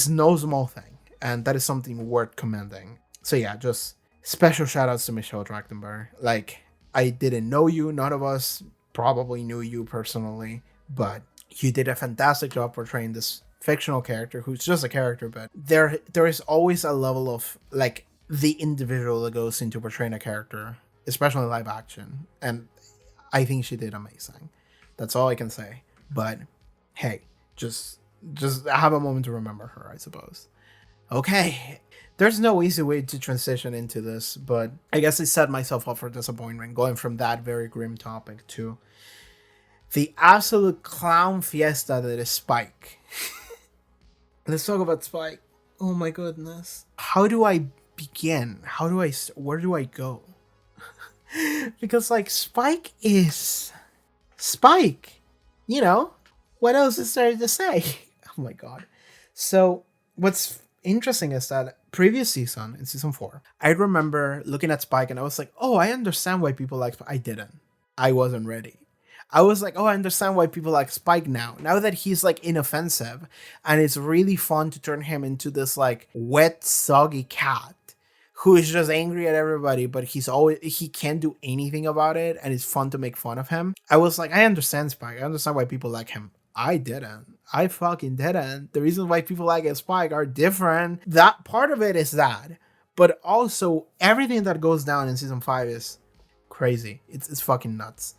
no small thing. And that is something worth commending. So yeah, just special shout outs to Michelle Trachtenberg. Like, I didn't know you. None of us probably knew you personally. But you did a fantastic job portraying this fictional character who's just a character. But there is always a level of like the individual that goes into portraying a character, especially live action. And I think she did amazing. That's all I can say. But hey, just have a moment to remember her, I suppose. Okay. There's no easy way to transition into this, but I guess I set myself up for disappointment going from that very grim topic to the absolute clown fiesta that is Spike. Let's talk about Spike. Oh my goodness. How do I begin? Where do I go? Because like Spike is Spike, what else is there to say? Oh my god. So what's interesting is that previous season, in season 4, I remember looking at Spike and I was like, oh, I understand why people like Spike. I didn't. I wasn't ready. I was like, oh, I understand why people like Spike now that he's like inoffensive, and it's really fun to turn him into this like wet, soggy cat who is just angry at everybody, but he can't do anything about it, and it's fun to make fun of him. I was like, I understand Spike. I understand why people like him. I didn't. I fucking didn't. The reasons why people like Spike are different. That part of it is that. But also, everything that goes down in season 5 is crazy. It's fucking nuts.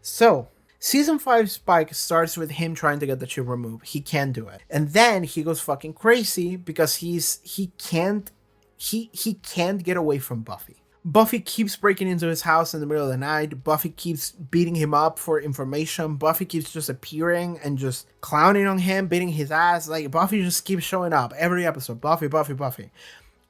So, season 5 Spike starts with him trying to get the chip removed. He can't do it. And then he goes fucking crazy because he can't get away from Buffy. Buffy keeps breaking into his house in the middle of the night. Buffy keeps beating him up for information. Buffy keeps just appearing and just clowning on him, beating his ass. Like, Buffy just keeps showing up every episode. Buffy.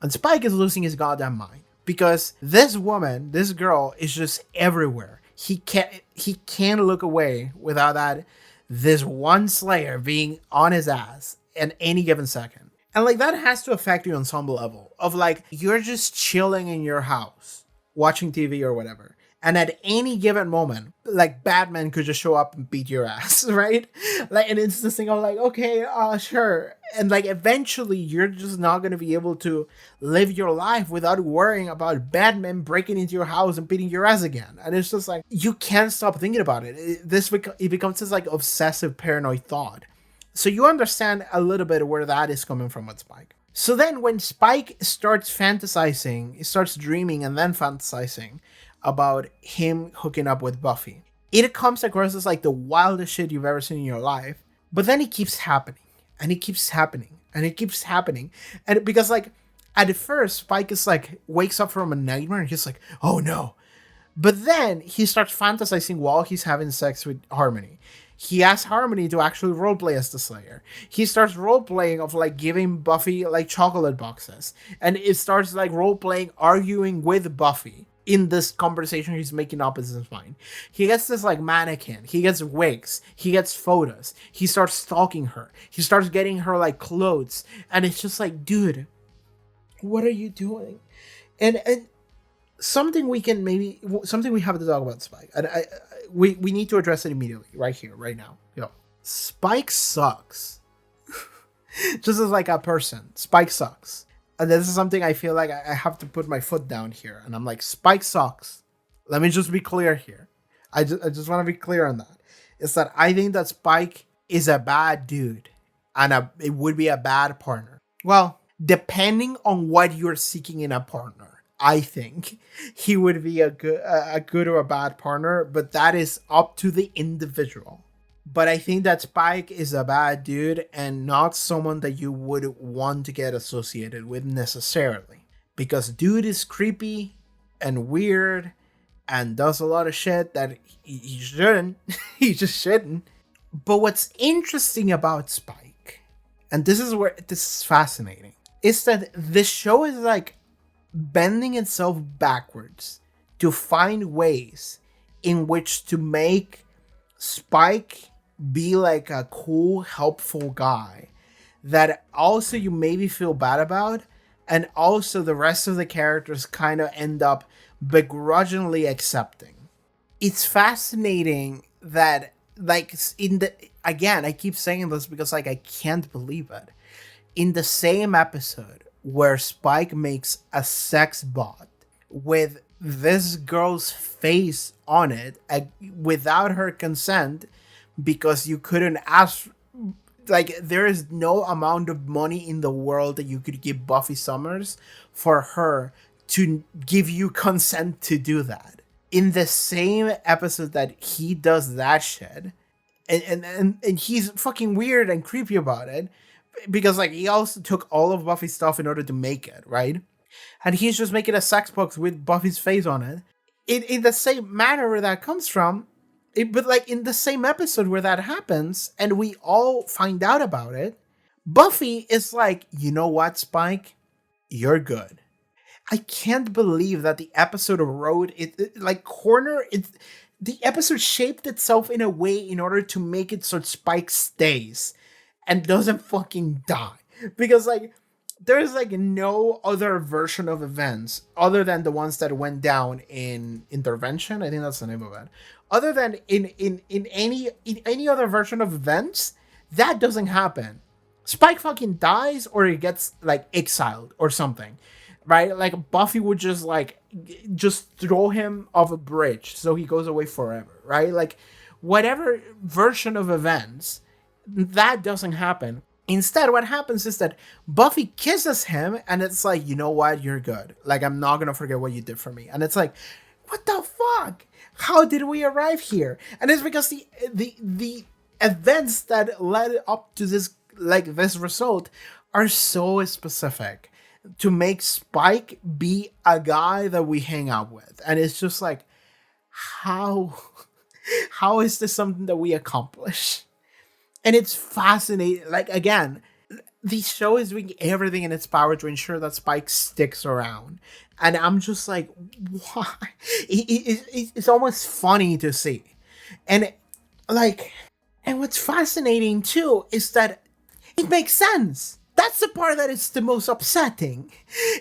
And Spike is losing his goddamn mind because this girl is just everywhere. He can't look away without this one Slayer being on his ass at any given second. And like that has to affect you on some level of like you're just chilling in your house, watching TV or whatever. And at any given moment, like Batman could just show up and beat your ass, right? Like, and it's this thing of like, okay, sure. And like eventually you're just not gonna be able to live your life without worrying about Batman breaking into your house and beating your ass again. And it's just like you can't stop thinking about it. It becomes this like obsessive paranoid thought. So you understand a little bit where that is coming from with Spike. So then when Spike starts fantasizing, he starts dreaming and then fantasizing about him hooking up with Buffy, it comes across as like the wildest shit you've ever seen in your life. But then it keeps happening and it keeps happening and it keeps happening. And because like at first Spike is like wakes up from a nightmare and he's like, oh no. But then he starts fantasizing while he's having sex with Harmony. He asks Harmony to actually roleplay as the Slayer. He starts roleplaying of like giving Buffy like chocolate boxes. And it starts like roleplaying arguing with Buffy in this conversation he's making up in his mind. He gets this like mannequin. He gets wigs. He gets photos. He starts stalking her. He starts getting her like clothes. And it's just like, dude, what are you doing? And something we have to talk about Spike. And we need to address it immediately, right here, right now. Spike sucks. Just as like a person, Spike sucks. And this is something I feel like I have to put my foot down here. And I'm like, Spike sucks. Let me just be clear here. I just want to be clear on that. It's that I think that Spike is a bad dude. And it would be a bad partner. Well, depending on what you're seeking in a partner, I think he would be a good or a bad partner. But that is up to the individual. But I think that Spike is a bad dude and not someone that you would want to get associated with necessarily. Because dude is creepy and weird and does a lot of shit that he shouldn't. He just shouldn't. But what's interesting about Spike, and this is fascinating, is that the show is like bending itself backwards to find ways in which to make Spike be like a cool, helpful guy that also you maybe feel bad about, and also the rest of the characters kind of end up begrudgingly accepting. It's fascinating that like again, I keep saying this because like I can't believe it. In the same episode where Spike makes a sex bot with this girl's face on it without her consent, because you couldn't ask, like there is no amount of money in the world that you could give Buffy Summers for her to give you consent to do that. In the same episode that he does that shit, and he's fucking weird and creepy about it, because like he also took all of Buffy's stuff in order to make it, right? And he's just making a sex box with Buffy's face on it. In the same manner where that comes from, but like in the same episode where that happens, and we all find out about it, Buffy is like, you know what, Spike? You're good. I can't believe that the episode wrote it like corner it. The episode shaped itself in a way in order to make it so Spike stays and doesn't fucking die. Because like there's like no other version of events other than the ones that went down in Intervention. I think that's the name of it. Other than in any other version of events, that doesn't happen. Spike fucking dies or he gets like exiled or something, right? Like Buffy would just throw him off a bridge so he goes away forever, right? Like whatever version of events, that doesn't happen. Instead, what happens is that Buffy kisses him and it's like, you know what, you're good. Like, I'm not gonna forget what you did for me. And it's like, what the fuck? How did we arrive here? And it's because the events that led up to this result are so specific to make Spike be a guy that we hang out with. And it's just like, how is this something that we accomplish? And it's fascinating. Like, again, the show is doing everything in its power to ensure that Spike sticks around. And I'm just like, why? It's almost funny to see. And what's fascinating too is that it makes sense. That's the part that is the most upsetting,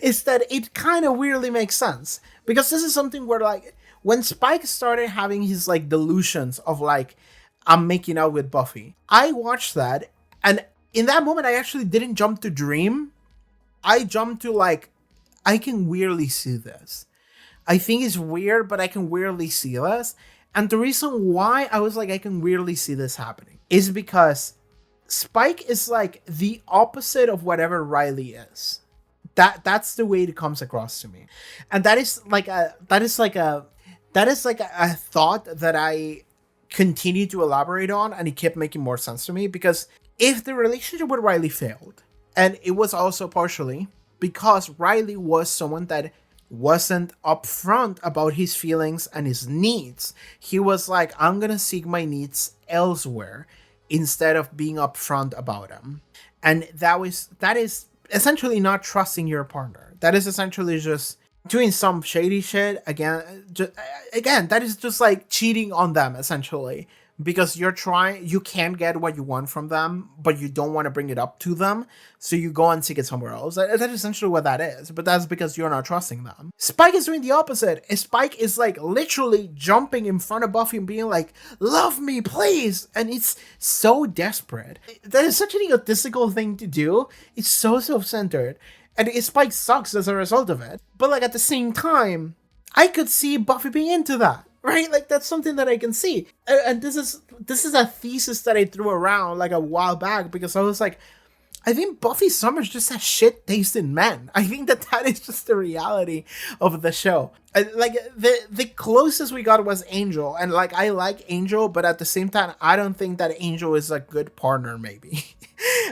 is that it kind of weirdly makes sense. Because this is something where, like, when Spike started having his, like, delusions of, like, I'm making out with Buffy, I watched that, and in that moment, I actually didn't jump to dream. I jumped to, like, I can weirdly see this. I think it's weird, but I can weirdly see this. And the reason why I was like, I can weirdly see this happening is because Spike is like the opposite of whatever Riley is. That's the way it comes across to me. And that is like a thought that I continue to elaborate on, and it kept making more sense to me, because if the relationship with Riley failed, and it was also partially because Riley was someone that wasn't upfront about his feelings and his needs. He was like, I'm gonna seek my needs elsewhere instead of being upfront about them. And that is essentially not trusting your partner. That is essentially just doing some shady shit. Again, that is just like cheating on them, essentially. Because you can't get what you want from them, but you don't want to bring it up to them, so you go and seek it somewhere else. That's essentially what that is, but that's because you're not trusting them. Spike is doing the opposite. Spike is like literally jumping in front of Buffy and being like, love me, please! And it's so desperate. That is such an egotistical thing to do. It's so self-centered. And Spike sucks as a result of it. But like at the same time, I could see Buffy being into that. Right? Like, that's something that I can see. And this is a thesis that I threw around like a while back, because I was like, I think Buffy Summers just has shit taste in men. I think that is just the reality of the show. Like, the closest we got was Angel. And like, I like Angel, but at the same time, I don't think that Angel is a good partner, maybe.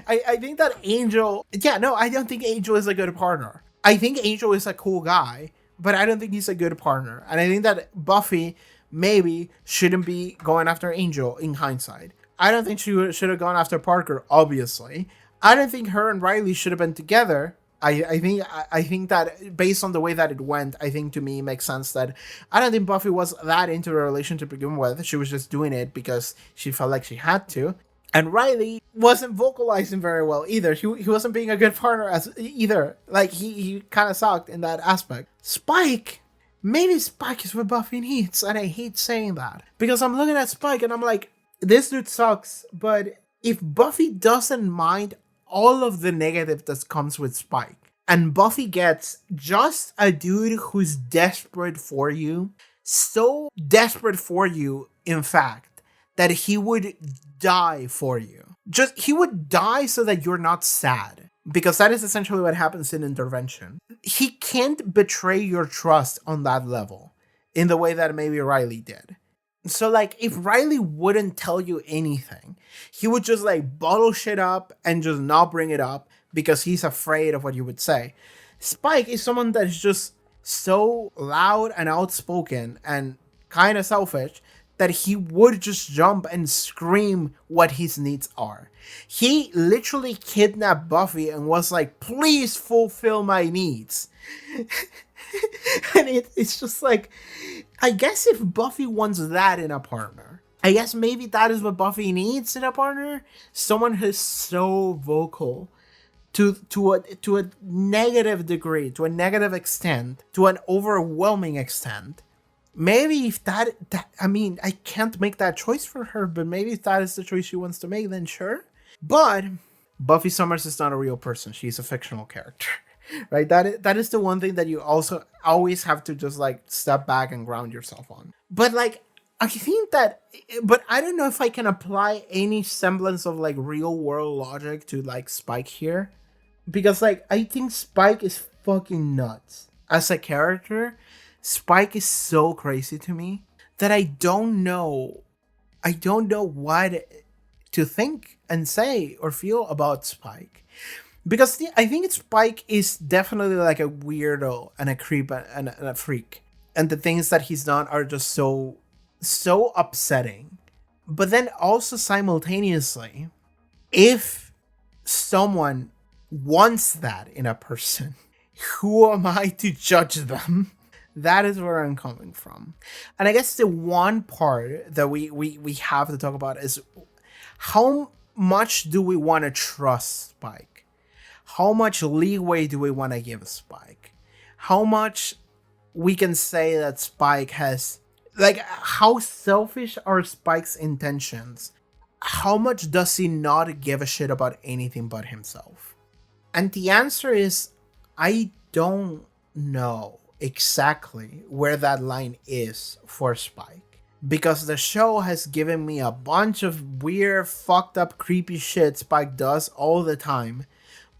I think that Angel... Yeah, no, I don't think Angel is a good partner. I think Angel is a cool guy, but I don't think he's a good partner. And I think that Buffy maybe shouldn't be going after Angel in hindsight. I don't think she should have gone after Parker, obviously. I don't think her and Riley should have been together. I think that based on the way that it went, I think to me it makes sense that I don't think Buffy was that into a relationship to begin with. She was just doing it because she felt like she had to. And Riley wasn't vocalizing very well either. He wasn't being a good partner as either. Like, he kind of sucked in that aspect. Spike! Maybe Spike is what Buffy needs, and I hate saying that. Because I'm looking at Spike and I'm like, this dude sucks, but if Buffy doesn't mind all of the negative that comes with Spike, and Buffy gets just a dude who's desperate for you, so desperate for you, in fact, that he would die for you. He would die so that you're not sad. Because that is essentially what happens in Intervention. He can't betray your trust on that level in the way that maybe Riley did. So, like, if Riley wouldn't tell you anything, he would just, like, bottle shit up and just not bring it up because he's afraid of what you would say. Spike is someone that is just so loud and outspoken and kind of selfish that he would just jump and scream what his needs are. He literally kidnapped Buffy and was like, please fulfill my needs. And it's just like, I guess if Buffy wants that in a partner, I guess maybe that is what Buffy needs in a partner. Someone who's so vocal to a negative degree, to a negative extent, to an overwhelming extent. Maybe if that, I mean, I can't make that choice for her, but maybe if that is the choice she wants to make, then sure. But Buffy Summers is not a real person. She's a fictional character, right? That is the one thing that you also always have to just like step back and ground yourself on. But like, I think that, but I don't know if I can apply any semblance of like real world logic to like Spike here. Because like, I think Spike is fucking nuts as a character. Spike is so crazy to me that I don't know what to think and say or feel about Spike. Because I think Spike is definitely like a weirdo and a creep and a freak. And the things that he's done are just so upsetting. But then also simultaneously, if someone wants that in a person, who am I to judge them? That is where I'm coming from. And I guess the one part that we have to talk about is how much do we want to trust Spike? How much leeway do we want to give Spike? How much we can say that Spike has, like, how selfish are Spike's intentions? How much does he not give a shit about anything but himself? And the answer is, I don't know exactly where that line is for Spike. Because the show has given me a bunch of weird, fucked up, creepy shit Spike does all the time.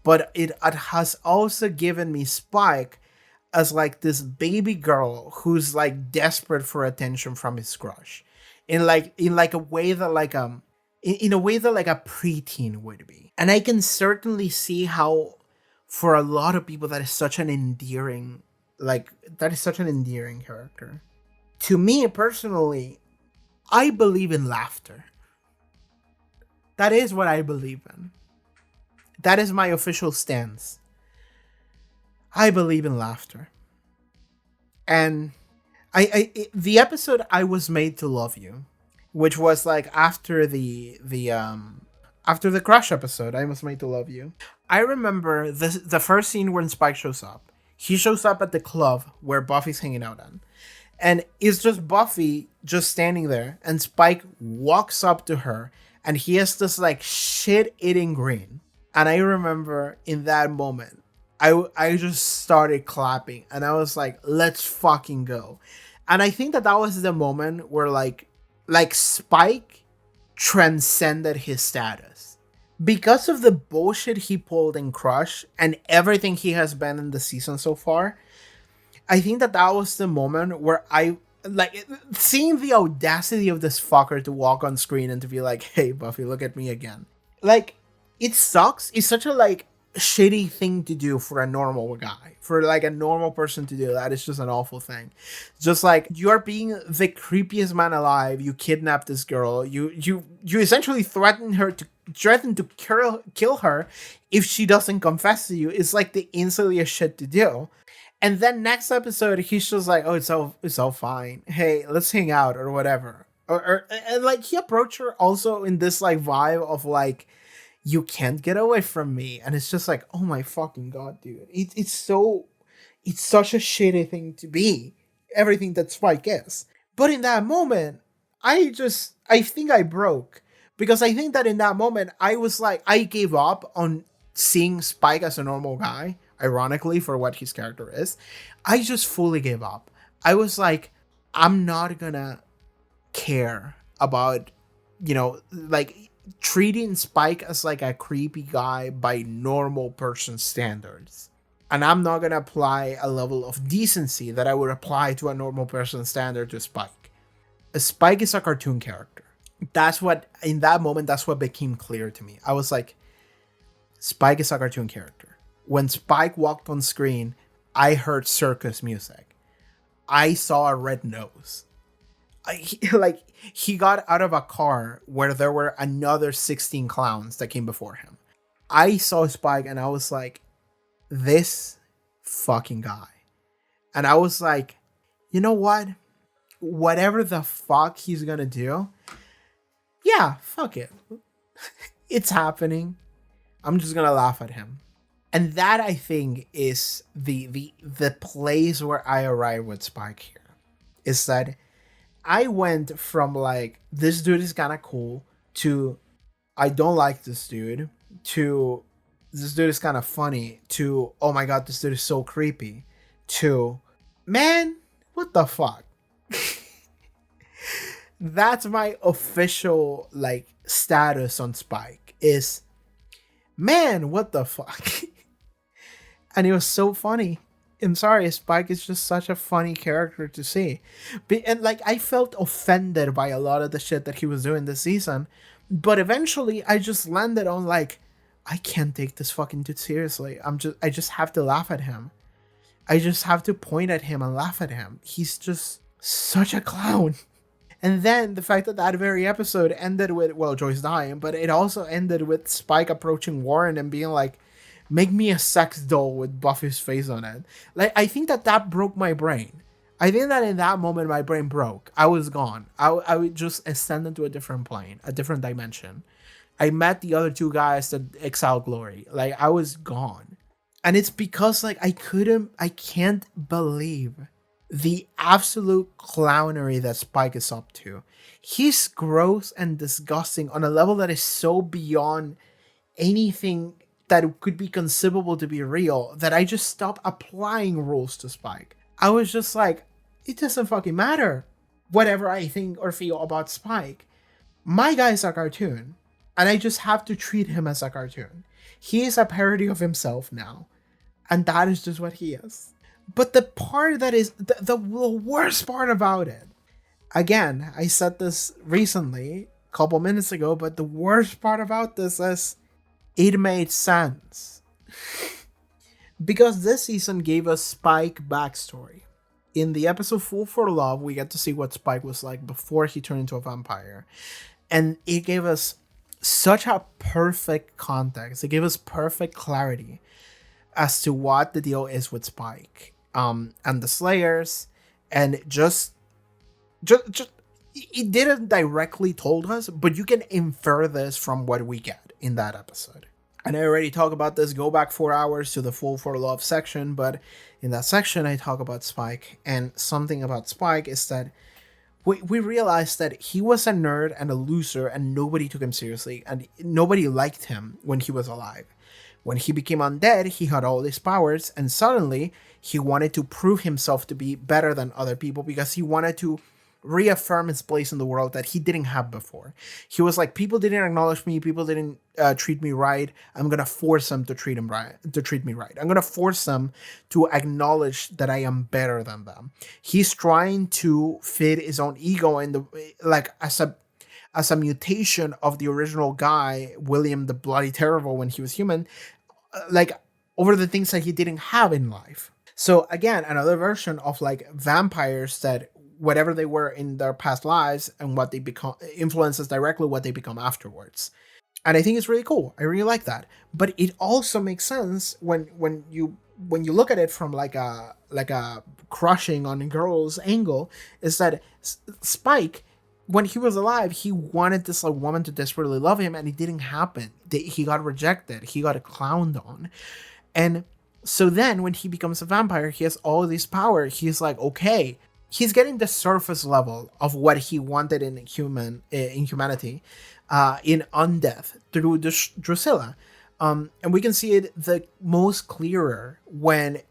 But it has also given me Spike as like this baby girl who's like desperate for attention from his crush. In a way that in a way that like a preteen would be. And I can certainly see how for a lot of people that is such an endearing character. To me personally, I believe in laughter. That is what I believe in. That is my official stance. I believe in laughter. And the episode I Was Made to Love You, which was like after the crush episode, I Was Made to Love You. I remember the first scene when Spike shows up. He shows up at the club where Buffy's hanging out at. And it's just Buffy just standing there, and Spike walks up to her, and he has this like shit-eating grin. And I remember in that moment, I just started clapping, and I was like, let's fucking go. And I think that was the moment where like Spike transcended his status. Because of the bullshit he pulled in Crush and everything he has been in the season so far, I think that was the moment where I, like, seeing the audacity of this fucker to walk on screen and to be like, hey, Buffy, look at me again. Like, it sucks. It's such a, like, shitty thing to do for a normal guy. For, like, a normal person to do that is just an awful thing. Just, like, you're being the creepiest man alive. You kidnap this girl. You essentially threaten to kill her if she doesn't confess to you. It's, like, the insilliest shit to do. And then next episode, he's just like, oh, it's all fine. Hey, let's hang out or whatever. And like, he approached her also in this like vibe of like, you can't get away from me. And it's just like, oh my fucking God, dude. It's such a shitty thing to be. Everything that Spike is. But in that moment, I think I broke. Because I think that in that moment, I was like, I gave up on seeing Spike as a normal guy. Ironically, for what his character is, I just fully gave up. I was like, I'm not gonna care about, like, treating Spike as like a creepy guy by normal person standards. And I'm not gonna apply a level of decency that I would apply to a normal person standard to Spike. Spike is a cartoon character. In that moment, that's what became clear to me. I was like, Spike is a cartoon character. When Spike walked on screen, I heard circus music. I saw a red nose. He got out of a car where there were another 16 clowns that came before him. I saw Spike and I was like, this fucking guy. And I was like, you know what? Whatever the fuck he's gonna do, yeah, fuck it. It's happening. I'm just gonna laugh at him. And that, I think, is the place where I arrived with Spike here. Is that I went from, like, this dude is kind of cool, to I don't like this dude, to this dude is kind of funny, to, oh my God, this dude is so creepy, to, man, what the fuck? That's my official, like, status on Spike, is, man, what the fuck? And it was so funny. I'm sorry, Spike is just such a funny character to see. And like, I felt offended by a lot of the shit that he was doing this season. But eventually I just landed on like, I can't take this fucking dude seriously. I just have to laugh at him. I just have to point at him and laugh at him. He's just such a clown. And then the fact that that very episode ended with, well, Joyce dying, but it also ended with Spike approaching Warren and being like, make me a sex doll with Buffy's face on it. Like, I think that broke my brain. I think that in that moment, my brain broke. I was gone. I would just ascend into a different plane, a different dimension. I met the other two guys that exiled Glory. Like, I was gone. And it's because, like, I can't believe the absolute clownery that Spike is up to. He's gross and disgusting on a level that is so beyond anything that could be conceivable to be real that I just stopped applying rules to Spike. I was just like, it doesn't fucking matter whatever I think or feel about Spike. My guy is a cartoon, and I just have to treat him as a cartoon. He is a parody of himself now, and that is just what he is. But the part that is the worst part about it, again, I said this recently, a couple minutes ago, but the worst part about this is it made sense. Because this season gave us Spike backstory. In the episode Fool for Love, we get to see what Spike was like before he turned into a vampire. And it gave us such a perfect context. It gave us perfect clarity as to what the deal is with Spike. And the Slayers. And just it didn't directly told us, but you can infer this from what we get in that episode. And I already talked about this, go back 4 hours to the Fool for Love section, but in that section I talk about Spike, and something about Spike is that we realized that he was a nerd and a loser and nobody took him seriously and nobody liked him when he was alive. When he became undead, he had all these powers and suddenly he wanted to prove himself to be better than other people because he wanted to reaffirm his place in the world that he didn't have before. He was like, people didn't acknowledge me, people didn't treat me right. I'm gonna force them to treat me right. I'm gonna force them to acknowledge that I am better than them. He's trying to fit his own ego in the as a mutation of the original guy, William the Bloody Terrible, when he was human, like over the things that he didn't have in life. So again, another version of like vampires that whatever they were in their past lives and what they become influences directly what they become afterwards. And I think it's really cool. I really like that. But it also makes sense when you look at it from like a crushing on a girl's angle, is that Spike, when he was alive, he wanted this like woman to desperately love him, and it didn't happen. He got rejected. He got clowned on. And so then when he becomes a vampire, he has all this power. He's like, okay, he's getting the surface level of what he wanted in humanity, in Undeath through Dracula. And we can see it the most clearer when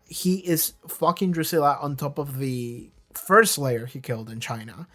he is fucking Dracula on top of the first Slayer he killed in China.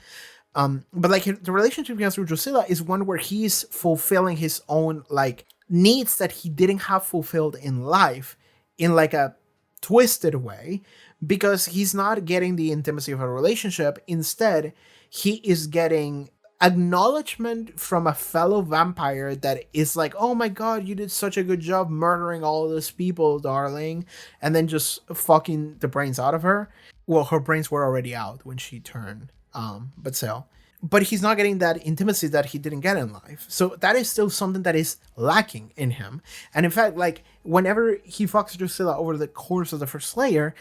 But like the relationship he has with Dracula is one where he's fulfilling his own like needs that he didn't have fulfilled in life in like a twisted way, because he's not getting the intimacy of a relationship. Instead, he is getting acknowledgement from a fellow vampire that is like, oh my god, you did such a good job murdering all those people, darling, and then just fucking the brains out of her. Well, her brains were already out when she turned, but still. But he's not getting that intimacy that he didn't get in life. So that is still something that is lacking in him. And in fact, like, whenever he fucks Drusilla over the course of the first Slayer,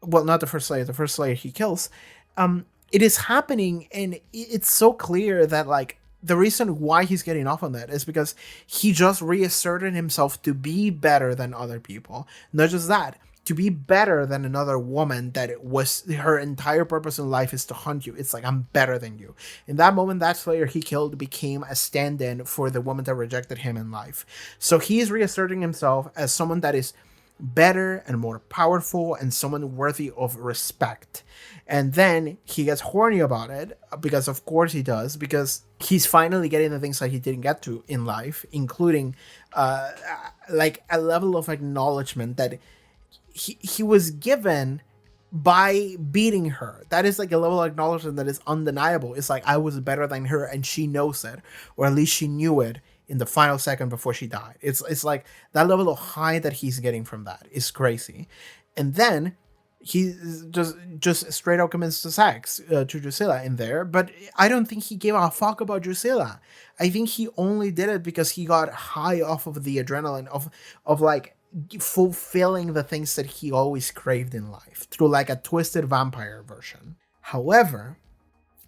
well, not the first Slayer he kills, it is happening, and it's so clear that, like, the reason why he's getting off on that is because he just reasserted himself to be better than other people. Not just that, to be better than another woman that it was her entire purpose in life is to hunt you. It's like, I'm better than you. In that moment, that Slayer he killed became a stand-in for the woman that rejected him in life. So he's reasserting himself as someone that is better and more powerful and someone worthy of respect. And then he gets horny about it, because of course he does, because he's finally getting the things that he didn't get to in life, including like a level of acknowledgement that he was given by beating her. That is like a level of acknowledgement that is undeniable. It's like, I was better than her and she knows it, or at least she knew it in the final second before she died. It's like that level of high that he's getting from that is crazy. And then he just straight out commits to sex to Drusilla in there, but I don't think he gave a fuck about Drusilla. I think he only did it because he got high off of the adrenaline of like fulfilling the things that he always craved in life through like a twisted vampire version. However,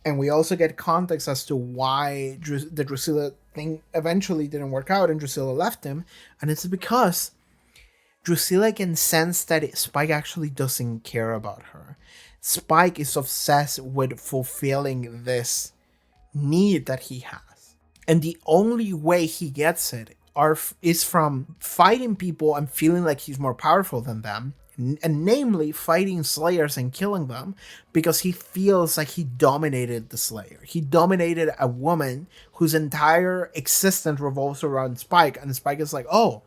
and we also get context as to why the Drusilla thing eventually didn't work out and Drusilla left him. And it's because Drusilla can sense that Spike actually doesn't care about her. Spike is obsessed with fulfilling this need that he has. And the only way he gets it is from fighting people and feeling like he's more powerful than them, and namely fighting slayers and killing them, because he feels like he dominated the slayer. He dominated a woman whose entire existence revolves around Spike, and Spike is like, oh,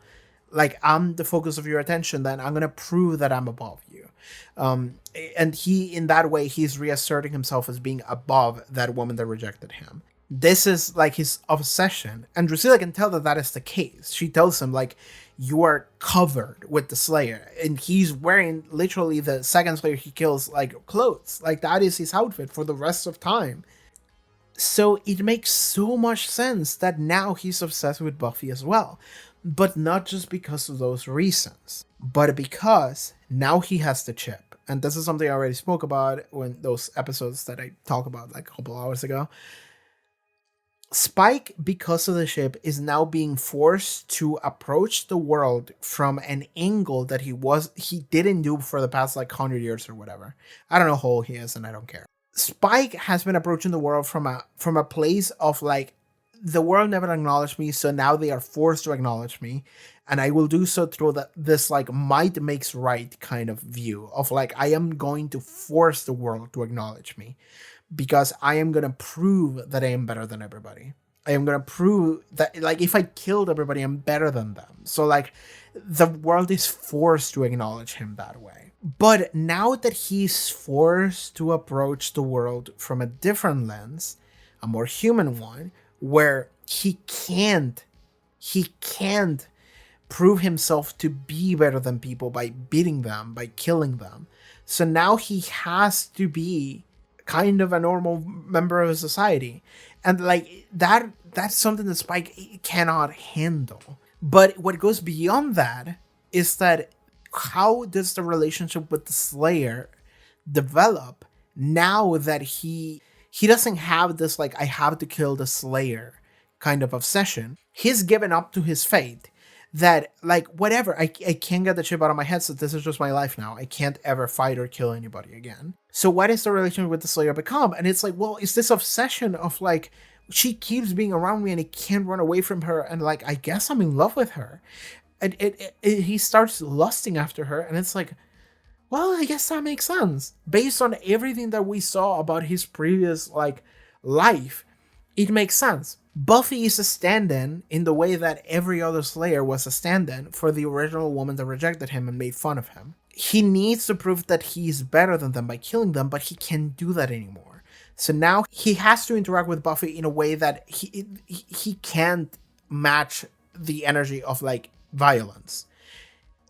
like, I'm the focus of your attention, then I'm gonna prove that I'm above you. And he, in that way, he's reasserting himself as being above that woman that rejected him. This is like his obsession, and Drusilla can tell that that is the case. She tells him, like, you are covered with the Slayer, and he's wearing literally the second Slayer he kills, like, clothes. Like, that is his outfit for the rest of time. So it makes so much sense that now he's obsessed with Buffy as well. But not just because of those reasons, but because now he has the chip. And this is something I already spoke about when those episodes that I talked about like a couple hours ago. Spike, because of the chip, is now being forced to approach the world from an angle that he didn't do for the past like 100 years or whatever. I don't know how old he is, and I don't care. Spike has been approaching the world from a place of like, the world never acknowledged me, so now they are forced to acknowledge me, and I will do so through this like might makes right kind of view of like, I am going to force the world to acknowledge me, because I am going to prove that I am better than everybody. I am going to prove that, like, if I killed everybody, I'm better than them. So, like, the world is forced to acknowledge him that way. But now that he's forced to approach the world from a different lens, a more human one, where he can't prove himself to be better than people by beating them, by killing them. So now he has to be kind of a normal member of society, and like that's something that Spike cannot handle. But what goes beyond that is that, how does the relationship with the Slayer develop now that he doesn't have this like, I have to kill the Slayer kind of obsession. He's given up to his fate. That, like, whatever, I can't get the chip out of my head, so this is just my life now. I can't ever fight or kill anybody again. So what is the relationship with the Slayer become? And it's like, well, it's this obsession of, like, she keeps being around me and I can't run away from her, and, like, I guess I'm in love with her. And he starts lusting after her, and it's like, well, I guess that makes sense. Based on everything that we saw about his previous, like, life, it makes sense. Buffy is a stand-in in the way that every other Slayer was a stand-in for the original woman that rejected him and made fun of him. He needs to prove that he's better than them by killing them, but he can't do that anymore. So now he has to interact with Buffy in a way that he can't match the energy of like violence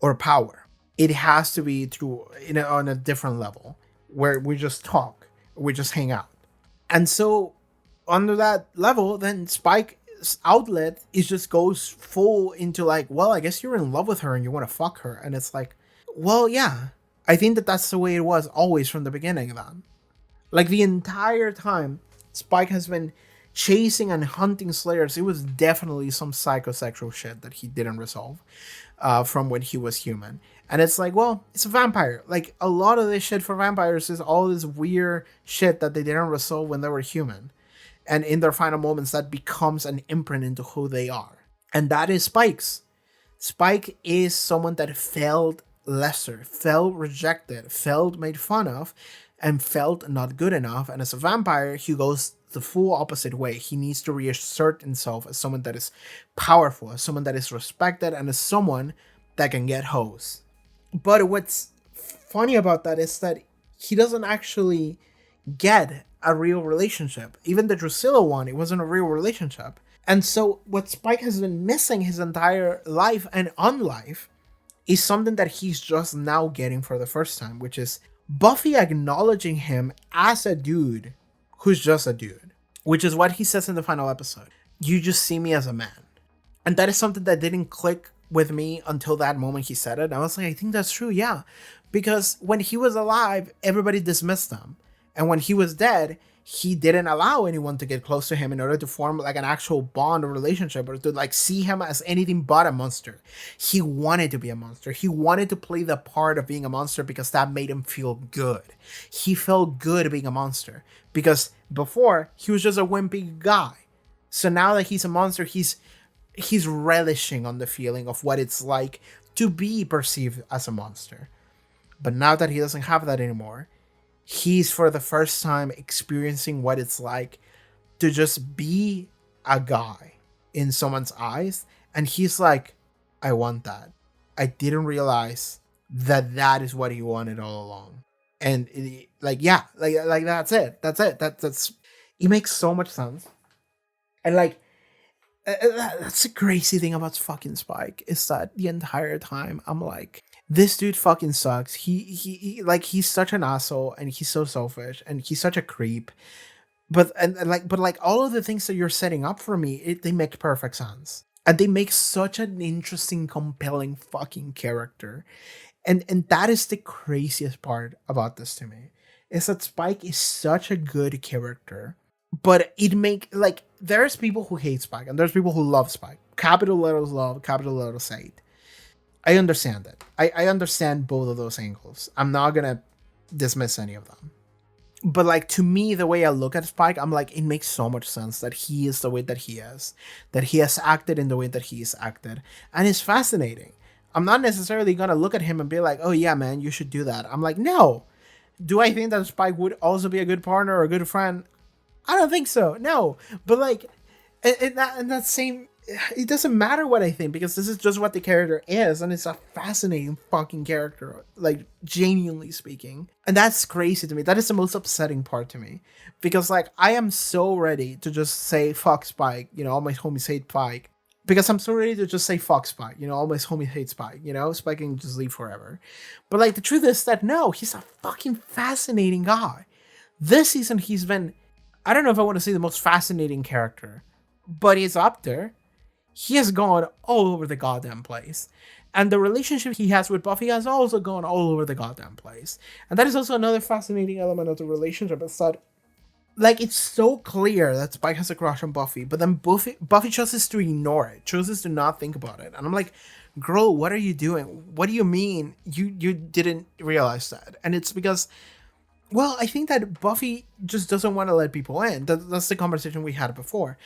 or power. It has to be through on a different level where we just talk, we just hang out. And so under that level, then Spike's outlet just goes full into like, well, I guess you're in love with her and you want to fuck her. And it's like, well, yeah, I think that that's the way it was always from the beginning then. Like the entire time Spike has been chasing and hunting Slayers, it was definitely some psychosexual shit that he didn't resolve from when he was human. And it's like, well, it's a vampire. Like, a lot of this shit for vampires is all this weird shit that they didn't resolve when they were human. And in their final moments, that becomes an imprint into who they are. And that is Spike's. Spike is someone that felt lesser, felt rejected, felt made fun of, and felt not good enough. And as a vampire, he goes the full opposite way. He needs to reassert himself as someone that is powerful, as someone that is respected, and as someone that can get hoes. But what's funny about that is that he doesn't actually get a real relationship. Even the Drusilla one, it wasn't a real relationship. And so what Spike has been missing his entire life and unlife is something that he's just now getting for the first time, which is Buffy acknowledging him as a dude who's just a dude, which is what he says in the final episode. You just see me as a man. And that is something that didn't click with me until that moment he said it. I was like, I think that's true, yeah. Because when he was alive, everybody dismissed him. And when he was dead, he didn't allow anyone to get close to him in order to form like an actual bond or relationship, or to like see him as anything but a monster. He wanted to be a monster. He wanted to play the part of being a monster because that made him feel good. He felt good being a monster because before he was just a wimpy guy. So now that he's a monster, he's relishing on the feeling of what it's like to be perceived as a monster. But now that he doesn't have that anymore, he's for the first time experiencing what it's like to just be a guy in someone's eyes. And he's like, I want that. I didn't realize that that is what he wanted all along. And like, yeah, like that's it. That's it makes so much sense. And like, that's the crazy thing about fucking Spike is that the entire time I'm like, this dude fucking sucks. He like he's such an asshole and he's so selfish and he's such a creep. But but all of the things that you're setting up for me, they make perfect sense. And they make such an interesting, compelling fucking character. And that is the craziest part about this to me. Is that Spike is such a good character. But it make like there's people who hate Spike and there's people who love Spike. Capital letters love, capital letters hate. I understand it. I understand both of those angles. I'm not gonna dismiss any of them. But like to me, the way I look at Spike, I'm like, it makes so much sense that he is the way that he is, that he has acted in the way that he's acted, and it's fascinating. I'm not necessarily gonna look at him and be like, oh yeah, man, you should do that. I'm like, no. Do I think that Spike would also be a good partner or a good friend? I don't think so. No. But like, in that same, it doesn't matter what I think because this is just what the character is, and it's a fascinating fucking character, like genuinely speaking. And that's crazy to me. That is the most upsetting part to me because like I am so ready to just say fuck Spike. You know, all my homies hate Spike because I'm so ready to just say fuck Spike. You know, all my homies hate Spike. You know, Spike can just leave forever. But like the truth is that no, he's a fucking fascinating guy. This season he's been, I don't know if I want to say the most fascinating character, but he's up there. He has gone all over the goddamn place. And the relationship he has with Buffy has also gone all over the goddamn place. And that is also another fascinating element of the relationship. Is that, like, it's so clear that Spike has a crush on Buffy, but then Buffy chooses to ignore it, chooses to not think about it. And I'm like, girl, what are you doing? What do you mean you didn't realize that? And it's because, well, I think that Buffy just doesn't want to let people in. That's the conversation we had before.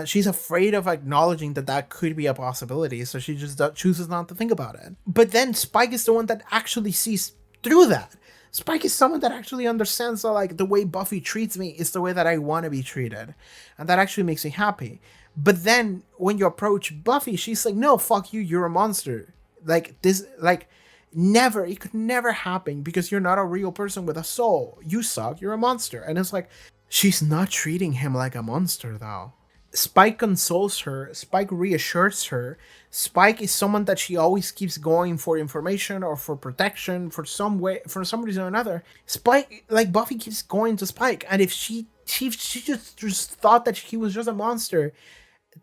She's afraid of acknowledging that could be a possibility, so she just chooses not to think about it. But then Spike is the one that actually sees through that. Spike is someone that actually understands that, like, the way Buffy treats me is the way that I want to be treated. And that actually makes me happy. But then when you approach Buffy, she's like, no, fuck you, you're a monster. Like, this, like, never, it could never happen because you're not a real person with a soul. You suck, you're a monster. And it's like, she's not treating him like a monster, though. Spike consoles her, Spike reassures her. Spike is someone that she always keeps going for information or for protection for some way, for some reason or another. Spike, like Buffy keeps going to Spike, and if she just thought that he was just a monster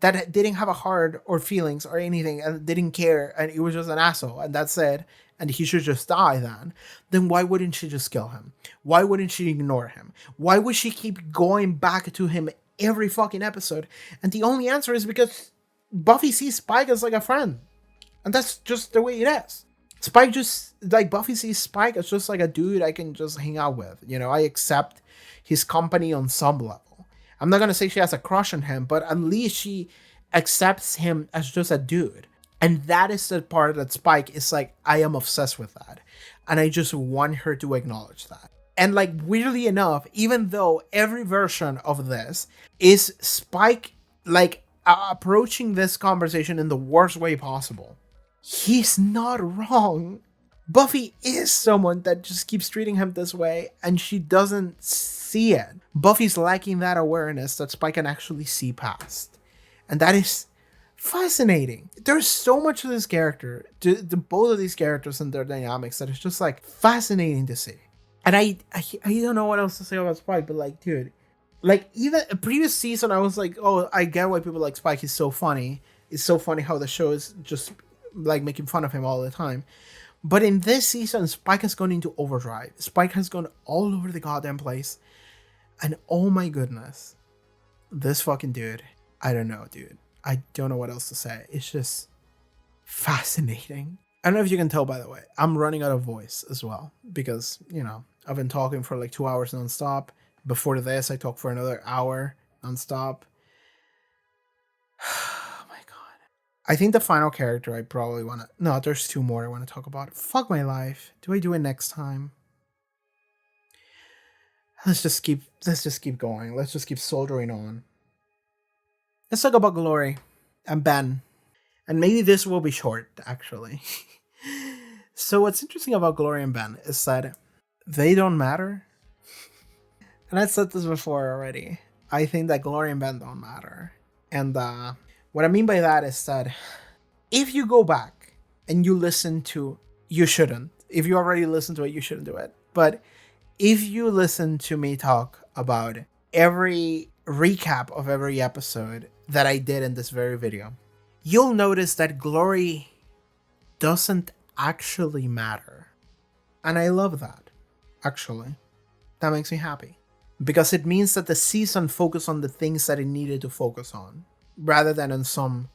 that didn't have a heart or feelings or anything and didn't care and he was just an asshole and that's it, and he should just die then why wouldn't she just kill him? Why wouldn't she ignore him? Why would she keep going back to him every fucking episode? And the only answer is because Buffy sees Spike as like a friend, and that's just the way it is. Spike just, like, Buffy sees Spike as just like a dude I can just hang out with. You know, I accept his company on some level. I'm not gonna say she has a crush on him, but at least she accepts him as just a dude. And that is the part that Spike is like, I am obsessed with that, and I just want her to acknowledge that. And like, weirdly enough, even though every version of this is Spike, like, approaching this conversation in the worst way possible, he's not wrong. Buffy is someone that just keeps treating him this way, and she doesn't see it. Buffy's lacking that awareness that Spike can actually see past. And that is fascinating. There's so much of this character, to both of these characters and their dynamics, that is just like fascinating to see. And I don't know what else to say about Spike, but like, dude, like, even a previous season, I was like, oh, I get why people like Spike. He's so funny. It's so funny how the show is just like making fun of him all the time. But in this season, Spike has gone into overdrive. Spike has gone all over the goddamn place. And oh my goodness, this fucking dude, I don't know, dude. I don't know what else to say. It's just fascinating. I don't know if you can tell, by the way, I'm running out of voice as well because, I've been talking for like 2 hours nonstop. Before this, I talked for another hour nonstop. Oh my god. I think the final character I probably want to... No, there's two more I want to talk about. Fuck my life. Do I do it next time? Let's just keep going. Let's just keep soldiering on. Let's talk about Glory and Ben. And maybe this will be short, actually. So what's interesting about Glory and Ben is that they don't matter. And I said this before already. I think that Glory and Ben don't matter. And what I mean by that is that if you go back and you listen to... You shouldn't. If you already listened to it, you shouldn't do it. But if you listen to me talk about every recap of every episode that I did in this very video, you'll notice that Glory doesn't actually matter. And I love that, actually. That makes me happy. Because it means that the season focused on the things that it needed to focus on, rather than on some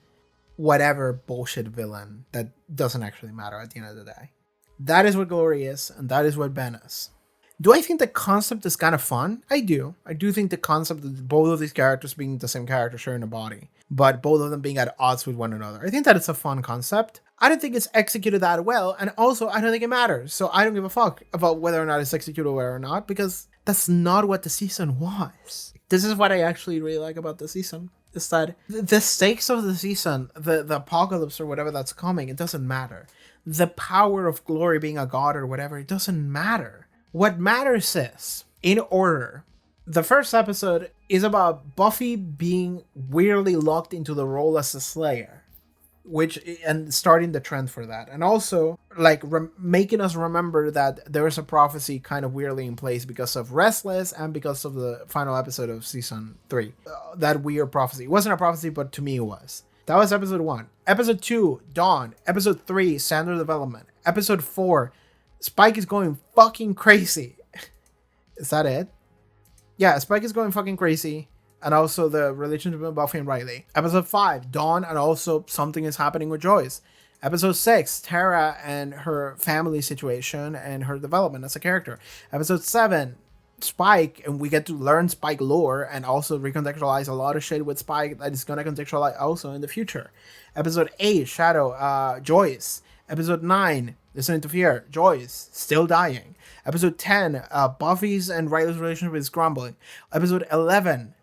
whatever bullshit villain that doesn't actually matter at the end of the day. That is what Glory is, and that is what Ben is. Do I think the concept is kind of fun? I do. I do think the concept of both of these characters being the same character sharing a body, but both of them being at odds with one another. I think that it's a fun concept. I don't think it's executed that well, and also I don't think it matters. So I don't give a fuck about whether or not it's executed well or not, because that's not what the season was. This is what I actually really like about the season. Is that the stakes of the season, the apocalypse or whatever that's coming, it doesn't matter. The power of Glory being a god or whatever, it doesn't matter. What matters is, in order, the first episode is about Buffy being weirdly locked into the role as a Slayer, and starting the trend for that, and also like making us remember that there is a prophecy kind of weirdly in place because of Restless and because of the final episode of season 3. That weird prophecy. It wasn't a prophecy, but to me it was. That was episode 1. Episode 2, Dawn. Episode 3, Xander development. Episode 4, Spike is going fucking crazy. Is that it? Yeah, Spike is going fucking crazy. And also the relationship with Buffy and Riley. Episode 5, Dawn, and also something is happening with Joyce. Episode 6, Tara and her family situation and her development as a character. Episode 7, Spike, and we get to learn Spike lore and also recontextualize a lot of shit with Spike that is going to contextualize also in the future. Episode 8, Shadow, Joyce. Episode 9, Listening to Fear, Joyce, still dying. Episode 10, Buffy's and Riley's relationship is crumbling. Episode 11,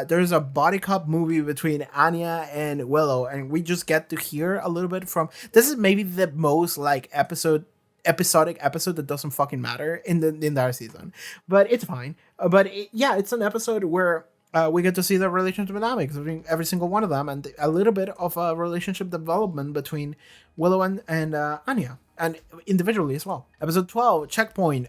there's a body cop movie between Anya and Willow, and we just get to hear a little bit from... This is maybe the most like episodic episode that doesn't fucking matter in the entire season, but it's fine. It's an episode where we get to see the relationship dynamics between every single one of them, and a little bit of a relationship development between Willow and Anya, and individually as well. Episode 12, Checkpoint,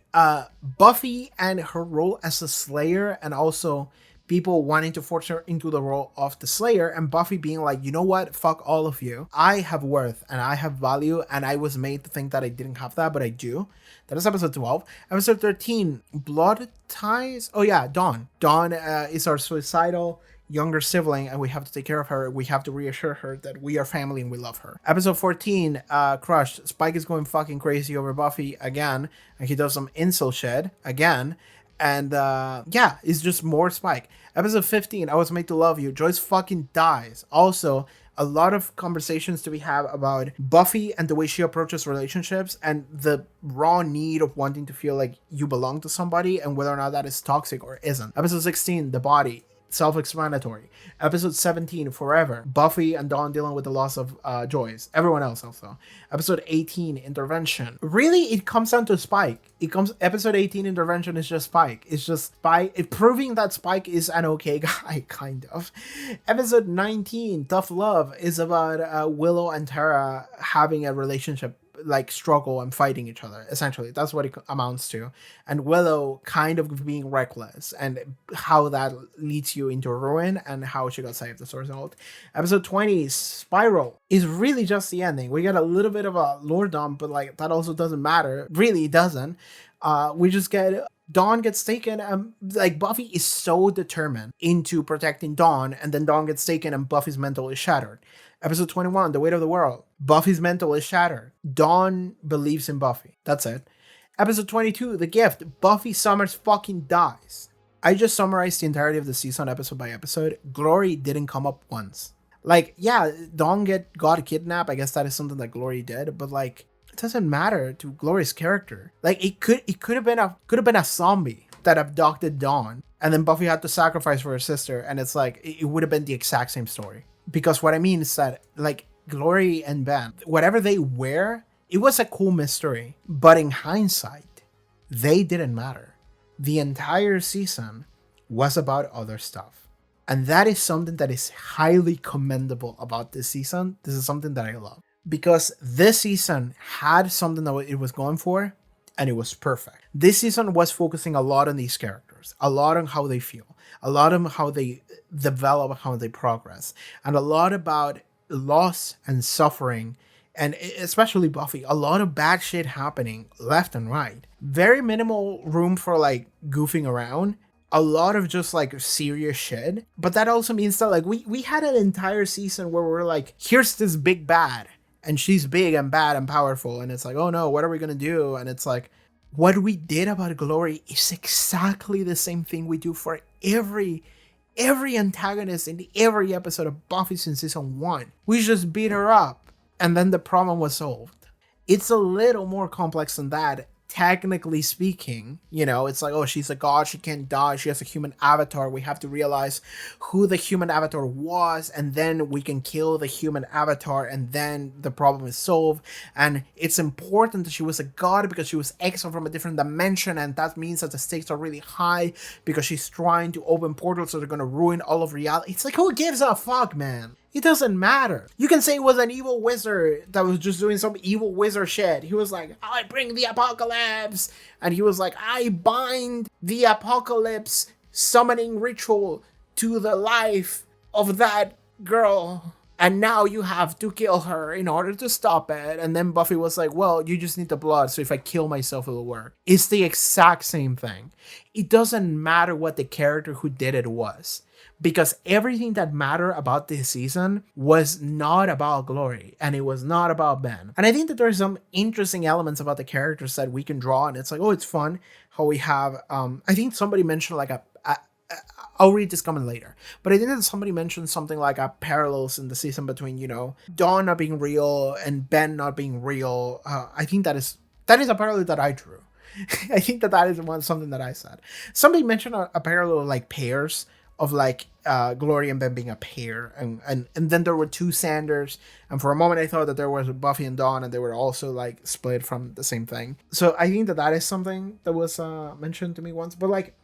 Buffy and her role as a Slayer, and also people wanting to force her into the role of the Slayer, and Buffy being like, you know what, fuck all of you. I have worth, and I have value, and I was made to think that I didn't have that, but I do. That is episode 12. Episode 13, Blood Ties. Oh yeah, Dawn. Dawn is our suicidal younger sibling, and we have to take care of her. We have to reassure her that we are family and we love her. Episode 14, Crush. Spike is going fucking crazy over Buffy again, and he does some incel shit again. And it's just more Spike. Episode 15, I Was Made to Love You. Joyce fucking dies. Also, a lot of conversations to be had about Buffy and the way she approaches relationships and the raw need of wanting to feel like you belong to somebody and whether or not that is toxic or isn't. Episode 16, The Body. Self-explanatory. Episode 17, Forever. Buffy and Dawn dealing with the loss of Joyce. Everyone else also. Episode 18, Intervention. Really, it comes down to Spike. Episode 18, Intervention is just Spike. It's just Spike proving that Spike is an okay guy, kind of. Episode 19, Tough Love, is about Willow and Tara having a relationship like struggle and fighting each other. Essentially, that's what it amounts to. And Willow kind of being reckless and how that leads you into ruin and how she got saved as a result. Episode 20, Spiral, is really just the ending. We get a little bit of a lore dump, but like that also doesn't matter. Really, it doesn't. We just get Dawn gets taken, and like Buffy is so determined into protecting Dawn, and then Dawn gets taken and Buffy's mental is shattered. Episode 21, The Weight of the World. Buffy's mental is shattered. Dawn believes in Buffy. That's it. Episode 22, The Gift. Buffy Summers fucking dies. I just summarized the entirety of the season episode by episode. Glory didn't come up once. Like, yeah, Dawn got kidnapped. I guess that is something that Glory did, but like, it doesn't matter to Glory's character. Like, it could have been a zombie that abducted Dawn, and then Buffy had to sacrifice for her sister, and it's like it would have been the exact same story. Because what I mean is that like Glory and Ben, whatever they were, it was a cool mystery, but in hindsight, they didn't matter. The entire season was about other stuff. And that is something that is highly commendable about this season. This is something that I love. Because this season had something that it was going for, and it was perfect. This season was focusing a lot on these characters, a lot on how they feel, a lot on how they develop, how they progress, and a lot about loss and suffering, and especially Buffy, a lot of bad shit happening left and right. Very minimal room for like goofing around. A lot of just like serious shit. But that also means that like we had an entire season where we're like, here's this big bad, and she's big and bad and powerful, and it's like, oh no, what are we gonna do? And it's like, what we did about Glory is exactly the same thing we do for every antagonist in every episode of Buffy since season 1. We just beat her up, and then the problem was solved. It's a little more complex than that, technically speaking. You know, it's like, oh, she's a god, she can't die, she has a human avatar, we have to realize who the human avatar was, and then we can kill the human avatar, and then the problem is solved. And it's important that she was a god because she was exiled from a different dimension, and that means that the stakes are really high because she's trying to open portals so they're gonna ruin all of reality. It's like, who gives a fuck, man? It doesn't matter. You can say it was an evil wizard that was just doing some evil wizard shit. He was like, I bring the apocalypse. And he was like, I bind the apocalypse summoning ritual to the life of that girl. And now you have to kill her in order to stop it. And then Buffy was like, well, you just need the blood, so if I kill myself, it'll work. It's the exact same thing. It doesn't matter what the character who did it was. Because everything that mattered about this season was not about Glory, and it was not about Ben. And I think that there's some interesting elements about the characters that we can draw, and it's like, oh, it's fun how we have, I think somebody mentioned like I'll read this comment later, but I think that somebody mentioned something like a parallels in the season between, you know, Dawn not being real and Ben not being real. I think that is a parallel that I drew. I think that is something that I said. Somebody mentioned a parallel like pairs, of like Glory and Ben being a pair, and then there were two Xanders, and for a moment I thought that there was Buffy and Dawn, and they were also like split from the same thing. So I think that is something that was mentioned to me once. But like,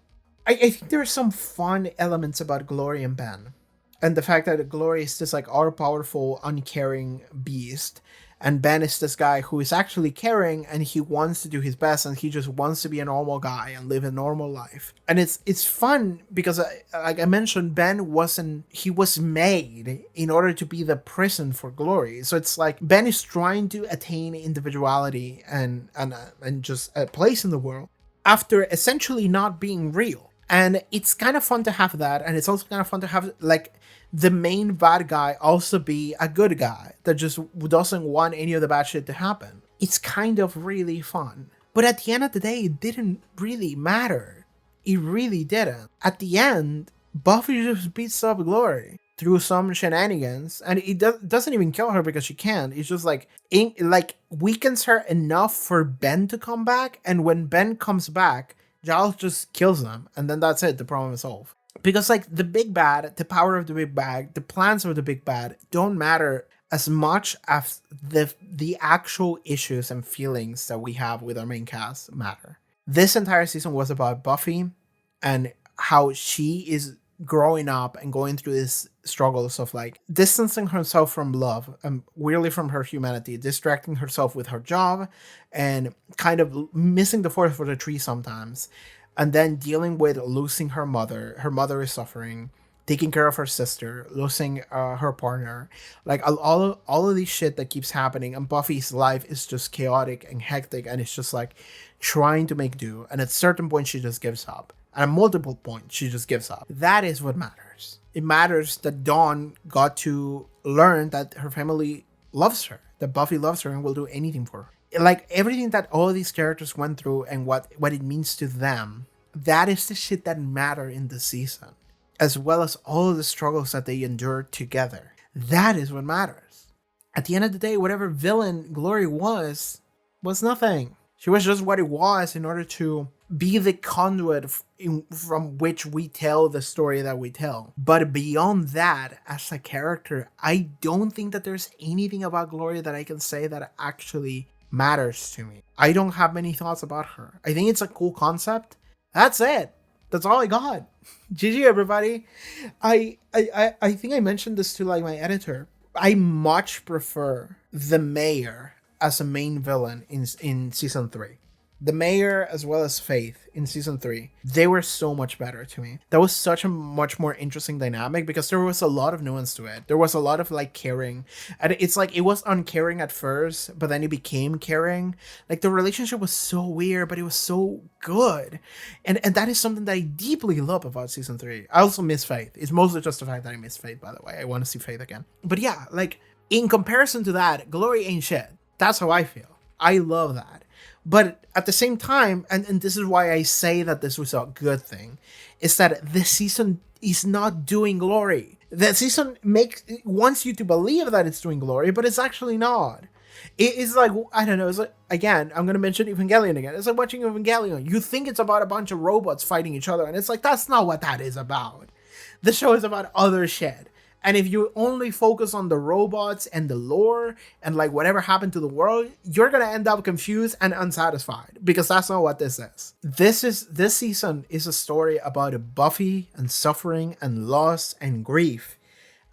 I think there are some fun elements about Glory and Ben, and the fact that Glory is this like all-powerful, uncaring beast, and Ben is this guy who is actually caring, and he wants to do his best, and he just wants to be a normal guy and live a normal life. And it's fun because, like I mentioned, Ben was made in order to be the prison for Glory. So it's like Ben is trying to attain individuality and just a place in the world after essentially not being real. And it's kind of fun to have that, and it's also kind of fun to have like the main bad guy also be a good guy that just doesn't want any of the bad shit to happen. It's kind of really fun. But at the end of the day, it didn't really matter. It really didn't. At the end, Buffy just beats up Glory through some shenanigans, and it doesn't even kill her because she can't. It's just like weakens her enough for Ben to come back, and when Ben comes back, Giles just kills them, and then that's it. The problem is solved. Because like the big bad, the power of the big bad, the plans of the big bad don't matter as much as the actual issues and feelings that we have with our main cast matter. This entire season was about Buffy and how she is growing up and going through these struggles of like distancing herself from love and weirdly from her humanity, distracting herself with her job and kind of missing the forest for the tree sometimes. And then dealing with losing her mother. Her mother is suffering. taking care of her sister, losing her partner, like all of these shit that keeps happening, and Buffy's life is just chaotic and hectic, and it's just like trying to make do. And at a certain point, she just gives up. At multiple points, she just gives up. That is what matters. It matters that Dawn got to learn that her family loves her, that Buffy loves her and will do anything for her. Like everything that all of these characters went through and what it means to them, that is the shit that matter in the season, as well as all of the struggles that they endured together. That is what matters. At the end of the day, whatever villain Glory was nothing. She was just what it was in order to be the conduit from which we tell the story that we tell. But beyond that, as a character, I don't think that there's anything about Glory that I can say that actually matters to me. I don't have many thoughts about her. I think it's a cool concept. That's it. That's all I got. GG, everybody. I think I mentioned this to like my editor. I much prefer the mayor as a main villain in season 3. The mayor as well as Faith in season 3, they were so much better to me. That was such a much more interesting dynamic because there was a lot of nuance to it. There was a lot of like caring, and it's like it was uncaring at first, but then it became caring. Like the relationship was so weird, but it was so good, and that is something that I deeply love about season 3. I also miss Faith. It's mostly just the fact that I miss Faith, by the way. I want to see Faith again. But yeah, like in comparison to that, Glory ain't shit. That's how I feel. I love that. But at the same time, and this is why I say that this was a good thing, is that this season is not doing Glory. The season wants you to believe that it's doing Glory, but it's actually not. It's like, I don't know, it's like, again, I'm going to mention Evangelion again. It's like watching Evangelion. You think it's about a bunch of robots fighting each other, and it's like, that's not what that is about. The show is about other shit. And if you only focus on the robots and the lore and like whatever happened to the world, you're going to end up confused and unsatisfied because that's not what this is. This season is a story about Buffy and suffering and loss and grief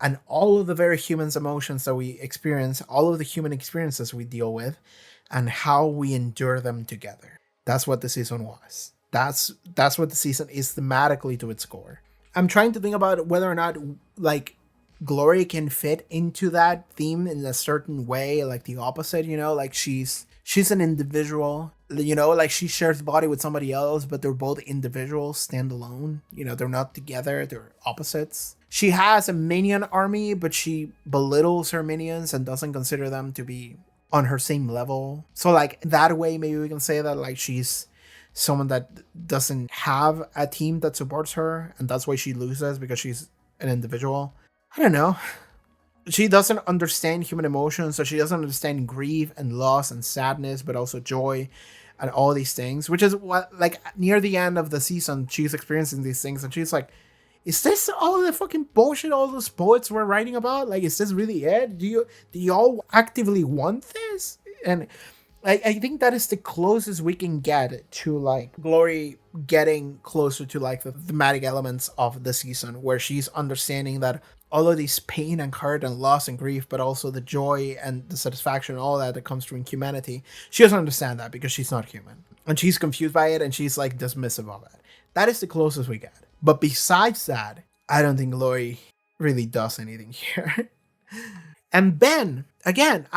and all of the very human emotions that we experience, all of the human experiences we deal with and how we endure them together. That's what the season was. That's what the season is thematically to its core. I'm trying to think about whether or not like Glory can fit into that theme in a certain way, like the opposite, you know, like she's an individual, you know, like she shares the body with somebody else, but they're both individuals, standalone, you know, they're not together, they're opposites. She has a minion army, but she belittles her minions and doesn't consider them to be on her same level. So like that way, maybe we can say that like she's someone that doesn't have a team that supports her, and that's why she loses, because she's an individual. I don't know. She doesn't understand human emotions, so she doesn't understand grief and loss and sadness, but also joy and all these things, which is what, like, near the end of the season, she's experiencing these things, and she's like, is this all the fucking bullshit all those poets were writing about? Like, is this really it? Do y'all actively want this? And I think that is the closest we can get to, like, Glory getting closer to, like, the thematic elements of the season, where she's understanding that all of these pain and hurt and loss and grief, but also the joy and the satisfaction and all that comes through in humanity. She doesn't understand that because she's not human. And she's confused by it, and she's, like, dismissive of it. That is the closest we get. But besides that, I don't think Glory really does anything here. And Ben, again,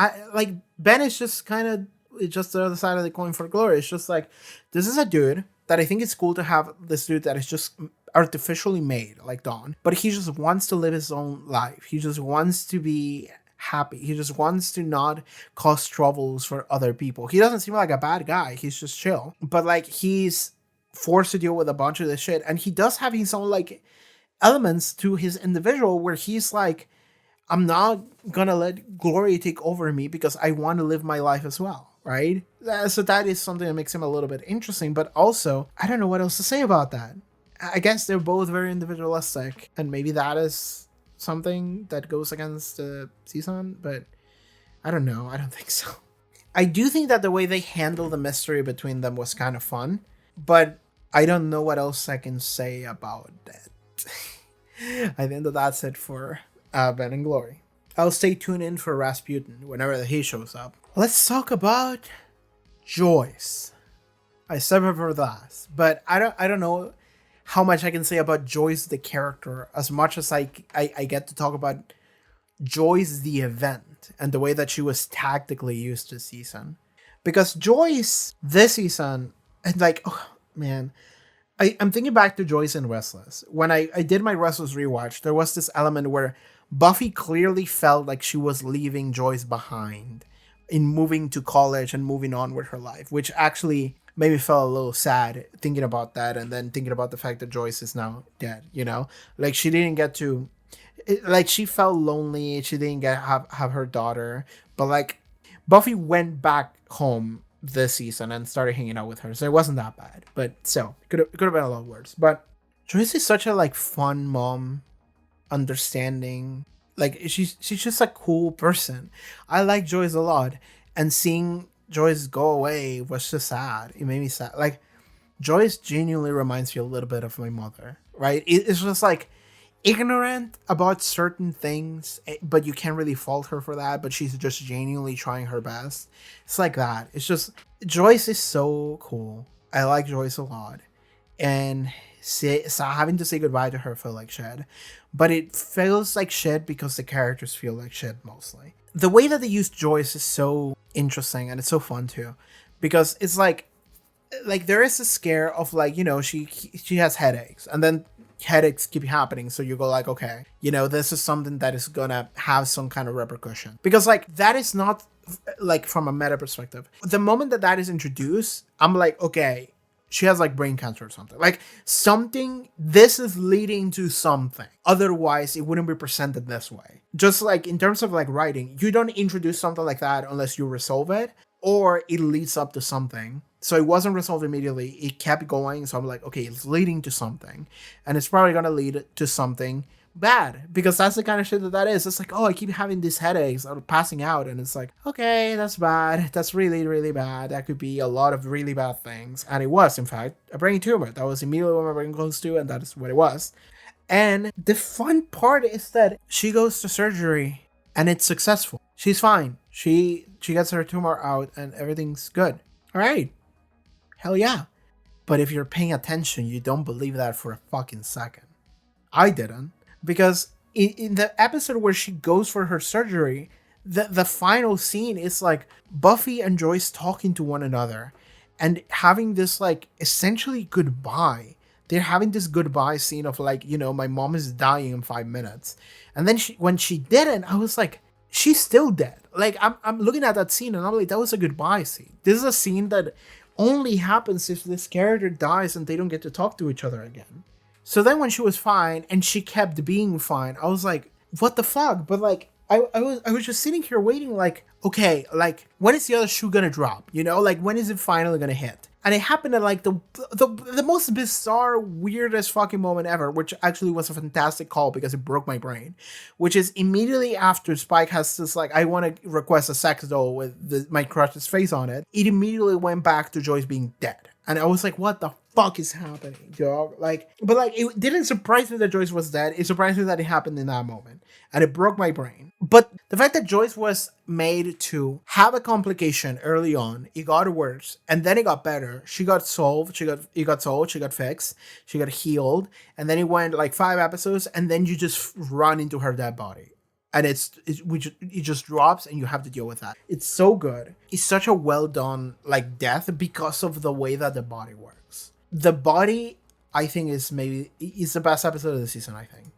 Ben is just kind of, it's just the other side of the coin for Glory. It's just like, this is a dude that I think it's cool to have this dude that is just artificially made, like Dawn, but he just wants to live his own life. He just wants to be happy. He just wants to not cause troubles for other people. He doesn't seem like a bad guy. He's just chill. But like, he's forced to deal with a bunch of this shit, and he does have his own like elements to his individual where he's like, I'm not gonna let Glory take over me because I want to live my life as well, right? So that is something that makes him a little bit interesting, but also, I don't know what else to say about that. I guess they're both very individualistic, and maybe that is something that goes against the season, but I don't know. I don't think so. I do think that the way they handle the mystery between them was kind of fun, but I don't know what else I can say about that. I think that's it for Ben and Glory. I'll stay tuned in for Rasputin whenever he shows up. Let's talk about Joyce. I said her for last, but I don't know how much I can say about Joyce the character as much as I get to talk about Joyce the event and the way that she was tactically used this season. Because Joyce this season, and like, oh man, I'm thinking back to Joyce and Restless. When I did my Restless rewatch, there was this element where Buffy clearly felt like she was leaving Joyce behind in moving to college and moving on with her life, which actually made me feel a little sad thinking about that, and then thinking about the fact that Joyce is now dead, you know? Like, she didn't get to, like, she felt lonely, she didn't get have her daughter, but like, Buffy went back home this season and started hanging out with her, so it wasn't that bad, but still, it could have been a lot worse. But Joyce is such a like fun mom, understanding, like she's just a cool person. I like Joyce a lot, and seeing Joyce go away was just sad. It made me sad. Like, Joyce genuinely reminds me a little bit of my mother, right? It's just like ignorant about certain things, but you can't really fault her for that, but she's just genuinely trying her best. It's like that. It's just, Joyce is so cool. I like Joyce a lot, and so having to say goodbye to her felt like shit, but it feels like shit because the characters feel like shit mostly. The way that they use Joyce is so interesting, and it's so fun too, because it's like there is a scare of like, you know, she has headaches, and then headaches keep happening, so you go like, okay, you know, this is something that is gonna have some kind of repercussion, because like that is not like from a meta perspective. The moment that is introduced, I'm like, okay, she has like brain cancer or something, like something, this is leading to something, otherwise it wouldn't be presented this way. Just like in terms of like writing, you don't introduce something like that unless you resolve it or it leads up to something. So it wasn't resolved immediately, it kept going, so I'm like, okay, it's leading to something, and it's probably gonna lead to something bad, because that's the kind of shit that is. It's like, oh, I keep having these headaches, I'm passing out, and it's like, okay, that's bad, that's really, really bad, that could be a lot of really bad things. And it was, in fact, a brain tumor. That was immediately what my brain goes to, and that is what it was. And the fun part is that she goes to surgery and it's successful. She's fine. She gets her tumor out and everything's good. All right. Hell yeah. But if you're paying attention, you don't believe that for a fucking second. I didn't. Because in the episode where she goes for her surgery, the final scene is like Buffy and Joyce talking to one another and having this like essentially goodbye. They're having this goodbye scene of like, you know, my mom is dying in 5 minutes. And then when she didn't, I was like, she's still dead. Like, I'm looking at that scene and I'm like, that was a goodbye scene. This is a scene that only happens if this character dies and they don't get to talk to each other again. So then when she was fine and she kept being fine, I was like, what the fuck? But like, I was just sitting here waiting like, okay, like, when is the other shoe gonna drop? You know, like, when is it finally gonna hit? And it happened at like the most bizarre, weirdest fucking moment ever, which actually was a fantastic call because it broke my brain, which is immediately after Spike has this like, I want to request a sex doll with my crush's face on it. It immediately went back to Joyce being dead. And I was like, what the fuck is happening, dog? Like, but like, it didn't surprise me that Joyce was dead. It surprised me that it happened in that moment. And it broke my brain. But the fact that Joyce was made to have a complication early on, it got worse, and then it got better. She got solved, she got fixed, she got healed, and then it went like 5 episodes, and then you just run into her dead body. And it just drops and you have to deal with that. It's so good. It's such a well done like death because of the way that the body works. The body, I think, is the best episode of the season, I think.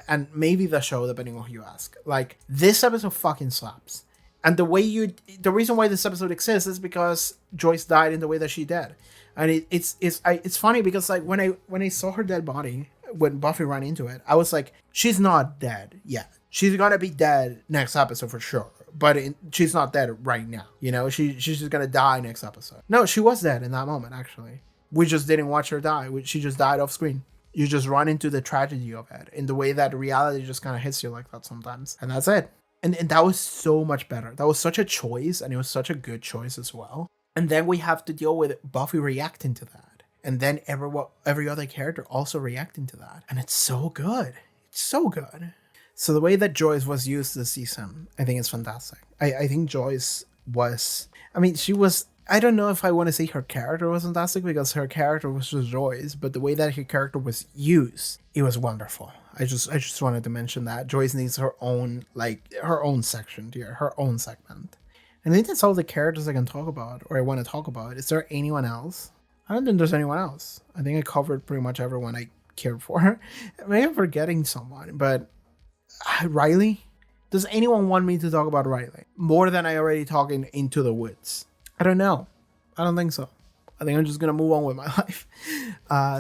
And maybe the show, depending on who you ask. Like, this episode fucking slaps. And the reason why this episode exists is because Joyce died in the way that she did. And it's funny because like when I saw her dead body, when Buffy ran into it, I was like, she's not dead yet. She's gonna be dead next episode for sure. But she's not dead right now. You know, she's just gonna die next episode. No, she was dead in that moment, actually. We just didn't watch her die. She just died off screen. You just run into the tragedy of it in the way that reality just kind of hits you like that sometimes. And that's it. And that was so much better. That was such a choice, and it was such a good choice as well. And then we have to deal with Buffy reacting to that. And then every other character also reacting to that. And it's so good. It's so good. So the way that Joyce was used this season, I think is fantastic. I think Joyce was... I mean, she was I don't know if I want to say her character was fantastic because her character was just Joyce, but the way that her character was used, it was wonderful. I just wanted to mention that Joyce needs her own her own section here, her own segment. And I think that's all the characters I can talk about or I want to talk about. Is there anyone else? I don't think there's anyone else. I think I covered pretty much everyone I cared for. Maybe I'm forgetting someone, but Riley? Does anyone want me to talk about Riley more than I already talk in Into the Woods? I don't know. I don't think so. I think I'm just gonna move on with my life.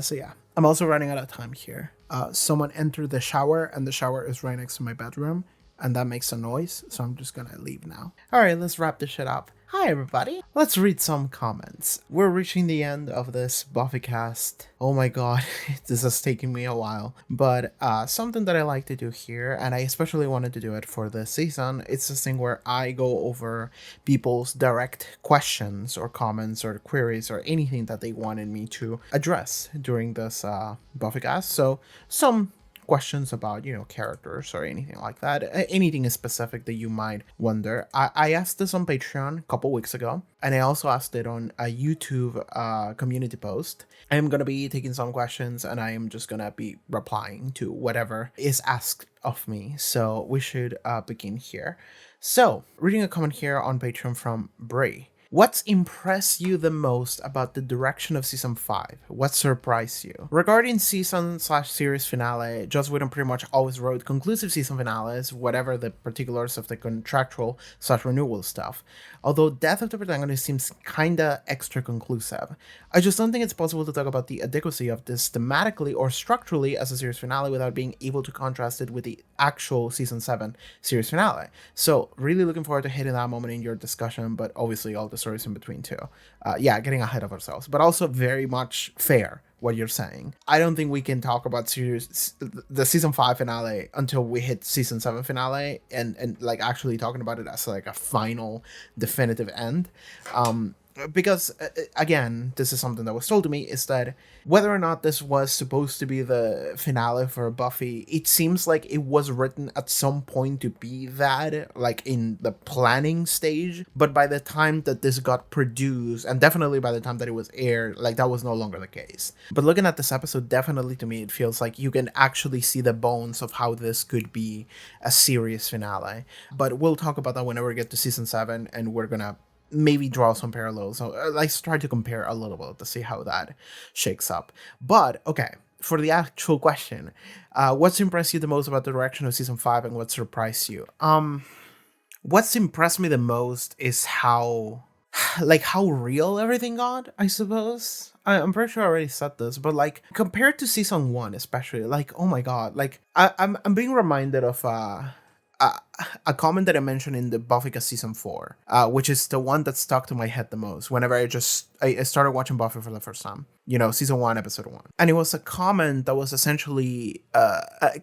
So yeah, I'm also running out of time here. Someone entered the shower, and the shower is right next to my bedroom, and that makes a noise. So I'm just gonna leave now. All right, let's wrap this shit up. Hi everybody. Let's read some comments. We're reaching the end of this Buffy cast. Oh my god, this has taken me a while. But something that I like to do here, and I especially wanted to do it for this season, it's this thing where I go over people's direct questions or comments or queries or anything that they wanted me to address during this Buffy cast. So some questions about characters or anything like that, anything specific that you might wonder. I asked this on Patreon a couple weeks ago, and I also asked it on a YouTube community post. I am gonna be taking some questions, and I am just gonna be replying to whatever is asked of me. So we should begin here. So reading a comment here on Patreon from Bray. What's impressed you the most about the direction of season 5? What surprised you? Regarding season/series finale, Joss Whedon pretty much always wrote conclusive season finales, whatever the particulars of the contractual/renewal stuff. Although death of the protagonist seems kinda extra conclusive. I just don't think it's possible to talk about the adequacy of this thematically or structurally as a series finale without being able to contrast it with the actual season 7 series finale. So really looking forward to hitting that moment in your discussion, but obviously all the stories in between too. Getting ahead of ourselves, but also very much fair what you're saying. I don't think we can talk about the season 5 finale until we hit season 7 finale and like actually talking about it as like a final definitive end. Because again, this is something that was told to me, is that whether or not this was supposed to be the finale for Buffy, it seems like it was written at some point to be that, like in the planning stage, but by the time that this got produced, and definitely by the time that it was aired, like that was no longer the case. But looking at this episode, definitely to me it feels like you can actually see the bones of how this could be a serious finale. But we'll talk about that whenever we get to season 7, and we're gonna maybe draw some parallels. So let's try to compare a little bit to see how that shakes up. But okay, for the actual question, what's impressed you the most about the direction of season 5 and what surprised you? What's impressed me the most is how real everything got, I suppose. I'm pretty sure I already said this, but like compared to season 1 especially, like oh my god, like I'm being reminded of a comment that I mentioned in the Buffy season 4, which is the one that stuck to my head the most whenever I started watching Buffy for the first time, season 1, episode 1. And it was a comment that was essentially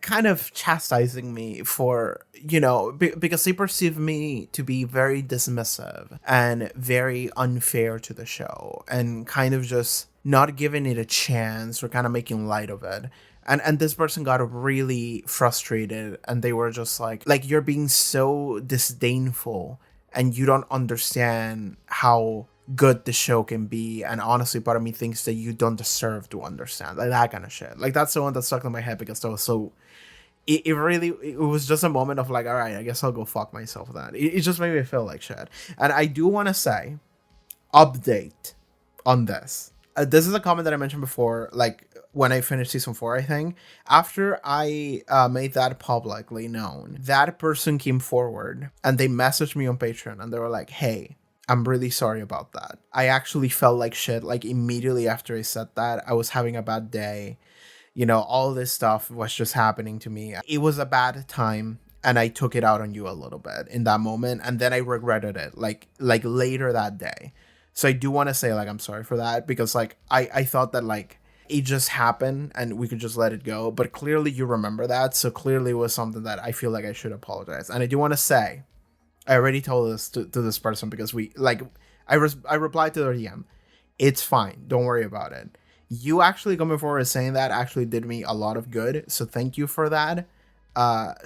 kind of chastising me for, because they perceive me to be very dismissive and very unfair to the show and kind of just not giving it a chance or kind of making light of it. And this person got really frustrated, and they were just like you're being so disdainful and you don't understand how good the show can be, and honestly part of me thinks that you don't deserve to understand, like that kind of shit. Like that's the one that stuck in my head because that was so it was just a moment of like, all right, I guess I'll go fuck myself. That it just made me feel like shit. And I do want to say, update on this. This is a comment that I mentioned before, like when I finished season 4, I think. After I made that publicly known, that person came forward and they messaged me on Patreon and they were like, hey, I'm really sorry about that. I actually felt like shit. Like immediately after I said that, I was having a bad day. All this stuff was just happening to me. It was a bad time. And I took it out on you a little bit in that moment. And then I regretted it like later that day. So I do want to say, like, I'm sorry for that because, like, I thought that, like, it just happened and we could just let it go. But clearly you remember that. So clearly it was something that I feel like I should apologize. And I do want to say, I already told this to this person because I replied to their DM. It's fine. Don't worry about it. You actually coming forward and saying that actually did me a lot of good. So thank you for that.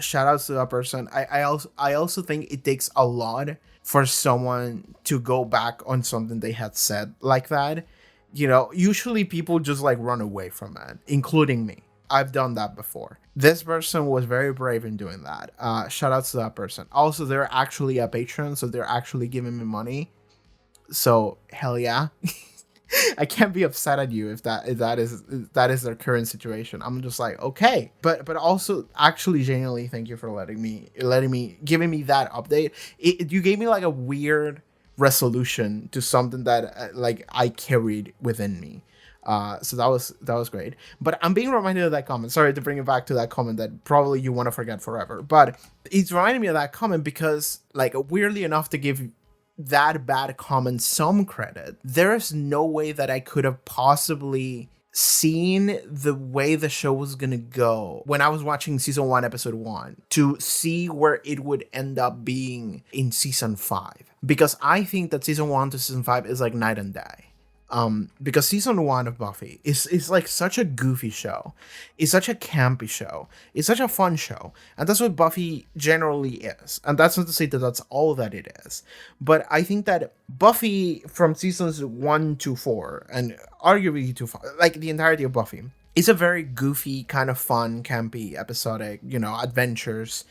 Shout outs to that person. I also think it takes a lot for someone to go back on something they had said like that. Usually people just like run away from it, including me. I've done that before. This person was very brave in doing that. Shout outs to that person. Also, they're actually a patron, so they're actually giving me money. So hell yeah. I can't be upset at you if that is their current situation. I'm just like, okay, but also actually genuinely thank you for giving me that update. You gave me like a weird resolution to something that like I carried within me. So that was great. But I'm being reminded of that comment. Sorry to bring it back to that comment that probably you want to forget forever. But it's reminding me of that comment because, like, weirdly enough, to give that bad comment some credit, there is no way that I could have possibly seen the way the show was gonna go when I was watching season 1 episode 1 to see where it would end up being in season 5, because I think that season 1 to season 5 is like night and day. Because season 1 of Buffy is like such a goofy show. It's such a campy show. It's such a fun show. And that's what Buffy generally is. And that's not to say that that's all that it is. But I think that Buffy from seasons 1 to 4, and arguably to 5, like the entirety of Buffy, is a very goofy, kind of fun, campy, episodic, adventures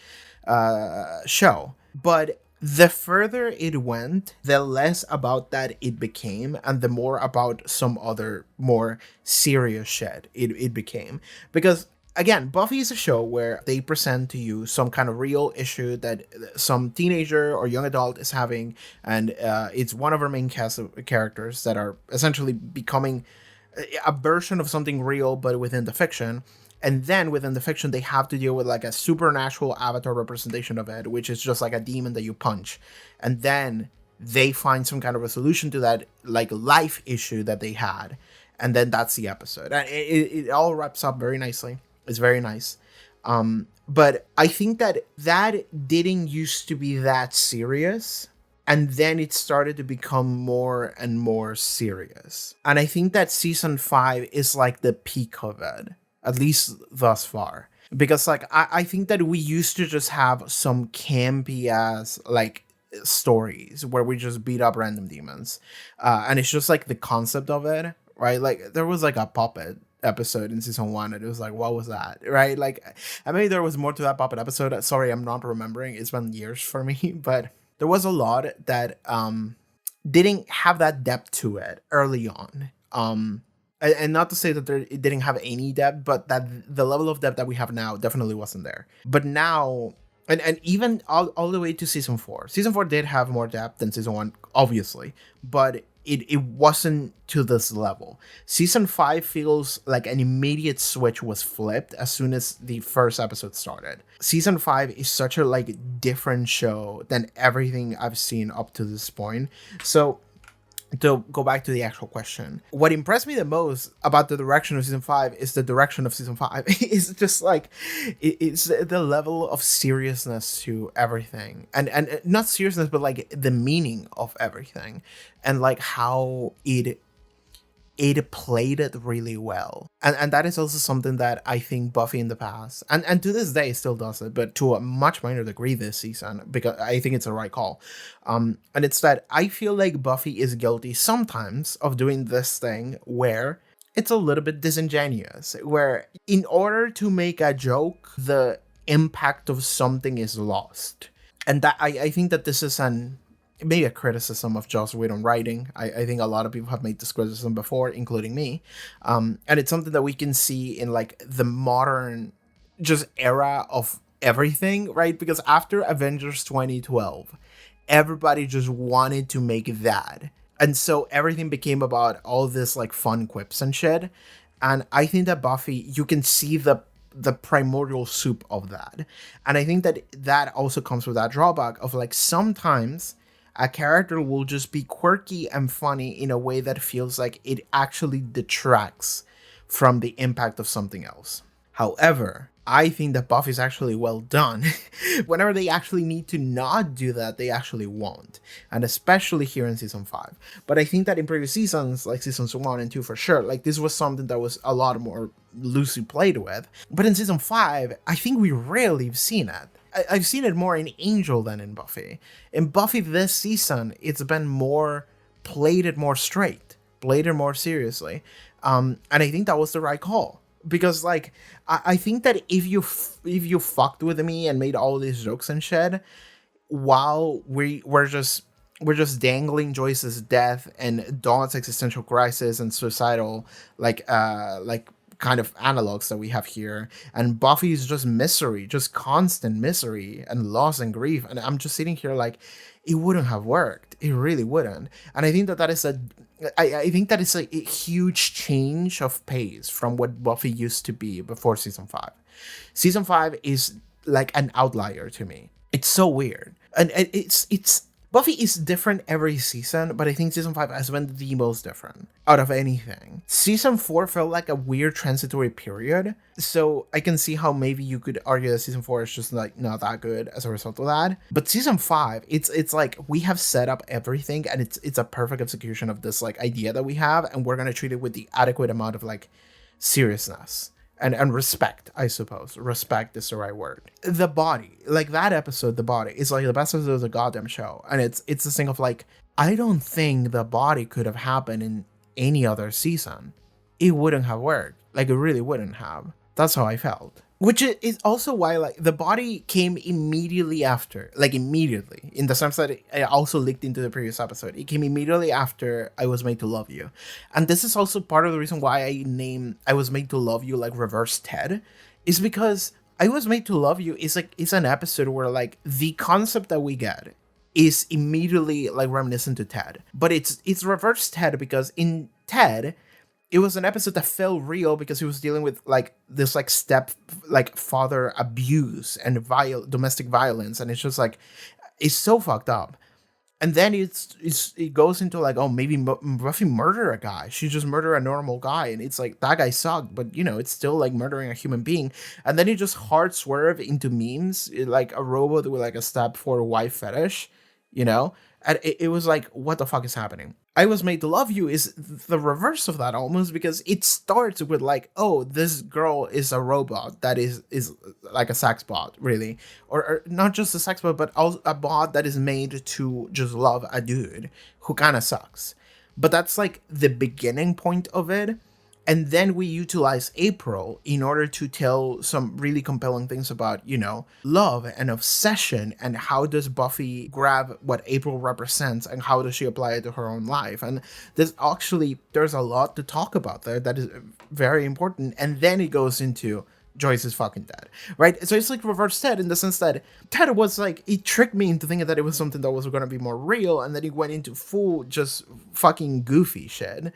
show. But the further it went, the less about that it became, and the more about some other more serious shit it became. Because, again, Buffy is a show where they present to you some kind of real issue that some teenager or young adult is having, and it's one of our main cast of characters that are essentially becoming a version of something real, but within the fiction. And then within the fiction, they have to deal with like a supernatural avatar representation of it, which is just like a demon that you punch. And then they find some kind of resolution to that like life issue that they had. And then that's the episode. And it all wraps up very nicely. It's very nice. But I think that didn't used to be that serious. And then it started to become more and more serious. And I think that season 5 is like the peak of it. At least thus far. Because, like, I think that we used to just have some campy ass, like, stories where we just beat up random demons. And it's just, like, the concept of it, right? Like, there was, like, a puppet episode in season 1, and it was like, what was that, right? Like, I mean, there was more to that puppet episode. Sorry, I'm not remembering. It's been years for me. But there was a lot that didn't have that depth to it early on. And not to say that it didn't have any depth, but that the level of depth that we have now definitely wasn't there. But now, and even all the way to season 4. Season 4 did have more depth than season 1, obviously. But it wasn't to this level. Season 5 feels like an immediate switch was flipped as soon as the first episode started. Season 5 is such a like different show than everything I've seen up to this point. So, to go back to the actual question, what impressed me the most about the direction of season 5 is the direction of season 5. It's just like, it's the level of seriousness to everything. And not seriousness, but like the meaning of everything. And like how it played it really well. And that is also something that I think Buffy in the past, and to this day still does it, but to a much minor degree this season, because I think it's the right call. And it's that I feel like Buffy is guilty sometimes of doing this thing where it's a little bit disingenuous, where in order to make a joke, the impact of something is lost. And that I think that this is maybe a criticism of Joss Whedon writing. I think a lot of people have made this criticism before, including me. And it's something that we can see in like the modern just era of everything, right? Because after Avengers 2012, everybody just wanted to make that. And so everything became about all this like fun quips and shit. And I think that Buffy, you can see the primordial soup of that. And I think that also comes with that drawback of like sometimes a character will just be quirky and funny in a way that feels like it actually detracts from the impact of something else. However, I think that Buffy's actually well done. Whenever they actually need to not do that, they actually won't. And especially here in season 5. But I think that in previous seasons, like seasons 1 and 2 for sure, like this was something that was a lot more loosely played with. But in season 5, I think we rarely have seen it. I've seen it more in Angel than in Buffy. In Buffy this season, it's been more played it more straight, played it more seriously. And I think that was the right call. Because like I think that if you fucked with me and made all these jokes and shit while we're just dangling Joyce's death and Dawn's existential crisis and suicidal like kind of analogs that we have here, and Buffy's just misery, just constant misery and loss and grief, and I'm just sitting here like it wouldn't have worked. It really wouldn't. And I think that is I think that is a huge change of pace from what Buffy used to be before season 5. Season 5 is like an outlier to me. It's so weird. And it's Buffy is different every season, but I think season 5 has been the most different out of anything. Season 4 felt like a weird transitory period, so I can see how maybe you could argue that season 4 is just like not that good as a result of that. But season 5, it's like we have set up everything, and it's a perfect execution of this like idea that we have, and we're gonna treat it with the adequate amount of like seriousness. And respect, I suppose. Respect is the right word. The body, like that episode, the body is like the best episode of the goddamn show. And it's this thing of like, I don't think the body could have happened in any other season. It wouldn't have worked. Like it really wouldn't have. That's how I felt. Which is also why like the body came immediately after, like immediately, in the sense that it also leaked into the previous episode. It came immediately after I Was Made to Love You. And this is also part of the reason why I Was Made to Love You like reverse Ted, is because I Was Made to Love You is like, it's an episode where like the concept that we get is immediately like reminiscent to Ted. But it's reverse Ted because in Ted, it was an episode that felt real because he was dealing with like this like father abuse and domestic violence, and it's just like it's so fucked up. And then it goes into like, oh, maybe Buffy murdered a guy. She just murdered a normal guy, and it's like that guy sucked, but you know it's still like murdering a human being. And then it just hard swerve into memes, like a robot with like a stab for wife fetish, you know. And it was like, what the fuck is happening? I Was Made to Love You is the reverse of that almost, because it starts with like, oh, this girl is a robot that is like a sex bot, really. Or not just a sex bot, but also a bot that is made to just love a dude who kind of sucks. But that's like the beginning point of it. And then we utilize April in order to tell some really compelling things about, you know, love and obsession, and how does Buffy grab what April represents and how does she apply it to her own life. And there's a lot to talk about there that is very important. And then it goes into Joyce is fucking dead, right? So it's like reverse Ted in the sense that Ted was like, he tricked me into thinking that it was something that was going to be more real, and then he went into full just fucking goofy shit.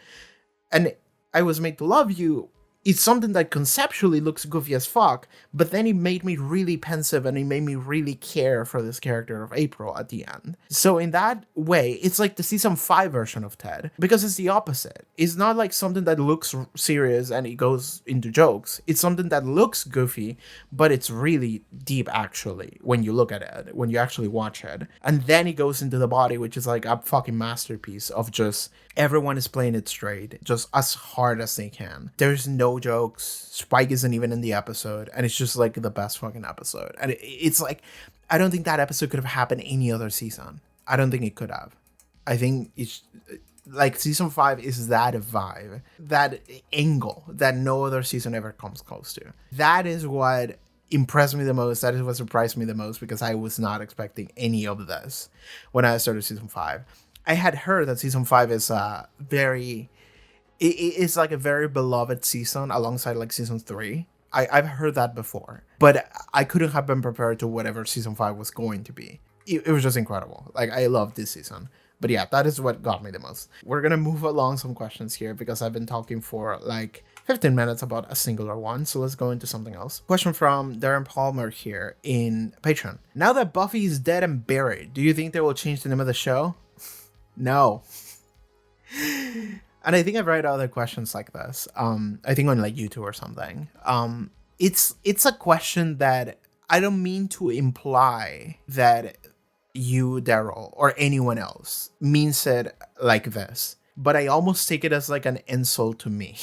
And I Was Made to Love You, it's something that conceptually looks goofy as fuck, but then it made me really pensive and it made me really care for this character of April at the end. So in that way, it's like the season 5 version of Ted, because it's the opposite. It's not like something that looks serious and it goes into jokes. It's something that looks goofy, but it's really deep actually when you look at it, when you actually watch it. And then it goes into the body, which is like a fucking masterpiece of just everyone is playing it straight, just as hard as they can. There's no jokes. Spike isn't even in the episode, and it's just like the best fucking episode. And it's like, I don't think that episode could have happened any other season. I don't think it could have. I think it's like season 5 is that vibe, that angle that no other season ever comes close to. That is what impressed me the most. That is what surprised me the most, because I was not expecting any of this when I started season 5. I had heard that season 5 is it's like a very beloved season alongside like season 3. I've heard that before, but I couldn't have been prepared to whatever season 5 was going to be. It was just incredible. Like, I loved this season. But yeah, that is what got me the most. We're gonna move along some questions here because I've been talking for like 15 minutes about a singular one, so let's go into something else. Question from Darren Palmer here in Patreon. Now that Buffy is dead and buried, do you think they will change the name of the show? No. And I think I've read other questions like this. I think on like YouTube or something. it's a question that I don't mean to imply that you, Daryl, or anyone else means it like this, but I almost take it as like an insult to me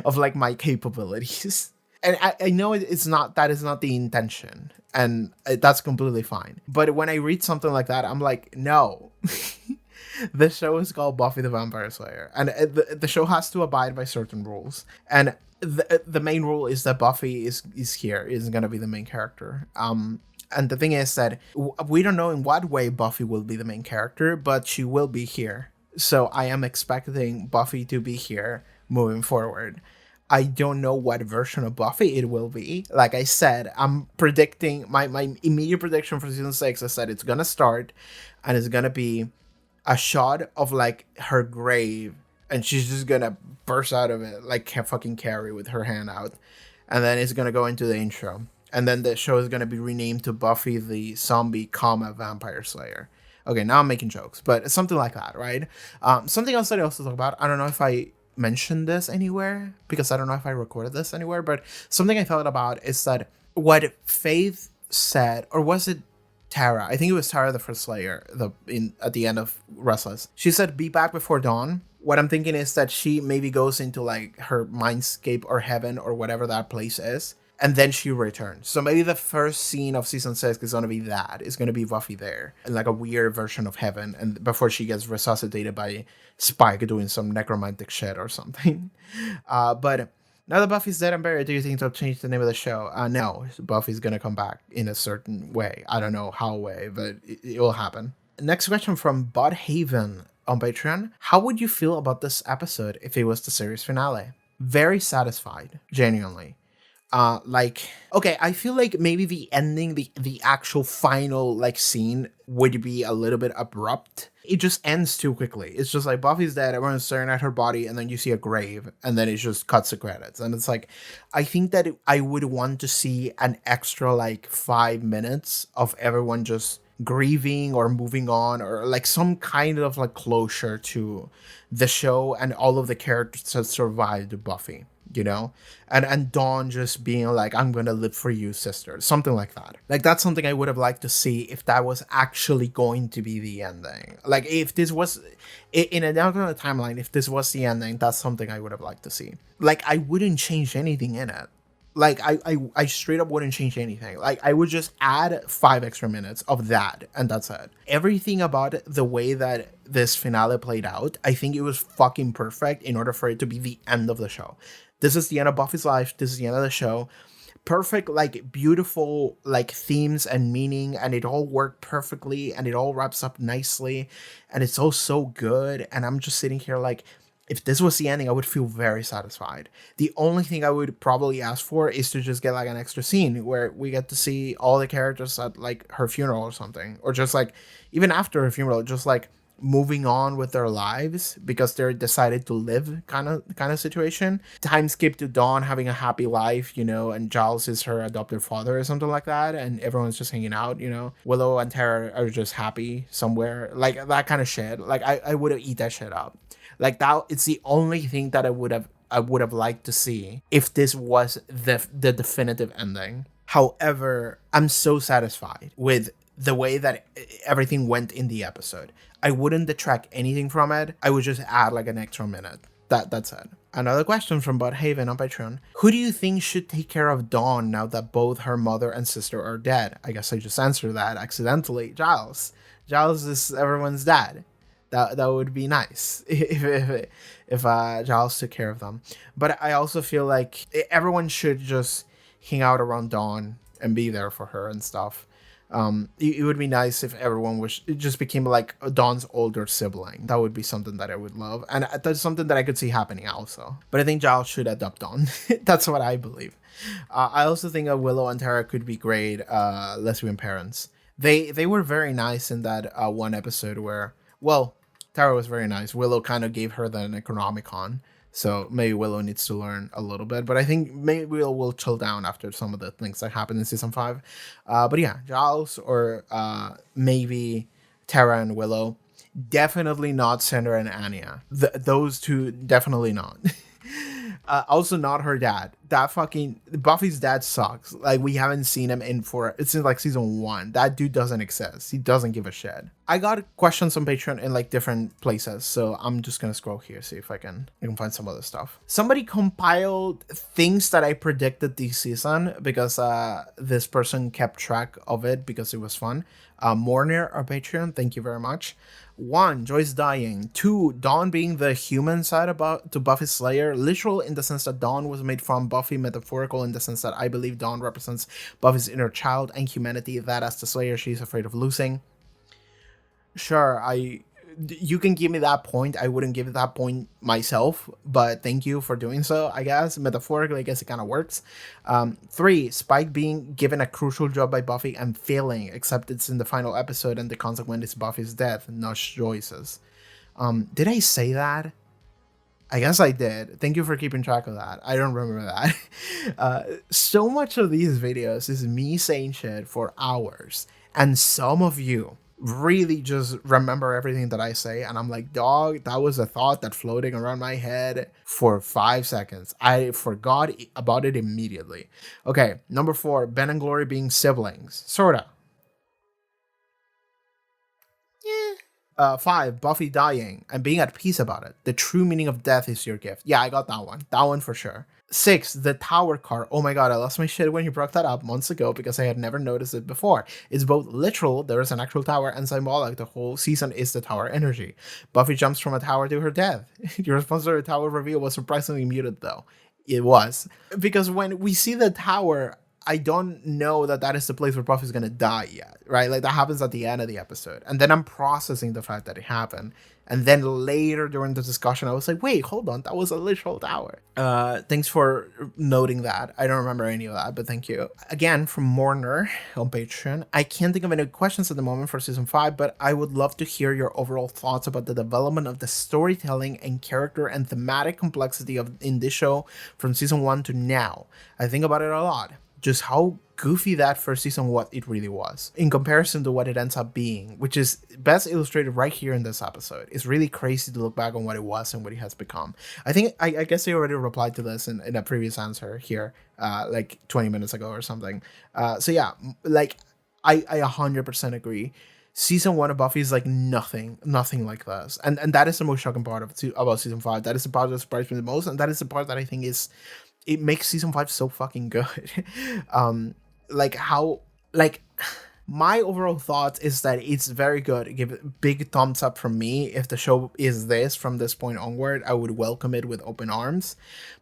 of like my capabilities. And I know it's not, that is not the intention, and that's completely fine. But when I read something like that, I'm like, no. The show is called Buffy the Vampire Slayer, and the show has to abide by certain rules. And the main rule is that Buffy is here, is going to be the main character. And the thing is that we don't know in what way Buffy will be the main character, but she will be here. So I am expecting Buffy to be here moving forward. I don't know what version of Buffy it will be. Like I said, I'm predicting my immediate prediction for season 6 is that it's gonna start and it's gonna be a shot of like her grave, and she's just gonna burst out of it like fucking Carrie with her hand out, and then it's gonna go into the intro, and then the show is gonna be renamed to Buffy the Zombie, Vampire Slayer. Okay, now I'm making jokes, but something like that, right? Something else that I also talk about. I don't know if I mentioned this anywhere because I don't know if I recorded this anywhere, but something I thought about is that what Faith said, or was it Tara? I think it was Tara the First Slayer, at the end of Restless. She said, "Be back before dawn." What I'm thinking is that she maybe goes into like her mindscape or heaven or whatever that place is, and then she returns. So maybe the first scene of season 6 is going to be that. It's going to be Buffy there, in like a weird version of heaven, and before she gets resuscitated by Spike doing some necromantic shit or something. But now that Buffy's dead and buried, do you think they'll change the name of the show? No, Buffy's going to come back in a certain way. I don't know how way, but it will happen. Next question from Bud Haven on Patreon. How would you feel about this episode if it was the series finale? Very satisfied, genuinely. Okay, I feel like maybe the ending, the actual final like scene would be a little bit abrupt. It just ends too quickly. It's just like Buffy's dead, everyone's staring at her body, and then you see a grave, and then it just cuts the credits. And it's like, I think that I would want to see an extra like 5 minutes of everyone just grieving or moving on, or like some kind of like closure to the show and all of the characters that survived Buffy, you know, and Dawn just being like, "I'm gonna live for you, sister," something like that. Like, that's something I would have liked to see if that was actually going to be the ending. Like, if this was in a alternate timeline, if this was the ending, that's something I would have liked to see. Like, I wouldn't change anything in it. Like, I straight up wouldn't change anything. Like, I would just add 5 extra minutes of that, and that's it. Everything about the way that this finale played out, I think it was fucking perfect in order for it to be the end of the show. This is the end of Buffy's life. This is the end of the show. Perfect, like, beautiful, like, themes and meaning, and it all worked perfectly, and it all wraps up nicely, and it's all so good, and I'm just sitting here like, if this was the ending, I would feel very satisfied. The only thing I would probably ask for is to just get like an extra scene where we get to see all the characters at like her funeral or something, or just like even after her funeral, just like moving on with their lives because they're decided to live kind of situation. Time skip to Dawn having a happy life, you know, and Giles is her adopted father or something like that, and everyone's just hanging out, you know. Willow and Tara are just happy somewhere, like that kind of shit. Like I would have eat that shit up. Like, that, it's the only thing that I would have liked to see if this was the definitive ending. However, I'm so satisfied with the way that everything went in the episode. I wouldn't detract anything from it. I would just add like an extra minute. That's it. Another question from Bud Haven on Patreon. Who do you think should take care of Dawn now that both her mother and sister are dead? I guess I just answered that accidentally. Giles. Giles is everyone's dad. That would be nice if Giles took care of them. But I also feel like everyone should just hang out around Dawn and be there for her and stuff. It would be nice if everyone it just became like Dawn's older sibling. That would be something that I would love, and that's something that I could see happening also. But I think Giles should adopt Dawn. That's what I believe. I also think Willow and Tara could be great lesbian parents. They were very nice in that one episode where, well, Tara was very nice. Willow kind of gave her the Necronomicon, so maybe Willow needs to learn a little bit. But I think maybe Willow will chill down after some of the things that happened in season 5. But yeah, Giles or maybe Tara and Willow. Definitely not Xander and Anya. Those two, definitely not. Also, not her dad. That fucking Buffy's dad sucks. Like, we haven't seen him it's in like season 1. That dude doesn't exist. He doesn't give a shit. I got questions on Patreon in like different places, so I'm just gonna scroll here, see if I can find some other stuff. Somebody compiled things that I predicted this season because this person kept track of it because it was fun. Mourner, our Patreon, thank you very much. 1, Joyce dying. 2, Dawn being the human side to Buffy's Slayer, literal in the sense that Dawn was made from Buffy, metaphorical in the sense that I believe Dawn represents Buffy's inner child and humanity that as the Slayer she's afraid of losing. Sure, you can give me that point. I wouldn't give that point myself, but thank you for doing so, I guess. Metaphorically, I guess it kind of works. 3, Spike being given a crucial job by Buffy and failing, except it's in the final episode and the consequence is Buffy's death, not Joyce's. Did I say that? I guess I did. Thank you for keeping track of that. I don't remember that. So much of these videos is me saying shit for hours, and some of you really just remember everything that I say, and I'm like, dog, that was a thought that floating around my head for 5 seconds. I forgot about it immediately. Okay, number 4, Ben and Glory being siblings. Sorta. Yeah. 5, Buffy dying and being at peace about it. The true meaning of death is your gift. Yeah, I got that one. That one for sure. 6, the tower car. Oh my god, I lost my shit when you brought that up months ago because I had never noticed it before. It's both literal, there is an actual tower, and symbolic. The whole season is the tower energy. Buffy jumps from a tower to her death. Your response to the tower reveal was surprisingly muted though. It was. Because when we see the tower, I don't know that is the place where Buffy's gonna die yet, right? Like, that happens at the end of the episode. And then I'm processing the fact that it happened. And then later during the discussion, I was like, wait, hold on, that was a literal tower. Thanks for noting that. I don't remember any of that, but thank you. Again, from Mourner on Patreon. I can't think of any questions at the moment for season 5, but I would love to hear your overall thoughts about the development of the storytelling and character and thematic complexity in this show from season 1 to now. I think about it a lot. Just how goofy that first season what it really was in comparison to what it ends up being, which is best illustrated right here in this episode. It's really crazy to look back on what it was and what it has become. I think I guess I already replied to this in a previous answer here, like 20 minutes ago or something. So yeah, like I 100% agree. Season 1 of Buffy is like nothing like this, and that is the most shocking part about season 5. That is the part that surprised me the most, and that is the part that I think it makes season 5 so fucking good. My overall thought is that it's very good. Give it big thumbs up from me. If the show is this from this point onward, I would welcome it with open arms.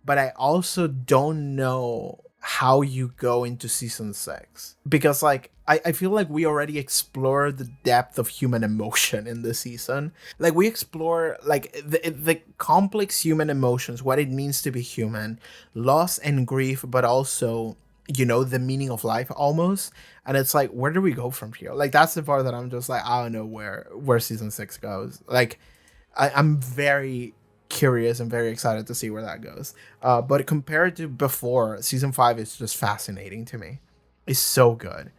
But I also don't know how you go into season 6, because like I feel like we already explored the depth of human emotion in this season. Like, we explore like the complex human emotions, what it means to be human, loss and grief, but also, you know, the meaning of life almost. And it's like, where do we go from here? Like, that's the part that I'm just like, I don't know where season 6 goes. Like, I'm very curious and very excited to see where that goes. But compared to before, season 5 is just fascinating to me. It's so good.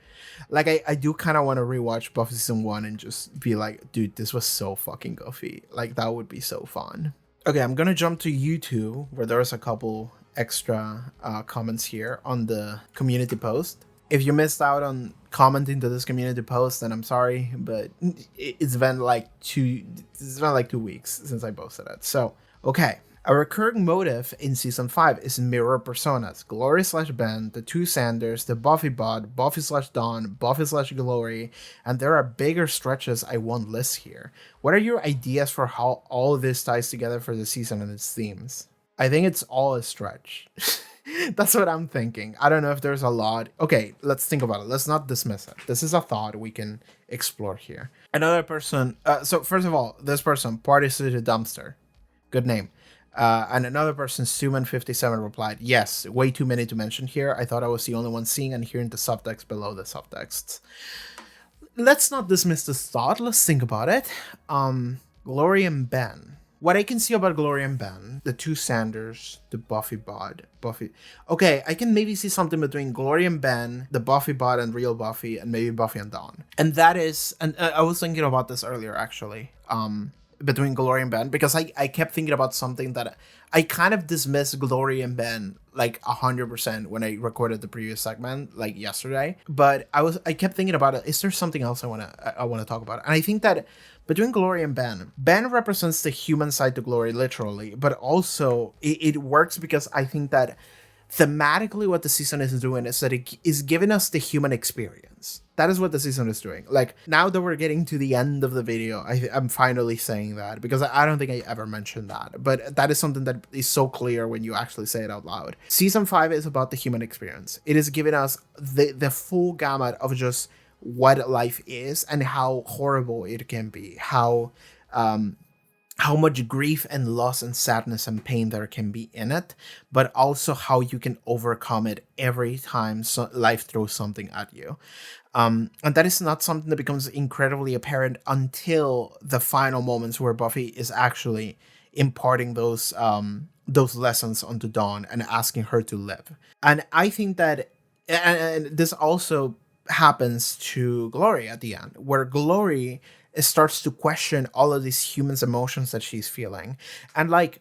Like, I do kind of want to rewatch Buffy season 1 and just be like, dude, this was so fucking goofy. Like, that would be so fun. Okay, I'm gonna jump to YouTube, where there's a couple extra comments here on the community post. If you missed out on commenting to this community post, then I'm sorry, but it's been like 2 weeks since I posted it. So, okay. A recurring motive in season 5 is mirror personas. Glory / Ben, the two Xanders, the Buffy bot, Buffy / Dawn, Buffy / Glory, and there are bigger stretches I won't list here. What are your ideas for how all of this ties together for the season and its themes? I think it's all a stretch. That's what I'm thinking. I don't know if there's a lot. Okay, let's think about it. Let's not dismiss it. This is a thought we can explore here. Another person. So first of all, this person, Party City Dumpster. Good name. And another person, Suman57, replied, yes, way too many to mention here. I thought I was the only one seeing and hearing the subtext below the subtexts. Let's not dismiss this thought. Let's think about it. Glory and Ben. What I can see about Glory and Ben, the two Xanders, the Buffy bot, Buffy. Okay, I can maybe see something between Glory and Ben, the Buffy bot and real Buffy, and maybe Buffy and Dawn. And that is, and I was thinking about this earlier actually. between Glory and Ben, because I kept thinking about something that I kind of dismissed Glory and Ben like 100% when I recorded the previous segment like yesterday. But I kept thinking about it. Is there something else I wanna talk about? And I think that between Glory and Ben represents the human side to Glory literally, but also it works because I think that thematically what the season is doing is that it is giving us the human experience. That is what the season is doing. Like, now that we're getting to the end of the video, I'm finally saying that, because I don't think I ever mentioned that, but that is something that is so clear when you actually say it out loud. Season 5 is about the human experience. It is giving us the full gamut of just what life is and how horrible it can be, how much grief and loss and sadness and pain there can be in it, but also how you can overcome it every time life throws something at you. And that is not something that becomes incredibly apparent until the final moments where Buffy is actually imparting those lessons onto Dawn and asking her to live. And I think that, and this also happens to Glory at the end, where Glory starts to question all of these humans' emotions that she's feeling. And like,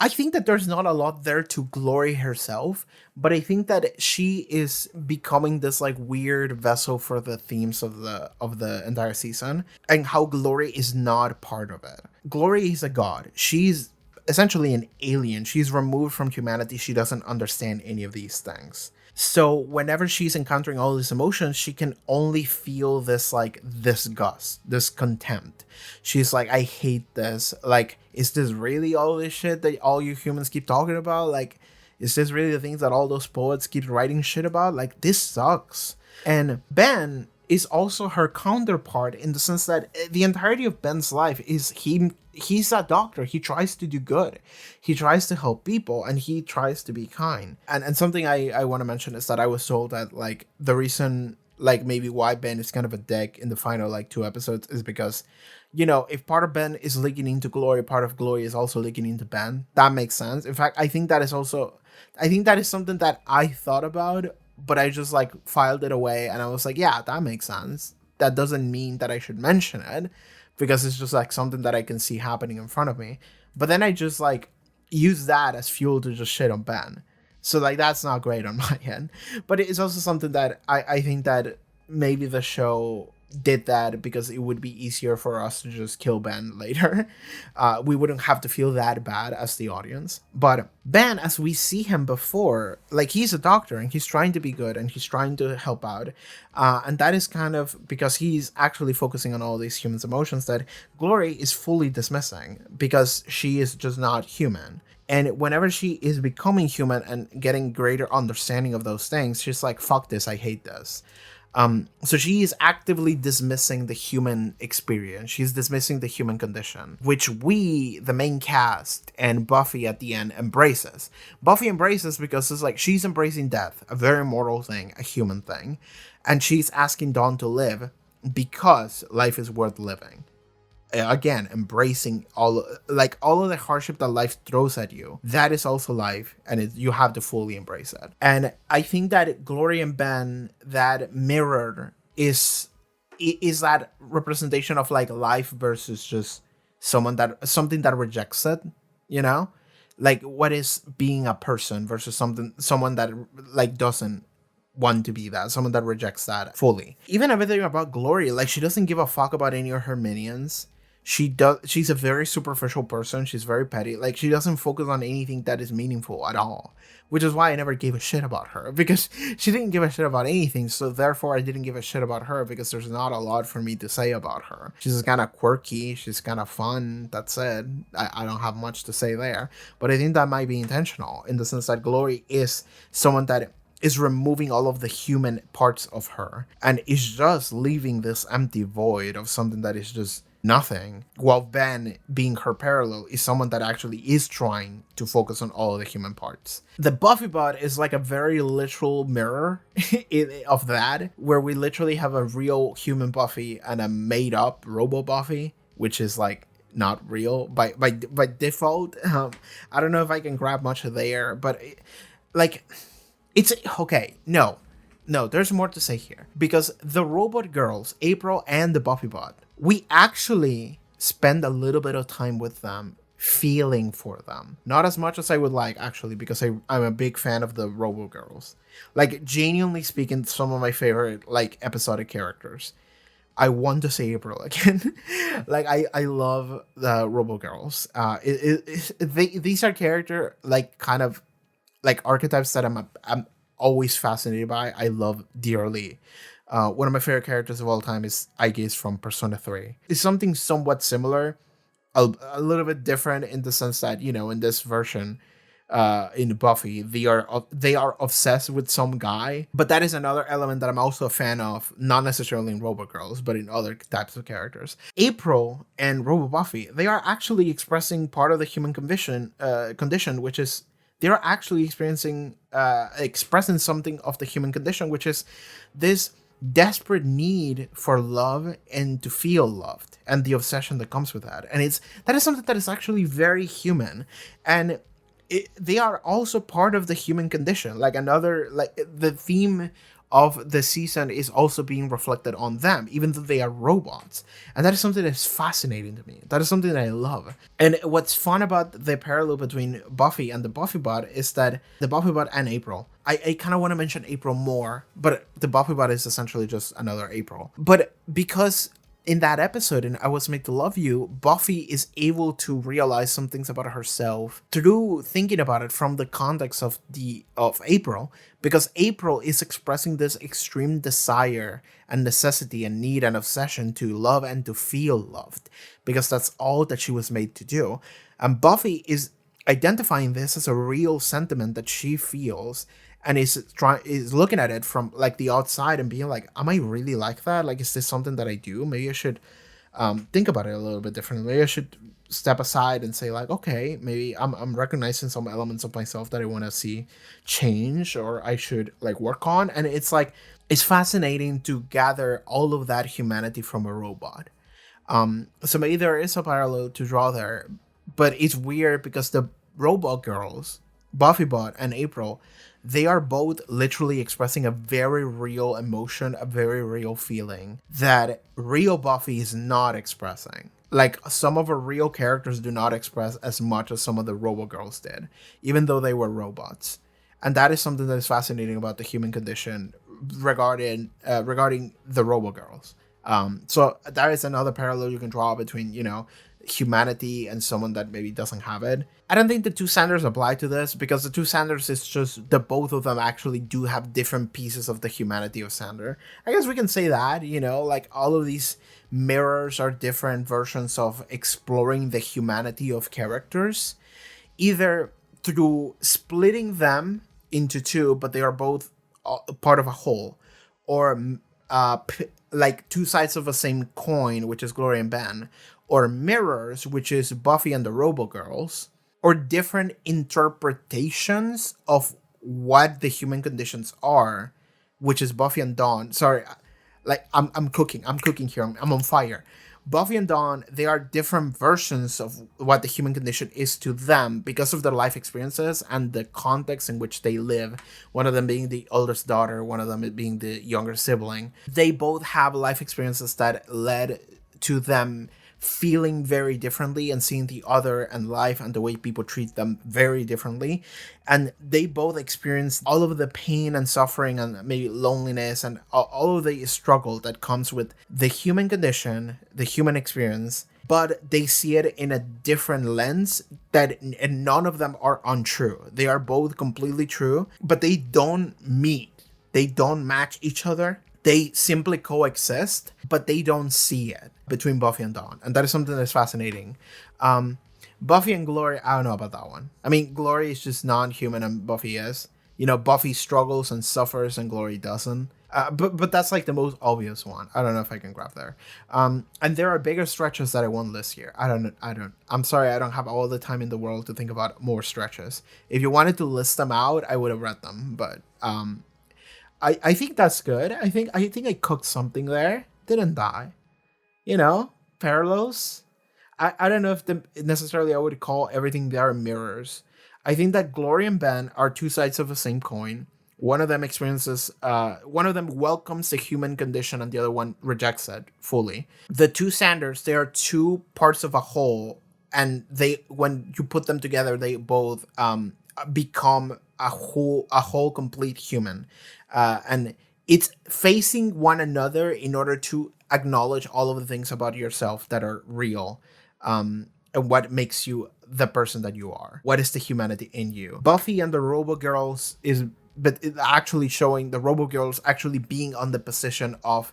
I think that there's not a lot there to Glory herself, but I think that she is becoming this like weird vessel for the themes of the entire season, and how Glory is not part of it. Glory is a god. She's essentially an alien. She's removed from humanity. She doesn't understand any of these things. So whenever she's encountering all these emotions, she can only feel this like disgust, this contempt. She's like, I hate this. Like, is this really all this shit that all you humans keep talking about? Like, is this really the things that all those poets keep writing shit about? Like, this sucks. And Ben is also her counterpart, in the sense that the entirety of Ben's life is he's a doctor. He tries to do good. He tries to help people, and he tries to be kind. And something I want to mention is that I was told that like the reason like maybe why Ben is kind of a dick in the final like 2 episodes is because, you know, if part of Ben is leaking into Glory, part of Glory is also leaking into Ben. That makes sense. In fact, I think that is something that I thought about, but I just like filed it away, and I was like, yeah, that makes sense. That doesn't mean that I should mention it, because it's just like something that I can see happening in front of me. But then I just like use that as fuel to just shit on Ben. So like, that's not great on my end. But it's also something that I think that maybe the show did that because it would be easier for us to just kill Ben later. We wouldn't have to feel that bad as the audience. But Ben, as we see him before, like, he's a doctor and he's trying to be good and he's trying to help out. And that is kind of because he's actually focusing on all these humans' emotions that Glory is fully dismissing, because she is just not human. And whenever she is becoming human and getting greater understanding of those things, she's like, fuck this, I hate this. So she is actively dismissing the human experience. She's dismissing the human condition, which we, the main cast, and Buffy at the end embraces. Buffy embraces because it's like she's embracing death, a very mortal thing, a human thing. And she's asking Dawn to live because life is worth living. Again, embracing all of the hardship that life throws at you. That is also life, and you have to fully embrace it. And I think that Glory and Ben, that mirror is that representation of like life versus just something that rejects it, you know? Like, what is being a person versus someone that like doesn't want to be that, someone that rejects that fully. Even everything about Glory, like, she doesn't give a fuck about any of her minions. She's a very superficial person. She's very petty. Like, she doesn't focus on anything that is meaningful at all, which is why I never gave a shit about her, because she didn't give a shit about anything. So therefore I didn't give a shit about her, because there's not a lot for me to say about her. She's kind of quirky. She's kind of fun. That's it. I don't have much to say there, but I think that might be intentional, in the sense that Glory is someone that is removing all of the human parts of her and is just leaving this empty void of something that is just nothing, while Ben, being her parallel, is someone that actually is trying to focus on all of the human parts. The Buffy bot is like a very literal mirror of that, where we literally have a real human Buffy and a made up robo Buffy, which is like not real by default. I don't know if I can grab much there, but it's okay. No, there's more to say here, because the robot girls, April and the Buffy bot, we actually spend a little bit of time with them, feeling for them. Not as much as I would like, actually, because I'm a big fan of the Robo Girls. Like, genuinely speaking, some of my favorite, like, episodic characters. I want to say April again. Like, I love the Robo Girls. These are character, like, kind of like archetypes that I'm always fascinated by. I love dearly. One of my favorite characters of all time is Geese from Persona 3. It's something somewhat similar, a little bit different in the sense that, in this version, in Buffy, they are obsessed with some guy, but that is another element that I'm also a fan of, not necessarily in Robo Girls, but in other types of characters. April and Robo Buffy, they are actually expressing part of the human condition, which is they're actually expressing something of the human condition, which is this desperate need for love and to feel loved, and the obsession that comes with that. And that is something that is actually very human, and they are also part of the human condition. Like, the theme of the season is also being reflected on them, even though they are robots. And that is something that's fascinating to me. That is something that I love. And what's fun about the parallel between Buffy and the Buffybot is that the Buffybot and April, I kind of want to mention April more, but the Buffybot is essentially just another April. But because in that episode in I Was Made to Love You, Buffy is able to realize some things about herself through thinking about it from the context of April, because April is expressing this extreme desire and necessity and need and obsession to love and to feel loved, because that's all that she was made to do. And Buffy is identifying this as a real sentiment that she feels, and is looking at it from like the outside and being like, am I really like that? Like, is this something that I do? Maybe I should think about it a little bit differently. Maybe I should step aside and say, like, okay, maybe I'm recognizing some elements of myself that I want to see change, or I should like work on. And it's like, it's fascinating to gather all of that humanity from a robot. So maybe there is a parallel to draw there, but it's weird because the robot girls, Buffybot and April, they are both literally expressing a very real emotion, a very real feeling that real Buffy is not expressing. Like, some of her real characters do not express as much as some of the Robo Girls did, even though they were robots. And that is something that is fascinating about the human condition regarding the Robo Girls. So that is another parallel you can draw between, humanity and someone that maybe doesn't have it. I don't think the two Xanders apply to this, because the two Xanders is just the both of them actually do have different pieces of the humanity of Xander. I guess we can say that, like all of these mirrors are different versions of exploring the humanity of characters, either through splitting them into two, but they are both part of a whole, or like two sides of the same coin, which is Glory and Ben, or mirrors, which is Buffy and the Robo Girls, or different interpretations of what the human conditions are, which is Buffy and Dawn. Sorry, like I'm cooking here. I'm on fire. Buffy and Dawn, they are different versions of what the human condition is to them because of their life experiences and the context in which they live. One of them being the oldest daughter, one of them being the younger sibling. They both have life experiences that led to them feeling very differently and seeing the other and life and the way people treat them very differently. And they both experience all of the pain and suffering and maybe loneliness and all of the struggle that comes with the human condition, the human experience, but they see it in a different lens and none of them are untrue. They are both completely true, but they don't meet. They don't match each other. They simply coexist, but they don't see it between Buffy and Dawn. And that is something that's fascinating. Buffy and Glory, I don't know about that one. I mean, Glory is just non-human and Buffy is. Buffy struggles and suffers and Glory doesn't. But that's like the most obvious one. I don't know if I can grab there. And there are bigger stretches that I won't list here. I'm sorry, I don't have all the time in the world to think about more stretches. If you wanted to list them out, I would have read them. But I think that's good. I think I cooked something there. Didn't die. Parallels. I don't know if necessarily I would call everything there mirrors. I think that Glory and Ben are two sides of the same coin. One of them experiences, one of them welcomes the human condition and the other one rejects it fully. The two Xanders, they are two parts of a whole, and they, when you put them together, they both become a whole complete human. And it's facing one another in order to acknowledge all of the things about yourself that are real. And what makes you the person that you are. What is the humanity in you? Buffy and the Robo Girls is, but it actually showing the Robo Girls actually being on the position of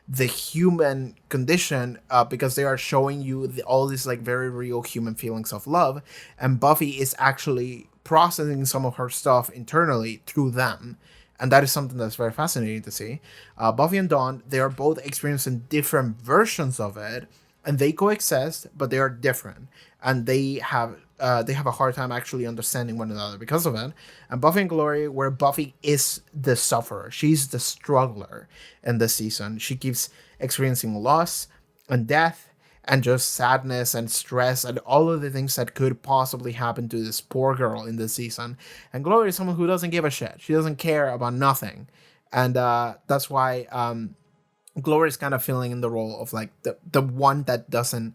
the human condition, because they are showing you all these like very real human feelings of love, and Buffy is actually processing some of her stuff internally through them. And that is something that's very fascinating to see. Buffy and Dawn, they are both experiencing different versions of it, and they coexist, but they are different, and they have a hard time actually understanding one another because of it. And Buffy and Glory, where Buffy is the sufferer, she's the struggler in this season. She keeps experiencing loss and death and just sadness and stress and all of the things that could possibly happen to this poor girl in this season. And Glory is someone who doesn't give a shit. She doesn't care about nothing. And that's why Glory is kind of filling in the role of like the one that doesn't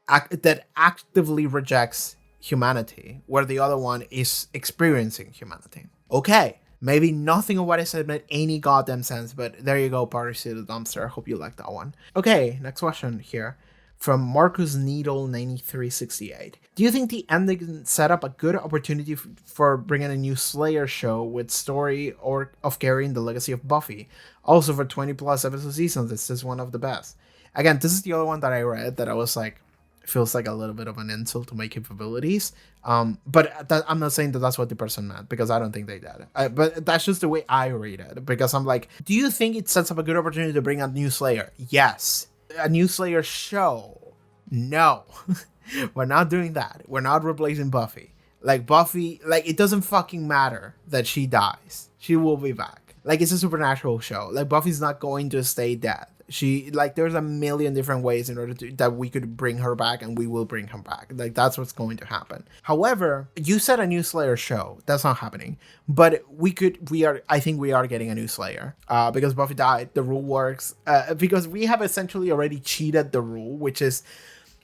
that actively rejects humanity, where the other one is experiencing humanity. Okay, maybe nothing of what I said made any goddamn sense, but there you go, Party to the Dumpster. I hope you like that one. Okay, next question here from Marcus Needle 9368. Do you think the ending set up a good opportunity for bringing a new Slayer show with story or of carrying the legacy of Buffy? Also, for 20 plus episode seasons, this is one of the best. Again, this is the other one that I read that I was like, feels like a little bit of an insult to my capabilities. But I'm not saying that that's what the person meant, because I don't think they did. But that's just the way I read it, because I'm like, do you think it sets up a good opportunity to bring a new Slayer? Yes. A new Slayer show? No. We're not doing that. We're not replacing Buffy. Like, Buffy, like, it doesn't fucking matter that she dies. She will be back. Like, it's a supernatural show. Like, Buffy's not going to stay dead. She, like, there's a million different ways in order to that we could bring her back, and we will bring her back. Like, that's what's going to happen. However, you said a new Slayer show. That's not happening. But I think we are getting a new Slayer. Because Buffy died, the rule works. Because we have essentially already cheated the rule, which is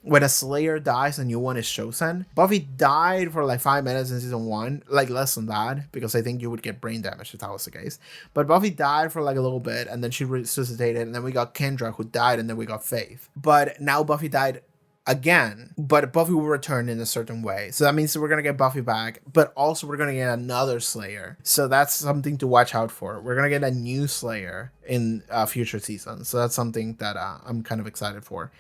when a Slayer dies, a new one is chosen. Buffy died for like 5 minutes in season 1, like less than that, because I think you would get brain damage if that was the case. But Buffy died for like a little bit, and then she resuscitated, and then we got Kendra, who died, and then we got Faith. But now Buffy died again, but Buffy will return in a certain way. So that means we're going to get Buffy back, but also we're going to get another Slayer. So that's something to watch out for. We're going to get a new Slayer in future seasons. So that's something that I'm kind of excited for.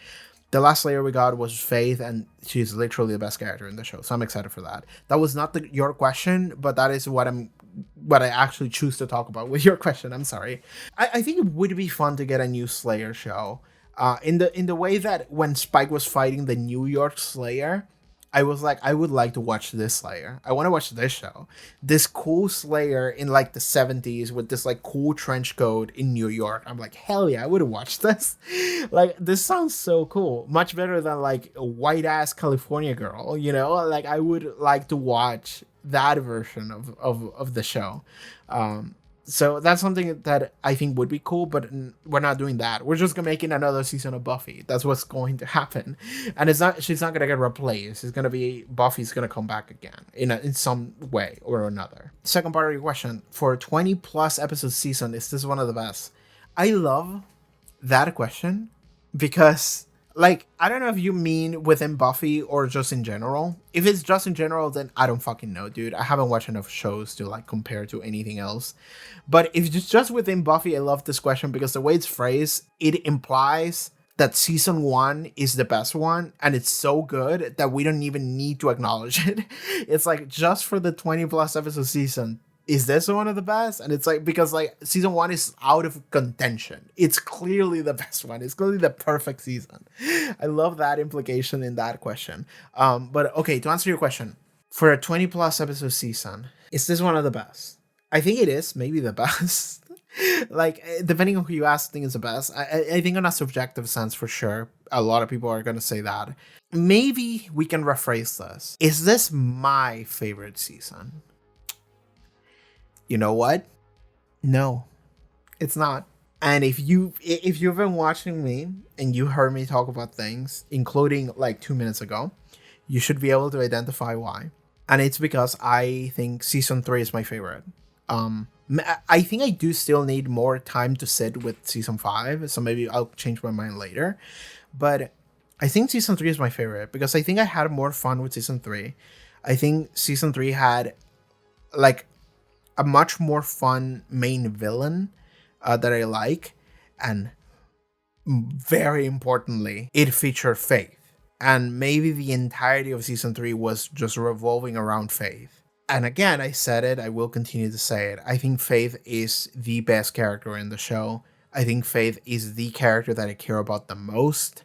The last Slayer we got was Faith, and she's literally the best character in the show, so I'm excited for that. That was not your question, but that is what I actually choose to talk about with your question. I'm sorry. I think it would be fun to get a new Slayer show. In the way that when Spike was fighting the New York Slayer, I was like, I would like to watch this Slayer. I want to watch this show. This cool Slayer in like the 70s with this like cool trench coat in New York. I'm like, hell yeah, I would have watched this. Like, this sounds so cool. Much better than like a white ass California girl, you know? Like, I would like to watch that version of the show. So that's something that I think would be cool, but we're not doing that. We're just making another season of Buffy. That's what's going to happen. And she's not going to get replaced. It's going to be, Buffy's going to come back again in some way or another. Second part of your question, for a 20 plus episode season, is this one of the best? I love that question because, like, I don't know if you mean within Buffy or just in general. If it's just in general, then I don't fucking know, dude. I haven't watched enough shows to like compare to anything else. But if it's just within Buffy, I love this question because the way it's phrased, it implies that season 1 is the best one, and it's so good that we don't even need to acknowledge it. It's like, just for the 20 plus episode season, is this one of the best? And it's like, because like season 1 is out of contention. It's clearly the best one. It's clearly the perfect season. I love that implication in that question. But okay, to answer your question, for a 20 plus episode season, is this one of the best? I think it is maybe the best. Like, depending on who you ask, I think it's the best. I think on a subjective sense, for sure, a lot of people are going to say that. Maybe we can rephrase this. Is this my favorite season? You know what? No, it's not. And if you've been watching me and you heard me talk about things, including like 2 minutes ago, you should be able to identify why. And it's because I think season 3 is my favorite. I think I do still need more time to sit with season 5, so maybe I'll change my mind later. But I think season 3 is my favorite because I think I had more fun with season 3. I think season 3 had like a much more fun main villain that I like, and very importantly, it featured Faith. And maybe the entirety of season 3 was just revolving around Faith. And again, I said it, I will continue to say it. I think Faith is the best character in the show. I think Faith is the character that I care about the most.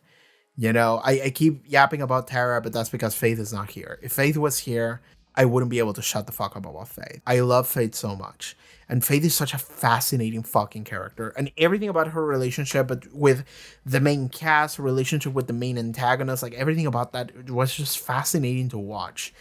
You know, I keep yapping about Tara, but that's because Faith is not here. If Faith was here, I wouldn't be able to shut the fuck up about Faith. I love Faith so much. And Faith is such a fascinating fucking character. And everything about her relationship with the main cast, relationship with the main antagonist, like everything about that was just fascinating to watch.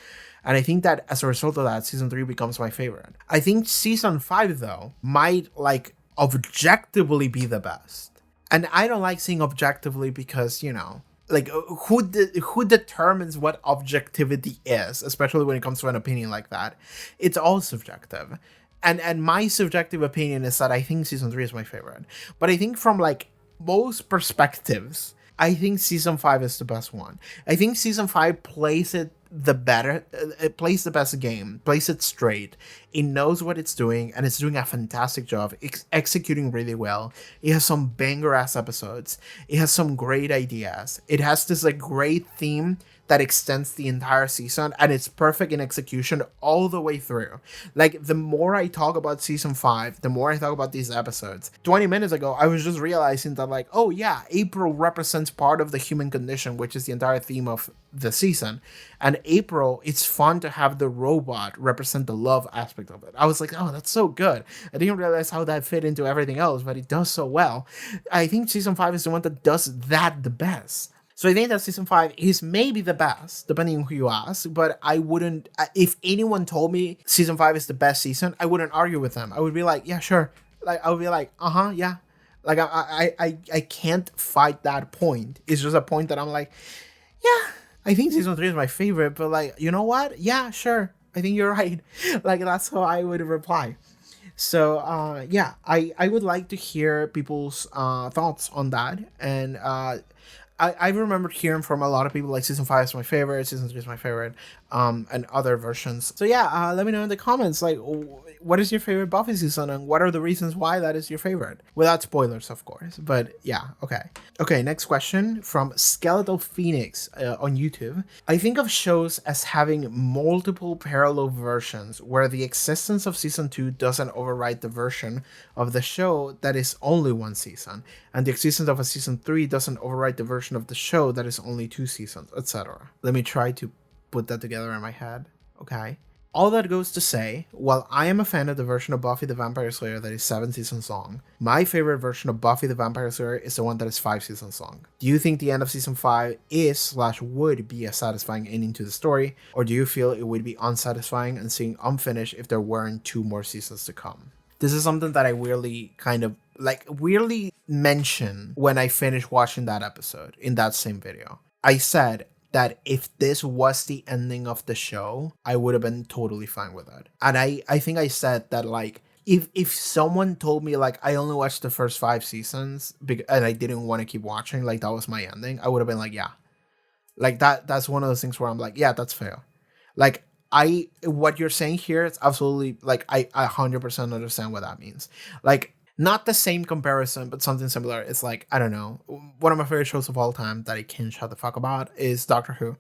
And I think that as a result of that, season 3 becomes my favorite. I think season 5, though, might like objectively be the best. And I don't like saying objectively because, you know, like who determines what objectivity is, especially when it comes to an opinion like that. It's all subjective. And my subjective opinion is that I think season 3 is my favorite. But I think from like most perspectives, I think season 5 is the best one. I think season 5 plays it the better, it plays the best game, plays it straight. It knows what it's doing, and it's doing a fantastic job, executing really well. It has some banger ass episodes. It has some great ideas. It has this like great theme that extends the entire season, and it's perfect in execution all the way through. Like, the more I talk about season 5, the more I talk about these episodes. 20 minutes ago, I was just realizing that, like, oh yeah, April represents part of the human condition, which is the entire theme of the season. And April, it's fun to have the robot represent the love aspect of it. I was like, oh, that's so good. I didn't realize how that fit into everything else, but it does so well. I think season 5 is the one that does that the best. So I think that season 5 is maybe the best, depending on who you ask, but I wouldn't, if anyone told me season 5 is the best season, I wouldn't argue with them. I would be like, yeah, sure. Like, I would be like, yeah. Like, I can't fight that point. It's just a point that I'm like, yeah, I think season 3 is my favorite, but like, you know what? Yeah, sure. I think you're right. Like, that's how I would reply. So, yeah, I would like to hear people's thoughts on that. And, I remember hearing from a lot of people like season 5 is my favorite, season 3 is my favorite, and other versions. So yeah, let me know in the comments, like, what is your favorite Buffy season and what are the reasons why that is your favorite? Without spoilers, of course. But yeah, okay. Okay, next question from Skeletal Phoenix on YouTube. I think of shows as having multiple parallel versions where the existence of season 2 doesn't override the version of the show that is only one season, and the existence of a season 3 doesn't override the version of the show that is only 2 seasons, etc. Let me try to put that together in my head. Okay. All that goes to say, while I am a fan of the version of Buffy the Vampire Slayer that is 7 seasons long, my favorite version of Buffy the Vampire Slayer is the one that is 5 seasons long. Do you think the end of season 5 is/would be a satisfying ending to the story, or do you feel it would be unsatisfying and seeing unfinished if there weren't 2 more seasons to come? This is something that I weirdly mention when I finished watching that episode in that same video. I said that if this was the ending of the show, I would have been totally fine with it. And I think I said that, like, if someone told me, like, I only watched the first 5 seasons and I didn't want to keep watching, like, that was my ending, I would have been like, yeah. Like, that's one of those things where I'm like, yeah, that's fair. Like, what you're saying here, it's absolutely, like, I 100% understand what that means. Like, not the same comparison, but something similar. It's like, I don't know, one of my favorite shows of all time that I can't shut the fuck about is Doctor Who.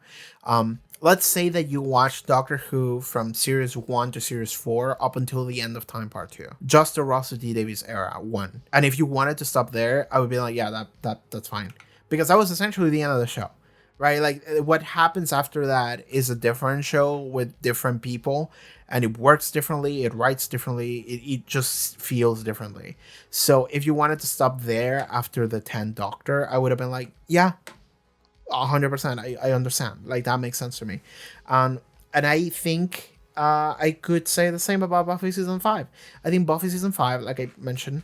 Let's say that you watched Doctor Who from series 1 to series 4 up until the end of Time Part 2. Just the Russell T Davies era 1. And if you wanted to stop there, I would be like, yeah, that's fine. Because that was essentially the end of the show. Right? Like, what happens after that is a different show with different people, and it works differently, it writes differently, it just feels differently. So if you wanted to stop there after the 10th Doctor, I would have been like, yeah, 100%, I understand. Like, that makes sense to me. And I think I could say the same about Buffy season 5. I think Buffy season 5, like I mentioned,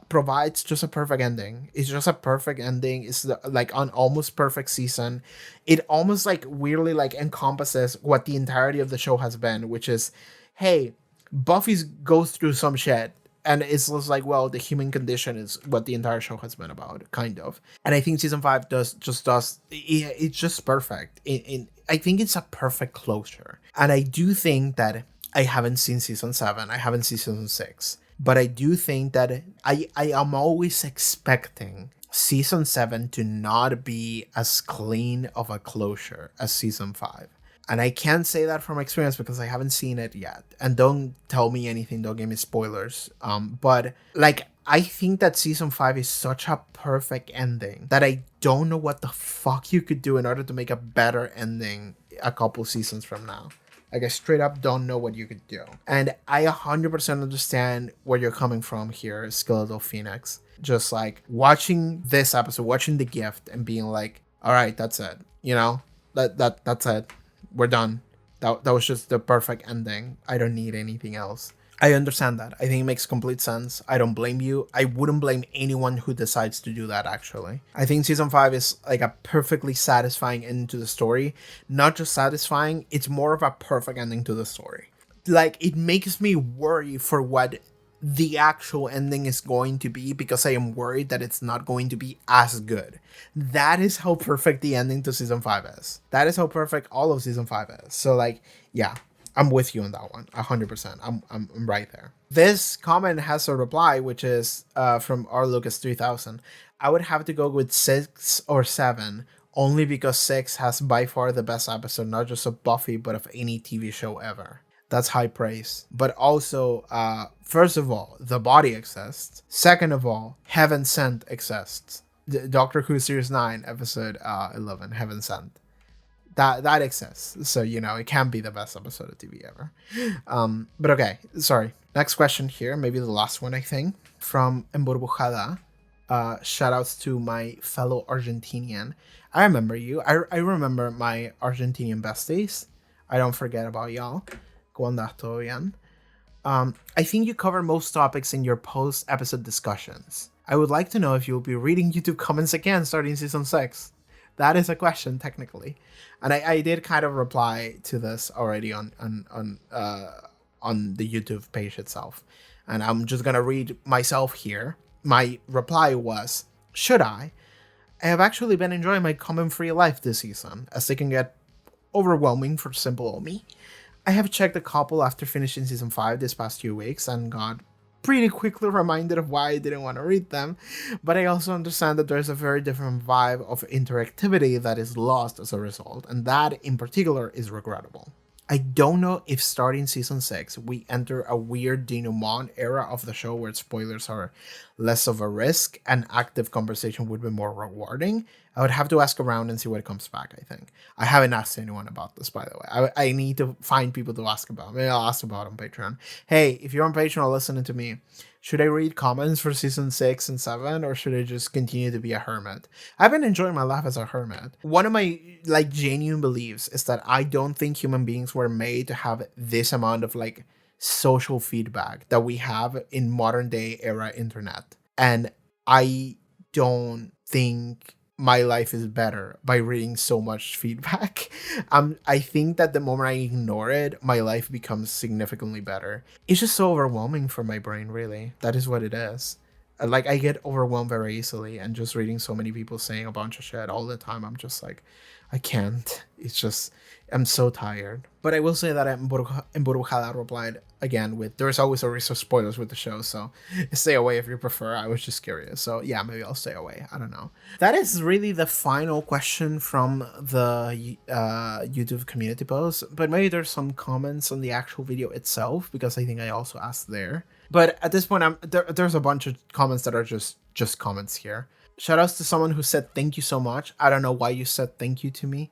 provides just a perfect ending. It's just a perfect ending. It's like an almost perfect season. It almost like weirdly like encompasses what the entirety of the show has been, which is, hey, Buffy goes through some shit. And it's just like, well, the human condition is what the entire show has been about, kind of. And I think season 5 it's just perfect. I think it's a perfect closure. And I do think that I haven't seen season 7, I haven't seen season 6, but I do think that I am always expecting season 7 to not be as clean of a closure as season 5. And I can't say that from experience because I haven't seen it yet. And don't tell me anything, don't give me spoilers. But like, I think that season 5 is such a perfect ending that I don't know what the fuck you could do in order to make a better ending a couple seasons from now. Like, I straight up don't know what you could do. And I 100% understand where you're coming from here, Skeletal Phoenix. Just like watching this episode, watching The Gift and being like, all right, that's it. You know, that's it. We're done. That was just the perfect ending. I don't need anything else. I understand that. I think it makes complete sense. I don't blame you. I wouldn't blame anyone who decides to do that, actually. I think season 5 is like a perfectly satisfying ending to the story. Not just satisfying, it's more of a perfect ending to the story. Like, it makes me worry for what the actual ending is going to be because I am worried that it's not going to be as good. That is how perfect the ending to season 5 is. That is how perfect all of season 5 is. So like, yeah, I'm with you on that one, 100%. I'm right there. This comment has a reply, which is from R Lucas 3000. I would have to go with 6 or 7, only because 6 has by far the best episode, not just of Buffy, but of any TV show ever. That's high praise. But also, first of all, the body exists. Second of all, Heaven Sent exists. Doctor Who Series 9, episode 11, Heaven Sent. That exists. So, you know, it can be the best episode of TV ever. But okay, sorry. Next question here, maybe the last one, I think, from Emburbujada. Shoutouts to my fellow Argentinian. I remember you. I remember my Argentinian besties. I don't forget about y'all. ¿Cómo andas? ¿Todo bien? I think you cover most topics in your post-episode discussions. I would like to know if you will be reading YouTube comments again starting season 6. That is a question, technically. And I did kind of reply to this already on the YouTube page itself. And I'm just going to read myself here. My reply was, should I? I have actually been enjoying my comment-free life this season, as they can get overwhelming for simple old me. I have checked a couple after finishing season 5 this past few weeks and got pretty quickly reminded of why I didn't want to read them, but I also understand that there's a very different vibe of interactivity that is lost as a result, and that in particular is regrettable. I don't know if starting season 6 we enter a weird denouement era of the show where spoilers are less of a risk and active conversation would be more rewarding. I would have to ask around and see what comes back, I think. I haven't asked anyone about this, by the way. I need to find people to ask about. Maybe I'll ask about on Patreon. Hey, if you're on Patreon listening to me, should I read comments for season 6 and 7 or should I just continue to be a hermit? I've been enjoying my life as a hermit. One of my genuine beliefs is that I don't think human beings were made to have this amount of social feedback that we have in modern day era internet. And I don't think my life is better by reading so much feedback. I think that the moment I ignore it, my life becomes significantly better. It's just so overwhelming for my brain, really. That is what it is. I get overwhelmed very easily, and just reading so many people saying a bunch of shit all the time, I'm just like, I can't. It's just, I'm so tired. But I will say that Emburbujada replied again with, there's always a risk of spoilers with the show, so stay away if you prefer. I was just curious. So yeah, maybe I'll stay away. I don't know. That is really the final question from the YouTube community post, but maybe there's some comments on the actual video itself, because I think I also asked there. But at this point, there's a bunch of comments that are just comments here. Shoutouts to someone who said thank you so much. I don't know why you said thank you to me.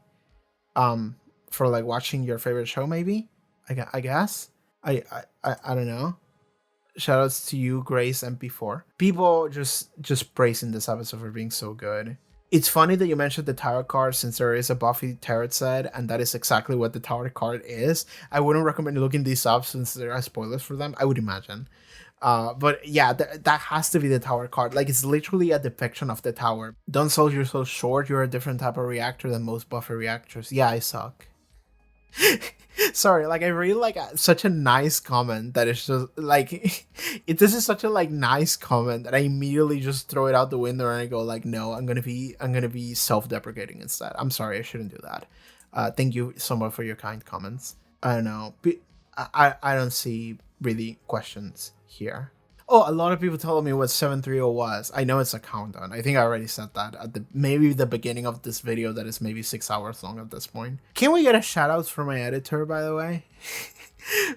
For watching your favorite show, maybe. I guess. I don't know. Shoutouts to you, Grace MP4. People just praising this episode for being so good. It's funny that you mentioned the tarot card since there is a Buffy tarot set, and that is exactly what the tarot card is. I wouldn't recommend looking these up since there are spoilers for them, I would imagine. But yeah, that has to be the tower card. Like, it's literally a depiction of the tower. Don't sell yourself short. You're a different type of reactor than most Buffy reactors. Yeah, I suck. Sorry, like I really like such a nice comment that it's just like this is such a like nice comment that I immediately just throw it out the window and I go like, no, I'm gonna be self-deprecating instead. I'm sorry, I shouldn't do that. Thank you so much for your kind comments. I don't know, but I don't see really questions here. Oh, a lot of people told me what 730 was. I know it's a countdown. I think I already said that at the beginning of this video that is maybe 6 hours long at this point. Can we get a shout out for my editor, by the way?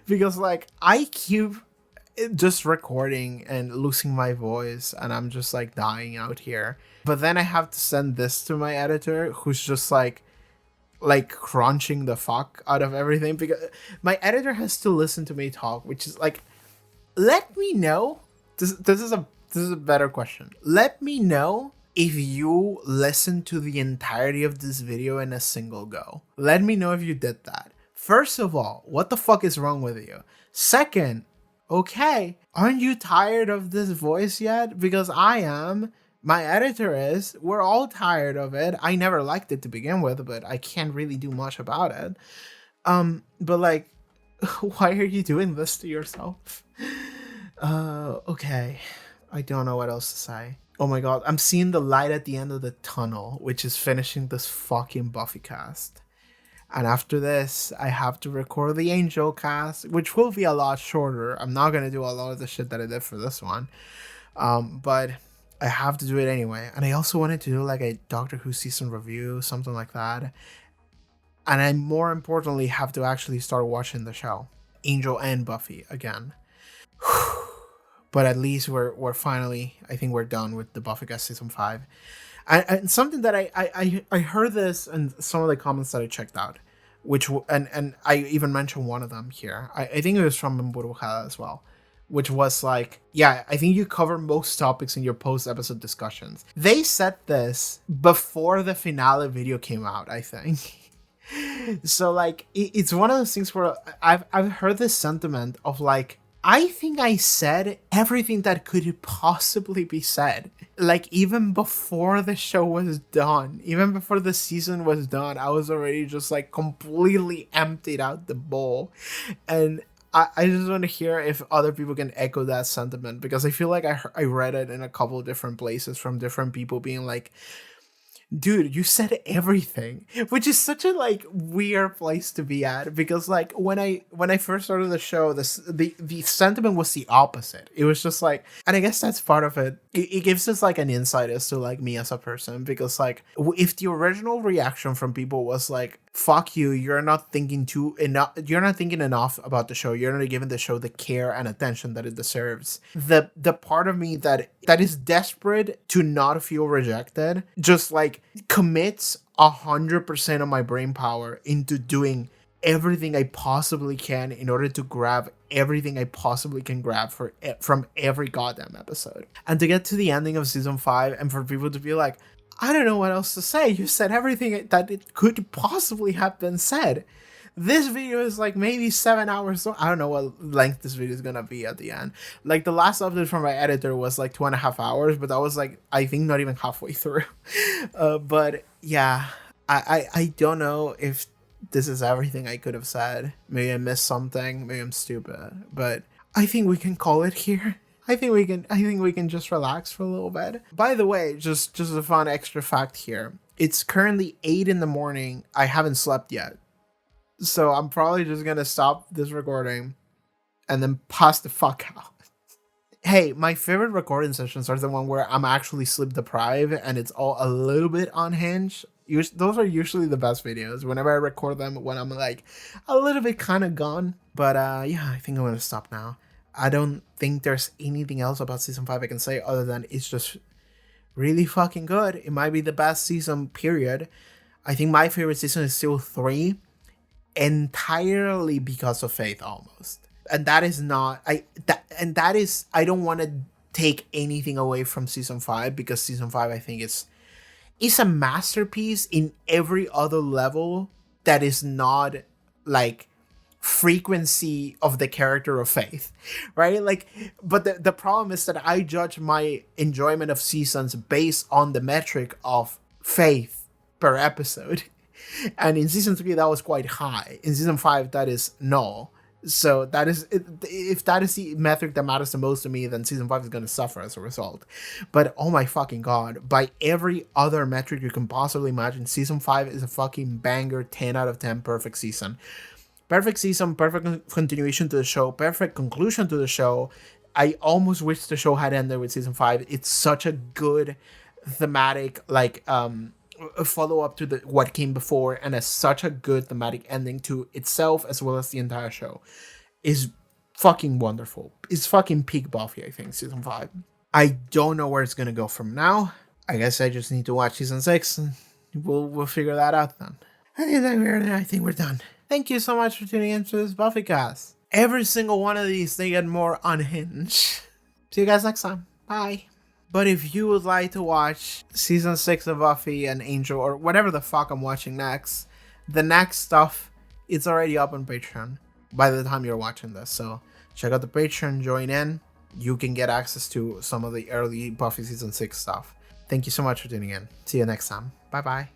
Because like I keep just recording and losing my voice and I'm just like dying out here. But then I have to send this to my editor who's just like crunching the fuck out of everything because my editor has to listen to me talk, which is like, let me know. This is a better question. Let me know if you listen to the entirety of this video in a single go. Let me know if you did that. First of all, what the fuck is wrong with you? Second, okay, aren't you tired of this voice yet? Because I am. My editor is. We're all tired of it. I never liked it to begin with, but I can't really do much about it. But like, why are you doing this to yourself? Okay. I don't know what else to say. Oh my god, I'm seeing the light at the end of the tunnel, which is finishing this fucking Buffy cast. And after this, I have to record the Angel cast, which will be a lot shorter. I'm not gonna do a lot of the shit that I did for this one. But I have to do it anyway. And I also wanted to do like a Doctor Who season review, something like that. And I more importantly have to actually start watching the show. Angel and Buffy again. But at least we're finally, I think we're done with the Buffy season 5. And something that I heard this in some of the comments that I checked out, which and I even mentioned one of them here. I think it was from Buruja as well, which was like, yeah, I think you cover most topics in your post-episode discussions. They said this before the finale video came out, I think. So like it's one of those things where I've heard this sentiment of like, I think I said everything that could possibly be said. Like, even before the show was done, even before the season was done, I was already just like completely emptied out the bowl. And I just want to hear if other people can echo that sentiment, because I feel like I read it in a couple of different places from different people being like, dude, you said everything, which is such a like weird place to be at, because like when I first started the show, the sentiment was the opposite. It was just like, and I guess that's part of it. It gives us like an insight as to like me as a person, because like if the original reaction from people was like, fuck you, you're not thinking enough about the show, you're not giving the show the care and attention that it deserves, the part of me that is desperate to not feel rejected just like commits 100% of my brain power into doing everything I possibly can in order to grab everything I possibly can grab from every goddamn episode. And to get to the ending of season 5 and for people to be like, I don't know what else to say, you said everything that it could possibly have been said. This video is like maybe 7 hours long. I don't know what length this video is gonna be at the end. Like the last update from my editor was like 2.5 hours, but that was like, I think not even halfway through. But yeah, I don't know if this is everything I could have said. Maybe I missed something, maybe I'm stupid, but I think we can call it here. I think we can just relax for a little bit. By the way, just a fun extra fact here. It's currently 8 in the morning. I haven't slept yet. So I'm probably just going to stop this recording and then pass the fuck out. Hey, my favorite recording sessions are the one where I'm actually sleep deprived and it's all a little bit unhinged. Those are usually the best videos whenever I record them when I'm like a little bit kind of gone. But yeah, I think I'm going to stop now. I don't think there's anything else about season 5 I can say other than it's just really fucking good. It might be the best season, period. I think my favorite season is still 3, entirely because of Faith, almost. And that is not, I don't want to take anything away from season 5, because season 5 I think is is a masterpiece in every other level that is not like frequency of the character of Faith, right? Like, but the problem is that I judge my enjoyment of seasons based on the metric of Faith per episode. And in season 3, that was quite high. In season 5, that is null. So that is, if that is the metric that matters the most to me, then season 5 is going to suffer as a result. But oh my fucking god, by every other metric you can possibly imagine, season 5 is a fucking banger, 10 out of 10, perfect season. Perfect season, perfect continuation to the show, perfect conclusion to the show. I almost wish the show had ended with season 5. It's such a good thematic, like, a follow-up to what came before, and as such a good thematic ending to itself as well as the entire show. Is fucking wonderful. It's fucking peak Buffy, I think, season 5. I don't know where it's gonna go from now. I guess I just need to watch season 6 and we'll figure that out then. I think we're done. Thank you so much for tuning into this Buffy cast. Every single one of these, they get more unhinged. See you guys next time. Bye. But if you would like to watch season 6 of Buffy and Angel, or whatever the fuck I'm watching next, the next stuff, it's already up on Patreon by the time you're watching this. So check out the Patreon, join in. You can get access to some of the early Buffy season 6 stuff. Thank you so much for tuning in. See you next time. Bye bye.